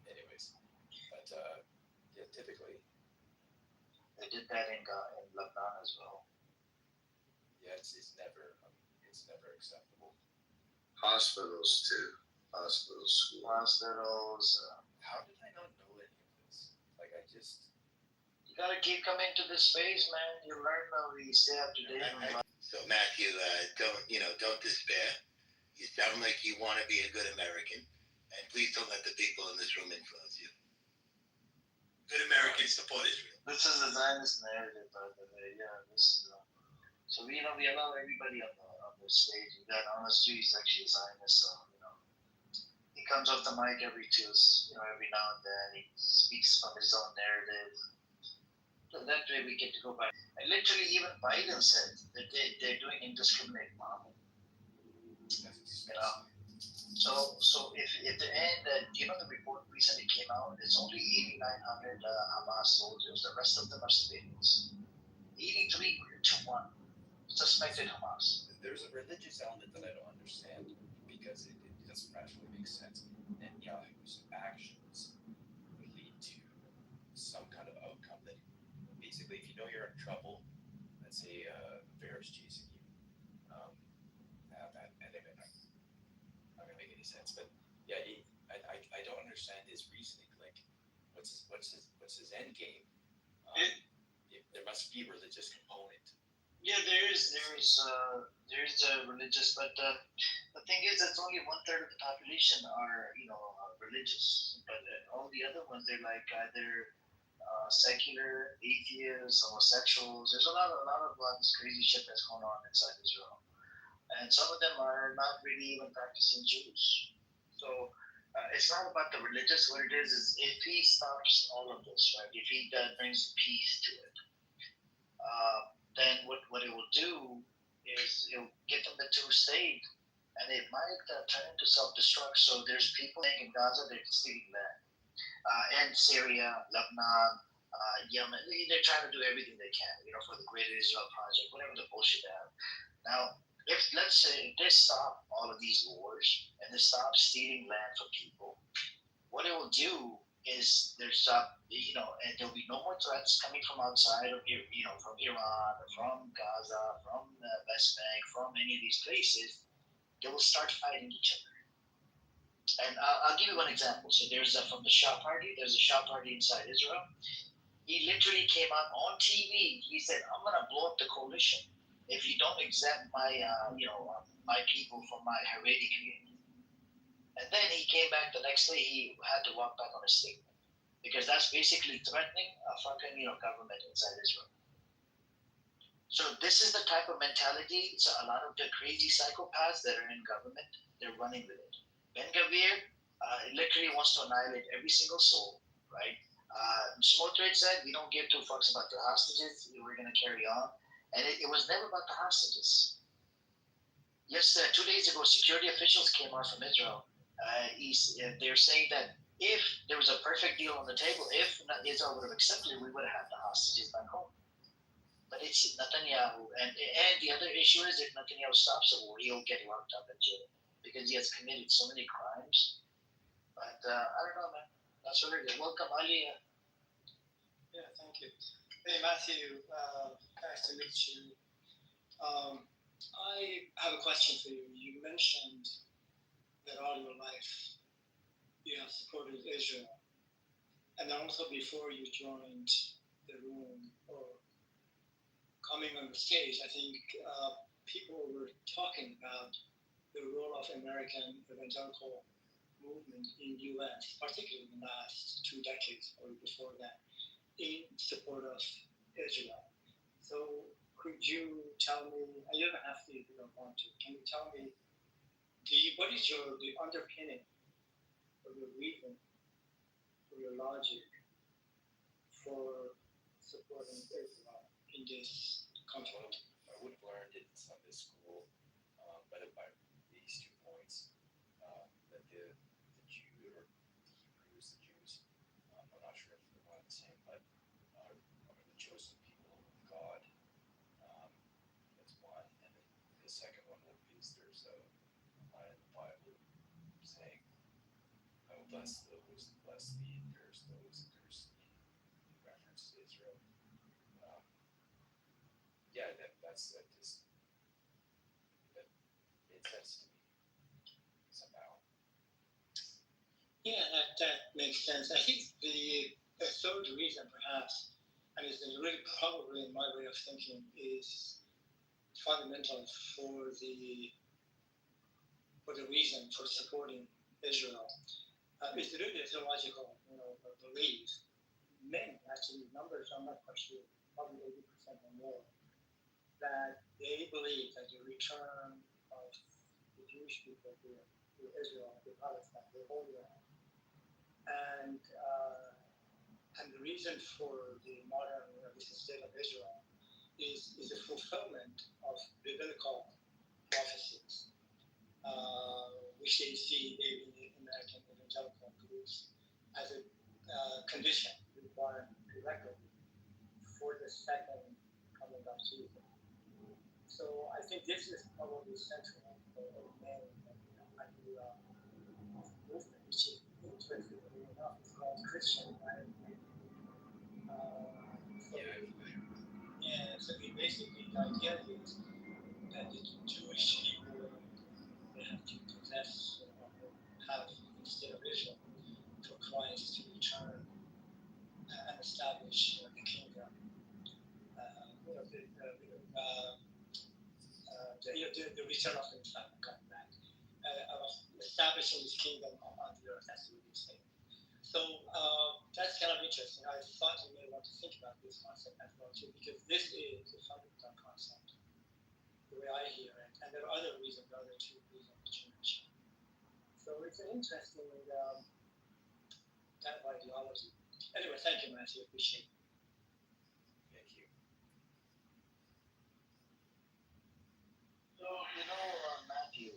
[SPEAKER 12] Anyways, but yeah, typically.
[SPEAKER 14] Did did that in Lebanon as well.
[SPEAKER 12] Yeah, it's never acceptable.
[SPEAKER 6] Hospitals too. Hospitals, schools.
[SPEAKER 14] Hospitals.
[SPEAKER 12] How did I not know any of this? Like
[SPEAKER 14] You gotta keep coming to this space, man. You learn how we stay up to date.
[SPEAKER 9] So Matthew, don't despair. You sound like you want to be a good American, and please don't let the people in this room influence you. Good Americans support Israel.
[SPEAKER 14] This is the Zionist narrative, by the way. Yeah, this is. So we allow everybody on the stage. We got Honest Jew, he's actually a Zionist, so he comes off the mic every now and then. He speaks from his own narrative. So that way we get to go back. And literally, even Biden said that they're doing indiscriminate bombing. So if at the end, the report recently came out, it's only 8,900 Hamas soldiers. The rest of them are civilians. 83 to 1 suspected Hamas.
[SPEAKER 12] There's a religious element that I don't understand because it doesn't rationally make sense. And Yahoo's actions would lead to some kind of outcome that basically, if you know you're in trouble, let's say a bear's chasing you, not gonna make any sense. But yeah, I don't understand his reasoning. Like, what's his end game? There must be a religious component.
[SPEAKER 14] Yeah, there is a religious, but the thing is, that's only 1/3 of the population are religious, but all the other ones they're like either secular, atheists, homosexuals. There's a lot of this crazy shit that's going on inside Israel, and some of them are not really even practicing Jews. So it's not about the religious. What it is if he stops all of this, right? If he brings peace to it. Then what it will do is it will get them to a state, and it might turn into self-destruct. So there's people in Gaza, they're stealing land, and Syria, Lebanon, Yemen. They're trying to do everything they can, for the Great Israel Project, whatever the bullshit they have. Now, let's say they stop all of these wars and they stop stealing land from people, what it will do is and there'll be no more threats coming from outside of from Iran, from Gaza, from the West Bank, from any of these places. They will start fighting each other. And I'll give you one example. So there's from the Shah Party. There's a Shah Party inside Israel. He literally came out on TV. He said, "I'm gonna blow up the coalition if you don't exempt my my people from my Haredi community." And then he came back the next day. He had to walk back on his statement because that's basically threatening a fucking government inside Israel. So this is the type of mentality. So a lot of the crazy psychopaths that are in government, they're running with it. Ben Gavir literally wants to annihilate every single soul, right? Smotrich said, "We don't give two fucks about the hostages. We're going to carry on," and it was never about the hostages. Yes, 2 days ago, security officials came out from Israel. They're saying that if there was a perfect deal on the table, if Israel would have accepted it, we would have had the hostages back home. But it's Netanyahu, and the other issue is if Netanyahu stops the war, he'll get locked up in jail because he has committed so many crimes. But I don't know, man. That's what it is. Welcome, Ali.
[SPEAKER 13] Yeah, thank you. Hey, Matthew. Nice to meet you. I have a question for you. You mentioned that all your life you have supported Israel, and also before you joined the room or coming on the stage, I think people were talking about the role of American evangelical movement in U.S., particularly in the last 2 decades or before that, in support of Israel. So could you tell me, and you don't have to if you don't want to, can you tell me, what is the underpinning or your reason or your logic for supporting Israel in this conflict?
[SPEAKER 12] I would have learned it in Sunday school, but by these 2 points, that the Jew or the Hebrews, the Jews, I'm not sure if they're one and the same, but are the chosen people of God. That's one, and then the second one is there's a line in the Bible saying, "I will bless those, bless thee, and curse those, and curse thee," in reference to Israel. yeah, that just that made sense to me somehow.
[SPEAKER 13] Yeah, that makes sense. I think the third reason, perhaps, and it's really probably in my way of thinking, is fundamental for the reason for supporting Israel. It's really a theological, belief. Many, actually, numbers I'm not quite sure, probably 80% or more, that they believe that the return of the Jewish people to Israel, to Palestine, the Holy Land, and the reason for the modern state of Israel is a fulfillment of biblical prophecies, which they see in the American evangelical groups as a condition required prerequisite for the second coming of Jesus. So I think this is probably central for the main movement, which is interestingly enough, it's called Christian, right? So basically the idea is that the Jewish people, they have to possess, have the state of Israel for Christ to return and establish the kingdom. The return of the Messiah coming back, of establishing his kingdom on the earth, as we would say. So that's kind of interesting. I thought you may want to think about this concept as well too, because this is a fundamental concept, the way I hear it, and there are other reasons, the other two reasons that you mentioned. So it's an interesting kind of ideology. Anyway, thank you, Matthew. Appreciate it.
[SPEAKER 12] Thank you.
[SPEAKER 14] So, Matthew,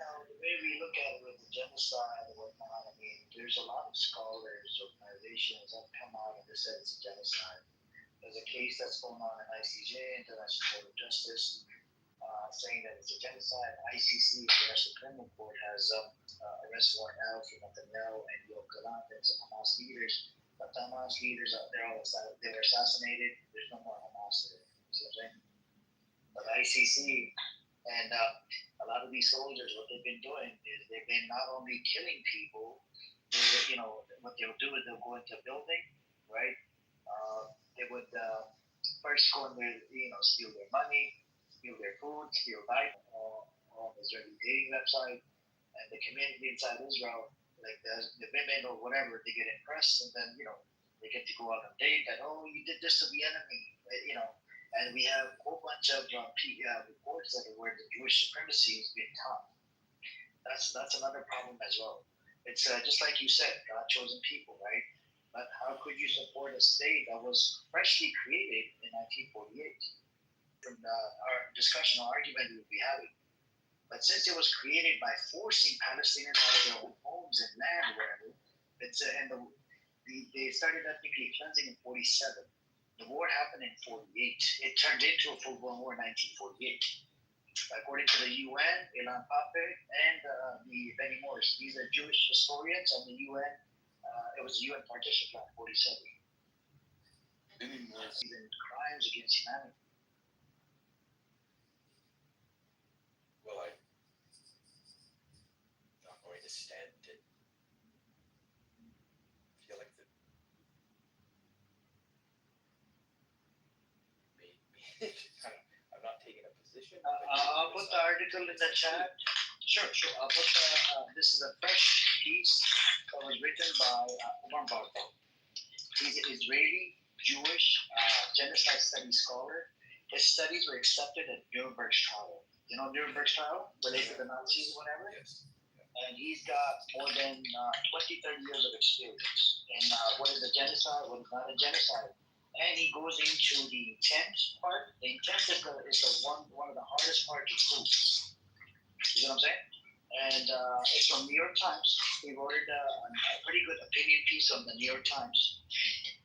[SPEAKER 14] the way we look at it with the genocide and whatnot, I mean, there's a lot of scholars, organizations that come out and they said it's a genocide. There's a case that's going on in ICJ, International Court of Justice, saying that it's a genocide. ICC, the International Criminal Court, has arrest warrant out for Netanyahu and Yoav Gallant and some Hamas leaders. But the Hamas leaders, they were assassinated. There's no more Hamas there. See what I'm saying? But ICC and a lot of these soldiers, what they've been doing is they've been not only killing people, what they'll do is they'll go into a building, right? They would first go in there, steal their money, steal their food, steal life on the Israeli dating website, and the community inside Israel, like the women or whatever, they get impressed, and then they get to go out on date. That you did this to the enemy, and we have a whole bunch of reports that are where the Jewish supremacy is being taught. That's another problem as well. It's just like you said, God chosen people, right? But how could you support a state that was freshly created in 1948? From our discussion or argument we would be having. But since it was created by forcing Palestinians out of their own homes and land, wherever, they started ethnically cleansing in 47. The war happened in 48. It turned into a full-blown war in 1948. According to the UN, Ilan Pape, and the Benny Morris, these are Jewish historians, and the UN, it was the UN partition plan 47. Benny Morris. And crimes against humanity.
[SPEAKER 12] Well, I'm not going to stand it. Feel like the I'm not taking a position.
[SPEAKER 14] I'll put the article in the chat. Sure. I'll put this is a fresh piece that was written by Umar Bartel. He's an Israeli Jewish genocide studies scholar. His studies were accepted at Nuremberg's trial. You know Nuremberg's trial, related to the Nazis or whatever?
[SPEAKER 12] Yes.
[SPEAKER 14] And he's got more than 20, 30 years of experience in what is a genocide, what is not a genocide. And he goes into the intent part. The intent is one of the hardest parts to prove. You know what I'm saying? And it's from New York Times. He wrote a pretty good opinion piece on the New York Times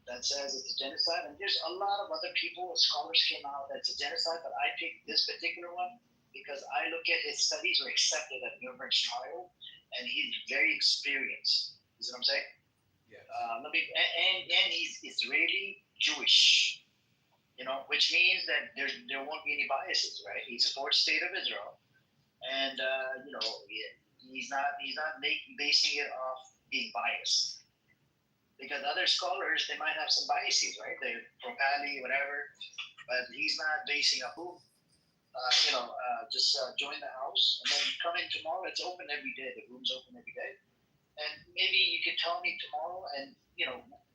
[SPEAKER 14] that says it's a genocide. And there's a lot of other people, scholars came out that it's a genocide, but I picked this particular one because I look at his studies were accepted at Nuremberg's trial, and he's very experienced. You know what I'm saying?
[SPEAKER 12] Yeah.
[SPEAKER 14] And he's Israeli Jewish. which means that there won't be any biases, right? He supports state of Israel, and he's not basing it off being biased. Because other scholars, they might have some biases, right? They're pro-Pali, whatever, but he's not basing a who. Just join the house and then come in tomorrow. It's open every day. The room's open every day, and maybe you could tell me tomorrow, and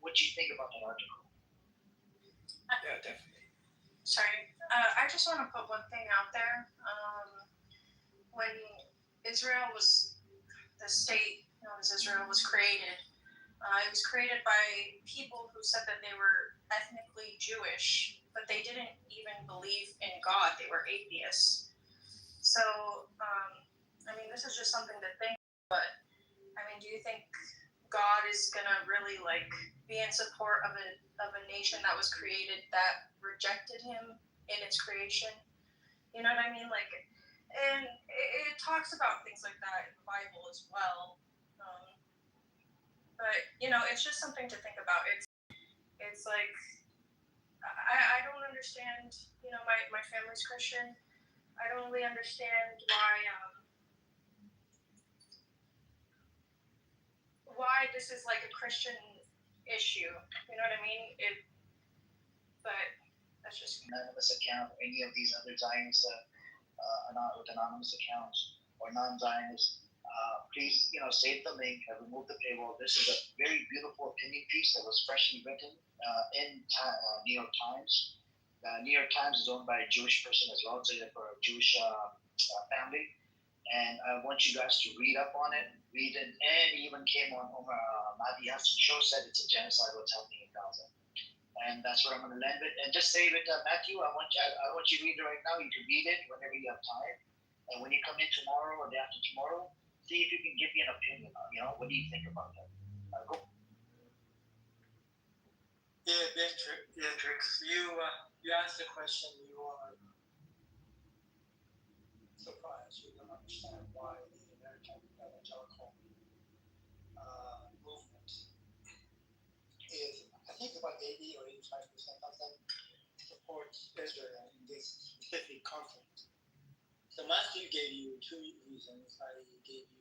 [SPEAKER 14] what you think about that article.
[SPEAKER 12] Yeah, definitely.
[SPEAKER 18] Sorry, I just want to put one thing out there. When Israel was, the state known as Israel was created, it was created by people who said that they were ethnically Jewish, but they didn't even believe in God. They were atheists. So, this is just something to think. But do you think God is gonna really be in support of a nation that was created that rejected Him in its creation? You know what I mean? And it talks about things like that in the Bible as well. But it's just something to think about. It's like I don't understand. My family's Christian. I don't really understand why this is like a Christian issue. You know what I mean? But that's just
[SPEAKER 14] anonymous account. Any of these other Zionists with anonymous accounts or non-Zionists. Please, save the link and remove the paywall. This is a very beautiful opinion piece that was freshly written in New York Times. New York Times is owned by a Jewish person as well, so for a Jewish family. And I want you guys to read up on it, and it even came on Madi Hassan show, said it's a genocide what's happening in Gaza. And that's where I'm going to land it. And just save it, Matthew. I want you to read it right now. You can read it whenever you have time. And when you come in tomorrow or the day after tomorrow, see if you can give me an opinion on, what do you think about that? Go.
[SPEAKER 13] Yeah, Beatrix, you asked the question. You are surprised. You don't understand why the American evangelical movement is, I think, about 80 or 85% of them supports Israel in this specific conflict. So Matthew gave you two reasons. I gave you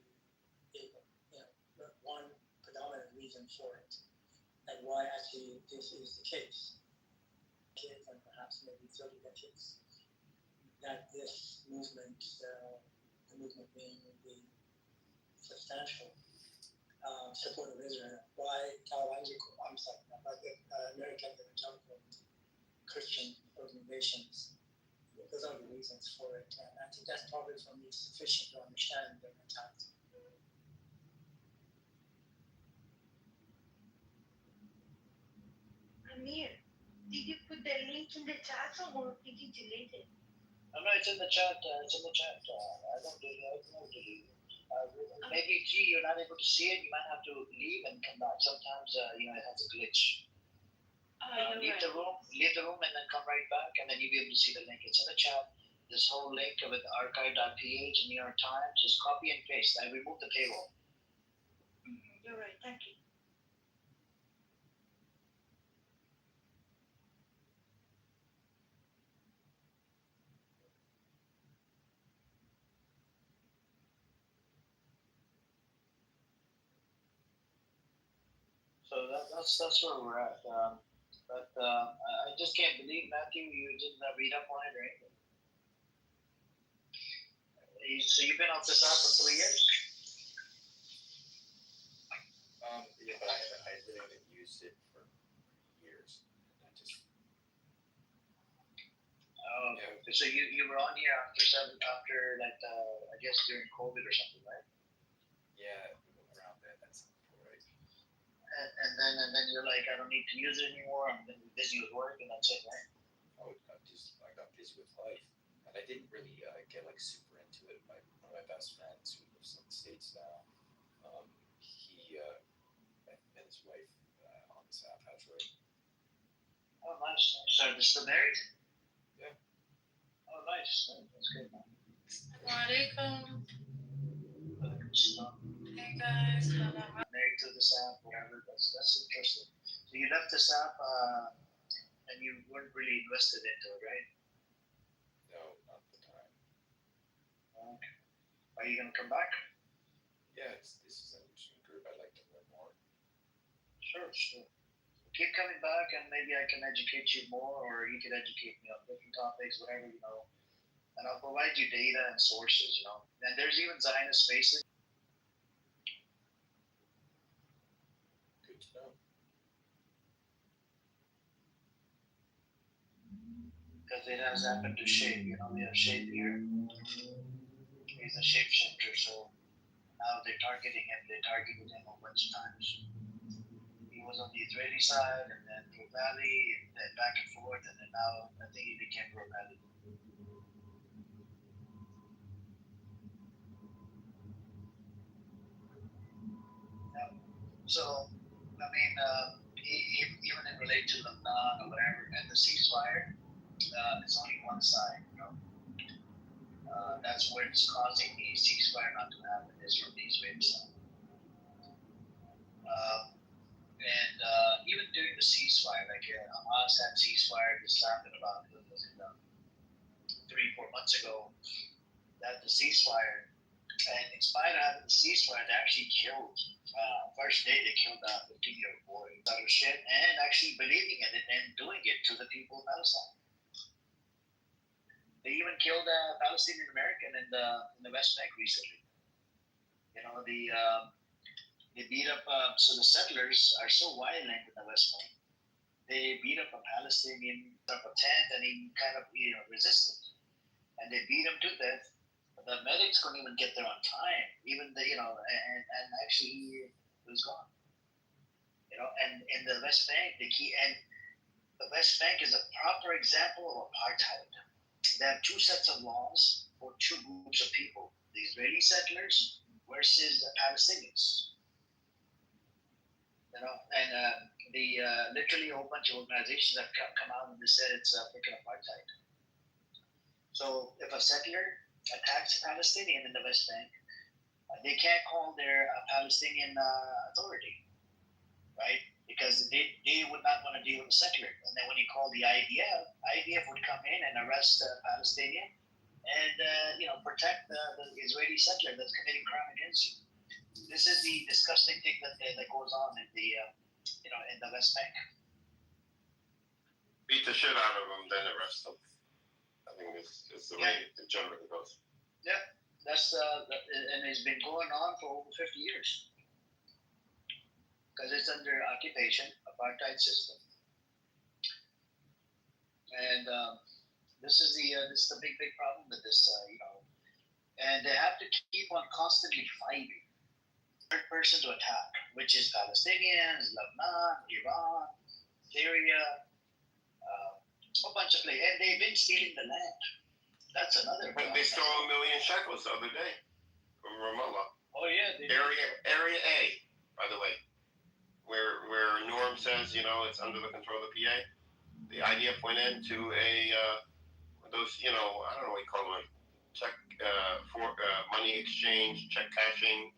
[SPEAKER 13] one predominant reason for it, and why actually this is the case. Kids, and perhaps maybe 30 decades, that this movement, the movement being the substantial support of Israel by American evangelical Christian organizations. Those are the reasons for it, and I think that's probably for me sufficient to understand their mentality.
[SPEAKER 2] Amir, did you put the link in the chat or did you delete it?
[SPEAKER 14] No, it's in the chat. It's in the chat. I don't delete it. Maybe you're not able to see it. You might have to leave and come back. Sometimes it has a glitch. Leave the room, and then come right back, and then you'll be able to see the link. It's in the chat. This whole link with archive.ph and New York Times, just copy and paste. I removed the paywall.
[SPEAKER 2] You're right. Thank you.
[SPEAKER 14] So that's where we're at. I just can't believe, Matthew, you didn't read up on it or anything. So you've been off this app for 3 years?
[SPEAKER 12] Yeah, but I really haven't used it for years. I just.
[SPEAKER 14] Yeah. So you were on here after I guess during COVID or something, right?
[SPEAKER 12] Yeah, around that. That's right.
[SPEAKER 14] And then you're like, I don't need to use it anymore. I'm going to be busy with work, and that's it, right?
[SPEAKER 12] I got busy with life, and I didn't really get super into it. One of my best friends who lives in the States now, he met his wife on this app, actually.
[SPEAKER 14] Oh, nice. So they're still married?
[SPEAKER 12] Yeah.
[SPEAKER 14] Oh, nice. That's good, man.
[SPEAKER 19] Assalamualaikum. Hey guys,
[SPEAKER 14] married to this app, whatever. That's interesting. So you left this app, and you weren't really invested into it, right?
[SPEAKER 12] No, not the time.
[SPEAKER 14] Okay. Are you gonna come back?
[SPEAKER 12] Yeah, this is an interesting group. I'd like to learn more.
[SPEAKER 14] Sure. Keep coming back, and maybe I can educate you more, or you can educate me on different topics, whatever, and I'll provide you data and sources, And there's even Zionist spaces.
[SPEAKER 12] Good to know.
[SPEAKER 14] Because it has happened to Shape, we have Shape here. He's a shapeshifter, so now they're targeting him. They targeted him a bunch of times. He was on the Israeli side, and then Pro Valley, and then back and forth, and then now I think he became Pro Valley. Yeah. So, I mean, even in relation to Lebanon or whatever, and the ceasefire, it's only one side, that's where it's causing the ceasefire not to happen, is from the Israeli side. And even during the ceasefire, like Hamas had ceasefire, just happened about 3-4 months ago, that the ceasefire, and in spite of having the ceasefire, they actually killed, first day they killed a 15-year-old boy out of shit, and actually believing in it and doing it to the people of Palestine. They even killed a Palestinian American in the West Bank recently. They beat up, so the settlers are so violent in the West Bank. They beat up a Palestinian up a tent, and he kind of resisted, and they beat him to death. But the medics couldn't even get there on time. Even and actually he was gone. And in the West Bank, the West Bank is a proper example of apartheid. They have two sets of laws for two groups of people: the Israeli settlers versus the Palestinians. And literally a whole bunch of organizations have come out and they said it's freaking apartheid. So if a settler attacks a Palestinian in the West Bank, they can't call their Palestinian authority, right? Because they would not want to deal with the settler. And then when you call the IDF would come in and arrest the Palestinian and protect the Israeli settler that's committing crime against you. This is the disgusting thing that goes on in the in the West Bank.
[SPEAKER 8] Beat the shit out of them, then arrest them. I think it's the way it generally goes.
[SPEAKER 14] Yeah, that's and it's been going on for over 50 years because it's under occupation, apartheid system, and this is the big problem with this, and they have to keep on constantly fighting. Third person to attack, which is Palestinians, Lebanon, Iran, Syria, a whole bunch of places, and they've been stealing the land. That's another.
[SPEAKER 8] But they stole $1 million shekels the other day from Ramallah.
[SPEAKER 14] Oh yeah,
[SPEAKER 8] Area A, by the way, where Norm says it's under the control of the PA. The IDF went into those I don't know what you call them, check for money exchange, check cashing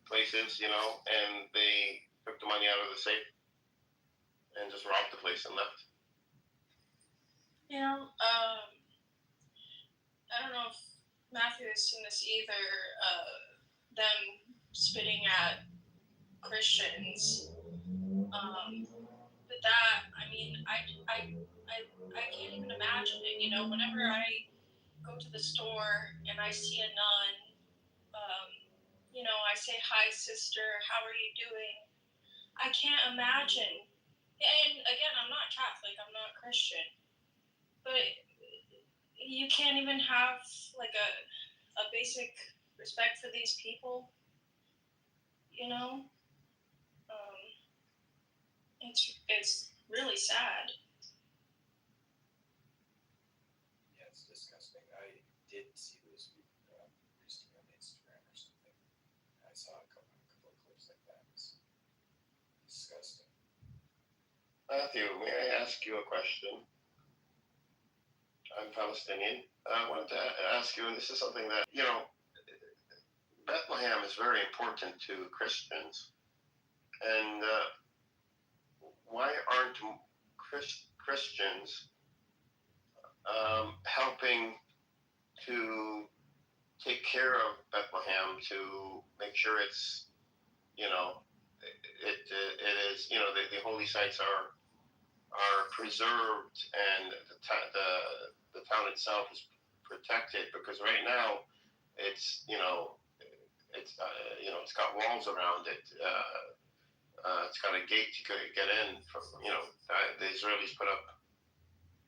[SPEAKER 8] places, and they took the money out of the safe and just robbed the place and left.
[SPEAKER 18] I don't know if Matthew has seen this either, them spitting at Christians. But that, I mean, I can't even imagine it. Whenever I go to the store and I see a nun, I say, "Hi, sister, how are you doing?" I can't imagine. And again, I'm not Catholic, I'm not Christian, but you can't even have like a basic respect for these people. It's really sad.
[SPEAKER 12] Yeah, it's disgusting. I did see this recently on Instagram or something. I saw a couple of clips like that. It's disgusting.
[SPEAKER 8] Matthew, may I ask you a question? I'm Palestinian. I wanted to ask you, and this is something that, Bethlehem is very important to Christians. And why aren't Christians helping to take care of Bethlehem, to make sure it's, you know, it is, you know, the holy sites are preserved and the town itself is protected, because right now it's, you know, it's it's got walls around it. It's got a gate to get in from, you know, the Israelis put up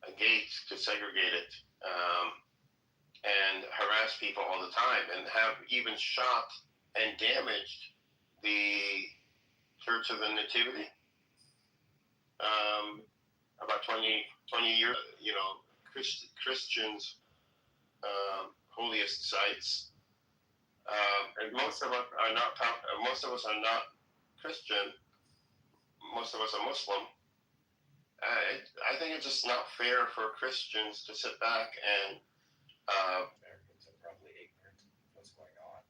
[SPEAKER 8] a gate to segregate it, and harass people all the time, and have even shot and damaged the Church of the Nativity. About 20 years, you know, Christians' holiest sites. And most of us are not Christian. Most of us are Muslim. I think it's just not fair for Christians to sit back and
[SPEAKER 12] Americans are probably ignorant of what's going on,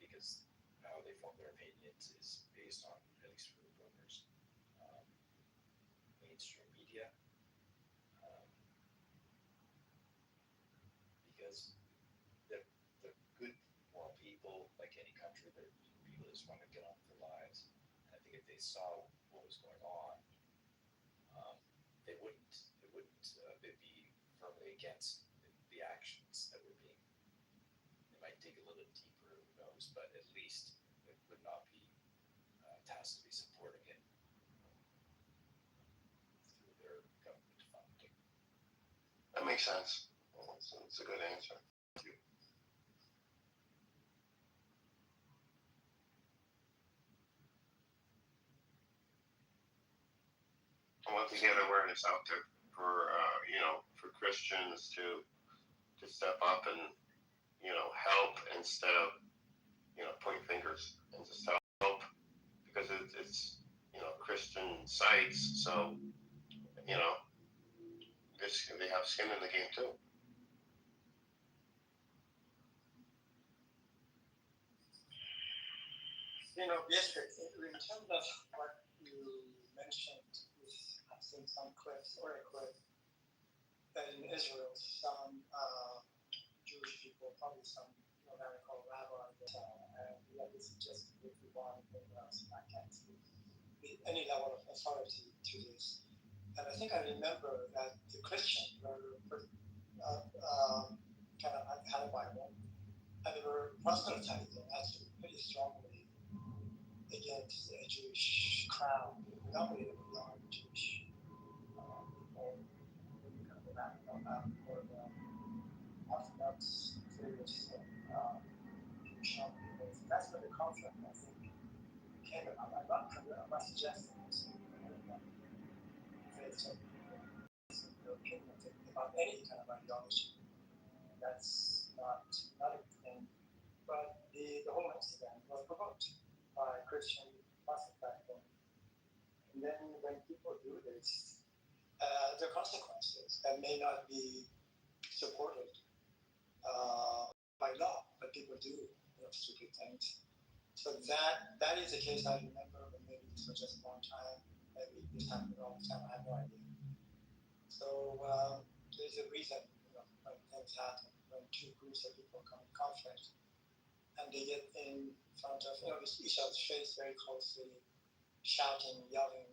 [SPEAKER 12] because how they form their opinions is based on, at least for the boomers, mainstream media. Because the good moral people, like any country, they're people just want to get on with their lives. And I think if they saw what was going on, they'd be firmly against the actions that were being. They might dig a little deeper, who knows, but at least it would not be tacitly supporting it through their government funding.
[SPEAKER 8] That makes sense. It's a good answer. Thank you. I want to get awareness out there for for Christians to step up and, you know, help instead of, you know, point fingers, and just help, because it's you know, Christian sites, so, you know, they have skin in the game too.
[SPEAKER 13] You know, yes, in terms of what you mentioned, I've seen some clips or a clip that in Israel, some Jewish people, probably some radical rabbis, and we have this just if you want anything else, I can't speak with any level of authority to this. And I think I remember that the Christians were kind of had a Bible, and they were proselytizing actually pretty strongly against a Jewish crowd, predominantly non-Jewish people, kind of radical or the Orthodox serious Jewish people. So that's where the conflict, I think, came about. I'm not suggesting this your opinion about any kind of ideology. That's not a good thing. But the whole incident was provoked by Christian proselytizing. And then when people do this, there are consequences that may not be supported by law, but people do stupid things. So that is the case I remember, but maybe this was just one time, maybe this happened all the time, I have no idea. So there's a reason when things happen, when two groups of people come in conflict, and they get in front of each other's face very closely, shouting, yelling,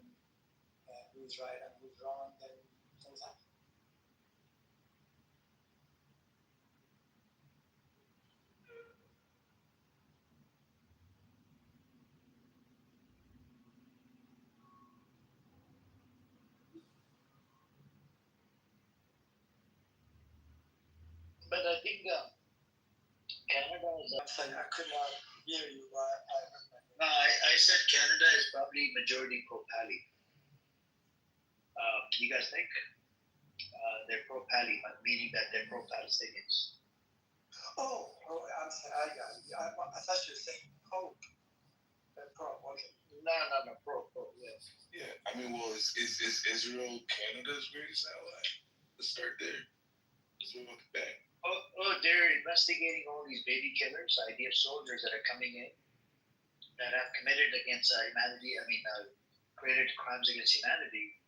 [SPEAKER 13] who's right and who's wrong, then things happen.
[SPEAKER 14] But I think Canada is.
[SPEAKER 13] I'm sorry, I could not hear you.
[SPEAKER 14] No, I said Canada is probably majority pro-Pali. You guys think? They're pro-Pali, meaning that they're pro-Palestinians.
[SPEAKER 13] Oh, I'm sorry, I thought you were saying Pope. Pro, okay.
[SPEAKER 14] No, pro, yes.
[SPEAKER 10] Yeah, I mean, well, is Israel Canada's greatest ally? Let's start there. Let's move back.
[SPEAKER 14] Oh, they're investigating all these baby killers, IDF soldiers that are coming in that have committed against humanity. I mean, created crimes against humanity.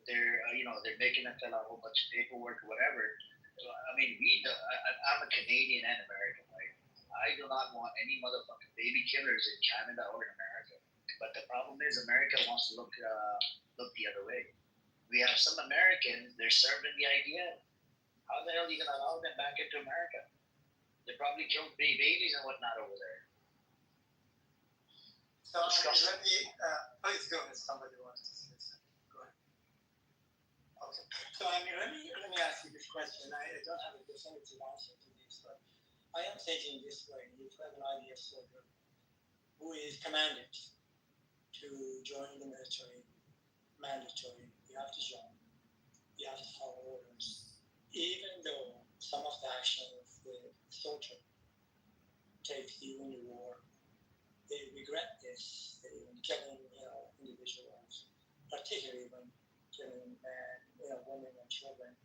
[SPEAKER 14] they're they're making them fill out a whole bunch of paperwork or whatever. So, I mean, I'm a Canadian and American, right? I do not want any motherfucking baby killers in Canada or in America. But the problem is, America wants to look the other way. We have some Americans, they're serving the idea. How the hell are you going to allow them back into America? They probably killed babies and whatnot over there.
[SPEAKER 13] So let me, please go ahead. Somebody wants to say something. Go ahead. Okay. So let me ask you this question. I don't have a definitive answer to this, but I am thinking this way. You have an idea soldier who is commanded to join the military, mandatory. You have to join. You have to follow orders. Even though some of the actions the soldier takes during the war, they regret this. They killing, individuals, particularly when killing men, women and children,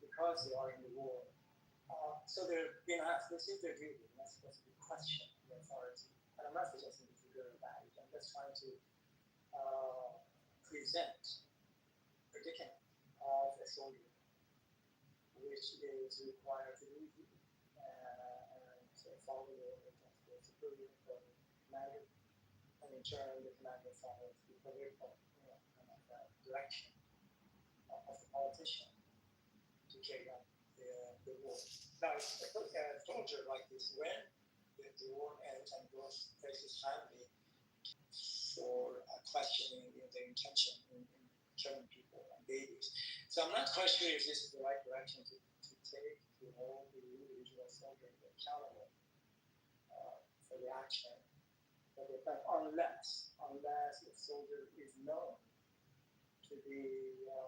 [SPEAKER 13] because they are in the war. So they're being asked, this is their duty, and that's supposed to be questioned the authority. And I'm not suggesting it's a good or bad. I'm just trying to present a predicament of a soldier, which is required to do and follow the orders of the superior or the commander, and in turn the commander follows the political direction of the politician to carry out the war. Now, a soldier like this, when the war ends and goes face his family for questioning their intention in killing people and babies. So I'm not quite sure if this is the right direction to take to hold the individual soldier accountable for the action. But unless the soldier is known to be a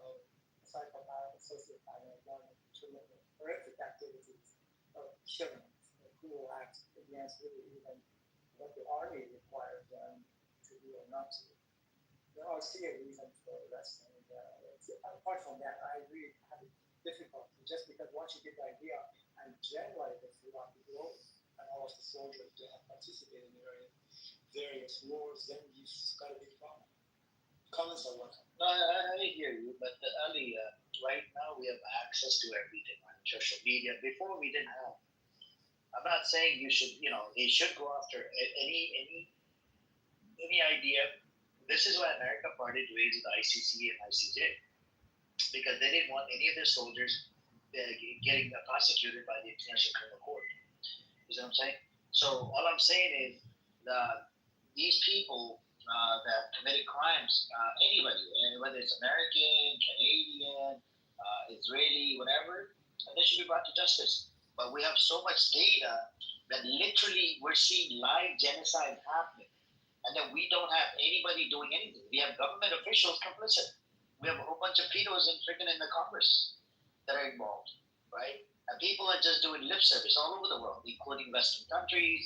[SPEAKER 13] psychopath, a sociopath, and done horrific activities of killing, cruel acts against really even what the army requires them to do or not to. I see a reason for arresting. Apart from that, I really have a difficulty just because once you get the idea and generalize it throughout the globe, and all of the soldiers that have participated in various wars, then you've got a big problem. Comments are welcome.
[SPEAKER 14] No, I hear you, but Ali, right now we have access to everything on social media. Before we didn't have. I'm not saying you should, they should go after any idea. This is why America parted ways with ICC and ICJ, because they didn't want any of their soldiers getting prosecuted by the International Criminal Court. You know what I'm saying? So all I'm saying is that these people that committed crimes, anybody, whether it's American, Canadian, Israeli, whatever, they should be brought to justice. But we have so much data that literally we're seeing live genocide happening, and that we don't have anybody doing anything. We have government officials complicit. We have a whole bunch of pedos in the Congress that are involved, right? And people are just doing lip service all over the world, including Western countries,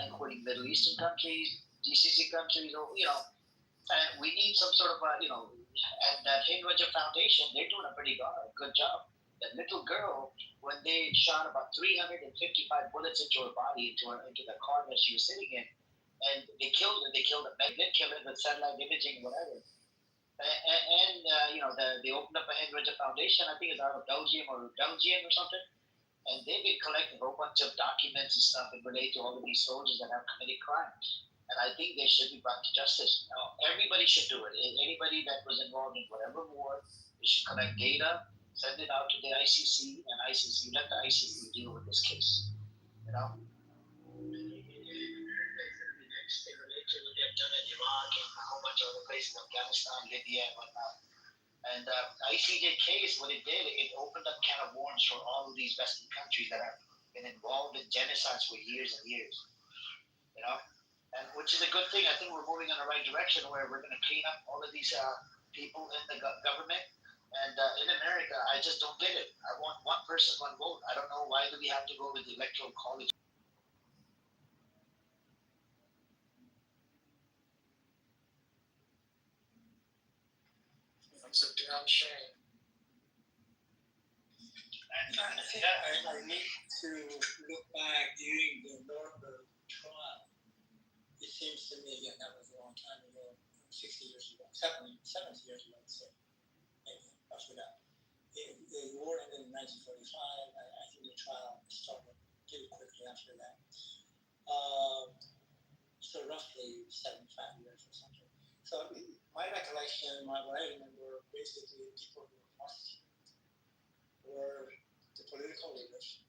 [SPEAKER 14] including Middle Eastern countries, GCC countries, and we need some sort of, and that Hinduja Foundation, they're doing a pretty good job. That little girl, when they shot about 355 bullets into her body, into the car that she was sitting in, and they killed her. They did kill her with satellite imaging, whatever. And they opened up a Hinduja Foundation, I think it's out of Belgium or something. And they've been collecting a whole bunch of documents and stuff that relate to all of these soldiers that have committed crimes. And I think they should be brought to justice. Now, everybody should do it. Anybody that was involved in whatever war, they should collect data, send it out to the ICC, and let the ICC deal with this case. They relate to what they've done in Iraq and a whole bunch of other places, Afghanistan, Libya, and whatnot. And ICJ case, what it did, it opened up can of worms for all of these Western countries that have been involved in genocides for years and years. And which is a good thing. I think we're moving in the right direction where we're going to clean up all of these people in the government. And in America, I just don't get it. I want one person, one vote. I don't know why do we have to go with the electoral college.
[SPEAKER 13] It's a damn shame. I need to look back during the Nuremberg trial. It seems to me, that was a long time ago, 60 years ago, 70 years ago, I'd say. after that. The war ended in 1945. I think the trial started pretty quickly after that. So roughly 75 years or something. So my recollection, what I remember, basically people who were prosecuted were the political leaders,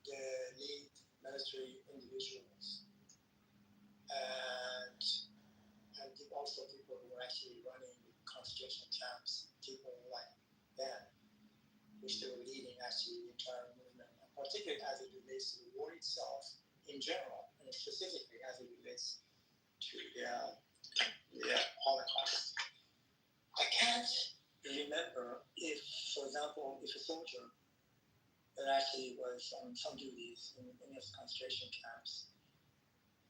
[SPEAKER 13] the lead military individuals, and also people who were actually running concentration camps, people like them, which they were leading actually the entire movement, and particularly as it relates to the war itself in general, and specifically as it relates to the Holocaust. I can't remember if, for example, if a soldier that actually was on some duties in any of the concentration camps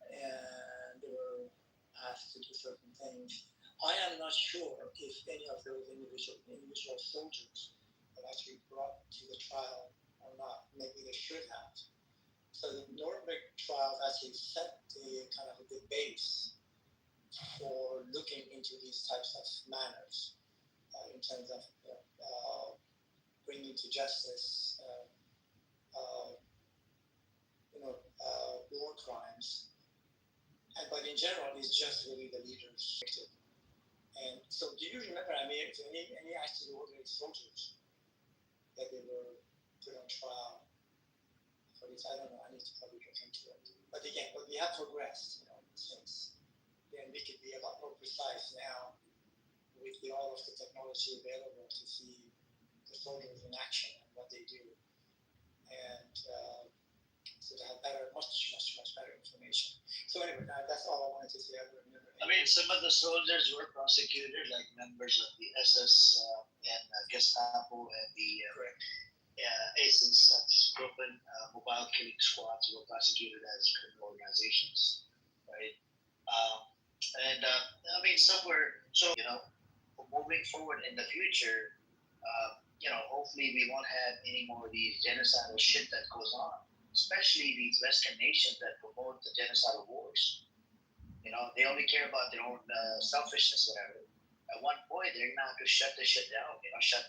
[SPEAKER 13] and they were asked to do certain things. I am not sure if any of those individual soldiers were actually brought to the trial or not. Maybe they should have. So the Nuremberg trials actually set the kind of the base for looking into these types of matters in terms of bringing to justice war crimes. But in general, it's just really the leaders. And so, do you remember? I mean, if any actually ordinary soldiers that they were put on trial for this? I don't know. I need to probably look into it. But again, we have progressed, since then we could be a lot more precise now with all of the technology available to see the soldiers in action and what they do, and so to have much better information. So anyway, that's all I wanted to say. I don't remember.
[SPEAKER 14] I mean, some of the soldiers were prosecuted, like members of the SS and Gestapo and the Einsatzgruppen, mobile killing squads were prosecuted as criminal organizations, right? I mean, somewhere, so moving forward in the future, hopefully we won't have any more of these genocidal shit that goes on, especially these Western nations that promote the genocidal wars. They only care about their own selfishness, whatever. At one point, they're gonna have to shut this shit down. Shut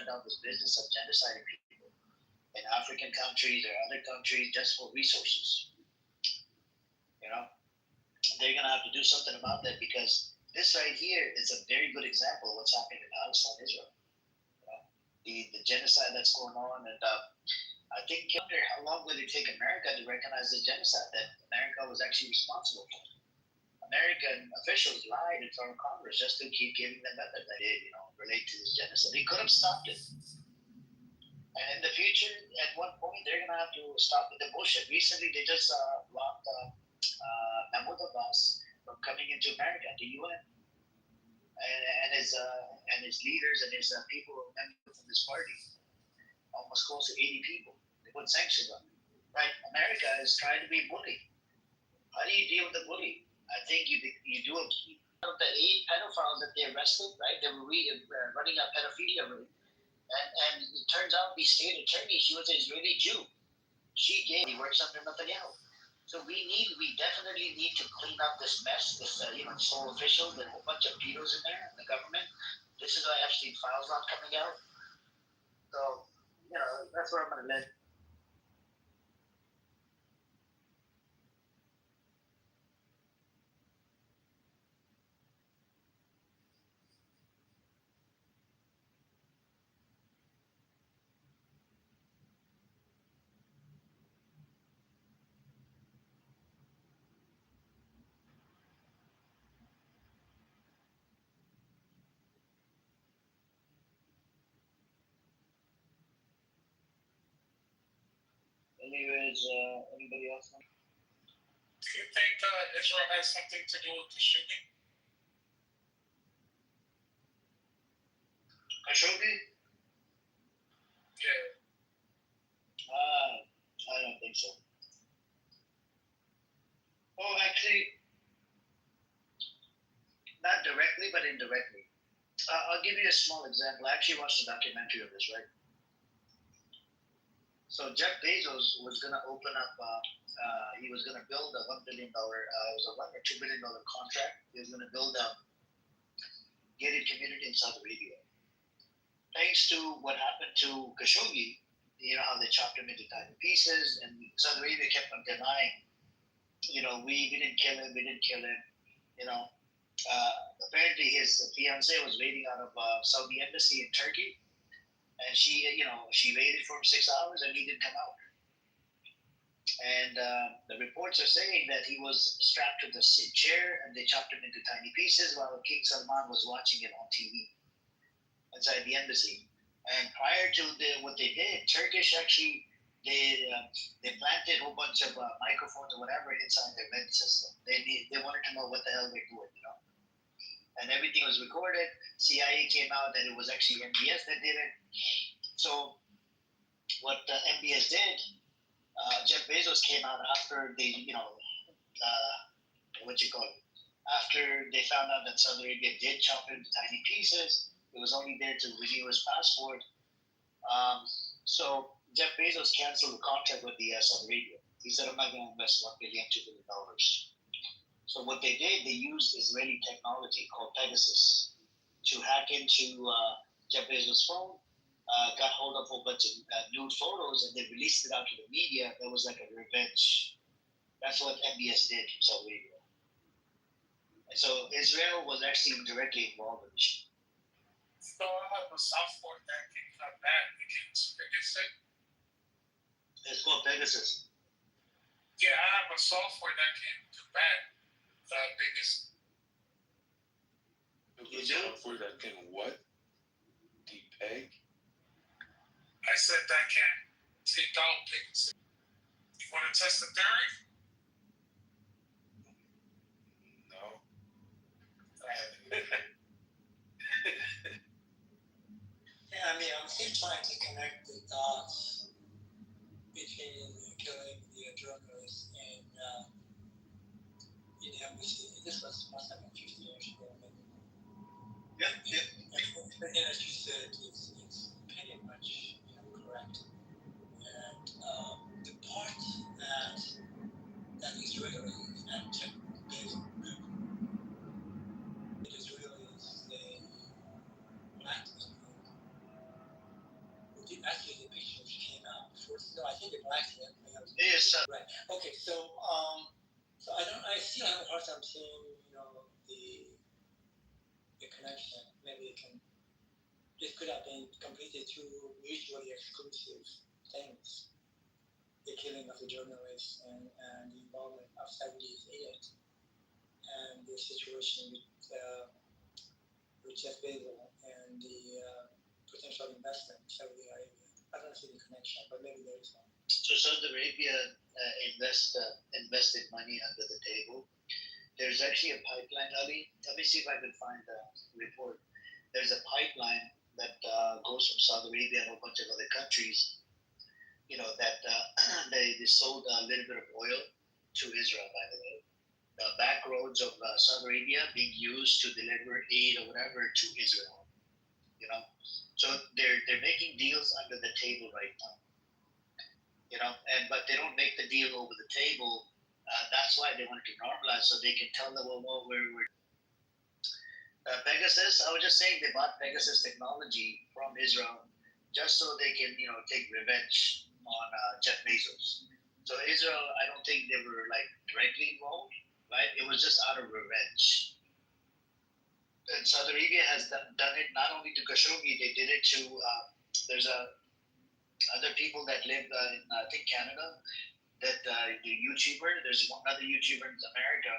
[SPEAKER 14] down this business of genociding people in African countries or other countries just for resources. They're gonna have to do something about that, because this right here is a very good example of what's happening in Palestine, Israel. The genocide that's going on, and I think I wonder how long will it take America to recognize the genocide that America was actually responsible for. American officials lied in front of Congress just to keep giving them method that they, relate to this genocide. They could have stopped it. And in the future, at one point, they're gonna have to stop with the bullshit. Recently, they just blocked Mahmoud Abbas from coming into America, the UN, and his leaders and his people members from this party, almost close to 80 people. They put sanctions on them. Right? America is trying to be bullied. How do you deal with the bully? I think you do a key. The 8 pedophiles that they arrested, right? They were running a pedophilia ring, and it turns out the state attorney, she was an Israeli Jew. He works under Netanyahu. So we definitely need to clean up this mess. This sole officials and a whole bunch of pedos in there in the government. This is why Epstein files not coming out. So that's where I'm gonna let. Anyways, anybody else?
[SPEAKER 16] Do you think Israel has something to do with the shooting?
[SPEAKER 14] Khashoggi?
[SPEAKER 16] Yeah.
[SPEAKER 14] I don't think so. Oh, actually, not directly, but indirectly. I'll give you a small example. I actually watched a documentary of this, right? So Jeff Bezos was going to open up, he was going to build a $1 billion, it was a $1 or $2 billion contract. He was going to build a gated community in Saudi Arabia. thanks to what happened to Khashoggi, you know how they chopped him into tiny pieces, and Saudi Arabia kept on denying, we didn't kill him, apparently his fiance was waiting out of Saudi embassy in Turkey, and she waited for him 6 hours and he didn't come out. And the reports are saying that he was strapped to the chair and they chopped him into tiny pieces while King Salman was watching it on TV inside the embassy. And prior to what they did, Turkish actually, they planted a whole bunch of microphones or whatever inside their vent system. They wanted to know what the hell they're doing, And everything was recorded. CIA came out that it was actually MBS that did it. So what MBS did, Jeff Bezos came out after they, after they found out that Saudi Arabia did chop him into tiny pieces. It was only there to renew his passport. So Jeff Bezos canceled the contract with the Saudi Arabia. He said, I'm not going to invest $1 billion, $2 billion. So what they did, they used Israeli technology called Pegasus to hack into Jeff Bezos' phone, got hold of a whole bunch of nude photos, and they released it out to the media. That was like a revenge. That's what MBS did from Saudi Arabia. And so Israel was actually directly involved in this.
[SPEAKER 16] So I have a software that can come back against Pegasus.
[SPEAKER 14] It's called Pegasus.
[SPEAKER 16] Yeah, I have a software that can come back Pegasus.
[SPEAKER 12] You do? Software that can what? Depeg?
[SPEAKER 16] I said that can take out Pegasus. You want to test the theory?
[SPEAKER 12] No.
[SPEAKER 13] Yeah, I mean, I'm still trying to connect the dots between killing the journalists in the embassy. This must have been 50 years ago.
[SPEAKER 14] Yep.
[SPEAKER 13] And as you said, it's pretty much correct. And the part that Israelis and Israelis, they blackmailed. Actually, the pictures came out before. No, I think the blackmailed.
[SPEAKER 14] Yes.
[SPEAKER 13] Right. Okay. So I still have a hard time seeing, the connection. Maybe it could have been completely two mutually exclusive things. The killing of the journalists and the involvement of Saudis in it, and the situation with Jeff Bezos and the potential investment in Saudi Arabia. I don't see the connection, but maybe there is one.
[SPEAKER 14] So Saudi Arabia invested money under the table. There's actually a pipeline, Ali. Let me see if I can find the report. There's a pipeline that goes from Saudi Arabia and a bunch of other countries, that they sold a little bit of oil to Israel, by the way. The back roads of Saudi Arabia being used to deliver aid or whatever to Israel. So they're making deals under the table right now. But they don't make the deal over the table. That's why they wanted to normalize, so they can tell them, well, we're Pegasus. I was just saying they bought Pegasus technology from Israel just so they can, take revenge on Jeff Bezos. So Israel, I don't think they were directly involved, right? It was just out of revenge. And Saudi Arabia has done it not only to Khashoggi, they did it to. There's other people that live in I think Canada. That the YouTuber, there's one other YouTuber in America.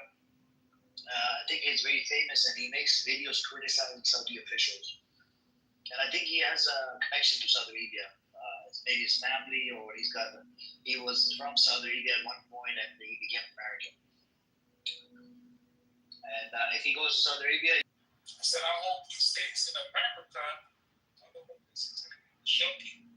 [SPEAKER 14] I think he's very famous and he makes videos criticizing Saudi officials. And I think he has a connection to Saudi Arabia. Maybe his family, or he was from Saudi Arabia at one point and he became American. And if he goes to Saudi Arabia,
[SPEAKER 16] I said, I hope he stays in America. Otherwise, it's going to kill people.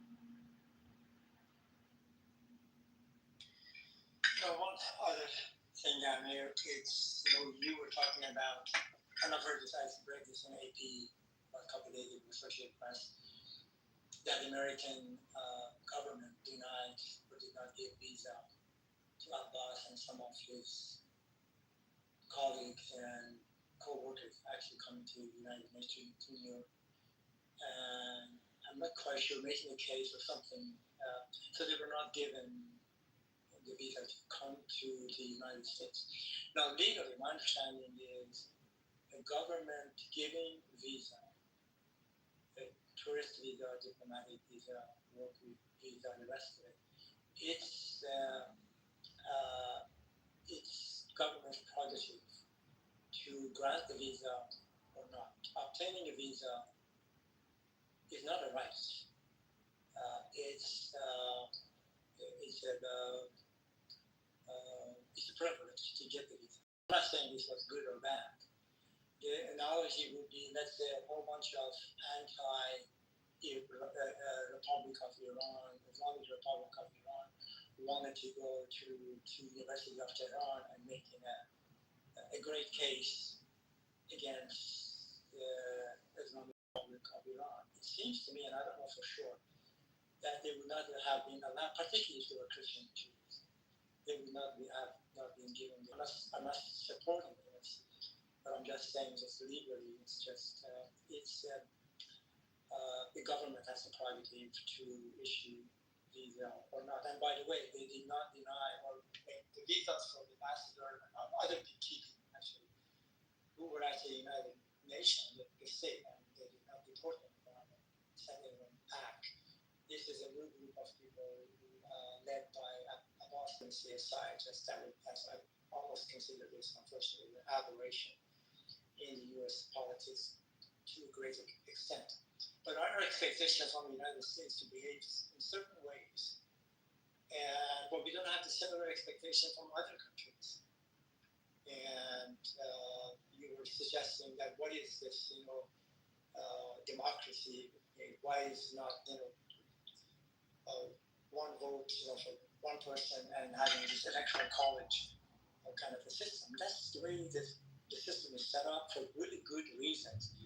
[SPEAKER 16] One other thing down here, it's, you were talking about, and I've heard this, I read this in AP a couple of days ago, Associated Press, that the American government denied or did not give visa to Abbas and some of his colleagues and co-workers actually coming to the United Nations, to New York. And
[SPEAKER 13] I'm not quite sure, making a case or something. So they were not given the visa to come to the United States. Now, legally, my understanding is the government giving visa, a tourist visa, diplomatic visa, work visa, and the rest of it, it's government's prerogative to grant the visa or not. Obtaining a visa is not a right. It's a privilege to get the visa. I'm not saying this was good or bad. The analogy would be, let's say, a whole bunch of Republic of Iran, Islamic Republic of Iran, wanted to go to University of Tehran and making a great case against the Islamic Republic of Iran. It seems to me, and I don't know for sure, that they would not have been allowed, particularly if they were Christian Jews, they would not have been given. I'm not supporting this, but I'm just saying, just legally, it's just the government has the prerogative to issue visa or not. And by the way, they did not deny or the visas for the ambassador and other people actually who were at the United Nations, the state, and they did not deport them, sending them back. This is a new group of people led by a Boston CSI, just as I almost consider this, unfortunately, an aberration in the U.S. politics to a great extent. But our expectation from the United States to behave in certain ways, but we don't have the similar expectation from other countries. And you were suggesting that what is this, democracy? Why is not, one vote, for one person and having this electoral college kind of a system? That's the way the system is set up for really good reasons.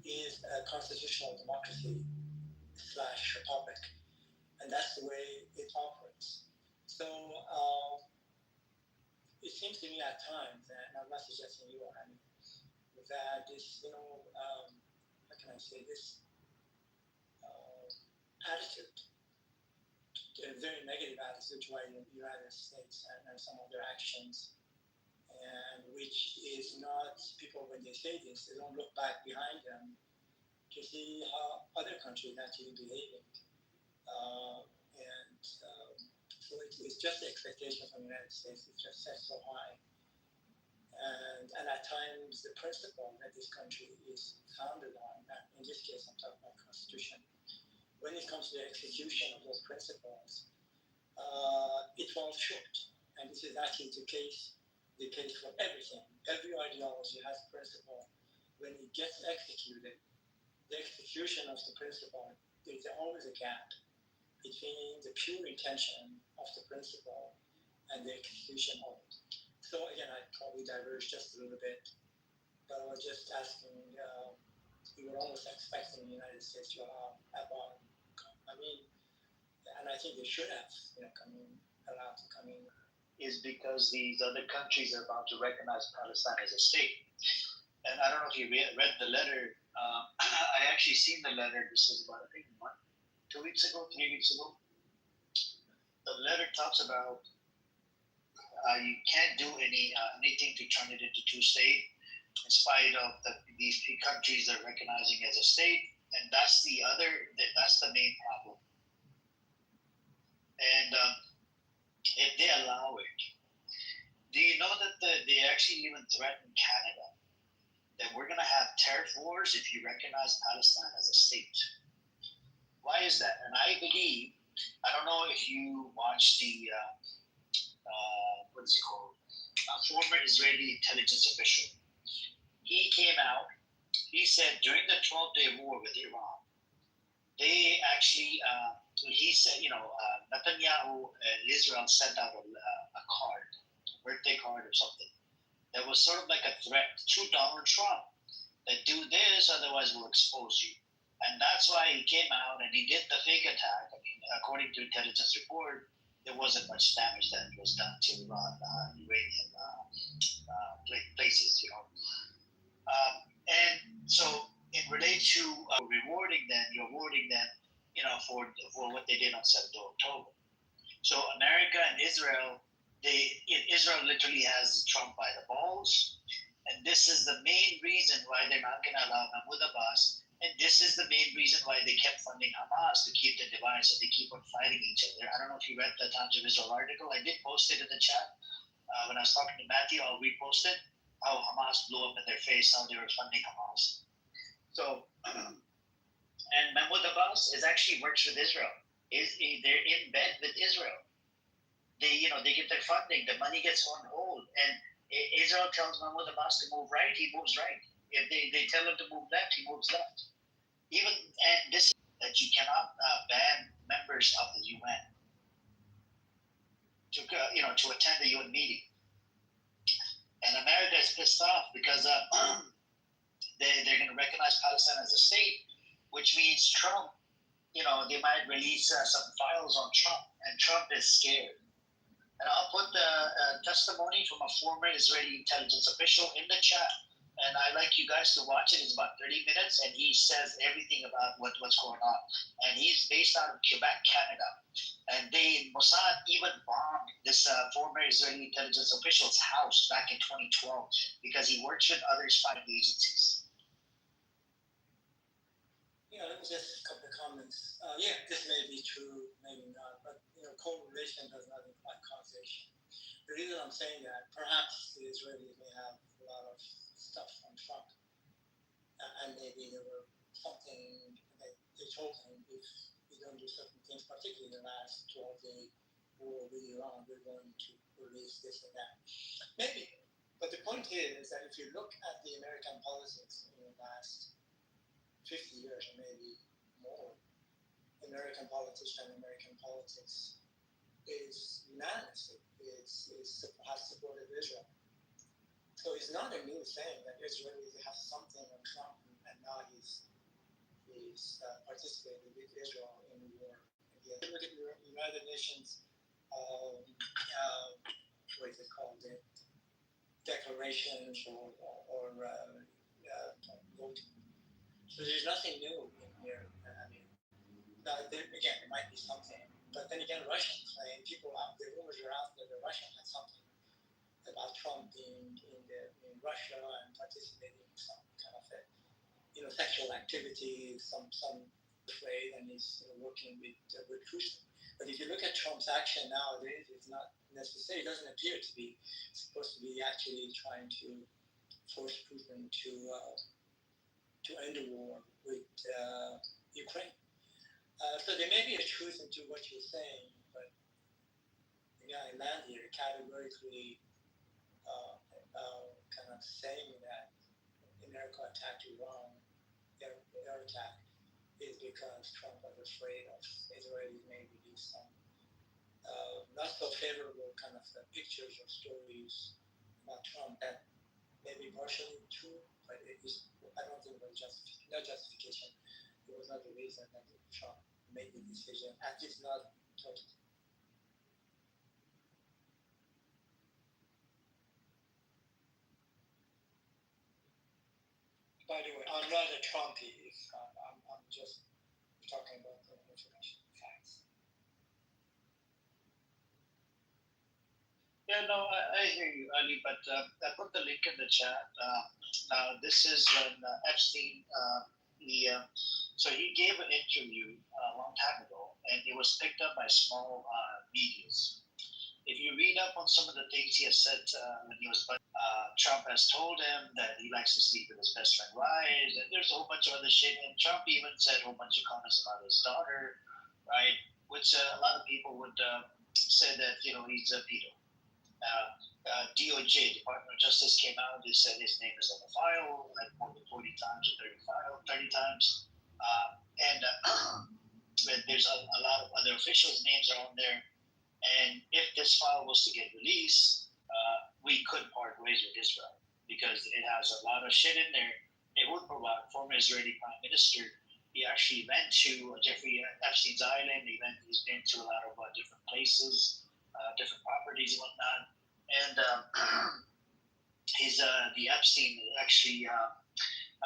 [SPEAKER 13] Is a constitutional democracy / republic, and that's the way it operates. So it seems to me at times, and I'm not suggesting you are, that this, how can I say this, attitude, a very negative attitude toward the United States and some of their actions, and which is not, people when they say this, they don't look back behind them to see how other countries actually behaving. So it's just the expectation from the United States is just set so high. And at times the principle that this country is founded on, in this case I'm talking about Constitution, when it comes to the execution of those principles, it falls short. And this is actually the case for everything. Every ideology has a principle. When it gets executed, the execution of the principle, there's always a gap between the pure intention of the principle and the execution of it. So again, I probably diverged just a little bit, but I was just asking, we were almost expecting the United States to allow Abbott, and I think they should have, allowed to come in.
[SPEAKER 14] Is because these other countries are about to recognize Palestine as a state. And I don't know if you read the letter. I actually seen the letter. This is about, I think, 2 weeks ago, 3 weeks ago. The letter talks about you can't do anything to turn it into two state, in spite of these three countries are recognizing as a state, and that's the main problem. And if they allow it, do you know that they actually even threatened Canada that we're going to have tariff wars if you recognize Palestine as a state? Why is that? And I believe, I don't know if you watched the, what is it called? Former Israeli intelligence official. He came out, he said during the 12-day war with Iran, they actually, he said, Netanyahu and Israel sent out a card, a birthday card or something, that was sort of like a threat to Donald Trump, that do this, otherwise we'll expose you. And that's why he came out and he did the fake attack. According to intelligence report, there wasn't much damage that was done to Iranian places, and so in relation to rewarding them, you're awarding them for what they did on 7th of October. So America and Israel, Israel literally has Trump by the balls, and this is the main reason why they're not going to allow Mahmoud Abbas, and this is the main reason why they kept funding Hamas to keep the divide, so they keep on fighting each other. I don't know if you read the Times of Israel article. I did post it in the chat when I was talking to Matthew. I'll repost it. How Hamas blew up in their face, how they were funding Hamas. So, and Mahmoud Abbas actually works with Israel. They're in bed with Israel. They get their funding. The money gets on hold, and Israel tells Mahmoud Abbas to move right, he moves right. If they tell him to move left, he moves left. And this that you cannot ban members of the UN to attend the UN meeting. And America is pissed off because they're going to recognize Palestine as a state, which means Trump. They might release some files on Trump, and Trump is scared. And I'll put the testimony from a former Israeli intelligence official in the chat. And I like you guys to watch it. It's about 30 minutes, and he says everything about what's going on. And he's based out of Quebec, Canada. And Mossad even bombed this former Israeli intelligence official's house back in 2012 because he works with other spying agencies.
[SPEAKER 13] Let me just a couple of comments. This may be true, maybe not, but correlation does not imply causation. The reason I'm saying that, perhaps the Israelis may have a lot of stuff on Trump, and maybe there were something that they told him, if you don't do certain things, particularly the last 12-day war with Iran, we're going to release this and that. Maybe, but the point is that if you look at the American politics in the last 50 years or maybe more, American politicians and American politics is unanimously has supported Israel. So it's not a new thing that Israel has something on Trump, and now he's participating with Israel in the war. Again, look at the United Nations, what is it called, the declarations or voting. So there's nothing new in here. Again, it might be something, but then again, Russian claim, the rumors are out there that Russia had something about Trump being in Russia and participating in some kind of sexual activity, some trade, and he's working with Putin. But if you look at Trump's action nowadays, it's not necessary. It doesn't appear to be supposed to be actually trying to force Putin to end the war with Ukraine. So there may be a truth into what you're saying, but I land here categorically kind of saying that America attacked Iran, their attack is because Trump was afraid of Israelis may release some not so favorable kind of pictures or stories about Trump that may be partially true, but I don't think it was no justification. It was not the reason that Trump made the decision, at least not totally. By the way, I'm not a Trumpy. I'm just talking about the information, facts.
[SPEAKER 14] Yeah, no, I hear you, Ali, but I put the link in the chat. Now, this is when Epstein, so he gave an interview a long time ago, and it was picked up by small medias. If you read up on some of the things he has said when he was, Trump has told him that he likes to sleep with his best friend wives, and there's a whole bunch of other shit. And Trump even said a whole bunch of comments about his daughter, right? Which a lot of people would say that he's a pedo. DOJ, Department of Justice, came out and said his name is on the file, like more than 40 times or 30 times. And there's a lot of other officials' names are on there. And if this file was to get released, we could part ways with Israel because it has a lot of shit in there. It would provide former Israeli Prime Minister. He actually went to Jeffrey Epstein's island. He's been to a lot of different places, different properties and whatnot. And the Epstein actually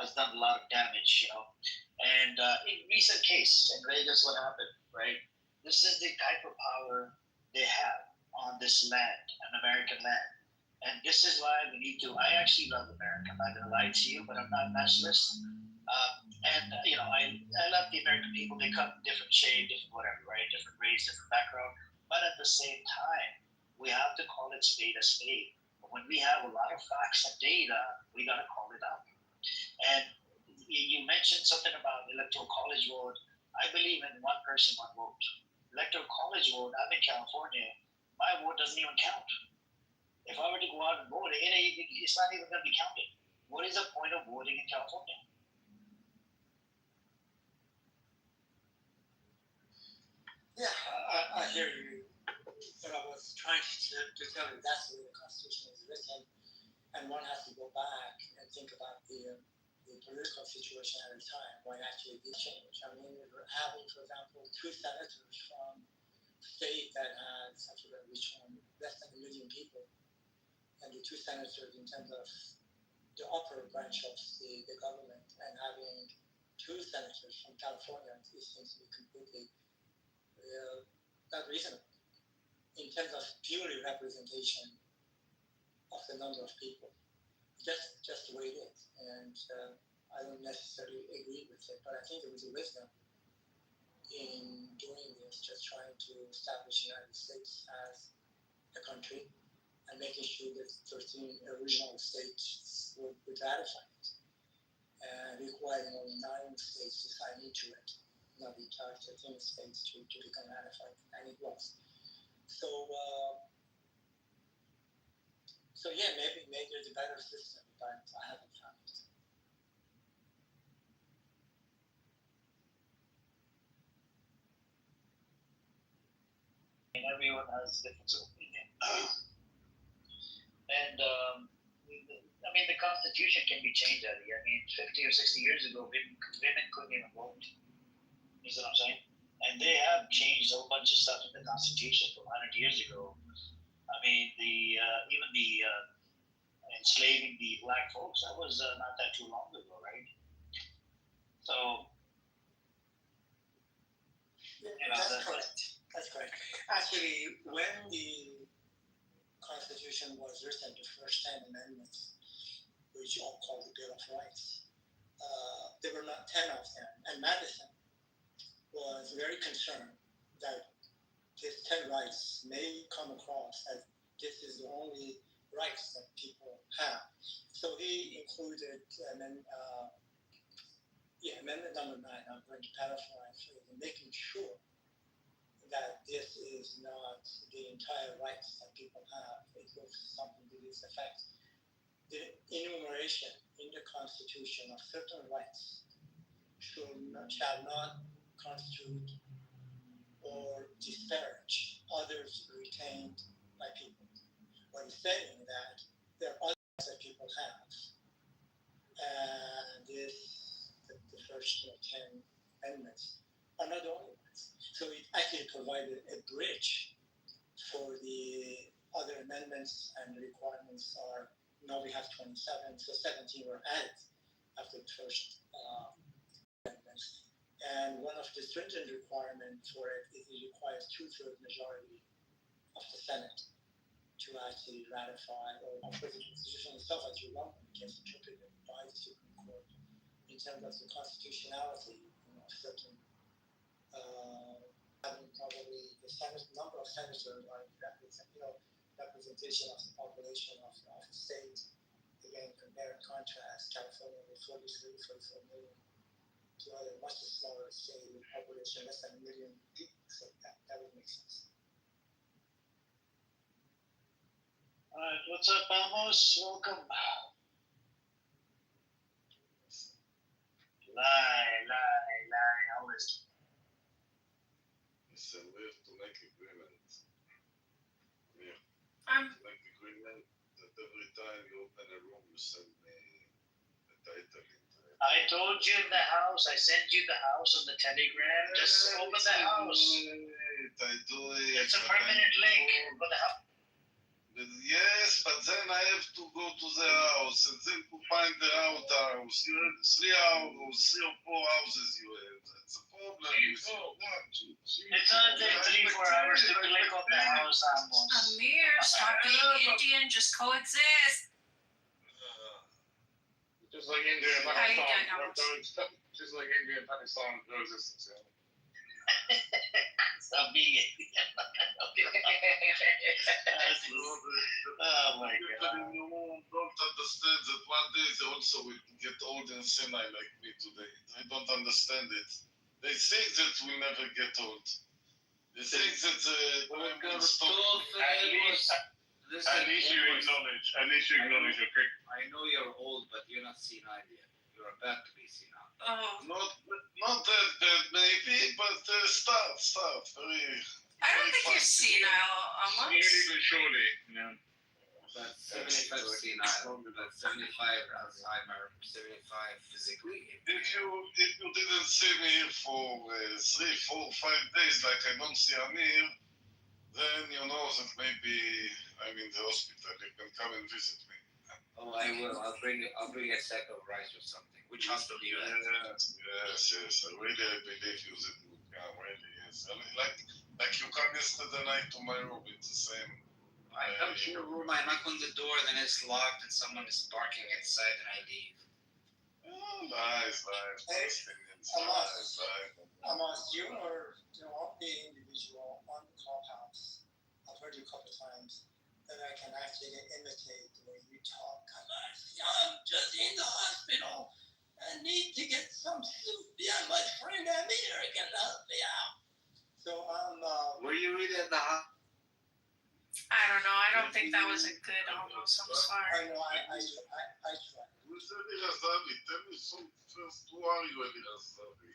[SPEAKER 14] has done a lot of damage, And in recent case in Vegas, what happened, right? This is the type of power they have on this land, an American land. And this is why we need to. I actually love America. I'm not going to lie to you, but I'm not a nationalist. I love the American people. They come in different shade, different whatever, right? Different race, different background. But at the same time, we have to call it spade a spade. When we have a lot of facts and data, we got to call it out. And you mentioned something about electoral college vote. I believe in one person, one vote. Electoral college vote, I'm in California. My vote doesn't even count. If I were to go out and vote, it's not even going to be counted. What is the point of voting in California?
[SPEAKER 13] Yeah, I hear you. But I was trying to tell you that's the way the Constitution is written. And one has to go back and think about the political situation at the time when actually this changed. I mean, we're having, for example, 2 senators from a state that has, I forget which one, less than 1 million people. And the 2 senators in terms of the upper branch of the government, and having 2 senators from California, it seems to be completely not reasonable in terms of purely representation of the number of people. Just the way it is. And I don't necessarily agree with it, but I think there was a wisdom in doing this, just trying to establish the United States as a country and making sure that 13 original states would ratify it, and requiring only 9 states to sign into it, not the entire 13 states to become ratified, and it was. So yeah, maybe there's a better system, but I haven't found it.
[SPEAKER 14] And everyone has a different opinion. And the Constitution can be changed, Eddie. 50 or 60 years ago, women couldn't even vote. You see what I'm saying? And they have changed a whole bunch of stuff in the Constitution from 100 years ago. Even the enslaving the black folks, that was not that too long ago, right? So,
[SPEAKER 13] that's correct. That's correct. Actually, when the Constitution was written, the first 10 amendments, which are called the Bill of Rights, there were not 10 of them. And Madison was very concerned that these 10 rights may come across as this is the only rights that people have. So he included amendment number 9, I'm going to paraphrase, making sure that this is not the entire rights that people have. It was something to this effect. The enumeration in the Constitution of certain rights shall not constitute or disparage others retained by people. When saying that there are others that people have, and the first 10 amendments are not the only ones. So it actually provided a bridge for the other amendments, and the requirements are, now we have 27, so 17 were added after the first amendments. And one of the stringent requirements for it is it requires 2/3 majority of the Senate to actually ratify, or of course the Constitution itself, as you know, gets interpreted by the Supreme Court in terms of the constitutionality of certain having probably the number of senators are representation of the population of a state. Again, compare and contrast California with 44 million to other much smaller state with population less than 1 million people. So that would make sense.
[SPEAKER 14] All right, what's up, Amos? Welcome. Lie. I'll listen.
[SPEAKER 3] So we have to make agreement.
[SPEAKER 18] To
[SPEAKER 3] make agreement that every time you open a room, you send me a title into it.
[SPEAKER 14] I told you in the house. I sent you the house on the Telegram. Just open the house.
[SPEAKER 3] I do it.
[SPEAKER 14] It's a permanent link for the house.
[SPEAKER 3] Yes, but then I have to go to the house and then to find the outhouse. You have 3 hours, 3 or 4 houses you have. That's a problem.
[SPEAKER 14] It's gonna take 3-4 hours to click on the house almost.
[SPEAKER 19] Amir, stop being Indian, just coexist.
[SPEAKER 10] Just like India and
[SPEAKER 19] How you
[SPEAKER 10] Pakistan.
[SPEAKER 19] doing,
[SPEAKER 10] Just like India and Pakistan coexistence.
[SPEAKER 14] Stop being Oh my God.
[SPEAKER 3] You don't understand that one day they also will get old and senile like me today. They don't understand it. They think that we never get old. They think that the time will stop.
[SPEAKER 1] At least you acknowledge.
[SPEAKER 10] At least you acknowledge your crick.
[SPEAKER 1] I know you're old, but you're not senile yet. You're about to be senile.
[SPEAKER 19] Oh.
[SPEAKER 3] Not that bad maybe, but start. Very.
[SPEAKER 19] I don't think you're senile, almost.
[SPEAKER 10] Slowly but surely. Yeah.
[SPEAKER 1] But 75 senile, but 75 Alzheimer, 75 physically.
[SPEAKER 3] If you didn't see me for 3, 4, 5 days like I don't see Amir, then you know that maybe I'm in the hospital. You can come and visit me.
[SPEAKER 1] Oh, I will. I'll bring a sack of rice or something. Which hospital do you at?
[SPEAKER 3] Yes. I believe you that you come. Really, yes. I mean, like you come yesterday night to my room. It's the same.
[SPEAKER 1] I come to your room, I knock on the door, then it's locked, and someone is barking inside, and I leave.
[SPEAKER 3] Oh, lies.
[SPEAKER 13] Amos, you are the individual on the clubhouse. I've heard you a couple of times that I can actually imitate the way you talk. I'm just in the hospital. I need to get some soup. Yeah, my friend Amir can help me out. So
[SPEAKER 1] Were you really at the hospital?
[SPEAKER 19] I don't know. I don't think that was a good almost. I'm sorry.
[SPEAKER 13] I know. I tried.
[SPEAKER 3] Who's Elirazari? Tell me some first. Who are you, Elirazari?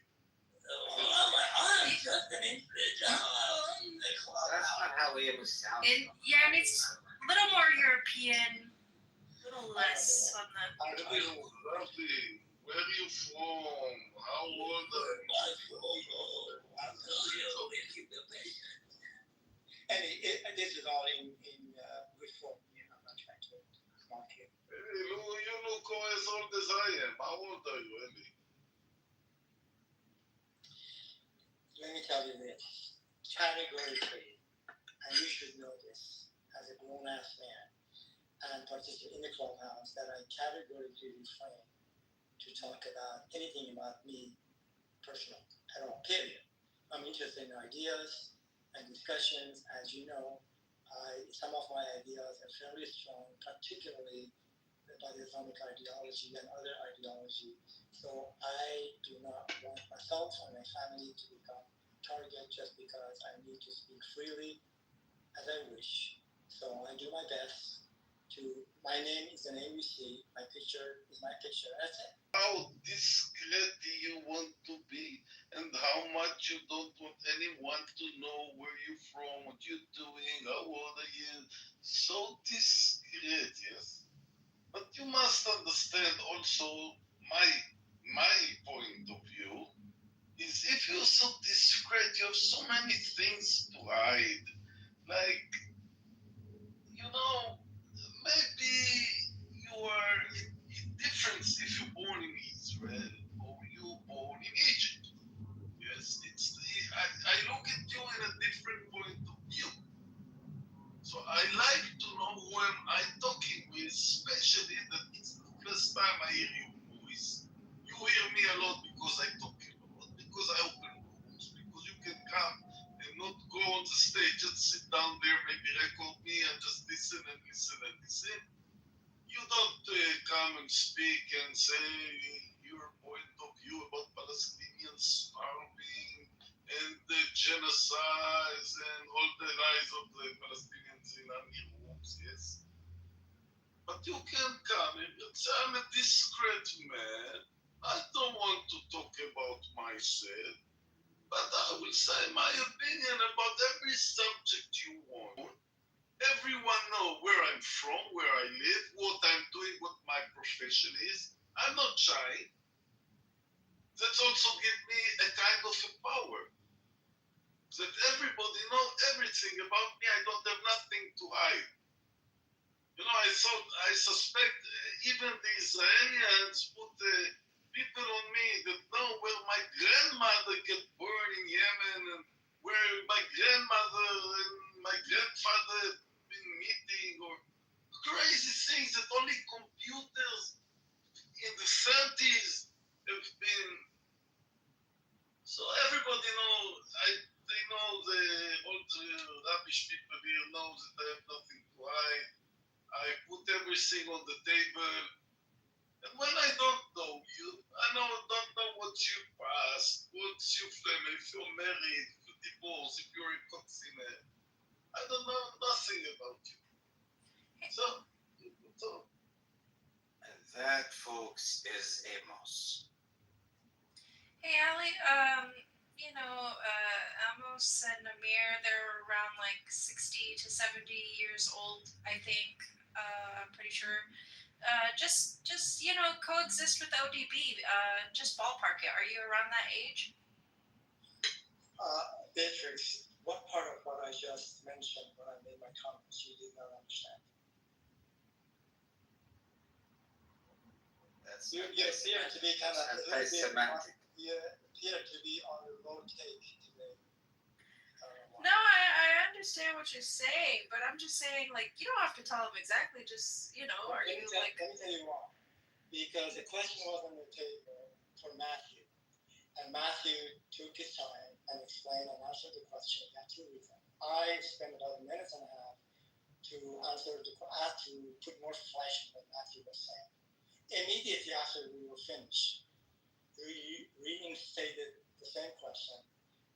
[SPEAKER 13] I'm just an individual on the clubhouse.
[SPEAKER 1] That's not how it was sounding.
[SPEAKER 19] Yeah, it needs a little more European, a little less on the.
[SPEAKER 3] Where are you from? How old are you?
[SPEAKER 13] I'll tell you. And this is all in good form. I'm not trying to mock you.
[SPEAKER 3] Hey, you look as old as I am. How old are you, Eli?
[SPEAKER 13] Let me tell you this. Categorically, and you should know this as a grown-ass man, and particularly in the clubhouse, that I categorically refrain to talk about anything about me personal at all, period. I'm interested in ideas and discussions. As you know, some of my ideas are fairly strong, particularly about Islamic ideology and other ideology. So I do not want myself or my family to become target just because I need to speak freely as I wish. So I do my best to. My name is the name you see. My picture is my picture. That's it.
[SPEAKER 3] How discreet do you want to be, and how much you don't want anyone to know where you're from, what you're doing, how old are you? So discreet, yes. But you must understand also my point of view is if you're so discreet, you have so many things to hide. Like, maybe you are different if you're born in Israel or you're born in Egypt. Yes, I look at you in a different point of view. So I like to know who am I talking with, especially that it's the first time I hear your voice. You hear me a lot because I talk a lot, because I open rooms, because you can come and not go on the stage, just sit down there, maybe record me and just listen and listen and listen. You don't come and speak and say your point of view about Palestinians starving and the genocides and all the lies of the Palestinians in your rooms, yes. But you can come and say, I'm a discreet man. I don't want to talk about myself, but I will say my opinion about every subject you want. Everyone know where I'm from, where I live, what I'm doing, what my profession is. I'm not shy. That's also give me a kind of a power. That everybody know everything about me. I don't have nothing to hide. I suspect even the Israelis put people on me that know where my grandmother get burned in Yemen and where my grandmother and my grandfather been meeting, or crazy things that only computers in the 30s have been. So everybody knows. They know all the rubbish people here know that I have nothing to hide. I put everything on the table. And when I don't know you, don't know what you passed, what's your family, if you're married, if you're divorced, if you're incontinent. I don't know nothing about you. So.
[SPEAKER 12] And that, folks, is Amos.
[SPEAKER 18] Hey, Ali, Amos and Amir, they're around like 60 to 70 years old, I think. I'm pretty sure. Just coexist with ODB. Just ballpark it. Are you around that age?
[SPEAKER 13] Beatrix, what part of what I just mentioned when I made my comments you did not understand? You appear to be kind of
[SPEAKER 12] semantic.
[SPEAKER 13] You appear to be on the low take today.
[SPEAKER 18] No, I understand what you're saying, but I'm just saying, like, you don't have to tell them exactly. Just, are you like?
[SPEAKER 13] Let me tell you why. Because the question was on the table for Matthew, and Matthew took his time and explained and answered the question. That's two reasons. I spent about a minute and a half to to put more flesh in what Matthew was saying. Immediately after we were finished, we reinstated the same question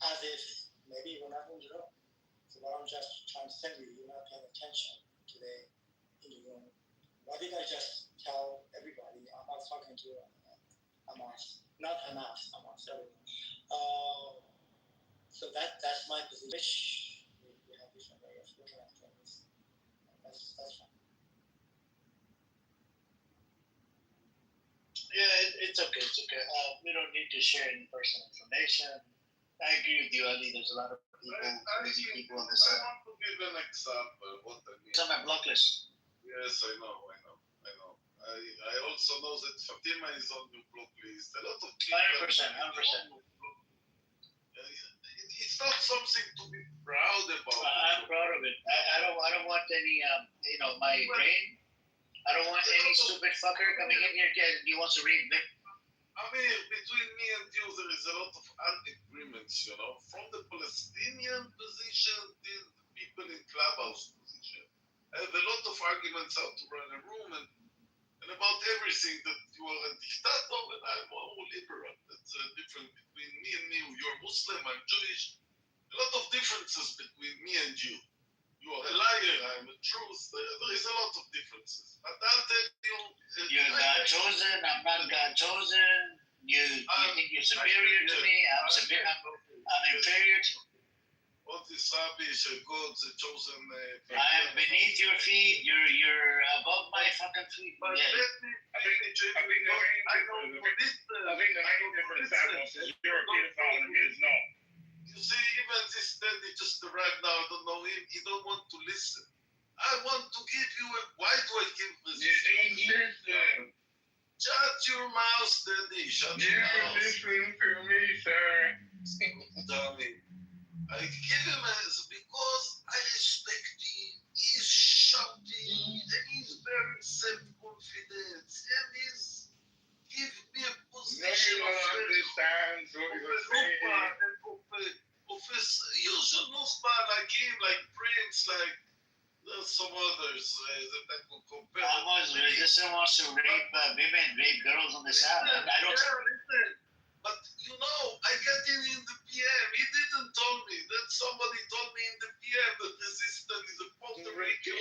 [SPEAKER 13] as if maybe we're not in the room. So what I'm just trying to tell you, you're not paying attention today in the room. What did I just tell everybody? I'm not talking to Hamas, not Hamas, Hamas, everyone. So that's my position. We have different way of looking at things. That's fine.
[SPEAKER 14] Yeah, it's okay. It's okay. We don't need to share any personal information. I agree with you, Ali. There's a lot of crazy people on this side.
[SPEAKER 3] I want to give an example of what I mean.
[SPEAKER 14] It's on my block list.
[SPEAKER 3] Yes, I know. I also know that Fatima is on your block list. A lot of people.
[SPEAKER 14] 100%.
[SPEAKER 3] It's not something to be proud about.
[SPEAKER 14] I'm proud of it. I don't want any my brain. I don't want any stupid fucker coming in here he wants to read me.
[SPEAKER 3] I mean, between me and you, there is a lot of agreements, from the Palestinian position to the people in Clubhouse position. I have a lot of arguments how to run a room and about everything that you are a dictator and I'm more liberal. That's different between me and you. You're Muslim, I'm Jewish. A lot of differences between me and you. You are a liar, I'm a truth. There is a lot of differences. But I'll tell you.
[SPEAKER 14] You're God chosen, I'm not God chosen. You think you're superior to me, I'm inferior to you.
[SPEAKER 3] All this rubbish, God's chosen.
[SPEAKER 14] I am beneath your feet, you're above my fucking feet.
[SPEAKER 3] But
[SPEAKER 14] yeah.
[SPEAKER 10] I think the main difference is European problem is no.
[SPEAKER 3] You see, even this daddy just arrived now, I don't know him, he don't want to listen. I want to give you why do I give resistance?
[SPEAKER 10] You don't listen.
[SPEAKER 3] Shut your mouth, daddy, shut your mouth.
[SPEAKER 10] Listen to me, sir.
[SPEAKER 3] Dummy. I give him because I respect him. He's shouting and he's very self-confident and he's give me a position
[SPEAKER 10] no one understands what you're saying.
[SPEAKER 3] You should nukhba like him, like Prince, like there's some others that I could compare.
[SPEAKER 14] Almost resistant wants to rape women, rape girls on the side. I don't.
[SPEAKER 3] Listen. But I get in the PM. He didn't tell me. Then somebody told me in the PM that resistance is a Puerto Rican.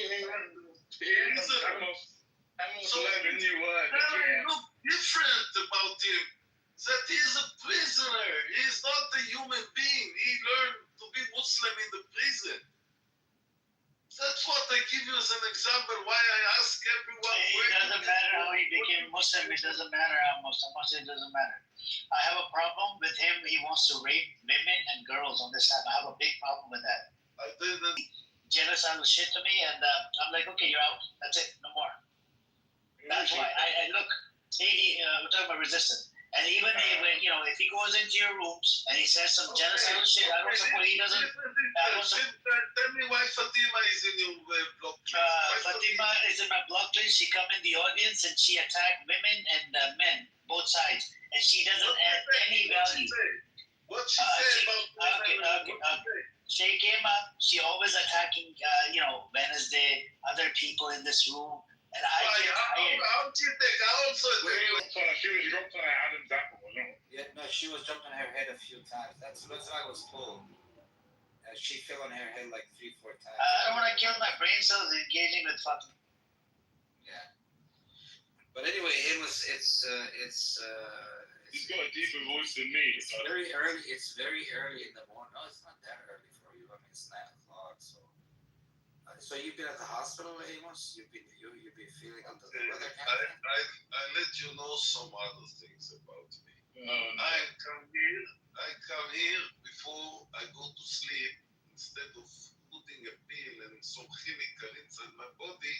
[SPEAKER 10] So letting you
[SPEAKER 3] look different about him. That he is a prisoner. He is not a human being. He learned to be Muslim in the prison. That's what I give you as an example why I ask everyone.
[SPEAKER 14] It doesn't matter how he became Muslim. It doesn't matter how Muslim. It doesn't matter. I have a problem with him. He wants to rape women and girls on this side. I have a big problem with that.
[SPEAKER 3] I didn't.
[SPEAKER 14] Genocidal shit to me, and I'm like, okay, you're out. That's it. No more. That's why I look. We're talking about resistance. And even if he goes into your rooms and he says some genocidal shit, I don't support. He doesn't.
[SPEAKER 3] Tell me why Fatima is in your block list.
[SPEAKER 14] Fatima is in my block list. She come in the audience and she attacked women and men, both sides, and she doesn't add any value.
[SPEAKER 3] What she said about
[SPEAKER 14] she came up. She always attacking, Wednesday, other people in this room, and I get tired.
[SPEAKER 3] How do you think? I also think.
[SPEAKER 10] She was dropped on Adam's apple, wasn't it?
[SPEAKER 12] Yeah, no, she was jumping her head a few times. That's what I was told. She fell on her head like 3-4 times.
[SPEAKER 14] I don't want to kill my brain cells engaging with fucking.
[SPEAKER 12] Yeah. But anyway, it's
[SPEAKER 10] He's got a deeper voice than me.
[SPEAKER 12] It's very early. It's very early in the morning. No, it's not that early for you. I mean, it's 9 o'clock. So you've been at the hospital, Amos. You've been feeling under the weather.
[SPEAKER 3] I let you know some other things about me. I come here before I go to sleep. Instead of putting a pill and some chemical inside my body,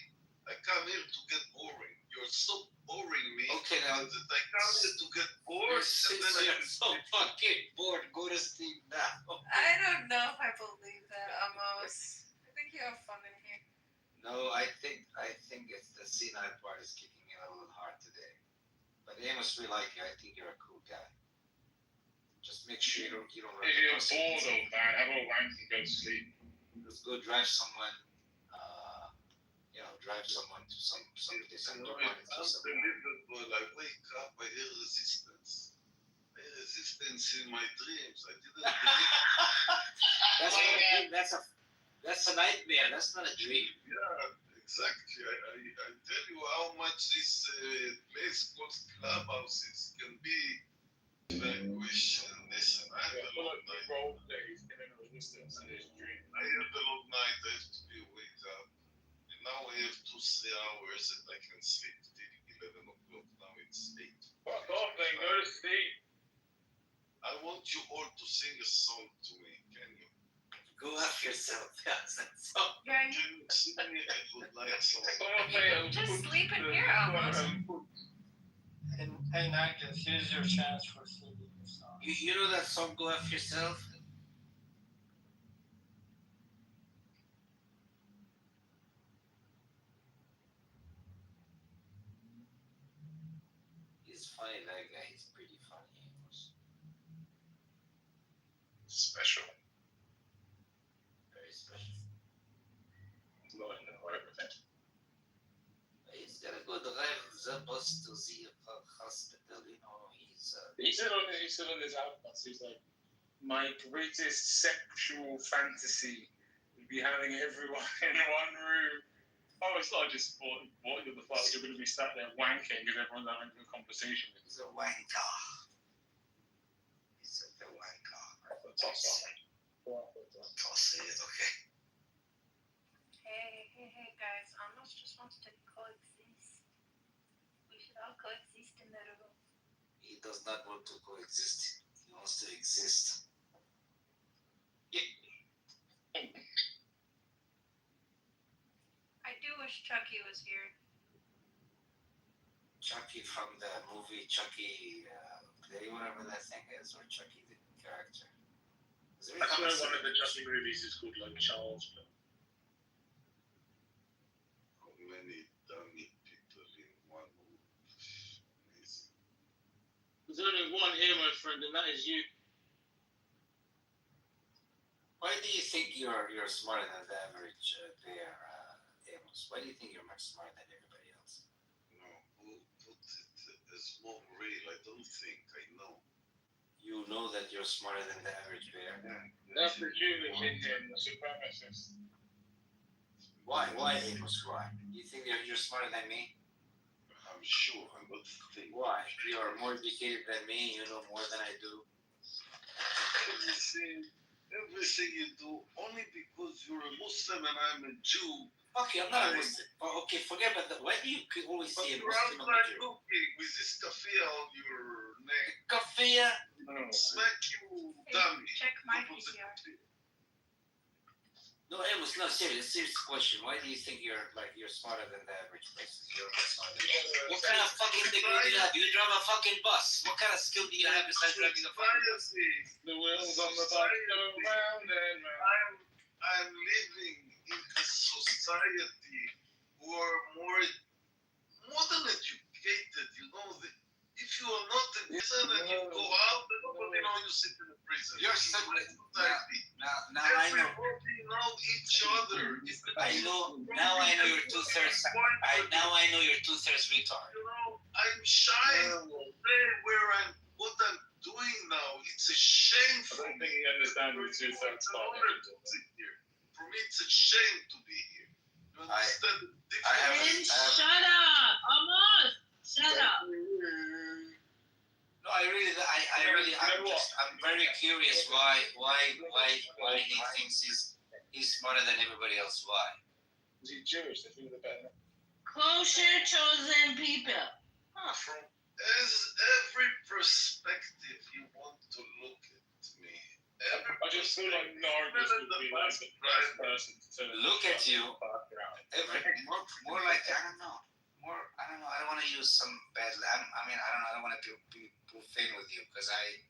[SPEAKER 3] I come here to get boring. You're so boring me.
[SPEAKER 12] Okay, now
[SPEAKER 3] that I come here to get bored.
[SPEAKER 12] You're so fucking bored. Go to sleep now.
[SPEAKER 19] I don't know if I believe that, Amos. I think you have fun in here.
[SPEAKER 12] No, I think it's the senile part is kicking in a little hard today. But Amos, we like you. I think you're a cool guy. Just make sure you don't.
[SPEAKER 10] If you're bored, old man, have a wank and go to sleep.
[SPEAKER 12] Let's go drive someone. Drive someone to some place and don't want to do something.
[SPEAKER 3] Unbelievable. I wake up, I hear resistance. I hear resistance in my dreams. I didn't believe.
[SPEAKER 12] That's a nightmare. That's not a dream.
[SPEAKER 3] Yeah, exactly. I tell you how much this place called clubhouses can be. Language. Listen, I have a long night. I have a long night. I have to be awake up. Now I have 2-3 hours that I can sleep till 11 o'clock. Now it's 8.
[SPEAKER 10] Fuck off, then go to sleep.
[SPEAKER 3] I want you all to sing a song to me. Can you?
[SPEAKER 12] Go after yourself. Yes, that's all.
[SPEAKER 3] Can you sing me a good night song?
[SPEAKER 19] Just sleep in here, Amos.
[SPEAKER 13] Hey, Nagas, here's your chance for singing a song.
[SPEAKER 12] You know that song, Go After Yourself? He's funny, that guy. He's pretty funny.
[SPEAKER 10] Special.
[SPEAKER 12] Very special.
[SPEAKER 10] Not in the right with it.
[SPEAKER 12] He's gonna go drive the bus to the hospital,
[SPEAKER 10] He said on his album, he's like, my greatest sexual fantasy would be having everyone in one room. Oh, it's not just what the fuck you're going to be sat there wanking because everyone's having a conversation.
[SPEAKER 12] He's a wanker. He's a wanker.
[SPEAKER 10] Toss
[SPEAKER 12] it, okay.
[SPEAKER 19] Hey, guys. Amos just wants to coexist. We should all coexist in the room.
[SPEAKER 12] He does not want to coexist. He wants to exist.
[SPEAKER 19] I do wish Chucky was here.
[SPEAKER 12] Chucky from the movie Chucky Play, whatever that thing is, or Chucky the character.
[SPEAKER 10] That's why one of the Chucky movies is called like Charles.
[SPEAKER 3] How many dummy people in one movie? Amazing.
[SPEAKER 17] There's only one here, my friend, and that is you.
[SPEAKER 12] Why do you think you're smarter than the average player, Amos? Why do you think you're much smarter than everybody else?
[SPEAKER 3] No, who put it as more real? I don't think. I know.
[SPEAKER 12] You know that you're smarter than the average player.
[SPEAKER 10] That's the Jew that's in him, the supremacist.
[SPEAKER 12] Why, Amos? Why? You think you're smarter than me?
[SPEAKER 3] I'm sure. I'm not thinking.
[SPEAKER 12] Why? You are more educated than me. You know more than I do.
[SPEAKER 3] Everything you do, only because you're a Muslim and I'm a Jew.
[SPEAKER 12] Okay, I'm not a Muslim. Okay, forget about that. Why do you always say a
[SPEAKER 3] But you're
[SPEAKER 12] Muslim and a
[SPEAKER 3] outside
[SPEAKER 12] Jew?
[SPEAKER 3] cooking with this kafia on your neck.
[SPEAKER 12] Kafia?
[SPEAKER 3] Smack you, dummy.
[SPEAKER 19] Check my PCR.
[SPEAKER 1] No, Amos, no, serious question. Why do you think you're smarter than the average person? You're much smarter. What kind of fucking degree do you have? You drive a fucking bus. What kind of skill do you have besides driving a fucking bus?
[SPEAKER 3] The wheels on the bus go round and round. I'm living in a society who are more than educated. You know, if you are not a prison and you go out, then nobody knows you sit in a prison.
[SPEAKER 1] You're separate. Now I know.
[SPEAKER 3] Everybody know each other.
[SPEAKER 1] I know. Now I know you're 2/3. Now I know you're 2/3 retard.
[SPEAKER 3] You know, I'm shy to say what I'm doing now. It's a shame for me. I don't think he understands the 2/3 thought. For me, it's a shame to be here. You understand?
[SPEAKER 2] Shut up, Amos. Shut up.
[SPEAKER 1] No, I'm very curious why he thinks he's smarter than everybody else. Why?
[SPEAKER 3] Is he Jewish? They think the better.
[SPEAKER 2] Kosher chosen people.
[SPEAKER 3] From every perspective you want to look at me. I just feel like Nargis would be like the first person to
[SPEAKER 1] look at you. More like I don't know. I don't know. I don't want to use some bad. I don't want to be profane with you because I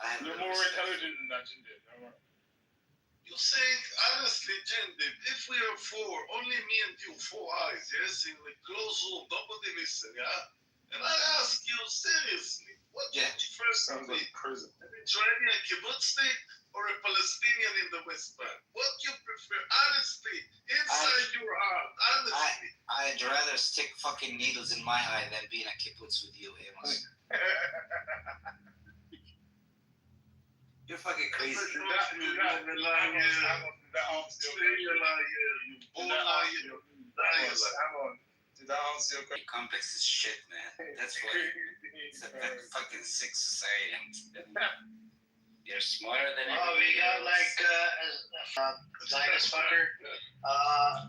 [SPEAKER 1] have.
[SPEAKER 3] You're more intelligent than that, Jindid. You think honestly, Jindid, if we are four, only me and you, 4 eyes, yes, in the closed room, nobody listen, yeah. And I ask you seriously, what do you prefer to be? An Israeli, a kibbutznik, or a Palestinian in the West Bank? What do you prefer, honestly, inside your heart, honestly?
[SPEAKER 1] I'd rather stick fucking needles in my eye than be in a kibbutz with you, Amos. You're fucking crazy. Complex as shit, man. That's why it's a fucking sick society. You're smarter than everybody
[SPEAKER 14] we got
[SPEAKER 1] else.
[SPEAKER 14] like a Zionist fucker.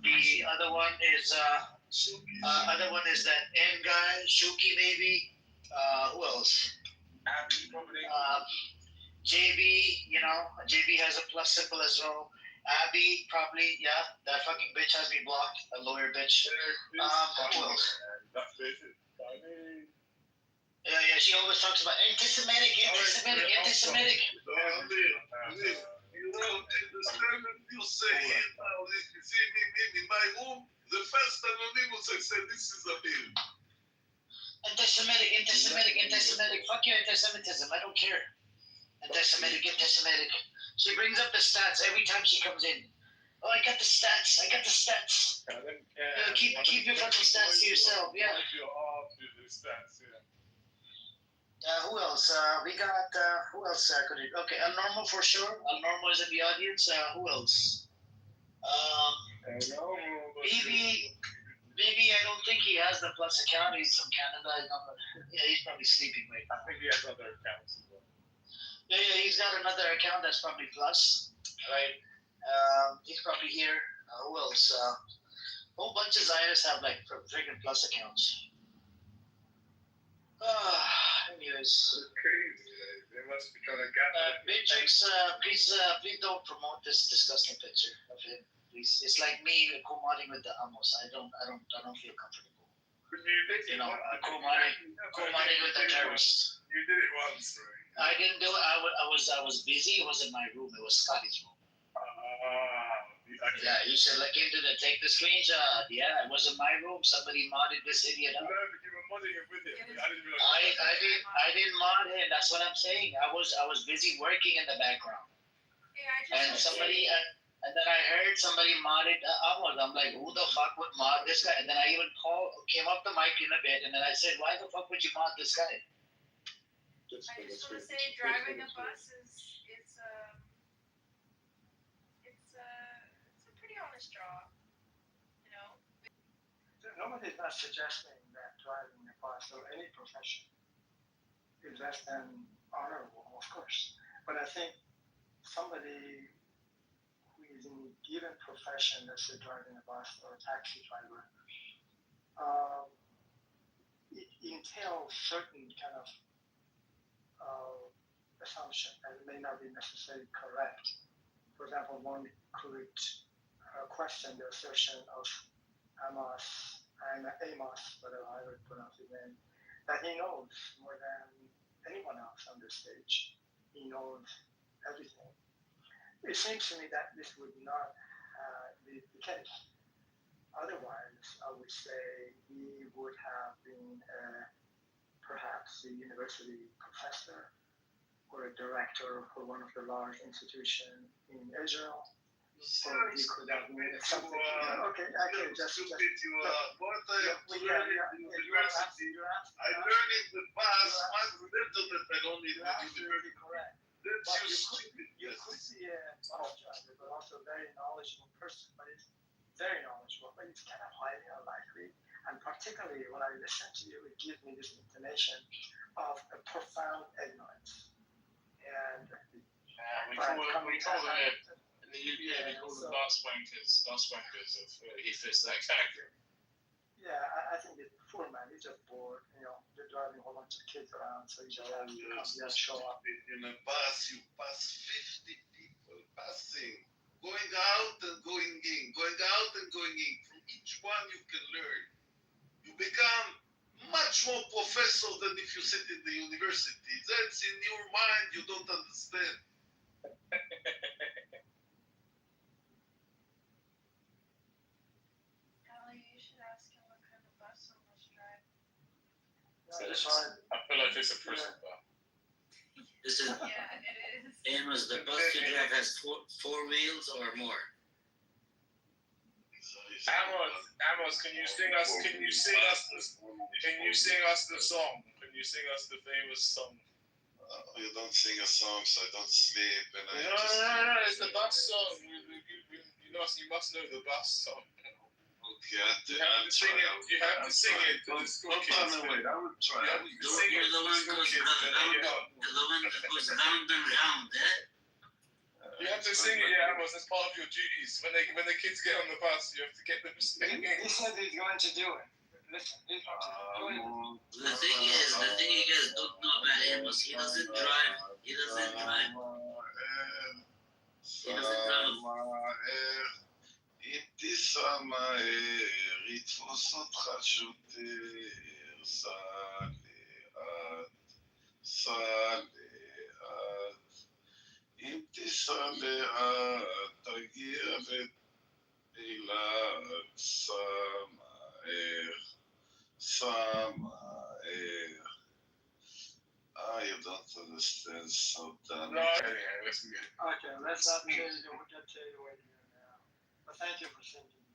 [SPEAKER 14] The other one is that N guy, Shuki maybe. Who else? JB, JB has a plus symbol as well. Abby, probably, yeah. That fucking bitch has me blocked. A lawyer bitch. Who else? Yeah, she always talks about anti-Semitic.
[SPEAKER 3] You don't understand when you say it now. You see me in my room, the first anonymous I said, this is a bill.
[SPEAKER 14] Anti-Semitic. Fuck your anti-Semitism. I don't care. Anti-Semitic. She brings up the stats every time she comes in. Oh, I got the stats. Keep your fucking stats to yourself. Yeah. Who else? We got. Who else could it? Okay, Abnormal for sure. Abnormal is in the audience. Who else? Maybe I don't think he has the plus account. He's from Canada. He's probably sleeping right now.
[SPEAKER 3] I think he has other accounts as well.
[SPEAKER 14] Yeah, he's got another account that's probably plus, right? He's probably here. Who else? A whole bunch of Zionists have like freaking plus accounts. Anyways.
[SPEAKER 3] It's crazy. They must be trying to get
[SPEAKER 14] Matrix, please don't promote this disgusting picture of him. Please. It's like me co-modding with the Amos. I don't feel comfortable. Co-modding with the terrorists.
[SPEAKER 3] You did it once, right?
[SPEAKER 14] I didn't do it. I was busy. It wasn't my room. It was Scotty's room. Yeah, you said like take the screenshot. Yeah, it wasn't my room. Somebody modded this idiot up.
[SPEAKER 3] You were modding it with him.
[SPEAKER 14] I didn't mod him. That's what I'm saying. I was busy working in the background. And somebody. And then I heard somebody modded Amos. I'm like, who the fuck would mod this guy? And then I even came up the mic in a bit, and then I said, why the fuck would you mod this guy?
[SPEAKER 2] I just want to say, driving a bus it's a pretty honest job,
[SPEAKER 13] Nobody's not suggesting that driving a bus or any profession is less than honorable, of course. But I think somebody who is in a given profession, let's say driving a bus or a taxi driver, it entails certain kind of assumption, and it may not be necessarily correct. for example, one could question the assertion of Amos, whatever I would pronounce his name, that he knows more than anyone else on this stage. He knows everything. It seems to me that this would not be the case. Otherwise, I would say he would have been perhaps a university professor or a director for one of the large institutions in Israel. Or he could have been something. Okay, just.
[SPEAKER 3] What I have to learn in university, I learned in the past much better than I learned in the university.
[SPEAKER 13] Correct.
[SPEAKER 3] That's your stupid.
[SPEAKER 13] You could be a apologizer, but also a very knowledgeable person. But it's very knowledgeable, but it's kind of highly unlikely. And particularly when I listen to you, it gives me this inclination of a profound ignorance. And
[SPEAKER 17] we call it. We call them boss wankers if he fits that character.
[SPEAKER 13] Yeah, I think it's poor man. He's just bored. They're driving a whole bunch of kids around, so he just has to show up.
[SPEAKER 3] In a bus, you pass 50 people passing, going out and going in, going out and going in. From each one you can learn. You become much more professor than if you sit in the university. That's in your mind, you don't understand.
[SPEAKER 17] I feel like it's a prison bar.
[SPEAKER 1] This is Amos. The bus you drive has four wheels or more.
[SPEAKER 17] Amos, can you sing us the song? Can you sing us the famous song?
[SPEAKER 3] You don't sing a song, so I don't sleep. And
[SPEAKER 17] no, it's the bus song. You must know the bus song.
[SPEAKER 3] Okay, you have to sing it to the school kids. Wait, I will try.
[SPEAKER 1] You're the one who goes round and round, eh?
[SPEAKER 17] You have to sing it, Amos. That's part of your duties. When the kids get on the bus, you have to get them singing.
[SPEAKER 13] He said he's going to do it. Listen, he's going to do it.
[SPEAKER 1] The thing you guys don't know about Amos, he doesn't drive. He doesn't drive.
[SPEAKER 3] אם תיסע מהר, יתפוס אותך שוטר, סע לאט. אם תיסע לאט, תגיע לאילת, סע מהר. You don't understand, so damn.
[SPEAKER 17] No, listen good.
[SPEAKER 13] Okay, let's not get carried away here now. But thank you for singing.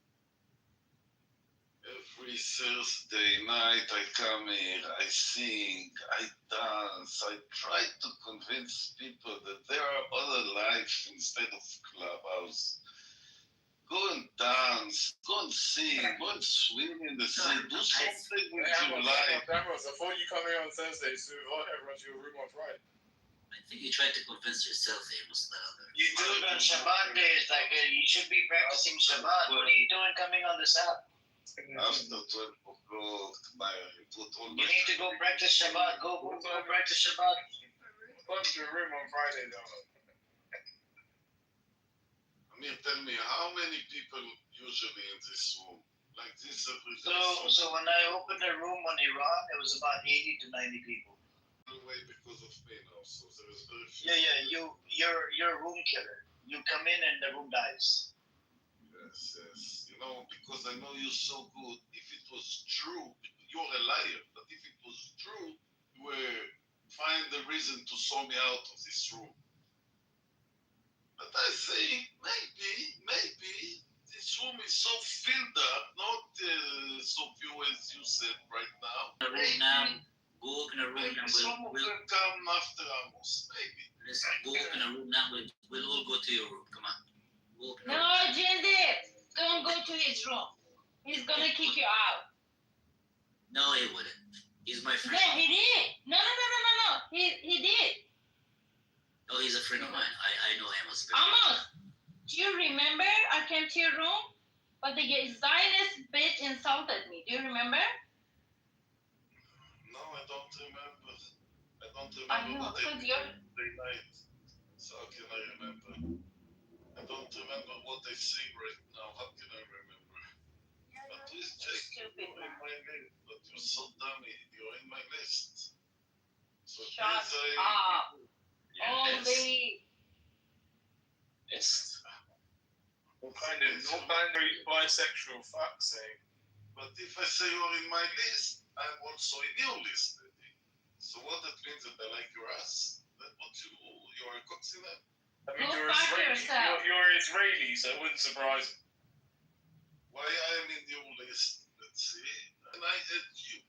[SPEAKER 3] Every Thursday night I come here, I sing, I dance, I try to convince people that there are other lives instead of clubhouse. Go and dance, go and sing, go and swim in the sea, do something with your life.
[SPEAKER 17] Amos, I thought you come here on Thursdays to invite everyone to your room on Friday.
[SPEAKER 1] I think you tried to convince yourself, Amos, that other.
[SPEAKER 14] You do it on Shabbat days, you should be practicing Shabbat. What are you doing coming on this app?
[SPEAKER 3] After 12 o'clock,
[SPEAKER 14] you need to go practice Shabbat. Go practice Shabbat.
[SPEAKER 17] Come to your room on Friday, though.
[SPEAKER 3] Amir, tell me, how many people usually in this room? Like this every day?
[SPEAKER 14] So when I opened a room on Iran, it was about 80 to 90 people.
[SPEAKER 3] Away because of me now, so there is very few.
[SPEAKER 14] Yeah, you're a room killer. You come in and the room dies.
[SPEAKER 3] Yes. Because I know you so good. If it was true, you're a liar. But if it was true, you would find a reason to throw me out of this room. But I think maybe this room is so filled up, not so few as you said right now.
[SPEAKER 1] Go open a room now.
[SPEAKER 3] Some of them come after Amos, maybe.
[SPEAKER 1] Listen, go open a room now. We'll all go to your room. Come on.
[SPEAKER 2] No, Jinder, don't go to his room. He's gonna kick you out.
[SPEAKER 1] No, he wouldn't. He's my friend.
[SPEAKER 2] Yeah, he did. No. He did.
[SPEAKER 1] Oh, he's a friend of mine. I know Amos.
[SPEAKER 2] Amos, do you remember I came to your room? But the Zionist bitch insulted me. Do you remember?
[SPEAKER 3] No, I don't remember.
[SPEAKER 2] I know, because you're...
[SPEAKER 3] Day night. So how can I remember? I'm don't remember what I say right now. How can I remember? But please check. You're in my list. But you're so dummy. You're in my list. So
[SPEAKER 2] Shut
[SPEAKER 3] please,
[SPEAKER 2] up.
[SPEAKER 17] Yeah,
[SPEAKER 2] Only.
[SPEAKER 17] it's what kind of bisexual fuck's sake.
[SPEAKER 3] But if I say you're in my list, I'm also in your list. I think. So what that means that I like your ass? That what you're a coxinel?
[SPEAKER 17] I mean,
[SPEAKER 2] Go
[SPEAKER 17] you're
[SPEAKER 2] fuck
[SPEAKER 17] Israeli.
[SPEAKER 2] yourself.
[SPEAKER 17] You're Israeli, so it wouldn't surprise me.
[SPEAKER 3] Why I am in your list? Let's see. And I add you.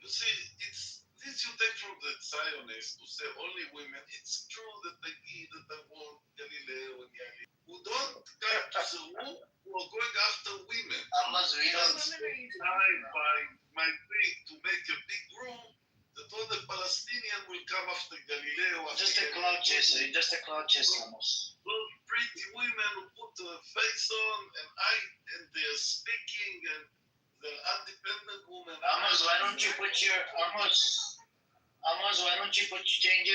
[SPEAKER 3] You see, it's this you take from the Zionists to say only women. It's true that I want Galileo and Yali who don't come to the room who are going after women.
[SPEAKER 14] Almost we don't.
[SPEAKER 3] I by my thing to make a big room that all the Palestinian will come after Galileo.
[SPEAKER 14] Just a cloud chaser. Just a cloud chaser, almost.
[SPEAKER 3] Those pretty women who put a face on and they're speaking and they're independent women.
[SPEAKER 14] Amos, why don't you put your Amos, why don't you change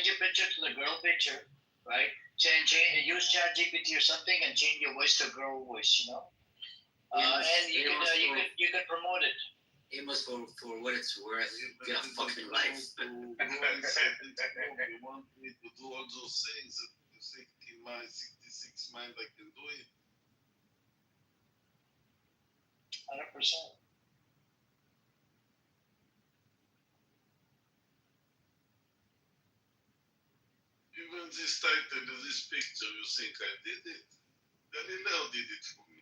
[SPEAKER 14] your picture to the girl picture, right? Use ChatGPT or something and change your voice to a girl voice, you know. And you could promote it.
[SPEAKER 1] Amos, for what it's worth, get a fucking life.
[SPEAKER 3] You want me to do all those things that you think in my 66 mind I can do it.
[SPEAKER 14] 100%.
[SPEAKER 3] Even this title, this picture, you think I did it? Galileo did it for me.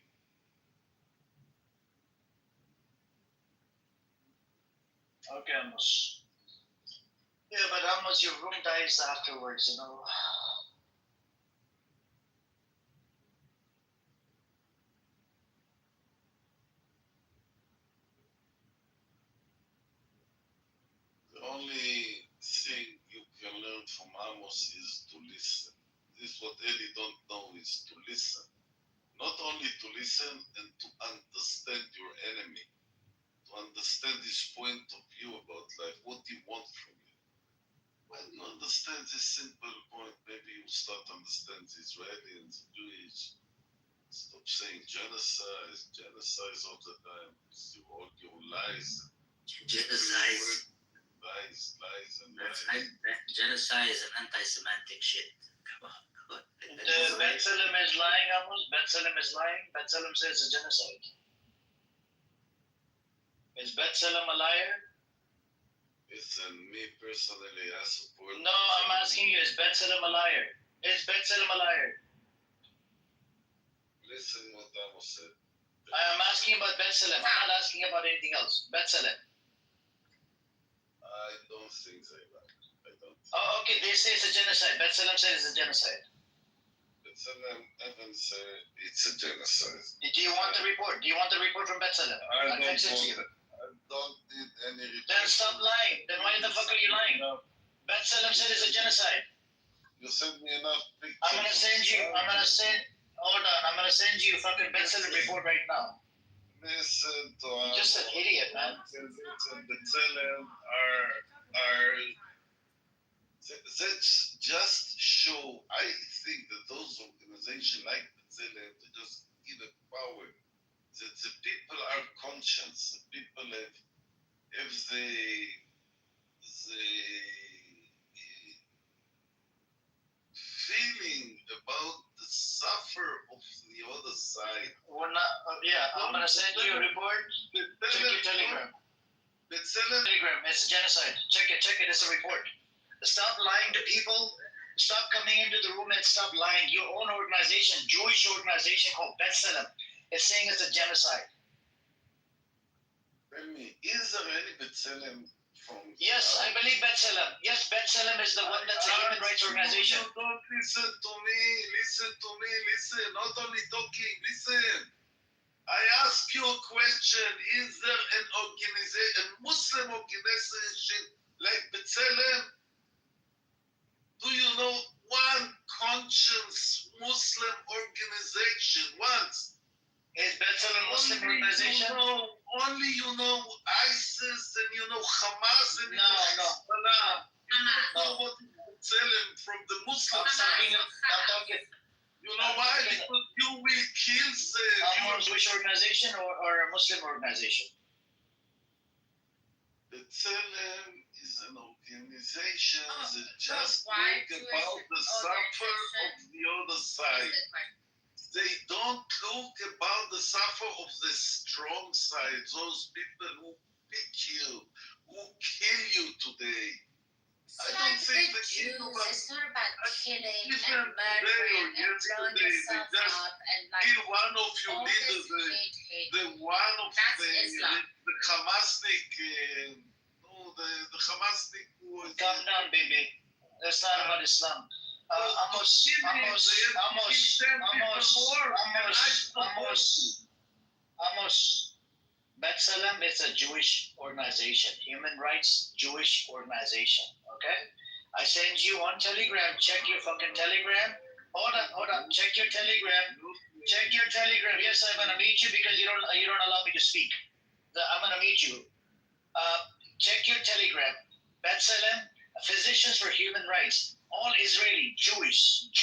[SPEAKER 14] Okay, Amos. Yeah, but Amos, your room dies afterwards, you know.
[SPEAKER 3] The only thing you can learn from Amos is to listen. This what Eli don't know is to listen. Not only to listen and to understand your enemy. To understand his point of view about life, what he wants from you. When you understand this simple point, maybe you start to understand the Israeli and the Jewish. Stop saying genocide all the time. You all your lies.
[SPEAKER 1] Genocide.
[SPEAKER 3] Lies and
[SPEAKER 1] That's
[SPEAKER 3] lies.
[SPEAKER 1] genocide is an anti-Semitic shit. Come on.
[SPEAKER 14] B'Tselem is lying, Amos. B'Tselem is lying. B'Tselem says it's a genocide. Is B'Tselem a liar?
[SPEAKER 3] Listen, me personally, I support.
[SPEAKER 14] No, I'm asking you, is B'Tselem a liar? Is B'Tselem a liar?
[SPEAKER 3] Listen what Amos said.
[SPEAKER 14] I am asking about B'Tselem. I'm not asking about anything else. B'Tselem.
[SPEAKER 3] I don't think they like. I don't.
[SPEAKER 14] Oh, okay. They say it's a genocide. B'Tselem said it's a genocide.
[SPEAKER 3] B'Tselem Evans said it's a genocide.
[SPEAKER 14] Do you want the report? Do you want the report from B'Tselem?
[SPEAKER 3] I
[SPEAKER 14] I'll text it to you.
[SPEAKER 3] don't need any report.
[SPEAKER 14] Then stop lying. Then why the fuck are you lying? B'Tselem said it's a genocide.
[SPEAKER 3] You send me enough pictures.
[SPEAKER 14] Hold on. I'm gonna send you fucking B'Tselem report right now.
[SPEAKER 3] Listen to
[SPEAKER 14] You're just an idiot, man.
[SPEAKER 3] B'Tselem are that just show. I think that those organizations like B'Tselem, they just give it power. That the people are conscious. The people have the feeling about the suffer of the other side.
[SPEAKER 14] We're not. I'm gonna send you a report. Check your Telegram. Telegram. It's a genocide. Check it. It's a report. Stop lying to people. Stop coming into the room and stop lying. Your own organization, Jewish organization called B'Tselem, is saying it's a genocide.
[SPEAKER 3] Tell me, is there any B'Tselem from?
[SPEAKER 14] Yes, I believe B'Tselem. Yes, B'Tselem is the one that's a human rights organization.
[SPEAKER 3] You don't listen to me. Listen. Not only talking. Listen. I ask you a question. Is there an organization, a Muslim organization like B'Tselem? Do you know one conscious Muslim organization? Once.
[SPEAKER 14] Is B'Tselem a Muslim organization?
[SPEAKER 3] Only you know ISIS and you know Hamas and you know
[SPEAKER 14] No.
[SPEAKER 3] what B'Tselem from the Muslim
[SPEAKER 14] I'm
[SPEAKER 3] side.
[SPEAKER 14] talking.
[SPEAKER 3] You know why? Because you will kill the
[SPEAKER 14] Jewish organization or a Muslim organization?
[SPEAKER 3] The Tselem is an organization that just
[SPEAKER 19] why
[SPEAKER 3] think about the suffer of the other side. They don't look about the suffer of the strong side, those people who pick you, who kill you today. I don't think the Jews,
[SPEAKER 19] it's not about killing and
[SPEAKER 3] even
[SPEAKER 19] murdering
[SPEAKER 3] today or
[SPEAKER 19] and blowing
[SPEAKER 3] yesterday, they
[SPEAKER 19] yourself
[SPEAKER 3] just
[SPEAKER 19] up and like
[SPEAKER 3] kill one of your
[SPEAKER 19] all
[SPEAKER 3] leaders,
[SPEAKER 19] this hate.
[SPEAKER 3] the one of
[SPEAKER 19] That's Islam.
[SPEAKER 3] the Hamasnik, the Hamasnik who was...
[SPEAKER 14] Calm down, baby. That's not about Islam. Amos, B'Tselem is a Jewish organization, human rights Jewish organization. Okay, I send you on Telegram. Check your fucking Telegram. Hold on. Check your Telegram. Check your Telegram. Yes, I'm gonna meet you because you don't allow me to speak. I'm gonna meet you. Check your Telegram. B'Tselem, Physicians for Human Rights. All Israeli Jews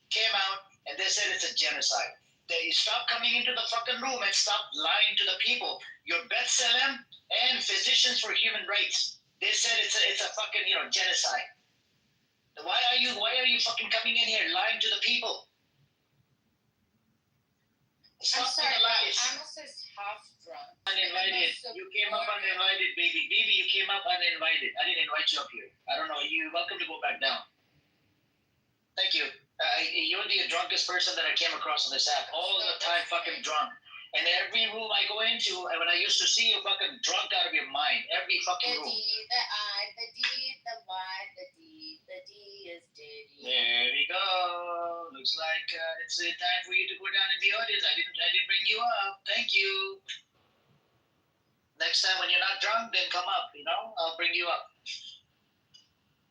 [SPEAKER 14] came out and they said it's a genocide. They stop coming into the fucking room and stop lying to the people. Your B'Tselem and Physicians for Human Rights. They said it's a fucking genocide. Why are you fucking coming in here lying to the people? Stop the lies.
[SPEAKER 19] Amos is half drunk.
[SPEAKER 14] Uninvited. You came up uninvited, baby. Baby, you came up uninvited. I didn't invite you up here. I don't know. You're welcome to go back down. Thank you. You're the drunkest person that I came across on this app. All the time fucking drunk. And every room I go into, and when I used to see you fucking drunk out of your mind. Every fucking room.
[SPEAKER 19] The D, the I, the D, the Y, the D. The D is Diddy.
[SPEAKER 14] There we go. Looks like it's time for you to go down in the audience. I didn't bring you up. Thank you. Next time when you're not drunk, then come up. I'll bring you up.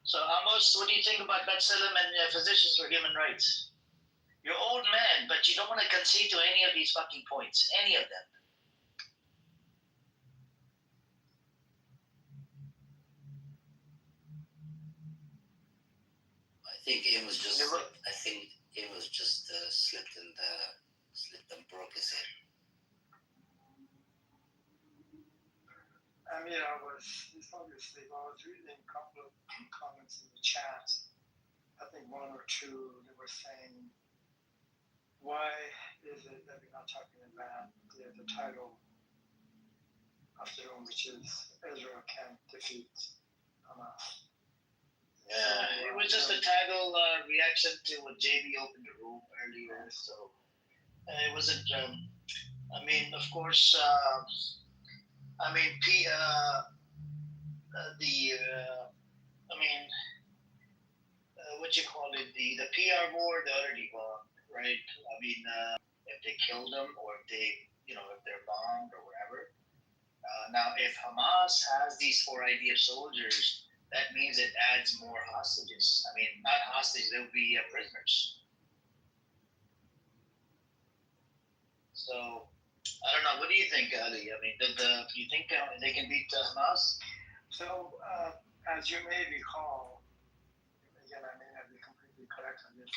[SPEAKER 14] So Amos, what do you think about B'Tselem and Physicians for Human Rights? You're old man, but you don't want to concede to any of these fucking points. Any of them.
[SPEAKER 1] I think Amos just slipped and broke his head.
[SPEAKER 13] I mean, I was reading a couple of comments in the chat. I think one or two that were saying, why is it that we're not talking about the title of the room, which is Israel Can't Defeat Hamas?
[SPEAKER 14] Yeah, it was just a title reaction to what JB opened the room earlier. So it wasn't. Of course. What you call it? The PR war, they already won, right? If they killed them or if if they're bombed or whatever. Now, if Hamas has these 4 IDF soldiers, that means it adds more hostages. Not hostages, they'll be prisoners. So, I don't know. What do you think, Ali? Do you think they can beat Hamas?
[SPEAKER 13] So, as you may recall, again, I may not be completely correct on this.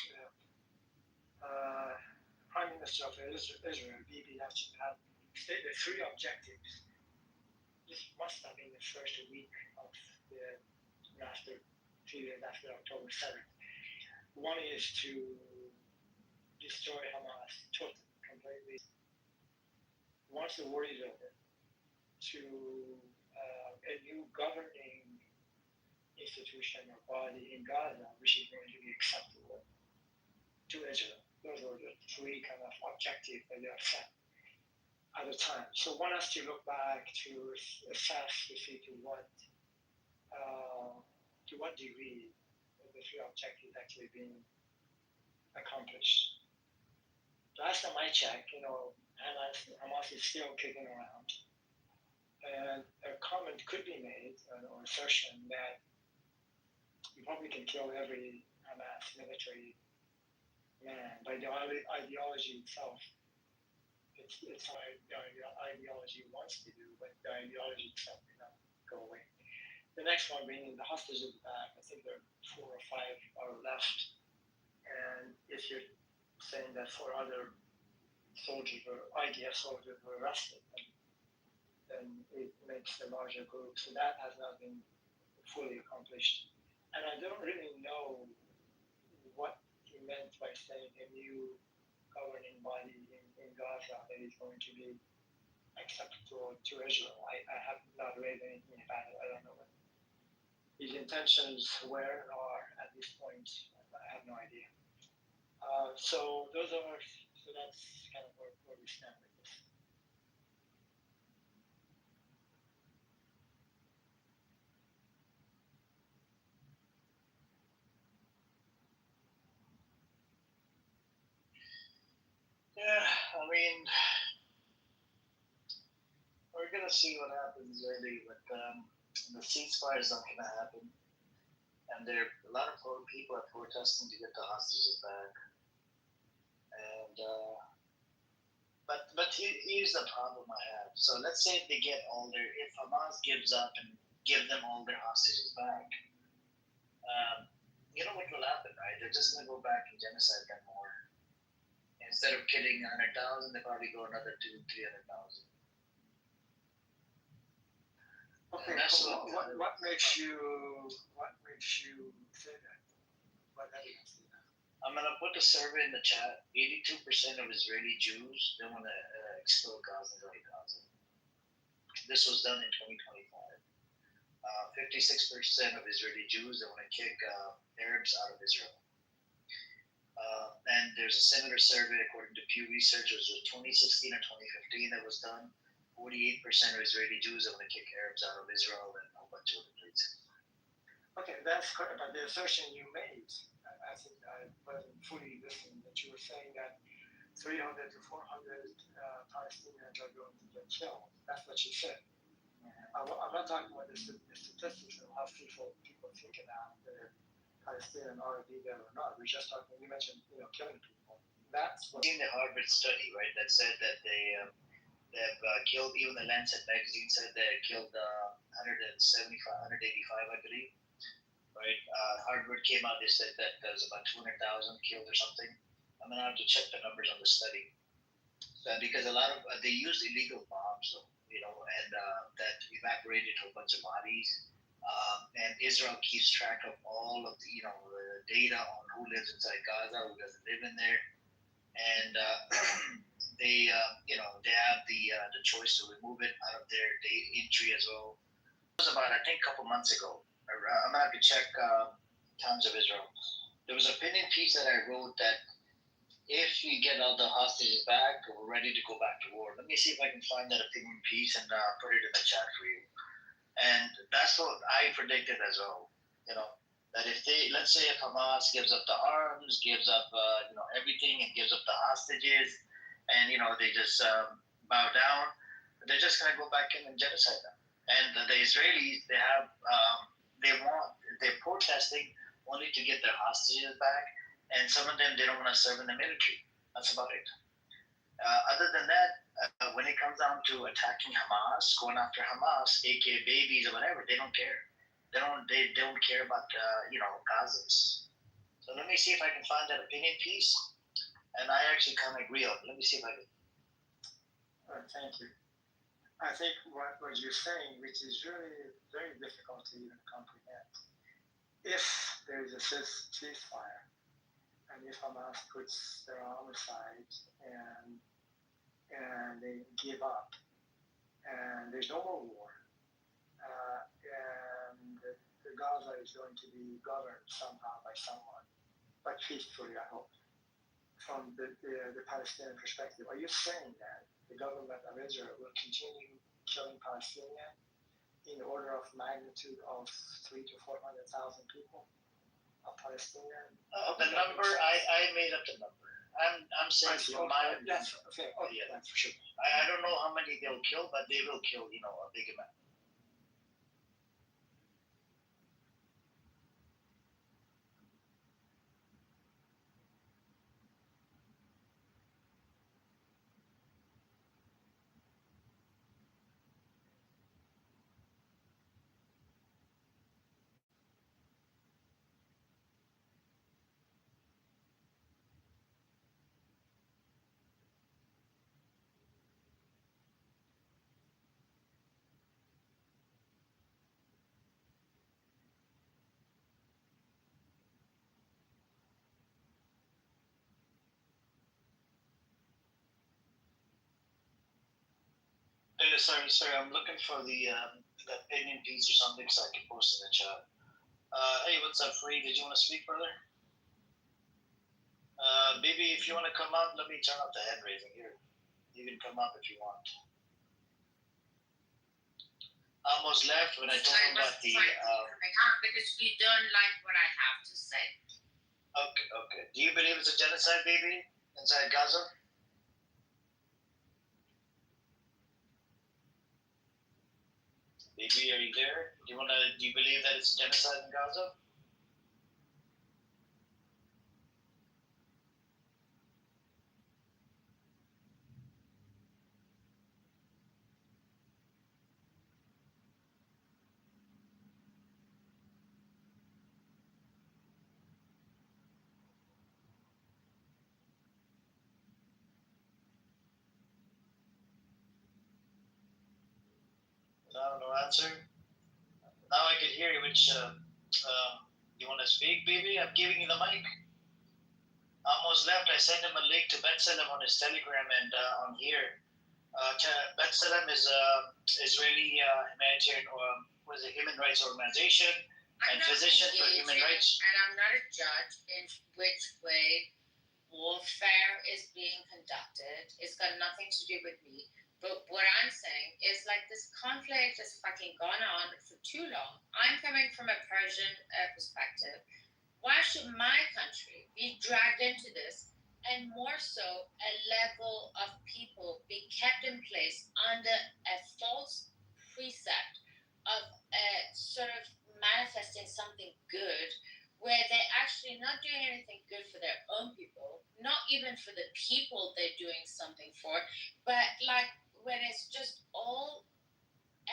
[SPEAKER 13] Prime Minister of Israel, Bibi, actually had stated 3 objectives. This must have been the first week of the period after October 7th. One is to destroy Hamas totally, completely. Once the war is over, to a new governing institution or body in Gaza, which is going to be acceptable to Israel. Those were the 3 kind of objectives that they have set at the time. So one has to look back to assess to see to what degree the 3 objectives actually being accomplished. Last time I checked, Hamas is still kicking around. And a comment could be made, or assertion, that you probably can kill every Hamas military man by the ideology itself. It's how the ideology wants to do, but the ideology itself may not go away. The next one being the hostages back. I think there are 4 or 5 are left. And if you're saying that 4 other soldiers or IDF soldiers were arrested, and then it makes a larger group. So that has not been fully accomplished. And I don't really know what he meant by saying a new governing body in Gaza that is going to be acceptable to Israel. I have not read anything about it. I don't know what his intentions were or are at this point. I have no idea. So that's kind of where we stand with this. Yeah, I mean, we're gonna see what happens really, but the ceasefire is not gonna happen, and there are a lot of people are protesting to get the hostages back, and but here's the problem I have. So let's say if they get if Hamas gives up and give them all their hostages back, you know what will happen, right? They're just gonna go back and genocide them more. Instead of killing 100,000, they probably go another 200,000-300,000. Okay, what makes you say that? What evidence do you have? I'm gonna put a survey in the chat. 82% of Israeli Jews they want to explode Gaza and Gaza. This was done in 2025. 56% of Israeli Jews they want to kick Arabs out of Israel. And there's a similar survey according to Pew Research. It was 2016 or 2015 that was done. 48% of Israeli Jews that want to kick Arabs out of Israel and a whole bunch of other places. Okay, that's correct. But the assertion you made, I think I wasn't fully listening, that you were saying that 300 to 400 Palestinians are going to get killed. That's what you said. I'm not talking about the statistics of how people think about the Palestinian are they there or not. We're just talking. You mentioned killing people. That's what in the Harvard study, right? That said that they've killed. Even the Lancet magazine said they killed 185, I believe. Right? Harvard came out. They said that there was about 200,000 killed or something. I'm gonna have to check the numbers on the study. Because a lot of they used illegal bombs, and that evaporated a bunch of bodies. And Israel keeps track of all of the data on who lives inside Gaza, who doesn't live in there, and they have the choice to remove it out of their data entry as well. It was about I think a couple months ago. I'm gonna have to check Times of Israel. There was an opinion piece that I wrote that if we get all the hostages back, we're ready to go back to war. Let me see if I can find that opinion piece and put it in the chat for you. And that's what I predicted as well. That if let's say if Hamas gives up the arms, gives up everything, and gives up the hostages, and they just bow down, they're just gonna go back in and genocide them. And the Israelis, they're protesting only to get their hostages back, and some of them they don't want to serve in the military. That's about it. Other than that, when it comes down to attacking Hamas, going after Hamas, aka babies or whatever, they don't care. They don't care about Gazans. So let me see if I can find that opinion piece, and I actually kind of agree on it. Let me see if I can. All right, thank you. I think what you're saying, which is really very difficult to even comprehend, if there is a ceasefire, and if Hamas puts their arm aside and they give up, and there's no more war, and the Gaza is going to be governed somehow by someone, but peacefully, I hope, from the Palestinian perspective. Are you saying that the government of Israel will continue killing Palestinians in the order of magnitude of 300,000 to 400,000 people of Palestinians? The number I made up the number. I'm saying from my yes, okay, oh yeah, that's for sure. I don't know how many they'll kill, but they will kill a big amount.
[SPEAKER 14] sorry. I'm looking for the opinion piece or something so I can post in the chat. Hey, what's up, Free? Did you want to speak, brother? Maybe if you want to come up, let me turn off the hand raising here. You can come up if you want. I almost left when I told him about the.
[SPEAKER 15] Because you don't like what I have to say.
[SPEAKER 14] Okay. Do you believe it's a genocide, baby, inside Gaza? Baby, are you there? Do you believe that it's a genocide in Gaza? No answer. Now I can hear you. Which you want to speak, baby? I'm giving you the mic. Almost left. I sent him a link to B'Tselem on his Telegram and on here. B'Tselem is Israeli humanitarian human rights organization and physician for human rights.
[SPEAKER 15] And I'm not a judge in which way warfare is being conducted. It's got nothing to do with me. But what I'm saying is like this conflict has fucking gone on for too long. I'm coming from a Persian perspective. Why should my country be dragged into this? And more so, a level of people be kept in place under a false precept of sort of manifesting something good, where they're actually not doing anything good for their own people, not even for the people they're doing something for, but like when it's just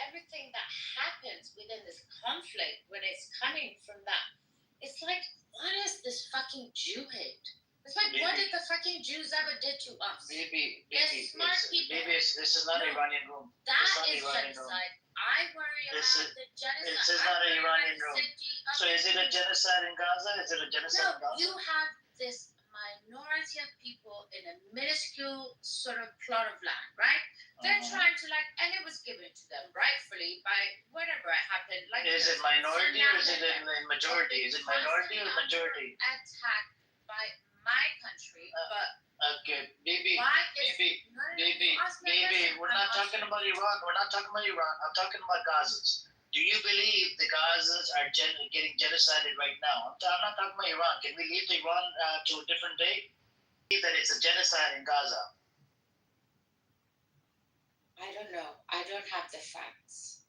[SPEAKER 15] everything that happens within this conflict, when it's coming from that, it's like, what is this fucking Jew hate? It's like, what did the fucking Jews ever did to us?
[SPEAKER 14] Baby,
[SPEAKER 15] this
[SPEAKER 14] is not Iranian room.
[SPEAKER 15] That is genocide. I worry about the genocide.
[SPEAKER 14] This is not an Iranian room. So is it a genocide in Gaza? Is it a genocide in Gaza?
[SPEAKER 15] You have this minority of people in a minuscule sort of plot of land, right? They're trying to and it was given to them rightfully by whatever happened.
[SPEAKER 14] Is it minority or is it a majority? Is it minority or majority?
[SPEAKER 15] Attacked by my country, but
[SPEAKER 14] okay, baby, we're not talking about Iran. We're not talking about Iran. I'm talking about Gazans. Do you believe the Gazans are getting genocided right now? I'm not talking about Iran. Can we leave Iran to a different day? Believe that it's a genocide in Gaza.
[SPEAKER 15] I don't know. I don't have the facts.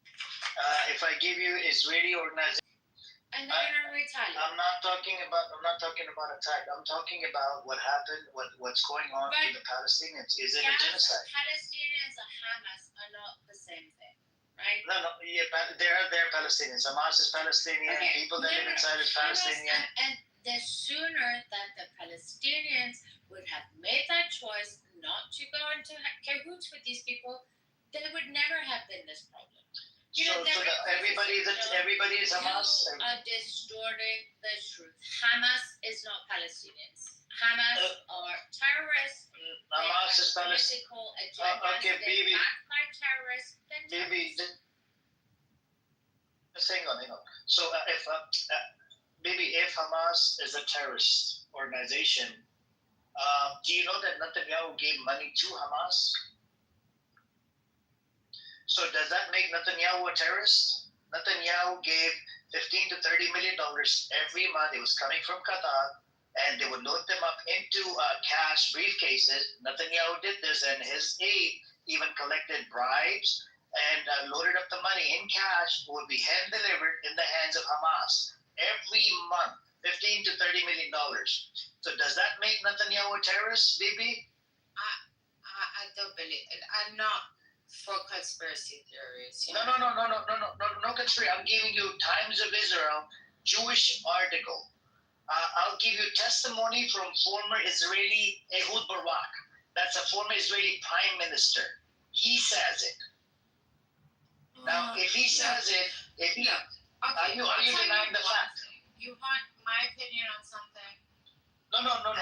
[SPEAKER 14] If I give you Israeli organization,
[SPEAKER 15] and they're gonna retaliate.
[SPEAKER 14] I'm not talking about attack. I'm talking about what happened, what's going on with the Palestinians. Is it a genocide?
[SPEAKER 15] Palestinians and Hamas are not the same thing, right?
[SPEAKER 14] No, yeah, they're Palestinians. Hamas is Palestinian. Okay. People that live inside is Palestinian.
[SPEAKER 15] And the sooner that the Palestinians would have made that choice not to go into cahoots with these people, there would never have been this problem.
[SPEAKER 14] Everybody is Hamas.
[SPEAKER 15] You are distorting the truth. Hamas is not Palestinians. Hamas are terrorists.
[SPEAKER 14] Hamas is Palestinian. Okay, baby.
[SPEAKER 15] Backed by terrorists.
[SPEAKER 14] Baby, just hang on. So if Hamas is a terrorist organization, do you know that Netanyahu gave money to Hamas? So does that make Netanyahu a terrorist? Netanyahu gave $15 to $30 million every month. It was coming from Qatar, and they would load them up into cash briefcases. Netanyahu did this, and his aide even collected bribes and loaded up the money in cash, would be hand delivered in the hands of Hamas every month, $15 to $30 million. So does that make Netanyahu a terrorist, Bibi?
[SPEAKER 15] I don't believe it. I'm not for conspiracy theories.
[SPEAKER 14] No conspiracy. I'm giving you Times of Israel, Jewish article. I'll give you testimony from former Israeli Ehud Barak. That's a former Israeli prime minister. He says it. Now, if he says it, are you denying the fact?
[SPEAKER 15] You want my opinion on something?
[SPEAKER 14] No. I'm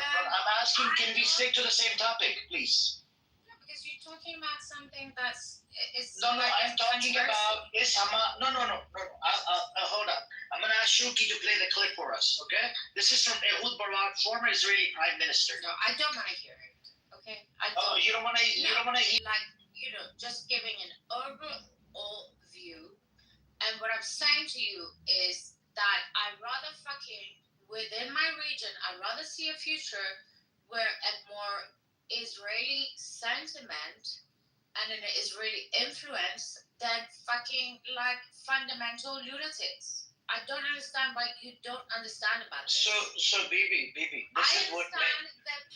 [SPEAKER 14] asking, can we stick to the same topic, please?
[SPEAKER 15] Yeah, because you talking about something that's it's
[SPEAKER 14] No,
[SPEAKER 15] like
[SPEAKER 14] I'm
[SPEAKER 15] it's
[SPEAKER 14] talking
[SPEAKER 15] controversial.
[SPEAKER 14] about is Hamas. No. Hold on. I'm gonna ask Shuki to play the clip for us. Okay. This is from Ehud Barak, former Israeli Prime Minister.
[SPEAKER 15] No, I don't want to hear it. Okay, I don't.
[SPEAKER 14] Oh, you don't wanna. You don't wanna hear.
[SPEAKER 15] Like just giving an overall view. And what I'm saying to you is that I'd rather within my region, I'd rather see a future where a more Israeli sentiment and an Israeli influence than like fundamental lunatics. I don't understand why you don't understand about this.
[SPEAKER 14] So, baby, this is what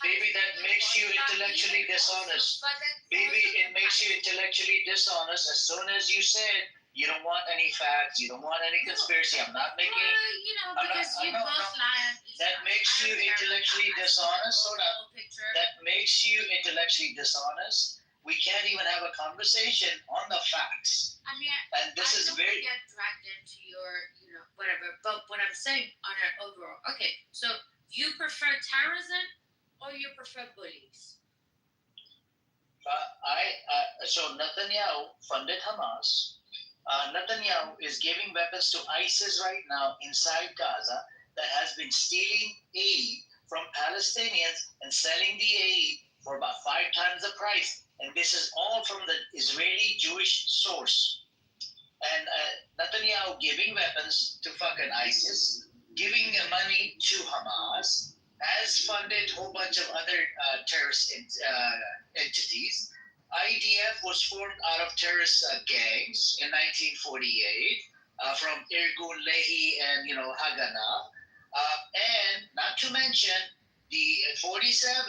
[SPEAKER 14] baby that makes you intellectually dishonest. Baby, it makes you intellectually dishonest as soon as you said you don't want any facts, you don't want any conspiracy. I'm not making.
[SPEAKER 15] Well, because you both lie.
[SPEAKER 14] That makes you intellectually dishonest. Hold on. That makes you intellectually dishonest. We can't even have a conversation on the facts.
[SPEAKER 15] I mean,
[SPEAKER 14] and this is very.
[SPEAKER 15] Get dragged into your, whatever. But what I'm saying on an overall, okay. So you prefer terrorism or you prefer bullies?
[SPEAKER 14] So Netanyahu funded Hamas. Netanyahu is giving weapons to ISIS right now inside Gaza that has been stealing aid from Palestinians and selling the aid for about 5 times the price. And this is all from the Israeli Jewish source. And Netanyahu giving weapons to fucking ISIS, giving money to Hamas, has funded a whole bunch of other terrorist entities. IDF was formed out of terrorist gangs in 1948 from Irgun Lehi and Haganah. And not to mention the 47,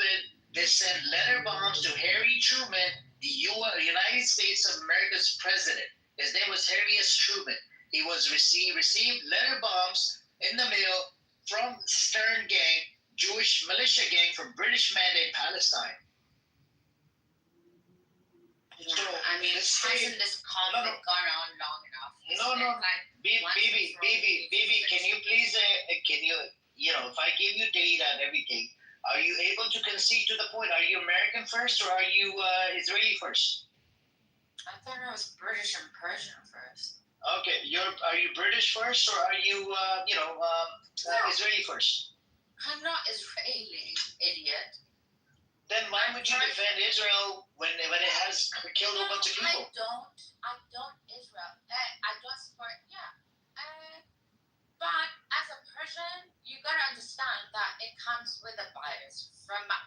[SPEAKER 14] they sent letter bombs to Harry Truman, the United States of America's president. His name was Harry S. Truman. He was received letter bombs in the mail from Stern Gang, Jewish militia gang from British Mandate Palestine.
[SPEAKER 15] Yeah, so, I mean, hasn't this conflict gone on long enough?
[SPEAKER 14] Baby, can you please, if I give you data and everything, are you able to concede to the point? Are you American first or are you Israeli first?
[SPEAKER 15] I thought I was British and Persian first.
[SPEAKER 14] Okay, are you British first or are you, Israeli first?
[SPEAKER 15] I'm not Israeli, idiot.
[SPEAKER 14] Then why would you defend Israel when it has killed a bunch of people?
[SPEAKER 15] I don't Israel. I don't support. Yeah. But as a Persian, you gotta understand that it comes with a bias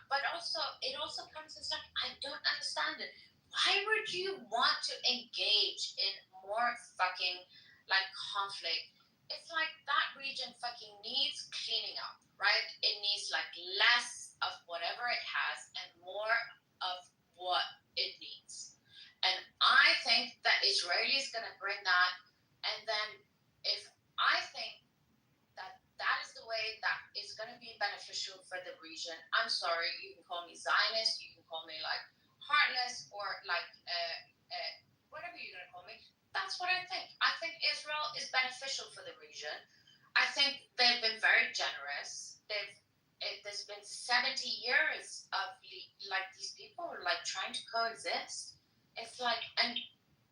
[SPEAKER 15] but it also comes with something I don't understand it. Why would you want to engage in more fucking conflict? It's like that region fucking needs cleaning up, right? It needs less of whatever it has and more of what it needs. And I think that Israeli is gonna bring that. And then if I think that is the way that is going to be beneficial for the region. I'm sorry, you can call me Zionist, you can call me heartless or whatever you're going to call me. That's what I think. I think Israel is beneficial for the region. I think they've been very generous. There's been 70 years of these people trying to coexist. It's and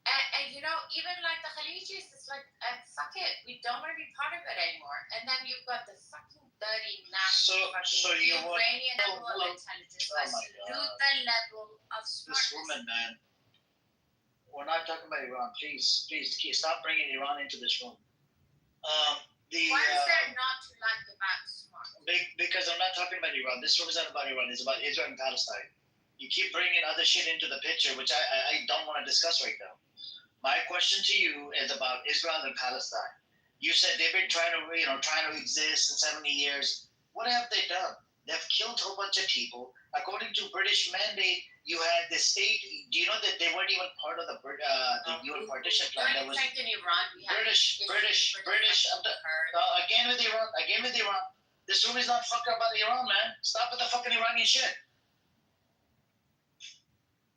[SPEAKER 15] even the Khalijis, it's fuck it, we don't want to be part of it anymore. And then you've got the fucking dirty, nasty Iranian level of intelligence. I salute the level of smartness.
[SPEAKER 14] This woman, man. We're not talking about Iran. Please, stop bringing Iran into this room.
[SPEAKER 15] Why is there not to about smart?
[SPEAKER 14] Because I'm not talking about Iran. This room is not about Iran. It's about Israel and Palestine. You keep bringing other shit into the picture, which I don't want to discuss right now. My question to you is about Israel and Palestine. You said they've been trying to exist in 70 years. What have they done? They've killed a whole bunch of people. According to British mandate, you had the state. Do you know that they weren't even part of the UN partition plan? That was
[SPEAKER 15] in Iran.
[SPEAKER 14] British. Again with Iran. This room is not fucking about Iran, man. Stop with the fucking Iranian shit.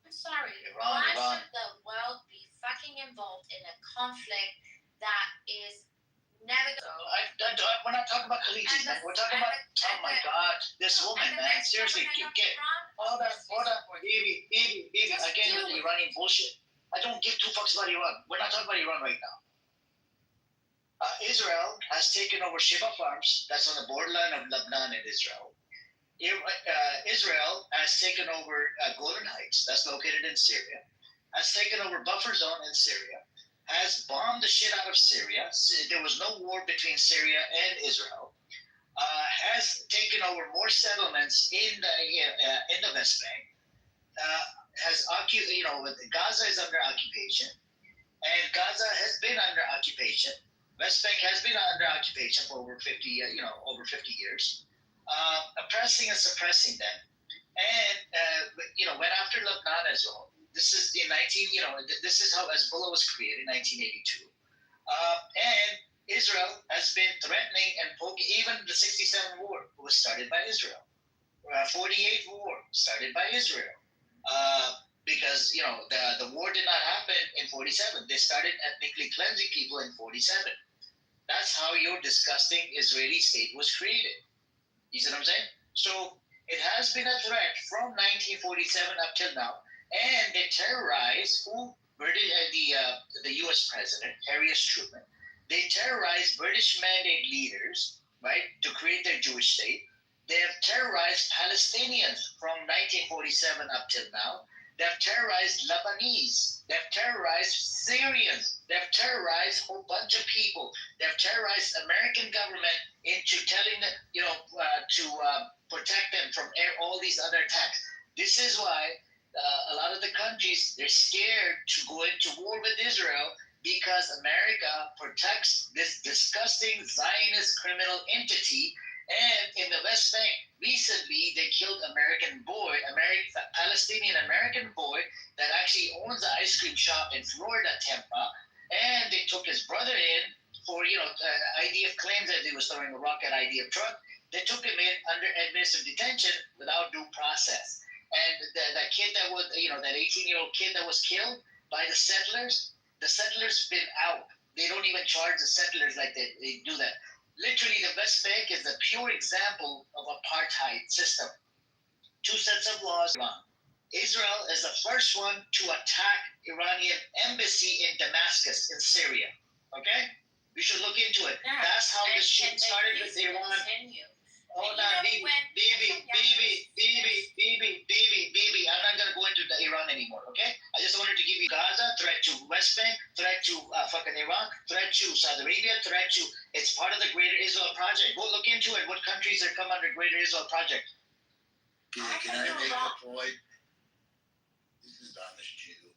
[SPEAKER 15] I'm sorry. Why should the world be fucking involved in a conflict that is never
[SPEAKER 14] we're not talking about Khaliji, man. We're talking about, oh my God, this woman, man. Seriously, Hold on, baby, again with the Iranian bullshit. I don't give two fucks about Iran. We're not talking about Iran right now. Israel has taken over Sheba Farms, that's on the borderline of Lebanon and Israel. Israel has taken over Golan Heights, that's located in Syria, has taken over buffer zone in Syria, has bombed the shit out of Syria. There was no war between Syria and Israel. Has taken over more settlements in the West Bank. Has occupied, Gaza is under occupation, and Gaza has been under occupation. West Bank has been under occupation for over 50 years, oppressing and suppressing them, and went after Lebanon as well. This is this is how Hezbollah was created in 1982, and Israel has been threatening and poking. Even the '67 war was started by Israel. 48 war started by Israel. Because the war did not happen in 47. They started ethnically cleansing people in 47. That's how your disgusting Israeli state was created. You see what I'm saying? So it has been a threat from 1947 up till now, and they terrorized the U.S. president, Harry S. Truman. They terrorized British mandate leaders, right, to create their Jewish state. They have terrorized Palestinians from 1947 up till now. They have terrorized Lebanese. They have terrorized Syrians. They have terrorized a whole bunch of people. They have terrorized American government into telling them, to protect them from all these other attacks. This is why a lot of the countries, they're scared to go into war with Israel, because America protects this disgusting Zionist criminal entity. And in the West Bank, recently they killed Palestinian American boy that actually owns an ice cream shop in Florida, Tampa, and they took his brother in for IDF claims that he was throwing a rock at IDF truck. They took him in under administrative detention without due process. And that kid that was, that 18-year-old kid that was killed by the settlers been out. They don't even charge the settlers like they do that. Literally, the West Bank is a pure example of apartheid system. Two sets of laws. Israel is the first one to attack Iranian embassy in Damascus in Syria. Okay? We should look into it. Yeah. That's how this shit started with Iran. Hold on, baby. I'm not going to go into the Iran anymore, okay? I just wanted to give you Gaza, threat to West Bank, threat to fucking Iraq, threat to Saudi Arabia, it's part of the Greater Israel Project. Go look into it. What countries are come under Greater Israel Project?
[SPEAKER 9] Can I make a point? This is honest Jew.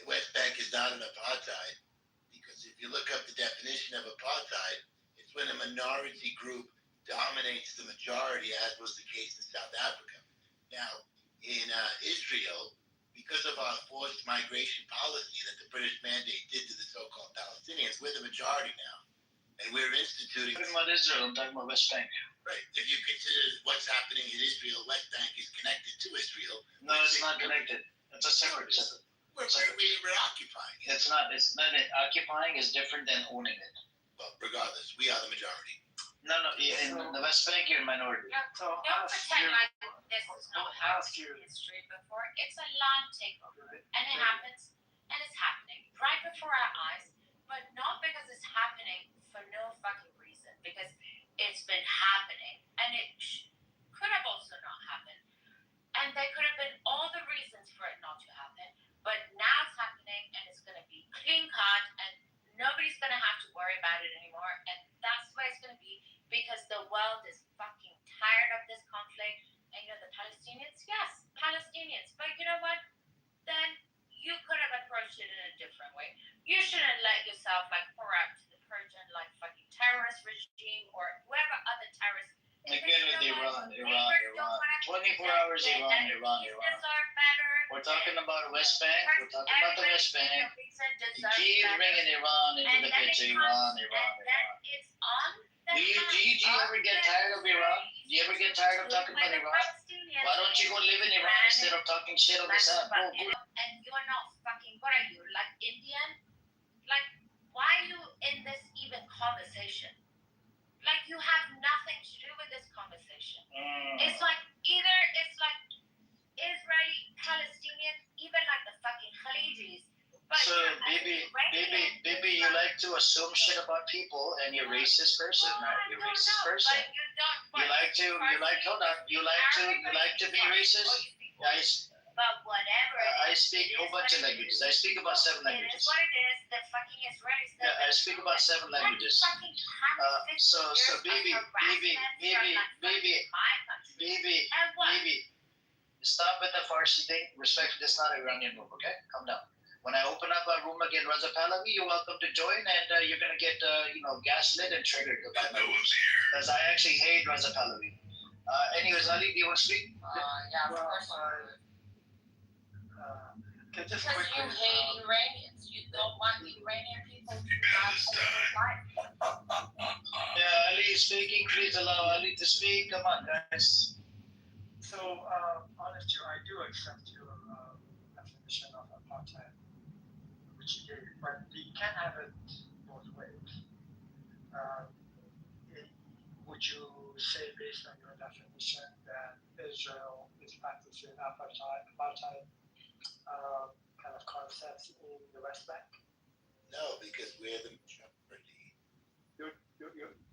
[SPEAKER 9] West Bank is not an apartheid, because if you look up the definition of apartheid, it's when a minority group dominates the majority, as was the case in South Africa. Now, in Israel, because of our forced migration policy that the British mandate did to the so-called Palestinians, we're the majority now. And we're instituting...
[SPEAKER 14] I'm talking about Israel, I'm talking about West Bank.
[SPEAKER 9] Right. If you consider what's happening in Israel, West Bank is connected to Israel.
[SPEAKER 14] No, it's not connected. It's a separate.
[SPEAKER 9] We're occupying it.
[SPEAKER 14] It's not. Occupying is different than owning it.
[SPEAKER 9] Well, regardless, we are the majority.
[SPEAKER 14] No, in the West Bank, you're a minority.
[SPEAKER 15] Don't pretend like this is not history before. It's a land takeover, and it happens, and it's happening right before our eyes, but not because it's happening for no fucking reason, because it's been happening, and it could have also not happened, and there could have been all the reasons for it not to happen, but now it's happening, and it's going to be clean cut, and nobody's going to have to worry about it anymore, and that's the way it's going to be, because the world is fucking tired of this conflict. And the Palestinians, yes, Palestinians, but you know what? Then you could have approached it in a different way. You shouldn't let yourself corrupt the Persian fucking terrorist regime or whoever other terrorists.
[SPEAKER 14] Again with Iran. 24 hours Iran. We're talking about West Bank. We're talking about the West Bank. You keep bringing Iran into the picture. Iran.
[SPEAKER 15] It's on.
[SPEAKER 14] Do you ever get tired of Iran? Do you ever get tired of talking about Iran? Why don't you go live in Iran instead of talking shit on this app?
[SPEAKER 15] And you're not fucking, what are you, Indian? Why are you in this even conversation? You have nothing to do with this conversation. It's either it's
[SPEAKER 14] So, baby, you like to assume shit about people, and you're a racist person, right? You're a racist person. You like to be racist.
[SPEAKER 15] But whatever.
[SPEAKER 14] I speak a whole bunch of languages. I speak about 7 languages.
[SPEAKER 15] It is what it is. The fucking Israelis.
[SPEAKER 14] Yeah, I speak about 7 languages. So, baby, stop with the Farsi thing. Respect, this is not an Iranian room, okay? Calm down. When I open up a room again, Raza Pahlavi, you're welcome to join, and you're gonna get, gaslit and triggered by my words. Because I actually hate Raza Pahlavi. Anyways, Ali, do you want to speak?
[SPEAKER 15] Yeah, of course.
[SPEAKER 13] Just
[SPEAKER 15] because you hate Iranians. You don't want Iranian people to have life.
[SPEAKER 14] Yeah, Ali is speaking. Please allow Ali to speak. Come on, guys.
[SPEAKER 13] So, honest, I do accept your definition of apartheid, which you gave, but you can't have it both ways. Would you say, based on your definition, that Israel is practicing apartheid kind of concepts in the West Bank?
[SPEAKER 9] No, because we're the majority.
[SPEAKER 13] You're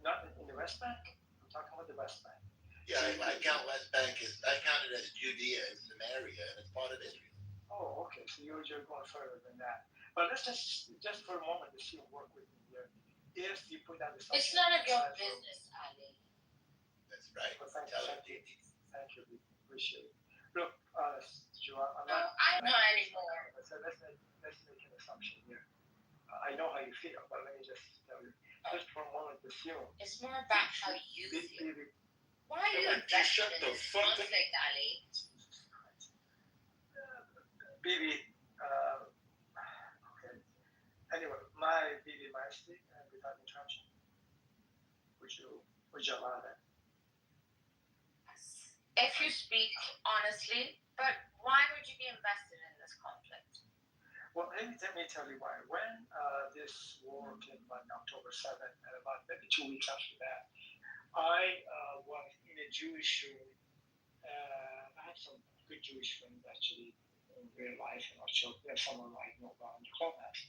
[SPEAKER 13] not in the West Bank? I'm talking about the West Bank.
[SPEAKER 9] Yeah, I count West Bank I count it as Judea and Samaria, and it's part of Israel.
[SPEAKER 13] Oh, okay. So you're going further than that. But let's just for a moment, let's see work with me here. If you put that assumption,
[SPEAKER 15] it's none of your business, Ali.
[SPEAKER 9] That's right.
[SPEAKER 13] Well, thank you. We appreciate it. Look, I'm
[SPEAKER 15] not. I don't know anymore.
[SPEAKER 13] So let's make an assumption here. I know how you feel, but let me just tell you. Just for a moment, assume.
[SPEAKER 15] It's more about how you feel. Why are you invested in this conflict, Ali?
[SPEAKER 13] Bibi, okay. Anyway, Bibi, my speak without interruption. Would you allow that?
[SPEAKER 15] If you speak honestly, but why would you be invested in this conflict?
[SPEAKER 13] Well, let me tell you why. When this war came on October 7th, and about maybe 2 weeks after that, I was in a Jewish room. I had some good Jewish friends actually in real life, and also someone I know about in the clubhouse.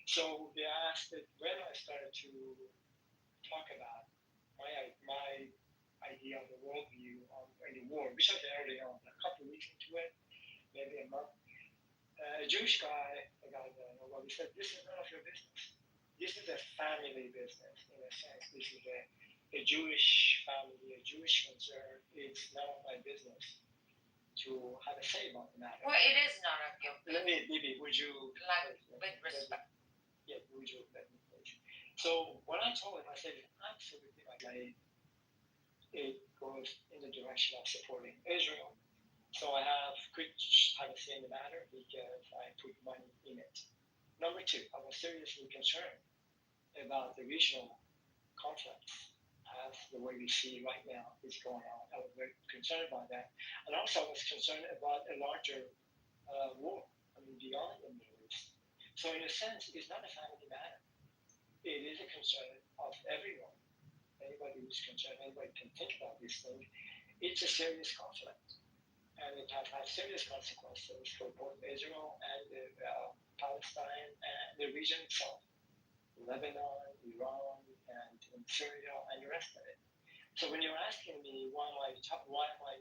[SPEAKER 13] So they asked that when I started to talk about my idea of the worldview on the war, which was early on, a couple of weeks into it, maybe a month. A Jewish guy, a guy that I know well, he said, "This is none of your business. This is a family business in a sense. This is a Jewish family, a Jewish concern. It's none of my business to have a say about the matter."
[SPEAKER 15] Well, it is none of your business.
[SPEAKER 13] Maybe, would you...
[SPEAKER 15] with respect.
[SPEAKER 13] Yeah, would you let me please? So when I told him, I said, absolutely, it goes in the direction of supporting Israel. So I could have a say in the matter because I put money in it. Number 2, I was seriously concerned about the regional conflicts as the way we see right now is going on. I was very concerned about that. And also I was concerned about a larger war, beyond the Middle East. So in a sense, it's not a family matter. It is a concern of everyone. Anybody who's concerned, anybody can think about these things. It's a serious conflict. And it has had serious consequences for both Israel and Palestine and the region itself. Lebanon, Iran, and in Syria, and the rest of it. So when you're asking me why am I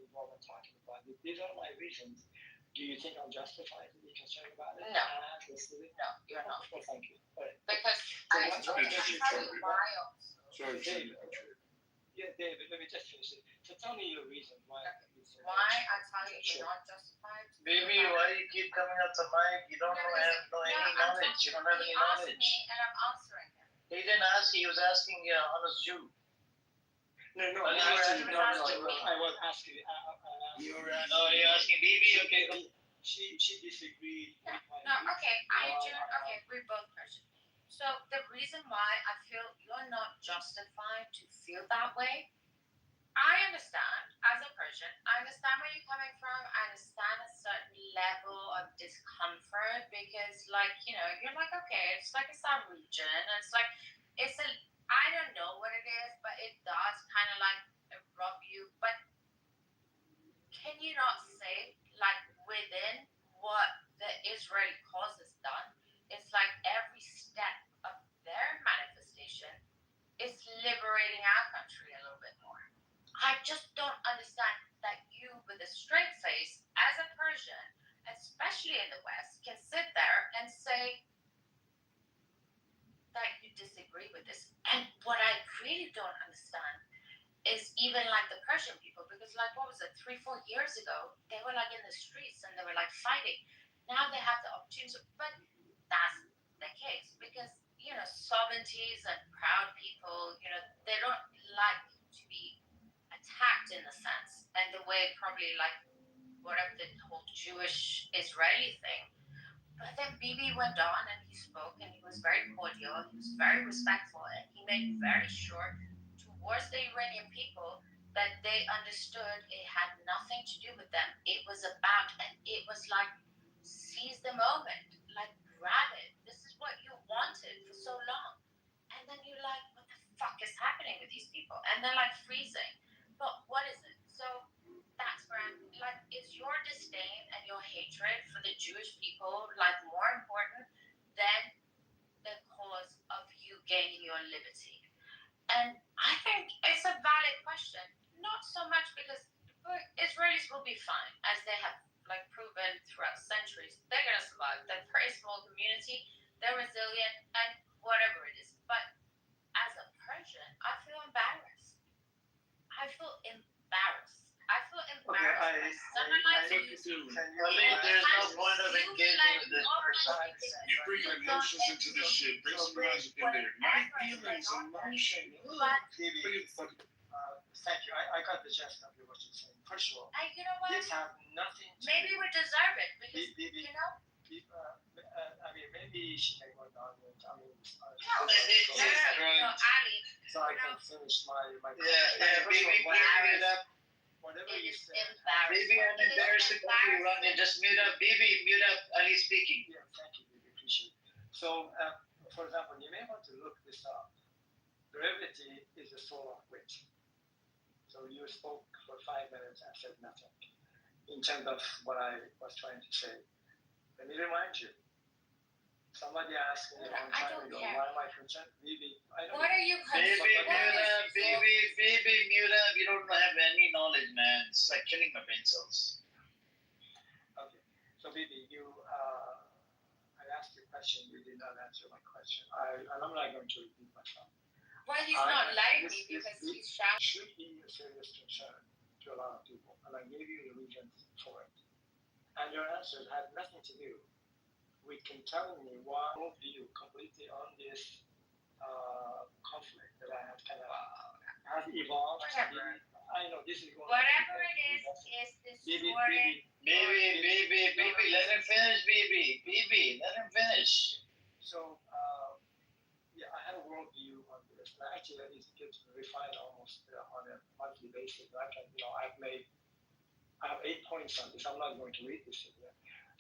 [SPEAKER 13] involved in talking about it, these are my reasons. Do you think I'm justified to be concerned about it?
[SPEAKER 15] No. No, you're not.
[SPEAKER 13] Well, thank you.
[SPEAKER 15] Because I tell you why also.
[SPEAKER 13] Sorry, David. Yeah, David, let me just finish it. So tell me your reason why.
[SPEAKER 15] Why I tell you you're not justified.
[SPEAKER 14] Baby, why you keep coming out the mic? You don't have any knowledge. You don't have any knowledge.
[SPEAKER 15] He asked me and I'm answering him.
[SPEAKER 14] He didn't ask you. He was asking honest Jew.
[SPEAKER 13] No, I was asking.
[SPEAKER 14] You were asking. Oh, you're asking Bibi? Okay.
[SPEAKER 13] She disagreed.
[SPEAKER 15] No, okay. Okay, we're both Christian. So the reason why I feel you're not justified to feel that way, I understand as a Persian. I understand where you're coming from. I understand a certain level of discomfort because, you're like, okay, it's like it's our region. It's like I don't know what it is, but it does kind of rub you. But can you not say within what the Israeli cause has done? It's straight face as a Persian, especially in the West, can sit there and say that you disagree with this. And what I really don't understand is even like the Persian people, because like what was it, 3-4 years ago, they were like in the streets and they were like fighting. Now they have the opportunity, but that's the case because sovereignties and proud people, they don't like to be attacked in a sense, and the way probably like whatever the whole Jewish Israeli thing. But then Bibi went on and he spoke and he was very cordial, he was very respectful, and he made very sure towards the Iranian people that they understood it had nothing to do with them. It was about, and it was like, seize the moment, like grab it. This is what you wanted for so long. And then you're like, what the fuck is happening with these people? And they're like freezing. But what is it? So that's where I'm like, is your disdain and your hatred for the Jewish people like more important than the cause of you gaining your liberty? And I think it's a valid question. Not so much because Israelis will be fine, as they have like proven throughout centuries. They're gonna survive. They're a very small community. They're resilient and whatever it is. But as a Persian, I feel embarrassed. I feel embarrassed.
[SPEAKER 14] There's no point of engaging with this person.
[SPEAKER 10] You bring emotions into this shit. Bring some logic in there. My feelings, emotion. Bring it fucking.
[SPEAKER 13] Thank you. I got the gist of what you're saying. First of all,
[SPEAKER 15] you know what?
[SPEAKER 13] this has nothing to
[SPEAKER 15] maybe we deserve it because
[SPEAKER 13] I mean, maybe she can go down with. I mean,
[SPEAKER 15] Ali.
[SPEAKER 13] So I can finish my.
[SPEAKER 14] Baby, mute up.
[SPEAKER 13] Whatever you say.
[SPEAKER 14] Baby, I'm embarrassed to call you running. Just mute up. Baby, mute up. Ali speaking.
[SPEAKER 13] Yeah, thank you, baby. Appreciate it. So, for example, you may want to look this up. Brevity is the soul of wit. So you spoke for 5 minutes and said nothing in terms of what I was trying to say. Let me remind you. Somebody asked me a long time ago, why am I concerned? Baby, I don't.
[SPEAKER 15] What are you concerned?
[SPEAKER 14] Baby, mute up. You don't have any knowledge, man. It's like killing my brain cells.
[SPEAKER 13] Okay. So, baby, I asked you a question. You did not answer my question. And I'm not going to repeat myself.
[SPEAKER 15] Well, he's not like me because he's shy.
[SPEAKER 13] Should be a serious concern to a lot of people. And I gave you the reasons for it. And your answers had nothing to do with telling me why you completely on this conflict that I have kind of has evolved.
[SPEAKER 15] Whatever.
[SPEAKER 13] I know this is going.
[SPEAKER 15] Whatever it is distorted.
[SPEAKER 14] Baby, let him finish, baby, let him finish.
[SPEAKER 13] So, yeah, I have a worldview on this. And actually, it gets refined almost on a monthly basis. I can, I have 8 points on this. I'm not going to read this here.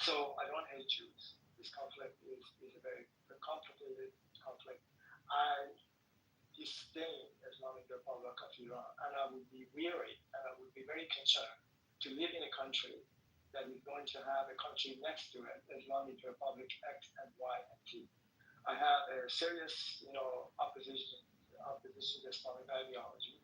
[SPEAKER 13] So I don't hate Jews. This conflict is a very complicated conflict. I disdain Islamic Republic of Iran, and I would be weary and I would be very concerned to live in a country that is going to have a country next to it, Islamic Republic X and Y and Z. I have a serious, opposition to Islamic ideology,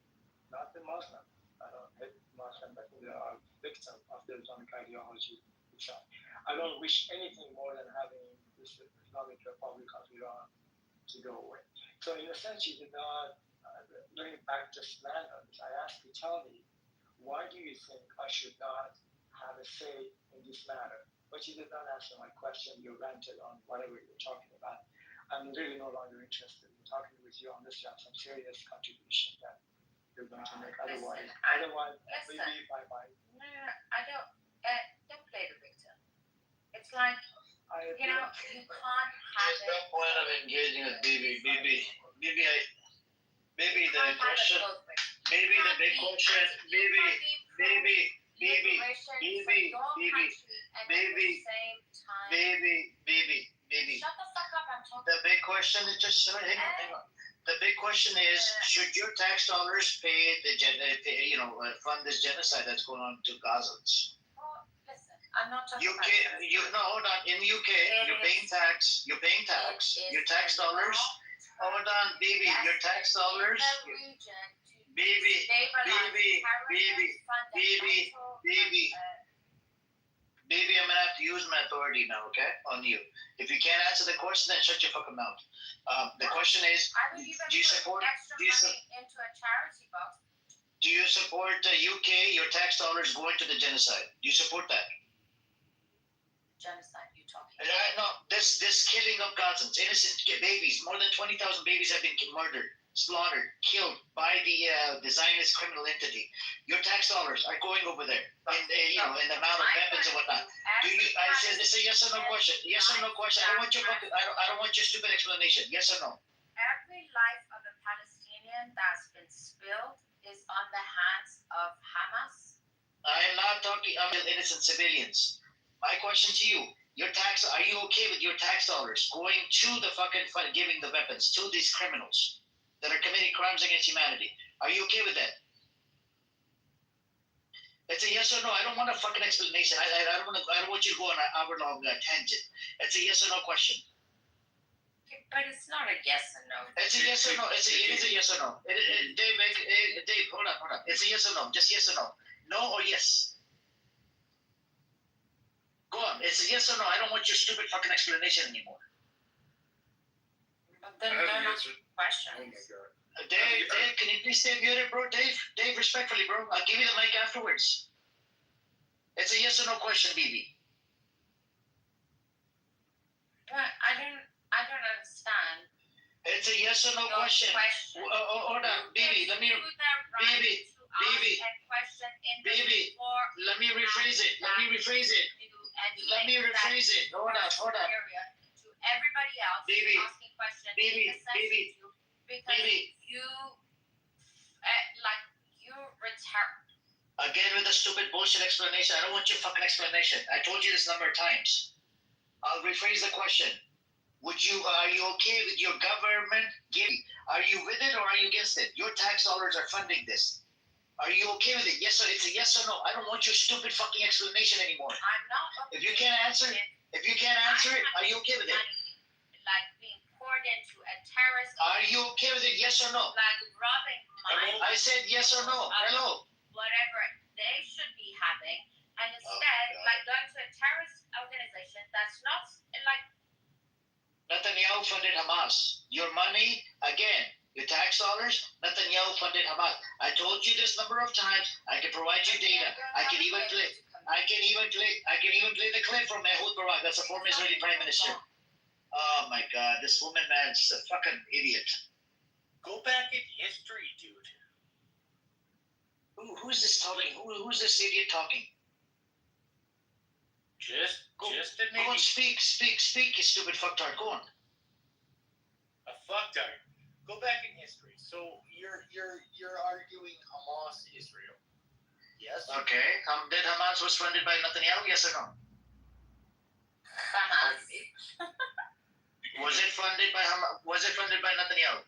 [SPEAKER 13] not the Muslim. I don't hate Muslim, but they are victims of the Islamic ideology itself. I don't wish anything more than having this Islamic Republic of Iran to go away. So in a sense, you did not, let me back just land on this. I asked you, tell me, why do you think I should not have a say in this matter? But you did not answer my question. You ranted on whatever you're talking about. I'm really no longer interested in talking with you unless you have some serious contribution that you're going to make. Otherwise, maybe bye-bye.
[SPEAKER 15] No, I don't. Don't play the victim. It's like, you can't have
[SPEAKER 14] There's no point of engaging with baby. Maybe the big question, baby.
[SPEAKER 15] Shut the fuck up, I'm talking.
[SPEAKER 14] The big question is just, hang on. The big question is, should your tax dollars pay fund this genocide that's going on to Gazans?
[SPEAKER 15] Well, listen, I'm not talking
[SPEAKER 14] UK, hold on. In UK, you're paying tax. Your tax dollars. Hold on, baby. Your tax dollars.
[SPEAKER 15] In the region to
[SPEAKER 14] Baby, baby, I'm gonna have to use my authority now, okay, on you. If you can't answer the question, then shut your fucking mouth. The question is, do you support? Do you,
[SPEAKER 15] into a charity box.
[SPEAKER 14] do you support the UK? Your tax dollars going to the genocide? Do you support that?
[SPEAKER 15] Genocide, you talking?
[SPEAKER 14] No, this killing of Gazans, innocent babies. More than 20,000 babies have been murdered, slaughtered, killed by the Zionist criminal entity. Your tax dollars are going over there, and in the amount of weapons and whatnot. Do you? I said this is a yes or no question. Yes or no question. I don't want your fucking. I don't want your stupid explanation. Yes or no?
[SPEAKER 15] Every life of a Palestinian that's been spilled is on the hands of Hamas.
[SPEAKER 14] I am not talking. I'm innocent civilians. My question to you: are you okay with your tax dollars going to the fucking giving the weapons to these criminals that are committing crimes against humanity? Are you okay with that? It's a yes or no. I don't want a fucking explanation. I don't want to. I don't want you to go on an hour-long tangent. It's a yes or no question.
[SPEAKER 15] But it's not a yes or no.
[SPEAKER 14] It's a yes or no. It is a yes or no. Dave, hold on. It's a yes or no. Just yes or no. No or yes. Go on. It's a yes or no. I don't want your stupid fucking explanation anymore.
[SPEAKER 15] But then they're not questions.
[SPEAKER 14] Dave, can you please stay muted, bro? Dave, respectfully, bro. I'll give you the mic afterwards. It's a yes or no question, BB.
[SPEAKER 15] But I don't understand.
[SPEAKER 14] It's a yes or no question. Hold on, BB. Let me rephrase it. Hold on.
[SPEAKER 15] To everybody else
[SPEAKER 14] Baby,
[SPEAKER 15] asking questions.
[SPEAKER 14] baby,
[SPEAKER 15] Because you retard.
[SPEAKER 14] Again with the stupid bullshit explanation. I don't want your fucking explanation. I told you this number of times. I'll rephrase the question. Are you okay with your government giving? Are you with it or are you against it? Your tax dollars are funding this. Are you okay with it? Yes or it's a yes or no. I don't want your stupid fucking explanation anymore.
[SPEAKER 15] I'm not.
[SPEAKER 14] If you can't answer it, are you okay with it?
[SPEAKER 15] Like being poured into a terrorist.
[SPEAKER 14] Are you okay with it? Yes or no?
[SPEAKER 15] Like robbing money.
[SPEAKER 14] I said yes or no. Hello.
[SPEAKER 15] Whatever they should be having, and instead, going to a terrorist organization that's not like.
[SPEAKER 14] Netanyahu funded Hamas. Your money, again, your tax dollars, Netanyahu funded Hamas. I told you this number of times. I can provide you data. I can even play the clip from Ehud Barak. That's a former Israeli prime minister. Oh my God, this woman, man, is a fucking idiot.
[SPEAKER 5] Go back in history, dude.
[SPEAKER 14] Who's this talking? Who's this idiot talking?
[SPEAKER 5] Just
[SPEAKER 14] Go on, speak, you stupid fucktard. Go on.
[SPEAKER 5] A fucktard. Go back in history. So you're arguing Hamas Israel. Yes.
[SPEAKER 14] Okay. Did Hamas was funded by Netanyahu? Yes or no?
[SPEAKER 15] Hamas.
[SPEAKER 14] Was it funded by Hamas? Was it funded by Netanyahu?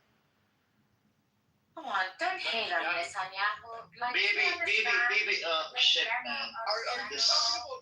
[SPEAKER 15] Come on, don't hate on Netanyahu.
[SPEAKER 14] Baby. Shit, man.
[SPEAKER 16] Are you talking